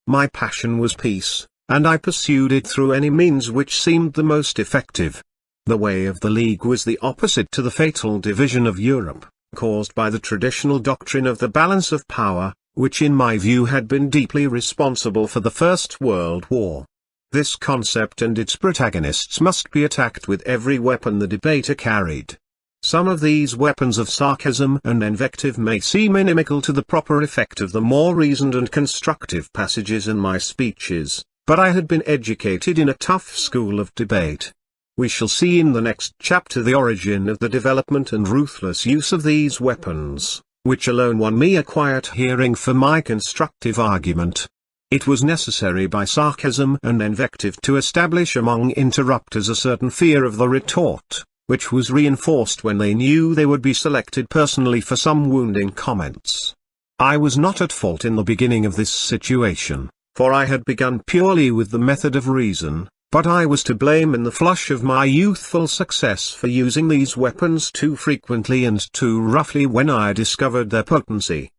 My passion was peace, and I pursued it through any means which seemed the most effective. The way of the League was the opposite to the fatal division of Europe, caused by the traditional doctrine of the balance of power, which in my view had been deeply responsible for the First World War. This concept and its protagonists must be attacked with every weapon the debater carried. Some of these weapons of sarcasm and invective may seem inimical to the proper effect of the more reasoned and constructive passages in my speeches, but I had been educated in a tough school of debate. We shall see in the next chapter the origin of the development and ruthless use of these weapons, which alone won me a quiet hearing for my constructive argument. It was necessary by sarcasm and invective to establish among interrupters a certain fear of the retort, which was reinforced when they knew they would be selected personally for some wounding comments. I was not at fault in the beginning of this situation, for I had begun purely with the method of reason, But I was to blame in the flush of my youthful success for using these weapons too frequently and too roughly when I discovered their potency.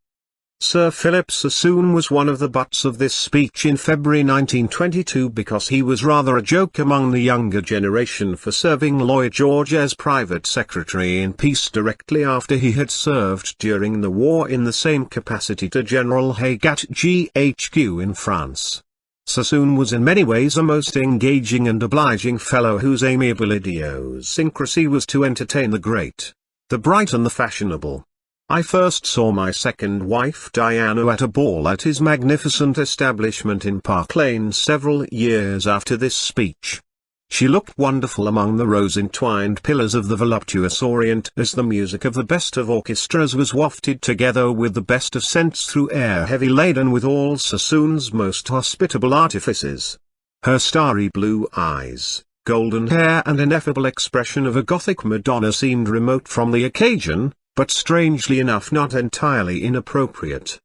Sir Philip Sassoon was one of the butts of this speech in February 1922 because he was rather a joke among the younger generation for serving Lloyd George as private secretary in peace directly after he had served during the war in the same capacity to General Haig at GHQ in France. Sassoon was in many ways a most engaging and obliging fellow whose amiable idiosyncrasy was to entertain the great, the bright and the fashionable. I first saw my second wife Diana at a ball at his magnificent establishment in Park Lane several years after this speech. She looked wonderful among the rose-entwined pillars of the voluptuous Orient as the music of the best of orchestras was wafted together with the best of scents through air heavy laden with all Sassoon's most hospitable artifices. Her starry blue eyes, golden hair and ineffable expression of a Gothic Madonna seemed remote from the occasion, but strangely enough not entirely inappropriate.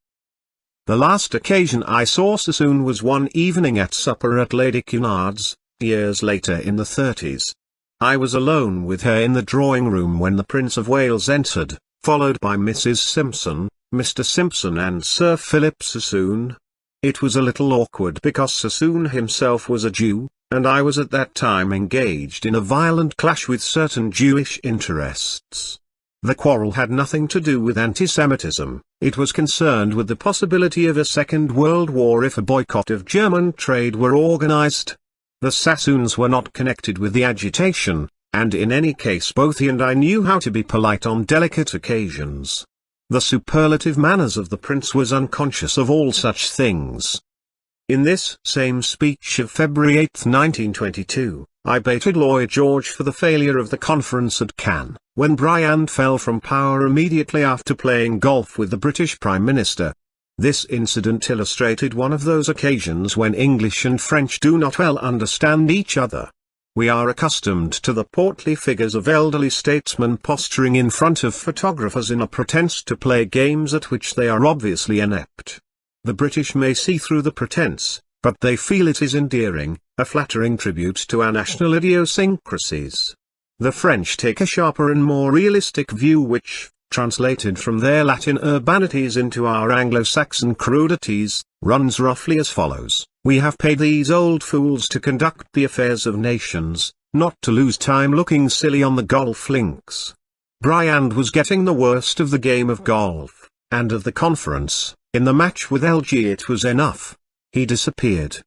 The last occasion I saw Sassoon was one evening at supper at Lady Cunard's, years later in the 30s. I was alone with her in the drawing-room when the Prince of Wales entered, followed by Mrs. Simpson, Mr. Simpson and Sir Philip Sassoon. It was a little awkward because Sassoon himself was a Jew, and I was at that time engaged in a violent clash with certain Jewish interests. The quarrel had nothing to do with anti-Semitism, it was concerned with the possibility of a Second World War if a boycott of German trade were organized. The Sassoons were not connected with the agitation, and in any case both he and I knew how to be polite on delicate occasions. The superlative manners of the prince was unconscious of all such things. In this same speech of February 8, 1922, I baited Lloyd George for the failure of the conference at Cannes, when Briand fell from power immediately after playing golf with the British Prime Minister. This incident illustrated one of those occasions when English and French do not well understand each other. We are accustomed to the portly figures of elderly statesmen posturing in front of photographers in a pretense to play games at which they are obviously inept. The British may see through the pretense, but they feel it is endearing, a flattering tribute to our national idiosyncrasies. The French take a sharper and more realistic view which, translated from their Latin urbanities into our Anglo-Saxon crudities, runs roughly as follows: we have paid these old fools to conduct the affairs of nations, not to lose time looking silly on the golf links. Briand was getting the worst of the game of golf, and of the conference. In the match with LG it was enough. He disappeared.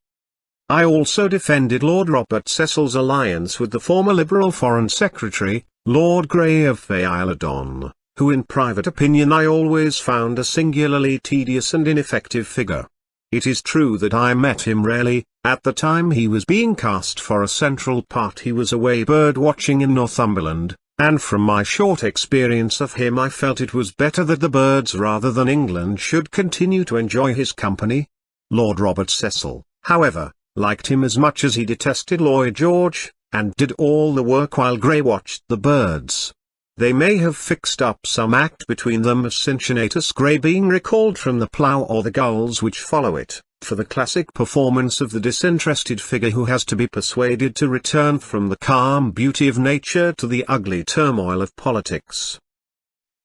I also defended Lord Robert Cecil's alliance with the former Liberal Foreign Secretary, Lord Grey of Fayaldon, who in private opinion I always found a singularly tedious and ineffective figure. It is true that I met him rarely. At the time he was being cast for a central part he was away bird-watching in Northumberland, and from my short experience of him I felt it was better that the birds rather than England should continue to enjoy his company. Lord Robert Cecil, however, liked him as much as he detested Lloyd George, and did all the work while Grey watched the birds. They may have fixed up some act between them of Cincinnatus Grey being recalled from the plough or the gulls which follow it, for the classic performance of the disinterested figure who has to be persuaded to return from the calm beauty of nature to the ugly turmoil of politics.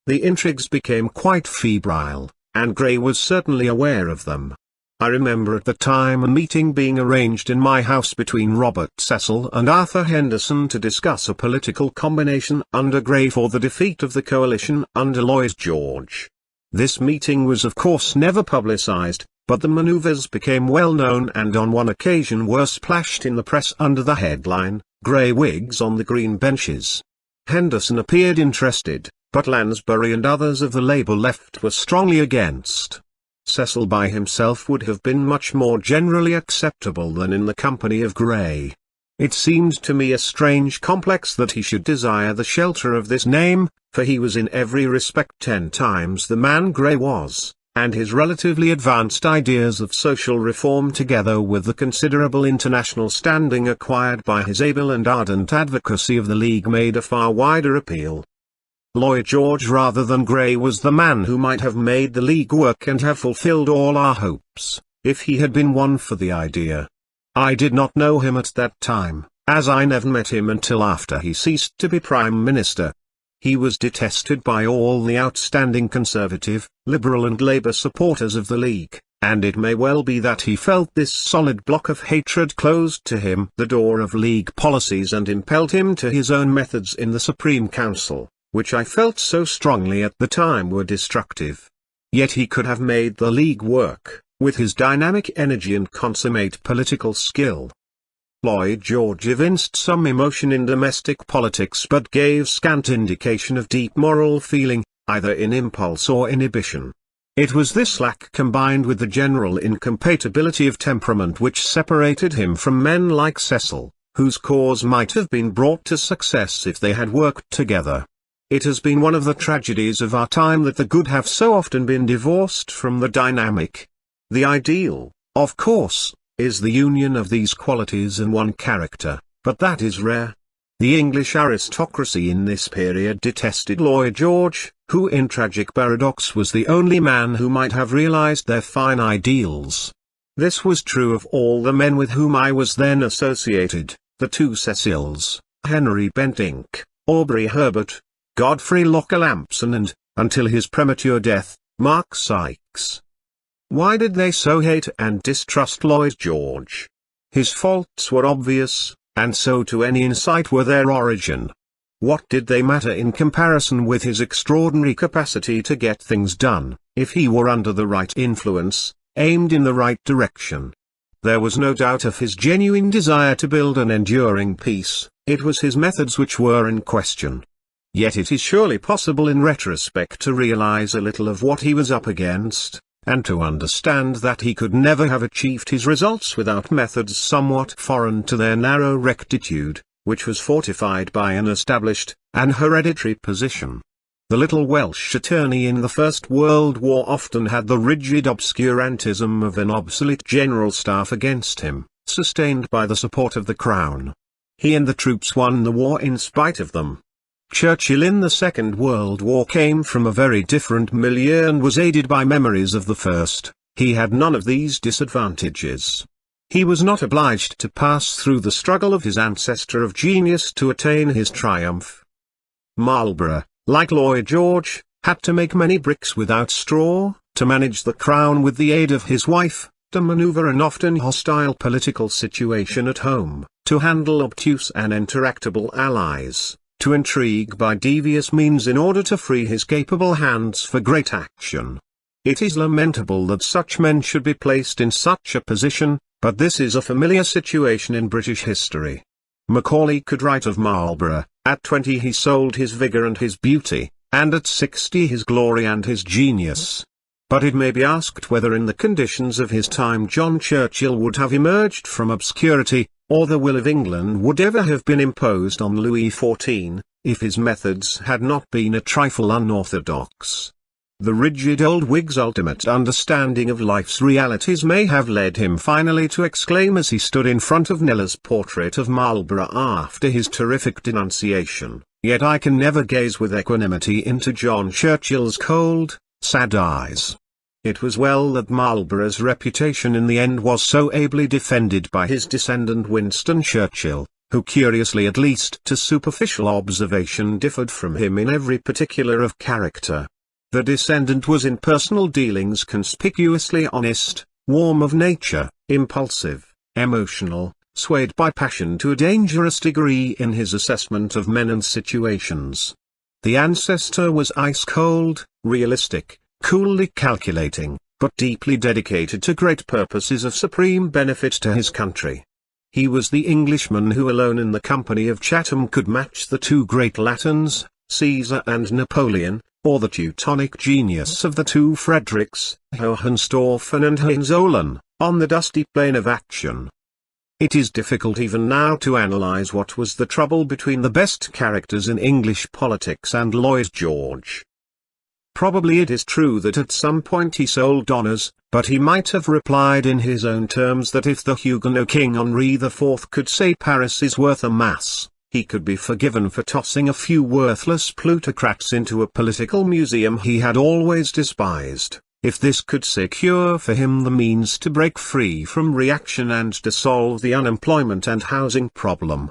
The intrigues became quite febrile, and Grey was certainly aware of them. I remember at the time a meeting being arranged in my house between Robert Cecil and Arthur Henderson to discuss a political combination under Grey for the defeat of the coalition under Lloyd George. This meeting was of course never publicized, but the manoeuvres became well known and on one occasion were splashed in the press under the headline, "Grey Whigs on the Green Benches." Henderson appeared interested, but Lansbury and others of the Labour left were strongly against. Cecil by himself would have been much more generally acceptable than in the company of Grey. It seemed to me a strange complex that he should desire the shelter of this name, for he was in every respect 10 times the man Grey was, and his relatively advanced ideas of social reform together with the considerable international standing acquired by his able and ardent advocacy of the League made a far wider appeal. Lloyd George rather than Grey was the man who might have made the League work and have fulfilled all our hopes, if he had been one for the idea. I did not know him at that time, as I never met him until after he ceased to be Prime Minister. He was detested by all the outstanding Conservative, Liberal and Labour supporters of the League, and it may well be that he felt this solid block of hatred closed to him the door of League policies and impelled him to his own methods in the Supreme Council, which I felt so strongly at the time were destructive. Yet he could have made the League work, with his dynamic energy and consummate political skill. Lloyd George evinced some emotion in domestic politics but gave scant indication of deep moral feeling, either in impulse or inhibition. It was this lack combined with the general incompatibility of temperament which separated him from men like Cecil, whose cause might have been brought to success if they had worked together. It has been one of the tragedies of our time that the good have so often been divorced from the dynamic. The ideal, of course, is the union of these qualities in one character, but that is rare. The English aristocracy in this period detested Lloyd George, who in tragic paradox was the only man who might have realized their fine ideals. This was true of all the men with whom I was then associated, the two Cecils, Henry Bentinck, Aubrey Herbert, Godfrey Locker Lampson and, until his premature death, Mark Sykes. Why did they so hate and distrust Lloyd George? His faults were obvious, and so to any insight were their origin. What did they matter in comparison with his extraordinary capacity to get things done, if he were under the right influence, aimed in the right direction? There was no doubt of his genuine desire to build an enduring peace, it was his methods which were in question. Yet it is surely possible in retrospect to realize a little of what he was up against, and to understand that he could never have achieved his results without methods somewhat foreign to their narrow rectitude, which was fortified by an established, an hereditary position. The little Welsh attorney in the First World War often had the rigid obscurantism of an obsolete general staff against him, sustained by the support of the Crown. He and the troops won the war in spite of them. Churchill in the Second World War came from a very different milieu and was aided by memories of the First. He had none of these disadvantages. He was not obliged to pass through the struggle of his ancestor of genius to attain his triumph. Marlborough, like Lloyd George, had to make many bricks without straw, to manage the Crown with the aid of his wife, to maneuver an often hostile political situation at home, to handle obtuse and intractable allies, to intrigue by devious means in order to free his capable hands for great action. It is lamentable that such men should be placed in such a position, but this is a familiar situation in British history. Macaulay could write of Marlborough, at 20 he sold his vigour and his beauty, and at 60 his glory and his genius. But it may be asked whether in the conditions of his time John Churchill would have emerged from obscurity, or the will of England would ever have been imposed on Louis XIV, if his methods had not been a trifle unorthodox. The rigid old Whig's ultimate understanding of life's realities may have led him finally to exclaim as he stood in front of Kneller's portrait of Marlborough after his terrific denunciation, "Yet I can never gaze with equanimity into John Churchill's cold, sad eyes." It was well that Marlborough's reputation in the end was so ably defended by his descendant Winston Churchill, who curiously at least to superficial observation differed from him in every particular of character. The descendant was in personal dealings conspicuously honest, warm of nature, impulsive, emotional, swayed by passion to a dangerous degree in his assessment of men and situations. The ancestor was ice-cold, realistic, coolly calculating, but deeply dedicated to great purposes of supreme benefit to his country. He was the Englishman who alone in the company of Chatham could match the two great Latins, Caesar and Napoleon, or the Teutonic genius of the two Fredericks, Hohenstaufen and Hohenzollern, on the dusty plain of action. It is difficult even now to analyze what was the trouble between the best characters in English politics and Lloyd George. Probably it is true that at some point he sold honours, but he might have replied in his own terms that if the Huguenot King Henri IV could say Paris is worth a mass, he could be forgiven for tossing a few worthless plutocrats into a political museum he had always despised, if this could secure for him the means to break free from reaction and to solve the unemployment and housing problem.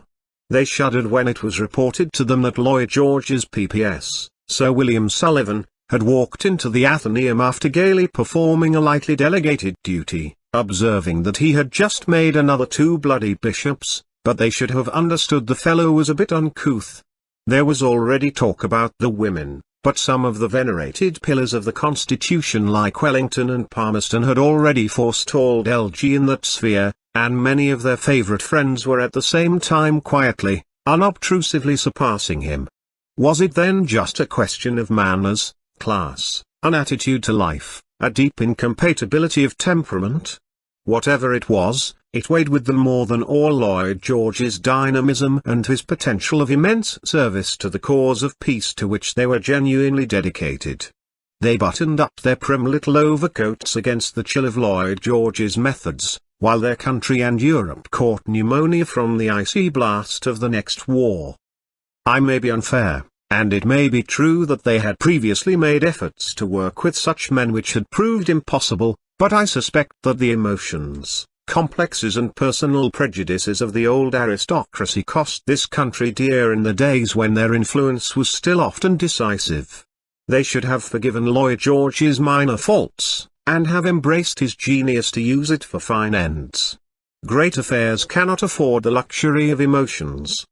They shuddered when it was reported to them that Lloyd George's PPS, Sir William Sullivan, had walked into the Athenaeum after gaily performing a lightly delegated duty, observing that he had just made another 2 bloody bishops, but they should have understood the fellow was a bit uncouth. There was already talk about the women, but some of the venerated pillars of the Constitution like Wellington and Palmerston had already forestalled LG in that sphere, and many of their favourite friends were at the same time quietly, unobtrusively surpassing him. Was it then just a question of manners, class, an attitude to life, a deep incompatibility of temperament? Whatever it was, it weighed with them more than all Lloyd George's dynamism and his potential of immense service to the cause of peace to which they were genuinely dedicated. They buttoned up their prim little overcoats against the chill of Lloyd George's methods, while their country and Europe caught pneumonia from the icy blast of the next war. I may be unfair, and it may be true that they had previously made efforts to work with such men which had proved impossible, but I suspect that the emotions, complexes and personal prejudices of the old aristocracy cost this country dear in the days when their influence was still often decisive. They should have forgiven Lloyd George's minor faults, and have embraced his genius to use it for fine ends. Great affairs cannot afford the luxury of emotions.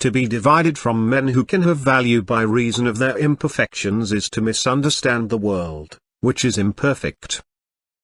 To be divided from men who can have value by reason of their imperfections is to misunderstand the world, which is imperfect.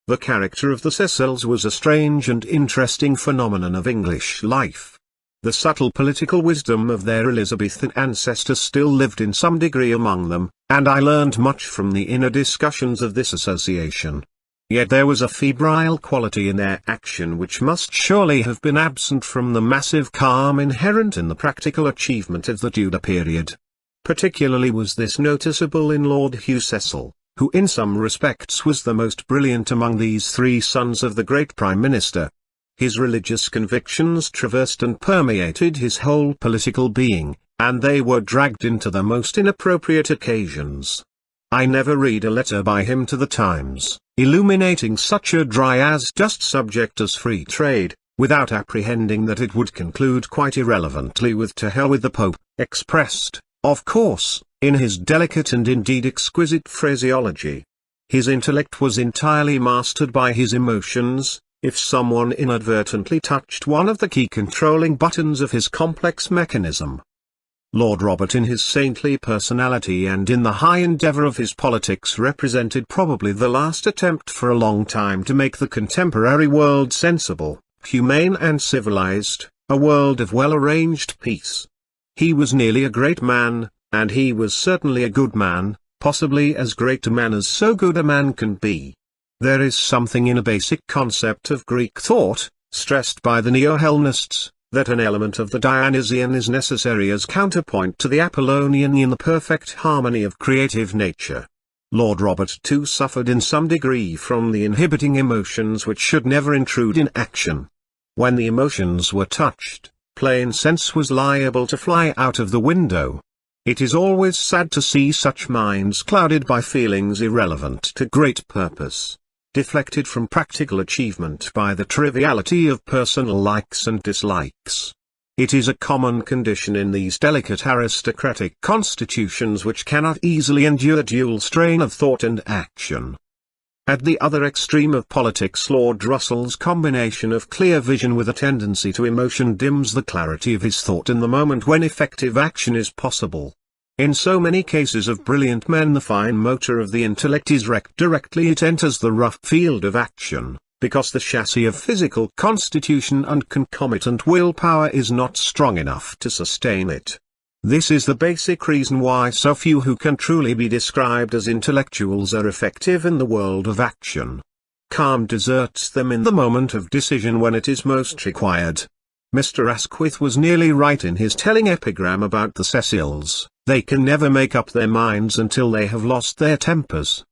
The character of the Cecils was a strange and interesting phenomenon of English life. The subtle political wisdom of their Elizabethan ancestors still lived in some degree among them, and I learned much from the inner discussions of this association. Yet there was a febrile quality in their action which must surely have been absent from the massive calm inherent in the practical achievement of the Tudor period. Particularly was this noticeable in Lord Hugh Cecil, who in some respects was the most brilliant among these 3 sons of the great Prime Minister. His religious convictions traversed and permeated his whole political being, and they were dragged into the most inappropriate occasions. I never read a letter by him to the Times, illuminating such a dry as dust subject as free trade, without apprehending that it would conclude quite irrelevantly with "to hell with the Pope," expressed, of course, in his delicate and indeed exquisite phraseology. His intellect was entirely mastered by his emotions. If someone inadvertently touched one of the key controlling buttons of his complex mechanism, Lord Robert in his saintly personality and in the high endeavour of his politics represented probably the last attempt for a long time to make the contemporary world sensible, humane and civilized, a world of well-arranged peace. He was nearly a great man, and he was certainly a good man, possibly as great a man as so good a man can be. There is something in a basic concept of Greek thought, stressed by the Neo-Hellenists, that an element of the Dionysian is necessary as counterpoint to the Apollonian in the perfect harmony of creative nature. Lord Robert too suffered in some degree from the inhibiting emotions which should never intrude in action. When the emotions were touched, plain sense was liable to fly out of the window. It is always sad to see such minds clouded by feelings irrelevant to great purpose, deflected from practical achievement by the triviality of personal likes and dislikes. It is a common condition in these delicate aristocratic constitutions which cannot easily endure dual strain of thought and action. At the other extreme of politics, Lord Russell's combination of clear vision with a tendency to emotion dims the clarity of his thought in the moment when effective action is possible. In so many cases of brilliant men the fine motor of the intellect is wrecked directly it enters the rough field of action, because the chassis of physical constitution and concomitant willpower is not strong enough to sustain it. This is the basic reason why so few who can truly be described as intellectuals are effective in the world of action. Calm deserts them in the moment of decision when it is most required. Mr. Asquith was nearly right in his telling epigram about the Cecils: they can never make up their minds until they have lost their tempers.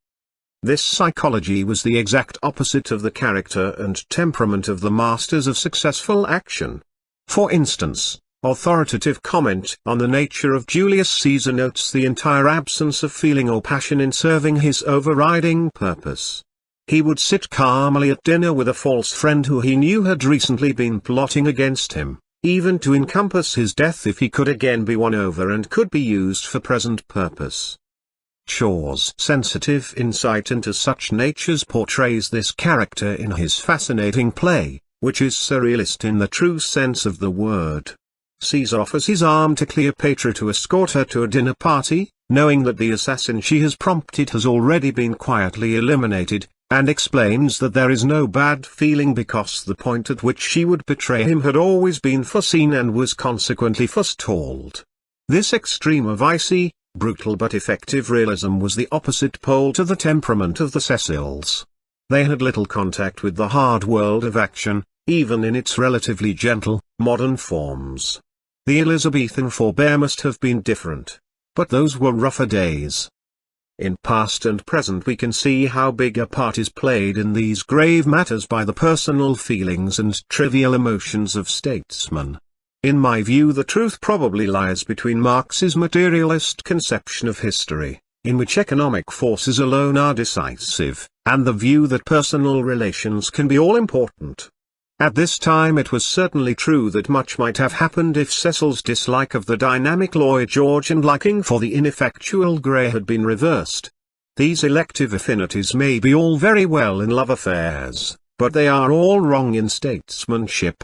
This psychology was the exact opposite of the character and temperament of the masters of successful action. For instance, authoritative comment on the nature of Julius Caesar notes the entire absence of feeling or passion in serving his overriding purpose. He would sit calmly at dinner with a false friend who he knew had recently been plotting against him, even to encompass his death if he could again be won over and could be used for present purpose. Shaw's sensitive insight into such natures portrays this character in his fascinating play, which is surrealist in the true sense of the word. Caesar offers his arm to Cleopatra to escort her to a dinner party, knowing that the assassin she has prompted has already been quietly eliminated, and explains that there is no bad feeling because the point at which she would betray him had always been foreseen and was consequently forestalled. This extreme of icy, brutal but effective realism was the opposite pole to the temperament of the Cecils. They had little contact with the hard world of action, even in its relatively gentle, modern forms. The Elizabethan forebear must have been different. But those were rougher days. In past and present we can see how big a part is played in these grave matters by the personal feelings and trivial emotions of statesmen. In my view, the truth probably lies between Marx's materialist conception of history, in which economic forces alone are decisive, and the view that personal relations can be all-important. At this time it was certainly true that much might have happened if Cecil's dislike of the dynamic Lloyd George and liking for the ineffectual Grey had been reversed. These elective affinities may be all very well in love affairs, but they are all wrong in statesmanship.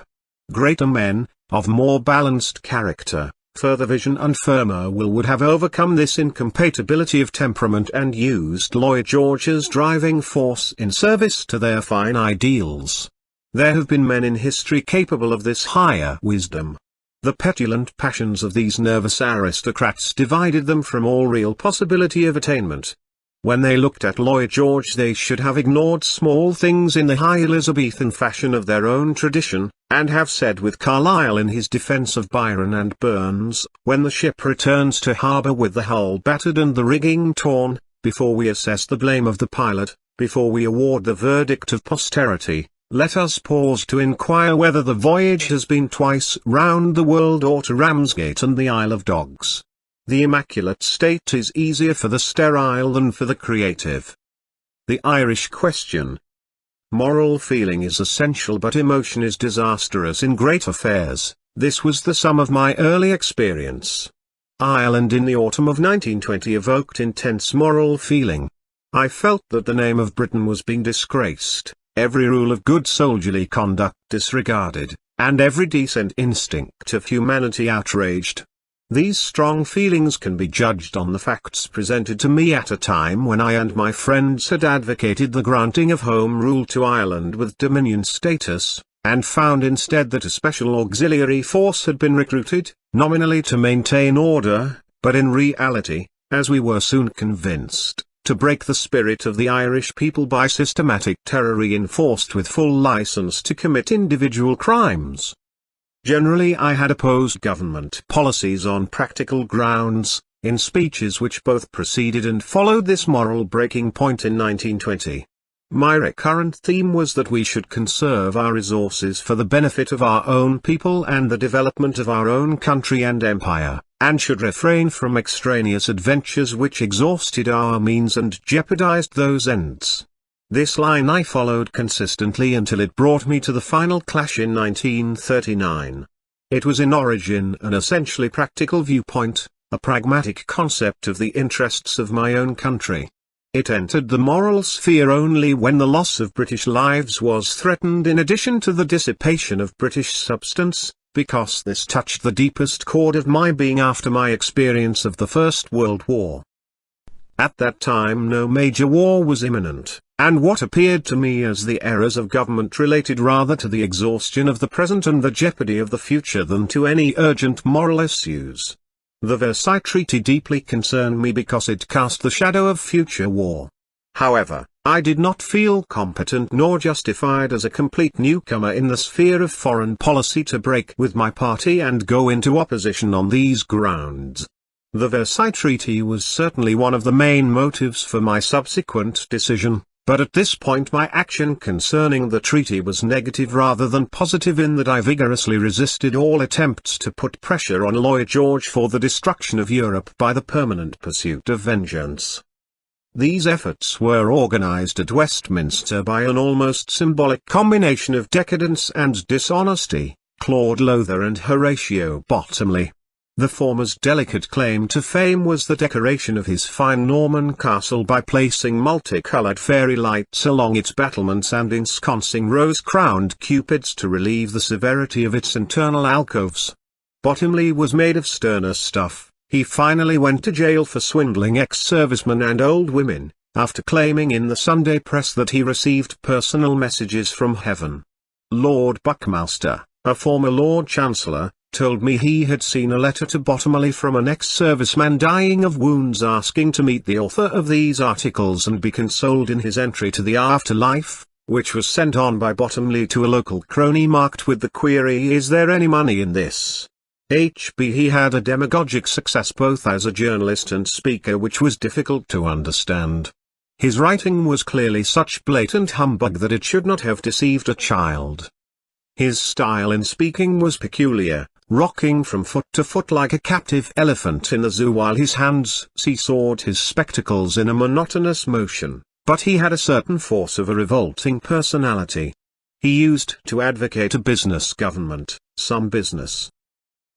Greater men, of more balanced character, further vision and firmer will would have overcome this incompatibility of temperament and used Lloyd George as driving force in service to their fine ideals. There have been men in history capable of this higher wisdom. The petulant passions of these nervous aristocrats divided them from all real possibility of attainment. When they looked at Lloyd George they should have ignored small things in the high Elizabethan fashion of their own tradition, and have said with Carlyle in his defence of Byron and Burns, when the ship returns to harbour with the hull battered and the rigging torn, before we assess the blame of the pilot, before we award the verdict of posterity, let us pause to inquire whether the voyage has been twice round the world or to Ramsgate and the Isle of Dogs. The immaculate state is easier for the sterile than for the creative. The Irish question. Moral feeling is essential but emotion is disastrous in great affairs. This was the sum of my early experience. Ireland in the autumn of 1920 evoked intense moral feeling. I felt that the name of Britain was being disgraced, every rule of good soldierly conduct disregarded, and every decent instinct of humanity outraged. These strong feelings can be judged on the facts presented to me at a time when I and my friends had advocated the granting of Home Rule to Ireland with Dominion status, and found instead that a special auxiliary force had been recruited, nominally to maintain order, but in reality, as we were soon convinced, to break the spirit of the Irish people by systematic terror reinforced with full license to commit individual crimes. Generally I had opposed government policies on practical grounds, in speeches which both preceded and followed this moral breaking point in 1920. My recurrent theme was that we should conserve our resources for the benefit of our own people and the development of our own country and empire, and should refrain from extraneous adventures which exhausted our means and jeopardized those ends. This line I followed consistently until it brought me to the final clash in 1939. It was in origin an essentially practical viewpoint, a pragmatic concept of the interests of my own country. It entered the moral sphere only when the loss of British lives was threatened in addition to the dissipation of British substance, because this touched the deepest chord of my being after my experience of the First World War. At that time no major war was imminent, and what appeared to me as the errors of government related rather to the exhaustion of the present and the jeopardy of the future than to any urgent moral issues. The Versailles Treaty deeply concerned me because it cast the shadow of future war. However, I did not feel competent nor justified as a complete newcomer in the sphere of foreign policy to break with my party and go into opposition on these grounds. The Versailles Treaty was certainly one of the main motives for my subsequent decision, but at this point my action concerning the treaty was negative rather than positive in that I vigorously resisted all attempts to put pressure on Lloyd George for the destruction of Europe by the permanent pursuit of vengeance. These efforts were organized at Westminster by an almost symbolic combination of decadence and dishonesty, Claude Lowther and Horatio Bottomley. The former's delicate claim to fame was the decoration of his fine Norman castle by placing multicolored fairy lights along its battlements and ensconcing rose-crowned cupids to relieve the severity of its internal alcoves. Bottomley was made of sterner stuff. He finally went to jail for swindling ex-servicemen and old women, after claiming in the Sunday press that he received personal messages from heaven. Lord Buckmaster, a former Lord Chancellor, told me he had seen a letter to Bottomley from an ex-serviceman dying of wounds asking to meet the author of these articles and be consoled in his entry to the afterlife, which was sent on by Bottomley to a local crony marked with the query, "Is there any money in this?" He had a demagogic success both as a journalist and speaker which was difficult to understand. His writing was clearly such blatant humbug that it should not have deceived a child. His style in speaking was peculiar, rocking from foot to foot like a captive elephant in the zoo while his hands seesawed his spectacles in a monotonous motion, but he had a certain force of a revolting personality. He used to advocate a business government, some business.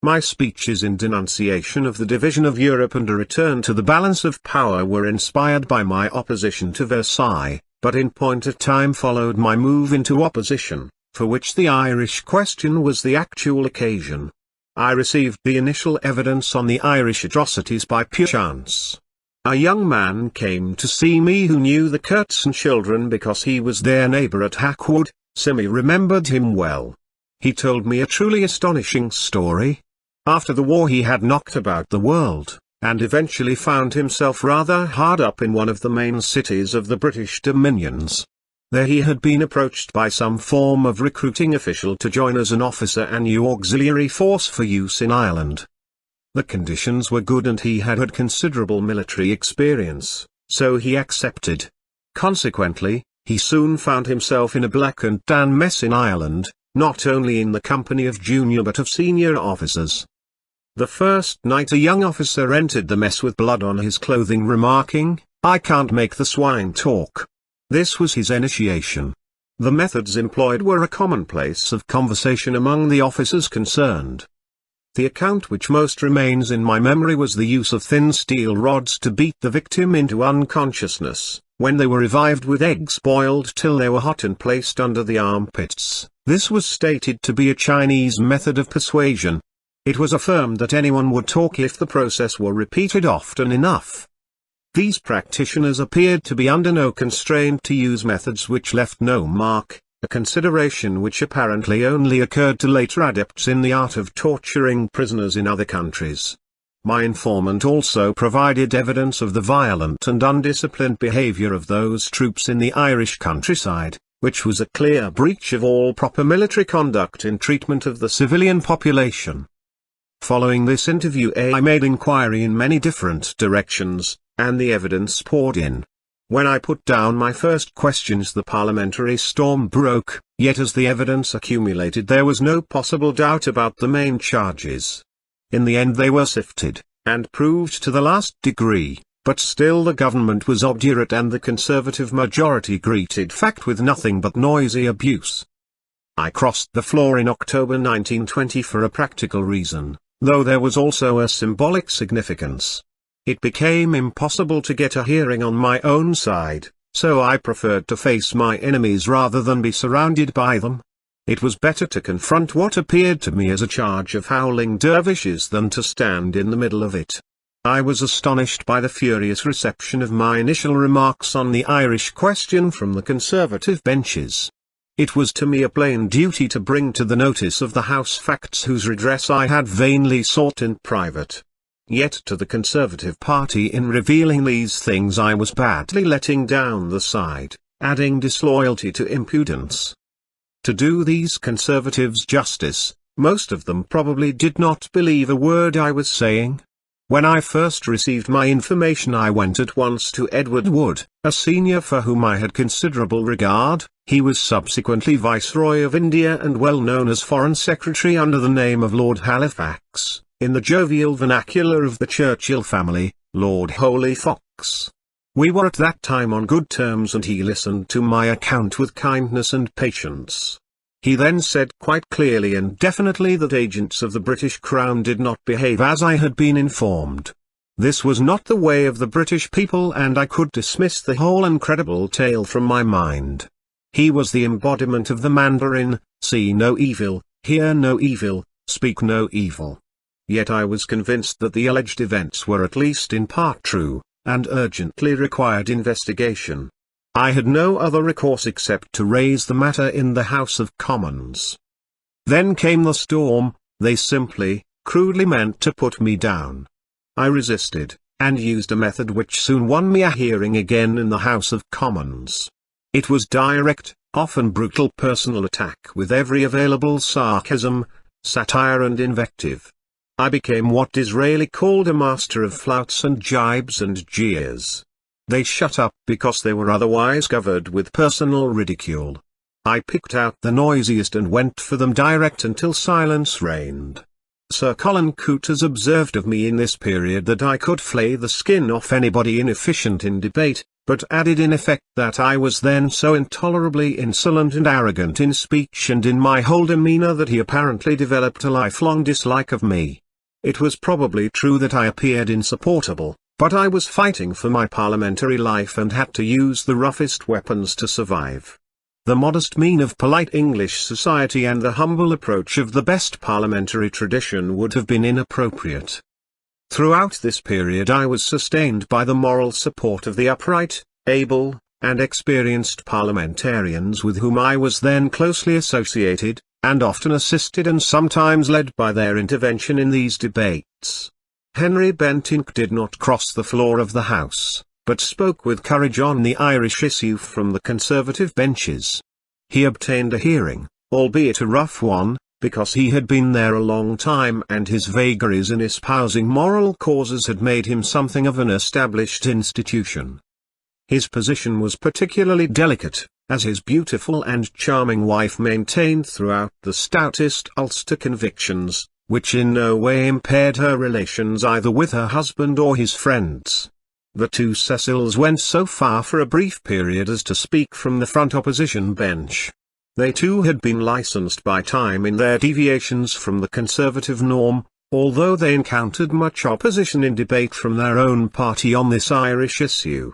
My speeches in denunciation of the division of Europe and a return to the balance of power were inspired by my opposition to Versailles, but in point of time followed my move into opposition, for which the Irish question was the actual occasion. I received the initial evidence on the Irish atrocities by pure chance. A young man came to see me who knew the Curtson children because he was their neighbour at Hackwood. Simi remembered him well. He told me a truly astonishing story. After the war he had knocked about the world, and eventually found himself rather hard up in one of the main cities of the British dominions. There he had been approached by some form of recruiting official to join as an officer and new auxiliary force for use in Ireland. The conditions were good and he had had considerable military experience, so he accepted. Consequently, he soon found himself in a black and tan mess in Ireland, not only in the company of junior but of senior officers. The first night a young officer entered the mess with blood on his clothing, remarking, "I can't make the swine talk." This was his initiation. The methods employed were a commonplace of conversation among the officers concerned. The account which most remains in my memory was the use of thin steel rods to beat the victim into unconsciousness, when they were revived with eggs boiled till they were hot and placed under the armpits. This was stated to be a Chinese method of persuasion. It was affirmed that anyone would talk if the process were repeated often enough. These practitioners appeared to be under no constraint to use methods which left no mark, a consideration which apparently only occurred to later adepts in the art of torturing prisoners in other countries. My informant also provided evidence of the violent and undisciplined behavior of those troops in the Irish countryside, which was a clear breach of all proper military conduct in treatment of the civilian population. Following this interview I made inquiry in many different directions, and the evidence poured in. When I put down my first questions the parliamentary storm broke, yet as the evidence accumulated there was no possible doubt about the main charges. In the end they were sifted, and proved to the last degree, but still the government was obdurate and the Conservative majority greeted fact with nothing but noisy abuse. I crossed the floor in October 1920 for a practical reason, though there was also a symbolic significance. It became impossible to get a hearing on my own side, so I preferred to face my enemies rather than be surrounded by them. It was better to confront what appeared to me as a charge of howling dervishes than to stand in the middle of it. I was astonished by the furious reception of my initial remarks on the Irish question from the Conservative benches. It was to me a plain duty to bring to the notice of the House facts whose redress I had vainly sought in private. Yet to the Conservative Party in revealing these things I was badly letting down the side, adding disloyalty to impudence. To do these Conservatives justice, most of them probably did not believe a word I was saying. When I first received my information I went at once to Edward Wood, a senior for whom I had considerable regard. He was subsequently Viceroy of India and well known as Foreign Secretary under the name of Lord Halifax, in the jovial vernacular of the Churchill family, Lord Holy Fox. We were at that time on good terms and he listened to my account with kindness and patience. He then said quite clearly and definitely that agents of the British Crown did not behave as I had been informed. This was not the way of the British people and I could dismiss the whole incredible tale from my mind. He was the embodiment of the Mandarin, see no evil, hear no evil, speak no evil. Yet I was convinced that the alleged events were at least in part true, and urgently required investigation. I had no other recourse except to raise the matter in the House of Commons. Then came the storm. They simply, crudely meant to put me down. I resisted, and used a method which soon won me a hearing again in the House of Commons. It was direct, often brutal personal attack with every available sarcasm, satire and invective. I became what Disraeli called a master of flouts and jibes and jeers. They shut up because they were otherwise covered with personal ridicule. I picked out the noisiest and went for them direct until silence reigned. Sir Colin Coote has observed of me in this period that I could flay the skin off anybody inefficient in debate, but added in effect that I was then so intolerably insolent and arrogant in speech and in my whole demeanour that he apparently developed a lifelong dislike of me. It was probably true that I appeared insupportable, but I was fighting for my parliamentary life and had to use the roughest weapons to survive. The modest mien of polite English society and the humble approach of the best parliamentary tradition would have been inappropriate. Throughout this period I was sustained by the moral support of the upright, able, and experienced parliamentarians with whom I was then closely associated, and often assisted and sometimes led by their intervention in these debates. Henry Bentinck did not cross the floor of the House, but spoke with courage on the Irish issue from the Conservative benches. He obtained a hearing, albeit a rough one, because he had been there a long time and his vagaries in espousing moral causes had made him something of an established institution. His position was particularly delicate, as his beautiful and charming wife maintained throughout the stoutest Ulster convictions, which in no way impaired her relations either with her husband or his friends. The two Cecils went so far for a brief period as to speak from the front opposition bench. They too had been licensed by time in their deviations from the Conservative norm, although they encountered much opposition in debate from their own party on this Irish issue.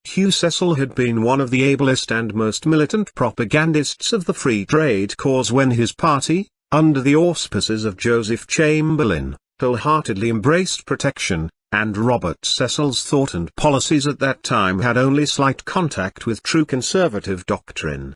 Hugh Cecil had been one of the ablest and most militant propagandists of the free trade cause when his party, under the auspices of Joseph Chamberlain, wholeheartedly embraced protection, and Robert Cecil's thought and policies at that time had only slight contact with true conservative doctrine.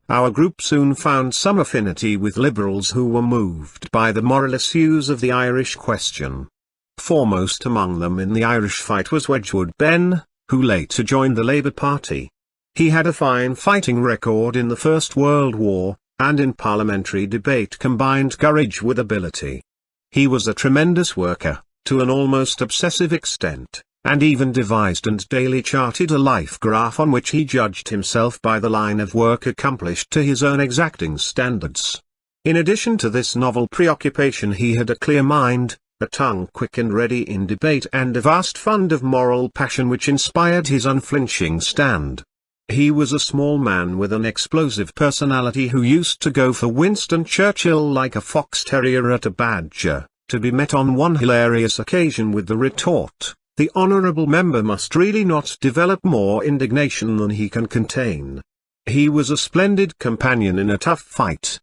Our group soon found some affinity with liberals who were moved by the moral issues of the Irish question. Foremost among them in the Irish fight was Wedgwood Ben, who later joined the Labour Party. He had a fine fighting record in the First World War, and in parliamentary debate combined courage with ability. He was a tremendous worker, to an almost obsessive extent, and even devised and daily charted a life graph on which he judged himself by the line of work accomplished to his own exacting standards. In addition to this novel preoccupation he had a clear mind, a tongue quick and ready in debate and a vast fund of moral passion which inspired his unflinching stand. He was a small man with an explosive personality who used to go for Winston Churchill like a fox terrier at a badger, to be met on one hilarious occasion with the retort, "The honourable member must really not develop more indignation than he can contain." He was a splendid companion in a tough fight.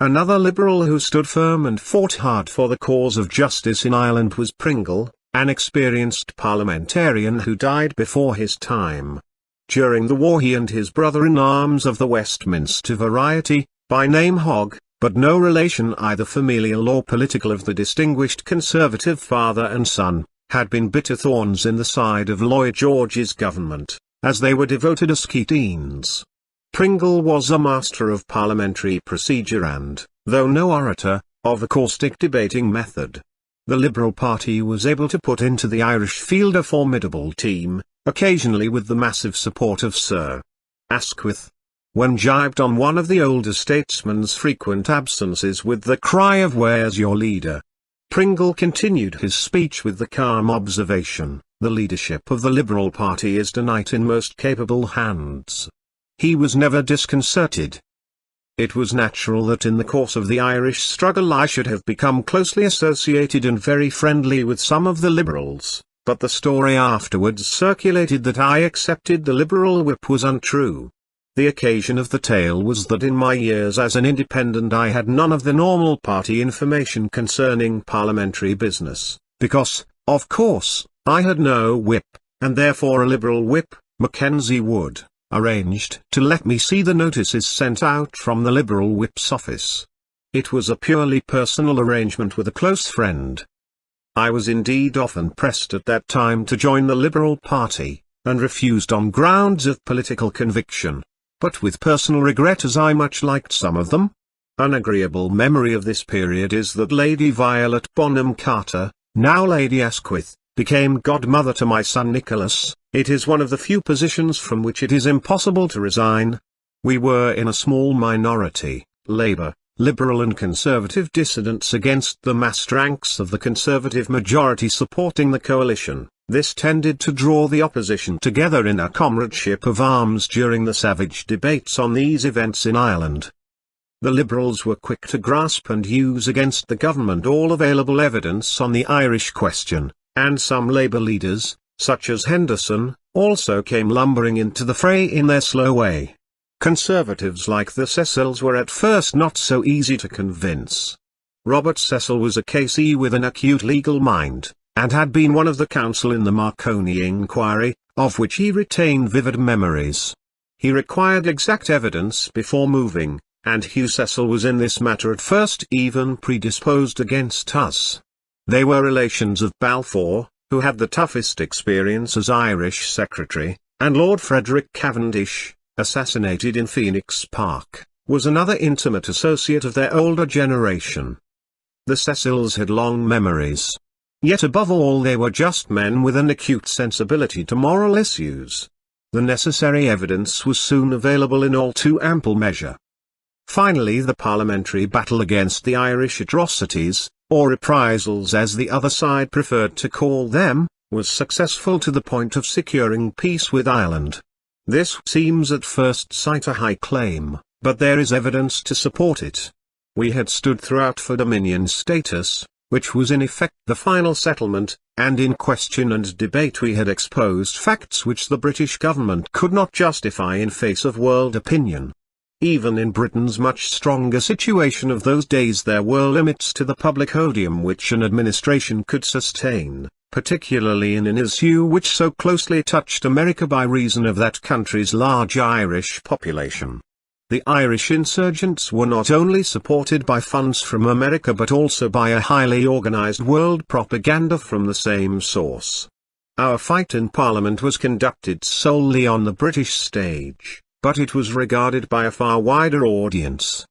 Another Liberal who stood firm and fought hard for the cause of justice in Ireland was Pringle, an experienced parliamentarian who died before his time. During the war he and his brother-in-arms of the Westminster variety, by name Hogg, but no relation either familial or political of the distinguished Conservative father and son, had been bitter thorns in the side of Lloyd George's government, as they were devoted Asketeens. Pringle was a master of parliamentary procedure and, though no orator, of a caustic debating method. The Liberal Party was able to put into the Irish field a formidable team, occasionally with the massive support of Sir Asquith. When jibed on one of the older statesman's frequent absences with the cry of "Where's your leader?" Pringle continued his speech with the calm observation, The leadership of the Liberal Party is tonight in most capable hands. He was never disconcerted. It was natural that in the course of the Irish struggle I should have become closely associated and very friendly with some of the Liberals, but the story afterwards circulated that I accepted the Liberal whip was untrue. The occasion of the tale was that in my years as an independent I had none of the normal party information concerning parliamentary business, because, of course, I had no whip, and therefore a Liberal whip, Mackenzie Wood, arranged to let me see the notices sent out from the Liberal whip's office. It was a purely personal arrangement with a close friend. I was indeed often pressed at that time to join the Liberal Party, and refused on grounds of political conviction, but with personal regret as I much liked some of them. An agreeable memory of this period is that Lady Violet Bonham Carter, now Lady Asquith, became godmother to my son Nicholas. It is one of the few positions from which it is impossible to resign. We were in a small minority, Labour, Liberal and Conservative dissidents against the massed ranks of the Conservative majority supporting the coalition. This tended to draw the opposition together in a comradeship of arms during the savage debates on these events in Ireland. The Liberals were quick to grasp and use against the government all available evidence on the Irish question, and some Labour leaders, such as Henderson, also came lumbering into the fray in their slow way. Conservatives like the Cecils were at first not so easy to convince. Robert Cecil was a K.C. with an acute legal mind, and had been one of the counsel in the Marconi inquiry, of which he retained vivid memories. He required exact evidence before moving, and Hugh Cecil was in this matter at first even predisposed against us. They were relations of Balfour, who had the toughest experience as Irish Secretary, and Lord Frederick Cavendish, assassinated in Phoenix Park, was another intimate associate of their older generation. The Cecils had long memories. Yet above all they were just men with an acute sensibility to moral issues. The necessary evidence was soon available in all too ample measure. Finally the parliamentary battle against the Irish atrocities, or reprisals as the other side preferred to call them, was successful to the point of securing peace with Ireland. This seems at first sight a high claim, but there is evidence to support it. We had stood throughout for Dominion status, which was in effect the final settlement, and in question and debate we had exposed facts which the British government could not justify in face of world opinion. Even in Britain's much stronger situation of those days there were limits to the public odium which an administration could sustain, particularly in an issue which so closely touched America by reason of that country's large Irish population. The Irish insurgents were not only supported by funds from America but also by a highly organized world propaganda from the same source. Our fight in Parliament was conducted solely on the British stage, but it was regarded by a far wider audience.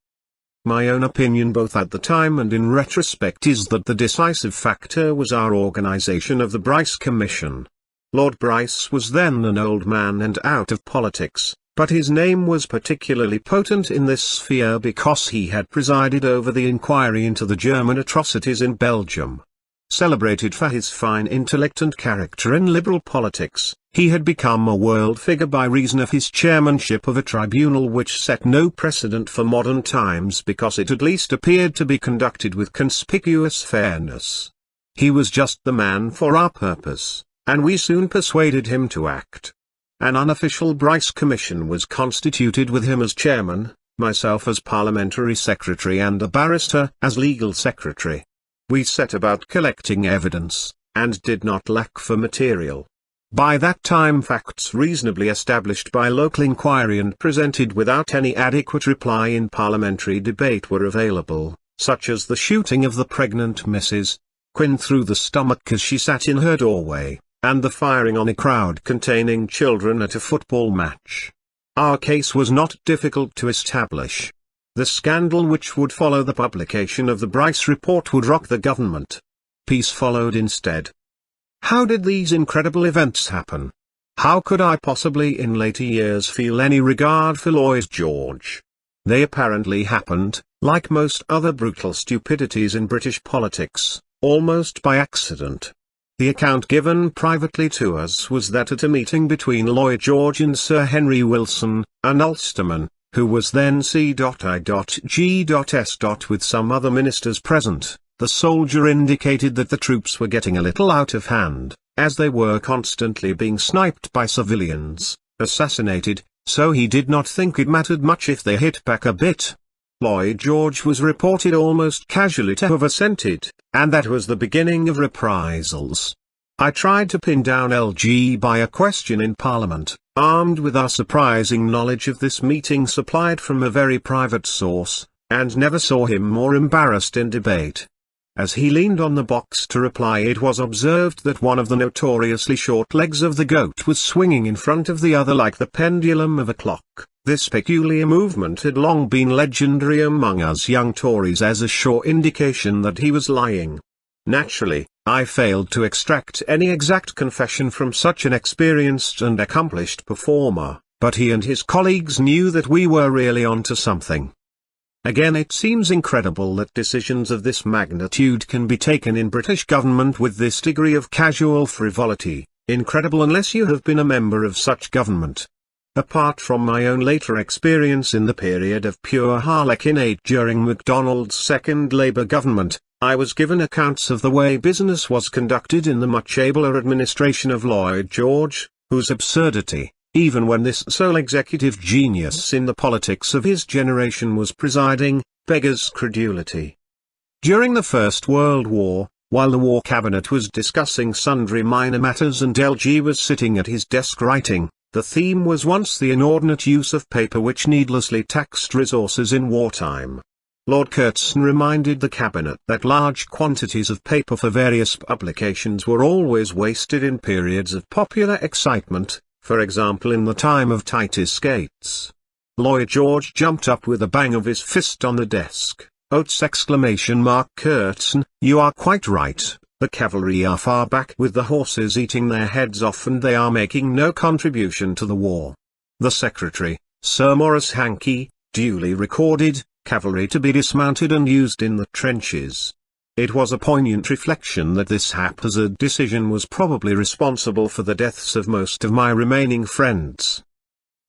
My own opinion both at the time and in retrospect is that the decisive factor was our organization of the Bryce Commission. Lord Bryce was then an old man and out of politics, but his name was particularly potent in this sphere because he had presided over the inquiry into the German atrocities in Belgium. Celebrated for his fine intellect and character in liberal politics, he had become a world figure by reason of his chairmanship of a tribunal which set no precedent for modern times because it at least appeared to be conducted with conspicuous fairness. He was just the man for our purpose, and we soon persuaded him to act. An unofficial Bryce Commission was constituted with him as chairman, myself as parliamentary secretary and a barrister as legal secretary. We set about collecting evidence, and did not lack for material. By that time facts reasonably established by local inquiry and presented without any adequate reply in parliamentary debate were available, such as the shooting of the pregnant Mrs. Quinn through the stomach as she sat in her doorway, and the firing on a crowd containing children at a football match. Our case was not difficult to establish. The scandal which would follow the publication of the Bryce report would rock the government. Peace followed instead. How did these incredible events happen? How could I possibly in later years feel any regard for Lloyd George? They apparently happened, like most other brutal stupidities in British politics, almost by accident. The account given privately to us was that at a meeting between Lloyd George and Sir Henry Wilson, an Ulsterman, who was then C.I.G.S. with some other ministers present, the soldier indicated that the troops were getting a little out of hand, as they were constantly being sniped by civilians, assassinated, so he did not think it mattered much if they hit back a bit. Lloyd George was reported almost casually to have assented, and that was the beginning of reprisals. I tried to pin down LG by a question in Parliament, armed with our surprising knowledge of this meeting supplied from a very private source, and never saw him more embarrassed in debate. As he leaned on the box to reply, it was observed that one of the notoriously short legs of the goat was swinging in front of the other like the pendulum of a clock. This peculiar movement had long been legendary among us young Tories as a sure indication that he was lying. Naturally, I failed to extract any exact confession from such an experienced and accomplished performer, but he and his colleagues knew that we were really onto something. Again, it seems incredible that decisions of this magnitude can be taken in British government with this degree of casual frivolity, incredible unless you have been a member of such government. Apart from my own later experience in the period of pure harlequinade during MacDonald's second Labour government, I was given accounts of the way business was conducted in the much abler administration of Lloyd George, whose absurdity, even when this sole executive genius in the politics of his generation was presiding, beggars credulity. During the First World War, while the War Cabinet was discussing sundry minor matters and LG was sitting at his desk writing, the theme was once the inordinate use of paper which needlessly taxed resources in wartime. Lord Curzon reminded the Cabinet that large quantities of paper for various publications were always wasted in periods of popular excitement, for example in the time of Titus Gates. Lloyd George jumped up with a bang of his fist on the desk. "Oates!" Curzon, "you are quite right. The cavalry are far back with the horses eating their heads off and they are making no contribution to the war." The Secretary, Sir Maurice Hankey, duly recorded, "Cavalry to be dismounted and used in the trenches." It was a poignant reflection that this haphazard decision was probably responsible for the deaths of most of my remaining friends.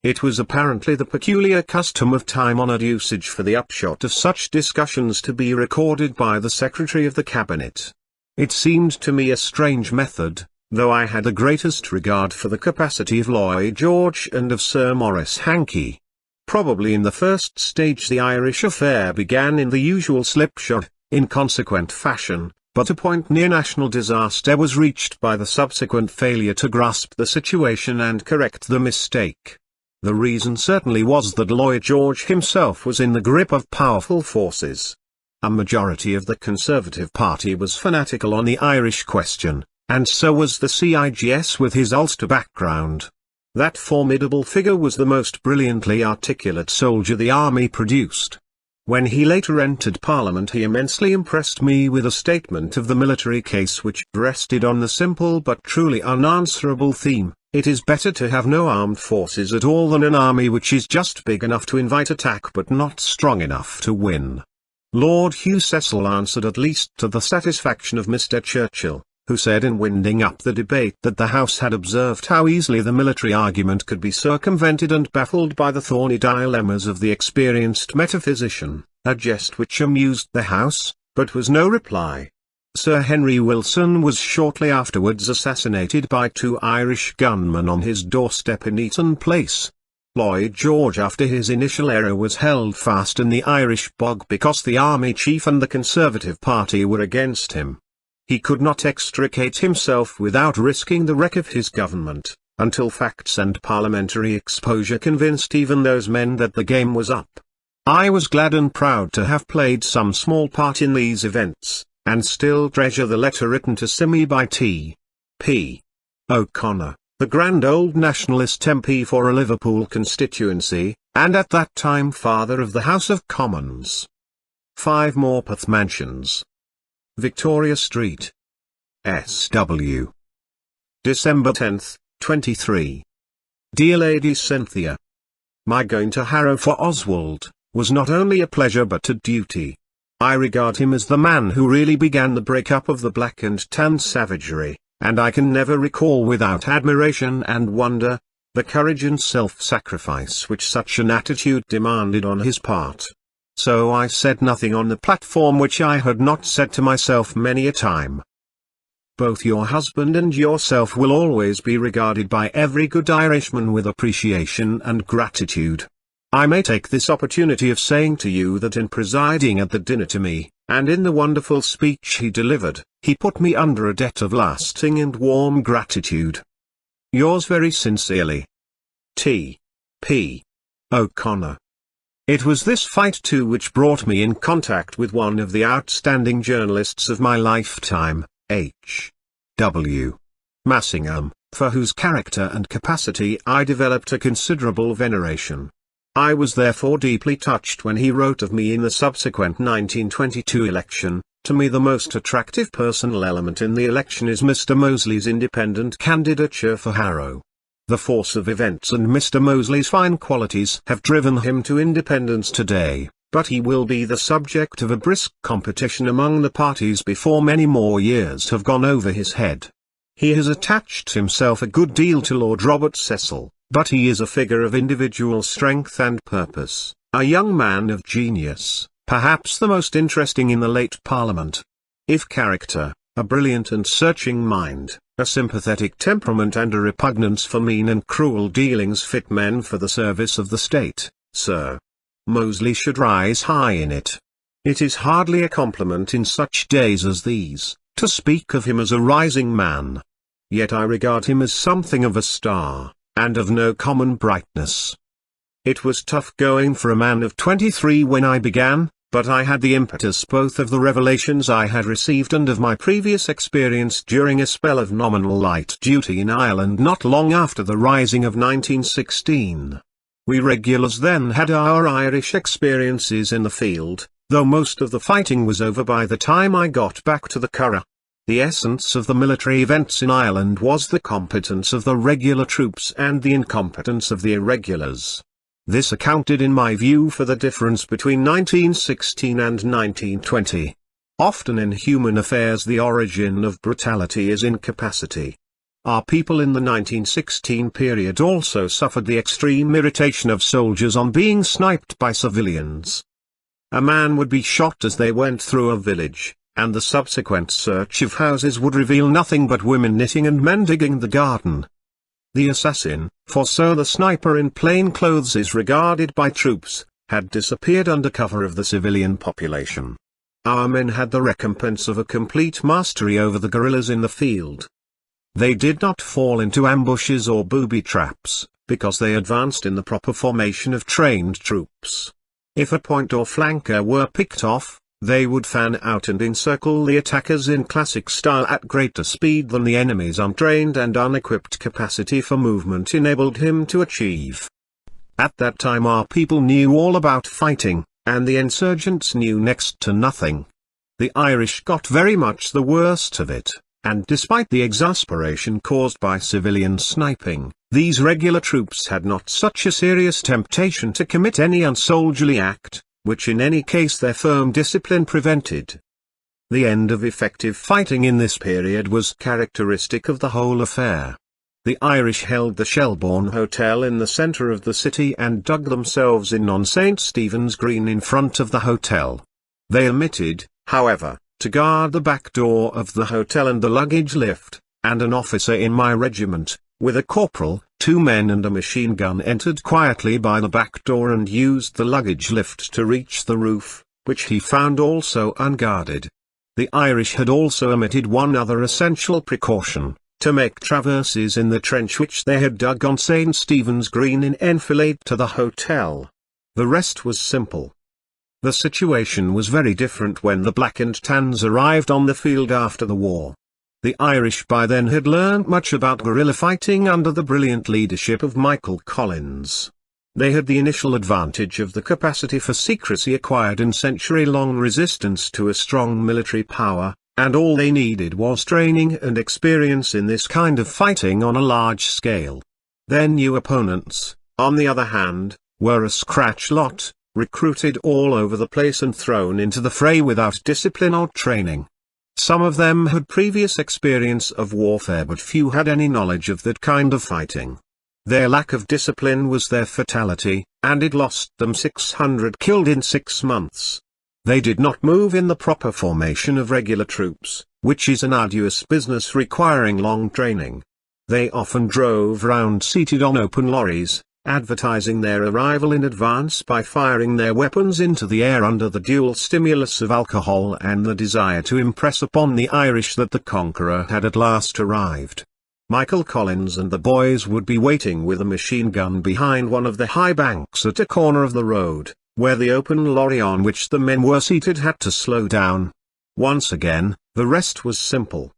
It was apparently the peculiar custom of time-honored usage for the upshot of such discussions to be recorded by the Secretary of the Cabinet. It seemed to me a strange method, though I had the greatest regard for the capacity of Lloyd George and of Sir Maurice Hankey. Probably in the first stage the Irish affair began in the usual slipshod, inconsequent fashion, but a point near national disaster was reached by the subsequent failure to grasp the situation and correct the mistake. The reason certainly was that Lloyd George himself was in the grip of powerful forces. A majority of the Conservative Party was fanatical on the Irish question, and so was the CIGS with his Ulster background. That formidable figure was the most brilliantly articulate soldier the army produced. When he later entered Parliament he immensely impressed me with a statement of the military case which rested on the simple but truly unanswerable theme: it is better to have no armed forces at all than an army which is just big enough to invite attack but not strong enough to win. Lord Hugh Cecil answered at least to the satisfaction of Mr. Churchill, who said in winding up the debate that the House had observed how easily the military argument could be circumvented and baffled by the thorny dilemmas of the experienced metaphysician, a jest which amused the House, but was no reply. Sir Henry Wilson was shortly afterwards assassinated by 2 Irish gunmen on his doorstep in Eaton Place. Lloyd George after his initial error was held fast in the Irish bog because the army chief and the Conservative Party were against him. He could not extricate himself without risking the wreck of his government, until facts and parliamentary exposure convinced even those men that the game was up. I was glad and proud to have played some small part in these events, and still treasure the letter written to Simi by T.P. O'Connor, the grand old nationalist MP for a Liverpool constituency, and at that time father of the House of Commons. 5 Morpeth Mansions, Victoria Street, S.W. December 10, 23. Dear Lady Cynthia, my going to Harrow for Oswald was not only a pleasure but a duty. I regard him as the man who really began the break-up of the black and tan savagery, and I can never recall without admiration and wonder, the courage and self-sacrifice which such an attitude demanded on his part. So I said nothing on the platform which I had not said to myself many a time. Both your husband and yourself will always be regarded by every good Irishman with appreciation and gratitude. I may take this opportunity of saying to you that in presiding at the dinner to me, and in the wonderful speech he delivered, he put me under a debt of lasting and warm gratitude. Yours very sincerely, T. P. O'Connor. It was this fight too which brought me in contact with one of the outstanding journalists of my lifetime, H. W. Massingham, for whose character and capacity I developed a considerable veneration. I was therefore deeply touched when he wrote of me in the subsequent 1922 election. To me the most attractive personal element in the election is Mr. Mosley's independent candidature for Harrow. The force of events and Mr. Mosley's fine qualities have driven him to independence today, but he will be the subject of a brisk competition among the parties before many more years have gone over his head. He has attached himself a good deal to Lord Robert Cecil, but he is a figure of individual strength and purpose, a young man of genius, perhaps the most interesting in the late Parliament. If character, a brilliant and searching mind, a sympathetic temperament and a repugnance for mean and cruel dealings fit men for the service of the state, Sir Mosley should rise high in it. It is hardly a compliment in such days as these, to speak of him as a rising man. Yet I regard him as something of a star, and of no common brightness. It was tough going for a man of 23 when I began, but I had the impetus both of the revelations I had received and of my previous experience during a spell of nominal light duty in Ireland not long after the rising of 1916. We regulars then had our Irish experiences in the field, though most of the fighting was over by the time I got back to the Curragh. The essence of the military events in Ireland was the competence of the regular troops and the incompetence of the irregulars. This accounted in my view for the difference between 1916 and 1920. Often in human affairs the origin of brutality is incapacity. Our people in the 1916 period also suffered the extreme irritation of soldiers on being sniped by civilians. A man would be shot as they went through a village, and the subsequent search of houses would reveal nothing but women knitting and men digging the garden. The assassin, for so the sniper in plain clothes is regarded by troops, had disappeared under cover of the civilian population. Our men had the recompense of a complete mastery over the guerrillas in the field. They did not fall into ambushes or booby traps, because they advanced in the proper formation of trained troops. If a point or flanker were picked off, they would fan out and encircle the attackers in classic style at greater speed than the enemy's untrained and unequipped capacity for movement enabled him to achieve. At that time our people knew all about fighting, and the insurgents knew next to nothing. The Irish got very much the worst of it, and despite the exasperation caused by civilian sniping, these regular troops had not such a serious temptation to commit any unsoldierly act, which in any case their firm discipline prevented. The end of effective fighting in this period was characteristic of the whole affair. The Irish held the Shelbourne Hotel in the centre of the city and dug themselves in on St. Stephen's Green in front of the hotel. They omitted, however, to guard the back door of the hotel and the luggage lift, and an officer in my regiment, with a corporal, 2 men and a machine gun entered quietly by the back door and used the luggage lift to reach the roof, which he found also unguarded. The Irish had also omitted one other essential precaution, to make traverses in the trench which they had dug on St. Stephen's Green in enfilade to the hotel. The rest was simple. The situation was very different when the Black and Tans arrived on the field after the war. The Irish by then had learned much about guerrilla fighting under the brilliant leadership of Michael Collins. They had the initial advantage of the capacity for secrecy acquired in century-long resistance to a strong military power, and all they needed was training and experience in this kind of fighting on a large scale. Their new opponents, on the other hand, were a scratch lot, recruited all over the place and thrown into the fray without discipline or training. Some of them had previous experience of warfare, but few had any knowledge of that kind of fighting. Their lack of discipline was their fatality, and it lost them 600 killed in 6 months. They did not move in the proper formation of regular troops, which is an arduous business requiring long training. They often drove round seated on open lorries, advertising their arrival in advance by firing their weapons into the air under the dual stimulus of alcohol and the desire to impress upon the Irish that the conqueror had at last arrived. Michael Collins and the boys would be waiting with a machine gun behind one of the high banks at a corner of the road, where the open lorry on which the men were seated had to slow down. Once again, the rest was simple.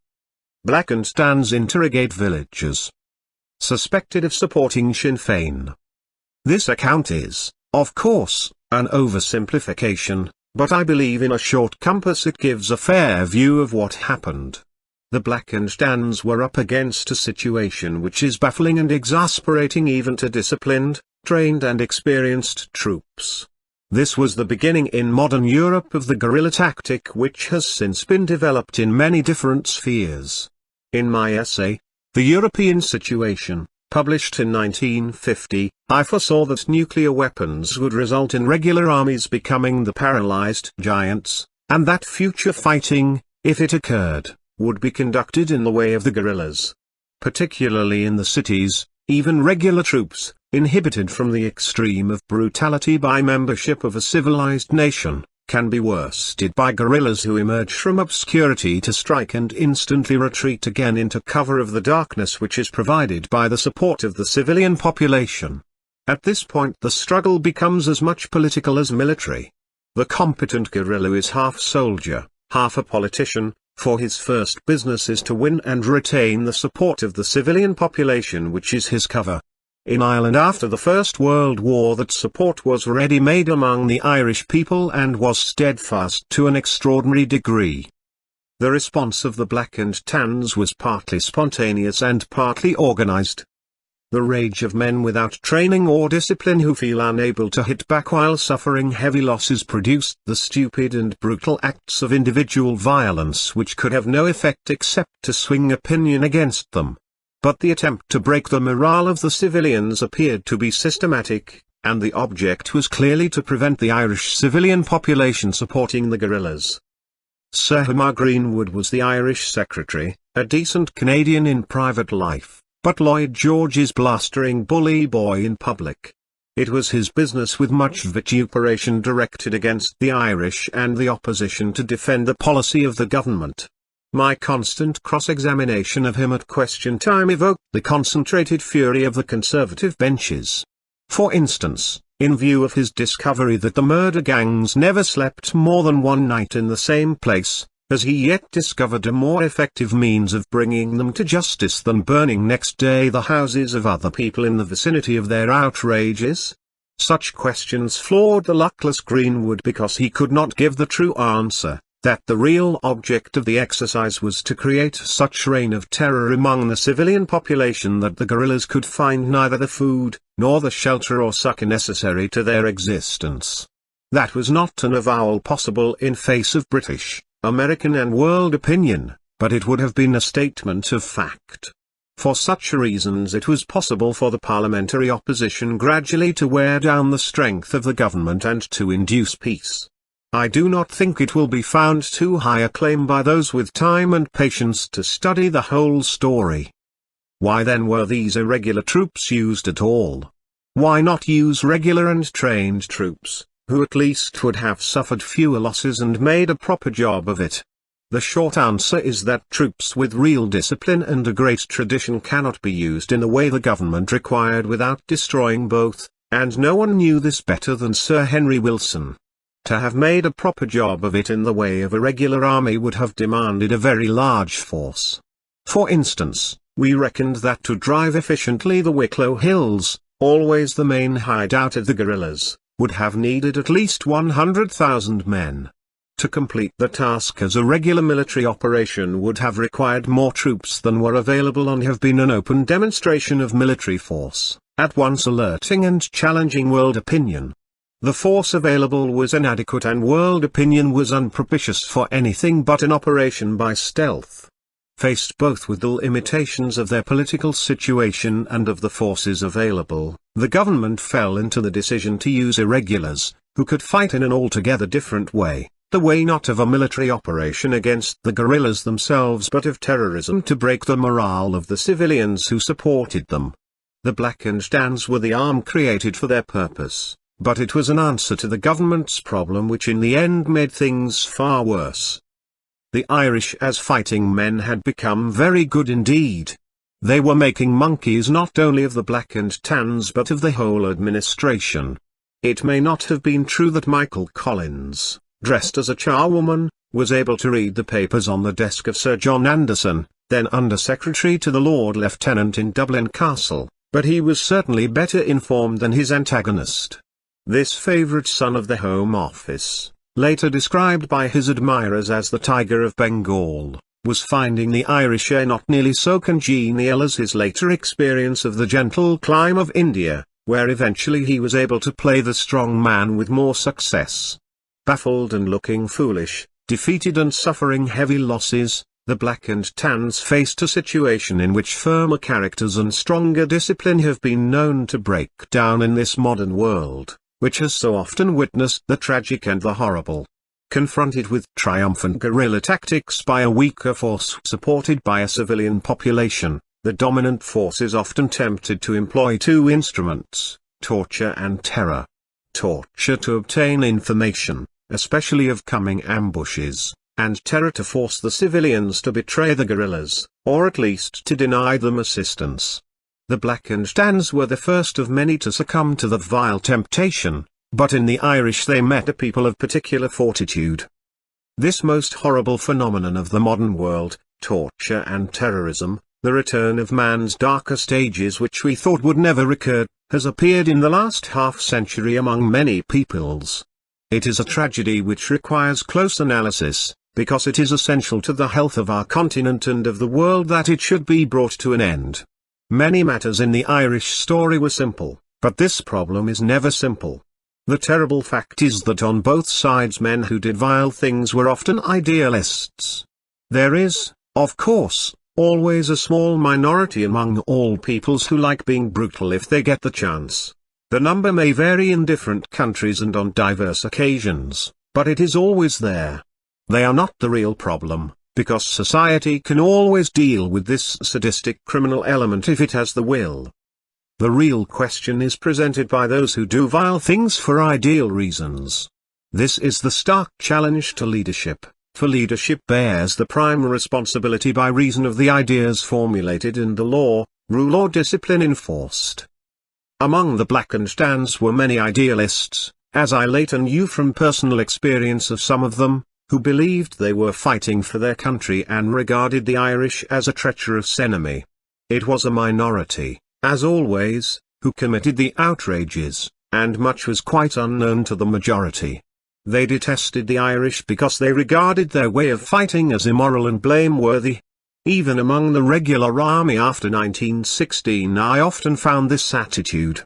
Black and tans interrogate villagers suspected of supporting Sinn Féin. This account is, of course, an oversimplification, but I believe in a short compass it gives a fair view of what happened. The Black and Tans were up against a situation which is baffling and exasperating even to disciplined, trained and experienced troops. This was the beginning in modern Europe of the guerrilla tactic, which has since been developed in many different spheres. In my essay, The European Situation, published in 1950, I foresaw that nuclear weapons would result in regular armies becoming the paralyzed giants, and that future fighting, if it occurred, would be conducted in the way of the guerrillas. Particularly in the cities, even regular troops, inhibited from the extreme of brutality by membership of a civilized nation, can be worsted by guerrillas who emerge from obscurity to strike and instantly retreat again into cover of the darkness which is provided by the support of the civilian population. At this point the struggle becomes as much political as military. The competent guerrilla is half soldier, half a politician, for his first business is to win and retain the support of the civilian population which is his cover. In Ireland after the First World War that support was ready-made among the Irish people and was steadfast to an extraordinary degree. The response of the Black and Tans was partly spontaneous and partly organized. The rage of men without training or discipline who feel unable to hit back while suffering heavy losses produced the stupid and brutal acts of individual violence which could have no effect except to swing opinion against them. But the attempt to break the morale of the civilians appeared to be systematic, and the object was clearly to prevent the Irish civilian population supporting the guerrillas. Sir Humar Greenwood was the Irish secretary, a decent Canadian in private life, but Lloyd George's blustering bully boy in public. It was his business with much vituperation directed against the Irish and the opposition to defend the policy of the government. My constant cross-examination of him at question time evoked the concentrated fury of the Conservative benches. For instance, in view of his discovery that the murder gangs never slept more than one night in the same place, has he yet discovered a more effective means of bringing them to justice than burning next day the houses of other people in the vicinity of their outrages? Such questions floored the luckless Greenwood because he could not give the true answer, that the real object of the exercise was to create such reign of terror among the civilian population that the guerrillas could find neither the food, nor the shelter or succor necessary to their existence. That was not an avowal possible in face of British, American and world opinion, but it would have been a statement of fact. For such reasons it was possible for the parliamentary opposition gradually to wear down the strength of the government and to induce peace. I do not think it will be found too high a claim by those with time and patience to study the whole story. Why then were these irregular troops used at all? Why not use regular and trained troops, who at least would have suffered fewer losses and made a proper job of it? The short answer is that troops with real discipline and a great tradition cannot be used in the way the government required without destroying both, and no one knew this better than Sir Henry Wilson. To have made a proper job of it in the way of a regular army would have demanded a very large force. For instance, we reckoned that to drive efficiently the Wicklow Hills, always the main hideout of the guerrillas, would have needed at least 100,000 men. To complete the task as a regular military operation would have required more troops than were available and have been an open demonstration of military force, at once alerting and challenging world opinion. The force available was inadequate and world opinion was unpropitious for anything but an operation by stealth. Faced both with the limitations of their political situation and of the forces available, the government fell into the decision to use irregulars, who could fight in an altogether different way, the way not of a military operation against the guerrillas themselves but of terrorism to break the morale of the civilians who supported them. The Black and Tans were the arm created for their purpose, but it was an answer to the government's problem which in the end made things far worse. The Irish as fighting men had become very good indeed. They were making monkeys not only of the Black and Tans but of the whole administration. It may not have been true that Michael Collins, dressed as a charwoman, was able to read the papers on the desk of Sir John Anderson, then Under Secretary to the Lord Lieutenant in Dublin Castle, but he was certainly better informed than his antagonist. This favourite son of the Home Office, later described by his admirers as the Tiger of Bengal, was finding the Irish air not nearly so congenial as his later experience of the gentle clime of India, where eventually he was able to play the strong man with more success. Baffled and looking foolish, defeated and suffering heavy losses, the Black and Tans faced a situation in which firmer characters and stronger discipline have been known to break down in this modern world, which has so often witnessed the tragic and the horrible. Confronted with triumphant guerrilla tactics by a weaker force supported by a civilian population, the dominant force is often tempted to employ two instruments, torture and terror. Torture to obtain information, especially of coming ambushes, and terror to force the civilians to betray the guerrillas, or at least to deny them assistance. The Black and Tans were the first of many to succumb to that vile temptation, but in the Irish they met a people of particular fortitude. This most horrible phenomenon of the modern world, torture and terrorism, the return of man's darkest ages which we thought would never recur, has appeared in the last half-century among many peoples. It is a tragedy which requires close analysis, because it is essential to the health of our continent and of the world that it should be brought to an end. Many matters in the Irish story were simple, but this problem is never simple. The terrible fact is that on both sides men who did vile things were often idealists. There is, of course, always a small minority among all peoples who like being brutal if they get the chance. The number may vary in different countries and on diverse occasions, but it is always there. They are not the real problem, because society can always deal with this sadistic criminal element if it has the will. The real question is presented by those who do vile things for ideal reasons. This is the stark challenge to leadership, for leadership bears the prime responsibility by reason of the ideas formulated and the law, rule or discipline enforced. Among the Black and Tans were many idealists, as I later knew from personal experience of some of them, who believed they were fighting for their country and regarded the Irish as a treacherous enemy. It was a minority, as always, who committed the outrages, and much was quite unknown to the majority. They detested the Irish because they regarded their way of fighting as immoral and blameworthy. Even among the regular army after 1916 I often found this attitude.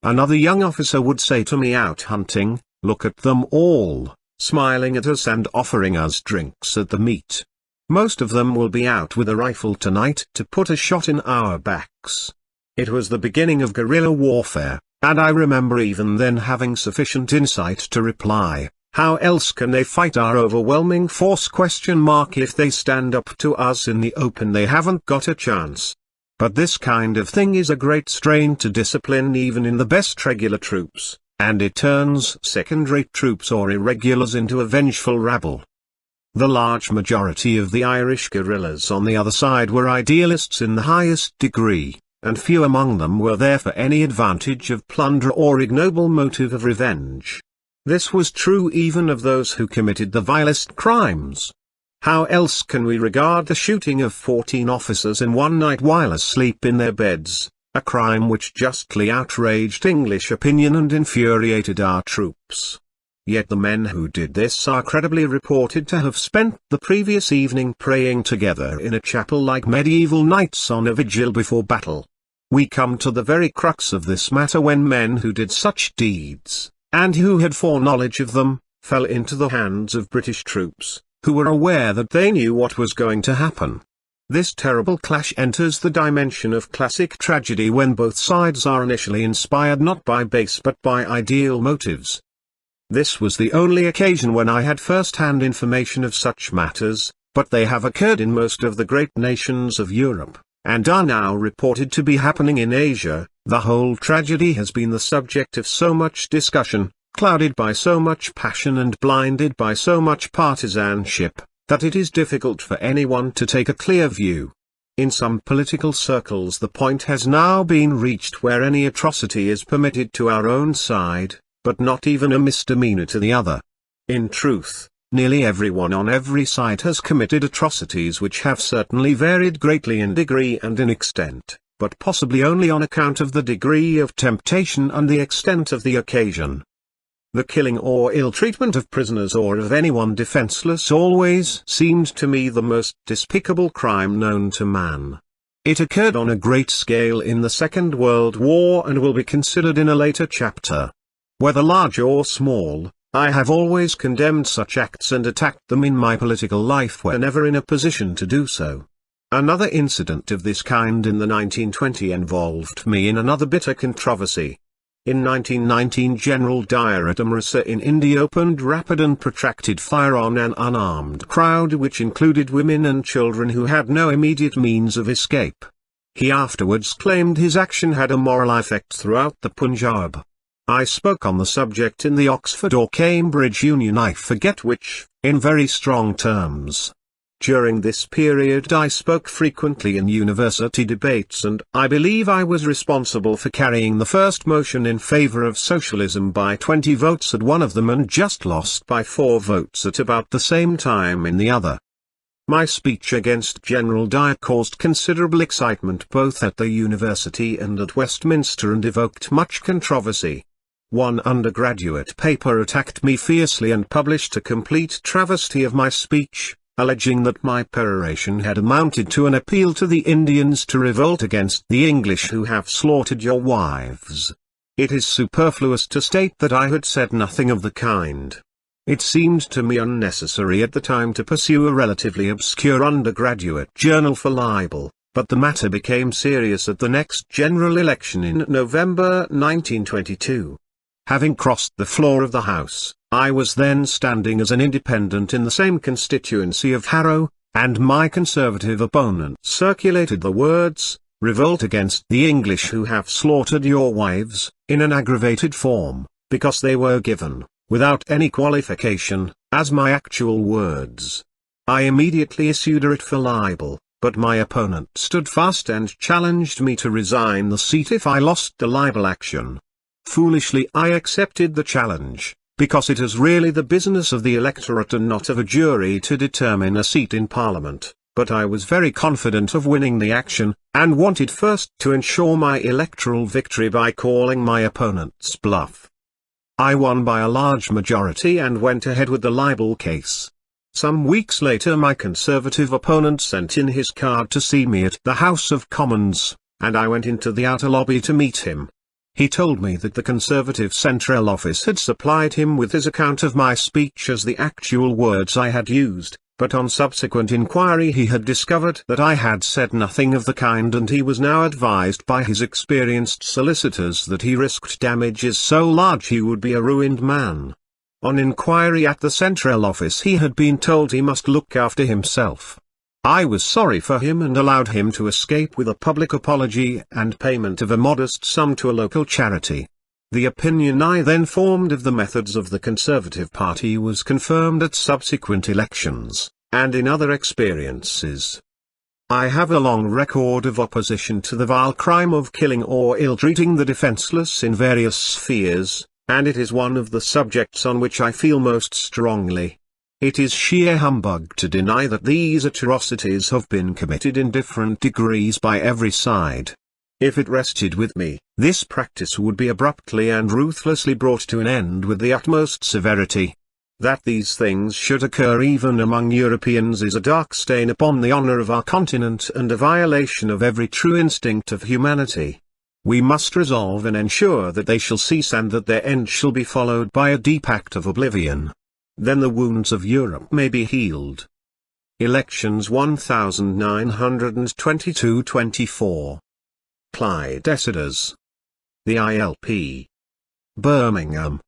Another young officer would say to me out hunting, "Look at them all, smiling at us and offering us drinks at the meet. Most of them will be out with a rifle tonight to put a shot in our backs." It was the beginning of guerrilla warfare, and I remember even then having sufficient insight to reply, "How else can they fight our overwhelming force? If they stand up to us in the open they haven't got a chance." But this kind of thing is a great strain to discipline even in the best regular troops, and it turns second-rate troops or irregulars into a vengeful rabble. The large majority of the Irish guerrillas on the other side were idealists in the highest degree, and few among them were there for any advantage of plunder or ignoble motive of revenge. This was true even of those who committed the vilest crimes. How else can we regard the shooting of 14 officers in one night while asleep in their beds, a crime which justly outraged English opinion and infuriated our troops? Yet the men who did this are credibly reported to have spent the previous evening praying together in a chapel like medieval knights on a vigil before battle. We come to the very crux of this matter when men who did such deeds, and who had foreknowledge of them, fell into the hands of British troops, who were aware that they knew what was going to happen. This terrible clash enters the dimension of classic tragedy when both sides are initially inspired not by base but by ideal motives. This was the only occasion when I had first-hand information of such matters, but they have occurred in most of the great nations of Europe, and are now reported to be happening in Asia. The whole tragedy has been the subject of so much discussion, clouded by so much passion and blinded by so much partisanship, that it is difficult for anyone to take a clear view. In some political circles the point has now been reached where any atrocity is permitted to our own side, but not even a misdemeanor to the other. In truth, nearly everyone on every side has committed atrocities which have certainly varied greatly in degree and in extent, but possibly only on account of the degree of temptation and the extent of the occasion. The killing or ill-treatment of prisoners or of anyone defenseless always seemed to me the most despicable crime known to man. It occurred on a great scale in the Second World War and will be considered in a later chapter. Whether large or small, I have always condemned such acts and attacked them in my political life whenever in a position to do so. Another incident of this kind in the 1920 involved me in another bitter controversy. In 1919 General Dyer at Amritsar in India opened rapid and protracted fire on an unarmed crowd which included women and children who had no immediate means of escape. He afterwards claimed his action had a moral effect throughout the Punjab. I spoke on the subject in the Oxford or Cambridge Union, I forget which, in very strong terms. During this period I spoke frequently in university debates, and I believe I was responsible for carrying the first motion in favor of socialism by 20 votes at one of them and just lost by 4 votes at about the same time in the other. My speech against General Dyer caused considerable excitement both at the university and at Westminster and evoked much controversy. One undergraduate paper attacked me fiercely and published a complete travesty of my speech, alleging that my peroration had amounted to an appeal to the Indians to revolt against the English who have slaughtered your wives. It is superfluous to state that I had said nothing of the kind. It seemed to me unnecessary at the time to pursue a relatively obscure undergraduate journal for libel, but the matter became serious at the next general election in November 1922. Having crossed the floor of the House, I was then standing as an independent in the same constituency of Harrow, and my Conservative opponent circulated the words, "Revolt against the English who have slaughtered your wives," in an aggravated form, because they were given, without any qualification, as my actual words. I immediately issued a writ for libel, but my opponent stood fast and challenged me to resign the seat if I lost the libel action. Foolishly I accepted the challenge, because it is really the business of the electorate and not of a jury to determine a seat in Parliament, but I was very confident of winning the action, and wanted first to ensure my electoral victory by calling my opponent's bluff. I won by a large majority and went ahead with the libel case. Some weeks later my Conservative opponent sent in his card to see me at the House of Commons, and I went into the outer lobby to meet him. He told me that the Conservative Central Office had supplied him with his account of my speech as the actual words I had used, but on subsequent inquiry he had discovered that I had said nothing of the kind, and he was now advised by his experienced solicitors that he risked damages so large he would be a ruined man. On inquiry at the Central Office he had been told he must look after himself. I was sorry for him and allowed him to escape with a public apology and payment of a modest sum to a local charity. The opinion I then formed of the methods of the Conservative Party was confirmed at subsequent elections, and in other experiences. I have a long record of opposition to the vile crime of killing or ill-treating the defenseless in various spheres, and it is one of the subjects on which I feel most strongly. It is sheer humbug to deny that these atrocities have been committed in different degrees by every side. If it rested with me, this practice would be abruptly and ruthlessly brought to an end with the utmost severity. That these things should occur even among Europeans is a dark stain upon the honor of our continent and a violation of every true instinct of humanity. We must resolve and ensure that they shall cease and that their end shall be followed by a deep act of oblivion. Then the wounds of Europe may be healed. Elections 1922-24. Clyde Exeter's. The ILP. Birmingham.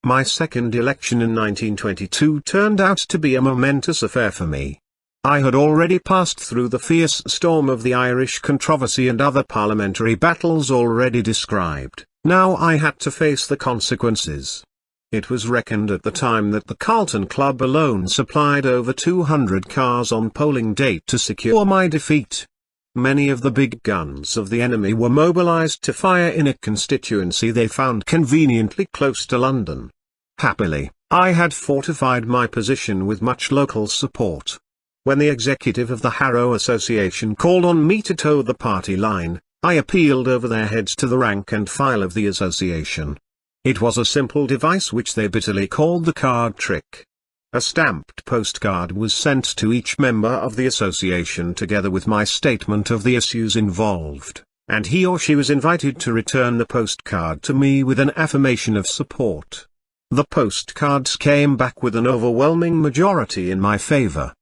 My second election in 1922 turned out to be a momentous affair for me. I had already passed through the fierce storm of the Irish controversy and other parliamentary battles already described. Now I had to face the consequences. It was reckoned at the time that the Carlton Club alone supplied over 200 cars on polling day to secure my defeat. Many of the big guns of the enemy were mobilized to fire in a constituency they found conveniently close to London. Happily, I had fortified my position with much local support. When the executive of the Harrow Association called on me to toe the party line, I appealed over their heads to the rank and file of the association. It was a simple device which they bitterly called the card trick. A stamped postcard was sent to each member of the association together with my statement of the issues involved, and he or she was invited to return the postcard to me with an affirmation of support. The postcards came back with an overwhelming majority in my favor.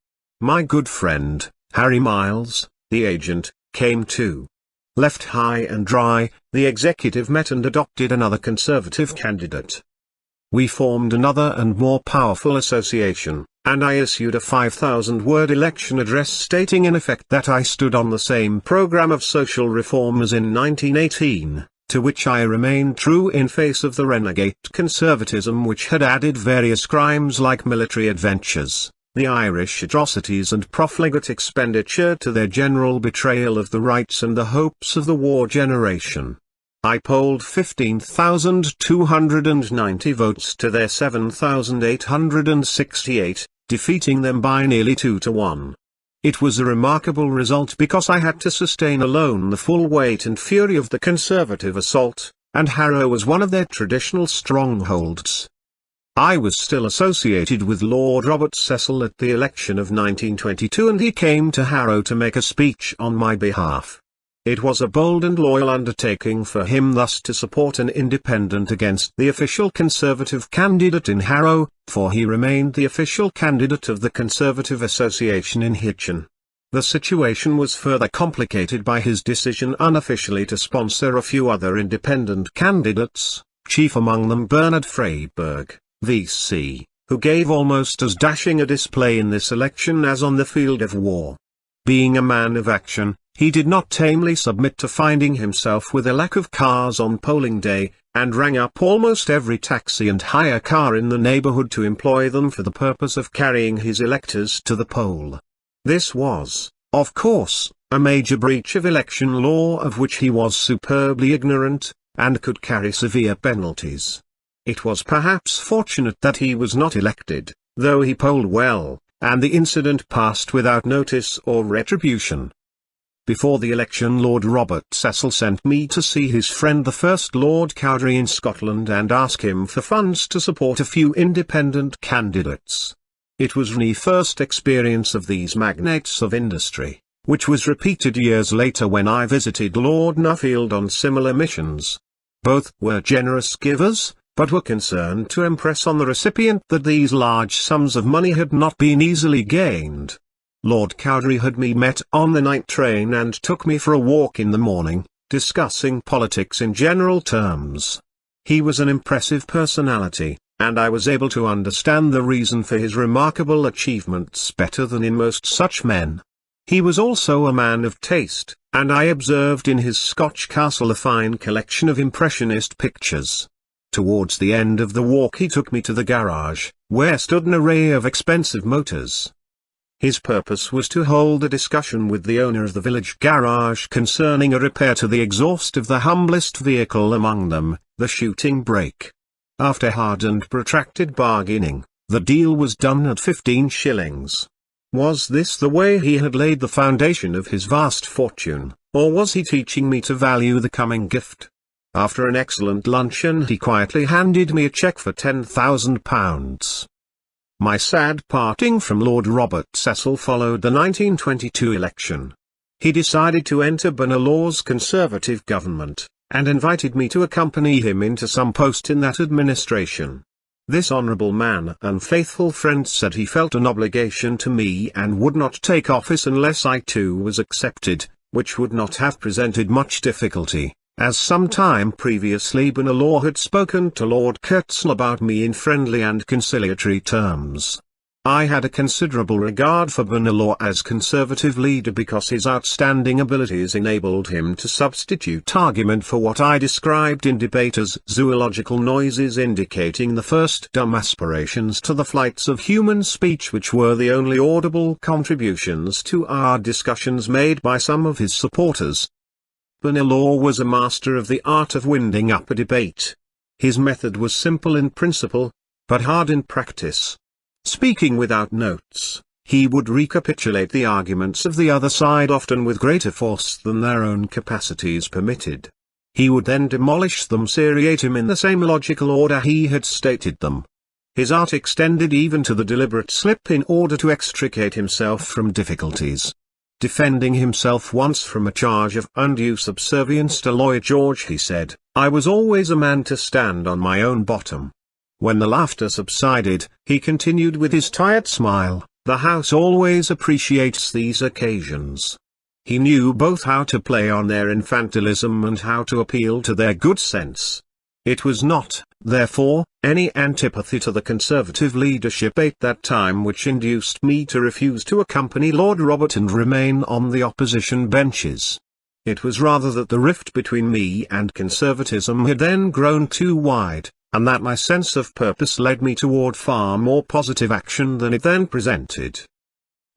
My good friend, Harry Miles, the agent, came too. Left high and dry, the executive met and adopted another Conservative candidate. We formed another and more powerful association, and I issued a 5,000-word election address stating in effect that I stood on the same program of social reform as in 1918, to which I remained true in face of the renegade conservatism which had added various crimes like military adventures, the Irish atrocities and profligate expenditure to their general betrayal of the rights and the hopes of the war generation. I polled 15,290 votes to their 7,868, defeating them by nearly 2-1. It was a remarkable result because I had to sustain alone the full weight and fury of the Conservative assault, and Harrow was one of their traditional strongholds. I was still associated with Lord Robert Cecil at the election of 1922 and he came to Harrow to make a speech on my behalf. It was a bold and loyal undertaking for him thus to support an independent against the official Conservative candidate in Harrow, for he remained the official candidate of the Conservative Association in Hitchin. The situation was further complicated by his decision unofficially to sponsor a few other independent candidates, chief among them Bernard Freyberg, VC, who gave almost as dashing a display in this election as on the field of war. Being a man of action, he did not tamely submit to finding himself with a lack of cars on polling day, and rang up almost every taxi and hire car in the neighborhood to employ them for the purpose of carrying his electors to the poll. This was, of course, a major breach of election law of which he was superbly ignorant, and could carry severe penalties. It was perhaps fortunate that he was not elected, though he polled well, and the incident passed without notice or retribution. Before the election Lord Robert Cecil sent me to see his friend the First Lord Cowdray in Scotland and ask him for funds to support a few independent candidates. It was my first experience of these magnates of industry, which was repeated years later when I visited Lord Nuffield on similar missions. Both were generous givers, but were concerned to impress on the recipient that these large sums of money had not been easily gained. Lord Cowdray had me met on the night train and took me for a walk in the morning, discussing politics in general terms. He was an impressive personality, and I was able to understand the reason for his remarkable achievements better than in most such men. He was also a man of taste, and I observed in his Scotch castle a fine collection of impressionist pictures. Towards the end of the walk he took me to the garage, where stood an array of expensive motors. His purpose was to hold a discussion with the owner of the village garage concerning a repair to the exhaust of the humblest vehicle among them, the shooting brake. After hard and protracted bargaining, the deal was done at 15 shillings. Was this the way he had laid the foundation of his vast fortune, or was he teaching me to value the coming gift? After an excellent luncheon he quietly handed me a cheque for £10,000. My sad parting from Lord Robert Cecil followed the 1922 election. He decided to enter Bernard Law's Conservative government, and invited me to accompany him into some post in that administration. This honourable man and faithful friend said he felt an obligation to me and would not take office unless I too was accepted, which would not have presented much difficulty, as some time previously Bunelaw had spoken to Lord Kirkstall about me in friendly and conciliatory terms. I had a considerable regard for Bunelaw as Conservative leader because his outstanding abilities enabled him to substitute argument for what I described in debate as zoological noises indicating the first dumb aspirations to the flights of human speech, which were the only audible contributions to our discussions made by some of his supporters. Bunelaw was a master of the art of winding up a debate. His method was simple in principle, but hard in practice. Speaking without notes, he would recapitulate the arguments of the other side often with greater force than their own capacities permitted. He would then demolish them seriatim in the same logical order he had stated them. His art extended even to the deliberate slip in order to extricate himself from difficulties. Defending himself once from a charge of undue subservience to Lloyd George, he said, "I was always a man to stand on my own bottom." When the laughter subsided, he continued with his tired smile, "The House always appreciates these occasions." He knew both how to play on their infantilism and how to appeal to their good sense. It was not, therefore, any antipathy to the Conservative leadership at that time which induced me to refuse to accompany Lord Robert and remain on the opposition benches. It was rather that the rift between me and Conservatism had then grown too wide, and that my sense of purpose led me toward far more positive action than it then presented.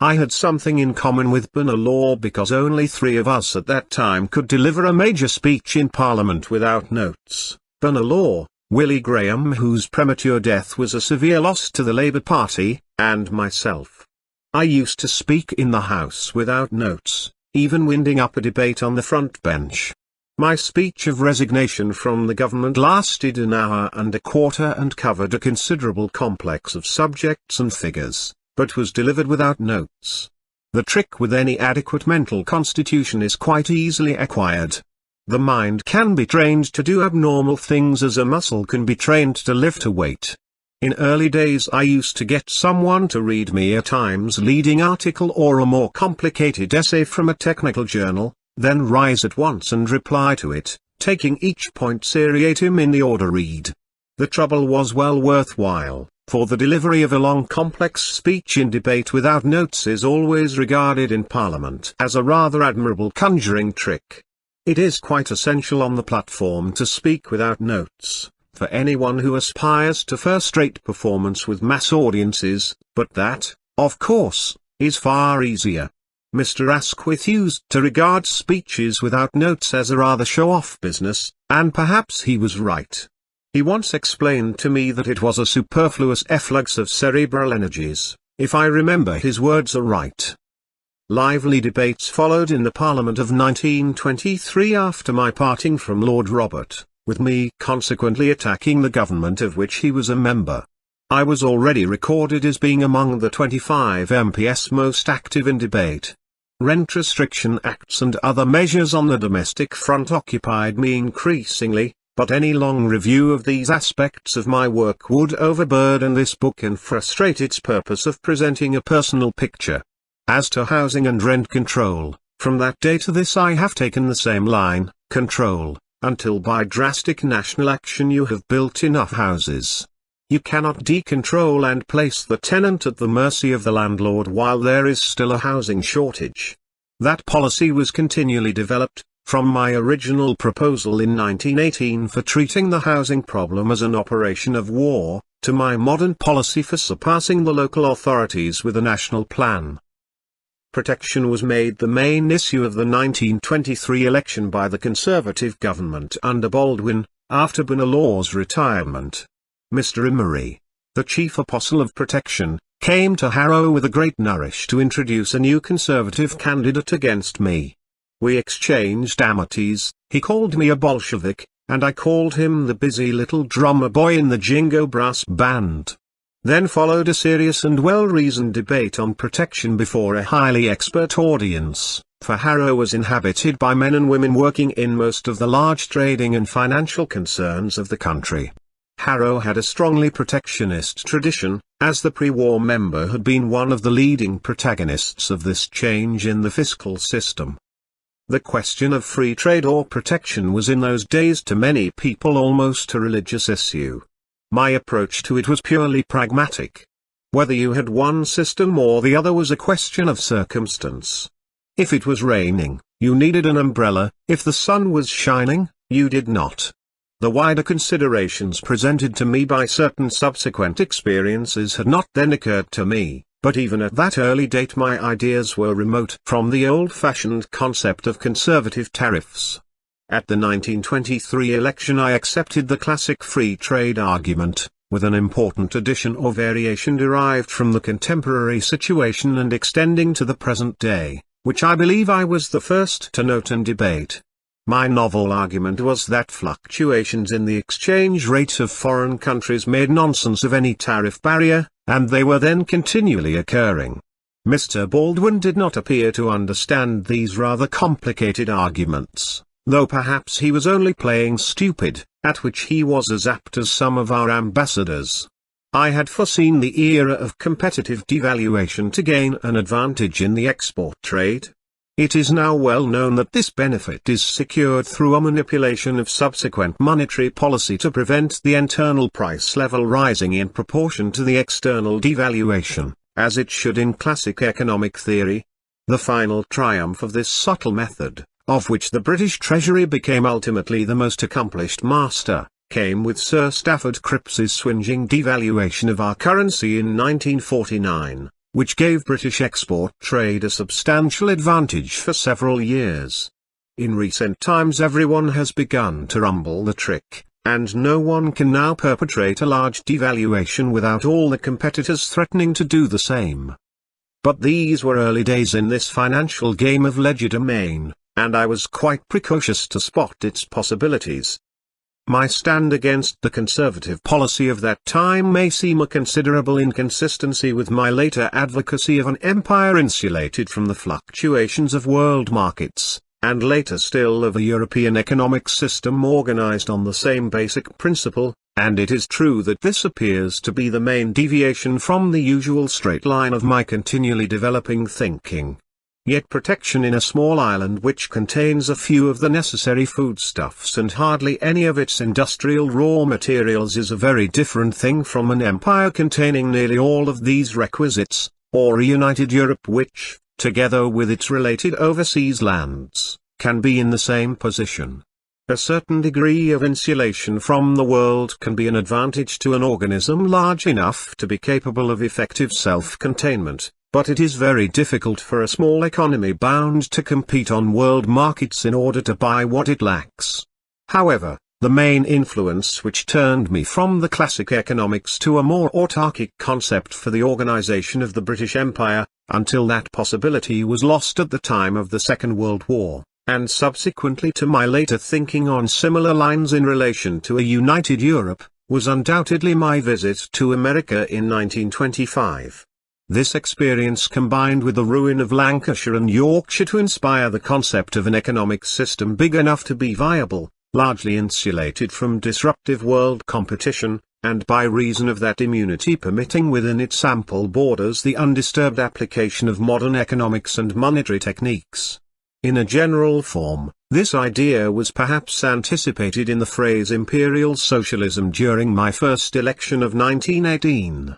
I had something in common with Bunelaw because only 3 of us at that time could deliver a major speech in Parliament without notes: Bunelaw, Willie Graham, whose premature death was a severe loss to the Labour Party, and myself. I used to speak in the House without notes, even winding up a debate on the front bench. My speech of resignation from the government lasted an hour and a quarter and covered a considerable complex of subjects and figures, but was delivered without notes. The trick with any adequate mental constitution is quite easily acquired. The mind can be trained to do abnormal things as a muscle can be trained to lift a weight. In early days I used to get someone to read me a Times leading article or a more complicated essay from a technical journal, then rise at once and reply to it, taking each point seriatim in the order read. The trouble was well worthwhile, for the delivery of a long complex speech in debate without notes is always regarded in Parliament as a rather admirable conjuring trick. It is quite essential on the platform to speak without notes, for anyone who aspires to first-rate performance with mass audiences, but that, of course, is far easier. Mr. Asquith used to regard speeches without notes as a rather show-off business, and perhaps he was right. He once explained to me that it was a superfluous efflux of cerebral energies, if I remember his words aright. Lively debates followed in the Parliament of 1923 after my parting from Lord Robert, with me consequently attacking the government of which he was a member. I was already recorded as being among the 25 MPs most active in debate. Rent restriction acts and other measures on the domestic front occupied me increasingly, but any long review of these aspects of my work would overburden this book and frustrate its purpose of presenting a personal picture. As to housing and rent control, from that day to this I have taken the same line, control, until by drastic national action you have built enough houses. You cannot decontrol and place the tenant at the mercy of the landlord while there is still a housing shortage. That policy was continually developed, from my original proposal in 1918 for treating the housing problem as an operation of war, to my modern policy for surpassing the local authorities with a national plan. Protection was made the main issue of the 1923 election by the Conservative government under Baldwin, after Bunelaw's retirement. Mr. Emery, the chief apostle of protection, came to Harrow with a great nourish to introduce a new Conservative candidate against me. We exchanged amities, he called me a Bolshevik, and I called him the busy little drummer boy in the Jingo brass band. Then followed a serious and well-reasoned debate on protection before a highly expert audience, for Harrow was inhabited by men and women working in most of the large trading and financial concerns of the country. Harrow had a strongly protectionist tradition, as the pre-war member had been one of the leading protagonists of this change in the fiscal system. The question of free trade or protection was in those days to many people almost a religious issue. My approach to it was purely pragmatic. Whether you had one system or the other was a question of circumstance. If it was raining, you needed an umbrella; if the sun was shining, you did not. The wider considerations presented to me by certain subsequent experiences had not then occurred to me, but even at that early date my ideas were remote from the old-fashioned concept of conservative tariffs. At the 1923 election I accepted the classic free trade argument, with an important addition or variation derived from the contemporary situation and extending to the present day, which I believe I was the first to note and debate. My novel argument was that fluctuations in the exchange rate of foreign countries made nonsense of any tariff barrier, and they were then continually occurring. Mr. Baldwin did not appear to understand these rather complicated arguments, though perhaps he was only playing stupid, at which he was as apt as some of our ambassadors. I had foreseen the era of competitive devaluation to gain an advantage in the export trade. It is now well known that this benefit is secured through a manipulation of subsequent monetary policy to prevent the internal price level rising in proportion to the external devaluation, as it should in classic economic theory. The final triumph of this subtle method, of which the British Treasury became ultimately the most accomplished master, came with Sir Stafford Cripps's swingeing devaluation of our currency in 1949. Which gave British export trade a substantial advantage for several years. In recent times everyone has begun to rumble the trick, and no one can now perpetrate a large devaluation without all the competitors threatening to do the same. But these were early days in this financial game of legerdemain, and I was quite precocious to spot its possibilities. My stand against the conservative policy of that time may seem a considerable inconsistency with my later advocacy of an empire insulated from the fluctuations of world markets, and later still of a European economic system organized on the same basic principle, and it is true that this appears to be the main deviation from the usual straight line of my continually developing thinking. Yet protection in a small island which contains a few of the necessary foodstuffs and hardly any of its industrial raw materials is a very different thing from an empire containing nearly all of these requisites, or a united Europe which, together with its related overseas lands, can be in the same position. A certain degree of insulation from the world can be an advantage to an organism large enough to be capable of effective self-containment. But it is very difficult for a small economy bound to compete on world markets in order to buy what it lacks. However, the main influence which turned me from the classic economics to a more autarkic concept for the organization of the British Empire, until that possibility was lost at the time of the Second World War, and subsequently to my later thinking on similar lines in relation to a united Europe, was undoubtedly my visit to America in 1925. This experience combined with the ruin of Lancashire and Yorkshire to inspire the concept of an economic system big enough to be viable, largely insulated from disruptive world competition, and by reason of that immunity permitting within its ample borders the undisturbed application of modern economics and monetary techniques. In a general form, this idea was perhaps anticipated in the phrase imperial socialism during my first election of 1918.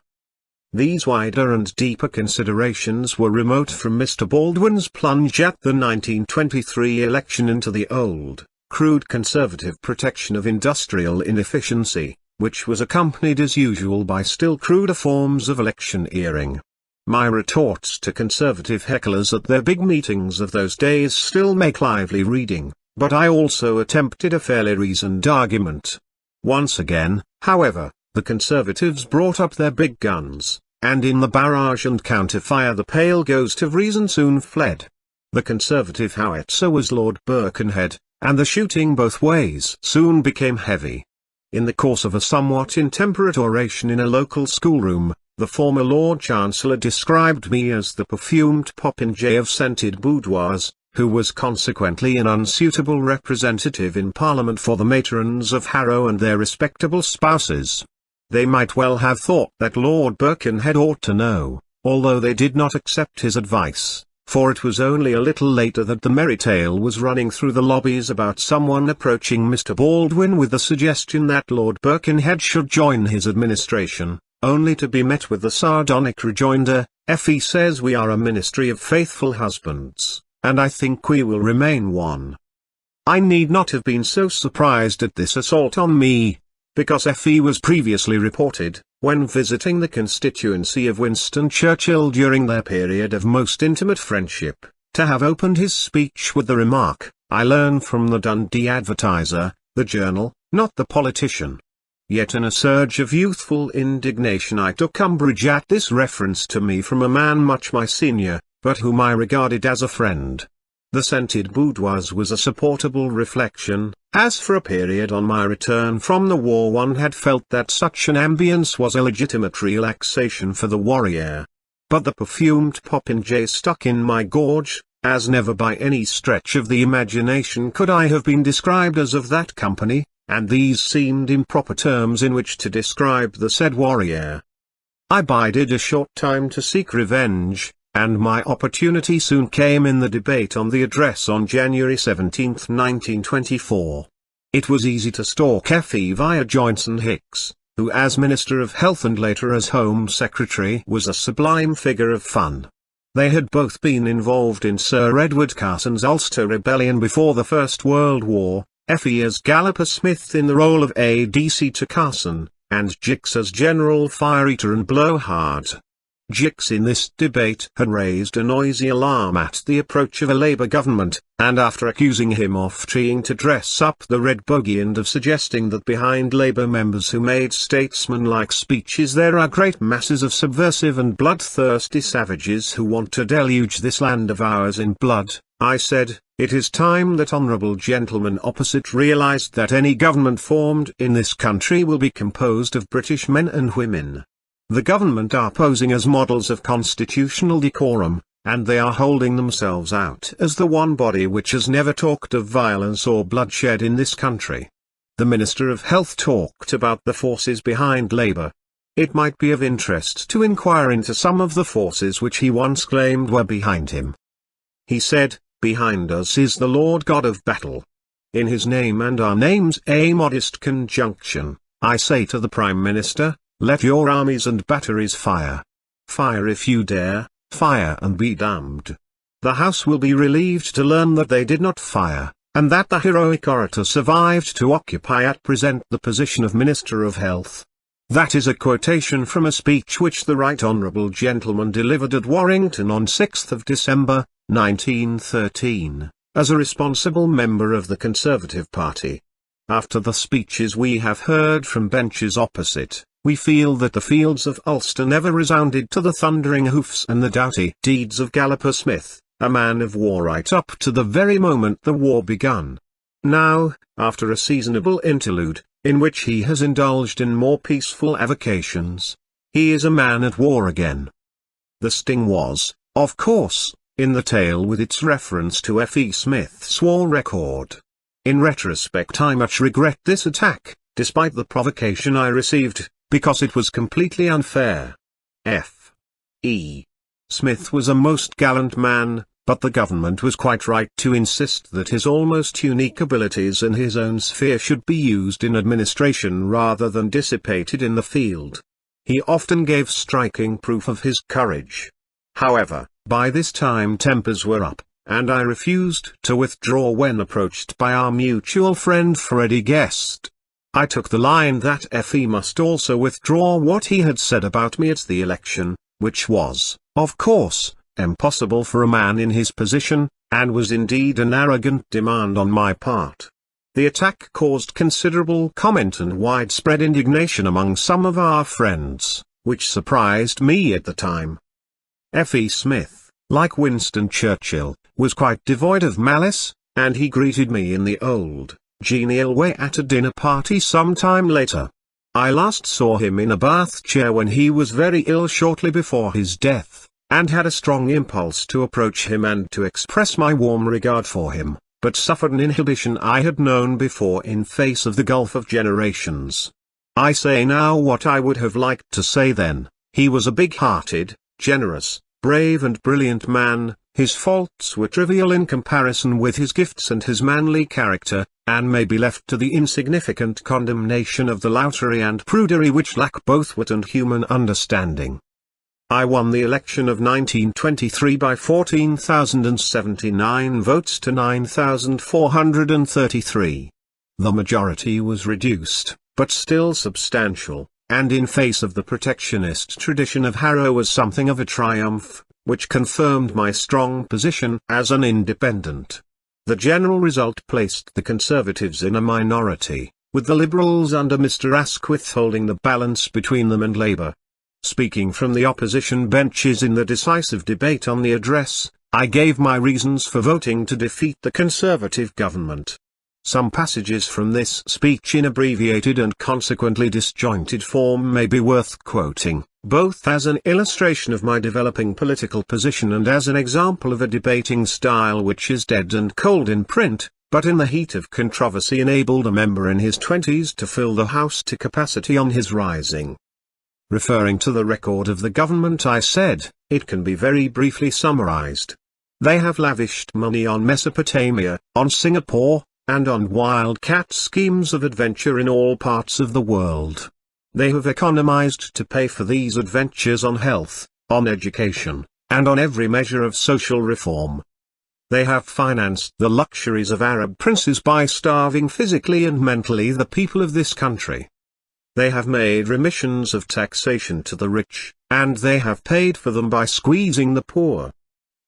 These wider and deeper considerations were remote from Mr. Baldwin's plunge at the 1923 election into the old, crude conservative protection of industrial inefficiency, which was accompanied as usual by still cruder forms of electioneering. My retorts to conservative hecklers at their big meetings of those days still make lively reading, but I also attempted a fairly reasoned argument. Once again, however, the Conservatives brought up their big guns, and in the barrage and counterfire the pale ghost of reason soon fled. The Conservative howitzer was Lord Birkenhead, and the shooting both ways soon became heavy. In the course of a somewhat intemperate oration in a local schoolroom, the former Lord Chancellor described me as the perfumed popinjay of scented boudoirs, who was consequently an unsuitable representative in Parliament for the matrons of Harrow and their respectable spouses. They might well have thought that Lord Birkenhead ought to know, although they did not accept his advice, for it was only a little later that the merry tale was running through the lobbies about someone approaching Mr. Baldwin with the suggestion that Lord Birkenhead should join his administration, only to be met with the sardonic rejoinder, "Effie says we are a ministry of faithful husbands, and I think we will remain one." I need not have been so surprised at this assault on me, because Effie was previously reported, when visiting the constituency of Winston Churchill during their period of most intimate friendship, to have opened his speech with the remark, "I learn from the Dundee Advertiser, the journal, not the politician." Yet in a surge of youthful indignation I took umbrage at this reference to me from a man much my senior, but whom I regarded as a friend. The scented boudoirs was a supportable reflection, as for a period on my return from the war one had felt that such an ambience was a legitimate relaxation for the warrior. But the perfumed popinjay stuck in my gorge, as never by any stretch of the imagination could I have been described as of that company, and these seemed improper terms in which to describe the said warrior. I bided a short time to seek revenge, and my opportunity soon came in the debate on the address on January 17, 1924. It was easy to stalk Effie via Joynson Hicks, who as Minister of Health and later as Home Secretary was a sublime figure of fun. They had both been involved in Sir Edward Carson's Ulster Rebellion before the First World War, Effie as Galloper Smith in the role of ADC to Carson, and Jicks as General Fire-Eater and Blowhard. Jicks in this debate had raised a noisy alarm at the approach of a Labour government, and after accusing him of trying to dress up the red bogey and of suggesting that behind Labour members who made statesmanlike speeches there are great masses of subversive and bloodthirsty savages who want to deluge this land of ours in blood, I said, "It is time that honourable gentlemen opposite realised that any government formed in this country will be composed of British men and women. The government are posing as models of constitutional decorum, and they are holding themselves out as the one body which has never talked of violence or bloodshed in this country." The Minister of Health talked about the forces behind Labour. It might be of interest to inquire into some of the forces which he once claimed were behind him. He said, "Behind us is the Lord God of battle. In his name and our names a modest conjunction, I say to the Prime Minister, let your armies and batteries fire. Fire if you dare, fire and be damned." The House will be relieved to learn that they did not fire, and that the heroic orator survived to occupy at present the position of Minister of Health. That is a quotation from a speech which the Right Honourable Gentleman delivered at Warrington on 6th of December, 1913, as a responsible member of the Conservative Party. After the speeches we have heard from benches opposite, we feel that the fields of Ulster never resounded to the thundering hoofs and the doughty deeds of Galloper Smith, a man of war right up to the very moment the war begun. Now, after a seasonable interlude, in which he has indulged in more peaceful avocations, he is a man at war again. The sting was, of course, in the tale with its reference to F.E. Smith's war record. In retrospect I much regret this attack, despite the provocation I received, because it was completely unfair. F. E. Smith was a most gallant man, but the government was quite right to insist that his almost unique abilities in his own sphere should be used in administration rather than dissipated in the field. He often gave striking proof of his courage. However, by this time tempers were up, and I refused to withdraw when approached by our mutual friend Freddie Guest. I took the line that F.E. must also withdraw what he had said about me at the election, which was, of course, impossible for a man in his position, and was indeed an arrogant demand on my part. The attack caused considerable comment and widespread indignation among some of our friends, which surprised me at the time. F.E. Smith, like Winston Churchill, was quite devoid of malice, and he greeted me in the old, genial way at a dinner party some time later. I last saw him in a bath chair when he was very ill shortly before his death, and had a strong impulse to approach him and to express my warm regard for him, but suffered an inhibition I had known before in face of the gulf of generations. I say now what I would have liked to say then. He was a big-hearted, generous, brave and brilliant man. His faults were trivial in comparison with his gifts and his manly character, and may be left to the insignificant condemnation of the loutery and prudery which lack both wit and human understanding. I won the election of 1923 by 14,079 votes to 9,433. The majority was reduced, but still substantial, and in face of the protectionist tradition of Harrow was something of a triumph, which confirmed my strong position as an independent. The general result placed the Conservatives in a minority, with the Liberals under Mr. Asquith holding the balance between them and Labour. Speaking from the opposition benches in the decisive debate on the address, I gave my reasons for voting to defeat the Conservative government. Some passages from this speech in abbreviated and consequently disjointed form may be worth quoting, both as an illustration of my developing political position and as an example of a debating style which is dead and cold in print, but in the heat of controversy enabled a member in his 20s to fill the House to capacity on his rising. Referring to the record of the government, I said, it can be very briefly summarized. They have lavished money on Mesopotamia, on Singapore, and on wildcat schemes of adventure in all parts of the world. They have economized to pay for these adventures on health, on education, and on every measure of social reform. They have financed the luxuries of Arab princes by starving physically and mentally the people of this country. They have made remissions of taxation to the rich, and they have paid for them by squeezing the poor.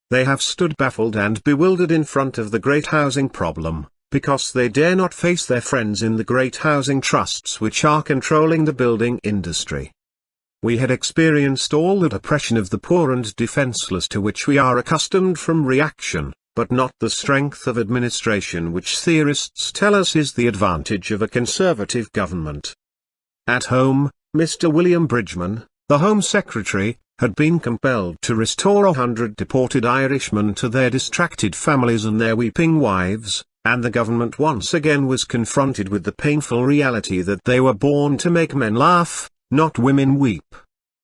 They have stood baffled and bewildered in front of the great housing problem, because they dare not face their friends in the great housing trusts which are controlling the building industry. We had experienced all that oppression of the poor and defenseless to which we are accustomed from reaction, but not the strength of administration which theorists tell us is the advantage of a Conservative government. At home, Mr. William Bridgman, the Home Secretary, had been compelled to restore 100 deported Irishmen to their distracted families and their weeping wives, and the government once again was confronted with the painful reality that they were born to make men laugh, not women weep.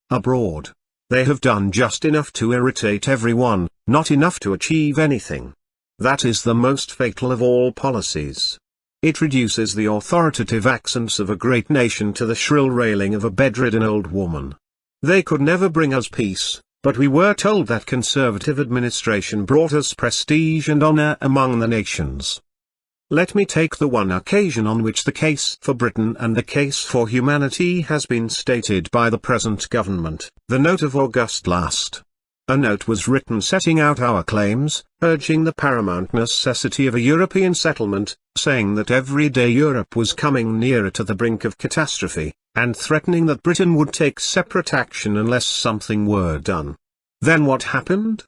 Abroad, they have done just enough to irritate everyone, not enough to achieve anything. That is the most fatal of all policies. It reduces the authoritative accents of a great nation to the shrill railing of a bedridden old woman. They could never bring us peace, but we were told that Conservative administration brought us prestige and honor among the nations. Let me take the one occasion on which the case for Britain and the case for humanity has been stated by the present government, the note of August last. A note was written setting out our claims, urging the paramount necessity of a European settlement, saying that every day Europe was coming nearer to the brink of catastrophe, and threatening that Britain would take separate action unless something were done. Then what happened?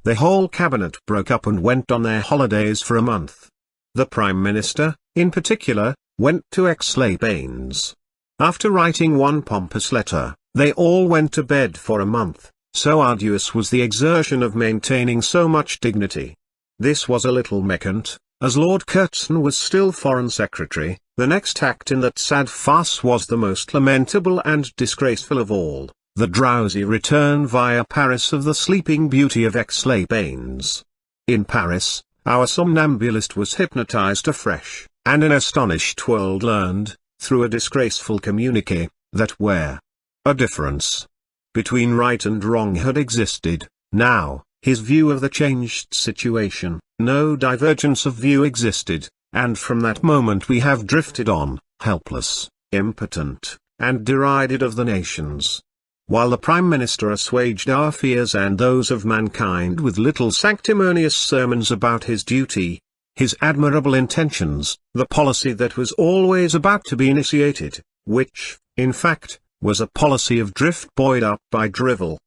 The whole cabinet broke up and went on their holidays for a month. The Prime Minister, in particular, went to Aix-les-Bains. After writing one pompous letter, they all went to bed for a month, so arduous was the exertion of maintaining so much dignity. This was a little meccant, as Lord Curzon was still Foreign Secretary. The next act in that sad farce was the most lamentable and disgraceful of all, the drowsy return via Paris of the Sleeping Beauty of Aix-les-Bains. In Paris, our somnambulist was hypnotized afresh, and an astonished world learned, through a disgraceful communiqué, that where a difference between right and wrong had existed, now, his view of the changed situation, no divergence of view existed, and from that moment we have drifted on, helpless, impotent, and derided of the nations. While the Prime Minister assuaged our fears and those of mankind with little sanctimonious sermons about his duty, his admirable intentions, the policy that was always about to be initiated, which, in fact, was a policy of drift buoyed up by drivel.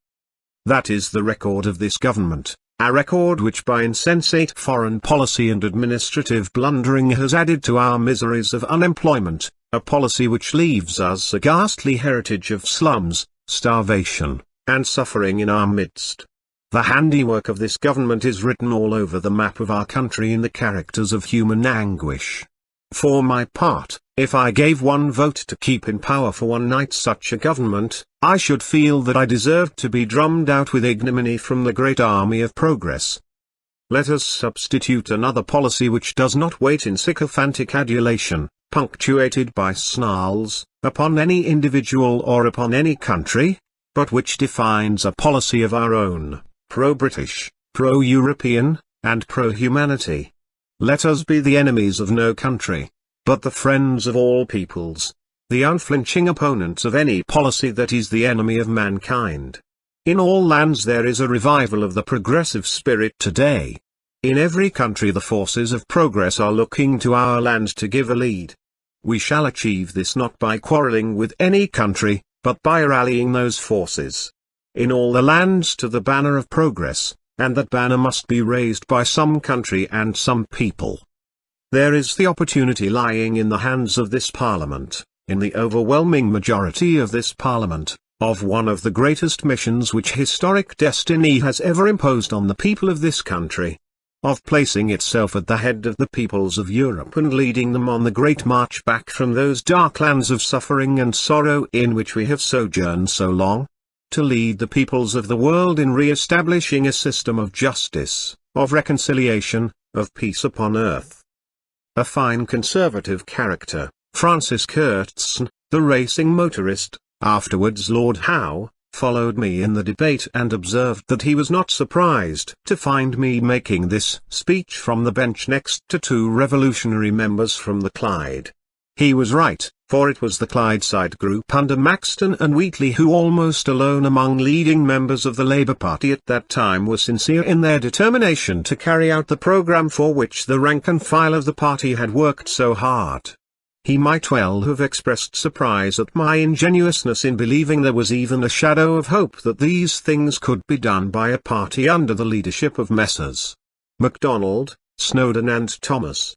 That is the record of this government, a record which by insensate foreign policy and administrative blundering has added to our miseries of unemployment, a policy which leaves us a ghastly heritage of slums, starvation, and suffering in our midst. The handiwork of this government is written all over the map of our country in the characters of human anguish. For my part, if I gave one vote to keep in power for one night such a government, I should feel that I deserved to be drummed out with ignominy from the great army of progress. Let us substitute another policy which does not wait in sycophantic adulation, punctuated by snarls, upon any individual or upon any country, but which defines a policy of our own, pro-British, pro-European, and pro-humanity. Let us be the enemies of no country, but the friends of all peoples, the unflinching opponents of any policy that is the enemy of mankind. In all lands there is a revival of the progressive spirit today. In every country the forces of progress are looking to our land to give a lead. We shall achieve this not by quarreling with any country, but by rallying those forces in all the lands to the banner of progress, and that banner must be raised by some country and some people. There is the opportunity lying in the hands of this Parliament, in the overwhelming majority of this Parliament, of one of the greatest missions which historic destiny has ever imposed on the people of this country, of placing itself at the head of the peoples of Europe and leading them on the great march back from those dark lands of suffering and sorrow in which we have sojourned so long, to lead the peoples of the world in re-establishing a system of justice, of reconciliation, of peace upon earth. A fine conservative character, Francis Kurtzen, the racing motorist, afterwards Lord Howe, followed me in the debate and observed that he was not surprised to find me making this speech from the bench next to two revolutionary members from the Clyde. He was right, for it was the Clydeside group under Maxton and Wheatley who almost alone among leading members of the Labour Party at that time were sincere in their determination to carry out the programme for which the rank and file of the party had worked so hard. He might well have expressed surprise at my ingenuousness in believing there was even a shadow of hope that these things could be done by a party under the leadership of Messrs. MacDonald, Snowdon and Thomas.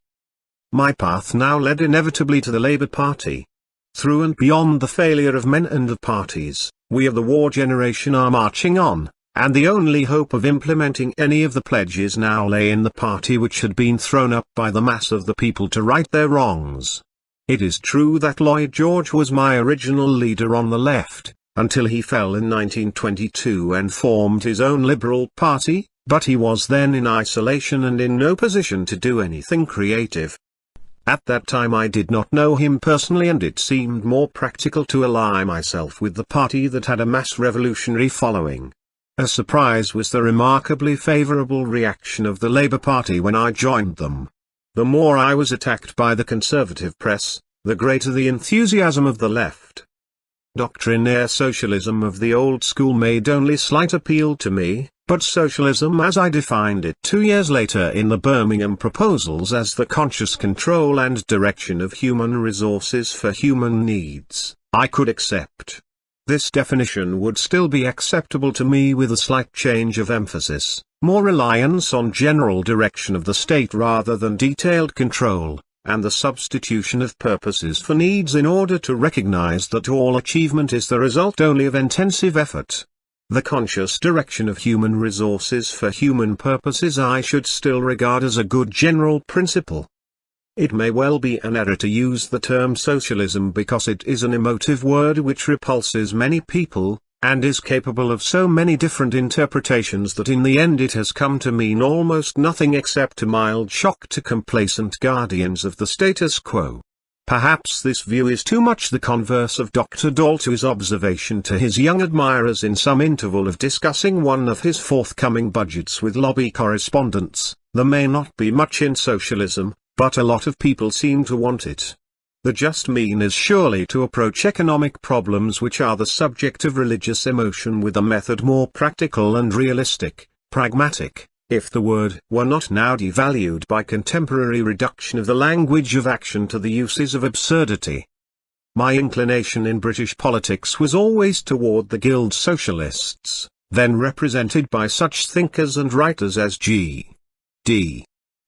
My path now led inevitably to the Labour Party. Through and beyond the failure of men and of parties, we of the war generation are marching on, and the only hope of implementing any of the pledges now lay in the party which had been thrown up by the mass of the people to right their wrongs. It is true that Lloyd George was my original leader on the left, until he fell in 1922 and formed his own Liberal Party, but he was then in isolation and in no position to do anything creative. At that time I did not know him personally and it seemed more practical to ally myself with the party that had a mass revolutionary following. A surprise was the remarkably favourable reaction of the Labour Party when I joined them. The more I was attacked by the Conservative press, the greater the enthusiasm of the left. Doctrinaire socialism of the old school made only slight appeal to me, but socialism as I defined it 2 years later in the Birmingham proposals as the conscious control and direction of human resources for human needs, I could accept. This definition would still be acceptable to me with a slight change of emphasis, more reliance on general direction of the state rather than detailed control, and the substitution of purposes for needs in order to recognize that all achievement is the result only of intensive effort. The conscious direction of human resources for human purposes I should still regard as a good general principle. It may well be an error to use the term socialism because it is an emotive word which repulses many people, and is capable of so many different interpretations that in the end it has come to mean almost nothing except a mild shock to complacent guardians of the status quo. Perhaps this view is too much the converse of Dr. Dalton's observation to his young admirers in some interval of discussing one of his forthcoming budgets with lobby correspondents: "There may not be much in socialism, but a lot of people seem to want it." The just mean is surely to approach economic problems which are the subject of religious emotion with a method more practical and realistic, pragmatic, if the word were not now devalued by contemporary reduction of the language of action to the uses of absurdity. My inclination in British politics was always toward the Guild Socialists, then represented by such thinkers and writers as G. D.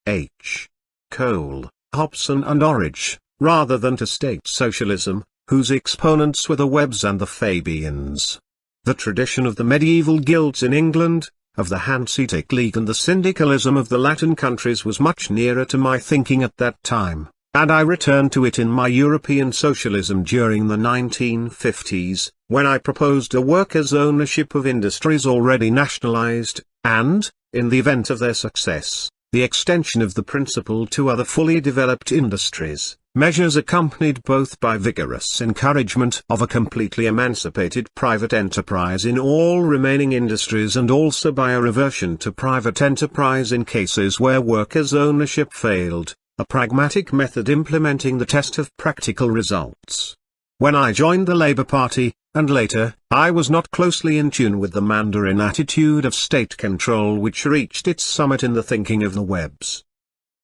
H. Cole, Hobson and Orridge, rather than to state socialism, whose exponents were the Webbs and the Fabians. The tradition of the medieval guilds in England, of the Hanseatic League and the syndicalism of the Latin countries was much nearer to my thinking at that time, and I returned to it in my European socialism during the 1950s, when I proposed a workers' ownership of industries already nationalized, and, in the event of their success, the extension of the principle to other fully developed industries, measures accompanied both by vigorous encouragement of a completely emancipated private enterprise in all remaining industries and also by a reversion to private enterprise in cases where workers' ownership failed, a pragmatic method implementing the test of practical results. When I joined the Labour Party, and later, I was not closely in tune with the Mandarin attitude of state control which reached its summit in the thinking of the Webbs.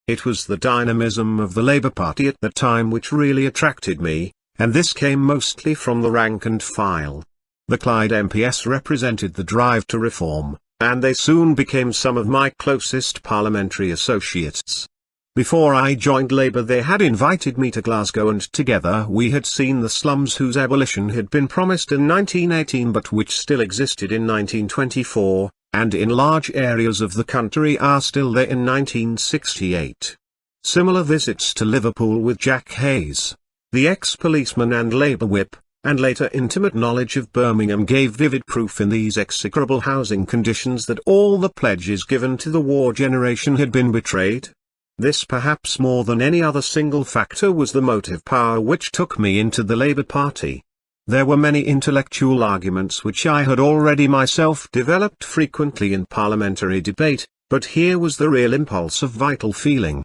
It was the dynamism of the Labour Party at the time which really attracted me, and this came mostly from the rank and file. The Clyde MPs represented the drive to reform, and they soon became some of my closest parliamentary associates. Before I joined Labour they had invited me to Glasgow and together we had seen the slums whose abolition had been promised in 1918 but which still existed in 1924, and in large areas of the country are still there in 1968. Similar visits to Liverpool with Jack Hayes, the ex-policeman and Labour whip, and later intimate knowledge of Birmingham gave vivid proof in these execrable housing conditions that all the pledges given to the war generation had been betrayed. This perhaps more than any other single factor was the motive power which took me into the Labour Party. There were many intellectual arguments which I had already myself developed frequently in parliamentary debate, but here was the real impulse of vital feeling.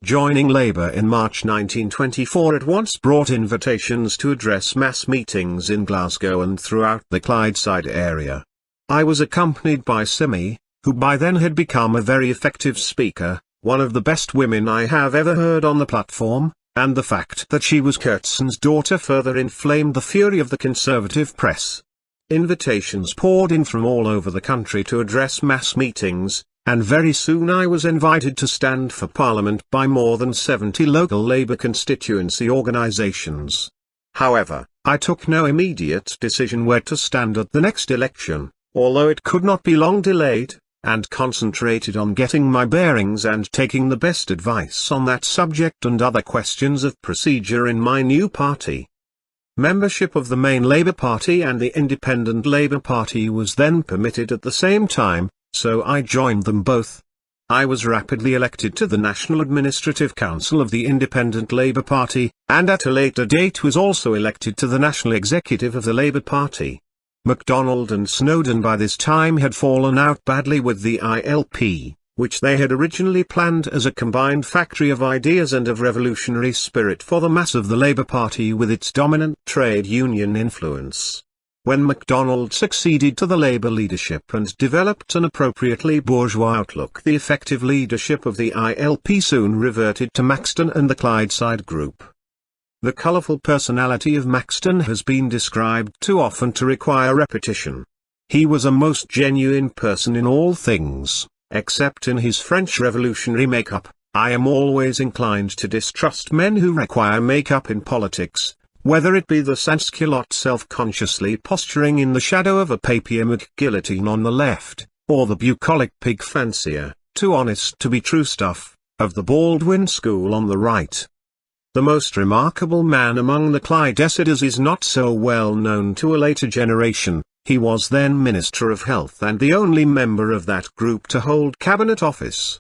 Joining Labour in March 1924 at once brought invitations to address mass meetings in Glasgow and throughout the Clydeside area. I was accompanied by Simi, who by then had become a very effective speaker, one of the best women I have ever heard on the platform, and the fact that she was Curtson's daughter further inflamed the fury of the conservative press. Invitations poured in from all over the country to address mass meetings, and very soon I was invited to stand for Parliament by more than 70 local Labour constituency organisations. However, I took no immediate decision where to stand at the next election, although it could not be long delayed, and concentrated on getting my bearings and taking the best advice on that subject and other questions of procedure in my new party. Membership of the main Labour Party and the Independent Labour Party was then permitted at the same time, so I joined them both. I was rapidly elected to the National Administrative Council of the Independent Labour Party, and at a later date was also elected to the National Executive of the Labour Party. MacDonald and Snowdon by this time had fallen out badly with the ILP, which they had originally planned as a combined factory of ideas and of revolutionary spirit for the mass of the Labour Party with its dominant trade union influence. When MacDonald succeeded to the Labour leadership and developed an appropriately bourgeois outlook, the effective leadership of the ILP soon reverted to Maxton and the Clydeside group. The colourful personality of Maxton has been described too often to require repetition. He was a most genuine person in all things, except in his French revolutionary make-up. I am always inclined to distrust men who require make-up in politics, whether it be the sans-culotte self-consciously posturing in the shadow of a papier-mâché guillotine on the left, or the bucolic pig fancier, too honest to be true stuff, of the Baldwin school on the right. The most remarkable man among the Clydesiders is not so well known to a later generation. He was then Minister of Health and the only member of that group to hold cabinet office.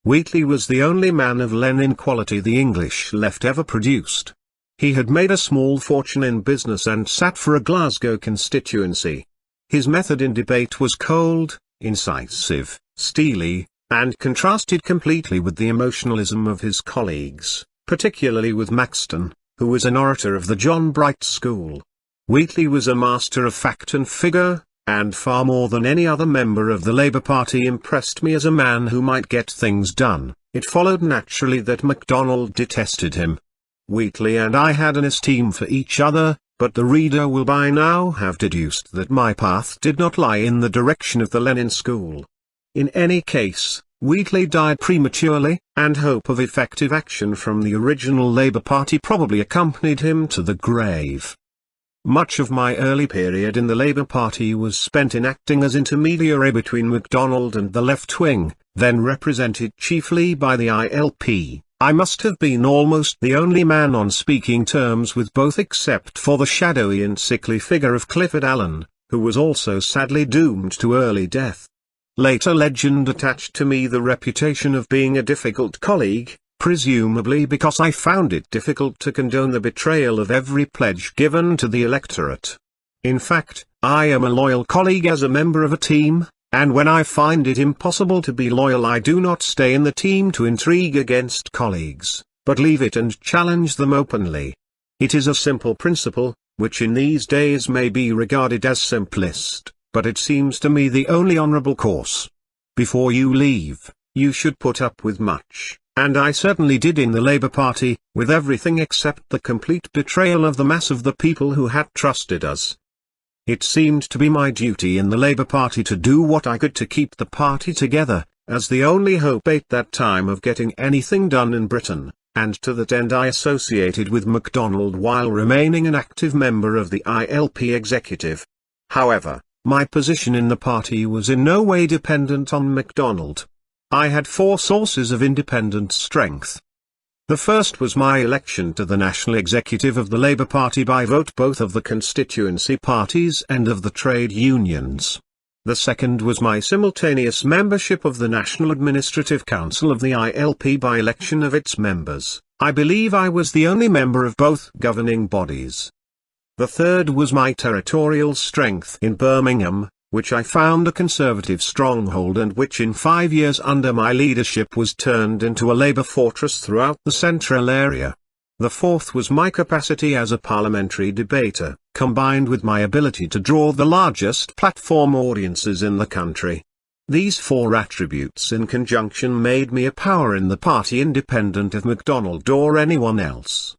Wheatley was the only man of Lenin quality the English left ever produced. He had made a small fortune in business and sat for a Glasgow constituency. His method in debate was cold, incisive, steely, and contrasted completely with the emotionalism of his colleagues, particularly with Maxton, who was an orator of the John Bright school. Wheatley was a master of fact and figure, and far more than any other member of the Labour Party impressed me as a man who might get things done. It followed naturally that MacDonald detested him. Wheatley and I had an esteem for each other, but the reader will by now have deduced that my path did not lie in the direction of the Lenin school. In any case, Wheatley died prematurely, and hope of effective action from the original Labour Party probably accompanied him to the grave. Much of my early period in the Labour Party was spent in acting as intermediary between MacDonald and the left wing, then represented chiefly by the ILP. I must have been almost the only man on speaking terms with both except for the shadowy and sickly figure of Clifford Allen, who was also sadly doomed to early death. Later legend attached to me the reputation of being a difficult colleague, presumably because I found it difficult to condone the betrayal of every pledge given to the electorate. In fact, I am a loyal colleague as a member of a team, and when I find it impossible to be loyal I do not stay in the team to intrigue against colleagues, but leave it and challenge them openly. It is a simple principle, which in these days may be regarded as simplest, but it seems to me the only honourable course. Before you leave, you should put up with much. And I certainly did in the Labour Party, with everything except the complete betrayal of the mass of the people who had trusted us. It seemed to be my duty in the Labour Party to do what I could to keep the party together, as the only hope at that time of getting anything done in Britain, and to that end I associated with MacDonald while remaining an active member of the ILP executive. However, my position in the party was in no way dependent on MacDonald. I had 4 sources of independent strength. The first was my election to the national executive of the Labour Party by vote both of the constituency parties and of the trade unions. The second was my simultaneous membership of the National Administrative Council of the ILP by election of its members. I believe I was the only member of both governing bodies. The third was my territorial strength in Birmingham, which I found a conservative stronghold and which in 5 years under my leadership was turned into a Labour fortress throughout the central area. The fourth was my capacity as a parliamentary debater, combined with my ability to draw the largest platform audiences in the country. These 4 attributes in conjunction made me a power in the party independent of MacDonald or anyone else.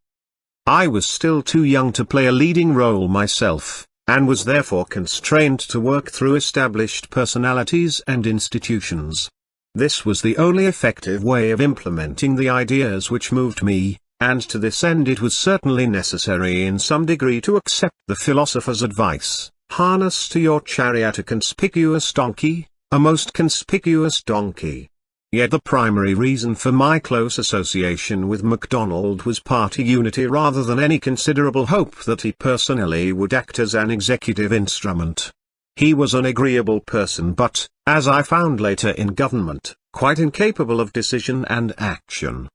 I was still too young to play a leading role myself, and was therefore constrained to work through established personalities and institutions. This was the only effective way of implementing the ideas which moved me, and to this end it was certainly necessary in some degree to accept the philosopher's advice, harness to your chariot a conspicuous donkey, a most conspicuous donkey. Yet the primary reason for my close association with MacDonald was party unity rather than any considerable hope that he personally would act as an executive instrument. He was an agreeable person but, as I found later in government, quite incapable of decision and action.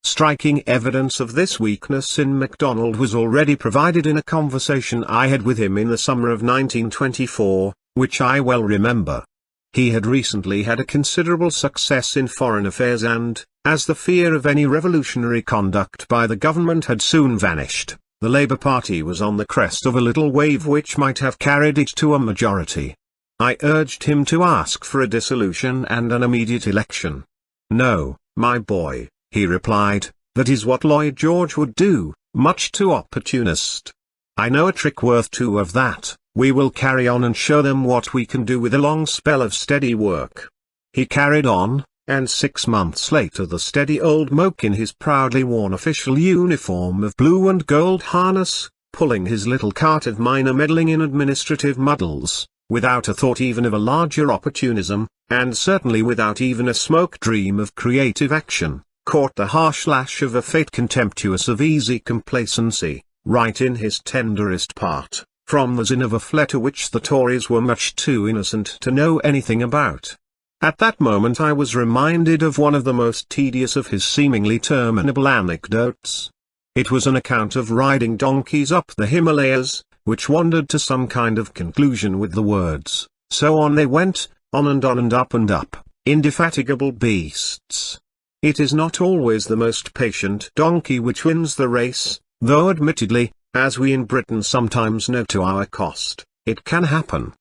Striking evidence of this weakness in MacDonald was already provided in a conversation I had with him in the summer of 1924, which I well remember. He had recently had a considerable success in foreign affairs and, as the fear of any revolutionary conduct by the government had soon vanished, the Labour Party was on the crest of a little wave which might have carried it to a majority. I urged him to ask for a dissolution and an immediate election. "No, my boy," he replied, "that is what Lloyd George would do, much too opportunist. I know a trick worth 2 of that. We will carry on and show them what we can do with a long spell of steady work." He carried on, and 6 months later the steady old moke in his proudly worn official uniform of blue and gold harness, pulling his little cart of minor meddling in administrative muddles, without a thought even of a larger opportunism, and certainly without even a smoke dream of creative action, caught the harsh lash of a fate contemptuous of easy complacency, right in his tenderest part, from the sin of a fletter which the Tories were much too innocent to know anything about. At that moment I was reminded of one of the most tedious of his seemingly terminable anecdotes. It was an account of riding donkeys up the Himalayas, which wandered to some kind of conclusion with the words, "So on they went, on and up, indefatigable beasts." It is not always the most patient donkey which wins the race, though admittedly, as we in Britain sometimes know to our cost, it can happen.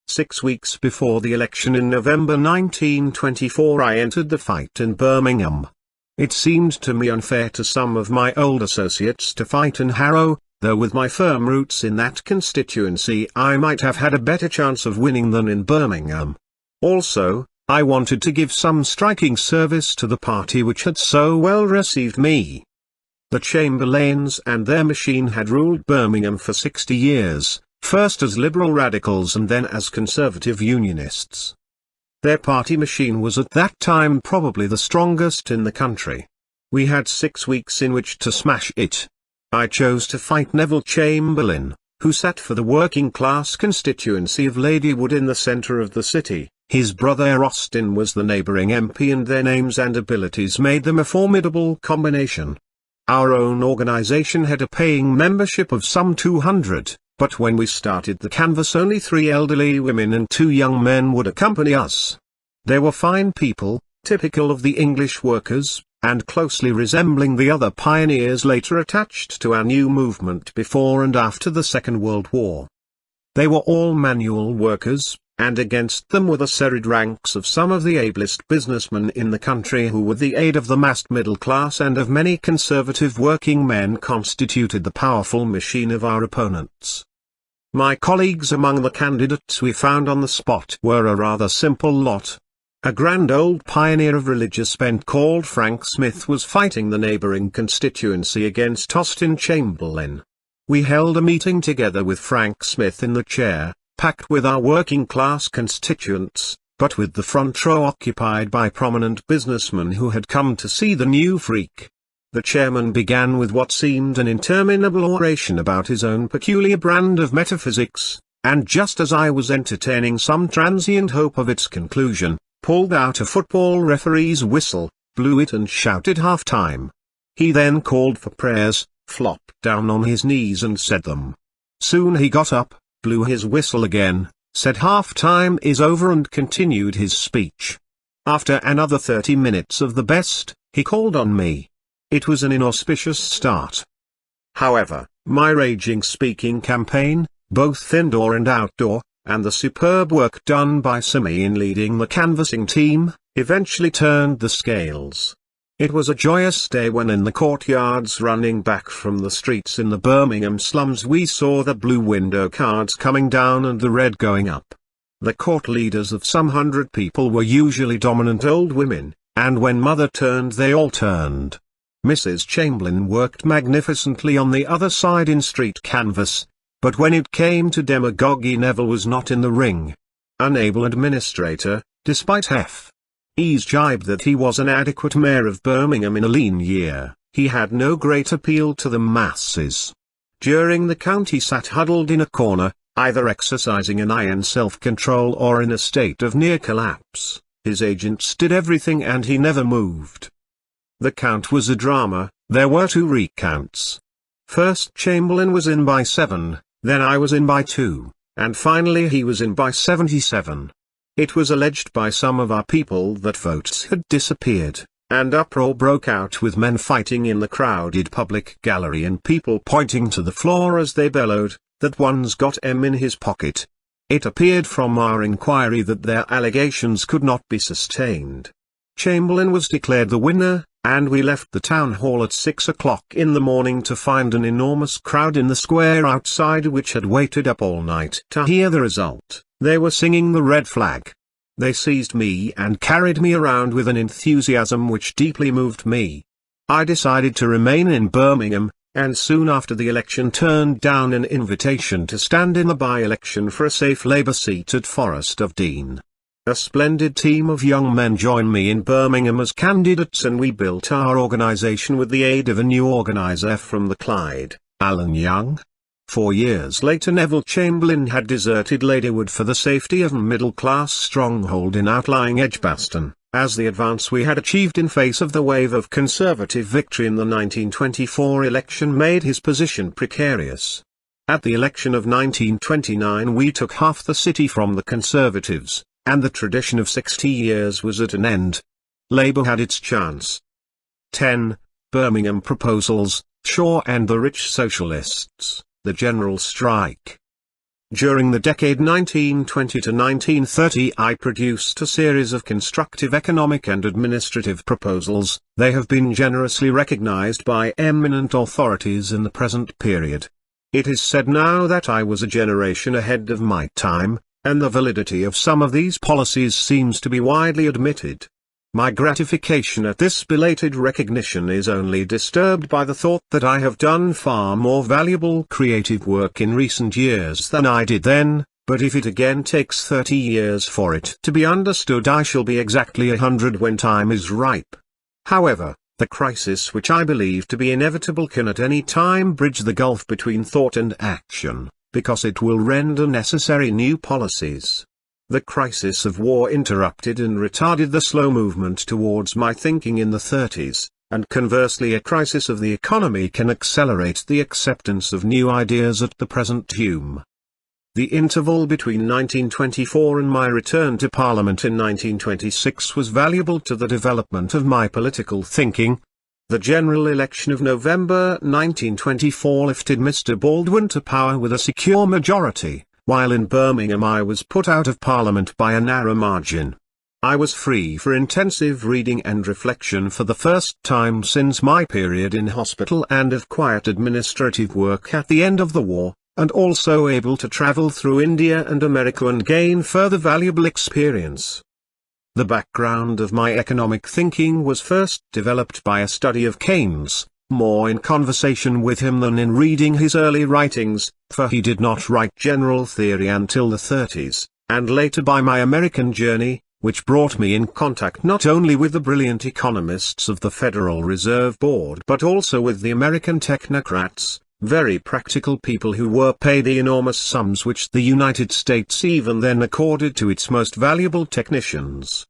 6 weeks before the election in November 1924 I entered the fight in Birmingham. It seemed to me unfair to some of my old associates to fight in Harrow, though with my firm roots in that constituency I might have had a better chance of winning than in Birmingham. Also, I wanted to give some striking service to the party which had so well received me. The Chamberlains and their machine had ruled Birmingham for 60 years, first as liberal radicals and then as conservative unionists. Their party machine was at that time probably the strongest in the country. We had 6 weeks in which to smash it. I chose to fight Neville Chamberlain, who sat for the working-class constituency of Ladywood in the centre of the city. His brother Austin was the neighbouring MP, and their names and abilities made them a formidable combination. Our own organisation had a paying membership of some 200, but when we started the canvass only 3 elderly women and 2 young men would accompany us. They were fine people, typical of the English workers, and closely resembling the other pioneers later attached to our new movement before and after the Second World War. They were all manual workers, and against them were the serried ranks of some of the ablest businessmen in the country who with the aid of the massed middle class and of many conservative working men constituted the powerful machine of our opponents. My colleagues among the candidates we found on the spot were a rather simple lot. A grand old pioneer of religious bent called Frank Smith was fighting the neighbouring constituency against Austin Chamberlain. We held a meeting together with Frank Smith in the chair, packed with our working-class constituents, but with the front row occupied by prominent businessmen who had come to see the new freak. The chairman began with what seemed an interminable oration about his own peculiar brand of metaphysics, and just as I was entertaining some transient hope of its conclusion, pulled out a football referee's whistle, blew it and shouted half-time. He then called for prayers, flopped down on his knees and said them. Soon he got up, blew his whistle again, said half-time is over and continued his speech. After another 30 minutes of the best, he called on me. It was an inauspicious start. However, my raging speaking campaign, both indoor and outdoor, and the superb work done by Simi in leading the canvassing team, eventually turned the scales. It was a joyous day when in the courtyards running back from the streets in the Birmingham slums we saw the blue window cards coming down and the red going up. The court leaders of some 100 people were usually dominant old women, and when mother turned they all turned. Mrs. Chamberlain worked magnificently on the other side in street canvass, but when it came to demagogy Neville was not in the ring. An able administrator, despite F.'s jibe that he was an adequate mayor of Birmingham in a lean year, he had no great appeal to the masses. During the count he sat huddled in a corner, either exercising an iron self-control or in a state of near collapse. His agents did everything and he never moved. The count was a drama. There were 2 recounts. First Chamberlain was in by 7, then I was in by 2, and finally he was in by 77. It was alleged by some of our people that votes had disappeared, and uproar broke out with men fighting in the crowded public gallery and people pointing to the floor as they bellowed, that one's got M in his pocket. It appeared from our inquiry that their allegations could not be sustained. Chamberlain was declared the winner, and we left the town hall at 6 o'clock in the morning to find an enormous crowd in the square outside which had waited up all night to hear the result. They were singing the red flag. They seized me and carried me around with an enthusiasm which deeply moved me. I decided to remain in Birmingham, and soon after the election turned down an invitation to stand in the by-election for a safe Labour seat at Forest of Dean. A splendid team of young men joined me in Birmingham as candidates, and we built our organisation with the aid of a new organiser from the Clyde, Alan Young. 4 years later Neville Chamberlain had deserted Ladywood for the safety of a middle-class stronghold in outlying Edgbaston, as the advance we had achieved in face of the wave of Conservative victory in the 1924 election made his position precarious. At the election of 1929 we took half the city from the Conservatives, and the tradition of 60 years was at an end. Labour had its chance. 10. Birmingham proposals, Shaw and the Rich Socialists. The general strike. During the decade 1920 to 1930 I produced a series of constructive economic and administrative proposals. They have been generously recognized by eminent authorities in the present period. It is said now that I was a generation ahead of my time, and the validity of some of these policies seems to be widely admitted. My gratification at this belated recognition is only disturbed by the thought that I have done far more valuable creative work in recent years than I did then, but if it again takes 30 years for it to be understood, I shall be exactly 100 when time is ripe. However, the crisis which I believe to be inevitable can at any time bridge the gulf between thought and action, because it will render necessary new policies. The crisis of war interrupted and retarded the slow movement towards my thinking in the 30s, and conversely a crisis of the economy can accelerate the acceptance of new ideas at the present time. The interval between 1924 and my return to Parliament in 1926 was valuable to the development of my political thinking. The general election of November 1924 lifted Mr. Baldwin to power with a secure majority, while in Birmingham I was put out of Parliament by a narrow margin. I was free for intensive reading and reflection for the first time since my period in hospital and of quiet administrative work at the end of the war, and also able to travel through India and America and gain further valuable experience. The background of my economic thinking was first developed by a study of Keynes, more in conversation with him than in reading his early writings, for he did not write general theory until the 30s, and later by my American journey, which brought me in contact not only with the brilliant economists of the Federal Reserve Board but also with the American technocrats, very practical people who were paid the enormous sums which the United States even then accorded to its most valuable technicians.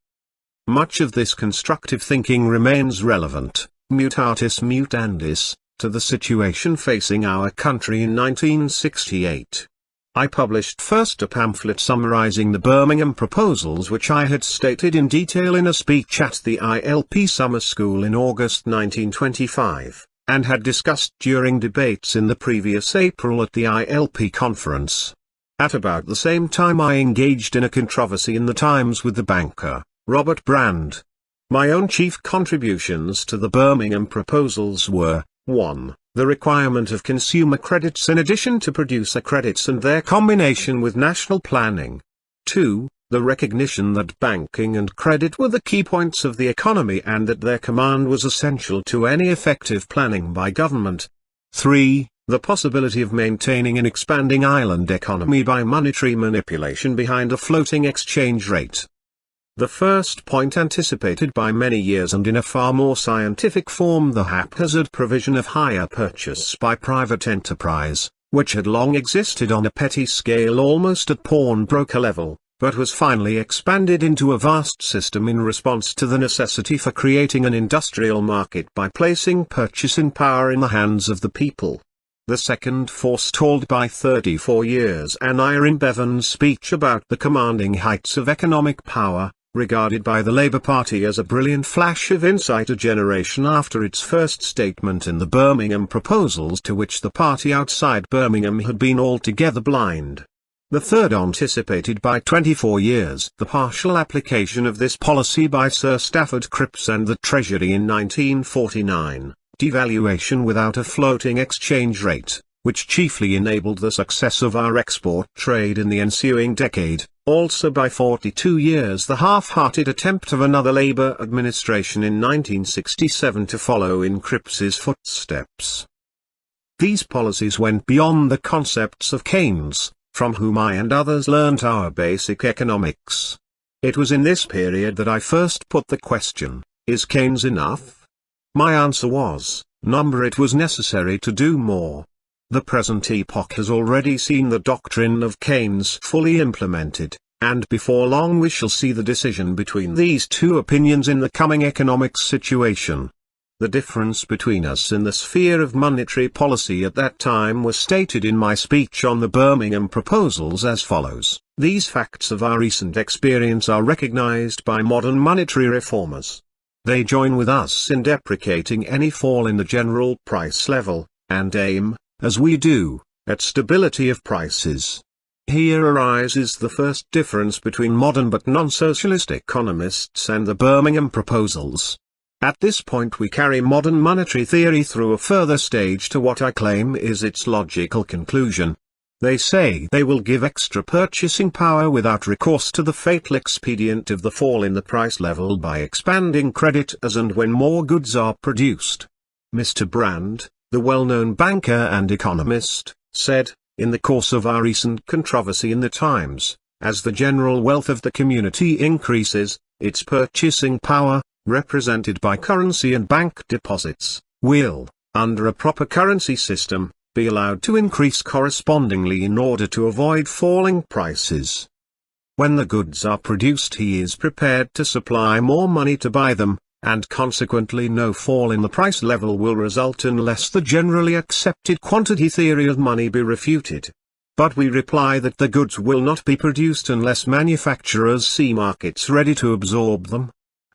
Much of this constructive thinking remains relevant, mutatis mutandis, to the situation facing our country in 1968. I published first a pamphlet summarizing the Birmingham proposals which I had stated in detail in a speech at the ILP Summer School in August 1925. And had discussed during debates in the previous April at the ILP conference. At about the same time I engaged in a controversy in the Times with the banker, Robert Brand. My own chief contributions to the Birmingham proposals were, 1. The requirement of consumer credits in addition to producer credits and their combination with national planning. 2. The recognition that banking and credit were the key points of the economy and that their command was essential to any effective planning by government. 3. The possibility of maintaining an expanding island economy by monetary manipulation behind a floating exchange rate. The first point anticipated by many years and in a far more scientific form, the haphazard provision of hire purchase by private enterprise, which had long existed on a petty scale almost at pawnbroker level, but was finally expanded into a vast system in response to the necessity for creating an industrial market by placing purchasing power in the hands of the people. The second, forestalled by 34 years, Anne Irene Bevan's speech about the commanding heights of economic power, regarded by the Labour Party as a brilliant flash of insight a generation after its first statement in the Birmingham proposals, to which the party outside Birmingham had been altogether blind. The third, anticipated by 24 years, the partial application of this policy by Sir Stafford Cripps and the Treasury in 1949, devaluation without a floating exchange rate, which chiefly enabled the success of our export trade in the ensuing decade, also by 42 years the half-hearted attempt of another Labour administration in 1967 to follow in Cripps's footsteps. These policies went beyond the concepts of Keynes, from whom I and others learnt our basic economics. It was in this period that I first put the question, is Keynes enough? My answer was, no, it was necessary to do more. The present epoch has already seen the doctrine of Keynes fully implemented, and before long we shall see the decision between these two opinions in the coming economic situation. The difference between us in the sphere of monetary policy at that time was stated in my speech on the Birmingham proposals as follows. These facts of our recent experience are recognized by modern monetary reformers. They join with us in deprecating any fall in the general price level, and aim, as we do, at stability of prices. Here arises the first difference between modern but non-socialist economists and the Birmingham proposals. At this point we carry modern monetary theory through a further stage to what I claim is its logical conclusion. They say they will give extra purchasing power without recourse to the fatal expedient of the fall in the price level by expanding credit as and when more goods are produced. Mr. Brand, the well-known banker and economist, said, in the course of our recent controversy in the Times, as the general wealth of the community increases, its purchasing power, represented by currency and bank deposits, will, under a proper currency system, be allowed to increase correspondingly in order to avoid falling prices. When the goods are produced, he is prepared to supply more money to buy them, and consequently no fall in the price level will result unless the generally accepted quantity theory of money be refuted. But we reply that the goods will not be produced unless manufacturers see markets ready to absorb them.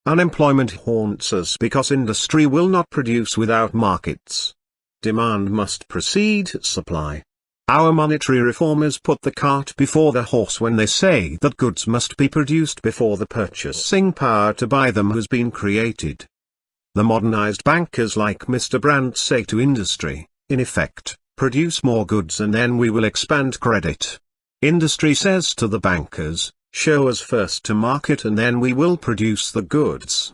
Unemployment haunts us because industry will not produce without markets. Demand must precede supply. Our monetary reformers put the cart before the horse when they say that goods must be produced before the purchasing power to buy them has been created. The modernized bankers like Mr. Brandt say to industry, in effect, produce more goods and then we will expand credit. Industry says to the bankers, show us first to market and then we will produce the goods.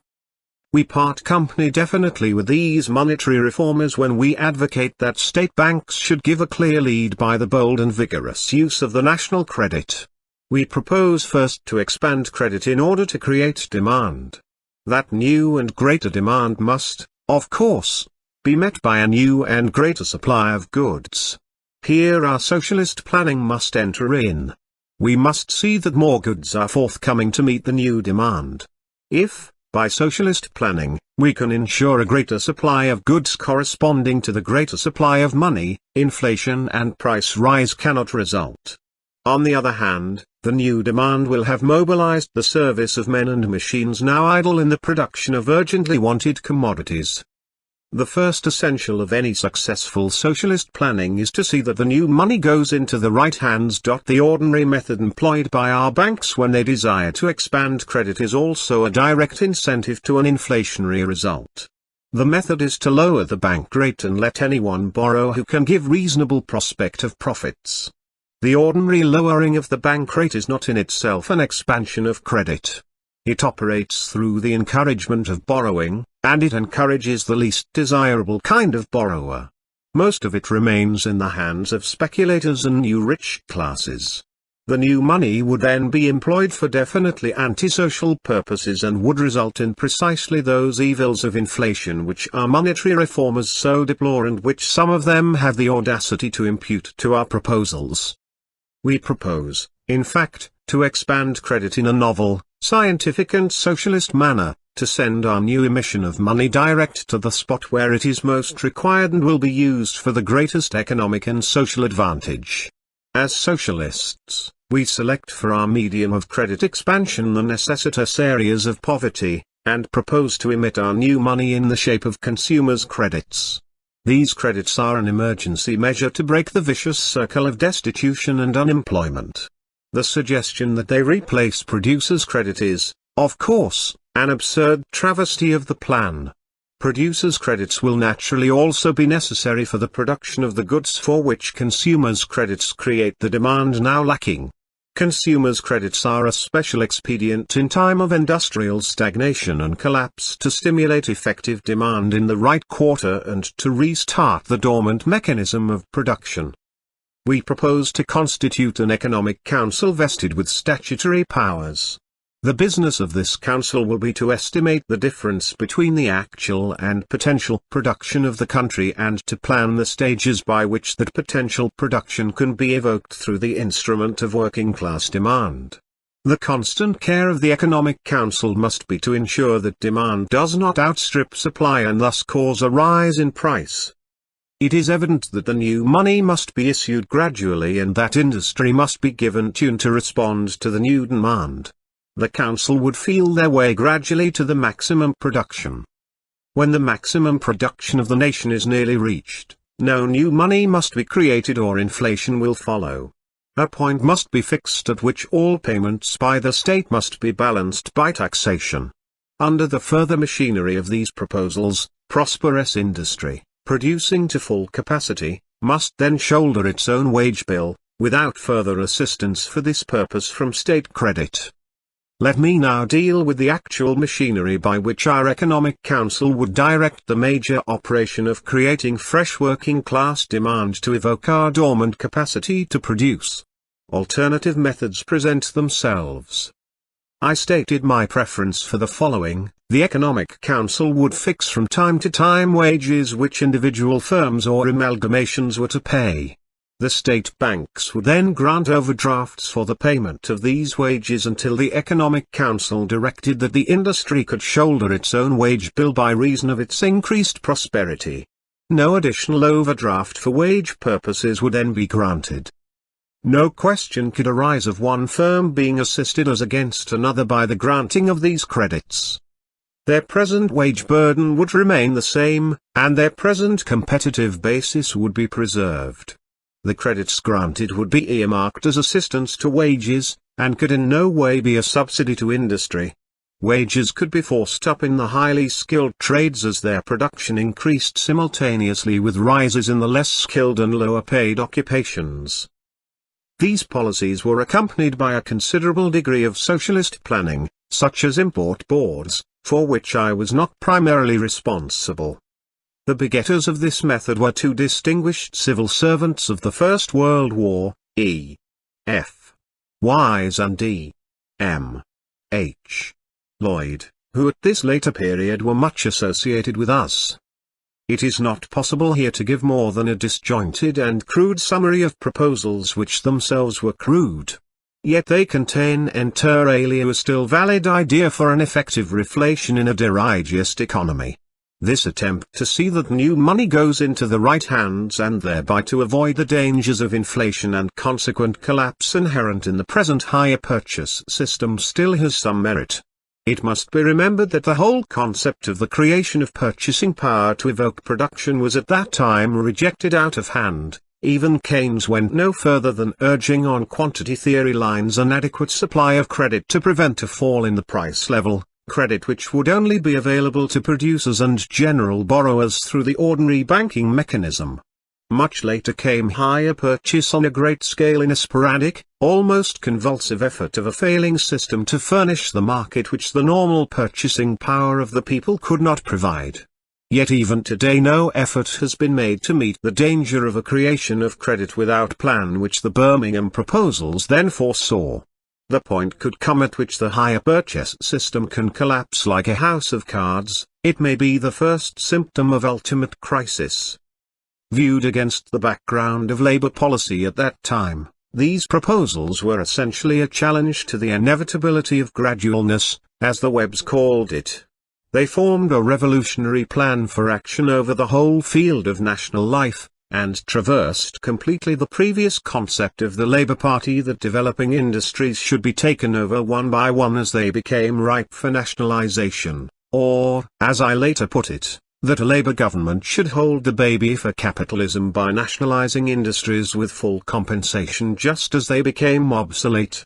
We part company definitely with these monetary reformers when we advocate that state banks should give a clear lead by the bold and vigorous use of the national credit. We propose first to expand credit in order to create demand. That new and greater demand must, of course, be met by a new and greater supply of goods. Here our socialist planning must enter in. We must see that more goods are forthcoming to meet the new demand. If, by socialist planning, we can ensure a greater supply of goods corresponding to the greater supply of money, inflation and price rise cannot result. On the other hand, the new demand will have mobilized the service of men and machines now idle in the production of urgently wanted commodities. The first essential of any successful socialist planning is to see that the new money goes into the right hands. The ordinary method employed by our banks when they desire to expand credit is also a direct incentive to an inflationary result. The method is to lower the bank rate and let anyone borrow who can give reasonable prospect of profits. The ordinary lowering of the bank rate is not in itself an expansion of credit. It operates through the encouragement of borrowing, and it encourages the least desirable kind of borrower. Most of it remains in the hands of speculators and new rich classes. The new money would then be employed for definitely antisocial purposes and would result in precisely those evils of inflation which our monetary reformers so deplore and which some of them have the audacity to impute to our proposals. We propose, in fact, to expand credit in a novel, scientific and socialist manner, to send our new emission of money direct to the spot where it is most required and will be used for the greatest economic and social advantage. As socialists, we select for our medium of credit expansion the necessitous areas of poverty, and propose to emit our new money in the shape of consumers' credits. These credits are an emergency measure to break the vicious circle of destitution and unemployment. The suggestion that they replace producers' credit is, of course, an absurd travesty of the plan. Producers' credits will naturally also be necessary for the production of the goods for which consumers' credits create the demand now lacking. Consumers' credits are a special expedient in time of industrial stagnation and collapse to stimulate effective demand in the right quarter and to restart the dormant mechanism of production. We propose to constitute an economic council vested with statutory powers. The business of this council will be to estimate the difference between the actual and potential production of the country and to plan the stages by which that potential production can be evoked through the instrument of working-class demand. The constant care of the economic council must be to ensure that demand does not outstrip supply and thus cause a rise in price. It is evident that the new money must be issued gradually and that industry must be given tune to respond to the new demand. The council would feel their way gradually to the maximum production. When the maximum production of the nation is nearly reached, no new money must be created or inflation will follow. A point must be fixed at which all payments by the state must be balanced by taxation. Under the further machinery of these proposals, prosperous industry, producing to full capacity, must then shoulder its own wage bill, without further assistance for this purpose from state credit. Let me now deal with the actual machinery by which our Economic Council would direct the major operation of creating fresh working class demand to evoke our dormant capacity to produce. Alternative methods present themselves. I stated my preference for the following: the Economic Council would fix from time to time wages which individual firms or amalgamations were to pay. The state banks would then grant overdrafts for the payment of these wages until the Economic Council directed that the industry could shoulder its own wage bill by reason of its increased prosperity. No additional overdraft for wage purposes would then be granted. No question could arise of one firm being assisted as against another by the granting of these credits. Their present wage burden would remain the same, and their present competitive basis would be preserved. The credits granted would be earmarked as assistance to wages, and could in no way be a subsidy to industry. Wages could be forced up in the highly skilled trades as their production increased simultaneously with rises in the less skilled and lower paid occupations. These policies were accompanied by a considerable degree of socialist planning, such as import boards, for which I was not primarily responsible. The begetters of this method were two distinguished civil servants of the First World War, E. F. Wise and D. M. H. Lloyd, who at this later period were much associated with us. It is not possible here to give more than a disjointed and crude summary of proposals which themselves were crude. Yet they contain inter alia a still valid idea for an effective reflation in a dirigist economy. This attempt to see that new money goes into the right hands and thereby to avoid the dangers of inflation and consequent collapse inherent in the present hire purchase system still has some merit. It must be remembered that the whole concept of the creation of purchasing power to evoke production was at that time rejected out of hand. Even Keynes went no further than urging on quantity theory lines an adequate supply of credit to prevent a fall in the price level. Credit which would only be available to producers and general borrowers through the ordinary banking mechanism. Much later came hire purchase on a great scale in a sporadic, almost convulsive effort of a failing system to furnish the market which the normal purchasing power of the people could not provide. Yet even today no effort has been made to meet the danger of a creation of credit without plan which the Birmingham proposals then foresaw. The point could come at which the hire purchase system can collapse like a house of cards. It may be the first symptom of ultimate crisis. Viewed against the background of Labour policy at that time, these proposals were essentially a challenge to the inevitability of gradualness, as the Webbs called it. They formed a revolutionary plan for action over the whole field of national life, and traversed completely the previous concept of the Labour Party that developing industries should be taken over one by one as they became ripe for nationalisation, or, as I later put it, that a Labour government should hold the baby for capitalism by nationalising industries with full compensation just as they became obsolete.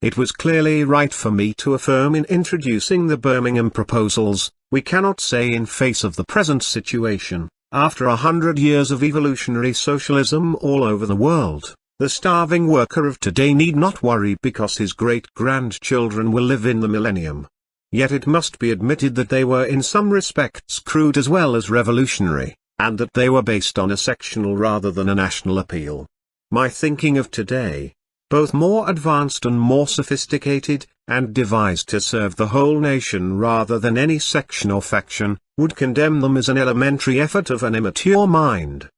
It was clearly right for me to affirm in introducing the Birmingham proposals, we cannot say in face of the present situation, after 100 years of evolutionary socialism all over the world, the starving worker of today need not worry because his great-grandchildren will live in the millennium. Yet it must be admitted that they were in some respects crude as well as revolutionary, and that they were based on a sectional rather than a national appeal. My thinking of today, both more advanced and more sophisticated, and devised to serve the whole nation rather than any section or faction, would condemn them as an elementary effort of an immature mind.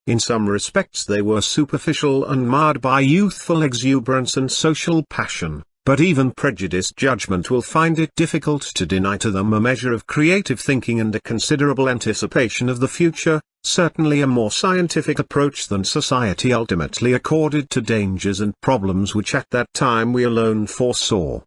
In some respects they were superficial and marred by youthful exuberance and social passion, but even prejudiced judgment will find it difficult to deny to them a measure of creative thinking and a considerable anticipation of the future, certainly a more scientific approach than society ultimately accorded to dangers and problems which at that time we alone foresaw.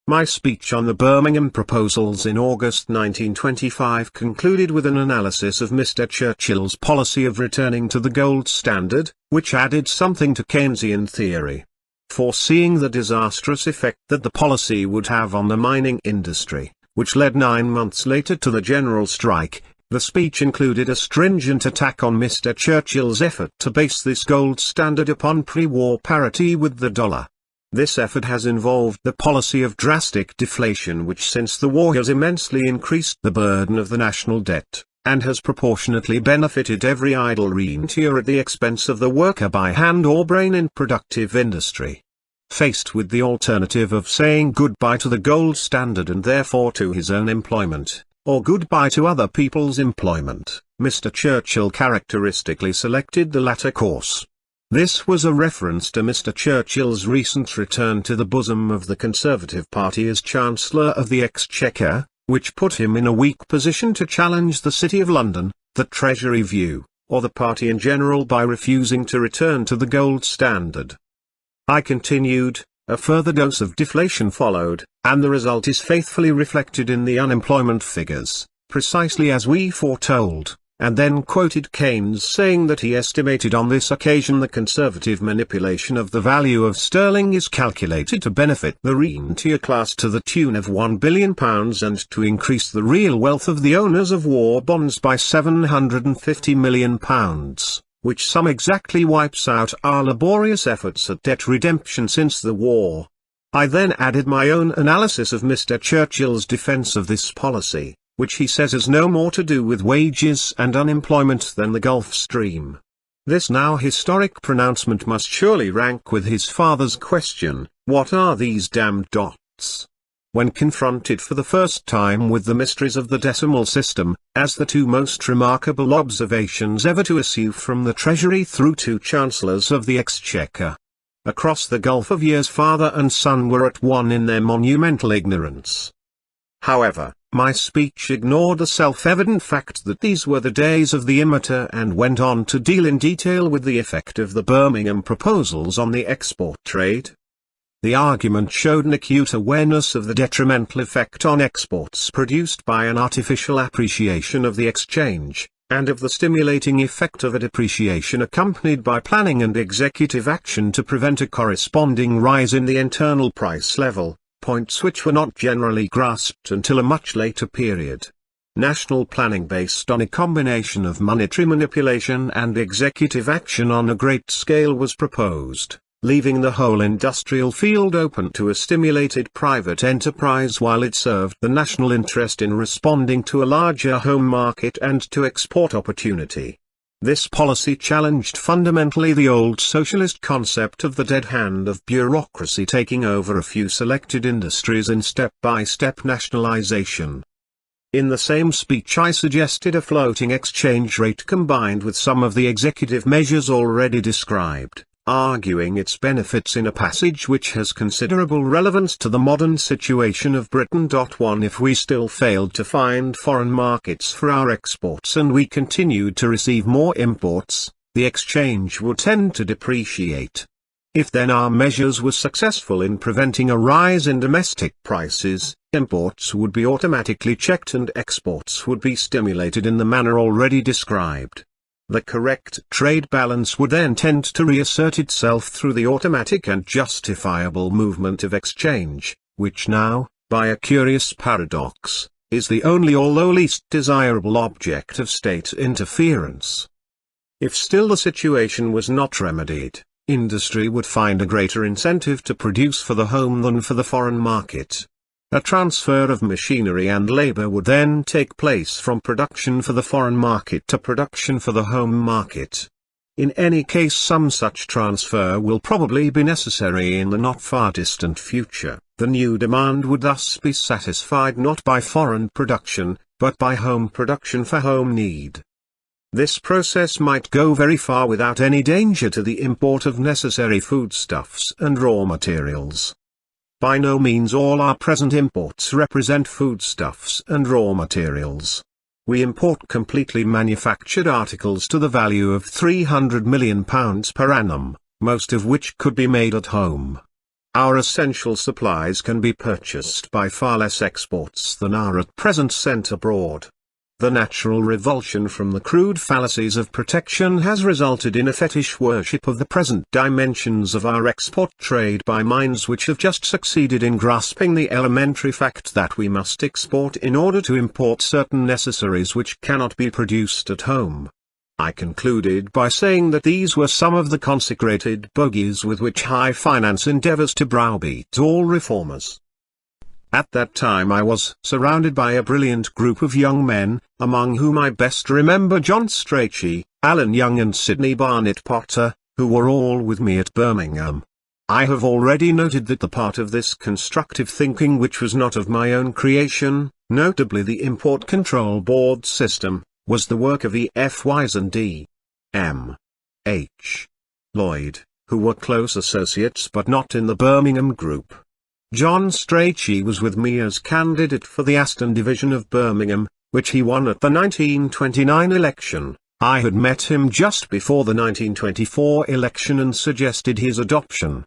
My speech on the Birmingham proposals in August 1925 concluded with an analysis of Mr. Churchill's policy of returning to the gold standard, which added something to Keynesian theory. Foreseeing the disastrous effect that the policy would have on the mining industry, which led 9 months later to the general strike, The speech included a stringent attack on Mr. Churchill's effort to base this gold standard upon pre-war parity with the dollar. This effort has involved the policy of drastic deflation, which since the war has immensely increased the burden of the national debt, and has proportionately benefited every idle rentier at the expense of the worker by hand or brain in productive industry. Faced with the alternative of saying goodbye to the gold standard and therefore to his own employment, or goodbye to other people's employment, Mr. Churchill characteristically selected the latter course. This was a reference to Mr. Churchill's recent return to the bosom of the Conservative Party as Chancellor of the Exchequer, which put him in a weak position to challenge the City of London, the Treasury View, or the party in general by refusing to return to the gold standard. I continued, a further dose of deflation followed, and the result is faithfully reflected in the unemployment figures, precisely as we foretold, and then quoted Keynes saying that he estimated on this occasion the conservative manipulation of the value of sterling is calculated to benefit the rentier class to the tune of £1 billion and to increase the real wealth of the owners of war bonds by £750 million. Which sum exactly wipes out our laborious efforts at debt redemption since the war. I then added my own analysis of Mr. Churchill's defense of this policy, which he says has no more to do with wages and unemployment than the Gulf Stream. This now historic pronouncement must surely rank with his father's question, "What are these damned dots?" When confronted for the first time with the mysteries of the decimal system, as the two most remarkable observations ever to issue from the Treasury through two Chancellors of the Exchequer. Across the gulf of years father and son were at one in their monumental ignorance. However, my speech ignored the self-evident fact that these were the days of the immature and went on to deal in detail with the effect of the Birmingham proposals on the export trade. The argument showed an acute awareness of the detrimental effect on exports produced by an artificial appreciation of the exchange, and of the stimulating effect of a depreciation accompanied by planning and executive action to prevent a corresponding rise in the internal price level, points which were not generally grasped until a much later period. National planning based on a combination of monetary manipulation and executive action on a great scale was proposed, leaving the whole industrial field open to a stimulated private enterprise while it served the national interest in responding to a larger home market and to export opportunity. This policy challenged fundamentally the old socialist concept of the dead hand of bureaucracy taking over a few selected industries in step-by-step nationalization. In the same speech I suggested a floating exchange rate combined with some of the executive measures already described, arguing its benefits in a passage which has considerable relevance to the modern situation of Britain. 1. If we still failed to find foreign markets for our exports and we continued to receive more imports, the exchange would tend to depreciate. If then our measures were successful in preventing a rise in domestic prices, imports would be automatically checked and exports would be stimulated in the manner already described. The correct trade balance would then tend to reassert itself through the automatic and justifiable movement of exchange, which now, by a curious paradox, is the only although least desirable object of state interference. If still the situation was not remedied, industry would find a greater incentive to produce for the home than for the foreign market. A transfer of machinery and labor would then take place from production for the foreign market to production for the home market. In any case, some such transfer will probably be necessary in the not far distant future. The new demand would thus be satisfied not by foreign production, but by home production for home need. This process might go very far without any danger to the import of necessary foodstuffs and raw materials. By no means all our present imports represent foodstuffs and raw materials. We import completely manufactured articles to the value of £300 million per annum, most of which could be made at home. Our essential supplies can be purchased by far less exports than are at present sent abroad. The natural revulsion from the crude fallacies of protection has resulted in a fetish worship of the present dimensions of our export trade by minds which have just succeeded in grasping the elementary fact that we must export in order to import certain necessaries which cannot be produced at home. I concluded by saying that these were some of the consecrated bogies with which high finance endeavors to browbeat all reformers. At that time I was surrounded by a brilliant group of young men, among whom I best remember John Strachey, Alan Young and Sidney Barnet Potter, who were all with me at Birmingham. I have already noted that the part of this constructive thinking which was not of my own creation, notably the Import Control Board system, was the work of E. F. Wise and D. M. H. Lloyd, who were close associates but not in the Birmingham group. John Strachey was with me as candidate for the Aston division of Birmingham, which he won at the 1929 election. I had met him just before the 1924 election and suggested his adoption.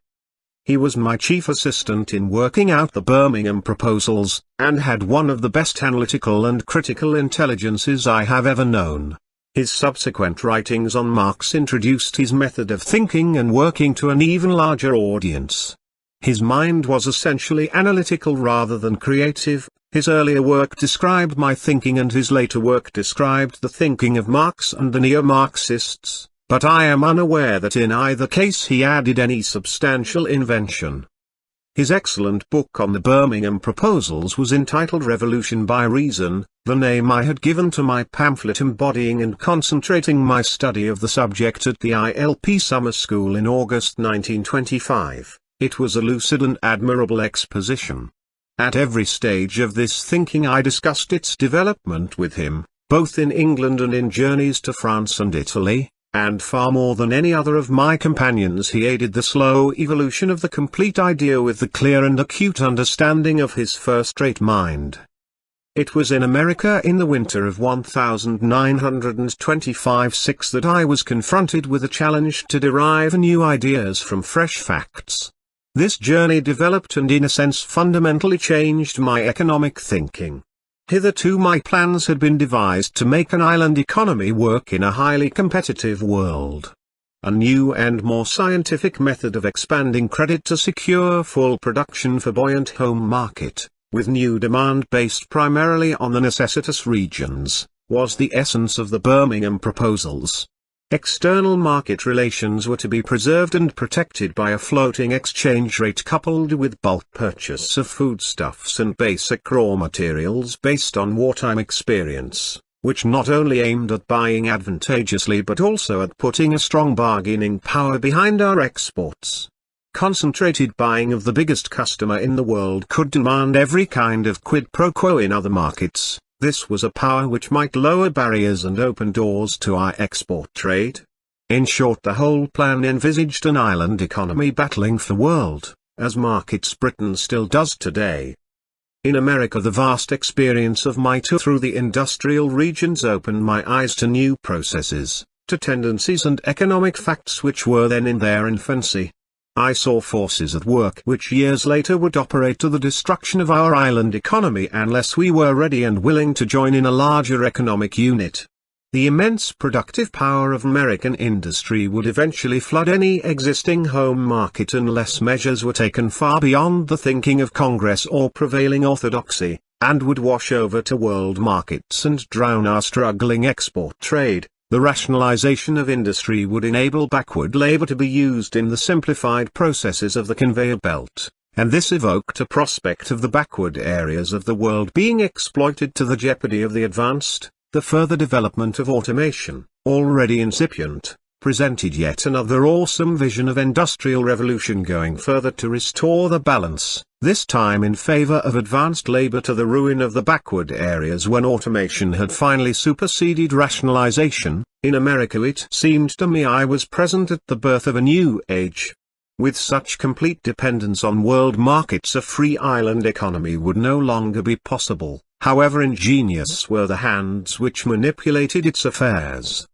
He was my chief assistant in working out the Birmingham proposals, and had one of the best analytical and critical intelligences I have ever known. His subsequent writings on Marx introduced his method of thinking and working to an even larger audience. His mind was essentially analytical rather than creative. His earlier work described my thinking and his later work described the thinking of Marx and the neo-Marxists, but I am unaware that in either case he added any substantial invention. His excellent book on the Birmingham proposals was entitled Revolution by Reason, the name I had given to my pamphlet embodying and concentrating my study of the subject at the ILP Summer School in August 1925. It was a lucid and admirable exposition. At every stage of this thinking I discussed its development with him, both in England and in journeys to France and Italy, and far more than any other of my companions he aided the slow evolution of the complete idea with the clear and acute understanding of his first-rate mind. It was in America in the winter of 1925-6 that I was confronted with a challenge to derive new ideas from fresh facts. This journey developed and in a sense fundamentally changed my economic thinking. Hitherto my plans had been devised to make an island economy work in a highly competitive world. A new and more scientific method of expanding credit to secure full production for buoyant home market, with new demand based primarily on the necessitous regions, was the essence of the Birmingham proposals. External market relations were to be preserved and protected by a floating exchange rate coupled with bulk purchase of foodstuffs and basic raw materials based on wartime experience, which not only aimed at buying advantageously but also at putting a strong bargaining power behind our exports. Concentrated buying of the biggest customer in the world could demand every kind of quid pro quo in other markets. This was a power which might lower barriers and open doors to our export trade. In short, the whole plan envisaged an island economy battling for world, as markets Britain still does today. In America, the vast experience of my tour through the industrial regions opened my eyes to new processes, to tendencies and economic facts which were then in their infancy. I saw forces at work which years later would operate to the destruction of our island economy unless we were ready and willing to join in a larger economic unit. The immense productive power of American industry would eventually flood any existing home market unless measures were taken far beyond the thinking of Congress or prevailing orthodoxy, and would wash over to world markets and drown our struggling export trade. The rationalization of industry would enable backward labor to be used in the simplified processes of the conveyor belt, and this evoked a prospect of the backward areas of the world being exploited to the jeopardy of the advanced. The further development of automation, already incipient, presented yet another awesome vision of industrial revolution going further to restore the balance, this time in favor of advanced labor to the ruin of the backward areas when automation had finally superseded rationalization. In America it seemed to me I was present at the birth of a new age. With such complete dependence on world markets a free island economy would no longer be possible, however ingenious were the hands which manipulated its affairs.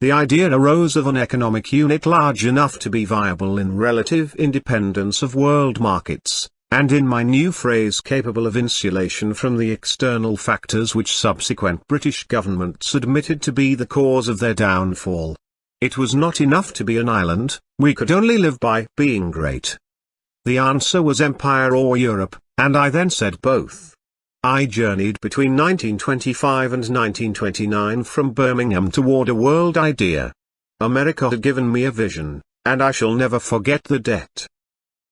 The idea arose of an economic unit large enough to be viable in relative independence of world markets, and in my new phrase capable of insulation from the external factors which subsequent British governments admitted to be the cause of their downfall. It was not enough to be an island, we could only live by being great. The answer was empire or Europe, and I then said both. I journeyed between 1925 and 1929 from Birmingham toward a world idea. America had given me a vision, and I shall never forget the debt.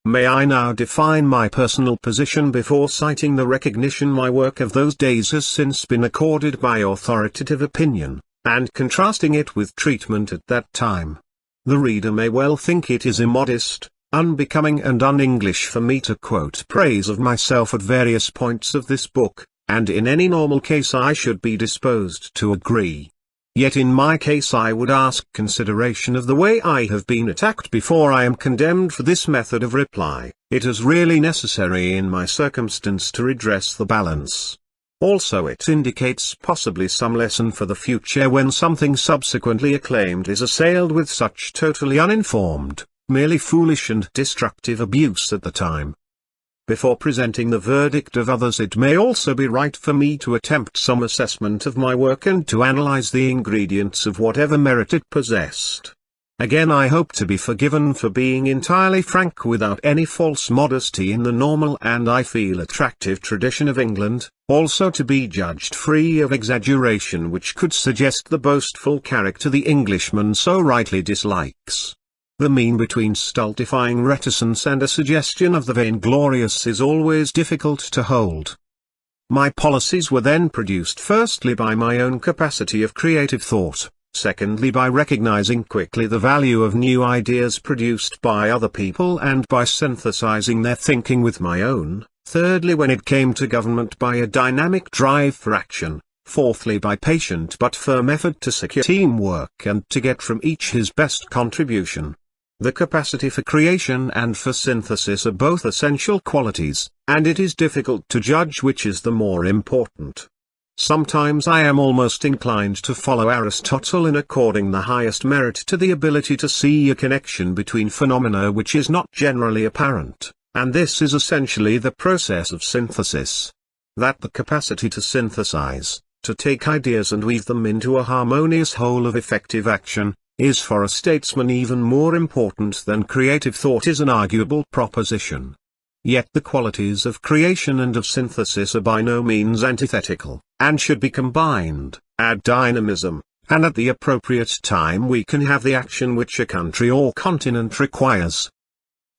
May I now define my personal position before citing the recognition my work of those days has since been accorded by authoritative opinion, and contrasting it with treatment at that time. The reader may well think it is immodest, unbecoming and un-English for me to quote praise of myself at various points of this book, and in any normal case I should be disposed to agree. Yet in my case I would ask consideration of the way I have been attacked before I am condemned for this method of reply. It is really necessary in my circumstance to redress the balance. Also it indicates possibly some lesson for the future when something subsequently acclaimed is assailed with such totally uninformed, merely foolish and destructive abuse at the time. Before presenting the verdict of others, it may also be right for me to attempt some assessment of my work and to analyze the ingredients of whatever merit it possessed. Again I hope to be forgiven for being entirely frank without any false modesty in the normal and I feel attractive tradition of England, also to be judged free of exaggeration which could suggest the boastful character the Englishman so rightly dislikes. The mean between stultifying reticence and a suggestion of the vainglorious is always difficult to hold. My policies were then produced firstly by my own capacity of creative thought, secondly by recognizing quickly the value of new ideas produced by other people and by synthesizing their thinking with my own, thirdly when it came to government by a dynamic drive for action, fourthly by patient but firm effort to secure teamwork and to get from each his best contribution. The capacity for creation and for synthesis are both essential qualities, and it is difficult to judge which is the more important. Sometimes I am almost inclined to follow Aristotle in according the highest merit to the ability to see a connection between phenomena which is not generally apparent, and this is essentially the process of synthesis. That the capacity to synthesize, to take ideas and weave them into a harmonious whole of effective action, is for a statesman even more important than creative thought is an arguable proposition. Yet the qualities of creation and of synthesis are by no means antithetical, and should be combined, add dynamism, and at the appropriate time we can have the action which a country or continent requires.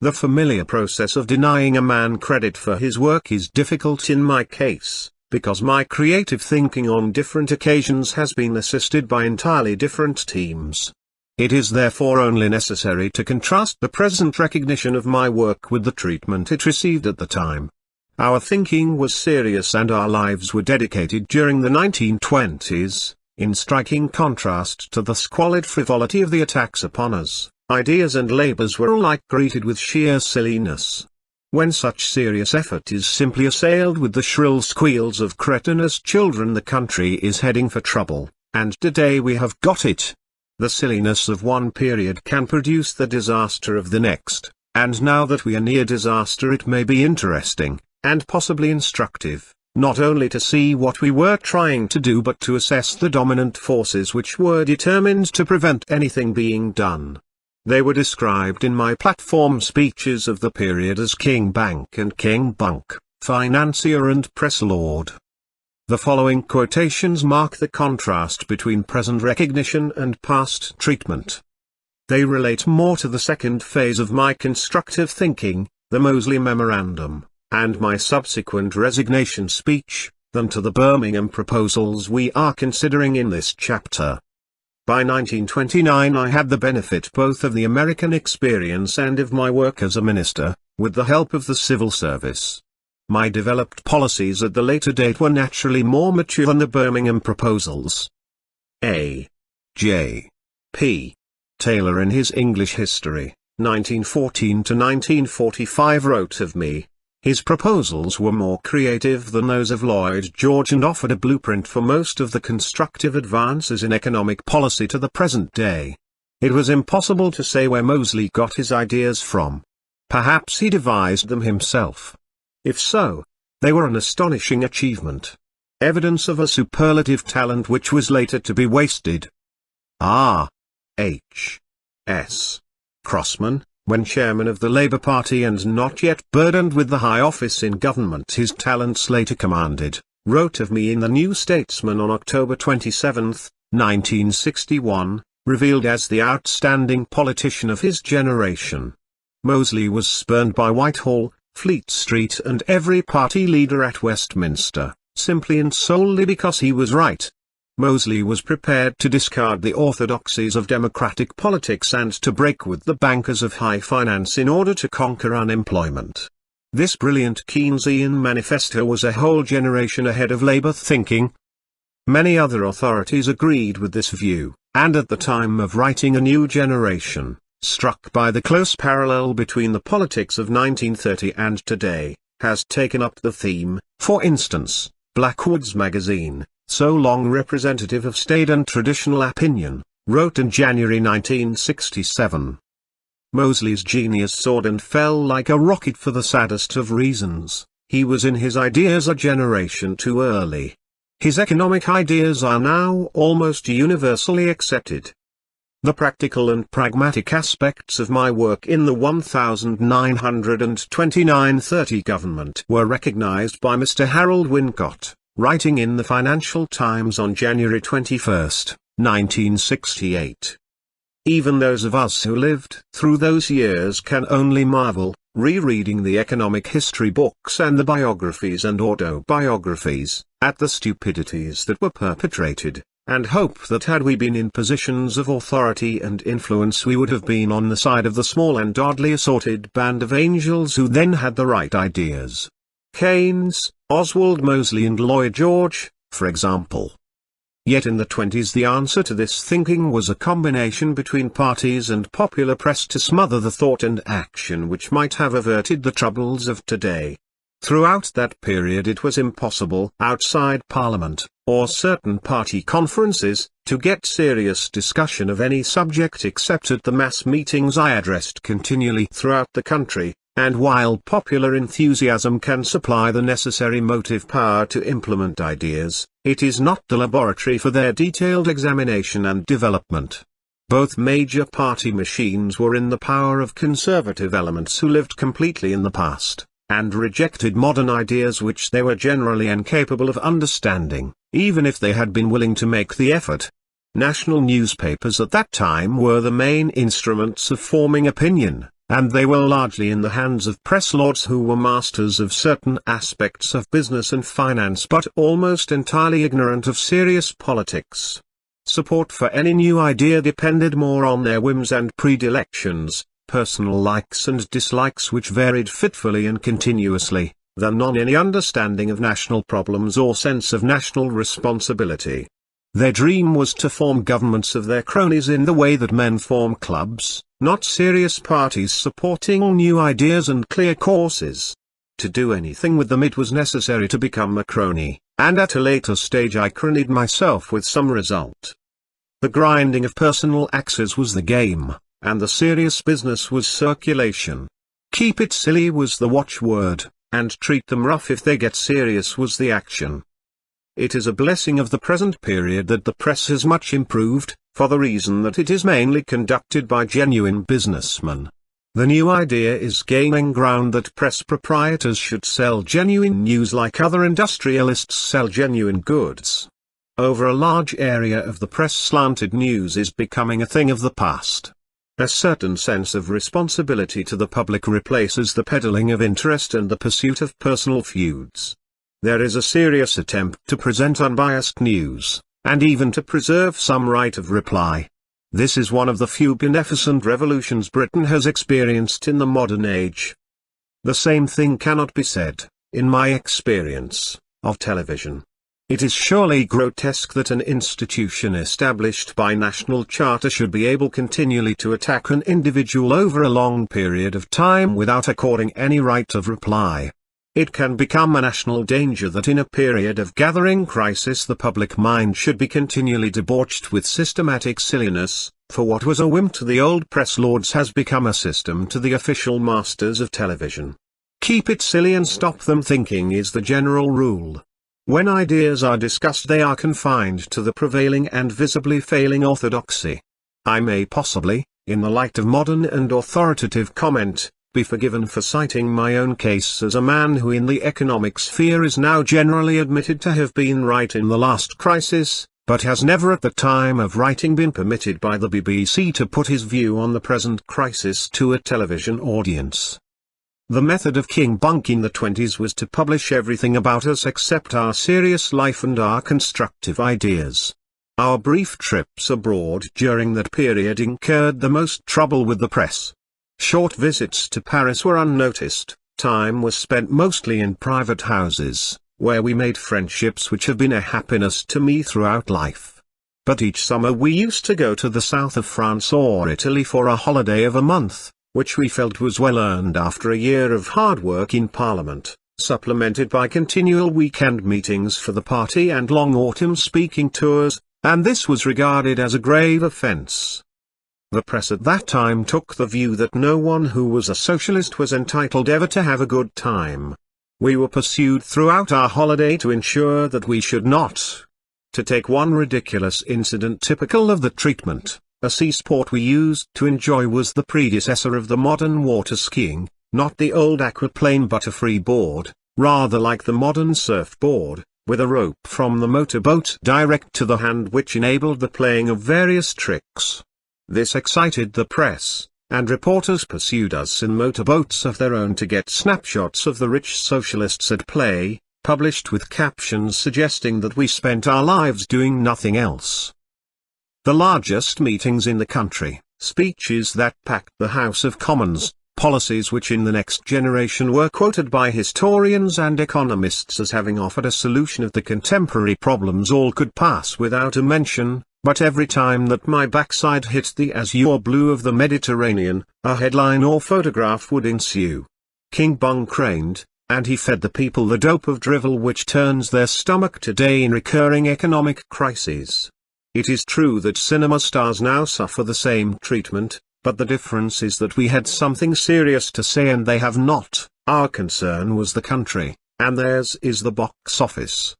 The familiar process of denying a man credit for his work is difficult in my case, because my creative thinking on different occasions has been assisted by entirely different teams. It is therefore only necessary to contrast the present recognition of my work with the treatment it received at the time. Our thinking was serious and our lives were dedicated during the 1920s, in striking contrast to the squalid frivolity of the attacks upon us. Ideas and labors were alike greeted with sheer silliness. When such serious effort is simply assailed with the shrill squeals of cretinous children, the country is heading for trouble, and today we have got it. The silliness of one period can produce the disaster of the next, and now that we are near disaster it may be interesting, and possibly instructive, not only to see what we were trying to do but to assess the dominant forces which were determined to prevent anything being done. They were described in my platform speeches of the period as King Bank and King Bunk, financier and press lord. The following quotations mark the contrast between present recognition and past treatment. They relate more to the second phase of my constructive thinking, the Mosley Memorandum, and my subsequent resignation speech, than to the Birmingham proposals we are considering in this chapter. By 1929 I had the benefit both of the American experience and of my work as a minister, with the help of the civil service. My developed policies at the later date were naturally more mature than the Birmingham proposals. A. J. P. Taylor in his English History, 1914 to 1945 wrote of me, his proposals were more creative than those of Lloyd George and offered a blueprint for most of the constructive advances in economic policy to the present day. It was impossible to say where Mosley got his ideas from. Perhaps he devised them himself. If so, they were an astonishing achievement. Evidence of a superlative talent which was later to be wasted. R. H. S. Crossman, when chairman of the Labour Party and not yet burdened with the high office in government his talents later commanded, wrote of me in the New Statesman on October 27, 1961, revealed as the outstanding politician of his generation. Mosley was spurned by Whitehall, Fleet Street and every party leader at Westminster, simply and solely because he was right. Mosley was prepared to discard the orthodoxies of democratic politics and to break with the bankers of high finance in order to conquer unemployment. This brilliant Keynesian manifesto was a whole generation ahead of Labour thinking. Many other authorities agreed with this view, and at the time of writing A New Generation, struck by the close parallel between the politics of 1930 and today, has taken up the theme. For instance, Blackwood's magazine, so long representative of staid and traditional opinion, wrote in January 1967. Mosley's genius soared and fell like a rocket for the saddest of reasons. He was in his ideas a generation too early. His economic ideas are now almost universally accepted. The practical and pragmatic aspects of my work in the 1929-30 government were recognized by Mr. Harold Wincott, writing in the Financial Times on January 21, 1968. Even those of us who lived through those years can only marvel, rereading the economic history books and the biographies and autobiographies, at the stupidities that were perpetrated, and hope that had we been in positions of authority and influence we would have been on the side of the small and oddly assorted band of angels who then had the right ideas. Keynes, Oswald, Mosley and Lloyd George, for example. Yet in the 20s the answer to this thinking was a combination between parties and popular press to smother the thought and action which might have averted the troubles of today. Throughout that period it was impossible outside Parliament, or certain party conferences, to get serious discussion of any subject except at the mass meetings I addressed continually throughout the country, and while popular enthusiasm can supply the necessary motive power to implement ideas, it is not the laboratory for their detailed examination and development. Both major party machines were in the power of conservative elements who lived completely in the past, and rejected modern ideas which they were generally incapable of understanding, even if they had been willing to make the effort. National newspapers at that time were the main instruments of forming opinion, and they were largely in the hands of press lords who were masters of certain aspects of business and finance but almost entirely ignorant of serious politics. Support for any new idea depended more on their whims and predilections, personal likes and dislikes which varied fitfully and continuously, than on any understanding of national problems or sense of national responsibility. Their dream was to form governments of their cronies in the way that men form clubs, not serious parties supporting new ideas and clear courses. To do anything with them it was necessary to become a crony, and at a later stage I cronied myself with some result. The grinding of personal axes was the game, and the serious business was circulation. Keep it silly was the watchword, and treat them rough if they get serious was the action. It is a blessing of the present period that the press has much improved, for the reason that it is mainly conducted by genuine businessmen. The new idea is gaining ground that press proprietors should sell genuine news like other industrialists sell genuine goods. Over a large area of the press slanted news is becoming a thing of the past. A certain sense of responsibility to the public replaces the peddling of interest and the pursuit of personal feuds. There is a serious attempt to present unbiased news, and even to preserve some right of reply. This is one of the few beneficent revolutions Britain has experienced in the modern age. The same thing cannot be said, in my experience, of television. It is surely grotesque that an institution established by national charter should be able continually to attack an individual over a long period of time without according any right of reply. It can become a national danger that in a period of gathering crisis the public mind should be continually debauched with systematic silliness, for what was a whim to the old press lords has become a system to the official masters of television. Keep it silly and stop them thinking is the general rule. When ideas are discussed, they are confined to the prevailing and visibly failing orthodoxy. I may possibly, in the light of modern and authoritative comment, be forgiven for citing my own case as a man who in the economic sphere is now generally admitted to have been right in the last crisis, but has never at the time of writing been permitted by the BBC to put his view on the present crisis to a television audience. The method of King Bunk in the 20s was to publish everything about us except our serious life and our constructive ideas. Our brief trips abroad during that period incurred the most trouble with the press. Short visits to Paris were unnoticed, time was spent mostly in private houses, where we made friendships which have been a happiness to me throughout life. But each summer we used to go to the south of France or Italy for a holiday of a month, which we felt was well earned after a year of hard work in Parliament, supplemented by continual weekend meetings for the party and long autumn speaking tours, and this was regarded as a grave offence. The press at that time took the view that no one who was a socialist was entitled ever to have a good time. We were pursued throughout our holiday to ensure that we should not. To take one ridiculous incident typical of the treatment, a sea sport we used to enjoy was the predecessor of the modern water skiing, not the old aquaplane but a free board, rather like the modern surfboard, with a rope from the motorboat direct to the hand which enabled the playing of various tricks. This excited the press, and reporters pursued us in motorboats of their own to get snapshots of the rich socialists at play, published with captions suggesting that we spent our lives doing nothing else. The largest meetings in the country, speeches that packed the House of Commons, policies which in the next generation were quoted by historians and economists as having offered a solution of the contemporary problems, all could pass without a mention, but every time that my backside hit the azure blue of the Mediterranean, a headline or photograph would ensue. King Bunk reigned, and he fed the people the dope of drivel which turns their stomach today in recurring economic crises. It is true that cinema stars now suffer the same treatment, but the difference is that we had something serious to say and they have not. Our concern was the country, and theirs is the box office.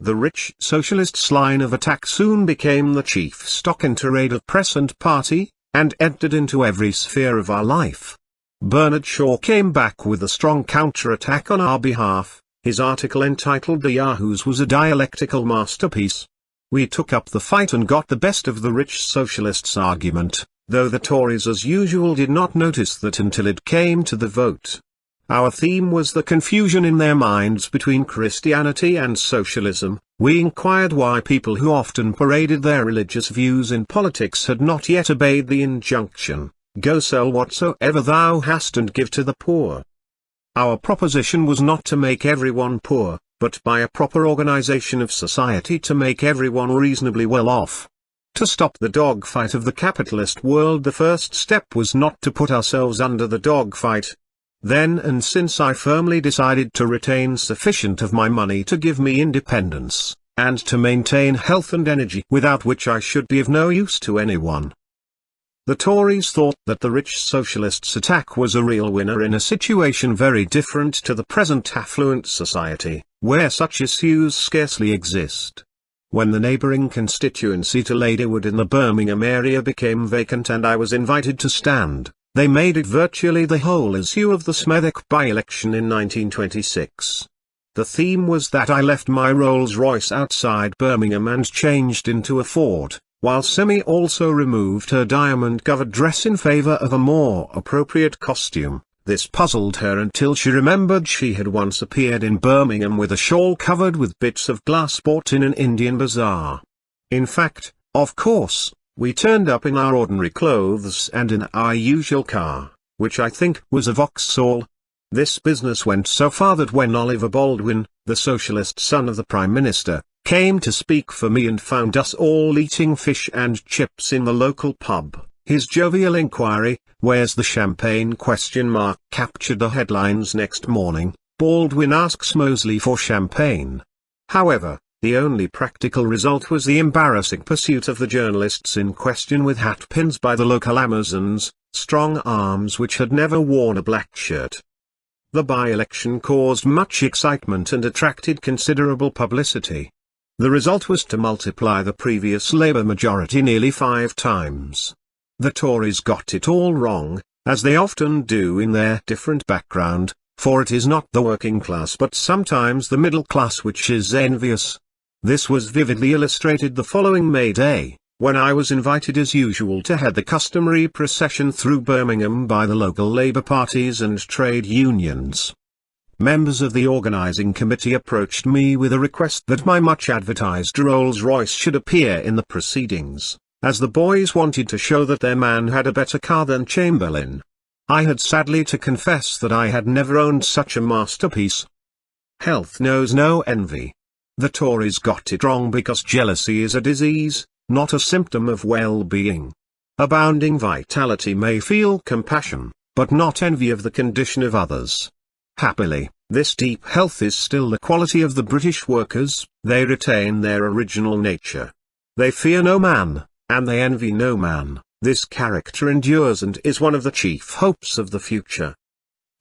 The rich socialists' line of attack soon became the chief stock in trade of press and party, and entered into every sphere of our life. Bernard Shaw came back with a strong counter-attack on our behalf. His article entitled "The Yahoos" was a dialectical masterpiece. We took up the fight and got the best of the rich socialists' argument, though the Tories as usual did not notice that until it came to the vote. Our theme was the confusion in their minds between Christianity and socialism. We inquired why people who often paraded their religious views in politics had not yet obeyed the injunction, "Go sell whatsoever thou hast and give to the poor." Our proposition was not to make everyone poor, but by a proper organization of society to make everyone reasonably well off. To stop the dogfight of the capitalist world, the first step was not to put ourselves under the dogfight. Then and since I firmly decided to retain sufficient of my money to give me independence, and to maintain health and energy without which I should be of no use to anyone. The Tories thought that the rich socialists' attack was a real winner in a situation very different to the present affluent society, where such issues scarcely exist. When the neighbouring constituency to Ladywood in the Birmingham area became vacant and I was invited to stand, they made it virtually the whole issue of the Smethwick by-election in 1926. The theme was that I left my Rolls-Royce outside Birmingham and changed into a Ford, while Simi also removed her diamond-covered dress in favour of a more appropriate costume. This puzzled her until she remembered she had once appeared in Birmingham with a shawl covered with bits of glass bought in an Indian bazaar. In fact, of course, we turned up in our ordinary clothes and in our usual car, which I think was a Vauxhall. This business went so far that when Oliver Baldwin, the socialist son of the Prime Minister, came to speak for me and found us all eating fish and chips in the local pub, his jovial inquiry, "Where's the champagne?" captured the headlines next morning. Baldwin asks Mosley for champagne. However, the only practical result was the embarrassing pursuit of the journalists in question with hatpins by the local Amazons, strong arms which had never worn a black shirt. The by-election caused much excitement and attracted considerable publicity. The result was to multiply the previous Labour majority nearly 5 times. The Tories got it all wrong, as they often do in their different background, for it is not the working class but sometimes the middle class which is envious. This was vividly illustrated the following May Day, when I was invited as usual to head the customary procession through Birmingham by the local Labour parties and trade unions. Members of the organising committee approached me with a request that my much-advertised Rolls-Royce should appear in the proceedings, as the boys wanted to show that their man had a better car than Chamberlain. I had sadly to confess that I had never owned such a masterpiece. Health knows no envy. The Tories got it wrong because jealousy is a disease, not a symptom of well-being. Abounding vitality may feel compassion, but not envy of the condition of others. Happily, this deep health is still the quality of the British workers. They retain their original nature. They fear no man, and they envy no man. This character endures and is one of the chief hopes of the future.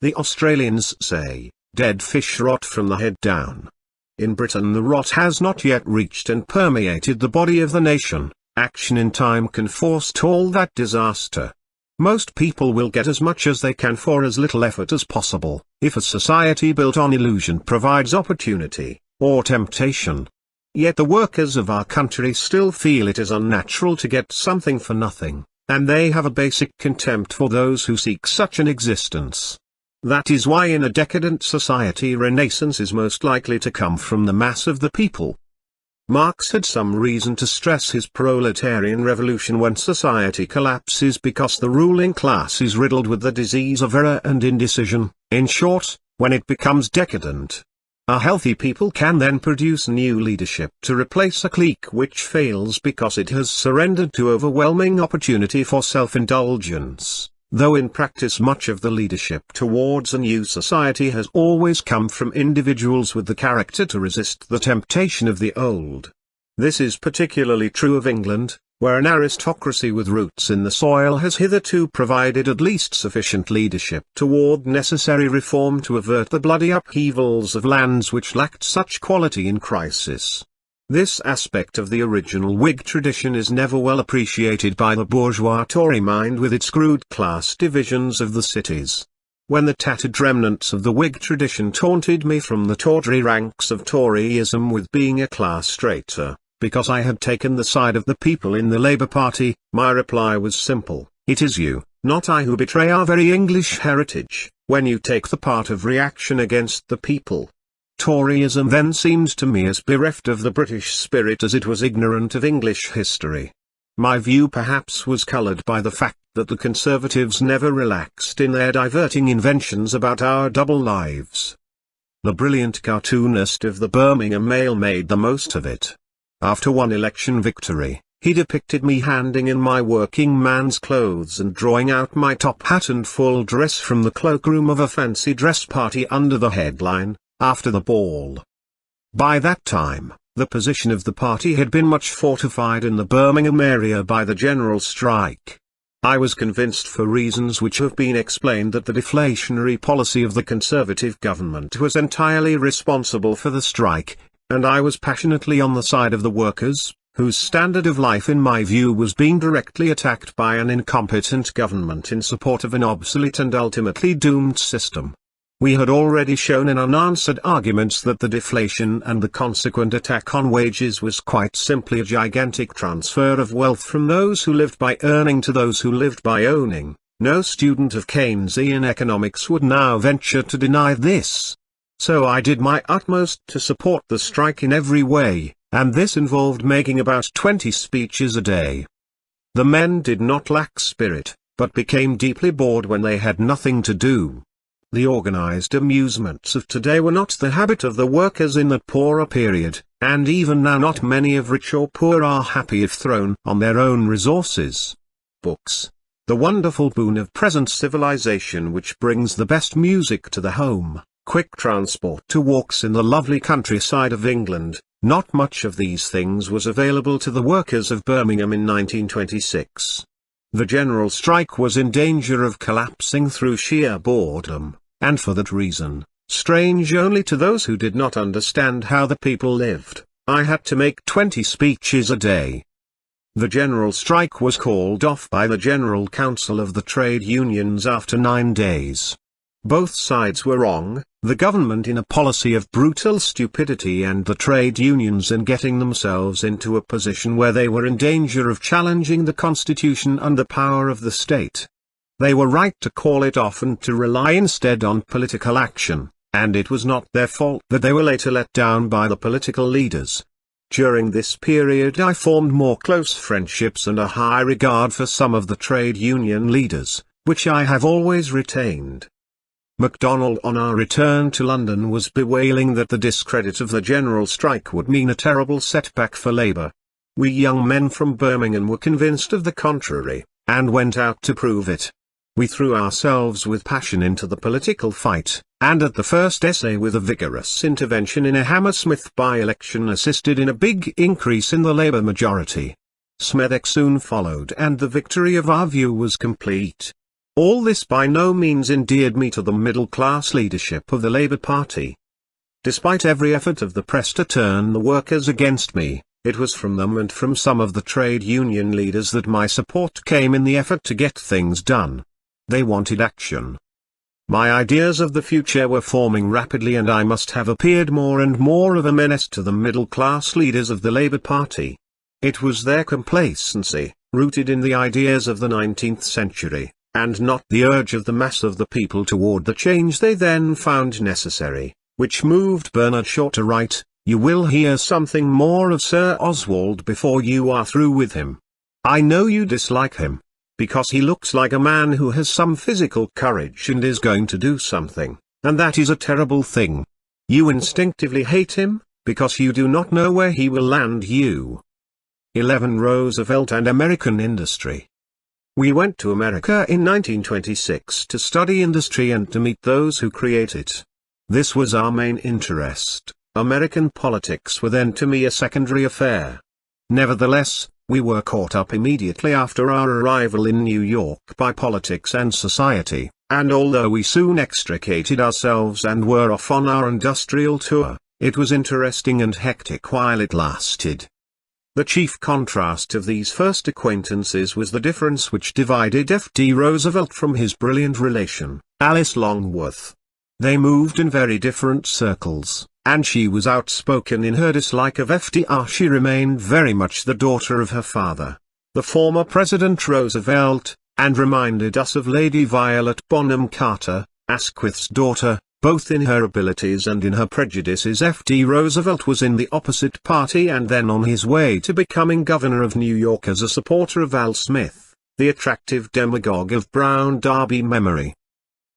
The Australians say, dead fish rot from the head down. In Britain the rot has not yet reached and permeated the body of the nation. Action in time can forestall that disaster. Most people will get as much as they can for as little effort as possible, if a society built on illusion provides opportunity, or temptation. Yet the workers of our country still feel it is unnatural to get something for nothing, and they have a basic contempt for those who seek such an existence. That is why in a decadent society renaissance is most likely to come from the mass of the people. Marx had some reason to stress his proletarian revolution when society collapses because the ruling class is riddled with the disease of error and indecision, in short, when it becomes decadent. A healthy people can then produce new leadership to replace a clique which fails because it has surrendered to overwhelming opportunity for self-indulgence, though in practice much of the leadership towards a new society has always come from individuals with the character to resist the temptation of the old. This is particularly true of England, where an aristocracy with roots in the soil has hitherto provided at least sufficient leadership toward necessary reform to avert the bloody upheavals of lands which lacked such quality in crisis. This aspect of the original Whig tradition is never well appreciated by the bourgeois Tory mind with its crude class divisions of the cities. When the tattered remnants of the Whig tradition taunted me from the tawdry ranks of Toryism with being a class traitor, because I had taken the side of the people in the Labour Party, my reply was simple: it is you, not I, who betray our very English heritage, when you take the part of reaction against the people. Toryism then seemed to me as bereft of the British spirit as it was ignorant of English history. My view perhaps was coloured by the fact that the Conservatives never relaxed in their diverting inventions about our double lives. The brilliant cartoonist of the Birmingham Mail made the most of it. After one election victory, he depicted me handing in my working man's clothes and drawing out my top hat and full dress from the cloakroom of a fancy dress party under the headline, "After the Ball." By that time, the position of the party had been much fortified in the Birmingham area by the general strike. I was convinced for reasons which have been explained that the deflationary policy of the Conservative government was entirely responsible for the strike, and I was passionately on the side of the workers, whose standard of life in my view was being directly attacked by an incompetent government in support of an obsolete and ultimately doomed system. We had already shown in unanswered arguments that the deflation and the consequent attack on wages was quite simply a gigantic transfer of wealth from those who lived by earning to those who lived by owning. No student of Keynesian economics would now venture to deny this. So I did my utmost to support the strike in every way, and this involved making about 20 speeches a day. The men did not lack spirit, but became deeply bored when they had nothing to do. The organized amusements of today were not the habit of the workers in that poorer period, and even now not many of rich or poor are happy if thrown on their own resources. Books, the wonderful boon of present civilization which brings the best music to the home, quick transport to walks in the lovely countryside of England, not much of these things was available to the workers of Birmingham in 1926. The general strike was in danger of collapsing through sheer boredom. and for that reason, strange only to those who did not understand how the people lived, I had to make 20 speeches a day. The general strike was called off by the General Council of the trade unions after 9 days. Both sides were wrong, the government in a policy of brutal stupidity and the trade unions in getting themselves into a position where they were in danger of challenging the constitution and the power of the state. They were right to call it off and to rely instead on political action, and it was not their fault that they were later let down by the political leaders. During this period I formed more close friendships and a high regard for some of the trade union leaders, which I have always retained. MacDonald on our return to London was bewailing that the discredit of the general strike would mean a terrible setback for Labour. We young men from Birmingham were convinced of the contrary, and went out to prove it. We threw ourselves with passion into the political fight, and at the first essay with a vigorous intervention in a Hammersmith by-election assisted in a big increase in the Labour majority. Smethwick soon followed and the victory of our view was complete. All this by no means endeared me to the middle-class leadership of the Labour Party. Despite every effort of the press to turn the workers against me, it was from them and from some of the trade union leaders that my support came in the effort to get things done. They wanted action. My ideas of the future were forming rapidly and I must have appeared more and more of a menace to the middle-class leaders of the Labour Party. It was their complacency, rooted in the ideas of the 19th century, and not the urge of the mass of the people toward the change they then found necessary, which moved Bernard Shaw to write, "You will hear something more of Sir Oswald before you are through with him. I know you dislike him, because he looks like a man who has some physical courage and is going to do something, and that is a terrible thing. You instinctively hate him, because you do not know where he will land you." 11 Roosevelt and American industry. We went to America in 1926 to study industry and to meet those who create it. This was our main interest. American politics were then to me a secondary affair. Nevertheless, we were caught up immediately after our arrival in New York by politics and society, and although we soon extricated ourselves and were off on our industrial tour, it was interesting and hectic while it lasted. The chief contrast of these first acquaintances was the difference which divided F.D. Roosevelt from his brilliant relation, Alice Longworth. They moved in very different circles, and she was outspoken in her dislike of FDR. She remained very much the daughter of her father, the former President Roosevelt, and reminded us of Lady Violet Bonham Carter, Asquith's daughter, both in her abilities and in her prejudices. F.D. Roosevelt was in the opposite party and then on his way to becoming governor of New York as a supporter of Al Smith, the attractive demagogue of Brown Derby memory.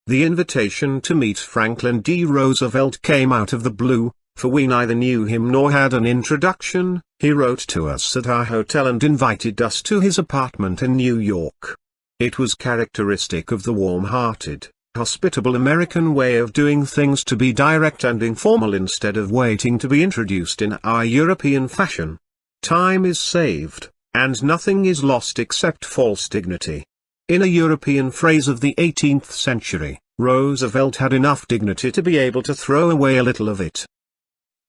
The invitation to meet Franklin D. Roosevelt came out of the blue, for we neither knew him nor had an introduction. He wrote to us at our hotel and invited us to his apartment in New York. It was characteristic of the warm-hearted, hospitable American way of doing things to be direct and informal instead of waiting to be introduced in our European fashion. Time is saved, and nothing is lost except false dignity. In a European phrase of the 18th century, Roosevelt had enough dignity to be able to throw away a little of it.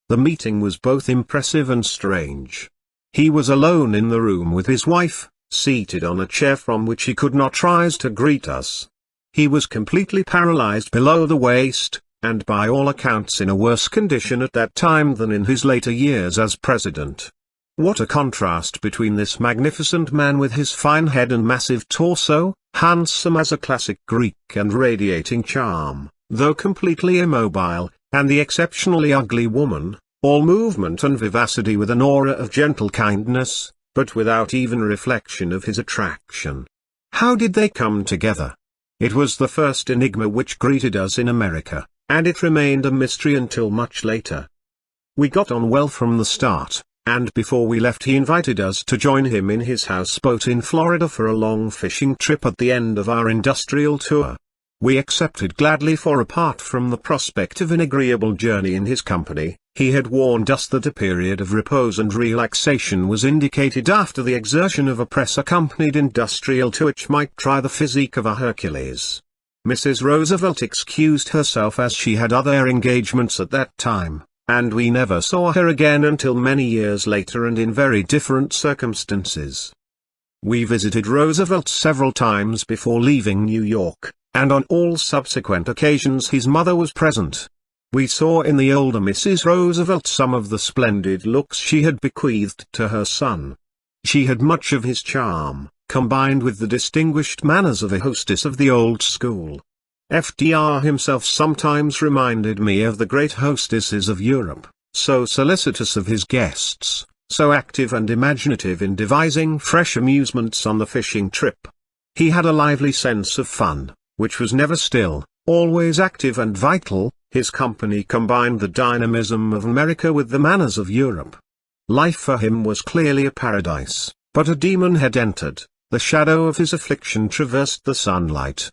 The meeting was both impressive and strange. He was alone in the room with his wife, seated on a chair from which he could not rise to greet us. He was completely paralyzed below the waist, and by all accounts in a worse condition at that time than in his later years as president. What a contrast between this magnificent man with his fine head and massive torso, handsome as a classic Greek and radiating charm, though completely immobile, and the exceptionally ugly woman, all movement and vivacity with an aura of gentle kindness, but without even reflection of his attraction. How did they come together? It was the first enigma which greeted us in America, and it remained a mystery until much later. We got on well from the start, and before we left he invited us to join him in his houseboat in Florida for a long fishing trip at the end of our industrial tour. We accepted gladly, for apart from the prospect of an agreeable journey in his company, he had warned us that a period of repose and relaxation was indicated after the exertion of a press-accompanied industrial tour which might try the physique of a Hercules. Mrs. Roosevelt excused herself as she had other engagements at that time, and we never saw her again until many years later and in very different circumstances. We visited Roosevelt several times before leaving New York, and on all subsequent occasions his mother was present. We saw in the older Mrs. Roosevelt some of the splendid looks she had bequeathed to her son. She had much of his charm, combined with the distinguished manners of a hostess of the old school. FDR himself sometimes reminded me of the great hostesses of Europe, so solicitous of his guests, so active and imaginative in devising fresh amusements on the fishing trip. He had a lively sense of fun, which was never still, always active and vital. His company combined the dynamism of America with the manners of Europe. Life for him was clearly a paradise, but a demon had entered. The shadow of his affliction traversed the sunlight.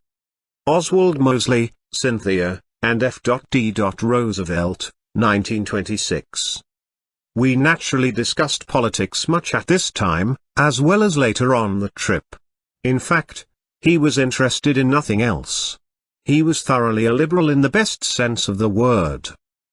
Oswald Mosley, Cynthia, and F.D. Roosevelt, 1926. We naturally discussed politics much at this time, as well as later on the trip. In fact, he was interested in nothing else. He was thoroughly a liberal in the best sense of the word.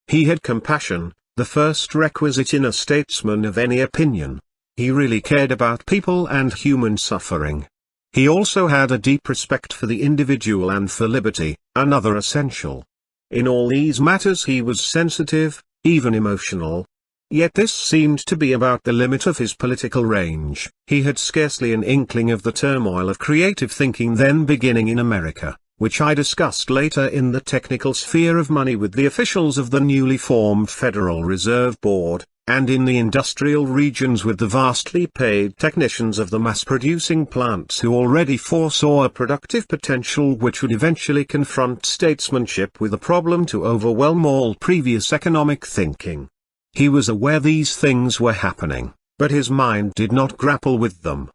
He had compassion, the first requisite in a statesman of any opinion. He really cared about people and human suffering. He also had a deep respect for the individual and for liberty, another essential. In all these matters he was sensitive, even emotional. Yet this seemed to be about the limit of his political range. He had scarcely an inkling of the turmoil of creative thinking then beginning in America, which I discussed later in the technical sphere of money with the officials of the newly formed Federal Reserve Board, and in the industrial regions with the vastly paid technicians of the mass-producing plants who already foresaw a productive potential which would eventually confront statesmanship with a problem to overwhelm all previous economic thinking. He was aware these things were happening, but his mind did not grapple with them.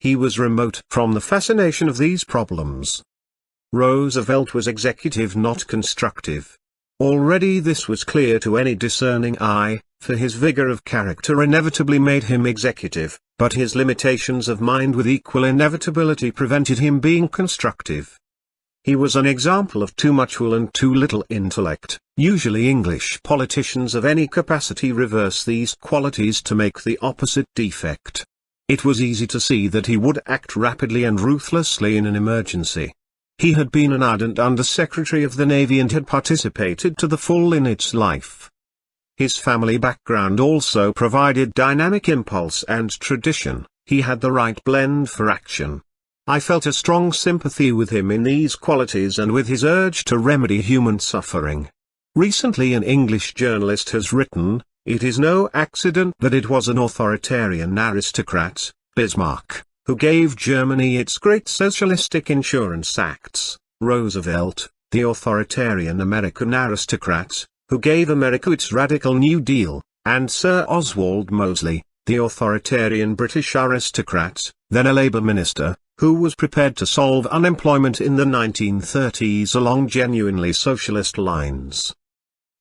He was remote from the fascination of these problems. Roosevelt was executive, not constructive. Already this was clear to any discerning eye, for his vigor of character inevitably made him executive, but his limitations of mind with equal inevitability prevented him being constructive. He was an example of too much will and too little intellect. Usually English politicians of any capacity reverse these qualities to make the opposite defect. It was easy to see that he would act rapidly and ruthlessly in an emergency. He had been an ardent Under-Secretary of the Navy and had participated to the full in its life. His family background also provided dynamic impulse and tradition. He had the right blend for action. I felt a strong sympathy with him in these qualities and with his urge to remedy human suffering. Recently an English journalist has written, "It is no accident that it was an authoritarian aristocrat, Bismarck, who gave Germany its great socialistic insurance acts, Roosevelt, the authoritarian American aristocrat, who gave America its radical New Deal, and Sir Oswald Mosley, the authoritarian British aristocrat, then a Labour minister, who was prepared to solve unemployment in the 1930s along genuinely socialist lines."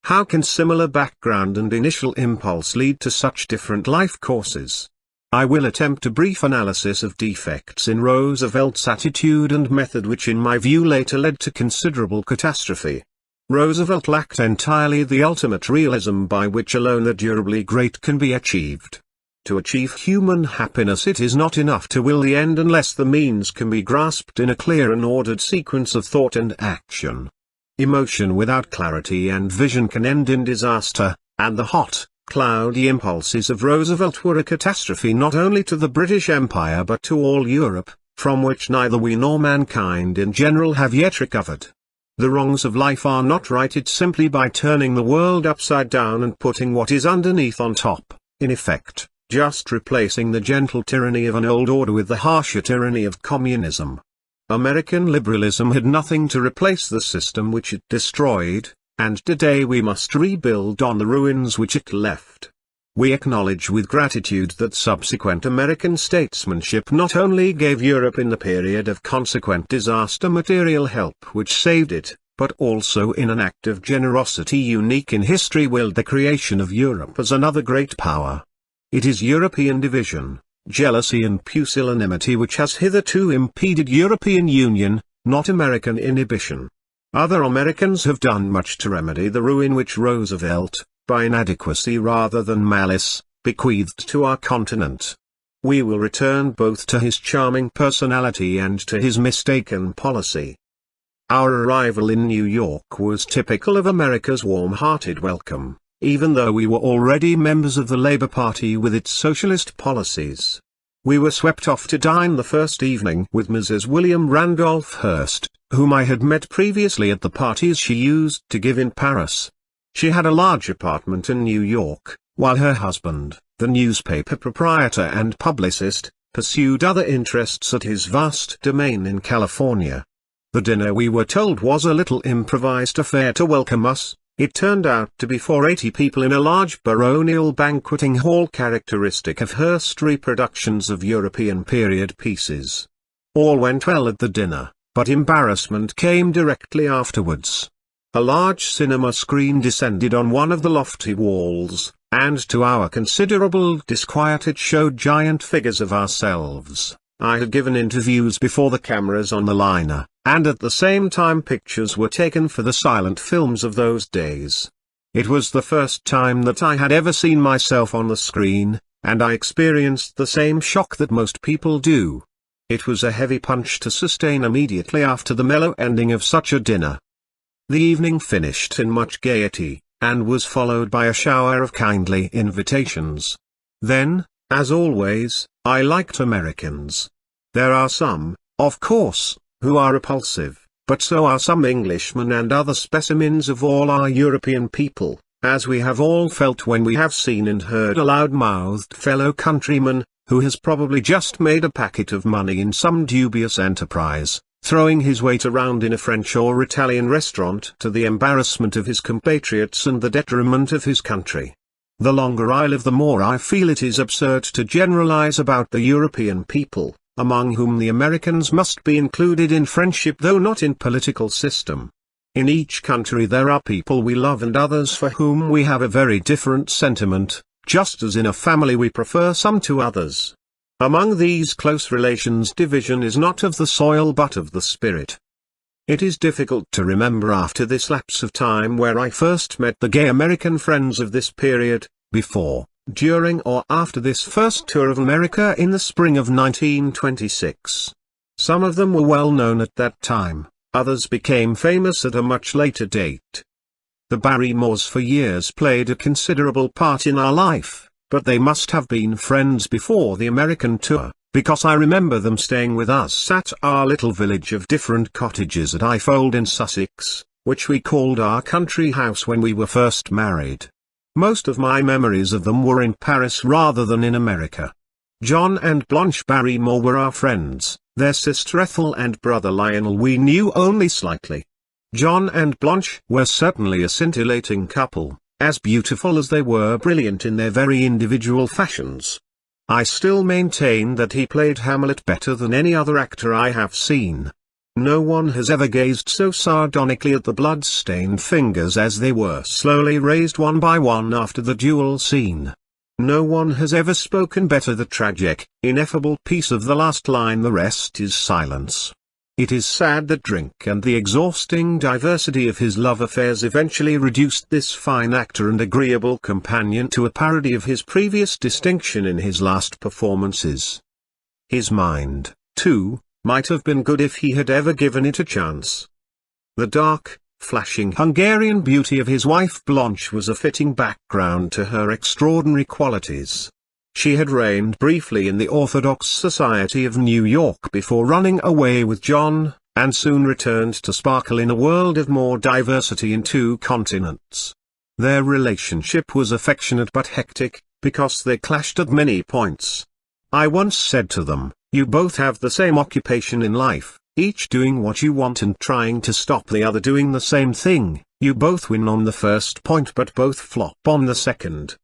How can similar background and initial impulse lead to such different life courses? I will attempt a brief analysis of defects in Roosevelt's attitude and method which in my view later led to considerable catastrophe. Roosevelt lacked entirely the ultimate realism by which alone the durably great can be achieved. To achieve human happiness it is not enough to will the end unless the means can be grasped in a clear and ordered sequence of thought and action. Emotion without clarity and vision can end in disaster, and the hot, cloudy impulses of Roosevelt were a catastrophe not only to the British Empire but to all Europe, from which neither we nor mankind in general have yet recovered. The wrongs of life are not righted simply by turning the world upside down and putting what is underneath on top, in effect, just replacing the gentle tyranny of an old order with the harsher tyranny of communism. American liberalism had nothing to replace the system which it destroyed, and today we must rebuild on the ruins which it left. We acknowledge with gratitude that subsequent American statesmanship not only gave Europe in the period of consequent disaster material help which saved it, but also in an act of generosity unique in history willed the creation of Europe as another great power. It is European division, jealousy and pusillanimity which has hitherto impeded European union, not American inhibition. Other Americans have done much to remedy the ruin which Roosevelt, by inadequacy rather than malice, bequeathed to our continent. We will return both to his charming personality and to his mistaken policy. Our arrival in New York was typical of America's warm-hearted welcome, even though we were already members of the Labour Party with its socialist policies. We were swept off to dine the first evening with Mrs. William Randolph Hearst, whom I had met previously at the parties she used to give in Paris. She had a large apartment in New York, while her husband, the newspaper proprietor and publicist, pursued other interests at his vast domain in California. The dinner, we were told, was a little improvised affair to welcome us. It turned out to be for 80 people in a large baronial banqueting hall characteristic of Hearst reproductions of European period pieces. All went well at the dinner, but embarrassment came directly afterwards. A large cinema screen descended on one of the lofty walls, and to our considerable disquiet it showed giant figures of ourselves. I had given interviews before the cameras on the liner, and at the same time pictures were taken for the silent films of those days. It was the first time that I had ever seen myself on the screen, and I experienced the same shock that most people do. It was a heavy punch to sustain immediately after the mellow ending of such a dinner. The evening finished in much gaiety, and was followed by a shower of kindly invitations. Then, as always, I liked Americans. There are some, of course, who are repulsive, but so are some Englishmen and other specimens of all our European people, as we have all felt when we have seen and heard a loud-mouthed fellow countryman, who has probably just made a packet of money in some dubious enterprise, throwing his weight around in a French or Italian restaurant to the embarrassment of his compatriots and the detriment of his country. The longer I live, the more I feel it is absurd to generalize about the European people, among whom the Americans must be included in friendship though not in political system. In each country there are people we love and others for whom we have a very different sentiment, just as in a family we prefer some to others. Among these close relations division is not of the soil but of the spirit. It is difficult to remember after this lapse of time where I first met the gay American friends of this period, before, during or after this first tour of America in the spring of 1926. Some of them were well known at that time, others became famous at a much later date. The Barrymores for years played a considerable part in our life, but they must have been friends before the American tour, because I remember them staying with us at our little village of different cottages at Ifold in Sussex, which we called our country house when we were first married. Most of my memories of them were in Paris rather than in America. John and Blanche Barrymore were our friends, their sister Ethel and brother Lionel we knew only slightly. John and Blanche were certainly a scintillating couple, as beautiful as they were brilliant in their very individual fashions. I still maintain that he played Hamlet better than any other actor I have seen. No one has ever gazed so sardonically at the blood-stained fingers as they were slowly raised one by one after the duel scene. No one has ever spoken better the tragic, ineffable piece of the last line "the rest is silence." It is sad that drink and the exhausting diversity of his love affairs eventually reduced this fine actor and agreeable companion to a parody of his previous distinction in his last performances. His mind, too, might have been good if he had ever given it a chance. The dark, flashing Hungarian beauty of his wife Blanche was a fitting background to her extraordinary qualities. She had reigned briefly in the Orthodox Society of New York before running away with John, and soon returned to sparkle in a world of more diversity in two continents. Their relationship was affectionate but hectic, because they clashed at many points. I once said to them, "You both have the same occupation in life, each doing what you want and trying to stop the other doing the same thing. You both win on the first point but both flop on the second."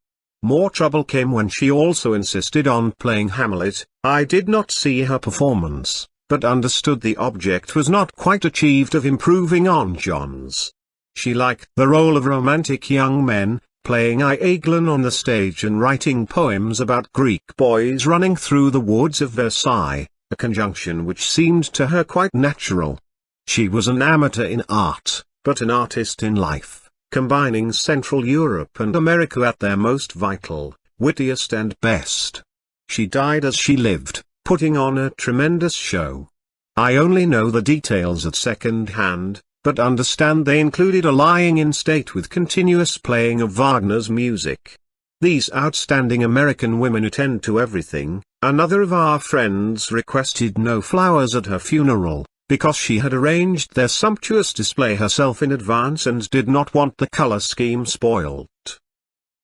More trouble came when she also insisted on playing Hamlet. I did not see her performance, but understood the object was not quite achieved of improving on John's. She liked the role of romantic young men, playing Iaglan on the stage and writing poems about Greek boys running through the woods of Versailles, a conjunction which seemed to her quite natural. She was an amateur in art, but an artist in life, combining Central Europe and America at their most vital, wittiest and best. She died as she lived, putting on a tremendous show. I only know the details at second hand, but understand they included a lying in state with continuous playing of Wagner's music. These outstanding American women attend to everything. Another of our friends requested no flowers at her funeral, because she had arranged their sumptuous display herself in advance and did not want the color scheme spoiled.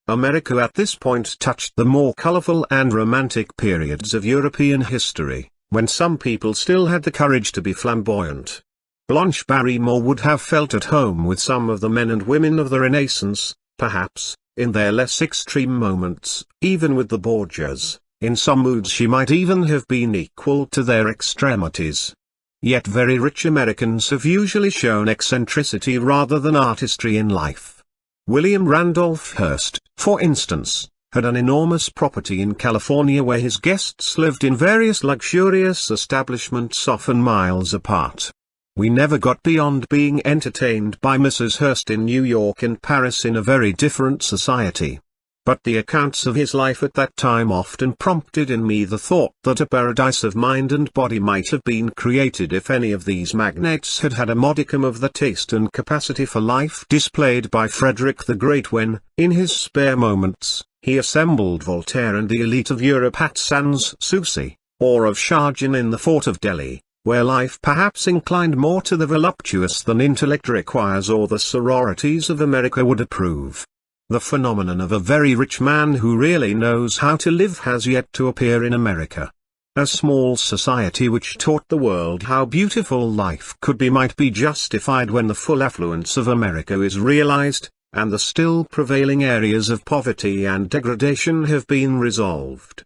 America at this point touched the more colorful and romantic periods of European history, when some people still had the courage to be flamboyant. Blanche Barrymore would have felt at home with some of the men and women of the Renaissance, perhaps, in their less extreme moments, even with the Borgias. In some moods she might even have been equal to their extremities. Yet very rich Americans have usually shown eccentricity rather than artistry in life. William Randolph Hearst, for instance, had an enormous property in California where his guests lived in various luxurious establishments often miles apart. We never got beyond being entertained by Mrs. Hearst in New York and Paris in a very different society. But the accounts of his life at that time often prompted in me the thought that a paradise of mind and body might have been created if any of these magnates had had a modicum of the taste and capacity for life displayed by Frederick the Great when, in his spare moments, he assembled Voltaire and the elite of Europe at Sans Souci, or of Shah Jahan in the fort of Delhi, where life perhaps inclined more to the voluptuous than intellect requires or the sororities of America would approve. The phenomenon of a very rich man who really knows how to live has yet to appear in America. A small society which taught the world how beautiful life could be might be justified when the full affluence of America is realized, and the still prevailing areas of poverty and degradation have been resolved.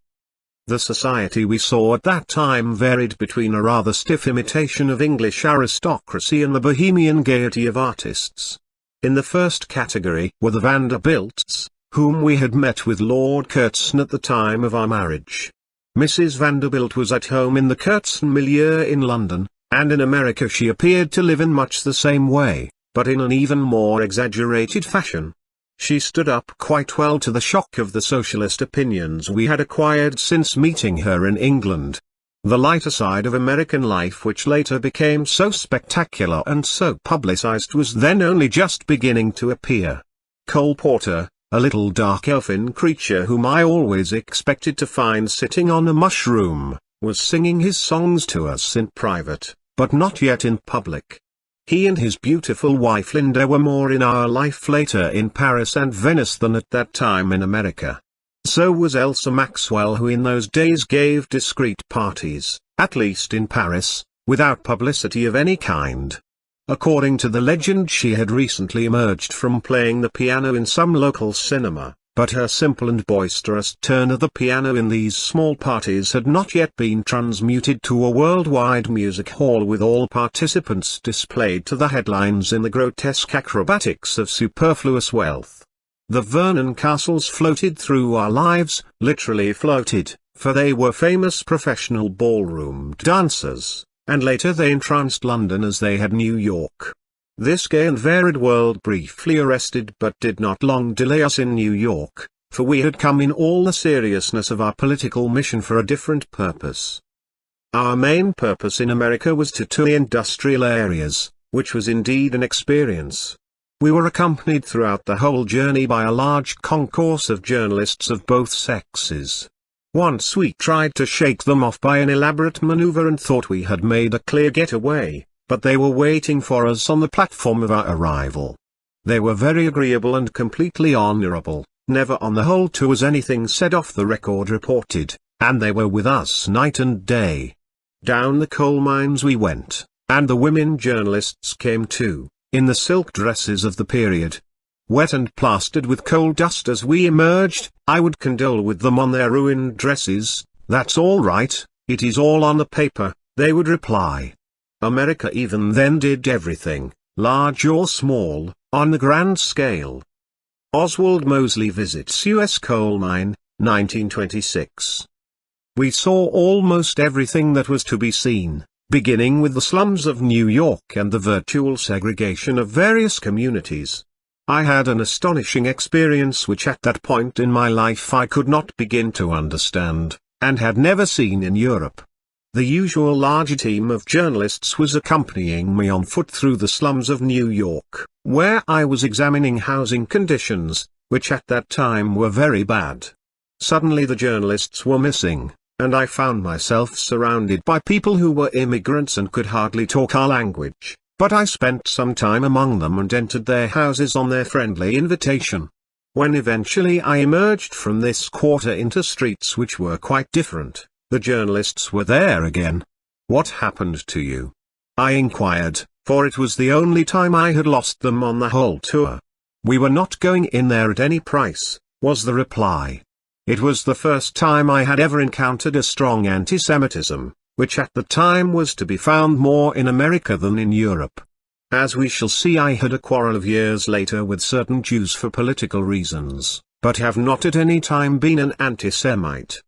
The society we saw at that time varied between a rather stiff imitation of English aristocracy and the bohemian gaiety of artists. In the first category were the Vanderbilts, whom we had met with Lord Curzon at the time of our marriage. Mrs. Vanderbilt was at home in the Curzon milieu in London, and in America she appeared to live in much the same way, but in an even more exaggerated fashion. She stood up quite well to the shock of the socialist opinions we had acquired since meeting her in England. The lighter side of American life which later became so spectacular and so publicized was then only just beginning to appear. Cole Porter, a little dark elfin creature whom I always expected to find sitting on a mushroom, was singing his songs to us in private, but not yet in public. He and his beautiful wife Linda were more in our life later in Paris and Venice than at that time in America. So was Elsa Maxwell, who in those days gave discreet parties, at least in Paris, without publicity of any kind. According to the legend she had recently emerged from playing the piano in some local cinema, but her simple and boisterous turn of the piano in these small parties had not yet been transmuted to a worldwide music hall with all participants displayed to the headlines in the grotesque acrobatics of superfluous wealth. The Vernon castles floated through our lives, literally floated, for they were famous professional ballroom dancers, and later they entranced London as they had New York. This gay and varied world briefly arrested but did not long delay us in New York, for we had come in all the seriousness of our political mission for a different purpose. Our main purpose in America was to tour the industrial areas, which was indeed an experience. We were accompanied throughout the whole journey by a large concourse of journalists of both sexes. Once we tried to shake them off by an elaborate maneuver and thought we had made a clear getaway, but they were waiting for us on the platform of our arrival. They were very agreeable and completely honorable, never on the whole tour was anything said off the record reported, and they were with us night and day. Down the coal mines we went, and the women journalists came too, in the silk dresses of the period. Wet and plastered with coal dust as we emerged, I would condole with them on their ruined dresses. "That's all right, it is all on the paper," they would reply. America even then did everything, large or small, on the grand scale. Oswald Mosley visits U.S. coal mine, 1926. We saw almost everything that was to be seen, beginning with the slums of New York and the virtual segregation of various communities. I had an astonishing experience which at that point in my life I could not begin to understand, and had never seen in Europe. The usual large team of journalists was accompanying me on foot through the slums of New York, where I was examining housing conditions, which at that time were very bad. Suddenly the journalists were missing, and I found myself surrounded by people who were immigrants and could hardly talk our language, but I spent some time among them and entered their houses on their friendly invitation. When eventually I emerged from this quarter into streets which were quite different, the journalists were there again. "What happened to you?" I inquired, for it was the only time I had lost them on the whole tour. "We were not going in there at any price," was the reply. It was the first time I had ever encountered a strong anti-Semitism, which at the time was to be found more in America than in Europe. As we shall see, I had a quarrel of years later with certain Jews for political reasons, but have not at any time been an anti-Semite.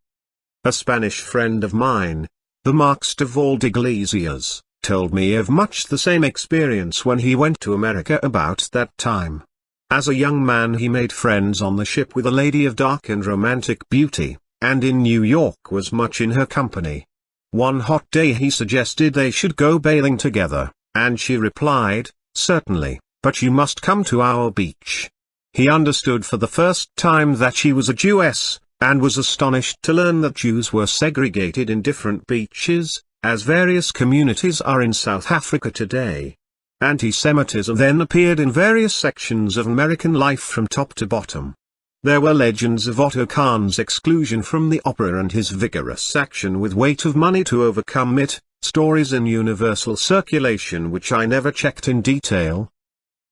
A Spanish friend of mine, the Marx de Valdeiglesias, told me of much the same experience when he went to America about that time. As a young man he made friends on the ship with a lady of dark and romantic beauty, and in New York was much in her company. One hot day he suggested they should go bathing together, and she replied, "Certainly, but you must come to our beach." He understood for the first time that she was a Jewess, and was astonished to learn that Jews were segregated in different beaches, as various communities are in South Africa today. Anti-Semitism then appeared in various sections of American life from top to bottom. There were legends of Otto Kahn's exclusion from the opera and his vigorous action with weight of money to overcome it, stories in universal circulation which I never checked in detail.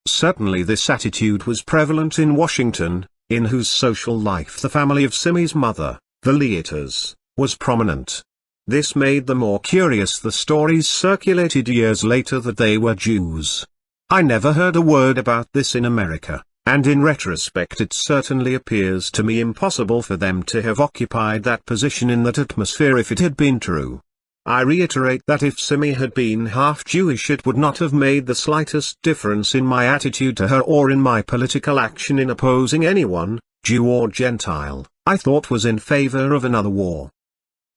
Certainly this attitude was prevalent in Washington, in whose social life the family of Simi's mother, the Leiters, was prominent. This made the more curious the stories circulated years later that they were Jews. I never heard a word about this in America, and in retrospect it certainly appears to me impossible for them to have occupied that position in that atmosphere if it had been true. I reiterate that if Simi had been half Jewish it would not have made the slightest difference in my attitude to her or in my political action in opposing anyone, Jew or Gentile, I thought was in favor of another war.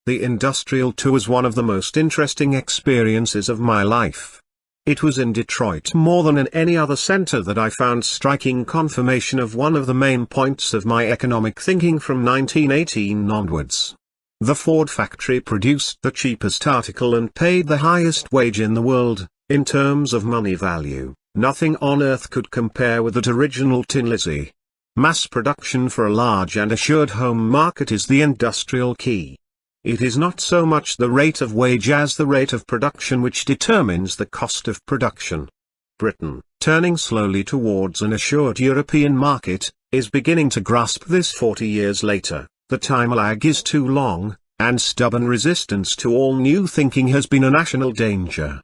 The industrial tour was one of the most interesting experiences of my life. It was in Detroit more than in any other center that I found striking confirmation of one of the main points of my economic thinking from 1918 onwards. The Ford factory produced the cheapest article and paid the highest wage in the world. In terms of money value, nothing on earth could compare with that original Tin Lizzie. Mass production for a large and assured home market is the industrial key. It is not so much the rate of wage as the rate of production which determines the cost of production. Britain, turning slowly towards an assured European market, is beginning to grasp this 40 years later. The time lag is too long, and stubborn resistance to all new thinking has been a national danger.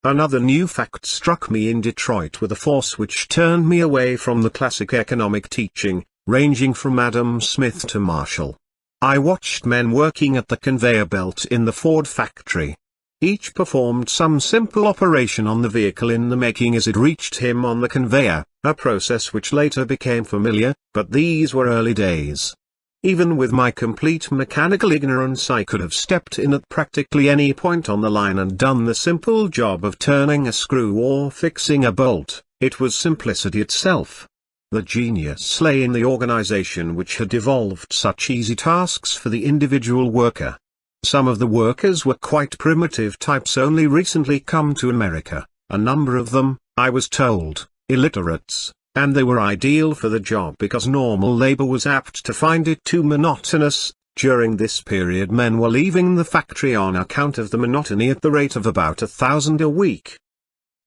Another new fact struck me in Detroit with a force which turned me away from the classic economic teaching, ranging from Adam Smith to Marshall. I watched men working at the conveyor belt in the Ford factory. Each performed some simple operation on the vehicle in the making as it reached him on the conveyor, a process which later became familiar, but these were early days. Even with my complete mechanical ignorance I could have stepped in at practically any point on the line and done the simple job of turning a screw or fixing a bolt. It was simplicity itself. The genius lay in the organization which had evolved such easy tasks for the individual worker. Some of the workers were quite primitive types only recently come to America, a number of them, I was told, illiterates. And they were ideal for the job because normal labor was apt to find it too monotonous. During this period men were leaving the factory on account of the monotony at the rate of about 1,000 a week.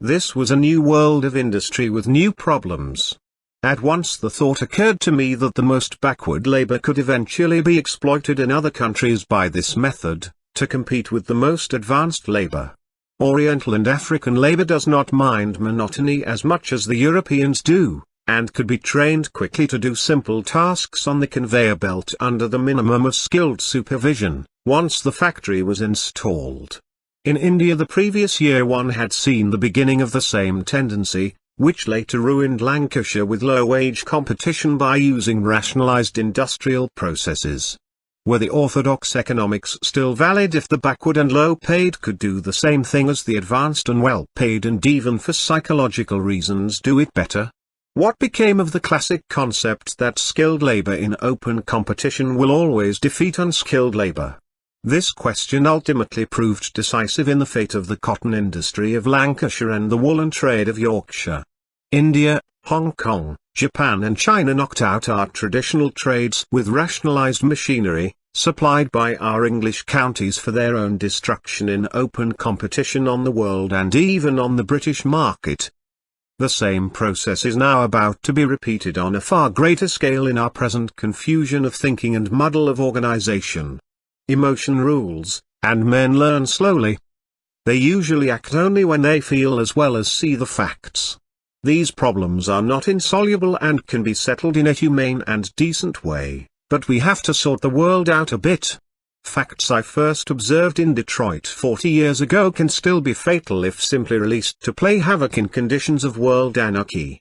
This was a new world of industry with new problems. At once the thought occurred to me that the most backward labor could eventually be exploited in other countries by this method, to compete with the most advanced labor. Oriental and African labor does not mind monotony as much as the Europeans do, and could be trained quickly to do simple tasks on the conveyor belt under the minimum of skilled supervision, once the factory was installed. In India the previous year one had seen the beginning of the same tendency, which later ruined Lancashire with low-wage competition by using rationalised industrial processes. Were the orthodox economics still valid if the backward and low-paid could do the same thing as the advanced and well-paid, and even for psychological reasons do it better? What became of the classic concept that skilled labour in open competition will always defeat unskilled labour? This question ultimately proved decisive in the fate of the cotton industry of Lancashire and the woolen trade of Yorkshire. India, Hong Kong, Japan and China knocked out our traditional trades with rationalized machinery, supplied by our English counties for their own destruction in open competition on the world and even on the British market. The same process is now about to be repeated on a far greater scale in our present confusion of thinking and muddle of organization. Emotion rules, and men learn slowly. They usually act only when they feel as well as see the facts. These problems are not insoluble and can be settled in a humane and decent way, but we have to sort the world out a bit. Facts I first observed in Detroit 40 years ago can still be fatal if simply released to play havoc in conditions of world anarchy.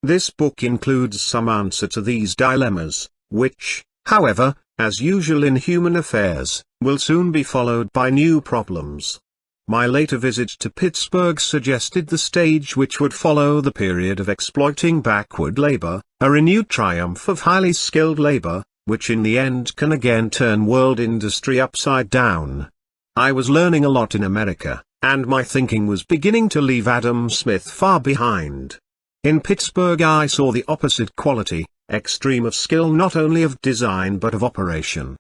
This book includes some answer to these dilemmas, which, however, as usual in human affairs, will soon be followed by new problems. My later visit to Pittsburgh suggested the stage which would follow the period of exploiting backward labor, a renewed triumph of highly skilled labor, which in the end can again turn world industry upside down. I was learning a lot in America, and my thinking was beginning to leave Adam Smith far behind. In Pittsburgh I saw the opposite quality, extreme of skill not only of design but of operation.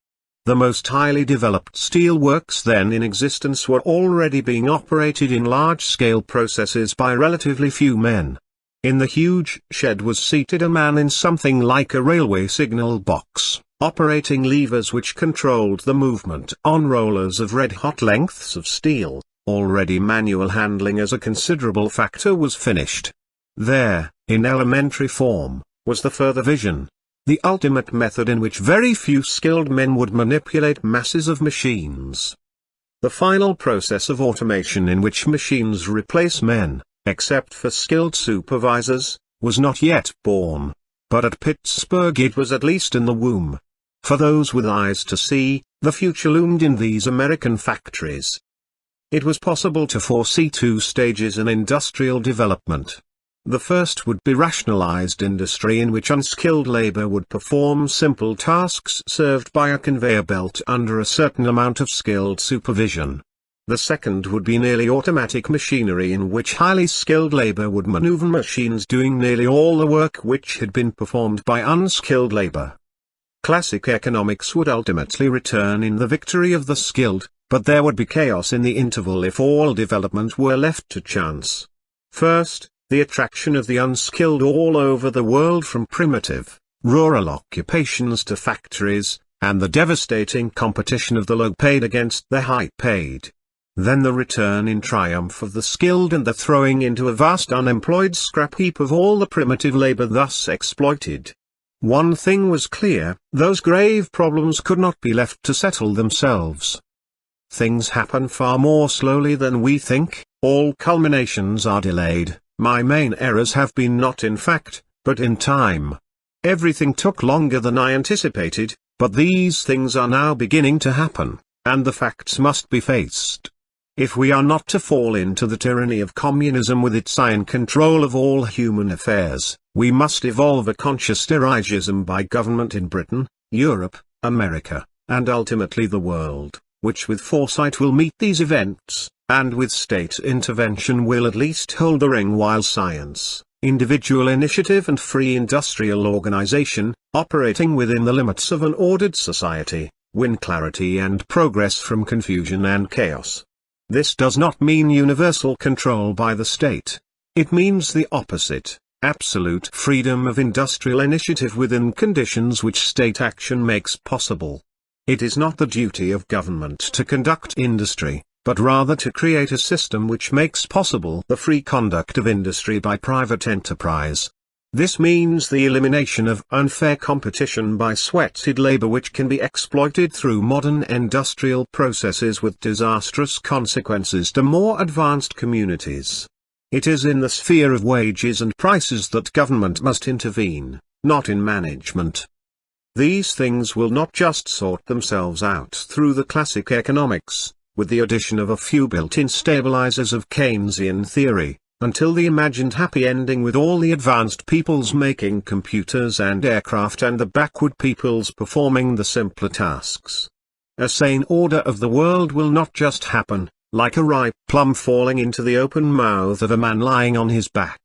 The most highly developed steel works then in existence were already being operated in large-scale processes by relatively few men. In the huge shed was seated a man in something like a railway signal box, operating levers which controlled the movement on rollers of red-hot lengths of steel. Already manual handling as a considerable factor was finished. There, in elementary form, was the further vision. The ultimate method in which very few skilled men would manipulate masses of machines. The final process of automation in which machines replace men, except for skilled supervisors, was not yet born. But at Pittsburgh it was at least in the womb. For those with eyes to see, the future loomed in these American factories. It was possible to foresee two stages in industrial development. The first would be rationalized industry in which unskilled labor would perform simple tasks served by a conveyor belt under a certain amount of skilled supervision. The second would be nearly automatic machinery in which highly skilled labor would maneuver machines doing nearly all the work which had been performed by unskilled labor. Classic economics would ultimately return in the victory of the skilled, but there would be chaos in the interval if all development were left to chance. First, the attraction of the unskilled all over the world from primitive, rural occupations to factories, and the devastating competition of the low-paid against the high-paid. Then the return in triumph of the skilled and the throwing into a vast unemployed scrap heap of all the primitive labor thus exploited. One thing was clear, those grave problems could not be left to settle themselves. Things happen far more slowly than we think, all culminations are delayed. My main errors have been not in fact, but in time. Everything took longer than I anticipated, but these things are now beginning to happen, and the facts must be faced. If we are not to fall into the tyranny of communism with its iron control of all human affairs, we must evolve a conscious dirigism by government in Britain, Europe, America, and ultimately the world, which with foresight will meet these events, and with state intervention will at least hold the ring while science, individual initiative and free industrial organization, operating within the limits of an ordered society, win clarity and progress from confusion and chaos. This does not mean universal control by the state. It means the opposite, absolute freedom of industrial initiative within conditions which state action makes possible. It is not the duty of government to conduct industry, but rather to create a system which makes possible the free conduct of industry by private enterprise. This means the elimination of unfair competition by sweated labor which can be exploited through modern industrial processes with disastrous consequences to more advanced communities. It is in the sphere of wages and prices that government must intervene, not in management. These things will not just sort themselves out through the classic economics, with the addition of a few built-in stabilizers of Keynesian theory, until the imagined happy ending with all the advanced peoples making computers and aircraft and the backward peoples performing the simpler tasks. A sane order of the world will not just happen, like a ripe plum falling into the open mouth of a man lying on his back.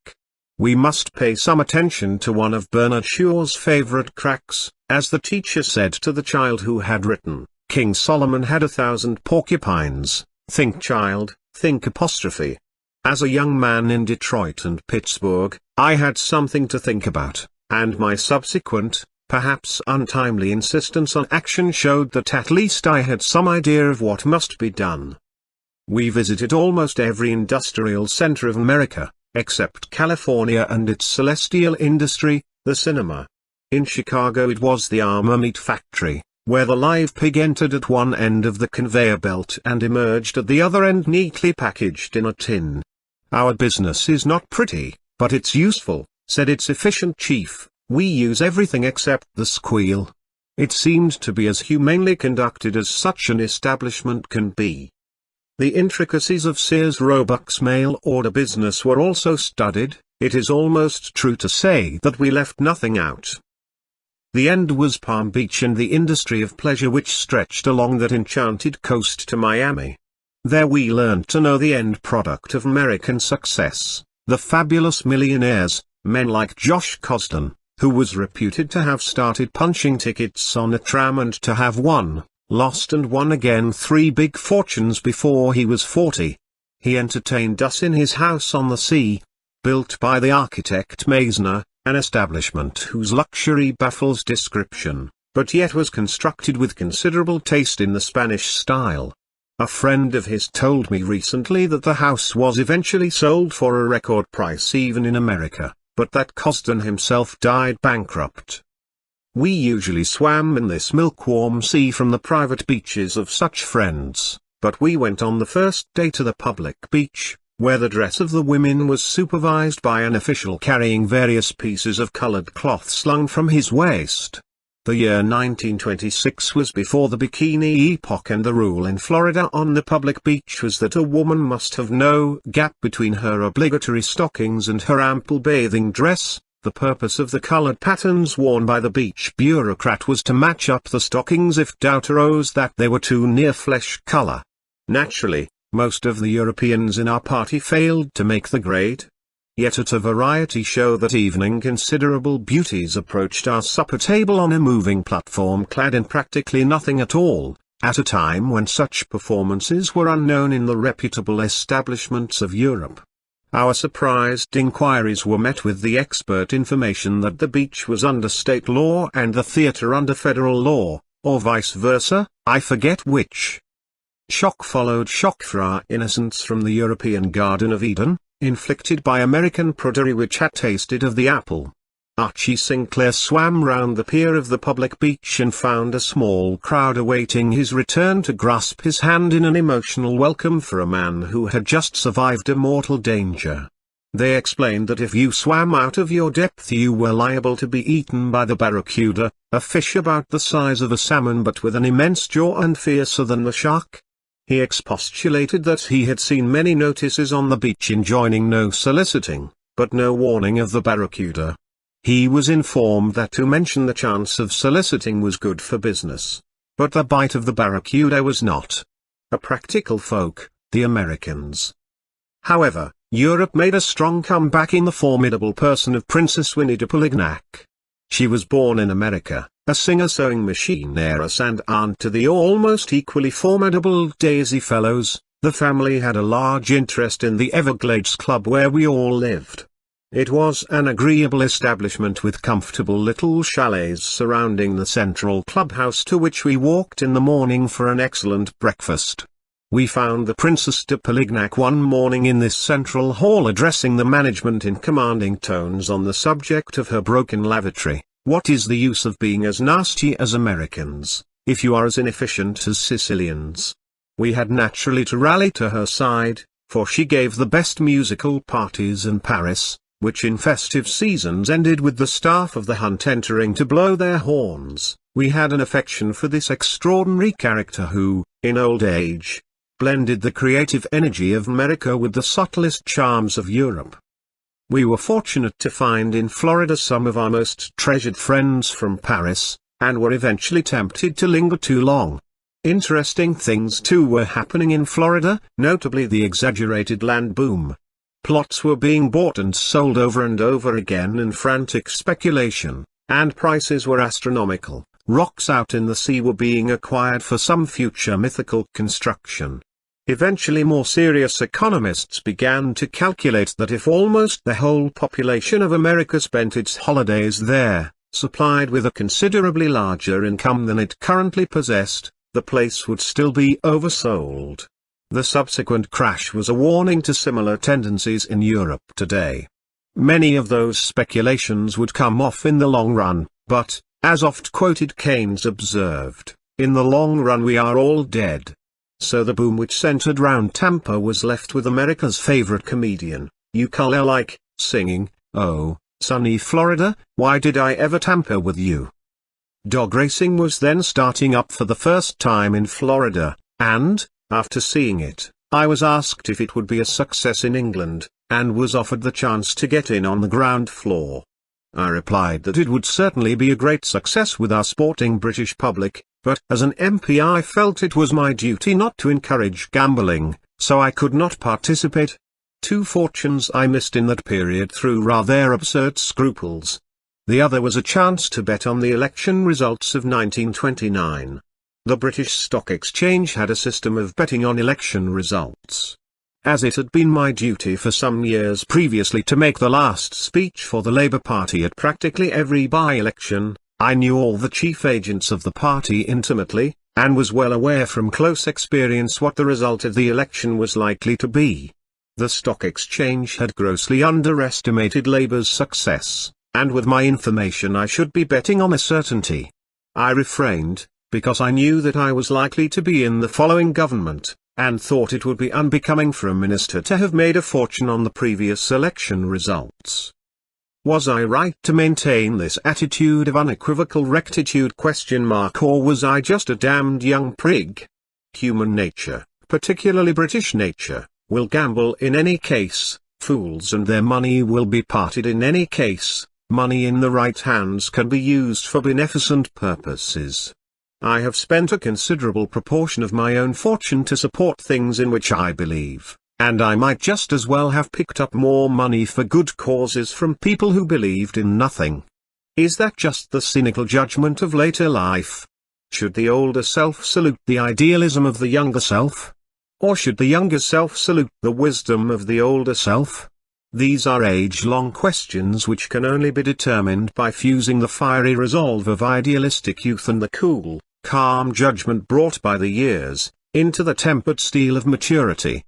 We must pay some attention to one of Bernard Shaw's favorite cracks, as the teacher said to the child who had written, "King Solomon had 1,000 porcupines, think child, think apostrophe." As a young man in Detroit and Pittsburgh, I had something to think about, and my subsequent, perhaps untimely insistence on action showed that at least I had some idea of what must be done. We visited almost every industrial center of America, except California and its celestial industry, the cinema. In Chicago it was the armor meat factory, where the live pig entered at one end of the conveyor belt and emerged at the other end neatly packaged in a tin. "Our business is not pretty, but it's useful," said its efficient chief. "We use everything except the squeal." It seemed to be as humanely conducted as such an establishment can be. The intricacies of Sears Roebuck's mail-order business were also studied. It is almost true to say that we left nothing out. The end was Palm Beach and the industry of pleasure which stretched along that enchanted coast to Miami. There we learned to know the end product of American success, the fabulous millionaires, men like Josh Cosden, who was reputed to have started punching tickets on a tram and to have won, lost and won again 3 big fortunes before he was 40. He entertained us in his house on the sea, built by the architect Meisner, an establishment whose luxury baffles description, but yet was constructed with considerable taste in the Spanish style. A friend of his told me recently that the house was eventually sold for a record price even in America, but that Cosden himself died bankrupt. We usually swam in this milk-warm sea from the private beaches of such friends, but we went on the first day to the public beach, where the dress of the women was supervised by an official carrying various pieces of colored cloth slung from his waist. The year 1926 was before the bikini epoch, and the rule in Florida on the public beach was that a woman must have no gap between her obligatory stockings and her ample bathing dress. The purpose of the colored patterns worn by the beach bureaucrat was to match up the stockings if doubt arose that they were too near flesh color. Naturally, most of the Europeans in our party failed to make the grade. Yet at a variety show that evening considerable beauties approached our supper table on a moving platform clad in practically nothing at all, at a time when such performances were unknown in the reputable establishments of Europe. Our surprised inquiries were met with the expert information that the beach was under state law and the theater under federal law, or vice versa, I forget which. Shock followed shock for our innocence from the European Garden of Eden, inflicted by American prudery which had tasted of the apple. Archie Sinclair swam round the pier of the public beach and found a small crowd awaiting his return to grasp his hand in an emotional welcome for a man who had just survived a mortal danger. They explained that if you swam out of your depth you were liable to be eaten by the barracuda, a fish about the size of a salmon but with an immense jaw and fiercer than the shark. He expostulated that he had seen many notices on the beach enjoining no soliciting, but no warning of the barracuda. He was informed that to mention the chance of soliciting was good for business. But the bite of the barracuda was not. A practical folk, the Americans. However, Europe made a strong comeback in the formidable person of Princess Winnie de Polignac. She was born in America, a singer-sewing machine heiress and aunt to the almost equally formidable Daisy Fellows. The family had a large interest in the Everglades Club where we all lived. It was an agreeable establishment with comfortable little chalets surrounding the central clubhouse to which we walked in the morning for an excellent breakfast. We found the Princess de Polignac one morning in this central hall addressing the management in commanding tones on the subject of her broken lavatory. What is the use of being as nasty as Americans, if you are as inefficient as Sicilians? We had naturally to rally to her side, for she gave the best musical parties in Paris, which in festive seasons ended with the staff of the hunt entering to blow their horns. We had an affection for this extraordinary character who, in old age, blended the creative energy of America with the subtlest charms of Europe. We were fortunate to find in Florida some of our most treasured friends from Paris, and were eventually tempted to linger too long. Interesting things too were happening in Florida, notably the exaggerated land boom. Plots were being bought and sold over and over again in frantic speculation, and prices were astronomical. Rocks out in the sea were being acquired for some future mythical construction. Eventually more serious economists began to calculate that if almost the whole population of America spent its holidays there, supplied with a considerably larger income than it currently possessed, the place would still be oversold. The subsequent crash was a warning to similar tendencies in Europe today. Many of those speculations would come off in the long run, but, as oft-quoted Keynes observed, in the long run we are all dead. So the boom which centered round Tampa was left with America's favorite comedian, ukulele-like, singing, "Oh, sunny Florida, why did I ever tamper with you?" Dog racing was then starting up for the first time in Florida, and, after seeing it, I was asked if it would be a success in England, and was offered the chance to get in on the ground floor. I replied that it would certainly be a great success with our sporting British public, but as an MP I felt it was my duty not to encourage gambling, so I could not participate. Two fortunes I missed in that period through rather absurd scruples. The other was a chance to bet on the election results of 1929. The British Stock Exchange had a system of betting on election results. As it had been my duty for some years previously to make the last speech for the Labour Party at practically every by-election, I knew all the chief agents of the party intimately, and was well aware from close experience what the result of the election was likely to be. The Stock Exchange had grossly underestimated Labour's success, and with my information I should be betting on a certainty. I refrained, because I knew that I was likely to be in the following government, and thought it would be unbecoming for a minister to have made a fortune on the previous election results. Was I right to maintain this attitude of unequivocal rectitude ? Or was I just a damned young prig? Human nature, particularly British nature, will gamble in any case, fools and their money will be parted in any case, money in the right hands can be used for beneficent purposes. I have spent a considerable proportion of my own fortune to support things in which I believe, and I might just as well have picked up more money for good causes from people who believed in nothing. Is that just the cynical judgment of later life? Should the older self salute the idealism of the younger self? Or should the younger self salute the wisdom of the older self? These are age-long questions which can only be determined by fusing the fiery resolve of idealistic youth and the cool, calm judgment brought by the years, into the tempered steel of maturity.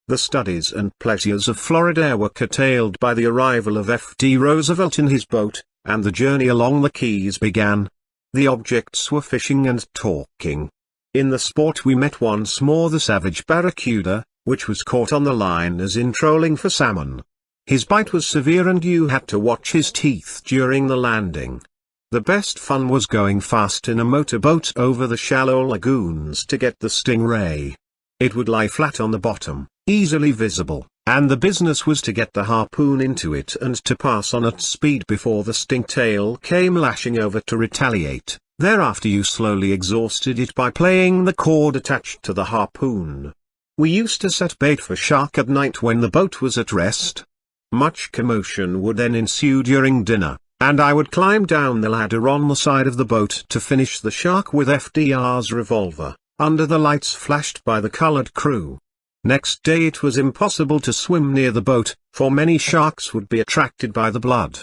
The studies and pleasures of Florida were curtailed by the arrival of F.D. Roosevelt in his boat, and the journey along the Keys began. The objects were fishing and talking. In the sport we met once more the savage barracuda, which was caught on the line as in trolling for salmon. His bite was severe and you had to watch his teeth during the landing. The best fun was going fast in a motorboat over the shallow lagoons to get the stingray. It would lie flat on the bottom, easily visible, and the business was to get the harpoon into it and to pass on at speed before the stingtail came lashing over to retaliate. Thereafter you slowly exhausted it by playing the cord attached to the harpoon. We used to set bait for shark at night when the boat was at rest. Much commotion would then ensue during dinner, and I would climb down the ladder on the side of the boat to finish the shark with FDR's revolver, under the lights flashed by the colored crew. Next day it was impossible to swim near the boat, for many sharks would be attracted by the blood.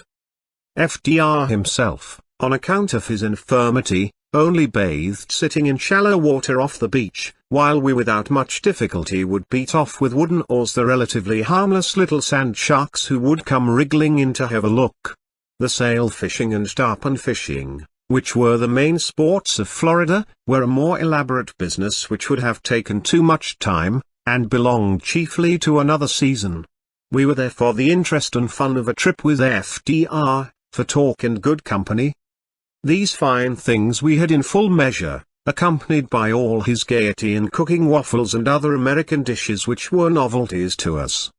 FDR himself, on account of his infirmity, only bathed sitting in shallow water off the beach, while we without much difficulty would beat off with wooden oars the relatively harmless little sand sharks who would come wriggling in to have a look. The sail fishing and tarpon fishing, which were the main sports of Florida, were a more elaborate business which would have taken too much time, and belonged chiefly to another season. We were there for the interest and fun of a trip with FDR, for talk and good company. These fine things we had in full measure, accompanied by all his gaiety in cooking waffles and other American dishes which were novelties to us.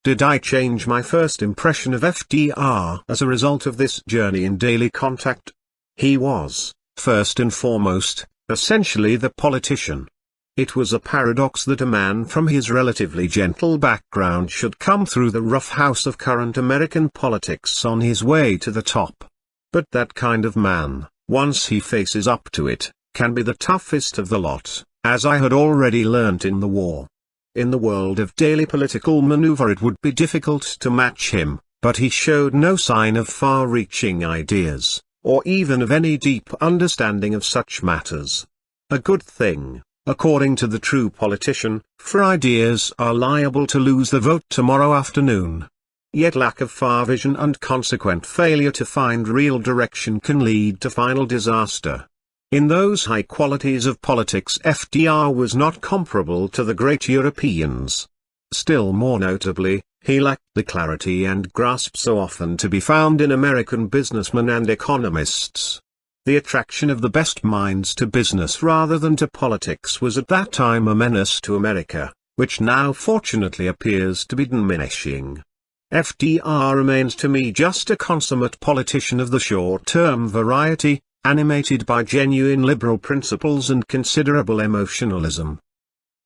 Did I change my first impression of FDR as a result of this journey in daily contact? He was, first and foremost, essentially the politician. It was a paradox that a man from his relatively gentle background should come through the rough house of current American politics on his way to the top. But that kind of man, once he faces up to it, can be the toughest of the lot, as I had already learnt in the war. In the world of daily political maneuver it would be difficult to match him, but he showed no sign of far-reaching ideas, or even of any deep understanding of such matters. A good thing, according to the true politician, for ideas are liable to lose the vote tomorrow afternoon. Yet lack of far vision and consequent failure to find real direction can lead to final disaster. In those high qualities of politics FDR was not comparable to the great Europeans. Still more notably, he lacked the clarity and grasp so often to be found in American businessmen and economists. The attraction of the best minds to business rather than to politics was at that time a menace to America, which now fortunately appears to be diminishing. FDR remains to me just a consummate politician of the short-term variety, animated by genuine liberal principles and considerable emotionalism.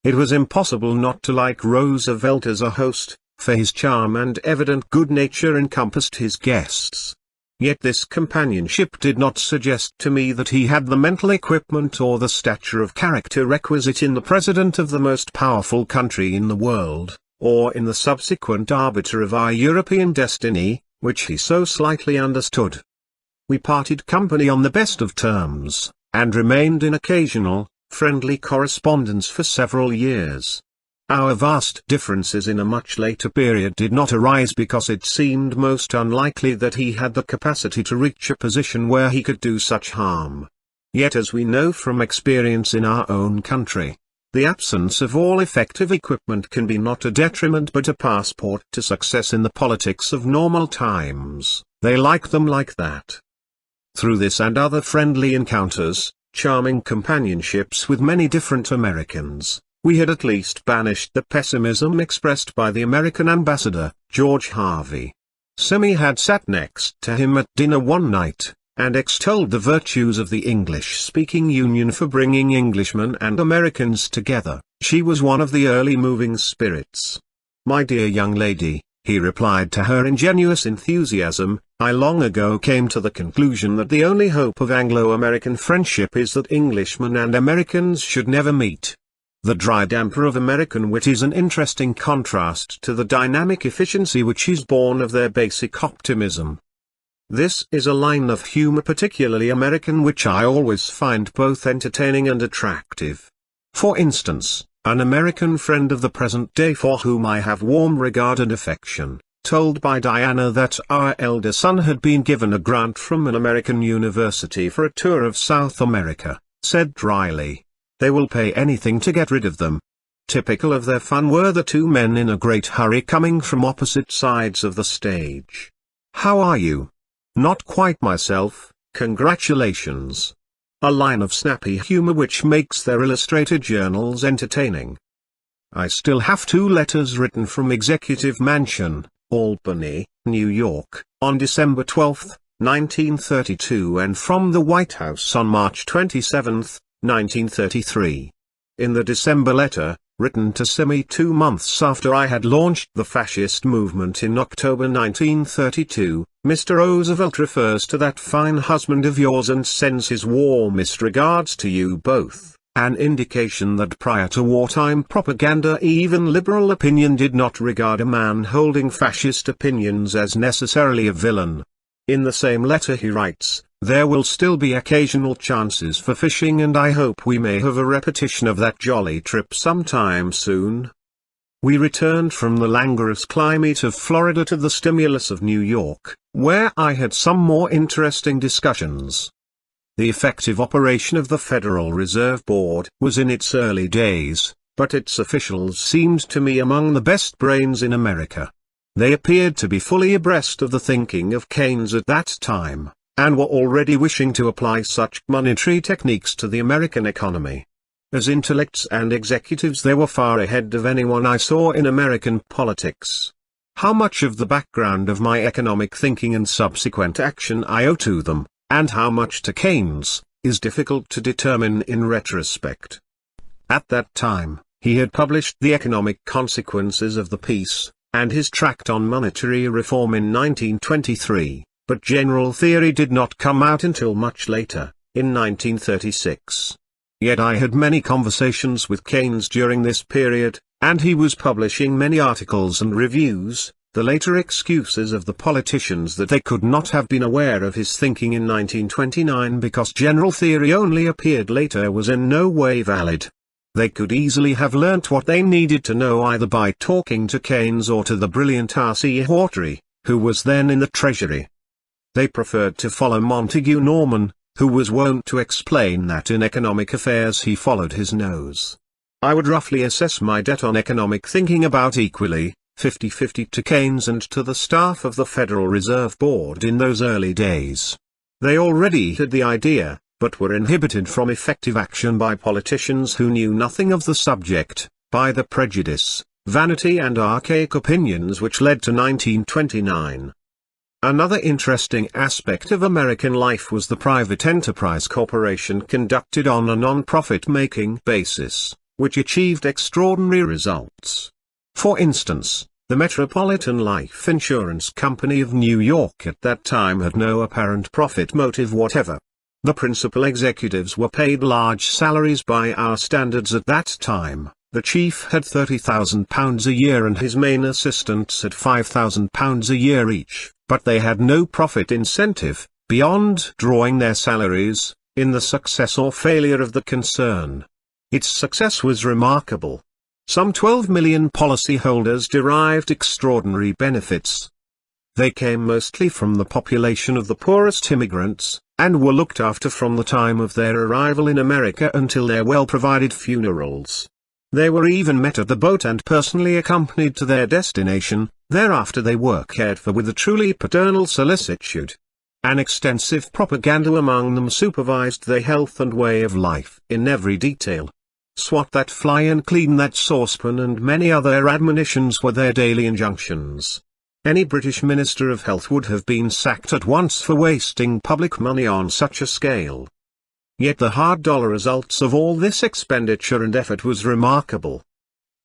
It was impossible not to like Roosevelt as a host, for his charm and evident good nature encompassed his guests. Yet this companionship did not suggest to me that he had the mental equipment or the stature of character requisite in the president of the most powerful country in the world, or in the subsequent arbiter of our European destiny, which he so slightly understood. We parted company on the best of terms, and remained in occasional, friendly correspondence for several years. Our vast differences in a much later period did not arise because it seemed most unlikely that he had the capacity to reach a position where he could do such harm. Yet as we know from experience in our own country, the absence of all effective equipment can be not a detriment but a passport to success in the politics of normal times. They like them like that. Through this and other friendly encounters, charming companionships with many different Americans, we had at least banished the pessimism expressed by the American ambassador, George Harvey. Simi had sat next to him at dinner one night, and extolled the virtues of the English-speaking Union for bringing Englishmen and Americans together. She was one of the early moving spirits. "My dear young lady," he replied to her ingenuous enthusiasm, "I long ago came to the conclusion that the only hope of Anglo-American friendship is that Englishmen and Americans should never meet. The dry damper of American wit is an interesting contrast to the dynamic efficiency which is born of their basic optimism." This is a line of humor particularly American which I always find both entertaining and attractive. For instance, an American friend of the present day for whom I have warm regard and affection, told by Diana that our elder son had been given a grant from an American university for a tour of South America, said dryly, "They will pay anything to get rid of them." Typical of their fun were the two men in a great hurry coming from opposite sides of the stage. "How are you?" "Not quite myself, congratulations." A line of snappy humor which makes their illustrated journals entertaining. I still have 2 letters written from Executive Mansion, Albany, New York, on December 12, 1932 and from the White House on March 27, 1933. In the December letter, written to Simi 2 months after I had launched the fascist movement in October 1932, Mr. Roosevelt refers to that fine husband of yours and sends his warmest regards to you both, an indication that prior to wartime propaganda even liberal opinion did not regard a man holding fascist opinions as necessarily a villain. In the same letter he writes, there will still be occasional chances for fishing, and I hope we may have a repetition of that jolly trip sometime soon. We returned from the languorous climate of Florida to the stimulus of New York, where I had some more interesting discussions. The effective operation of the Federal Reserve Board was in its early days, but its officials seemed to me among the best brains in America. They appeared to be fully abreast of the thinking of Keynes at that time, and were already wishing to apply such monetary techniques to the American economy. As intellects and executives, they were far ahead of anyone I saw in American politics. How much of the background of my economic thinking and subsequent action I owe to them, and how much to Keynes, is difficult to determine in retrospect. At that time, he had published The Economic Consequences of the Peace, and his tract on monetary reform in 1923, but general theory did not come out until much later, in 1936. Yet I had many conversations with Keynes during this period, and he was publishing many articles and reviews. The later excuses of the politicians that they could not have been aware of his thinking in 1929 because general theory only appeared later was in no way valid. They could easily have learnt what they needed to know either by talking to Keynes or to the brilliant R.C. Hawtrey, who was then in the Treasury. They preferred to follow Montague Norman, who was wont to explain that in economic affairs he followed his nose. I would roughly assess my debt on economic thinking about equally, 50-50 to Keynes and to the staff of the Federal Reserve Board in those early days. They already had the idea, but were inhibited from effective action by politicians who knew nothing of the subject, by the prejudice, vanity and archaic opinions which led to 1929. Another interesting aspect of American life was the private enterprise corporation conducted on a non-profit-making basis, which achieved extraordinary results. For instance, the Metropolitan Life Insurance Company of New York at that time had no apparent profit motive whatever. The principal executives were paid large salaries by our standards at that time. The chief had £30,000 a year and his main assistants had £5,000 a year each, but they had no profit incentive, beyond drawing their salaries, in the success or failure of the concern. Its success was remarkable. Some 12 million policyholders derived extraordinary benefits. They came mostly from the population of the poorest immigrants, and were looked after from the time of their arrival in America until their well-provided funerals. They were even met at the boat and personally accompanied to their destination. Thereafter they were cared for with a truly paternal solicitude. An extensive propaganda among them supervised their health and way of life in every detail. Swat that fly and clean that saucepan and many other admonitions were their daily injunctions. Any British Minister of Health would have been sacked at once for wasting public money on such a scale. Yet the hard dollar results of all this expenditure and effort was remarkable.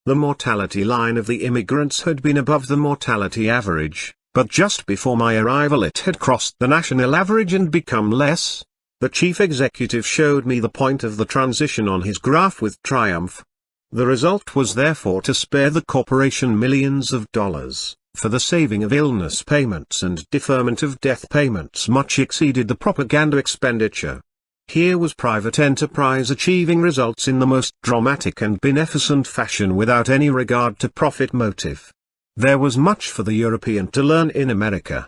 The mortality line of the immigrants had been above the mortality average, but just before my arrival it had crossed the national average and become less. The chief executive showed me the point of the transition on his graph with triumph. The result was therefore to spare the corporation millions of dollars, for the saving of illness payments and deferment of death payments much exceeded the propaganda expenditure. Here was private enterprise achieving results in the most dramatic and beneficent fashion without any regard to profit motive. There was much for the European to learn in America.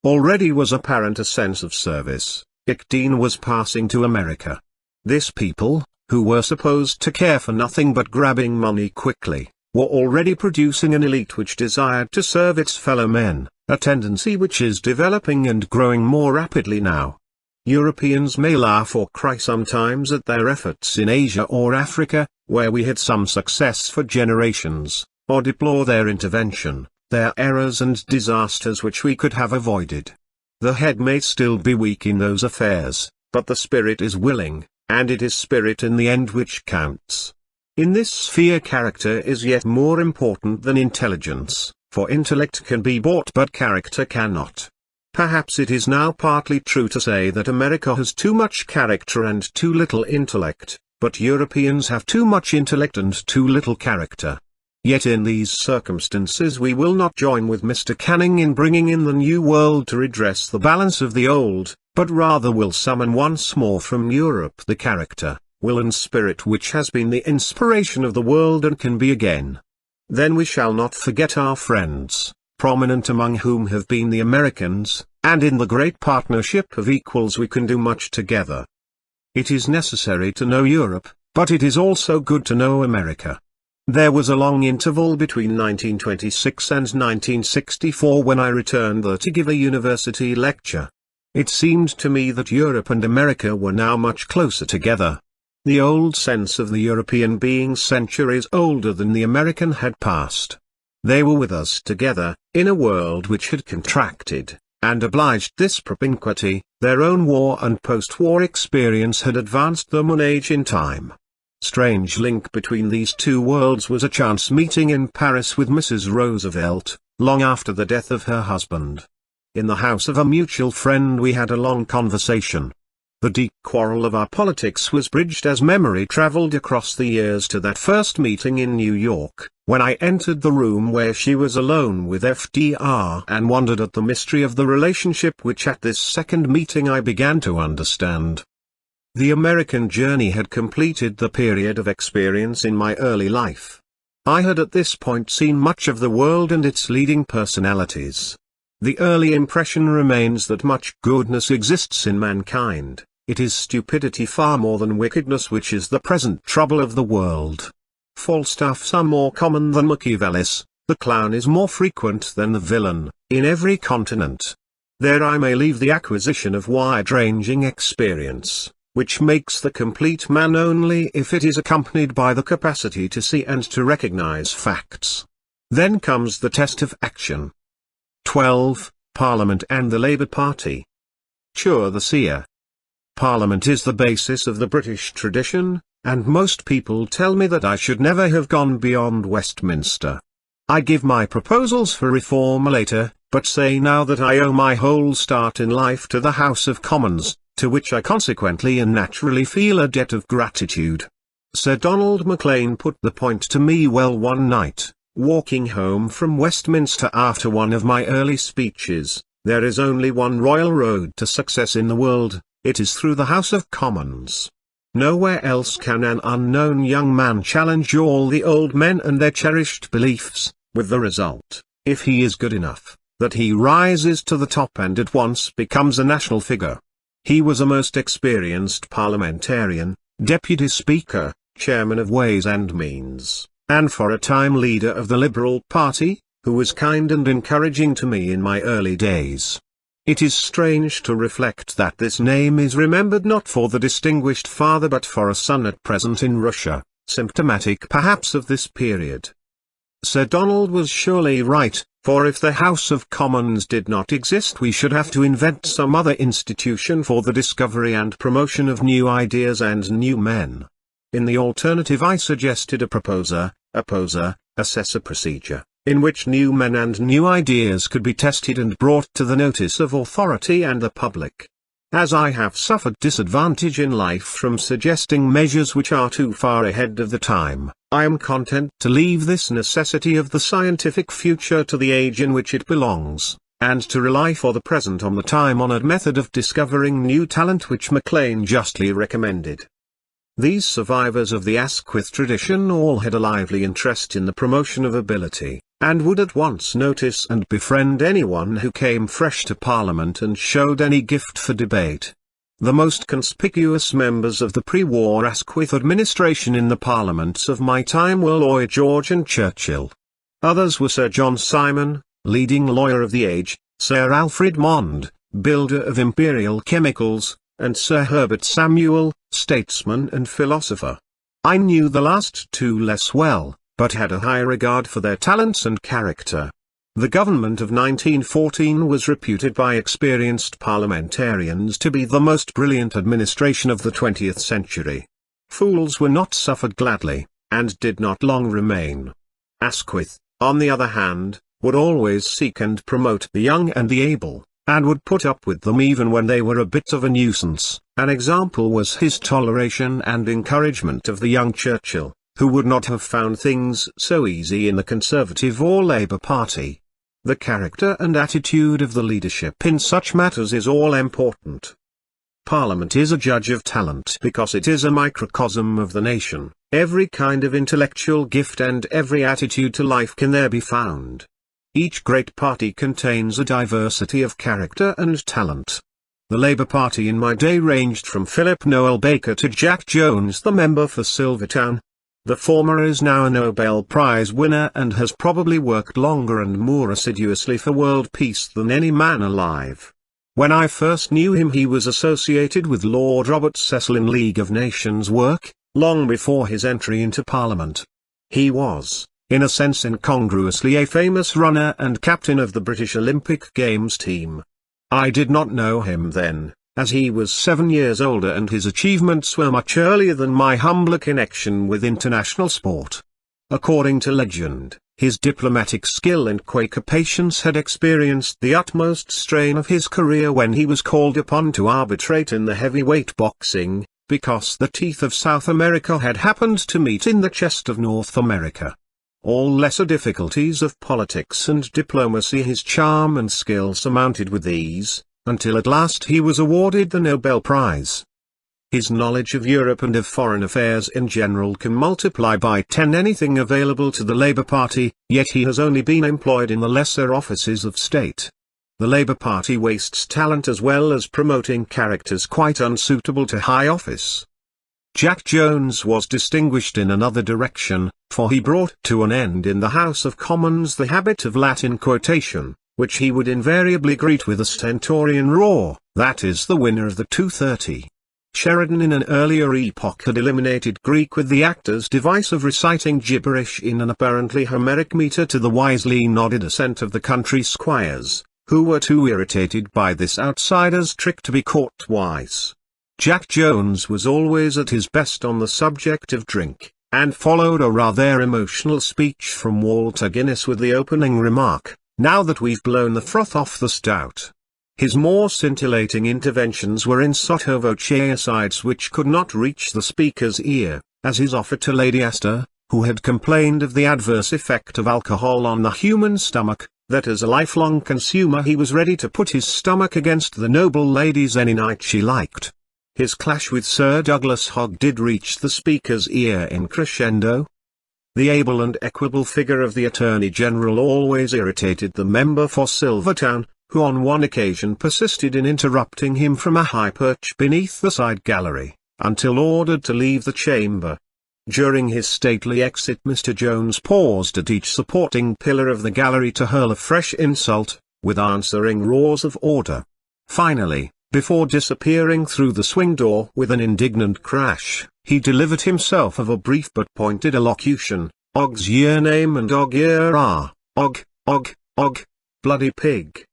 Already was apparent a sense of service. Dean was passing to America. This people, who were supposed to care for nothing but grabbing money quickly, were already producing an elite which desired to serve its fellow men, a tendency which is developing and growing more rapidly now. Europeans may laugh or cry sometimes at their efforts in Asia or Africa, where we had some success for generations, or deplore their intervention, their errors and disasters which we could have avoided. The head may still be weak in those affairs, but the spirit is willing, and it is spirit in the end which counts. In this sphere character is yet more important than intelligence, for intellect can be bought but character cannot. Perhaps it is now partly true to say that America has too much character and too little intellect, but Europeans have too much intellect and too little character. Yet in these circumstances we will not join with Mr. Canning in bringing in the new world to redress the balance of the old, but rather will summon once more from Europe the character, will and spirit which has been the inspiration of the world and can be again. Then we shall not forget our friends, prominent among whom have been the Americans, and in the great partnership of equals we can do much together. It is necessary to know Europe, but it is also good to know America. There was a long interval between 1926 and 1964 when I returned there to give a university lecture. It seemed to me that Europe and America were now much closer together. The old sense of the European being centuries older than the American had passed. They were with us together, in a world which had contracted, and obliged this propinquity. Their own war and post-war experience had advanced them an age in time. Strange link between these two worlds was a chance meeting in Paris with Mrs. Roosevelt, long after the death of her husband. In the house of a mutual friend we had a long conversation. The deep quarrel of our politics was bridged as memory traveled across the years to that first meeting in New York, when I entered the room where she was alone with FDR and wondered at the mystery of the relationship which at this second meeting I began to understand. The American journey had completed the period of experience in my early life. I had at this point seen much of the world and its leading personalities. The early impression remains that much goodness exists in mankind. It is stupidity far more than wickedness which is the present trouble of the world. Falstaffs are more common than Machiavellis, the clown is more frequent than the villain, in every continent. There I may leave the acquisition of wide-ranging experience, which makes the complete man only if it is accompanied by the capacity to see and to recognize facts. Then comes the test of action. 12. Parliament and the Labour Party. Sure, the seer. Parliament is the basis of the British tradition, and most people tell me that I should never have gone beyond Westminster. I give my proposals for reform later, but say now that I owe my whole start in life to the House of Commons, to which I consequently and naturally feel a debt of gratitude. Sir Donald Maclean put the point to me well one night, walking home from Westminster after one of my early speeches. There is only one royal road to success in the world, it is through the House of Commons. Nowhere else can an unknown young man challenge all the old men and their cherished beliefs, with the result, if he is good enough, that he rises to the top and at once becomes a national figure. He was a most experienced parliamentarian, deputy speaker, chairman of Ways and Means, and for a time leader of the Liberal Party, who was kind and encouraging to me in my early days. It is strange to reflect that this name is remembered not for the distinguished father but for a son at present in Russia, symptomatic perhaps of this period. Sir Donald was surely right, for if the House of Commons did not exist we should have to invent some other institution for the discovery and promotion of new ideas and new men. In the alternative I suggested a proposer, assessor procedure, in which new men and new ideas could be tested and brought to the notice of authority and the public. As I have suffered disadvantage in life from suggesting measures which are too far ahead of the time, I am content to leave this necessity of the scientific future to the age in which it belongs, and to rely for the present on the time-honored method of discovering new talent which Maclean justly recommended. These survivors of the Asquith tradition all had a lively interest in the promotion of ability, and would at once notice and befriend anyone who came fresh to Parliament and showed any gift for debate. The most conspicuous members of the pre-war Asquith administration in the parliaments of my time were Lloyd George and Churchill. Others were Sir John Simon, leading lawyer of the age, Sir Alfred Mond, builder of imperial chemicals, and Sir Herbert Samuel, statesman and philosopher. I knew the last two less well, but had a high regard for their talents and character. The government of 1914 was reputed by experienced parliamentarians to be the most brilliant administration of the 20th century. Fools were not suffered gladly, and did not long remain. Asquith, on the other hand, would always seek and promote the young and the able, and would put up with them even when they were a bit of a nuisance. An example was his toleration and encouragement of the young Churchill, who would not have found things so easy in the Conservative or Labour Party. The character and attitude of the leadership in such matters is all important. Parliament is a judge of talent because it is a microcosm of the nation. Every kind of intellectual gift and every attitude to life can there be found. Each great party contains a diversity of character and talent. The Labour Party in my day ranged from Philip Noel Baker to Jack Jones, the member for Silvertown. The former is now a Nobel Prize winner and has probably worked longer and more assiduously for world peace than any man alive. When I first knew him he was associated with Lord Robert Cecil in League of Nations work, long before his entry into Parliament. He was, in a sense incongruously, a famous runner and captain of the British Olympic Games team. I did not know him then, as he was 7 years older and his achievements were much earlier than my humbler connection with international sport. According to legend, his diplomatic skill and Quaker patience had experienced the utmost strain of his career when he was called upon to arbitrate in the heavyweight boxing, because the teeth of South America had happened to meet in the chest of North America. All lesser difficulties of politics and diplomacy his charm and skill surmounted with ease, until at last he was awarded the Nobel Prize. His knowledge of Europe and of foreign affairs in general can multiply by 10 anything available to the Labour Party, yet he has only been employed in the lesser offices of state. The Labour Party wastes talent as well as promoting characters quite unsuitable to high office. Jack Jones was distinguished in another direction, for he brought to an end in the House of Commons the habit of Latin quotation, which he would invariably greet with a stentorian roar, "That is the winner of the 2:30. Sheridan in an earlier epoch had eliminated Greek with the actor's device of reciting gibberish in an apparently Homeric meter to the wisely nodded assent of the country squires, who were too irritated by this outsider's trick to be caught twice. Jack Jones was always at his best on the subject of drink, and followed a rather emotional speech from Walter Guinness with the opening remark, "Now that we've blown the froth off the stout." His more scintillating interventions were in sotto voce asides which could not reach the speaker's ear, as his offer to Lady Astor, who had complained of the adverse effect of alcohol on the human stomach, that as a lifelong consumer he was ready to put his stomach against the noble lady's any night she liked. His clash with Sir Douglas Hogg did reach the speaker's ear in crescendo. The able and equable figure of the Attorney General always irritated the member for Silvertown, who on one occasion persisted in interrupting him from a high perch beneath the side gallery, until ordered to leave the chamber. During his stately exit Mr. Jones paused at each supporting pillar of the gallery to hurl a fresh insult, with answering roars of order. Finally, before disappearing through the swing door with an indignant crash, he delivered himself of a brief but pointed elocution, "Og's your name and Og your are, Og, bloody pig."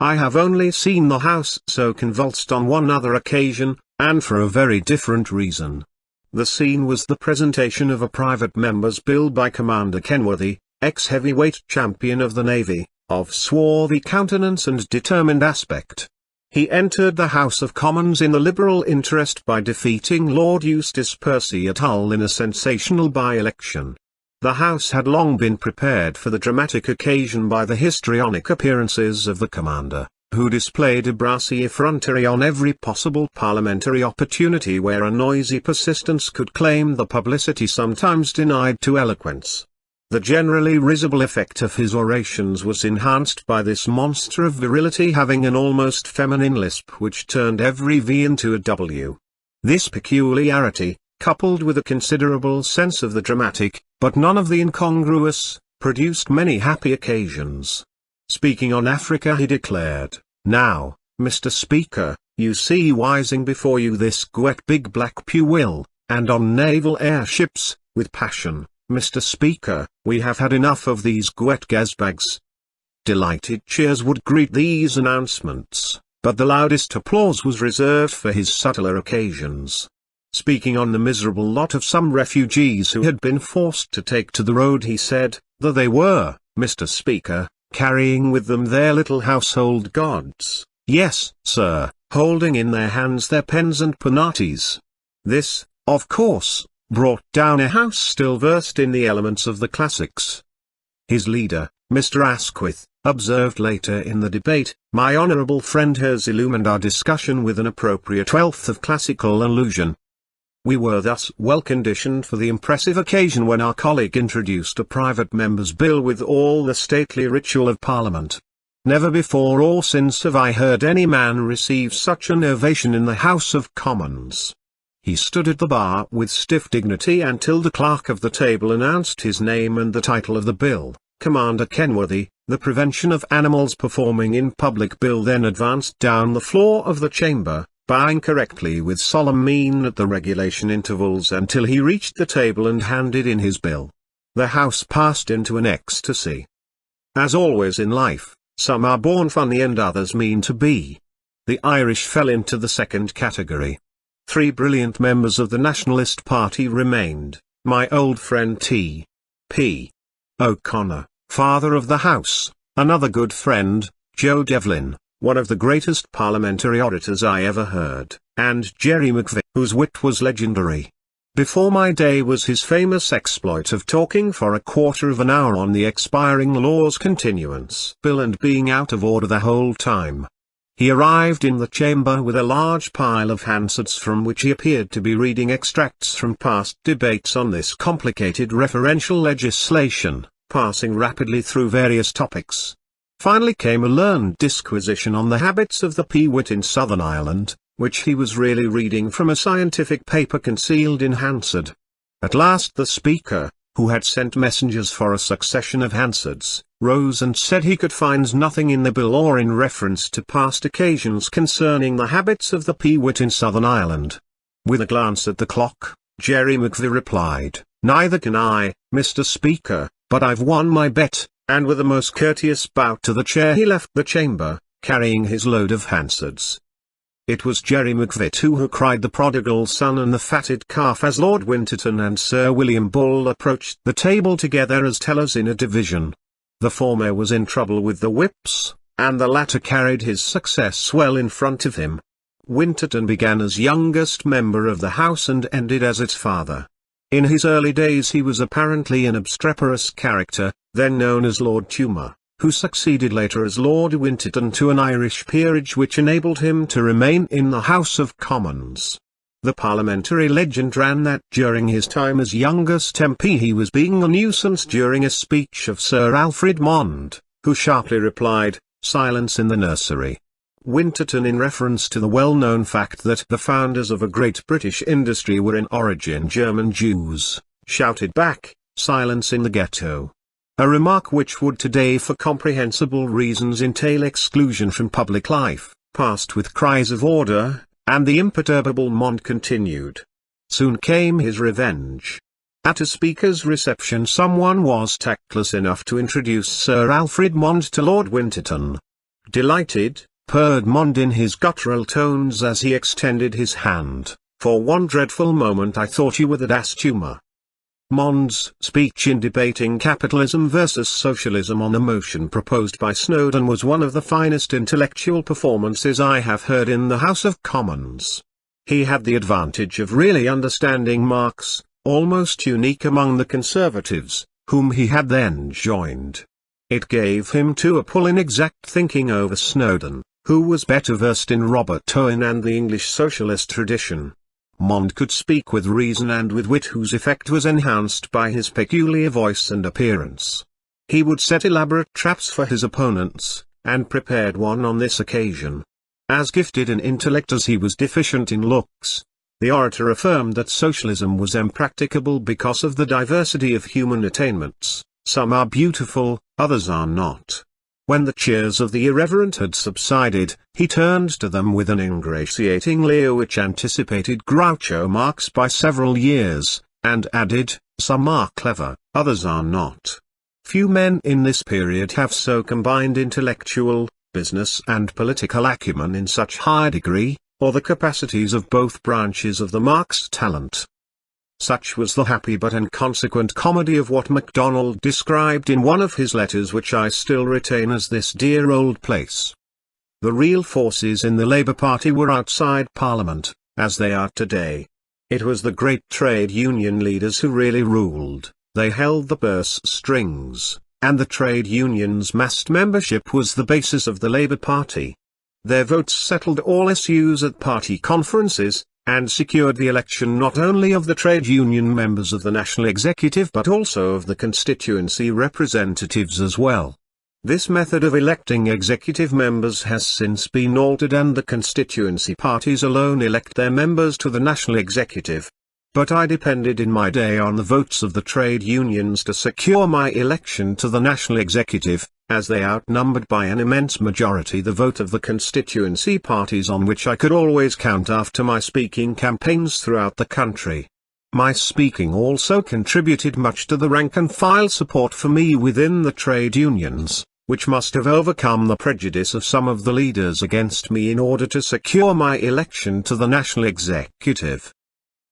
I have only seen the House so convulsed on one other occasion, and for a very different reason. The scene was the presentation of a private member's bill by Commander Kenworthy, ex-heavyweight champion of the Navy, of swarthy countenance and determined aspect. He entered the House of Commons in the Liberal interest by defeating Lord Eustace Percy at Hull in a sensational by-election. The House had long been prepared for the dramatic occasion by the histrionic appearances of the commander, who displayed a brassy effrontery on every possible parliamentary opportunity where a noisy persistence could claim the publicity sometimes denied to eloquence. The generally risible effect of his orations was enhanced by this monster of virility having an almost feminine lisp which turned every V into a W. This peculiarity, coupled with a considerable sense of the dramatic, but none of the incongruous, produced many happy occasions. Speaking on Africa he declared, "Now, Mr. Speaker, you see rising before you this great big black pew will, and on naval airships, with passion, Mr. Speaker, we have had enough of these great gasbags." Delighted cheers would greet these announcements, but the loudest applause was reserved for his subtler occasions. Speaking on the miserable lot of some refugees who had been forced to take to the road he said, "Though they were, Mr. Speaker, carrying with them their little household gods, yes, sir, holding in their hands their pens and penates. This, of course, brought down a house still versed in the elements of the classics. His leader, Mr. Asquith, observed later in the debate, "My honourable friend has illumined our discussion with an appropriate wealth of classical allusion." We were thus well conditioned for the impressive occasion when our colleague introduced a private member's bill with all the stately ritual of Parliament. Never before or since have I heard any man receive such an ovation in the House of Commons. He stood at the bar with stiff dignity until the clerk of the table announced his name and the title of the bill. Commander Kenworthy, the Prevention of Animals Performing in Public Bill, then advanced down the floor of the chamber, bowing correctly with solemn mien at the regulation intervals until he reached the table and handed in his bill. The House passed into an ecstasy. As always in life, some are born funny and others mean to be. The Irish fell into the second category. 3 brilliant members of the Nationalist Party remained: my old friend T.P. O'Connor, Father of the House; another good friend, Joe Devlin, one of the greatest parliamentary orators I ever heard; and Jerry McVeigh, whose wit was legendary. Before my day was his famous exploit of talking for a quarter of an hour on the expiring Law's Continuance Bill and being out of order the whole time. He arrived in the chamber with a large pile of Hansards from which he appeared to be reading extracts from past debates on this complicated referential legislation, passing rapidly through various topics. Finally came a learned disquisition on the habits of the peewit in Southern Ireland, which he was really reading from a scientific paper concealed in Hansard. At last the speaker, who had sent messengers for a succession of Hansards, rose and said he could find nothing in the bill or in reference to past occasions concerning the habits of the peewit in Southern Ireland. With a glance at the clock, Jerry McVeigh replied, "Neither can I, Mr. Speaker, but I've won my bet," and with a most courteous bow to the chair he left the chamber, carrying his load of Hansards. It was Jerry McVeigh too who cried the prodigal son and the fatted calf as Lord Winterton and Sir William Bull approached the table together as tellers in a division. The former was in trouble with the whips, and the latter carried his success well in front of him. Winterton began as youngest member of the House and ended as its father. In his early days he was apparently an obstreperous character, then known as Lord Tumour, who succeeded later as Lord Winterton to an Irish peerage which enabled him to remain in the House of Commons. The parliamentary legend ran that during his time as youngest MP he was being a nuisance during a speech of Sir Alfred Mond, who sharply replied, "Silence in the nursery." Winterton, in reference to the well-known fact that the founders of a great British industry were in origin German Jews, shouted back, "Silence in the ghetto." A remark which would today for comprehensible reasons entail exclusion from public life, passed with cries of order, and the imperturbable Mond continued. Soon came his revenge. At a speaker's reception someone was tactless enough to introduce Sir Alfred Mond to Lord Winterton. "Delighted," purred Mond in his guttural tones as he extended his hand, "for one dreadful moment I thought you were the Das Tumour." Mond's speech in debating capitalism versus socialism on a motion proposed by Snowdon was one of the finest intellectual performances I have heard in the House of Commons. He had the advantage of really understanding Marx, almost unique among the Conservatives, whom he had then joined. It gave him too a pull in exact thinking over Snowdon, who was better versed in Robert Owen and the English socialist tradition. Mond could speak with reason and with wit whose effect was enhanced by his peculiar voice and appearance. He would set elaborate traps for his opponents, and prepared one on this occasion. As gifted in intellect as he was deficient in looks, the orator affirmed that socialism was impracticable because of the diversity of human attainments. Some are beautiful, others are not. When the cheers of the irreverent had subsided, he turned to them with an ingratiating leer which anticipated Groucho Marx by several years, and added, "Some are clever, others are not." Few men in this period have so combined intellectual, business and political acumen in such high degree, or the capacities of both branches of the Marx talent. Such was the happy but inconsequent comedy of what MacDonald described in one of his letters, which I still retain as "this dear old place." The real forces in the Labour Party were outside Parliament, as they are today. It was the great trade union leaders who really ruled. They held the purse strings, and the trade unions' massed membership was the basis of the Labour Party. Their votes settled all issues at party conferences, and secured the election not only of the trade union members of the national executive but also of the constituency representatives as well. This method of electing executive members has since been altered, and the constituency parties alone elect their members to the national executive. But I depended in my day on the votes of the trade unions to secure my election to the national executive, as they outnumbered by an immense majority the vote of the constituency parties, on which I could always count after my speaking campaigns throughout the country. My speaking also contributed much to the rank-and-file support for me within the trade unions, which must have overcome the prejudice of some of the leaders against me in order to secure my election to the national executive.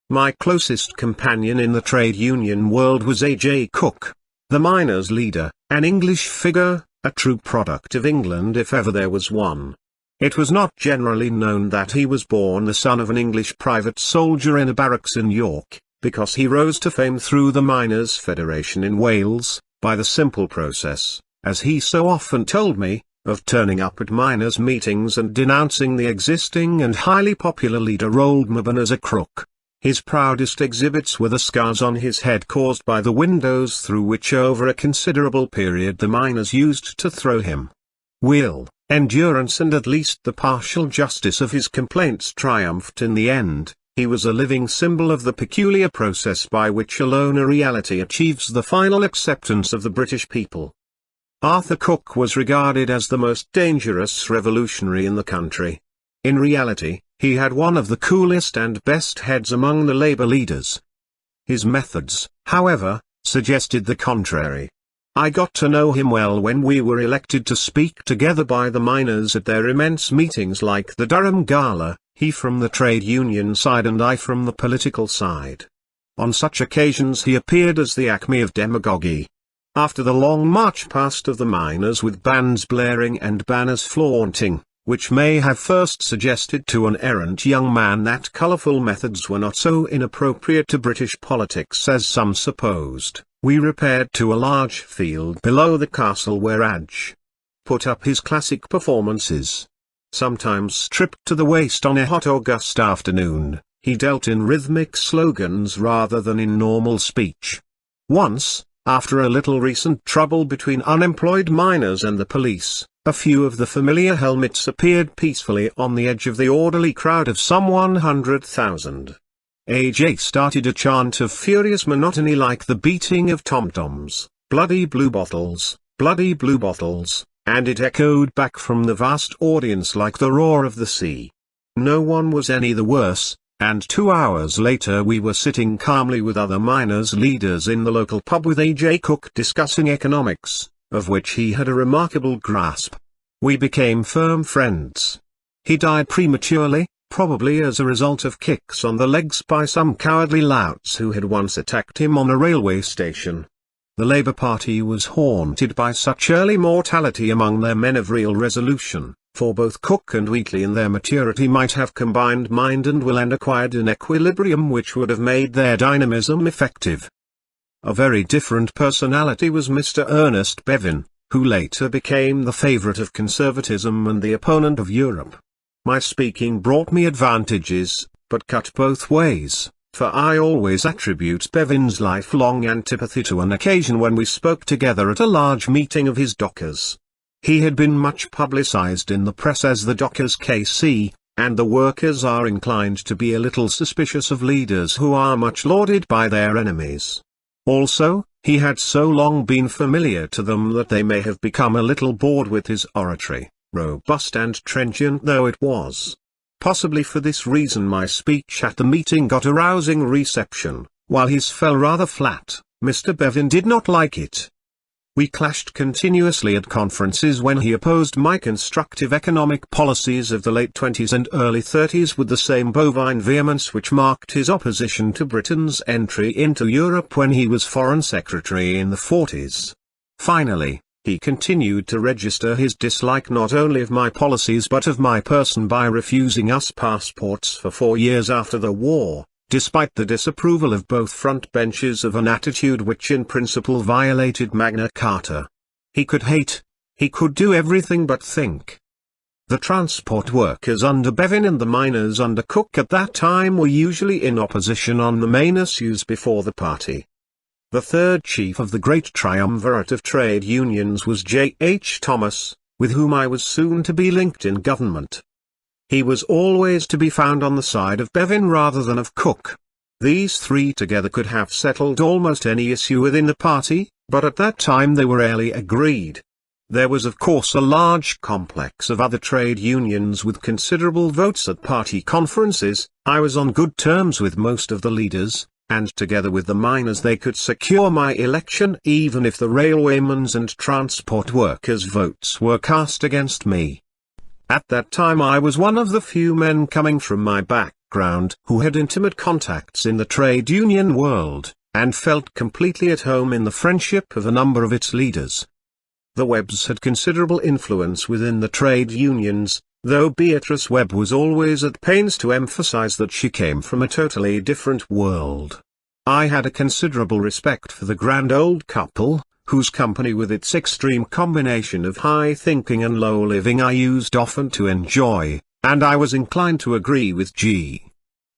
My closest companion in the trade union world was A.J. Cook, the miners' leader, an English figure, a true product of England if ever there was one. It was not generally known that he was born the son of an English private soldier in a barracks in York, because he rose to fame through the Miners' Federation in Wales, by the simple process, as he so often told me, of turning up at miners' meetings and denouncing the existing and highly popular leader Old Mabon as a crook. His proudest exhibits were the scars on his head caused by the windows through which over a considerable period the miners used to throw him. Will, endurance and at least the partial justice of his complaints triumphed in the end. He was a living symbol of the peculiar process by which alone a reality achieves the final acceptance of the British people. Arthur Cook was regarded as the most dangerous revolutionary in the country. In reality, he had one of the coolest and best heads among the Labour leaders. His methods, however, suggested the contrary. I got to know him well when we were elected to speak together by the miners at their immense meetings like the Durham Gala, he from the trade union side and I from the political side. On such occasions he appeared as the acme of demagogy. After the long march past of the miners with bands blaring and banners flaunting, which may have first suggested to an errant young man that colourful methods were not so inappropriate to British politics as some supposed, we repaired to a large field below the castle where Adge put up his classic performances. Sometimes stripped to the waist on a hot August afternoon, he dealt in rhythmic slogans rather than in normal speech. Once, after a little recent trouble between unemployed miners and the police, a few of the familiar helmets appeared peacefully on the edge of the orderly crowd of some 100,000. A.J. started a chant of furious monotony like the beating of tom-toms, bloody blue bottles, and it echoed back from the vast audience like the roar of the sea. No one was any the worse, and 2 hours later we were sitting calmly with other miners' leaders in the local pub with A.J. Cook discussing economics, of which he had a remarkable grasp. We became firm friends. He died prematurely, probably as a result of kicks on the legs by some cowardly louts who had once attacked him on a railway station. The Labour Party was haunted by such early mortality among their men of real resolution, for both Cook and Wheatley in their maturity might have combined mind and will and acquired an equilibrium which would have made their dynamism effective. A very different personality was Mr. Ernest Bevin, who later became the favourite of conservatism and the opponent of Europe. My speaking brought me advantages, but cut both ways, for I always attribute Bevin's lifelong antipathy to an occasion when we spoke together at a large meeting of his dockers. He had been much publicised in the press as the dockers' KC, and the workers are inclined to be a little suspicious of leaders who are much lauded by their enemies. Also, he had so long been familiar to them that they may have become a little bored with his oratory, robust and trenchant though it was. Possibly for this reason my speech at the meeting got a rousing reception, while his fell rather flat. Mr. Bevin did not like it. We clashed continuously at conferences when he opposed my constructive economic policies of the late 20s and early 30s with the same bovine vehemence which marked his opposition to Britain's entry into Europe when he was Foreign Secretary in the 40s. Finally, he continued to register his dislike not only of my policies but of my person by refusing us passports for 4 years after the war, despite the disapproval of both front benches of an attitude which in principle violated Magna Carta. He could hate, he could do everything but think. The transport workers under Bevin and the miners under Cook at that time were usually in opposition on the main issues before the party. The third chief of the great triumvirate of trade unions was J. H. Thomas, with whom I was soon to be linked in government. He was always to be found on the side of Bevin rather than of Cook. These three together could have settled almost any issue within the party, but at that time they were rarely agreed. There was of course a large complex of other trade unions with considerable votes at party conferences. I was on good terms with most of the leaders, and together with the miners they could secure my election even if the railwaymen's and transport workers' votes were cast against me. At that time I was one of the few men coming from my background who had intimate contacts in the trade union world, and felt completely at home in the friendship of a number of its leaders. The Webbs had considerable influence within the trade unions, though Beatrice Webb was always at pains to emphasize that she came from a totally different world. I had a considerable respect for the grand old couple, whose company with its extreme combination of high thinking and low living I used often to enjoy, and I was inclined to agree with G.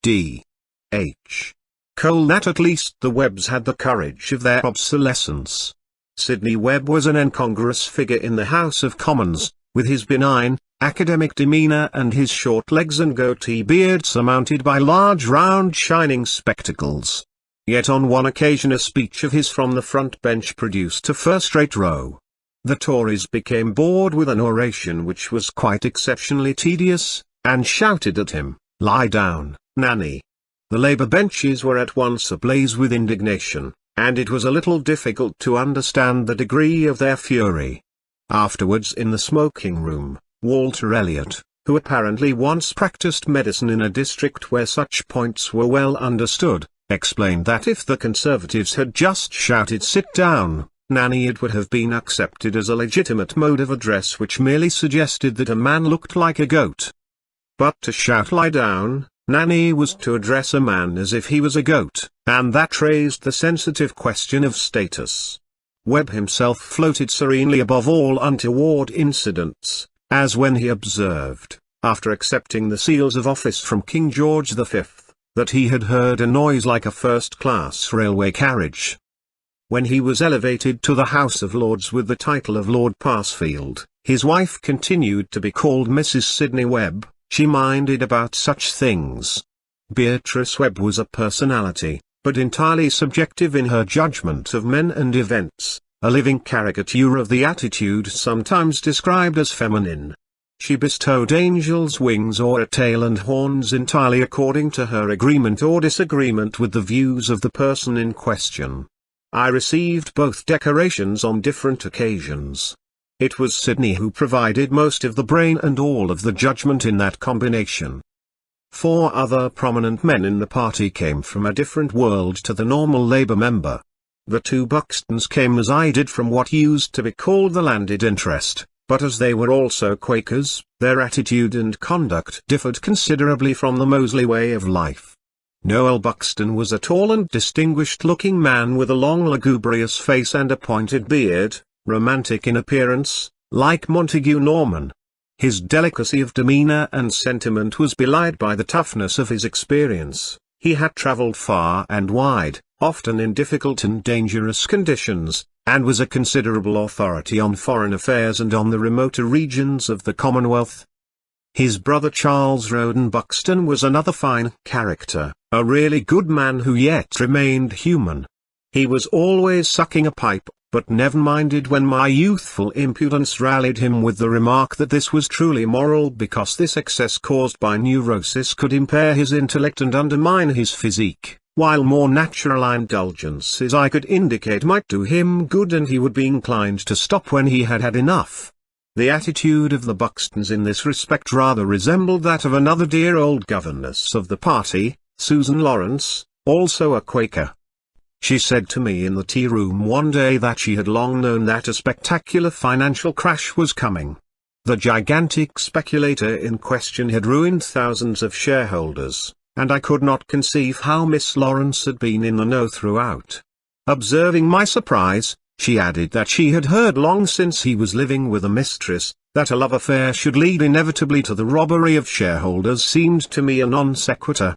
D. H. Cole that at least the Webbs had the courage of their obsolescence. Sidney Webb was an incongruous figure in the House of Commons, with his benign, academic demeanor and his short legs and goatee beard surmounted by large round shining spectacles. Yet on one occasion a speech of his from the front bench produced a first-rate row. The Tories became bored with an oration which was quite exceptionally tedious, and shouted at him, "Lie down, Nanny." The Labour benches were at once ablaze with indignation, and it was a little difficult to understand the degree of their fury. Afterwards in the smoking room, Walter Elliot, who apparently once practiced medicine in a district where such points were well understood, explained that if the Conservatives had just shouted "Sit down, Nanny," it would have been accepted as a legitimate mode of address which merely suggested that a man looked like a goat. But to shout "Lie down, Nanny" was to address a man as if he was a goat, and that raised the sensitive question of status. Webb himself floated serenely above all untoward incidents, as when he observed, after accepting the seals of office from King George V, that he had heard a noise like a first-class railway carriage. When he was elevated to the House of Lords with the title of Lord Parsfield, his wife continued to be called Mrs. Sidney Webb. She minded about such things. Beatrice Webb was a personality, but entirely subjective in her judgment of men and events, a living caricature of the attitude sometimes described as feminine. She bestowed angels' wings or a tail and horns entirely according to her agreement or disagreement with the views of the person in question. I received both decorations on different occasions. It was Sidney who provided most of the brain and all of the judgment in that combination. 4 other prominent men in the party came from a different world to the normal Labour member. The 2 Buxtons came as I did from what used to be called the landed interest, but as they were also Quakers, their attitude and conduct differed considerably from the Mosley way of life. Noel Buxton was a tall and distinguished-looking man with a long lugubrious face and a pointed beard, romantic in appearance, like Montague Norman. His delicacy of demeanor and sentiment was belied by the toughness of his experience. He had travelled far and wide, often in difficult and dangerous conditions, and was a considerable authority on foreign affairs and on the remoter regions of the Commonwealth. His brother Charles Roden Buxton was another fine character, a really good man who yet remained human. He was always sucking a pipe, but never minded when my youthful impudence rallied him with the remark that this was truly moral because this excess caused by neurosis could impair his intellect and undermine his physique, while more natural indulgences I could indicate might do him good and he would be inclined to stop when he had had enough. The attitude of the Buxtons in this respect rather resembled that of another dear old governess of the party, Susan Lawrence, also a Quaker. She said to me in the tea-room one day that she had long known that a spectacular financial crash was coming. The gigantic speculator in question had ruined thousands of shareholders, and I could not conceive how Miss Lawrence had been in the know throughout. Observing my surprise, she added that she had heard long since he was living with a mistress. That a love affair should lead inevitably to the robbery of shareholders seemed to me a non sequitur.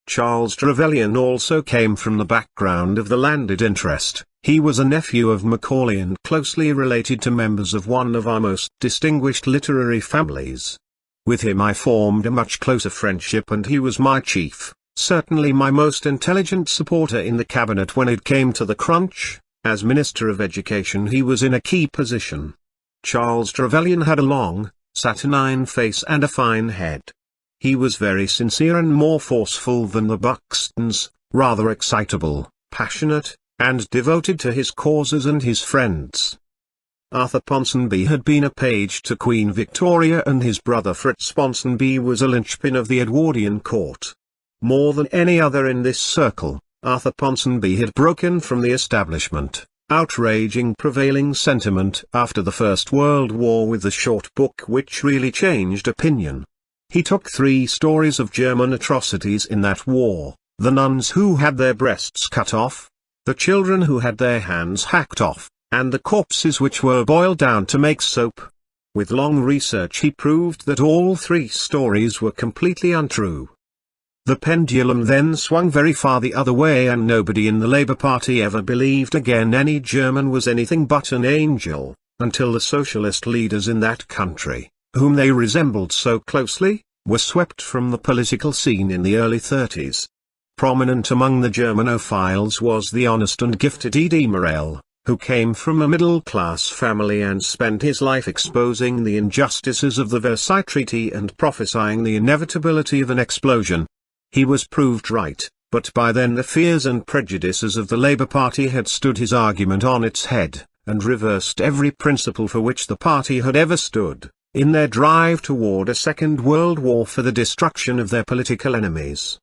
Charles Trevelyan also came from the background of the landed interest. He was a nephew of Macaulay and closely related to members of one of our most distinguished literary families. With him I formed a much closer friendship, and he was my chief, certainly my most intelligent supporter in the cabinet when it came to the crunch. As Minister of Education he was in a key position. Charles Trevelyan had a long, saturnine face and a fine head. He was very sincere and more forceful than the Buxtons, rather excitable, passionate, and devoted to his causes and his friends. Arthur Ponsonby had been a page to Queen Victoria, and his brother Fritz Ponsonby was a linchpin of the Edwardian court. More than any other in this circle, Arthur Ponsonby had broken from the establishment, outraging prevailing sentiment after the First World War with the short book which really changed opinion. He took 3 stories of German atrocities in that war: the nuns who had their breasts cut off, the children who had their hands hacked off, and the corpses which were boiled down to make soap. With long research he proved that all 3 stories were completely untrue. The pendulum then swung very far the other way, and nobody in the Labour Party ever believed again any German was anything but an angel, until the socialist leaders in that country, whom they resembled so closely, were swept from the political scene in the early 30s. Prominent among the Germanophiles was the honest and gifted E.D. Morel, who came from a middle-class family and spent his life exposing the injustices of the Versailles Treaty and prophesying the inevitability of an explosion. He was proved right, but by then the fears and prejudices of the Labour Party had stood his argument on its head, and reversed every principle for which the party had ever stood, in their drive toward a Second World War for the destruction of their political enemies.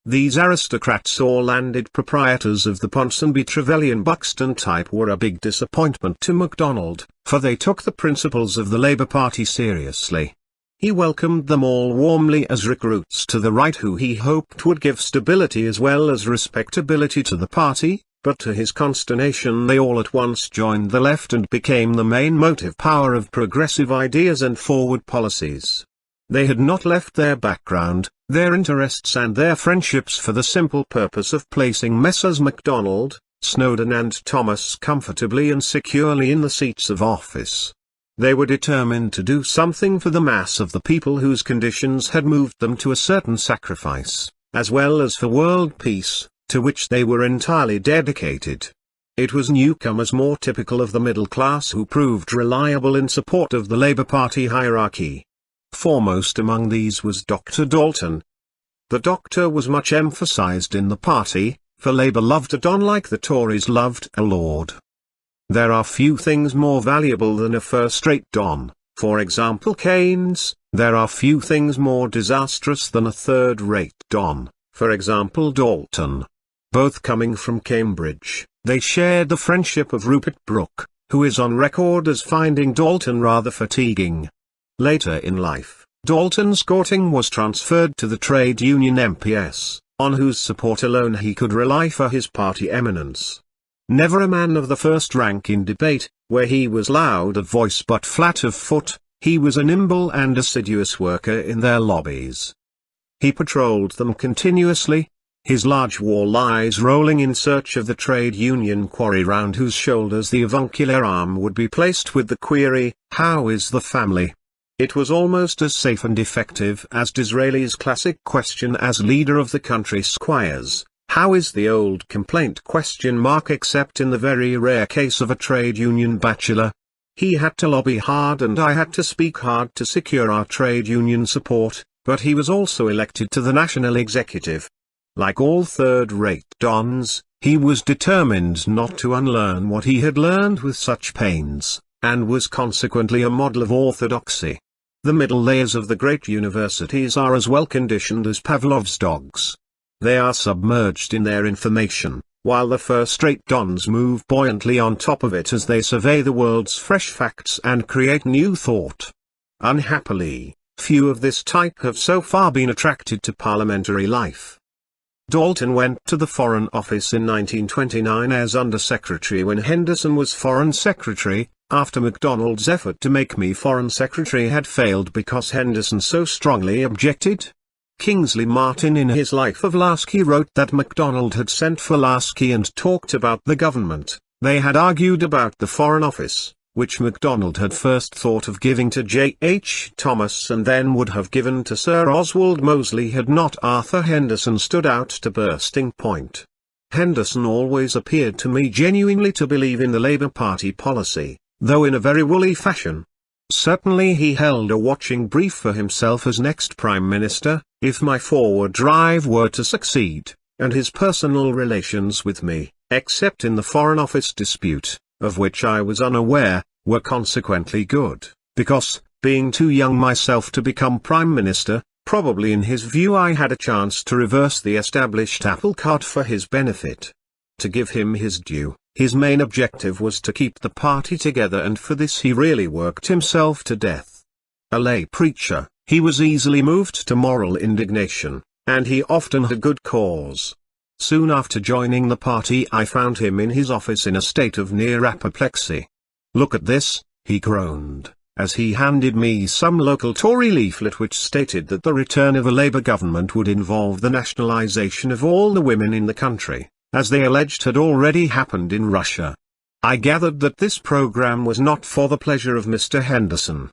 These aristocrats or landed proprietors of the Ponsonby-Trevelyan-Buxton type were a big disappointment to MacDonald, for they took the principles of the Labour Party seriously. He welcomed them all warmly as recruits to the right who he hoped would give stability as well as respectability to the party, but to his consternation they all at once joined the left and became the main motive power of progressive ideas and forward policies. They had not left their background, their interests and their friendships for the simple purpose of placing Messrs. MacDonald, Snowdon and Thomas comfortably and securely in the seats of office. They were determined to do something for the mass of the people whose conditions had moved them to a certain sacrifice, as well as for world peace, to which they were entirely dedicated. It was newcomers more typical of the middle class who proved reliable in support of the Labour Party hierarchy. Foremost among these was Dr. Dalton. The doctor was much emphasised in the party, for Labour loved a Don like the Tories loved a Lord. There are few things more valuable than a first-rate Don, for example Keynes. There are few things more disastrous than a third-rate Don, for example Dalton. Both coming from Cambridge, they shared the friendship of Rupert Brooke, who is on record as finding Dalton rather fatiguing. Later in life, Dalton's courting was transferred to the trade union MPS, on whose support alone he could rely for his party eminence. Never a man of the first rank in debate, where he was loud of voice but flat of foot, he was a nimble and assiduous worker in their lobbies. He patrolled them continuously, his large wall eyes rolling in search of the trade union quarry round whose shoulders the avuncular arm would be placed with the query, "How is the family?" It was almost as safe and effective as Disraeli's classic question as leader of the country squires. How is the old complaint ? Except in the very rare case of a trade union bachelor. He had to lobby hard and I had to speak hard to secure our trade union support, but he was also elected to the national executive. Like all third-rate Dons, he was determined not to unlearn what he had learned with such pains, and was consequently a model of orthodoxy. The middle layers of the great universities are as well conditioned as Pavlov's dogs. They are submerged in their information, while the first-rate Dons move buoyantly on top of it as they survey the world's fresh facts and create new thought. Unhappily, Few of this type have so far been attracted to parliamentary life. Dalton went to the Foreign Office in 1929 as Under-Secretary when Henderson was Foreign Secretary, after MacDonald's effort to make me Foreign Secretary had failed because Henderson so strongly objected. Kingsley Martin in his Life of Lasky wrote that MacDonald had sent for Lasky and talked about the government. They had argued about the Foreign Office, which MacDonald had first thought of giving to J.H. Thomas and then would have given to Sir Oswald Mosley had not Arthur Henderson stood out to bursting point. Henderson always appeared to me genuinely to believe in the Labour Party policy, though in a very woolly fashion. Certainly he held a watching brief for himself as next Prime Minister, if my forward drive were to succeed, and his personal relations with me, except in the Foreign Office dispute, of which I was unaware, were consequently good, because, being too young myself to become Prime Minister, probably in his view I had a chance to reverse the established apple cart for his benefit. To give him his due, his main objective was to keep the party together, and for this he really worked himself to death. A lay preacher, he was easily moved to moral indignation, and he often had good cause. Soon after joining the party I found him in his office in a state of near apoplexy. "Look at this," he groaned, as he handed me some local Tory leaflet which stated that the return of a Labour government would involve the nationalisation of all the women in the country, as they alleged had already happened in Russia. I gathered that this programme was not for the pleasure of Mr. Henderson.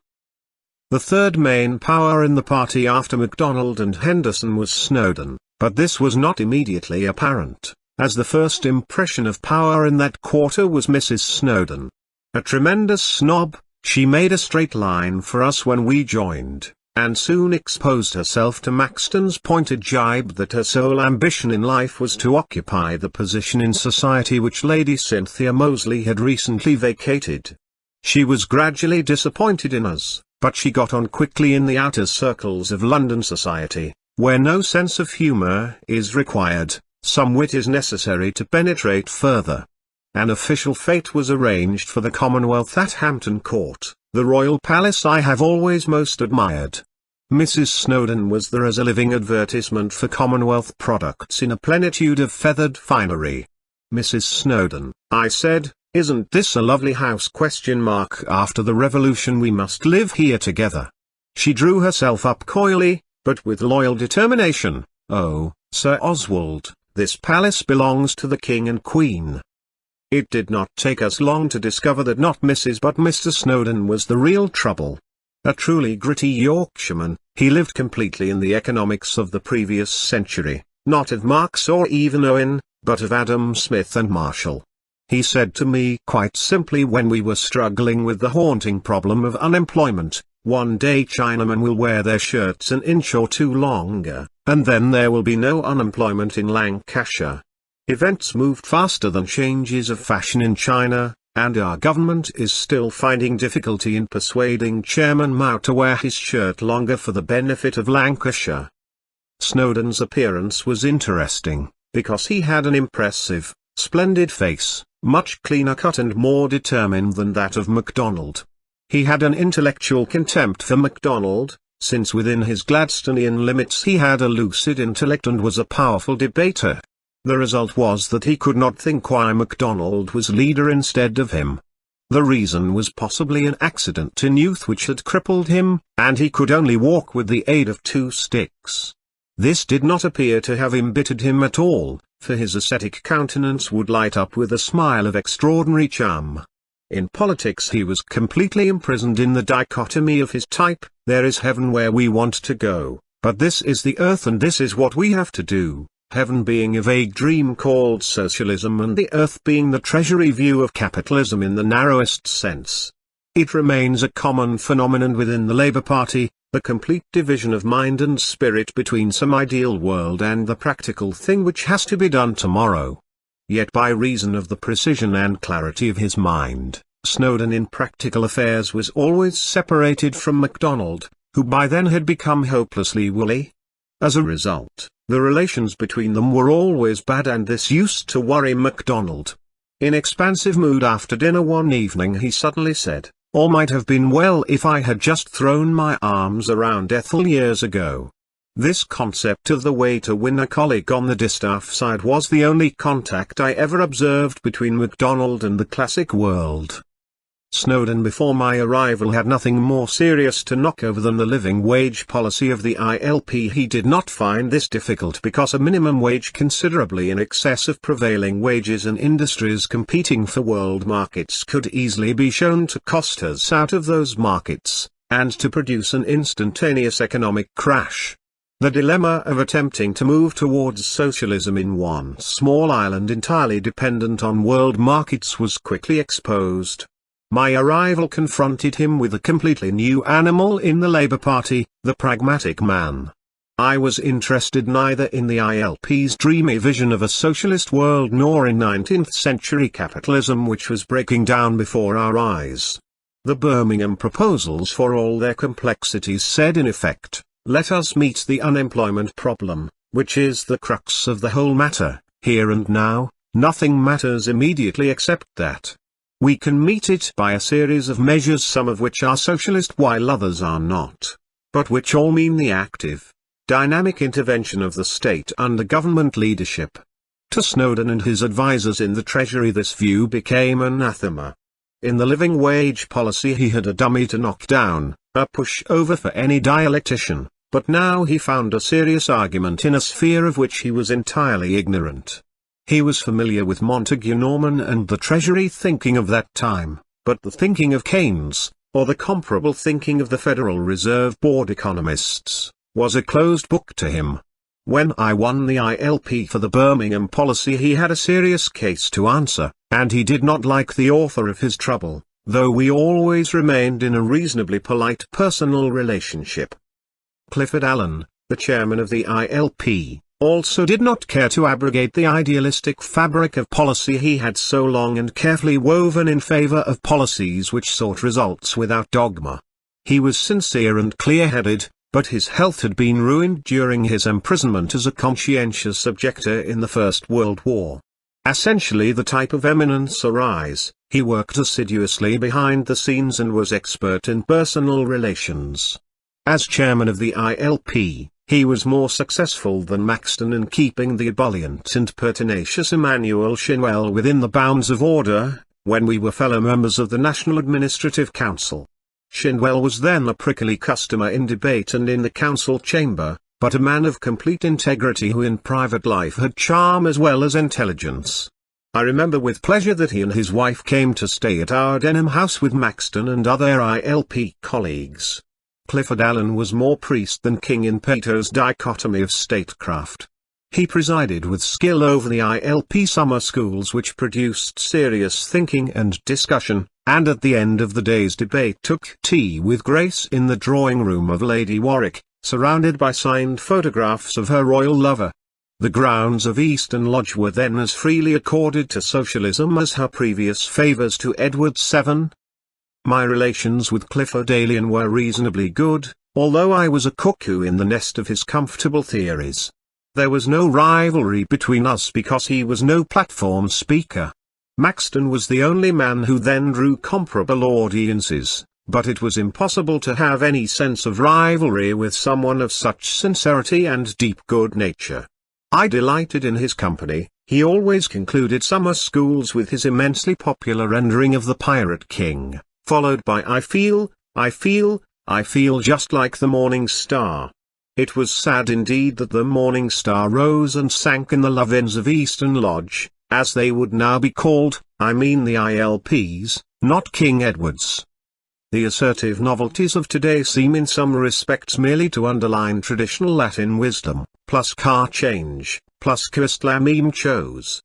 The third main power in the party after MacDonald and Henderson was Snowdon. But this was not immediately apparent, as the first impression of power in that quarter was Mrs. Snowdon. A tremendous snob, she made a straight line for us when we joined, and soon exposed herself to Maxton's pointed jibe that her sole ambition in life was to occupy the position in society which Lady Cynthia Mosley had recently vacated. She was gradually disappointed in us, but she got on quickly in the outer circles of London society, where no sense of humour is required, some wit is necessary to penetrate further. An official fete was arranged for the Commonwealth at Hampton Court, the royal palace I have always most admired. Mrs. Snowdon was there as a living advertisement for Commonwealth products in a plenitude of feathered finery. "Mrs. Snowdon," I said, "isn't this a lovely house? After the revolution we must live here together." She drew herself up coyly, but with loyal determination. "Oh, Sir Oswald, this palace belongs to the King and Queen." It did not take us long to discover that not Mrs. but Mr. Snowdon was the real trouble. A truly gritty Yorkshireman, he lived completely in the economics of the previous century, not of Marx or even Owen, but of Adam Smith and Marshall. He said to me quite simply when we were struggling with the haunting problem of unemployment, "One day Chinamen will wear their shirts an inch or two longer, and then there will be no unemployment in Lancashire." Events moved faster than changes of fashion in China, and our government is still finding difficulty in persuading Chairman Mao to wear his shirt longer for the benefit of Lancashire. Snowdon's appearance was interesting, because he had an impressive, splendid face, much cleaner cut and more determined than that of MacDonald. He had an intellectual contempt for MacDonald, since within his Gladstonian limits he had a lucid intellect and was a powerful debater. The result was that he could not think why MacDonald was leader instead of him. The reason was possibly an accident in youth which had crippled him, and he could only walk with the aid of 2 sticks. This did not appear to have embittered him at all, for his ascetic countenance would light up with a smile of extraordinary charm. In politics he was completely imprisoned in the dichotomy of his type: there is heaven where we want to go, but this is the earth and this is what we have to do, heaven being a vague dream called socialism and the earth being the treasury view of capitalism in the narrowest sense. It remains a common phenomenon within the Labour Party, the complete division of mind and spirit between some ideal world and the practical thing which has to be done tomorrow. Yet by reason of the precision and clarity of his mind, Snowdon in practical affairs was always separated from MacDonald, who by then had become hopelessly woolly. As a result, the relations between them were always bad, and this used to worry MacDonald. In expansive mood after dinner one evening he suddenly said, All might have been well if I had just thrown my arms around Ethel years ago. This concept of the way to win a colleague on the distaff side was the only contact I ever observed between MacDonald and the classic world. Snowdon before my arrival had nothing more serious to knock over than the living wage policy of the ILP. He did not find this difficult because a minimum wage considerably in excess of prevailing wages in industries competing for world markets could easily be shown to cost us out of those markets, and to produce an instantaneous economic crash. The dilemma of attempting to move towards socialism in one small island entirely dependent on world markets was quickly exposed. My arrival confronted him with a completely new animal in the Labour Party, the pragmatic man. I was interested neither in the ILP's dreamy vision of a socialist world nor in 19th-century capitalism which was breaking down before our eyes. The Birmingham proposals, for all their complexities, said in effect, let us meet the unemployment problem, which is the crux of the whole matter, here and now. Nothing matters immediately except that. We can meet it by a series of measures, some of which are socialist while others are not, but which all mean the active, dynamic intervention of the state under government leadership. To Snowdon and his advisers in the Treasury this view became anathema. In the living wage policy he had a dummy to knock down, a pushover for any dialectician, but now he found a serious argument in a sphere of which he was entirely ignorant. He was familiar with Montague Norman and the Treasury thinking of that time, but the thinking of Keynes, or the comparable thinking of the Federal Reserve Board economists, was a closed book to him. When I won the ILP for the Birmingham policy he had a serious case to answer, and he did not like the author of his trouble, though we always remained in a reasonably polite personal relationship. Clifford Allen, the chairman of the ILP, also did not care to abrogate the idealistic fabric of policy he had so long and carefully woven in favor of policies which sought results without dogma. He was sincere and clear-headed, but his health had been ruined during his imprisonment as a conscientious objector in the First World War. Essentially the type of eminence arise, he worked assiduously behind the scenes and was expert in personal relations. As chairman of the ILP, he was more successful than Maxton in keeping the ebullient and pertinacious Emmanuel Shinwell within the bounds of order, when we were fellow members of the National Administrative Council. Shinwell was then a prickly customer in debate and in the council chamber, but a man of complete integrity who in private life had charm as well as intelligence. I remember with pleasure that he and his wife came to stay at our Denham house with Maxton and other ILP colleagues. Clifford Allen was more priest than king in Plato's dichotomy of statecraft. He presided with skill over the ILP summer schools which produced serious thinking and discussion, and at the end of the day's debate took tea with Grace in the drawing room of Lady Warwick, surrounded by signed photographs of her royal lover. The grounds of Easton Lodge were then as freely accorded to socialism as her previous favours to Edward VII. My relations with Clifford Allen were reasonably good, although I was a cuckoo in the nest of his comfortable theories. There was no rivalry between us because he was no platform speaker. Maxton was the only man who then drew comparable audiences, but it was impossible to have any sense of rivalry with someone of such sincerity and deep good nature. I delighted in his company. He always concluded summer schools with his immensely popular rendering of the Pirate King, followed by I feel just like the morning star. It was sad indeed that the morning star rose and sank in the love-ins of Easton Lodge, as they would now be called, I mean the ILPs, not King Edward's. The assertive novelties of today seem in some respects merely to underline traditional Latin wisdom, plus car change, plus Quistlamim chose.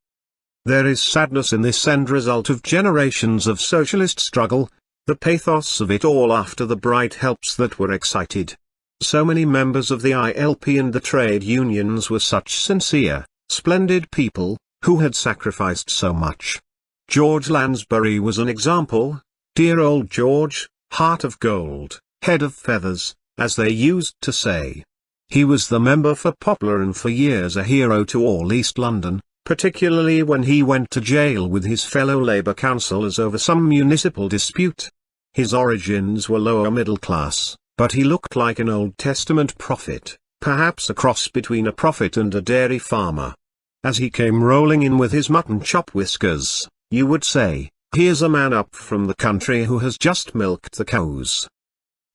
There is sadness in this end result of generations of socialist struggle, the pathos of it all after the bright helps that were excited. So many members of the ILP and the trade unions were such sincere, splendid people, who had sacrificed so much. George Lansbury was an example, dear old George, heart of gold, head of feathers, as they used to say. He was the member for Poplar and for years a hero to all East London, particularly when he went to jail with his fellow Labour councillors over some municipal dispute. His origins were lower middle class, but he looked like an Old Testament prophet, perhaps a cross between a prophet and a dairy farmer. As he came rolling in with his mutton chop whiskers, you would say, "Here's a man up from the country who has just milked the cows."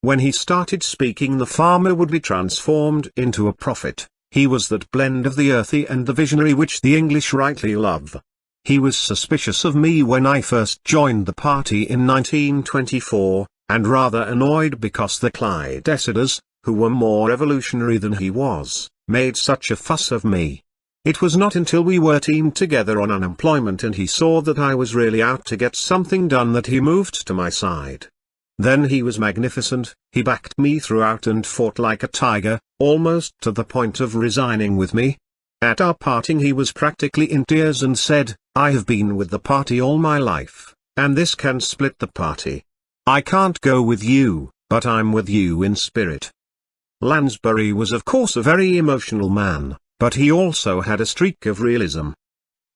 When he started speaking, the farmer would be transformed into a prophet. He was that blend of the earthy and the visionary which the English rightly love. He was suspicious of me when I first joined the party in 1924, and rather annoyed because the Clydeciders, who were more revolutionary than he was, made such a fuss of me. It was not until we were teamed together on unemployment and he saw that I was really out to get something done that he moved to my side. Then he was magnificent. He backed me throughout and fought like a tiger, almost to the point of resigning with me. At our parting he was practically in tears and said, "I have been with the party all my life, and this can split the party. I can't go with you, but I'm with you in spirit." Lansbury was of course a very emotional man, but he also had a streak of realism.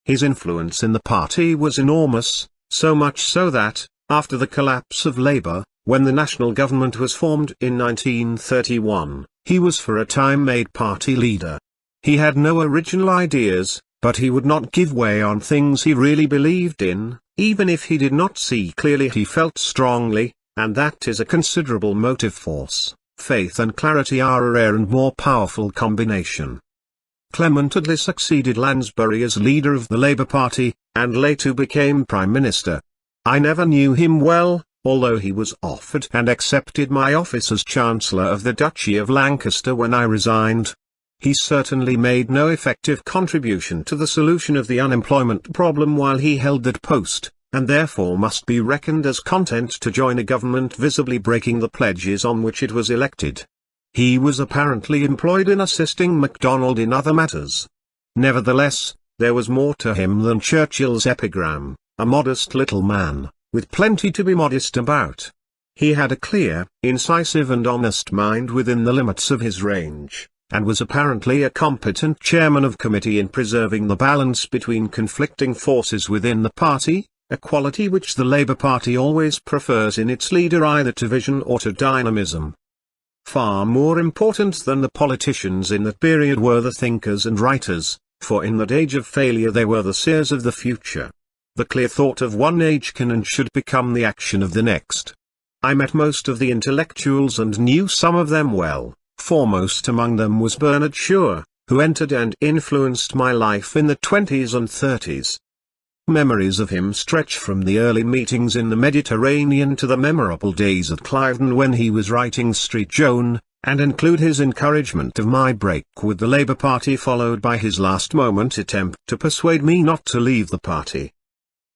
His influence in the party was enormous, so much so that, after the collapse of Labour, when the national government was formed in 1931, he was for a time made party leader. He had no original ideas, but he would not give way on things he really believed in, even if he did not see clearly. He felt strongly, and that is a considerable motive force. Faith and clarity are a rare and more powerful combination. Clement Attlee succeeded Lansbury as leader of the Labour Party, and later became Prime Minister. I never knew him well, although he was offered and accepted my office as Chancellor of the Duchy of Lancaster when I resigned. He certainly made no effective contribution to the solution of the unemployment problem while he held that post, and therefore must be reckoned as content to join a government visibly breaking the pledges on which it was elected. He was apparently employed in assisting MacDonald in other matters. Nevertheless, there was more to him than Churchill's epigram, a modest little man, with plenty to be modest about. He had a clear, incisive and honest mind within the limits of his range, and was apparently a competent chairman of committee in preserving the balance between conflicting forces within the party, a quality which the Labour Party always prefers in its leader either to vision or to dynamism. Far more important than the politicians in that period were the thinkers and writers, for in that age of failure they were the seers of the future. The clear thought of one age can and should become the action of the next. I met most of the intellectuals and knew some of them well. Foremost among them was Bernard Shaw, who entered and influenced my life in the 20s and 30s. Memories of him stretch from the early meetings in the Mediterranean to the memorable days at Cliveden when he was writing Street Joan, and include his encouragement of my break with the Labour Party followed by his last-moment attempt to persuade me not to leave the party.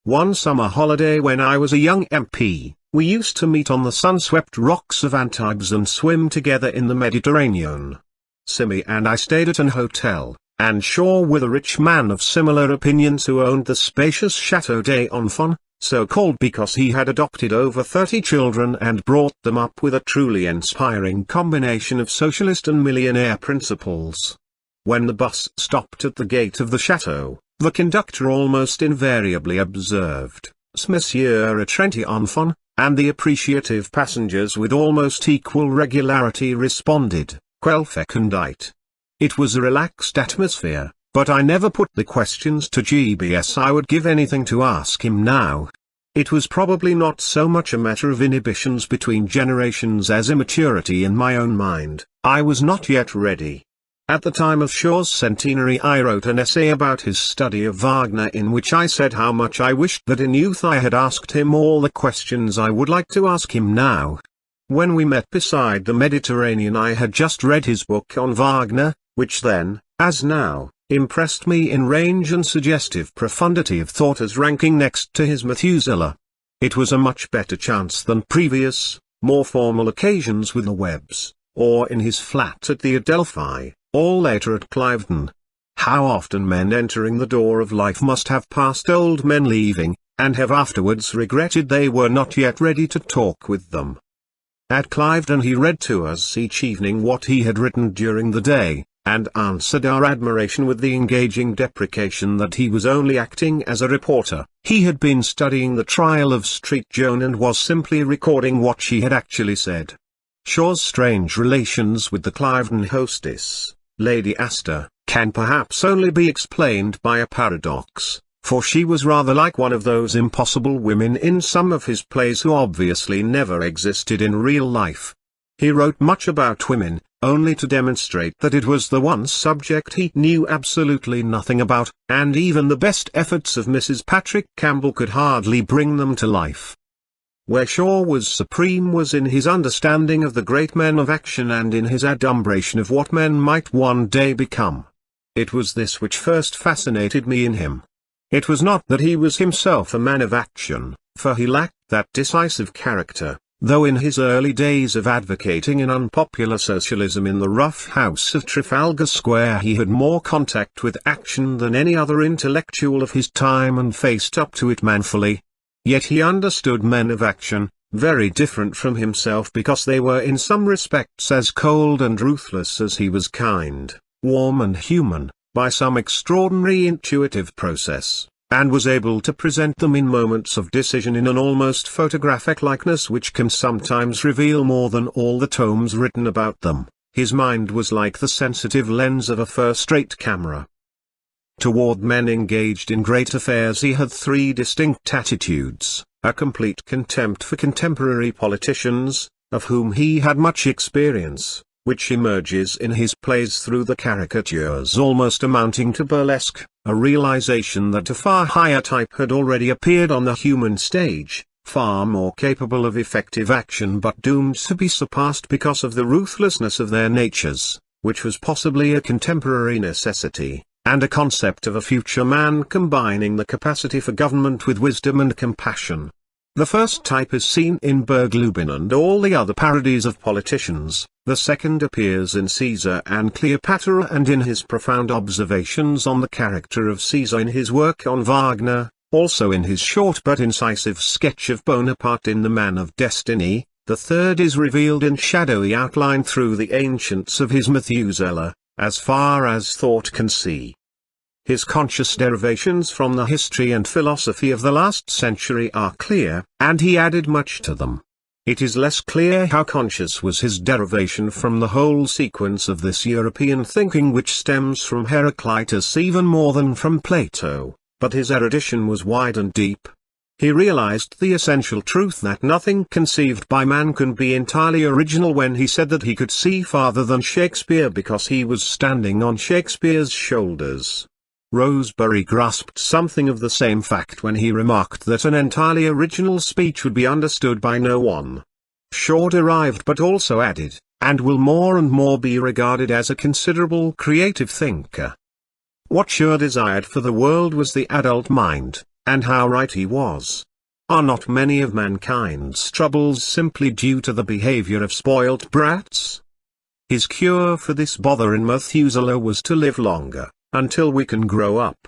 One summer holiday when I was a young MP, we used to meet on the sun-swept rocks of Antibes and swim together in the Mediterranean. Simi and I stayed at an hotel, and Shaw with a rich man of similar opinions who owned the spacious Château des Enfants, so called because he had adopted over 30 children and brought them up with a truly inspiring combination of socialist and millionaire principles. When the bus stopped at the gate of the chateau, the conductor almost invariably observed, "Monsieur a 30 enfants," and the appreciative passengers with almost equal regularity responded, "Quelle fecundite." It was a relaxed atmosphere, but I never put the questions to GBS I would give anything to ask him now. It was probably not so much a matter of inhibitions between generations as immaturity in my own mind. I was not yet ready. At the time of Shaw's centenary I wrote an essay about his study of Wagner in which I said how much I wished that in youth I had asked him all the questions I would like to ask him now. When we met beside the Mediterranean I had just read his book on Wagner, which then, as now, impressed me in range and suggestive profundity of thought as ranking next to his Methuselah. It was a much better chance than previous, more formal occasions with the Webbs, or in his flat at the Adelphi, or later at Cliveden. How often men entering the door of life must have passed old men leaving, and have afterwards regretted they were not yet ready to talk with them. At Cliveden he read to us each evening what he had written during the day, and answered our admiration with the engaging deprecation that he was only acting as a reporter. He had been studying the trial of Street Joan and was simply recording what she had actually said. Shaw's strange relations with the Cliveden hostess, Lady Astor, can perhaps only be explained by a paradox, for she was rather like one of those impossible women in some of his plays who obviously never existed in real life. He wrote much about women, only to demonstrate that it was the one subject he knew absolutely nothing about, and even the best efforts of Mrs. Patrick Campbell could hardly bring them to life. Where Shaw was supreme was in his understanding of the great men of action and in his adumbration of what men might one day become. It was this which first fascinated me in him. It was not that he was himself a man of action, for he lacked that decisive character, though in his early days of advocating an unpopular socialism in the rough house of Trafalgar Square he had more contact with action than any other intellectual of his time and faced up to it manfully. Yet he understood men of action, very different from himself because they were in some respects as cold and ruthless as he was kind, warm and human, by some extraordinary intuitive process, and was able to present them in moments of decision in an almost photographic likeness which can sometimes reveal more than all the tomes written about them. His mind was like the sensitive lens of a first-rate camera. Toward men engaged in great affairs he had three distinct attitudes: a complete contempt for contemporary politicians, of whom he had much experience, which emerges in his plays through the caricatures almost amounting to burlesque, a realization that a far higher type had already appeared on the human stage, far more capable of effective action but doomed to be surpassed because of the ruthlessness of their natures, which was possibly a contemporary necessity, and a concept of a future man combining the capacity for government with wisdom and compassion. The first type is seen in Bergluben and all the other parodies of politicians, the second appears in Caesar and Cleopatra and in his profound observations on the character of Caesar in his work on Wagner, also in his short but incisive sketch of Bonaparte in The Man of Destiny. The third is revealed in shadowy outline through the ancients of his Methuselah, as far as thought can see. His conscious derivations from the history and philosophy of the last century are clear, and he added much to them. It is less clear how conscious was his derivation from the whole sequence of this European thinking which stems from Heraclitus even more than from Plato, but his erudition was wide and deep. He realized the essential truth that nothing conceived by man can be entirely original when he said that he could see farther than Shakespeare because he was standing on Shakespeare's shoulders. Rosebery grasped something of the same fact when he remarked that an entirely original speech would be understood by no one. Shaw derived but also added, and will more and more be regarded as a considerable creative thinker. What Shaw desired for the world was the adult mind. And how right he was. Are not many of mankind's troubles simply due to the behavior of spoilt brats? His cure for this bother in Methuselah was to live longer, until we can grow up.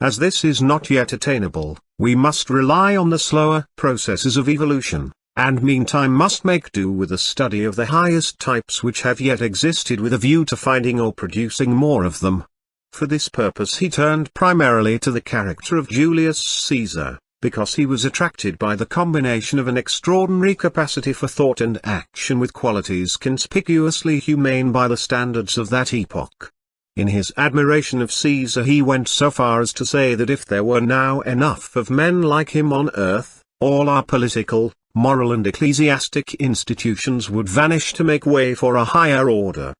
As this is not yet attainable, we must rely on the slower processes of evolution, and meantime must make do with a study of the highest types which have yet existed with a view to finding or producing more of them. For this purpose he turned primarily to the character of Julius Caesar, because he was attracted by the combination of an extraordinary capacity for thought and action with qualities conspicuously humane by the standards of that epoch. In his admiration of Caesar he went so far as to say that if there were now enough of men like him on earth, all our political, moral and ecclesiastic institutions would vanish to make way for a higher order.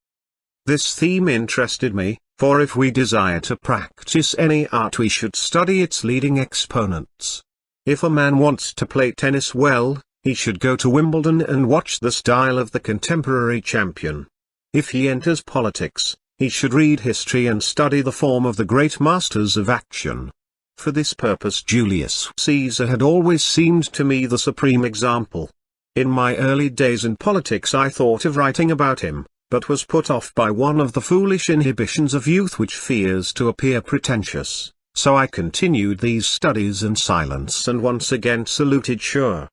This theme interested me, for if we desire to practice any art we should study its leading exponents. If a man wants to play tennis well, he should go to Wimbledon and watch the style of the contemporary champion. If he enters politics, he should read history and study the form of the great masters of action. For this purpose Julius Caesar had always seemed to me the supreme example. In my early days in politics I thought of writing about him, but was put off by one of the foolish inhibitions of youth which fears to appear pretentious, so I continued these studies in silence and once again saluted Shaw.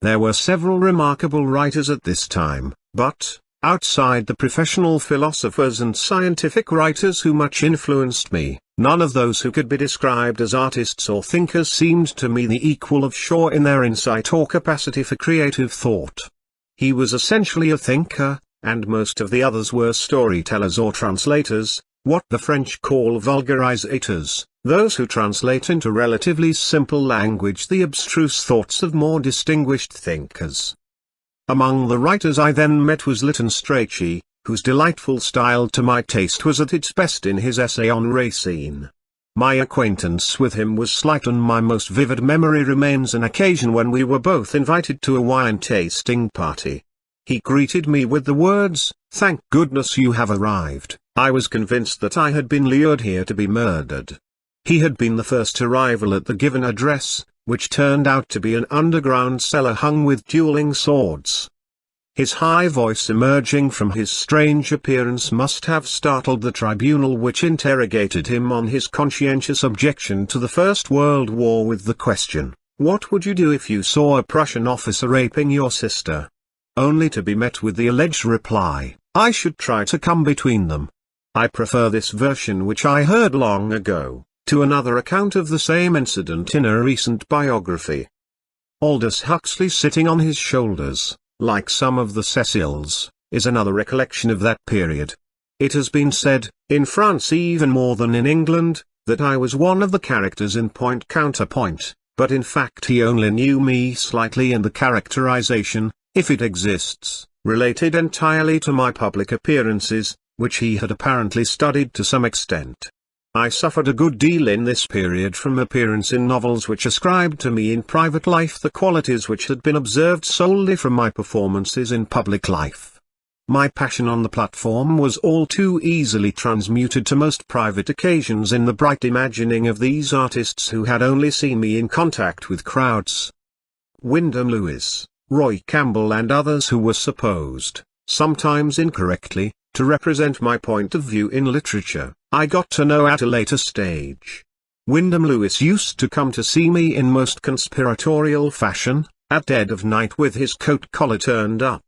There were several remarkable writers at this time, but, Outside the professional philosophers and scientific writers who much influenced me, none of those who could be described as artists or thinkers seemed to me the equal of Shaw in their insight or capacity for creative thought. He was essentially a thinker, and most of the others were storytellers or translators, what the French call vulgarisators, those who translate into relatively simple language the abstruse thoughts of more distinguished thinkers. Among the writers I then met was Lytton Strachey, whose delightful style to my taste was at its best in his essay on Racine. My acquaintance with him was slight, and my most vivid memory remains an occasion when we were both invited to a wine-tasting party. He greeted me with the words, "Thank goodness you have arrived. I was convinced that I had been lured here to be murdered." He had been the first arrival at the given address, which turned out to be an underground cellar hung with dueling swords. His high voice emerging from his strange appearance must have startled the tribunal which interrogated him on his conscientious objection to the First World War with the question, "What would you do if you saw a Prussian officer raping your sister?" Only to be met with the alleged reply, "I should try to come between them." I prefer this version, which I heard long ago, to another account of the same incident in a recent biography. Aldous Huxley sitting on his shoulders, like some of the Cecils, is another recollection of that period. It has been said, in France even more than in England, that I was one of the characters in Point Counterpoint, but in fact he only knew me slightly, and the characterization, if it exists, related entirely to my public appearances, which he had apparently studied to some extent. I suffered a good deal in this period from appearance in novels which ascribed to me in private life the qualities which had been observed solely from my performances in public life. My passion on the platform was all too easily transmuted to most private occasions in the bright imagining of these artists who had only seen me in contact with crowds. Wyndham Lewis, Roy Campbell and others who were supposed, sometimes incorrectly, to represent my point of view in literature, I got to know at a later stage. Wyndham Lewis used to come to see me in most conspiratorial fashion, at dead of night with his coat collar turned up.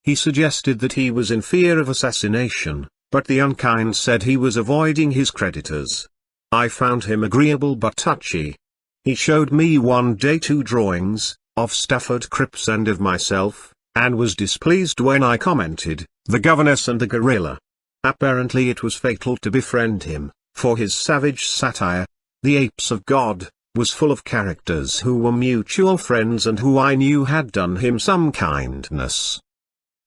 He suggested that he was in fear of assassination, but the unkind said he was avoiding his creditors. I found him agreeable but touchy. He showed me one day 2 drawings, of Stafford Cripps and of myself, and was displeased when I commented, "The governess and the gorilla." Apparently it was fatal to befriend him, for his savage satire, "The Apes of God," was full of characters who were mutual friends and who I knew had done him some kindness.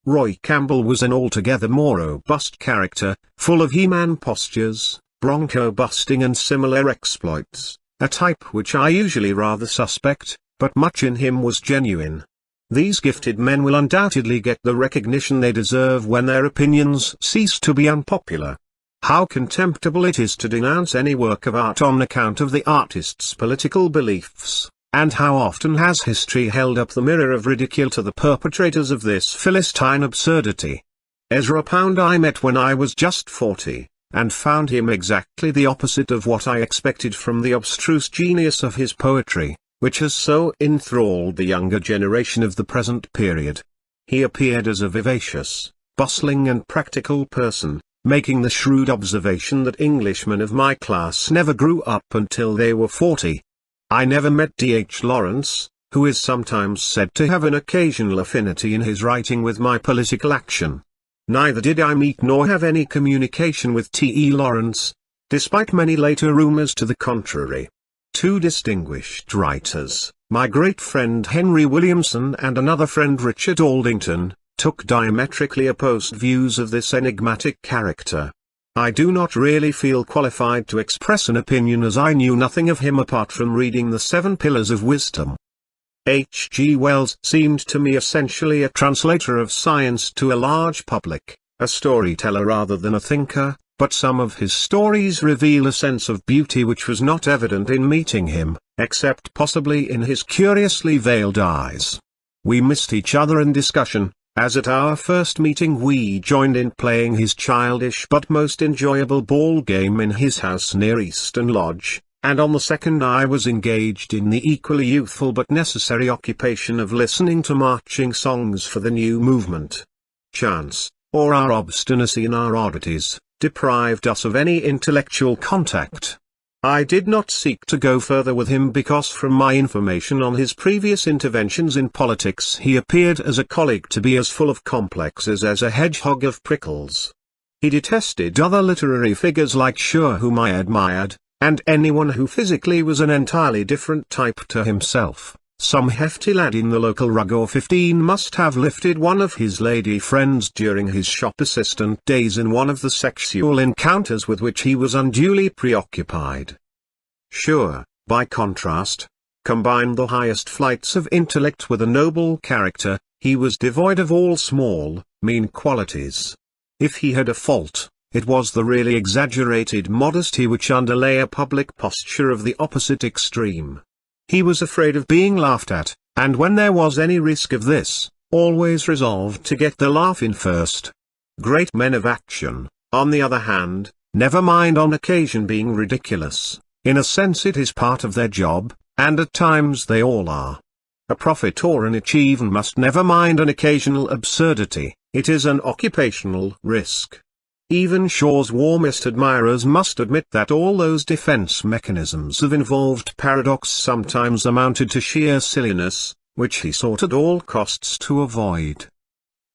Roy Campbell was an altogether more robust character, full of He-Man postures, bronco-busting and similar exploits, a type which I usually rather suspect, but much in him was genuine. These gifted men will undoubtedly get the recognition they deserve when their opinions cease to be unpopular. How contemptible it is to denounce any work of art on account of the artist's political beliefs, and how often has history held up the mirror of ridicule to the perpetrators of this Philistine absurdity. Ezra Pound I met when I was just 40, and found him exactly the opposite of what I expected from the abstruse genius of his poetry, which has so enthralled the younger generation of the present period. He appeared as a vivacious, bustling and practical person, making the shrewd observation that Englishmen of my class never grew up until they were 40. I never met D.H. Lawrence, who is sometimes said to have an occasional affinity in his writing with my political action. Neither did I meet nor have any communication with T.E. Lawrence, despite many later rumors to the contrary. 2 distinguished writers, my great friend Henry Williamson and another friend Richard Aldington, took diametrically opposed views of this enigmatic character. I do not really feel qualified to express an opinion, as I knew nothing of him apart from reading the 7 Pillars of Wisdom. H. G. Wells seemed to me essentially a translator of science to a large public, a storyteller rather than a thinker, but some of his stories reveal a sense of beauty which was not evident in meeting him, except possibly in his curiously veiled eyes. We missed each other in discussion, as at our first meeting we joined in playing his childish but most enjoyable ball game in his house near Eastern Lodge, and on the second I was engaged in the equally youthful but necessary occupation of listening to marching songs for the new movement. Chance, or our obstinacy in our oddities, deprived us of any intellectual contact. I did not seek to go further with him because from my information on his previous interventions in politics he appeared as a colleague to be as full of complexes as a hedgehog of prickles. He detested other literary figures like Shaw, whom I admired, and anyone who physically was an entirely different type to himself. Some hefty lad in the local rug or 15 must have lifted one of his lady friends during his shop assistant days in one of the sexual encounters with which he was unduly preoccupied. Shaw, by contrast, combined the highest flights of intellect with a noble character. He was devoid of all small, mean qualities. If he had a fault, it was the really exaggerated modesty which underlay a public posture of the opposite extreme. He was afraid of being laughed at, and when there was any risk of this, always resolved to get the laugh in first. Great men of action, on the other hand, never mind on occasion being ridiculous. In a sense it is part of their job, and at times they all are. A prophet or an achiever must never mind an occasional absurdity. It is an occupational risk. Even Shaw's warmest admirers must admit that all those defense mechanisms of involved paradox sometimes amounted to sheer silliness, which he sought at all costs to avoid.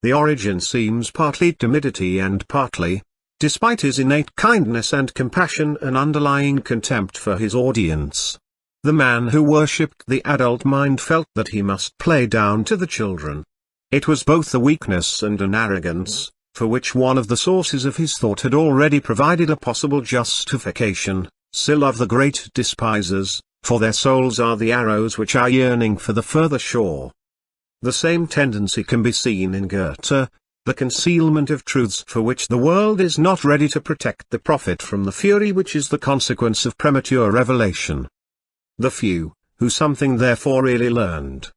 The origin seems partly timidity and partly, despite his innate kindness and compassion, an underlying contempt for his audience. The man who worshipped the adult mind felt that he must play down to the children. It was both a weakness and an arrogance, for which one of the sources of his thought had already provided a possible justification. Still of the great despisers, for their souls are the arrows which are yearning for the further shore. The same tendency can be seen in Goethe, the concealment of truths for which the world is not ready to protect the prophet from the fury which is the consequence of premature revelation. The few, who something therefore really learned,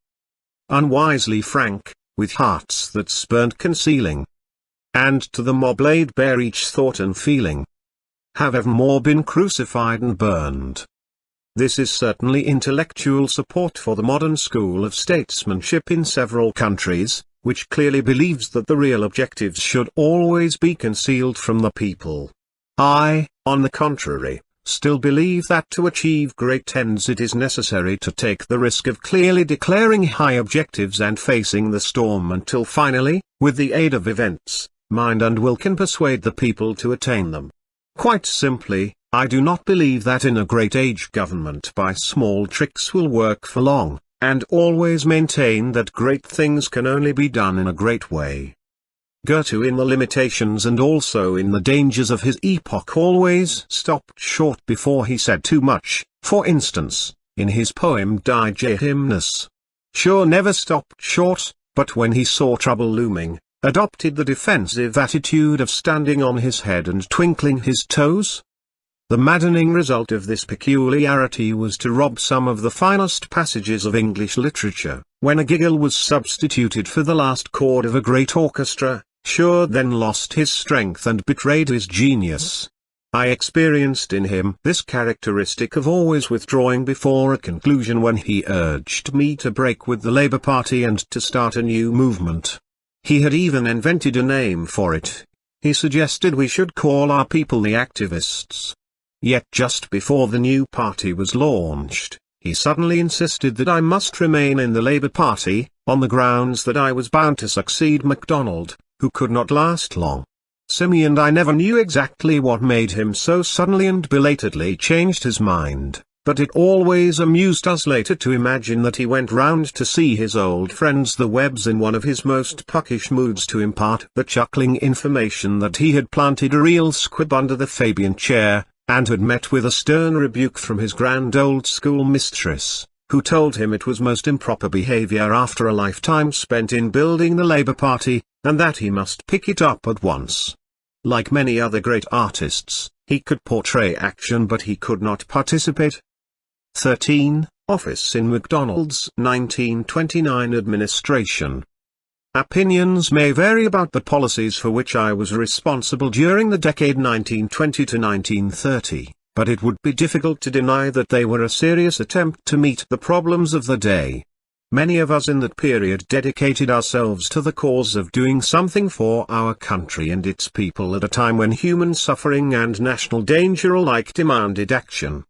unwisely frank, with hearts that spurned concealing, and to the mob laid bare each thought and feeling, have evermore been crucified and burned. This is certainly intellectual support for the modern school of statesmanship in several countries, which clearly believes that the real objectives should always be concealed from the people. I, on the contrary, still believe that to achieve great ends it is necessary to take the risk of clearly declaring high objectives and facing the storm until finally, with the aid of events, mind and will can persuade the people to attain them. Quite simply, I do not believe that in a great age government by small tricks will work for long, and always maintain that great things can only be done in a great way. Goethe, in the limitations and also in the dangers of his epoch, always stopped short before he said too much. For instance, in his poem Die Geheimnis, Shaw never stopped short, but when he saw trouble looming, adopted the defensive attitude of standing on his head and twinkling his toes. The maddening result of this peculiarity was to rob some of the finest passages of English literature. When a giggle was substituted for the last chord of a great orchestra, Shaw then lost his strength and betrayed his genius. I experienced in him this characteristic of always withdrawing before a conclusion when he urged me to break with the Labour Party and to start a new movement. He had even invented a name for it. He suggested we should call our people the activists. Yet just before the new party was launched, he suddenly insisted that I must remain in the Labour Party, on the grounds that I was bound to succeed MacDonald, who could not last long. Simi and I never knew exactly what made him so suddenly and belatedly changed his mind, but it always amused us later to imagine that he went round to see his old friends the Webbs in one of his most puckish moods to impart the chuckling information that he had planted a real squib under the Fabian chair, and had met with a stern rebuke from his grand old school mistress, who told him it was most improper behaviour after a lifetime spent in building the Labour Party, and that he must pick it up at once. Like many other great artists, he could portray action but he could not participate. 13. Office in MacDonald's 1929 administration. Opinions may vary about the policies for which I was responsible during the decade 1920 to 1930, but it would be difficult to deny that they were a serious attempt to meet the problems of the day. Many of us in that period dedicated ourselves to the cause of doing something for our country and its people at a time when human suffering and national danger alike demanded action.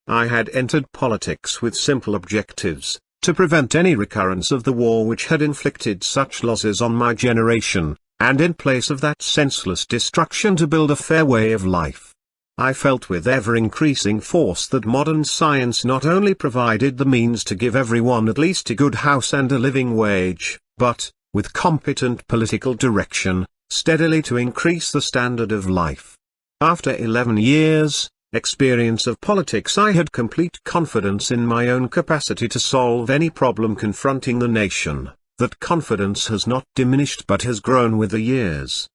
I had entered politics with simple objectives: to prevent any recurrence of the war which had inflicted such losses on my generation, and in place of that senseless destruction to build a fair way of life. I felt with ever-increasing force that modern science not only provided the means to give everyone at least a good house and a living wage, but, with competent political direction, steadily to increase the standard of life. After 11 years' experience of politics, I had complete confidence in my own capacity to solve any problem confronting the nation. That confidence has not diminished but has grown with the years.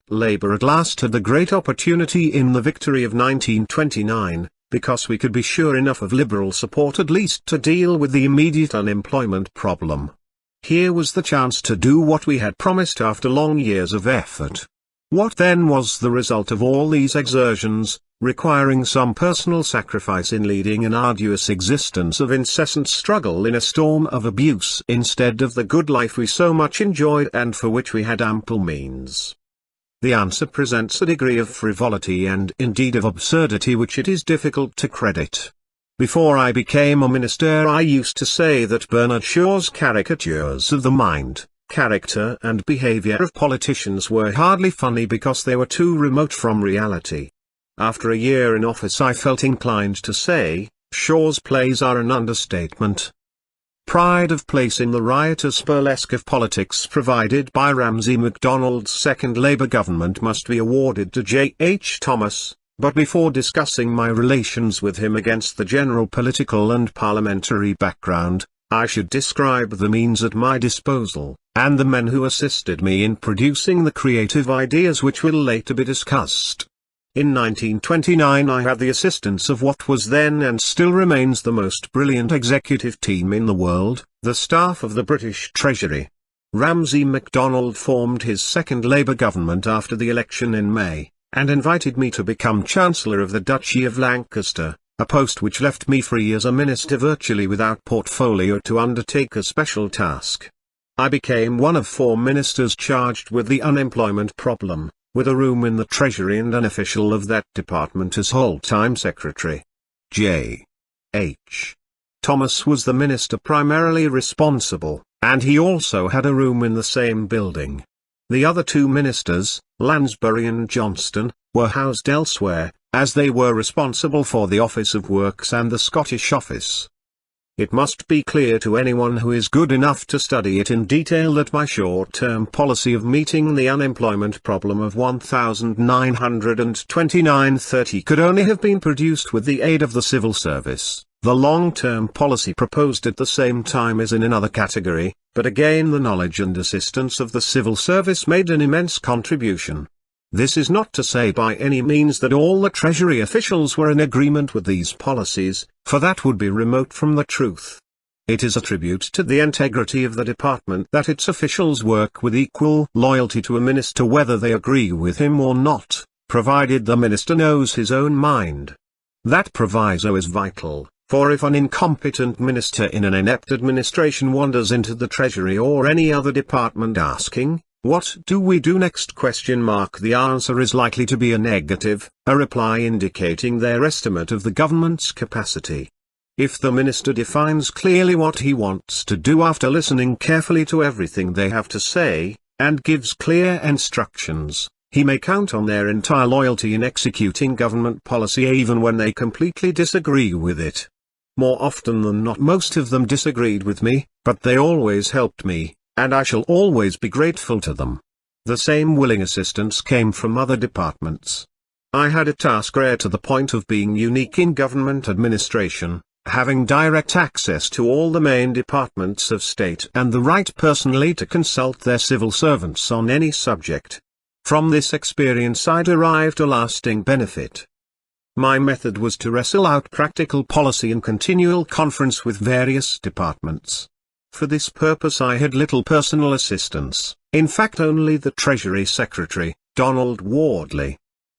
Labour at last had the great opportunity in the victory of 1929, because we could be sure enough of Liberal support at least to deal with the immediate unemployment problem. Here was the chance to do what we had promised after long years of effort. What then was the result of all these exertions, requiring some personal sacrifice in leading an arduous existence of incessant struggle in a storm of abuse instead of the good life we so much enjoyed and for which we had ample means? The answer presents a degree of frivolity and indeed of absurdity which it is difficult to credit. Before I became a minister, I used to say that Bernard Shaw's caricatures of the mind, character and behavior of politicians were hardly funny because they were too remote from reality. After a year in office, I felt inclined to say, Shaw's plays are an understatement. Pride of place in the riotous burlesque of politics provided by Ramsay MacDonald's second Labour government must be awarded to J. H. Thomas, but before discussing my relations with him against the general political and parliamentary background, I should describe the means at my disposal, and the men who assisted me in producing the creative ideas which will later be discussed. In 1929 I had the assistance of what was then and still remains the most brilliant executive team in the world, the staff of the British Treasury. Ramsay MacDonald formed his second Labour government after the election in May, and invited me to become Chancellor of the Duchy of Lancaster, a post which left me free as a minister virtually without portfolio to undertake a special task. I became one of 4 ministers charged with the unemployment problem, with a room in the Treasury and an official of that department as whole-time secretary. J. H. Thomas was the minister primarily responsible, and he also had a room in the same building. The other 2 ministers, Lansbury and Johnston, were housed elsewhere, as they were responsible for the Office of Works and the Scottish Office. It must be clear to anyone who is good enough to study it in detail that my short-term policy of meeting the unemployment problem of 1,929,30 could only have been produced with the aid of the civil service. The long-term policy proposed at the same time is in another category, but again the knowledge and assistance of the civil service made an immense contribution. This is not to say by any means that all the Treasury officials were in agreement with these policies, for that would be remote from the truth. It is a tribute to the integrity of the department that its officials work with equal loyalty to a minister whether they agree with him or not, provided the minister knows his own mind. That proviso is vital, for if an incompetent minister in an inept administration wanders into the Treasury or any other department asking, "What do we do next?" the answer is likely to be a negative, a reply indicating their estimate of the government's capacity. If the minister defines clearly what he wants to do after listening carefully to everything they have to say, and gives clear instructions, he may count on their entire loyalty in executing government policy even when they completely disagree with it. More often than not most of them disagreed with me, but they always helped me, and I shall always be grateful to them. The same willing assistance came from other departments. I had a task rare to the point of being unique in government administration, having direct access to all the main departments of state and the right personally to consult their civil servants on any subject. From this experience I derived a lasting benefit. My method was to wrestle out practical policy in continual conference with various departments. For this purpose I had little personal assistance, in fact only the Treasury Secretary, Donald Wardley.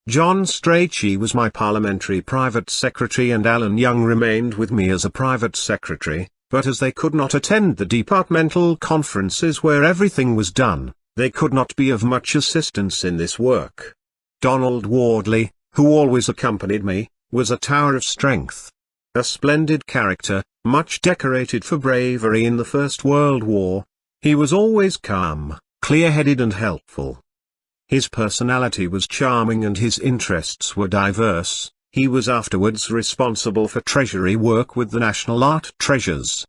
John Strachey was my parliamentary private secretary and Alan Young remained with me as a private secretary, but as they could not attend the departmental conferences where everything was done, they could not be of much assistance in this work. Donald Wardley, who always accompanied me, was a tower of strength. A splendid character, much decorated for bravery in the First World War. He was always calm, clear-headed and helpful. His personality was charming and his interests were diverse. He was afterwards responsible for treasury work with the National Art Treasures.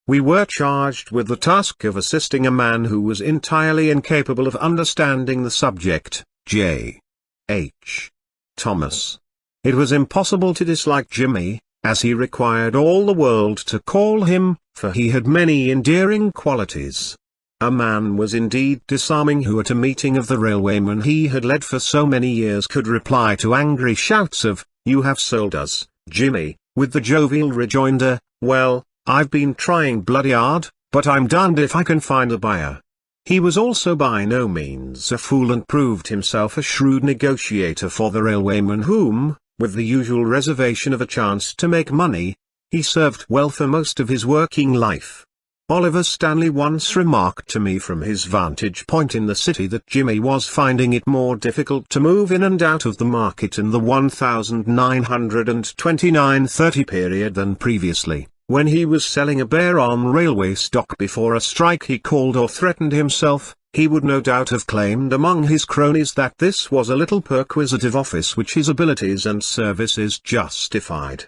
We were charged with the task of assisting a man who was entirely incapable of understanding the subject, J. H. Thomas. It was impossible to dislike Jimmy, as he required all the world to call him, for he had many endearing qualities. A man was indeed disarming who at a meeting of the railwaymen he had led for so many years could reply to angry shouts of, "You have sold us, Jimmy," with the jovial rejoinder, "Well, I've been trying bloody hard, but I'm darned if I can find a buyer." He was also by no means a fool and proved himself a shrewd negotiator for the railwaymen whom, with the usual reservation of a chance to make money, he served well for most of his working life. Oliver Stanley once remarked to me from his vantage point in the city that Jimmy was finding it more difficult to move in and out of the market in the 1929-30 period than previously, when he was selling a bear on railway stock before a strike he called or threatened himself. He would no doubt have claimed among his cronies that this was a little perquisitive office which his abilities and services justified.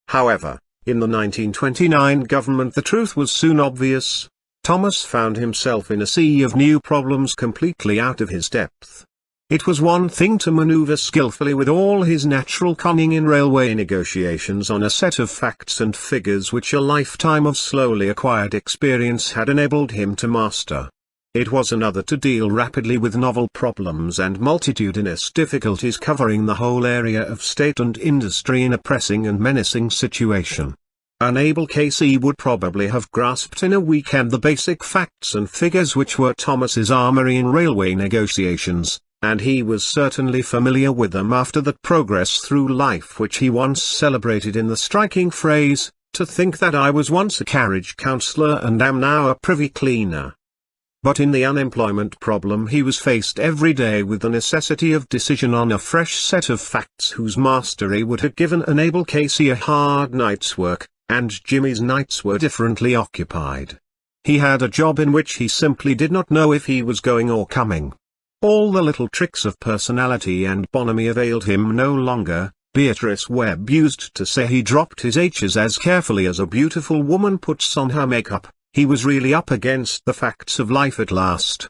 However, in the 1929 government the truth was soon obvious. Thomas found himself in a sea of new problems completely out of his depth. It was one thing to maneuver skillfully with all his natural cunning in railway negotiations on a set of facts and figures which a lifetime of slowly acquired experience had enabled him to master. It was another to deal rapidly with novel problems and multitudinous difficulties covering the whole area of state and industry in a pressing and menacing situation. An able Casey would probably have grasped in a weekend the basic facts and figures which were Thomas's armory in railway negotiations, and he was certainly familiar with them after that progress through life which he once celebrated in the striking phrase, "To think that I was once a carriage counsellor and am now a privy cleaner." But in the unemployment problem he was faced every day with the necessity of decision on a fresh set of facts whose mastery would have given an able Casey a hard night's work, and Jimmy's nights were differently occupied. He had a job in which he simply did not know if he was going or coming. All the little tricks of personality and bonhomie availed him no longer. Beatrice Webb used to say he dropped his H's as carefully as a beautiful woman puts on her makeup. He was really up against the facts of life at last.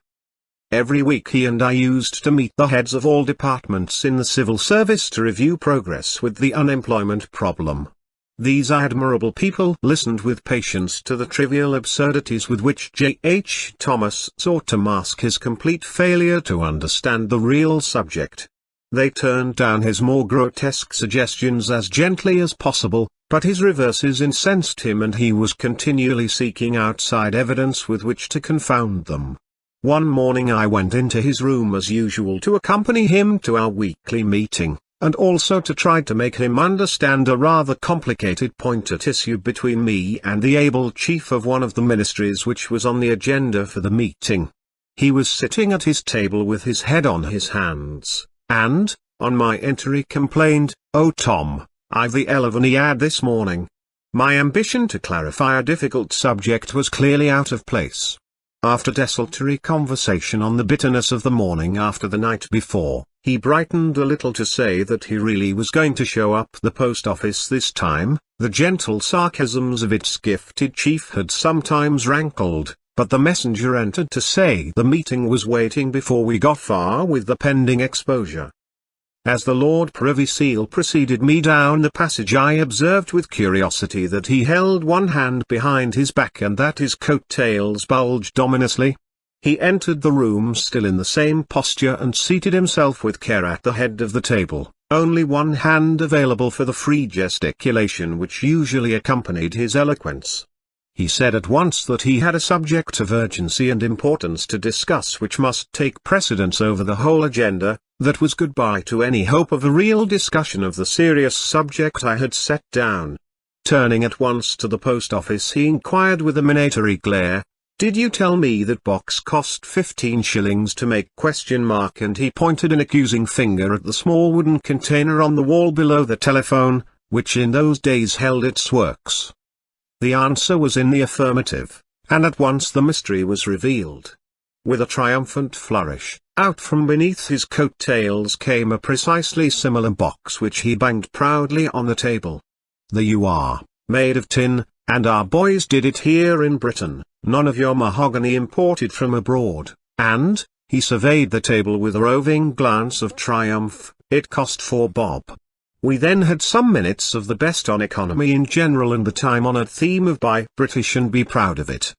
Every week he and I used to meet the heads of all departments in the civil service to review progress with the unemployment problem. These admirable people listened with patience to the trivial absurdities with which J. H. Thomas sought to mask his complete failure to understand the real subject. They turned down his more grotesque suggestions as gently as possible, but his reverses incensed him and he was continually seeking outside evidence with which to confound them. One morning I went into his room as usual to accompany him to our weekly meeting, and also to try to make him understand a rather complicated point at issue between me and the able chief of one of the ministries which was on the agenda for the meeting. He was sitting at his table with his head on his hands, and, on my entry complained, "Oh Tom, I've the hell of an EAD this morning." My ambition to clarify a difficult subject was clearly out of place. After desultory conversation on the bitterness of the morning after the night before, he brightened a little to say that he really was going to show up the post office this time. The gentle sarcasms of its gifted chief had sometimes rankled, but the messenger entered to say the meeting was waiting before we got far with the pending exposure. As the Lord Privy Seal preceded me down the passage I observed with curiosity that he held one hand behind his back and that his coat-tails bulged ominously. He entered the room still in the same posture and seated himself with care at the head of the table, only one hand available for the free gesticulation which usually accompanied his eloquence. He said at once that he had a subject of urgency and importance to discuss which must take precedence over the whole agenda. That was goodbye to any hope of a real discussion of the serious subject I had set down. Turning at once to the post office, he inquired with a minatory glare, "Did you tell me that box cost 15 shillings to make?" And he pointed an accusing finger at the small wooden container on the wall below the telephone, which in those days held its works. The answer was in the affirmative, and at once the mystery was revealed. With a triumphant flourish, out from beneath his coat-tails came a precisely similar box which he banged proudly on the table. "There you are, made of tin, and our boys did it here in Britain, none of your mahogany imported from abroad, and," he surveyed the table with a roving glance of triumph, "it cost 4 bob." We then had some minutes of the best on economy in general and the time-honoured theme of "Buy British and be proud of it."